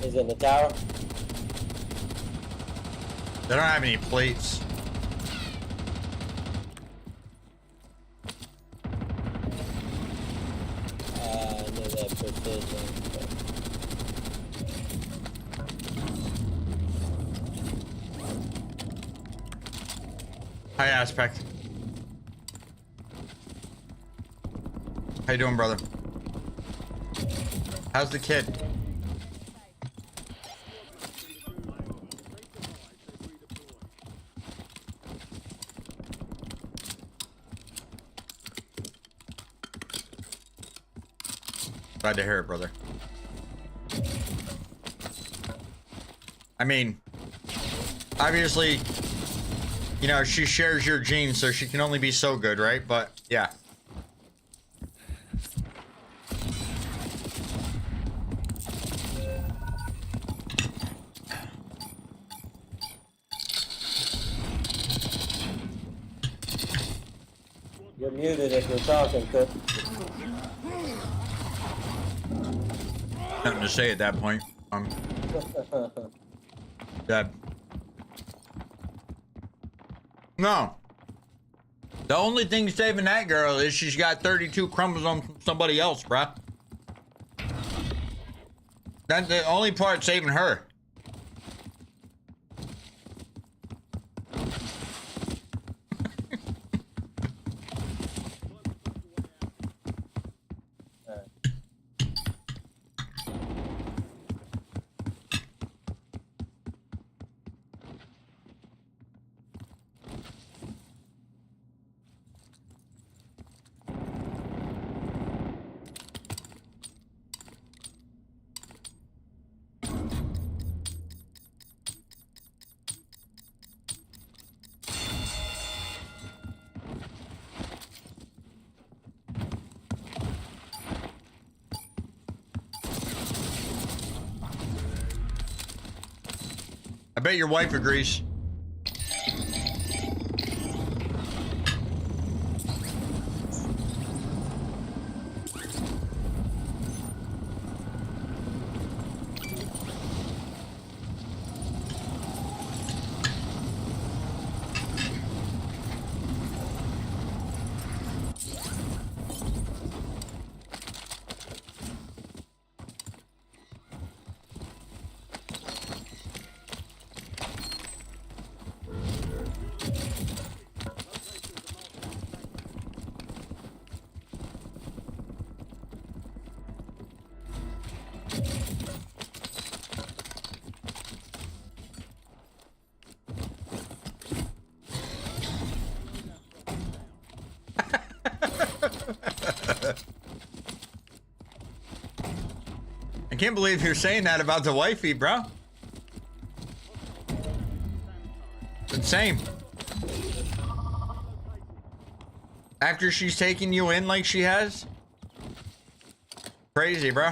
He's in the tower. They don't have any plates. I knew that precision. Hi, Aspect. How you doing, brother? How's the kid? Glad to hear it, brother. I mean, obviously, you know, she shares your genes, so she can only be so good, right? But, yeah. You're muted if you're talking, Cook. Nothing to say at that point. Deb. No. The only thing saving that girl is she's got 32 chromosomes from somebody else, bruh. That's the only part saving her. I bet your wife agrees. I can't believe you're saying that about the wifey, bro. It's insane. After she's taking you in like she has? Crazy, bro.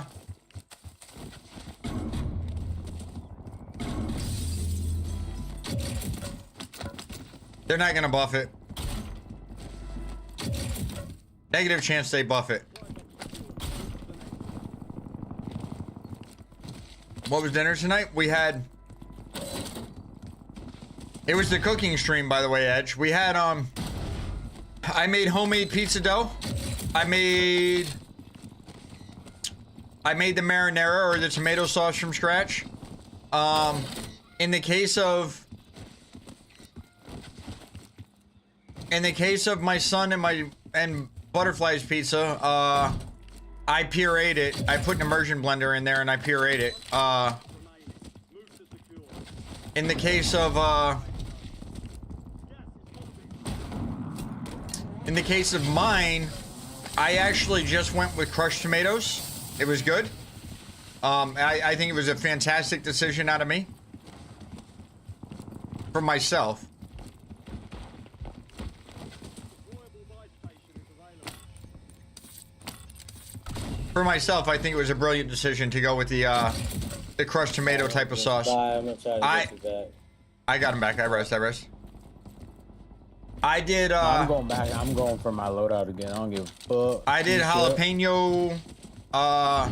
They're not gonna buff it. Negative chance they buff it. What was dinner tonight? We had... It was the cooking stream, by the way, Edge. We had, I made homemade pizza dough. I made the marinara, or the tomato sauce, from scratch. In the case of my son and Butterfly's pizza, I pureed it. I put an immersion blender in there and I pureed it. In the case of mine, I actually just went with crushed tomatoes. It was good. I think it was a fantastic decision out of me. For myself. For myself, I think it was a brilliant decision to go with the crushed tomato type of sauce. I'm gonna try to get you back. I got him back. I rest. I did. I'm going back. I'm going for my loadout again. I don't give a fuck. I did jalapeno. I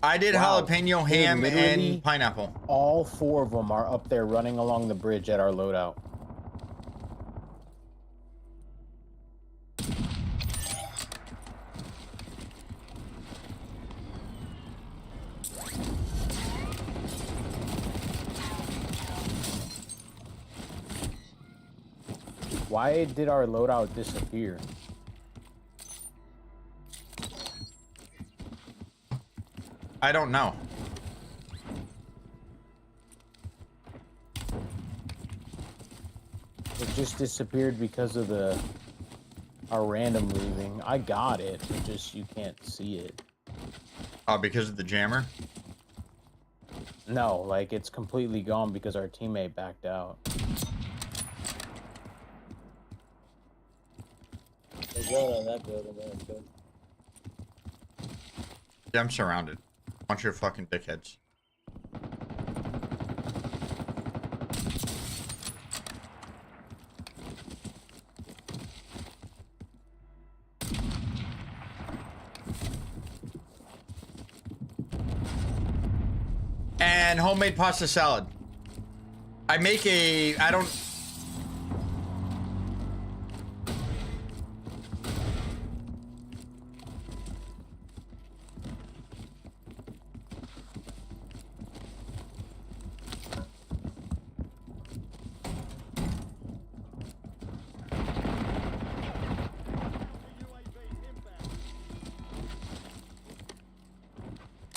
I did Wow, jalapeno, dude, ham, literally and pineapple. All 4 of them are up there running along the bridge at our loadout. Why did our loadout disappear? I don't know. It just disappeared because of our random leaving. I got it, but just you can't see it. Oh, because of the jammer? No, like it's completely gone because our teammate backed out. There's one on that building, that's good. Yeah, I'm surrounded. Bunch of fucking dickheads. And homemade pasta salad. I make I don't...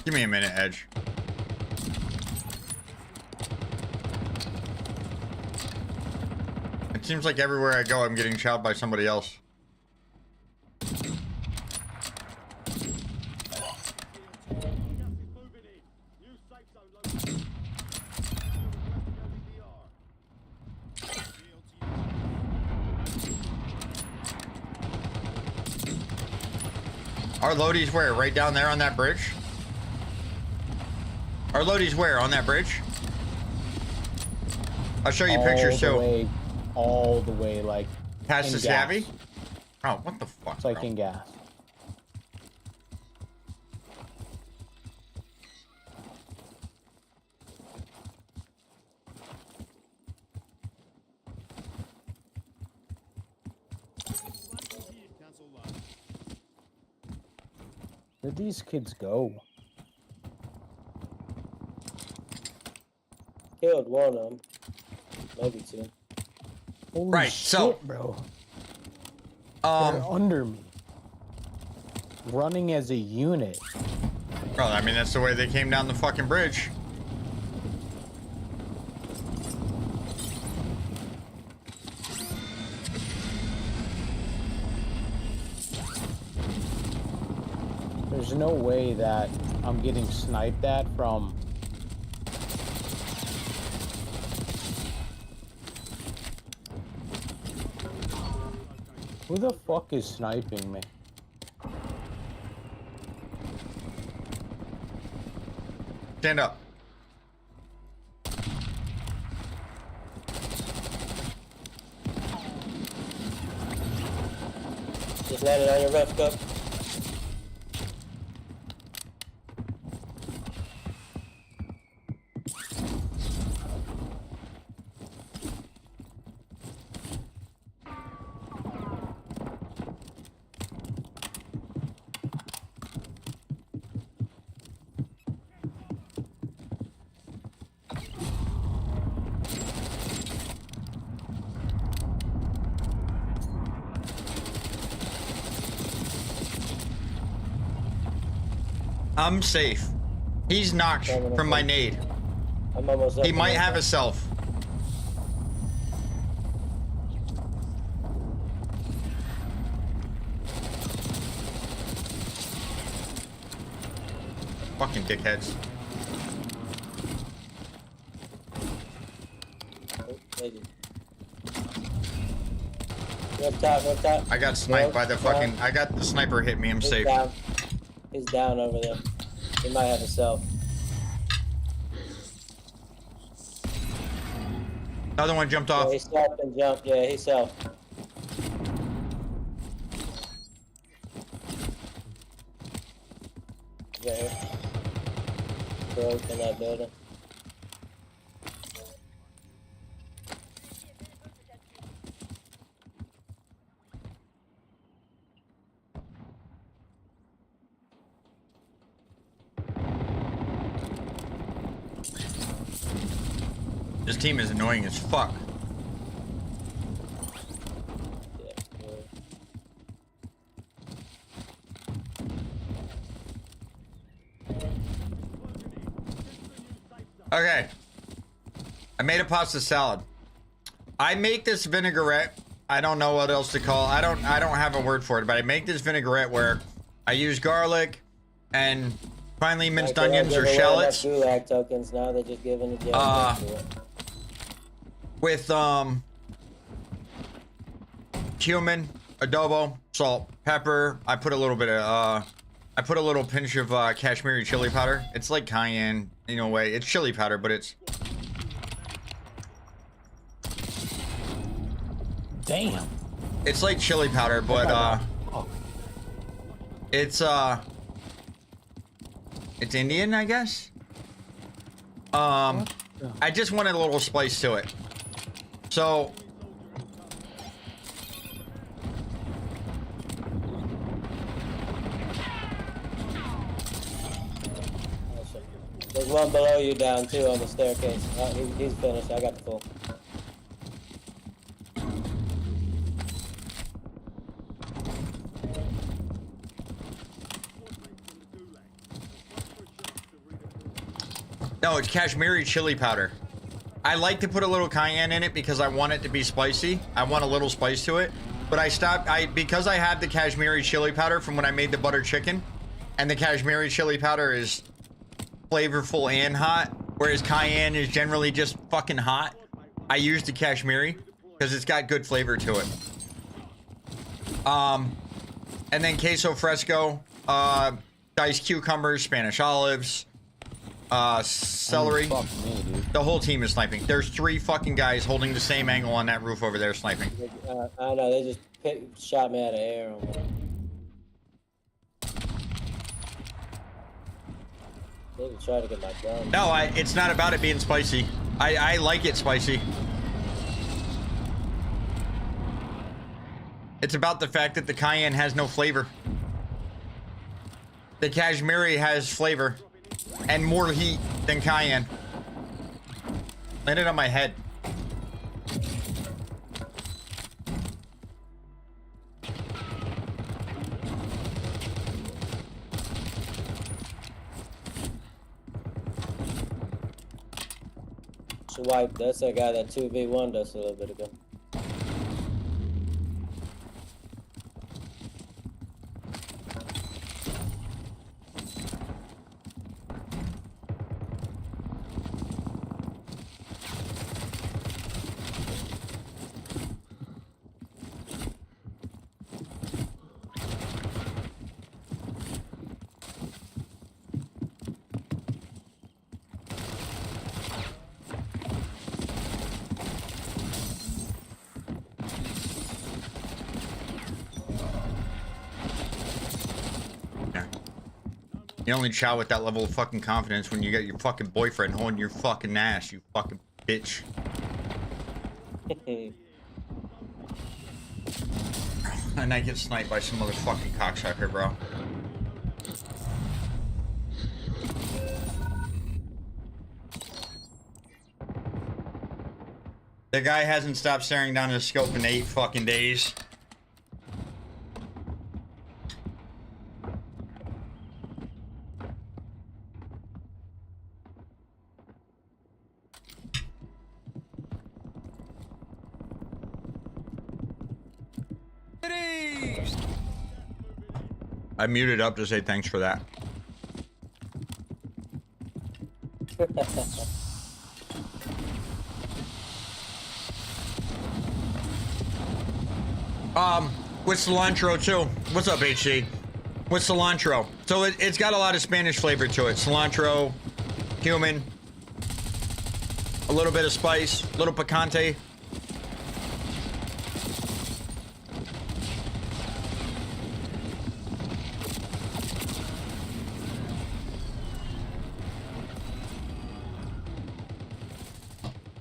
Give me a minute, Edge. It seems like everywhere I go, I'm getting shot by somebody else. Our Lodies where? Right down there on that bridge? Our Lodies where? On that bridge? I'll show you pictures too. All the way, like Past the gas. Savvy? Oh, what the fuck? It's like bro? in gas. Where'd these kids go? Killed one of them. Maybe 2. Holy Right, shit, so bro. They're under me. Running as a unit. Bro, I mean, that's the way they came down the fucking bridge. There's no way that I'm getting sniped at from... Who the fuck is sniping me? Stand up. Just landed on your ref cup. I'm safe. He's knocked from my nade. I'm almost up. He might have a self. Fucking dickheads. Maybe. Up top, up top. I got sniped by the fucking... I got the sniper hit me. I'm He's safe. down. He's down over there. He might have a self. Another one jumped Yeah, off. he self and jumped. Yeah, he self. Right here. broke in that building. This team is annoying as fuck. Okay. I made a pasta salad. I make this vinaigrette. I don't know what else to call. I don't have a word for it, but I make this vinaigrette where I use garlic and finely minced Like, onions or they're shallots. wearing enough gulag tokens now. They're just giving it. Yeah, With cumin, adobo, salt, pepper. I put a little bit of I put a little pinch of Kashmiri chili powder. It's like cayenne in a way. It's chili powder, but it's Damn. It's like chili powder, but it's Indian, I guess. I just wanted a little spice to it. So there's one below you down too on the staircase. He's finished. I got the full. no, it's Kashmiri chili powder. I like to put a little cayenne in it because I want it to be spicy. I want a little spice to it. But because I have the Kashmiri chili powder from when I made the butter chicken, and the Kashmiri chili powder is flavorful and hot, whereas cayenne is generally just fucking hot. I use the Kashmiri because it's got good flavor to it. And then queso fresco, diced cucumbers, Spanish olives, celery. The whole team is sniping. There's 3 fucking guys holding the same angle on that roof over there sniping. I know, they just shot me out of air. They even tried to get my gun. No, it's not about it being spicy. I like it spicy. It's about the fact that the cayenne has no flavor. The Kashmiri has flavor and more heat than cayenne. Landed on my head. Swipe, that's that guy that 2v1'd us a little bit ago. You only chow with that level of fucking confidence when you get your fucking boyfriend holding your fucking ass, you fucking bitch. And I get sniped by some motherfucking cocksucker, bro. The guy hasn't stopped staring down his scope in 8 fucking days. I muted up to say thanks for that. With cilantro too. What's up, HC? With cilantro. So it's got a lot of Spanish flavor to it. Cilantro, cumin, a little bit of spice, a little picante.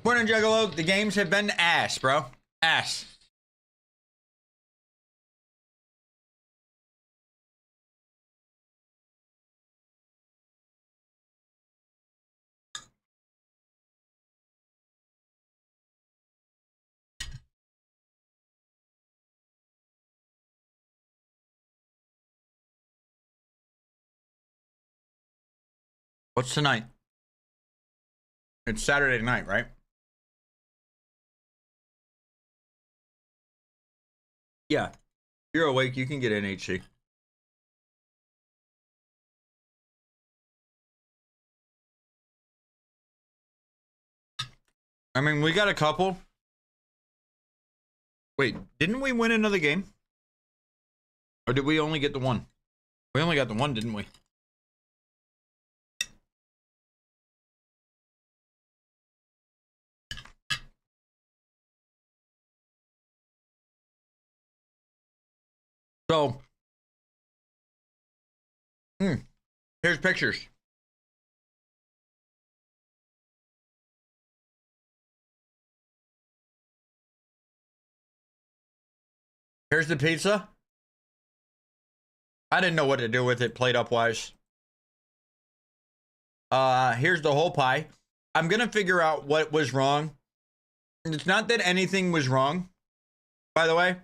Morning, Juggalo. The games have been ass, bro. Ass. What's tonight? It's Saturday night, right? Yeah. If you're awake, you can get NHC. I mean, we got a couple. Wait, didn't we win another game? Or did we only get the one? We only got the one, didn't we? So, here's pictures. Here's the pizza. I didn't know what to do with it plate up wise. Here's the whole pie. I'm gonna figure out what was wrong. It's not that anything was wrong, by the way.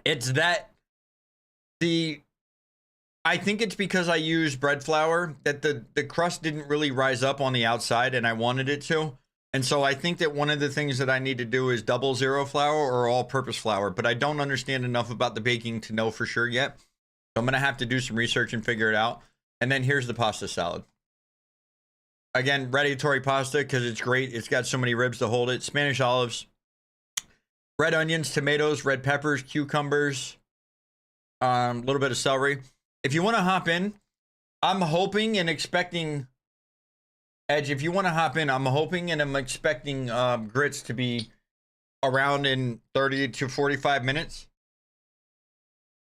It's that I think it's because I used bread flour that the crust didn't really rise up on the outside and I wanted it to. And so I think that one of the things that I need to do is 00 flour or all-purpose flour, but I don't understand enough about the baking to know for sure yet. So I'm going to have to do some research and figure it out. And then here's the pasta salad. Again, ready-to-eat pasta because it's great. It's got so many ribs to hold it. Spanish olives, red onions, tomatoes, red peppers, cucumbers, a little bit of celery. If you want to hop in, I'm hoping and expecting... Edge, if you want to hop in, I'm hoping and I'm expecting grits to be around in 30 to 45 minutes.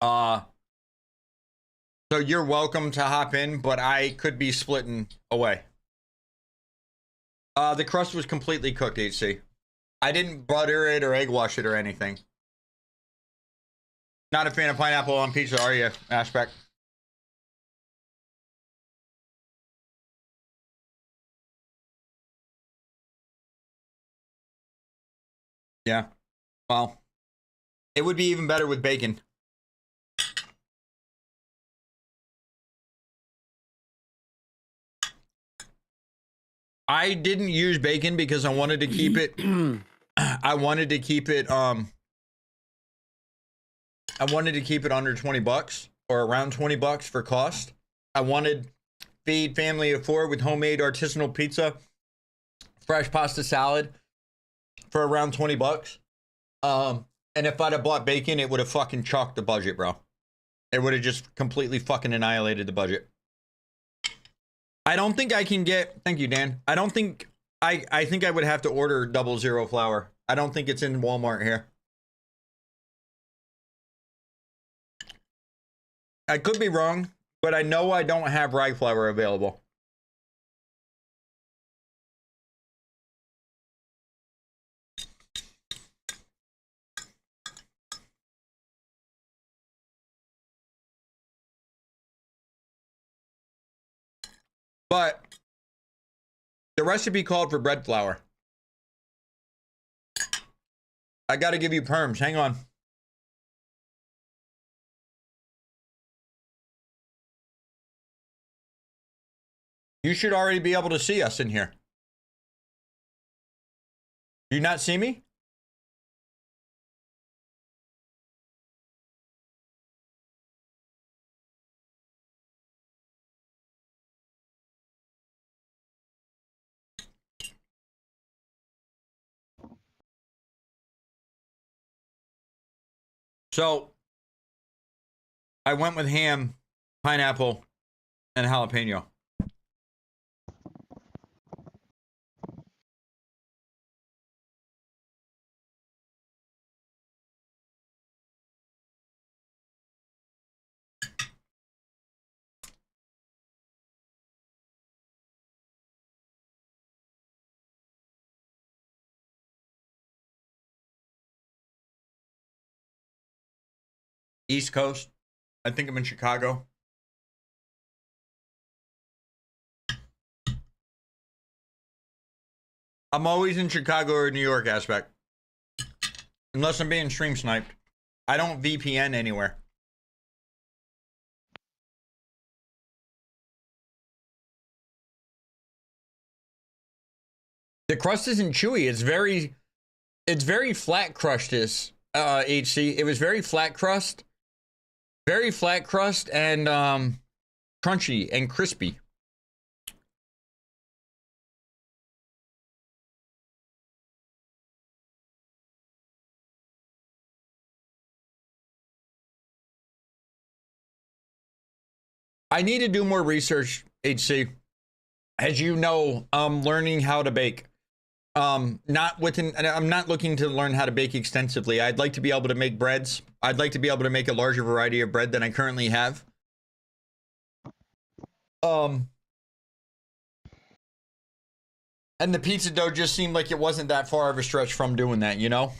So you're welcome to hop in, but I could be splitting away. The crust was completely cooked, HC. I didn't butter it or egg wash it or anything. Not a fan of pineapple on pizza, are you, Aspect? Yeah. Well, it would be even better with bacon. I didn't use bacon because I wanted to keep it I wanted to keep it under 20 bucks or around 20 bucks for cost. I wanted feed family of 4 with homemade artisanal pizza, fresh pasta salad for around 20 bucks. And if I'd have bought bacon, it would have fucking chalked the budget, bro. It would have just completely fucking annihilated the budget. I don't think I can get, thank you, Dan. I don't think, I think I would have to order 00 flour. I don't think it's in Walmart here. I could be wrong, but I know I don't have rye flour available. But the recipe called for bread flour. I got to give you perms. Hang on. You should already be able to see us in here. Do you not see me? So I went with ham, pineapple, and jalapeno. East Coast. I think I'm in Chicago. I'm always in Chicago or New York aspect. Unless I'm being stream sniped. I don't VPN anywhere. The crust isn't chewy. It's very flat crust is HC. It was very flat crust. Very flat crust and crunchy and crispy. I need to do more research, HC. As you know, I'm learning how to bake. I'm not looking to learn how to bake extensively. I'd like to be able to make breads. I'd like to be able to make a larger variety of bread than I currently have. And the pizza dough just seemed like it wasn't that far of a stretch from doing that, you know?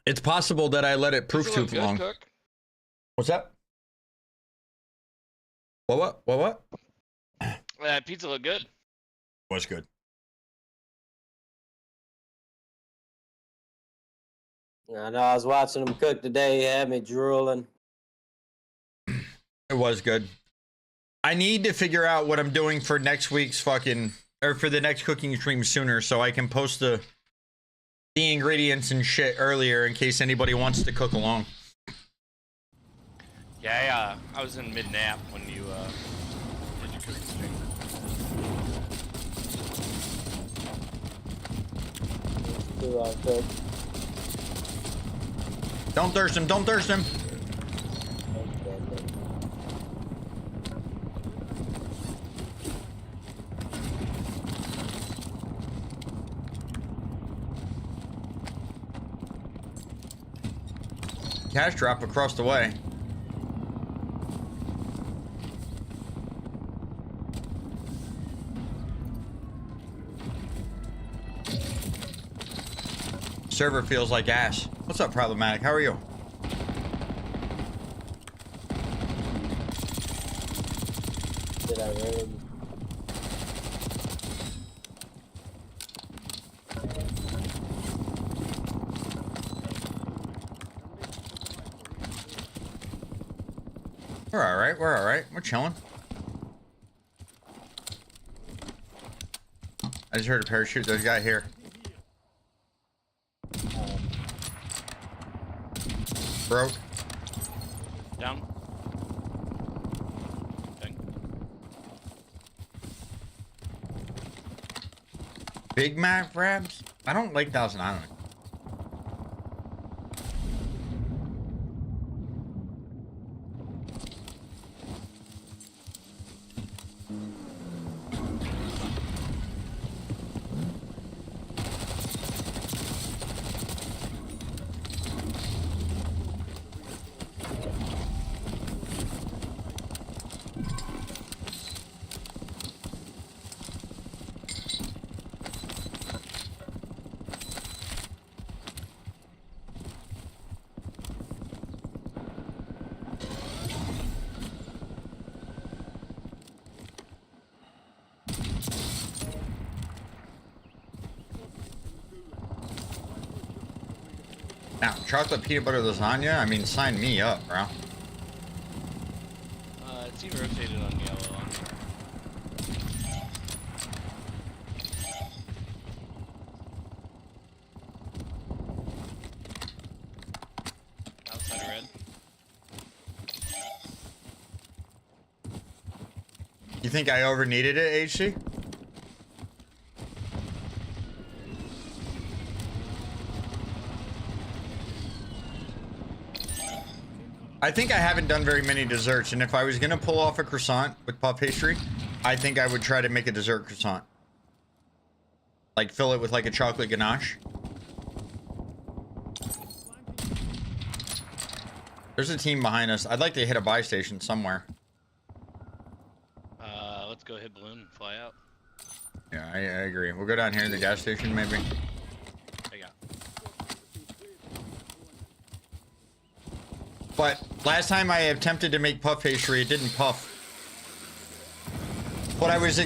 It's possible that I let it proof too long. Cook? What's that? What? That pizza looked good. Was good. I know I was watching him cook today. He had me drooling. It was good. I need to figure out what I'm doing for next week's for the next cooking stream sooner so I can post the ingredients and shit earlier in case anybody wants to cook along. Yeah, I was in mid-nap when you did your cooking stream. Cook. Don't thirst him, don't thirst him. Cash drop across the way. Server feels like ass. What's up, Problematic? How are you? Did I really? We're alright, we're alright. We're chilling. I just heard a parachute. There's a guy here. Broke. Down. Thing. Big Mac wraps? I don't like Thousand Island. Now, chocolate peanut butter lasagna? I mean, sign me up, bro. It's even rotated on yellow. Outside red. You think I over needed it, HC? I think I haven't done very many desserts, and if I was gonna pull off a croissant with puff pastry, I think I would try to make a dessert croissant. Like fill it with like a chocolate ganache. There's a team behind us. I'd like to hit a buy station somewhere. Let's go hit balloon and fly out. Yeah, I agree. We'll go down here to the gas station, maybe. There you go. But last time I attempted to make puff pastry, it didn't puff. But I was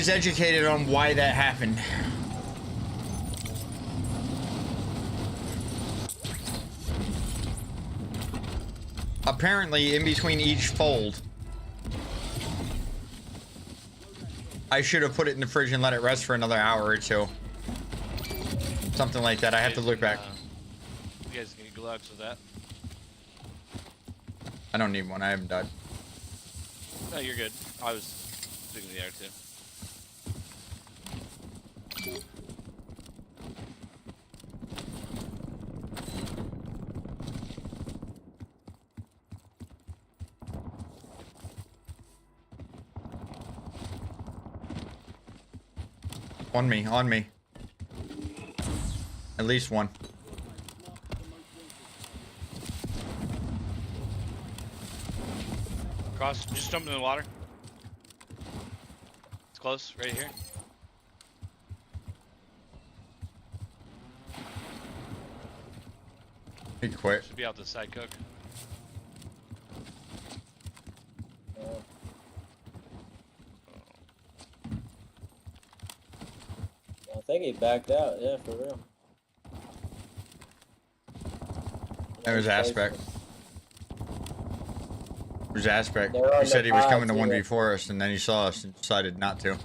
educated on why that happened. Apparently, in between each fold, I should have put it in the fridge and let it rest for another hour or two. Something like that. I have to look back. You guys need gloves with that? I don't need one. I haven't died. No, you're good. I was thinking the air too. On me, on me. At least one. Cross, just jump in the water. It's close, right here. He quit. Should be out the side, Cook. I think he backed out. Yeah, for real. There's Aspect. There's Aspect. They're on He said the he was coming pods, to yeah. 1v4 us, and then he saw us and decided not to.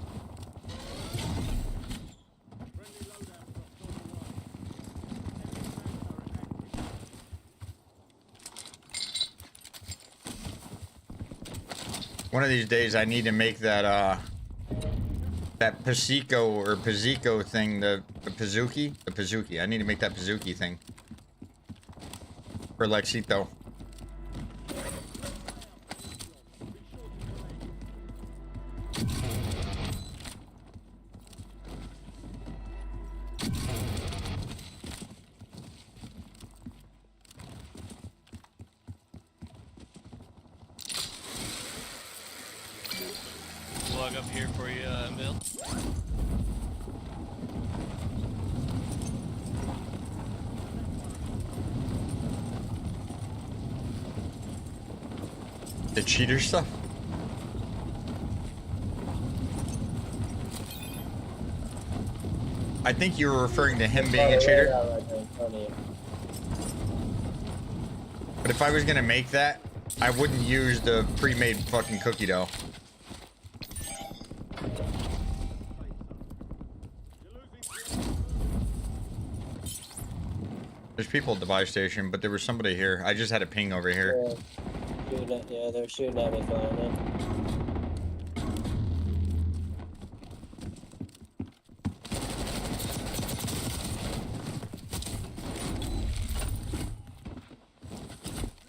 One of these days, I need to make that that Pazico or Pazico thing, the Pazuki, the Pazuki. I need to make that Pazuki thing for Lexito. Plug up here for you, Bill. The cheater stuff? I think you were referring to him being a cheater. But if I was gonna make that, I wouldn't use the pre-made fucking cookie dough. There's people at the buy station, but there was somebody here. I just had a ping over here. Yeah, they're shooting at me flying in.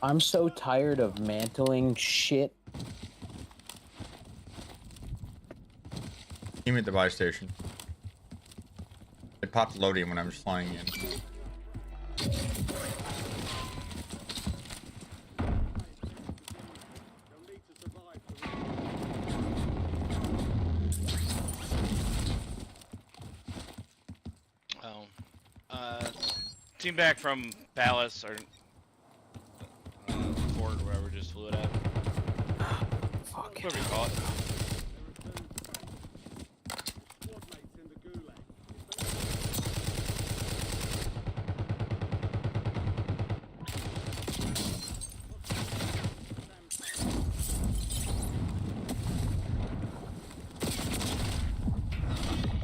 I'm so tired of mantling shit. Team at the buy station. It popped loading when I was flying in. Team back from Palace or Fort or wherever just flew it out. Fuck. Whatever you call it.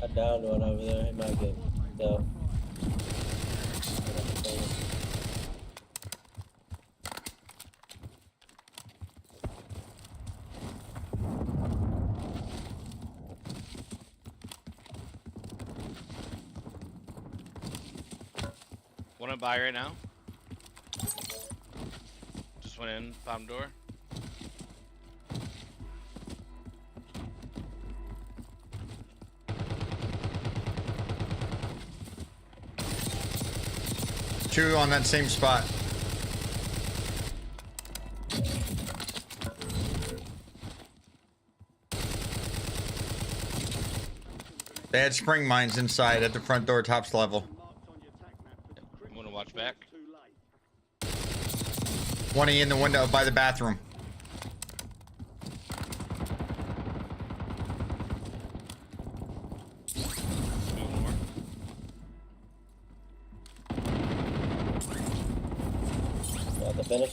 I downed one over there. He might get down. Want to buy right now? Just went in, found door. Two on that same spot. They had spring mines inside at the front door, tops level. I'm gonna watch back. 20 in the window by the bathroom. Got the finish.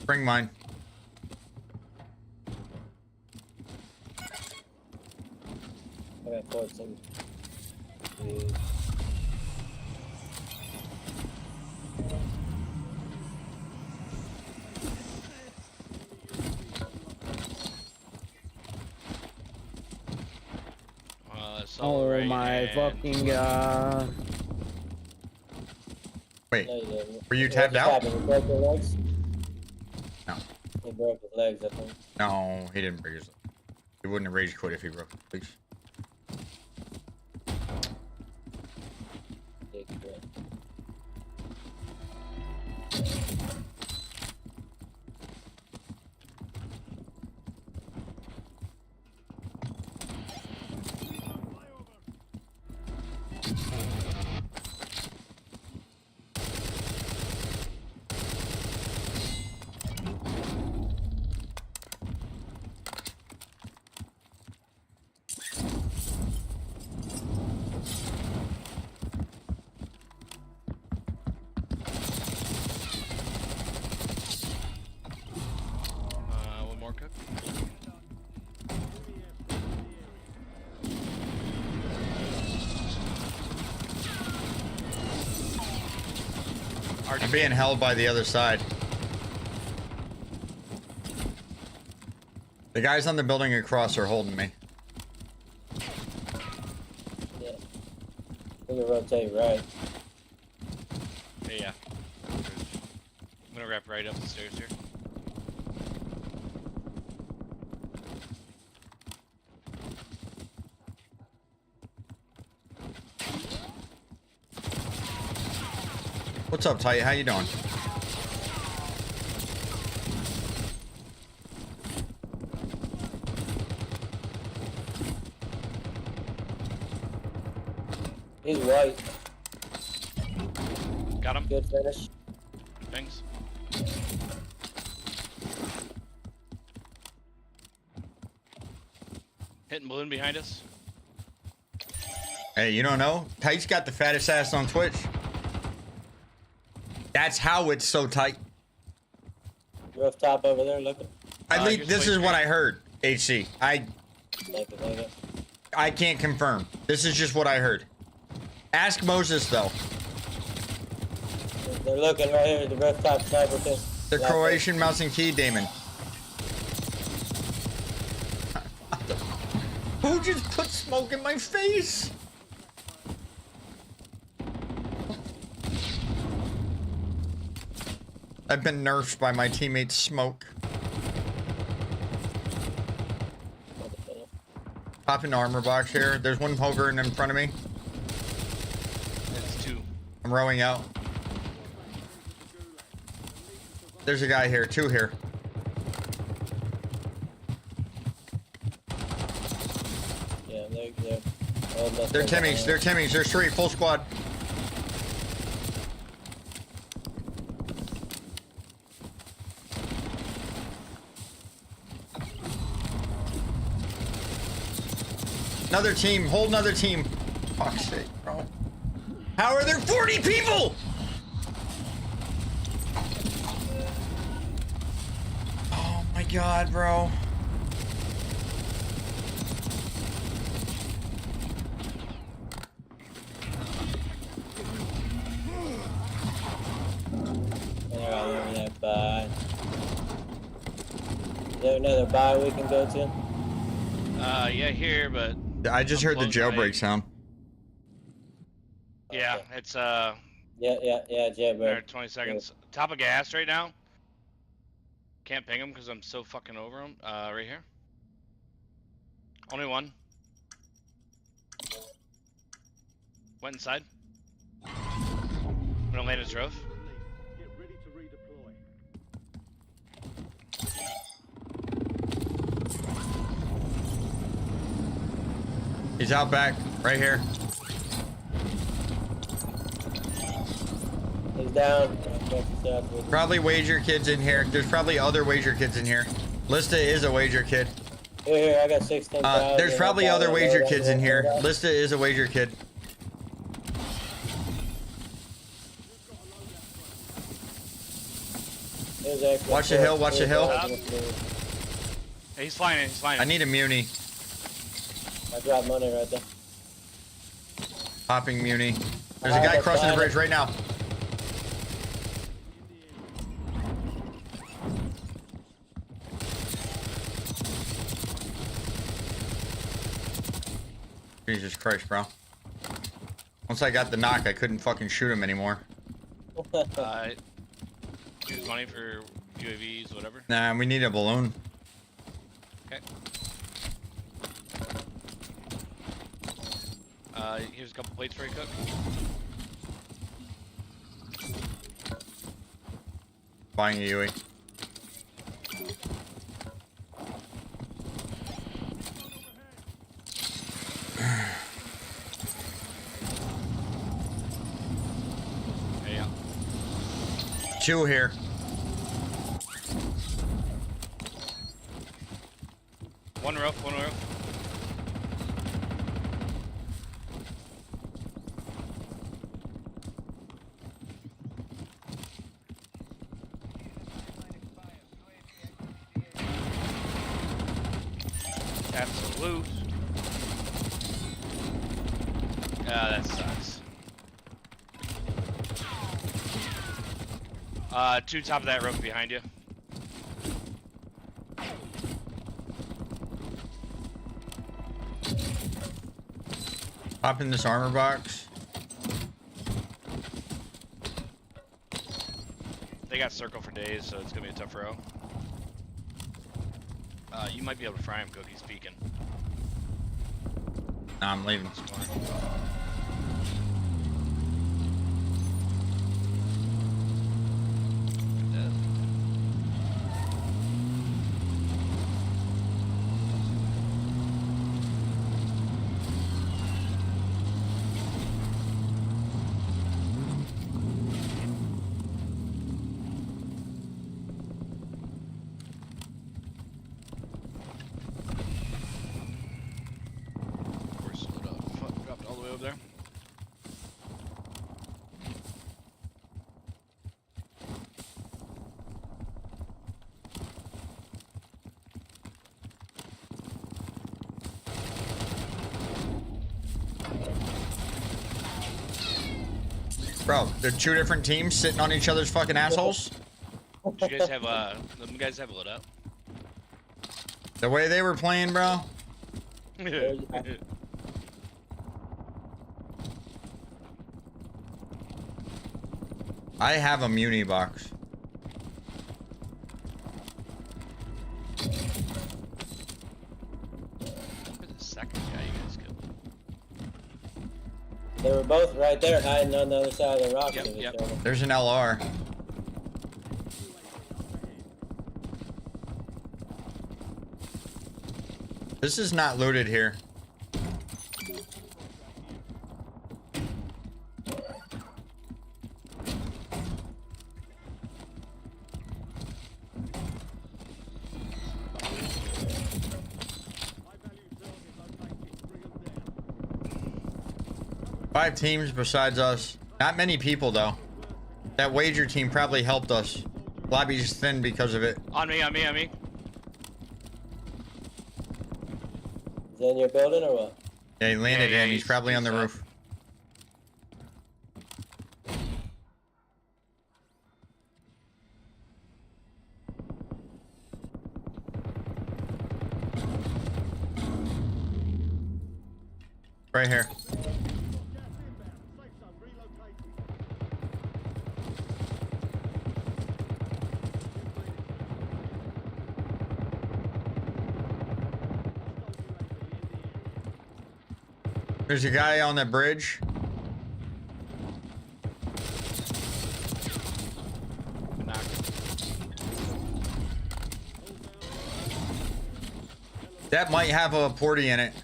Bring mine. I got 14. Oh my fucking god. Wait, No, you didn't. were you What tapped just out? happened? He broke your legs? No. He broke his legs, I think. No, he didn't break his leg. He wouldn't have rage quit if he broke his legs. Big quit. One more cook. I'm being held by the other side. The guys on the building across are holding me. Yeah. We can rotate right. Yeah. I'm gonna wrap right up the stairs here. What's up, Tight? How you doing? He's white. Got him. Good finish. Thanks. Hitting balloon behind us. Hey, you don't know? Tight's got the fattest ass on Twitch. That's how it's so tight. Rooftop over there looking. At least this is what I heard, HC. Make it. I can't confirm. This is just what I heard. Ask Moses, though. They're looking right here at the rooftop sniper thing. The Croatian mouse and key, Damon. Who just put smoke in my face? I've been nerfed by my teammates' smoke. Pop an armor box here. There's one hovering in front of me. It's two. I'm rowing out. There's a guy here. Two here. Yeah, they're They're Timmies. They're Timmies. There's three. Full squad. Another team. Hold another team. Fuck's sake, bro. How are there 40 people? Oh my god, bro. Bye. Is there another buy we can go to? Yeah, here, but I just heard the jailbreak sound. yeah, it's Yeah, jailbreak. 20 seconds. Top of gas right now. Can't ping him because I'm so fucking over him. Right here. Only one. Went inside. I'm gonna land his roof. He's out back, right here. I'm down. Probably wager kids in here. There's probably other wager kids in here. Lista is a wager kid. Here, I got 16,000. There's probably other wager kids in here. Loadout. Lista is a wager kid. Watch the hill, watch the hill. Hey, he's flying in, he's flying in. I need a muni. I dropped money right there. Hopping muni. There's a guy crossing the bridge right now. Jesus Christ, bro. Once I got the knock, I couldn't fucking shoot him anymore. Use money for UAVs, whatever. Nah, we need a balloon. Okay. Here's a couple plates for you, Cook. Buying a UE. Yeah. Two here. One roof, one roof. Absolute. That sucks. Two top of that roof behind you. Hop in this armor box. They got circle for days, so it's gonna be a tough row. You might be able to fry him, Cookie's peeking. Nah, I'm leaving. Dropped all the way over there. Bro, they're two different teams sitting on each other's fucking assholes. Did you guys have them guys have lit up? The way they were playing, bro. I have a muni box. Second guy you guys killed. They were both right there hiding on the other side of the rock. Yep. There's an LR. This is not looted here. Five teams besides us. Not many people though. That wager team probably helped us. Lobby's thin because of it. On me, on me, on me. Is he in your building or what? Yeah, he landed Yeah, in. He's probably on the up. roof. Right here. There's a guy on that bridge. That might have a porty in it.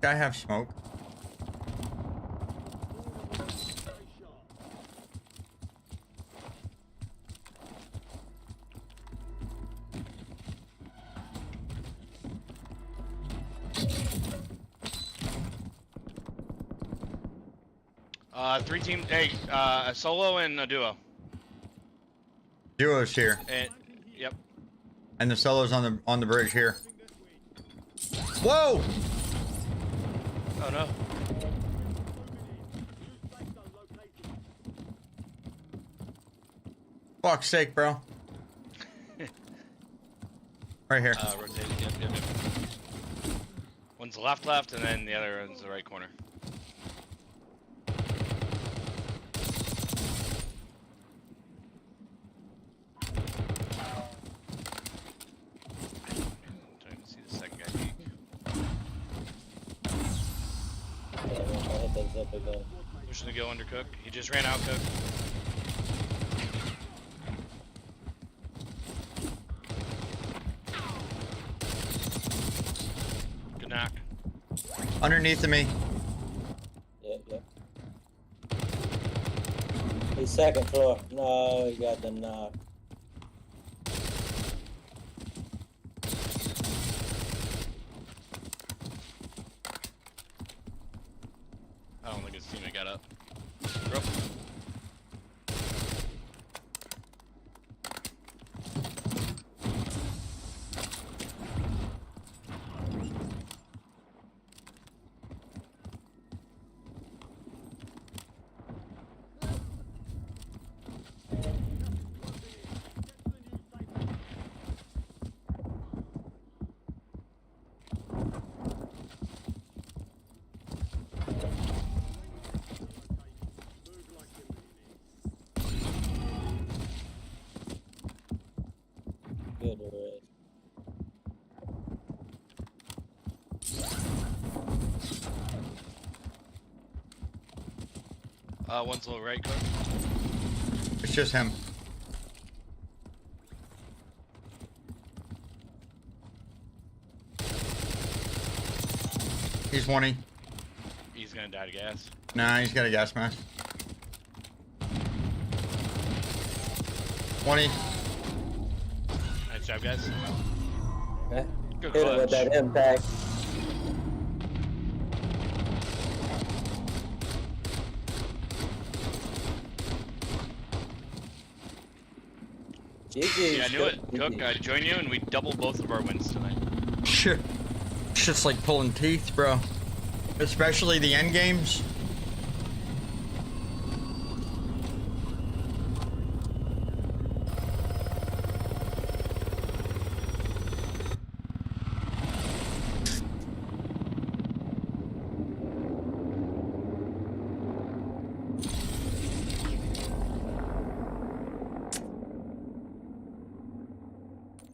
I have smoke. Three team. Hey, a solo and a duo. Duo's here, And yep. and the solo's on the bridge here. Whoa! Oh no. Fuck's sake, bro. Right here. Rotate. Yep. One's left, and then the other one's the right corner. Don't even see the second guy peek. Pushing to go under Cook. He just ran out, Cook. Good knock. Underneath of me. Yep. He's second floor. No, he got the knock. I don't think his teammate got up. Bro. Good red. One's a little right, Cook. It's just him. He's 20. He's gonna die to gas. Nah, he's got a gas mask. 20. Nice job, guys. Eh, Good hit him with clutch. that impact. Yeah, I knew it. Cook, I join you, and we double both of our wins tonight. Shit. Shit's like pulling teeth, bro. Especially the end games.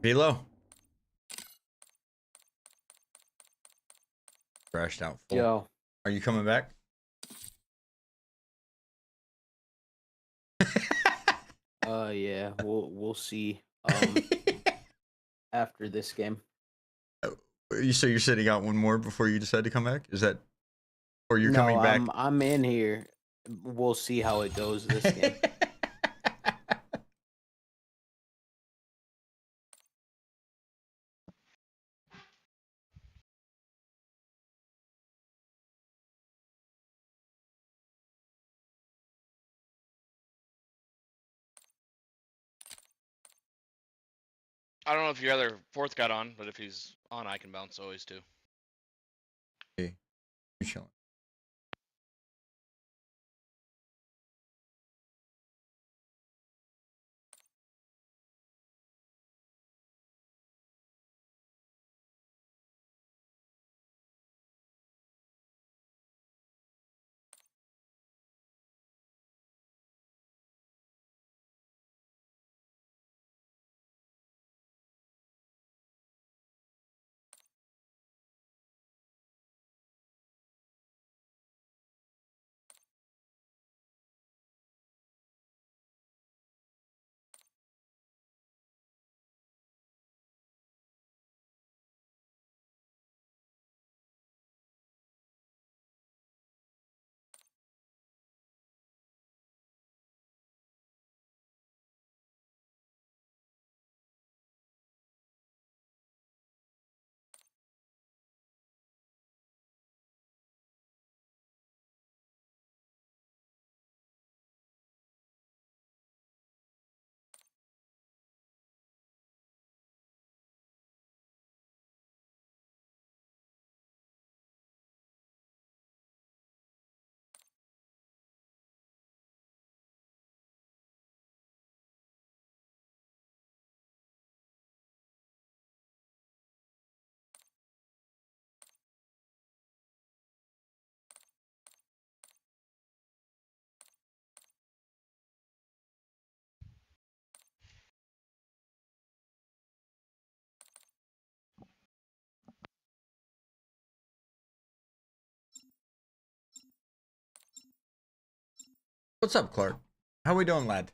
Velo. Crashed out full. Yo. Are you coming back? Yeah, we'll see. After this game. So you're sitting out one more before you decide to come back? Is that, or you're No, coming back? I'm in here. We'll see how it goes this game. I don't know if your other fourth got on, but if he's on, I can bounce always too. Hey, you chilling? What's up, Clark? How we doing, lad?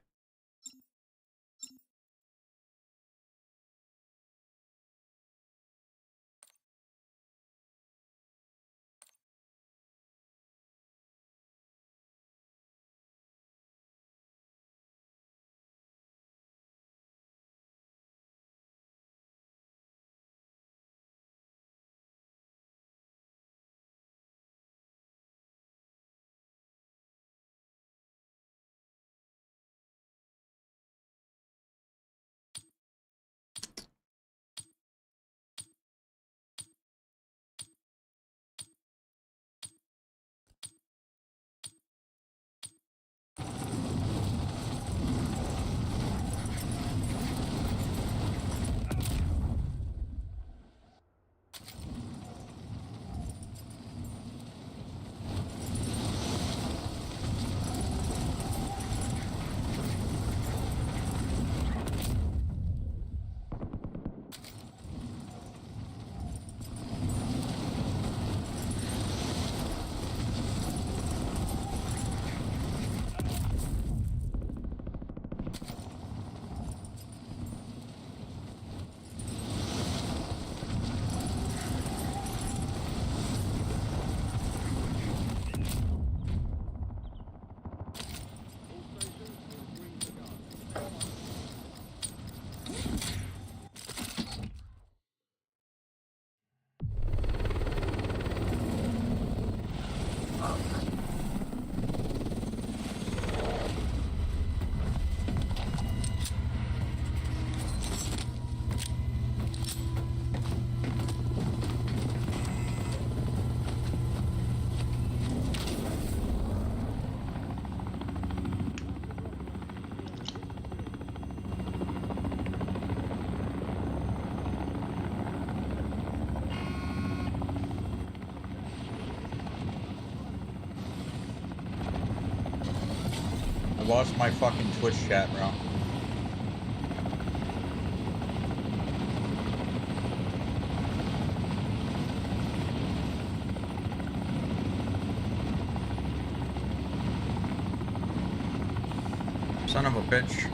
I lost my fucking Twitch chat, bro. Son of a bitch.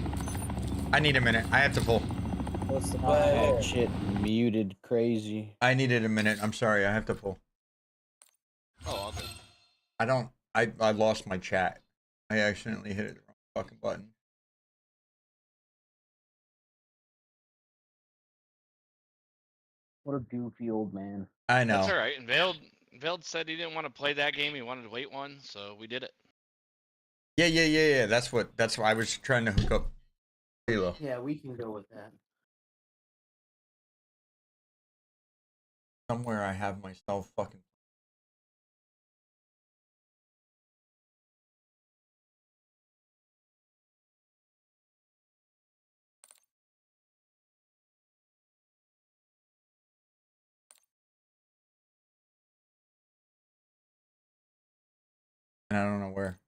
I need a minute. I have to pull. What's the I play? had shit muted crazy. I needed a minute. I'm sorry. I have to pull. Oh, all good. I lost my chat. I accidentally hit the wrong fucking button. What a goofy old man. I know. That's all right. And Veiled said he didn't want to play that game. He wanted to wait one, so we did it. Yeah. That's why I was trying to hook up Halo. Yeah, we can go with that. Somewhere I have myself fucking. And I don't know where.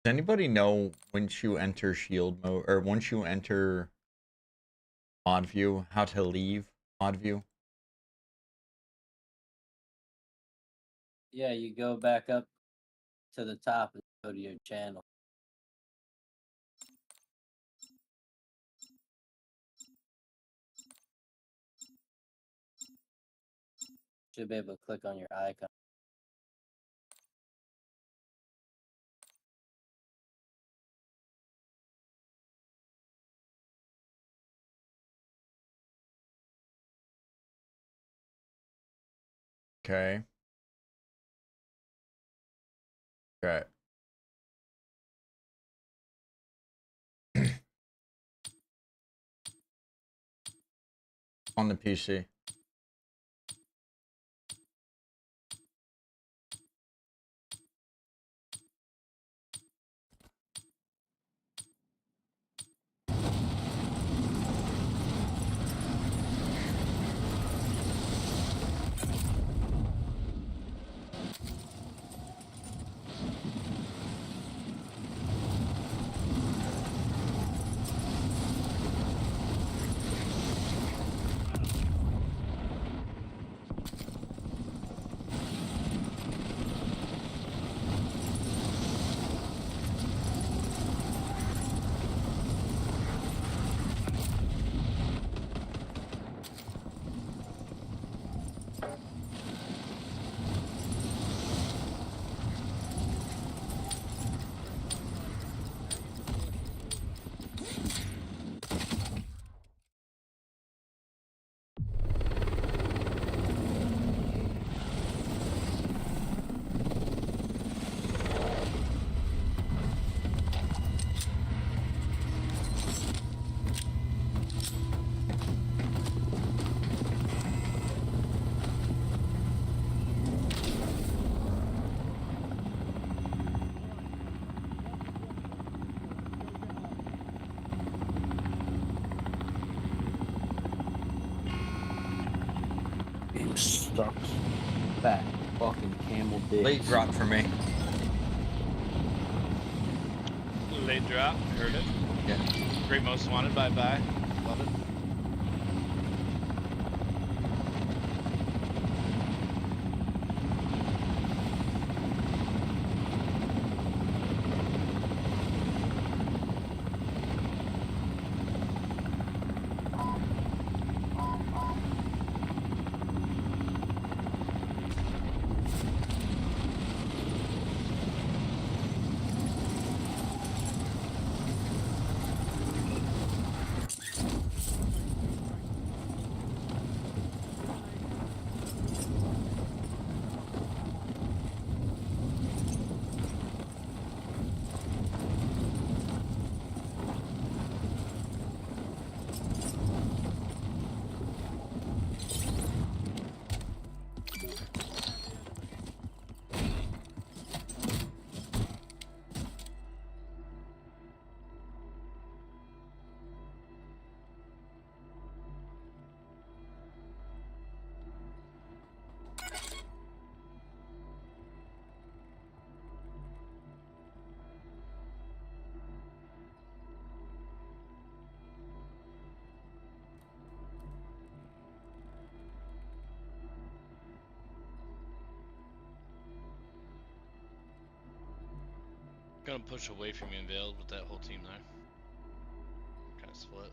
Does anybody know once you enter shield mode or once you enter mod view how to leave mod view? Yeah, you go back up to the top and go to your channel. Should be able to click on your icon. Okay. Okay. On the PC. Game sucks. Fat fucking camel dick. Late drop for me. Late drop. Heard it. Yeah. Great most wanted. Bye bye. Love it. Gonna push away from you, Veiled, with that whole team there. Kind of split.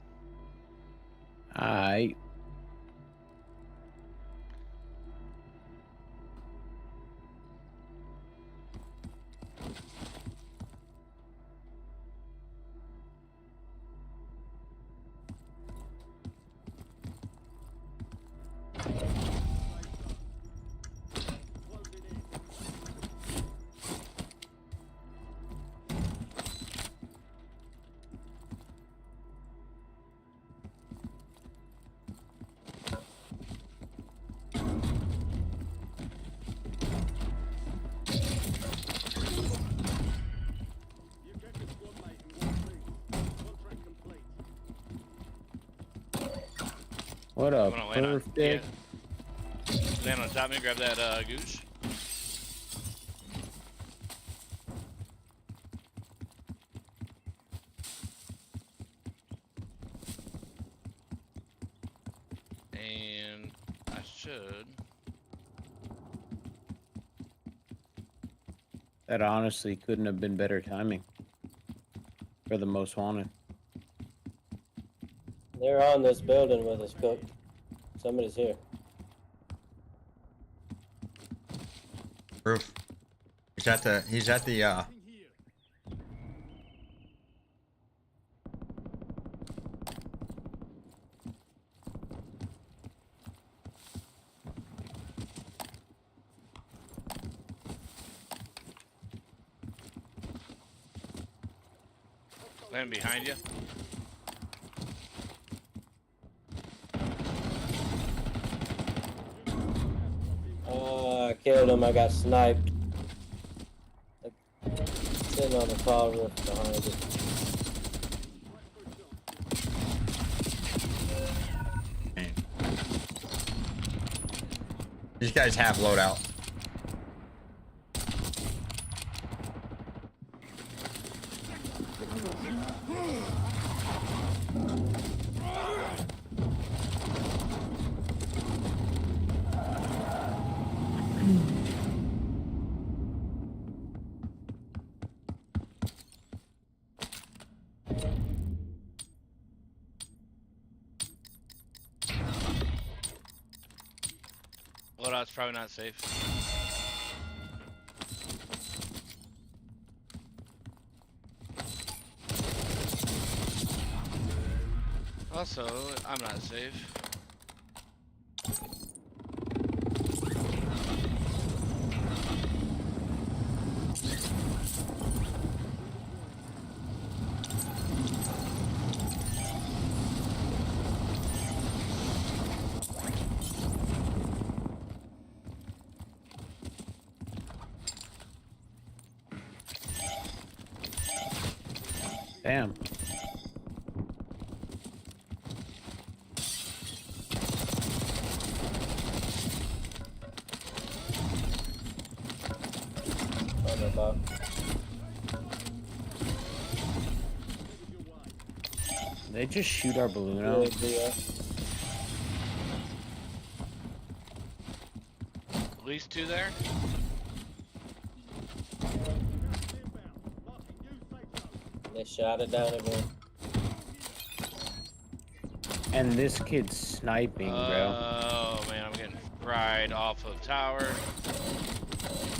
Alright. What a I'm gonna land on, perfect. land on top of me, grab that gooch. And I should. That honestly couldn't have been better timing for the most wanted. They're on this building with us, Cook. Somebody's here. Roof. He's at the Land behind you. I killed him. I got sniped. Sitting on the tall roof behind it. These guys have loadout. Loadout's probably not safe. Also, I'm not safe. Damn. They just shoot our balloon out. At least 2 there. They shot it down again. And this kid's sniping, bro. Oh man, I'm getting fried off of tower.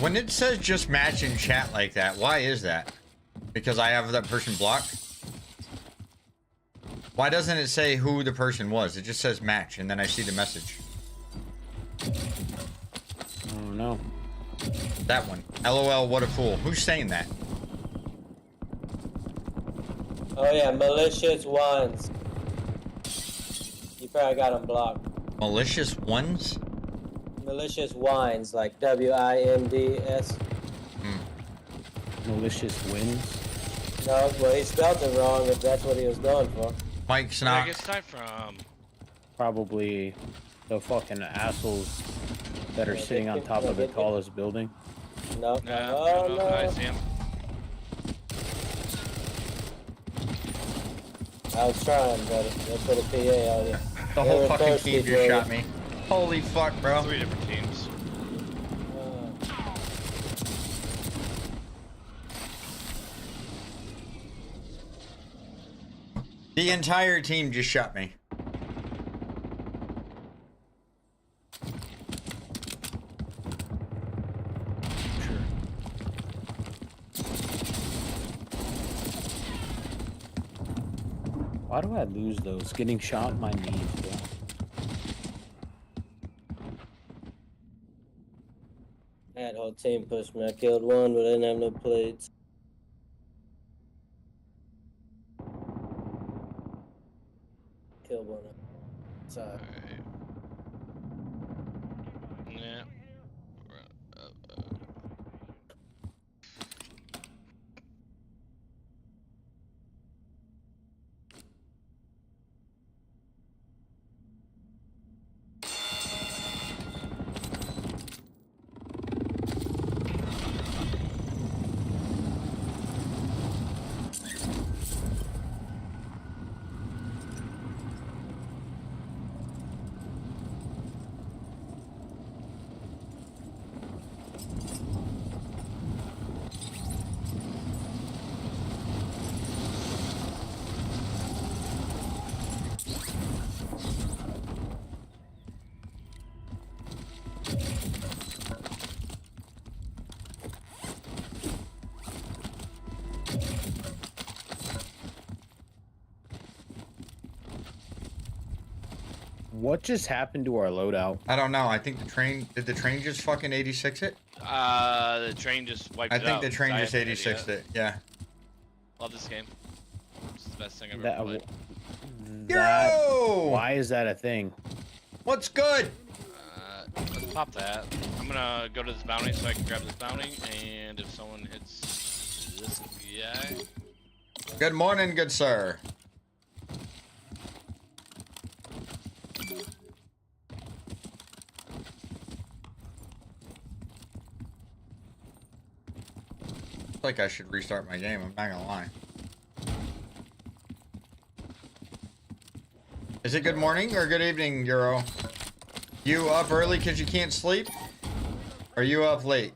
When it says just match in chat like that, why is that? Because I have that person blocked? Why doesn't it say who the person was? It just says match, and then I see the message. Oh no. That one. LOL, what a fool. Who's saying that? Oh yeah, malicious ones. You probably got them blocked. Malicious ones? Malicious wines, like W-I-N-D-S. Malicious wins. No, well he spelled it wrong if that's what he was going for. Mike's Where did I not. get sniped from? Probably the fucking assholes that are Yeah, sitting on top of the tallest building. No, No, no. I see him. I was trying, buddy. They put a PA on you. The They whole were fucking thirsty team for just you. shot me. Holy fuck, bro. 3 different teams. The entire team just shot me. Why do I lose those? Getting shot in my knees, bro. That whole team pushed me. I killed one, but I didn't have no plates. Killed one. Sorry. Yeah. What just happened to our loadout? I don't know. I think the train... Did the train just fucking 86 it? The train just wiped I it out. think the train I just haven't hit 86 it. Yeah. Love this game. the best thing I've That, ever played. Yo! Why is that a thing? What's good? Let's pop that. I'm gonna go to this bounty so I can grab this bounty, and if someone hits this guy... Good morning, good sir. Like I should restart my game, I'm not gonna lie. Is it good morning or good evening, Euro? You up early because you can't sleep? Or you up late?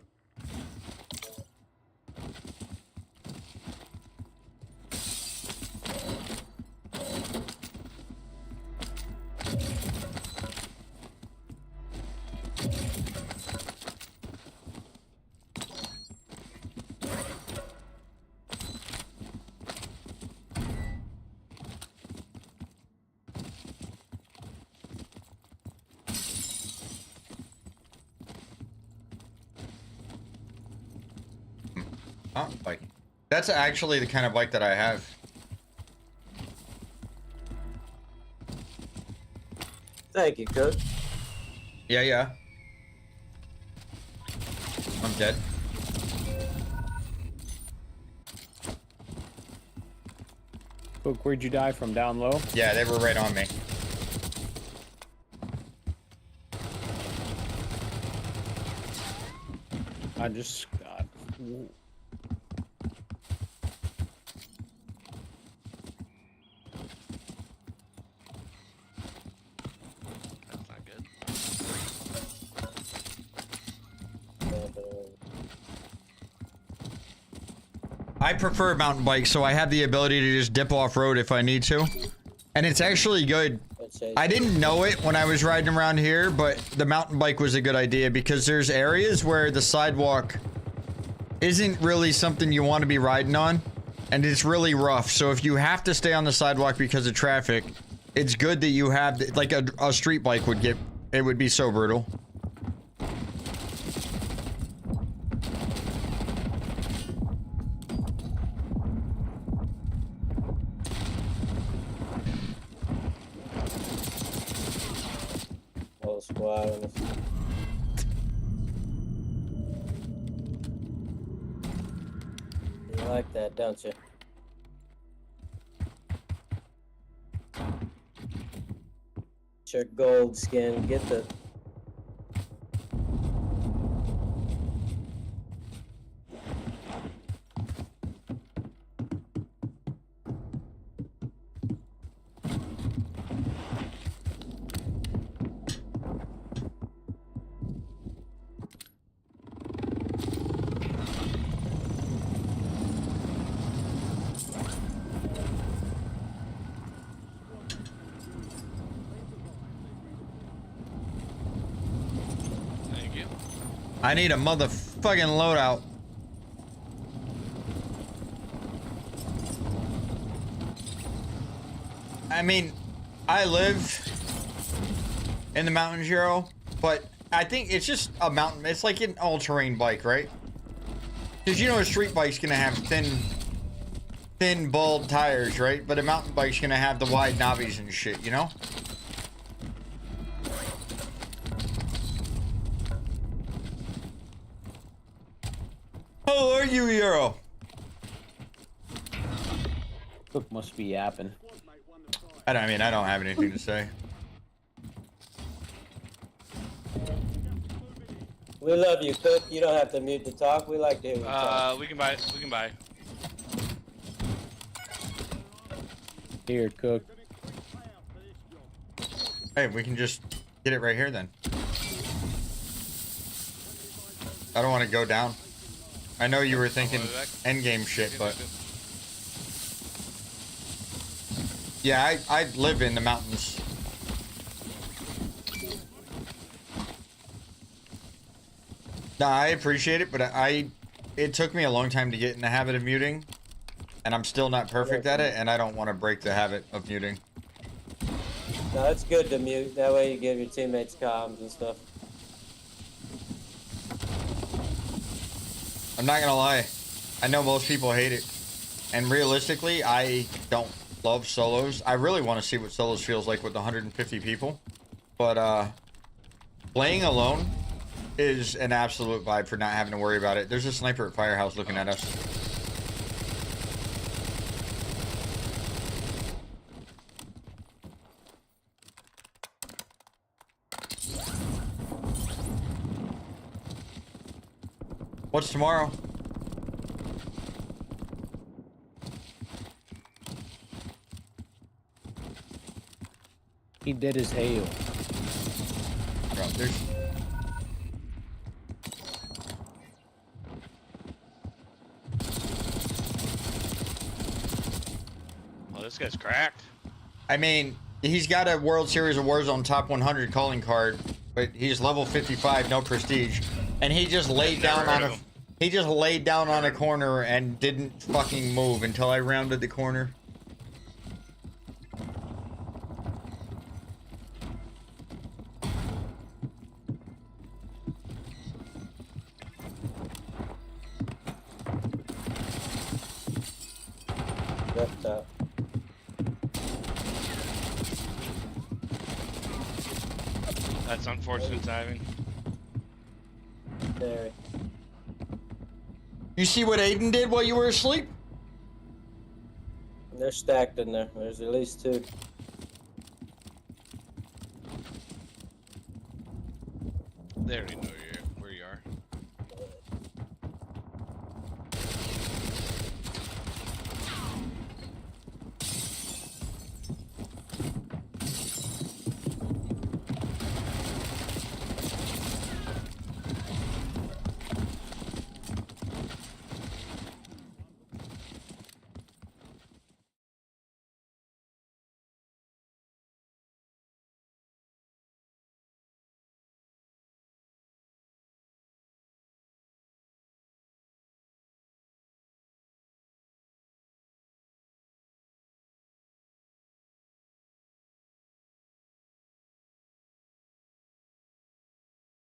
Bike. That's actually the kind of bike that I have. Thank you, Cook. Yeah. I'm dead. Cook, where'd you die from? Down low? Yeah, they were right on me. I just got... That's not good. I prefer mountain bikes, so I have the ability to just dip off road if I need to. And it's actually good. I didn't know it when I was riding around here, but the mountain bike was a good idea because there's areas where the sidewalk isn't really something you want to be riding on, and it's really rough. So if you have to stay on the sidewalk because of traffic, it's good that you have, like a street bike would get, it would be so brutal. Whole squad on this. You like that, don't you? It's your gold skin. Get the... Thank you. I need a motherfucking loadout. I mean, I live in the mountains, Euro, but I think it's just a mountain. It's like an all-terrain bike, right? Because you know a street bike's gonna have thin, bald tires, right? But a mountain bike's gonna have the wide knobbies and shit, you know? How are you, Euro? Cook must be yapping. I don't have anything to say. We love you, Cook. You don't have to mute to talk. We like to hear you talk. We can buy. We can buy. Here, Cook. Hey, we can just get it right here then. I don't want to go down. I know you were thinking endgame shit, but yeah, I live in the mountains. Nah, I appreciate it, but it took me a long time to get in the habit of muting, and I'm still not perfect at it, and I don't want to break the habit of muting. No, it's good to mute. That way you give your teammates comms and stuff. I'm not gonna lie. I know most people hate it. And realistically, I don't. love solos. I really want to see what solos feels like with 150 people. But playing alone is an absolute vibe for not having to worry about it. There's a sniper at Firehouse looking at us. What's tomorrow? He did his hail. Bro, there's... Oh, this guy's cracked. I mean, he's got a World Series of Warzone top 100 calling card, but he's level 55, no prestige, and he just laid down on a... He just laid down on a corner and didn't fucking move until I rounded the corner. Left top. That's unfortunate timing. There. You see what Aiden did while you were asleep? They're stacked in there. There's at least two. They already know you're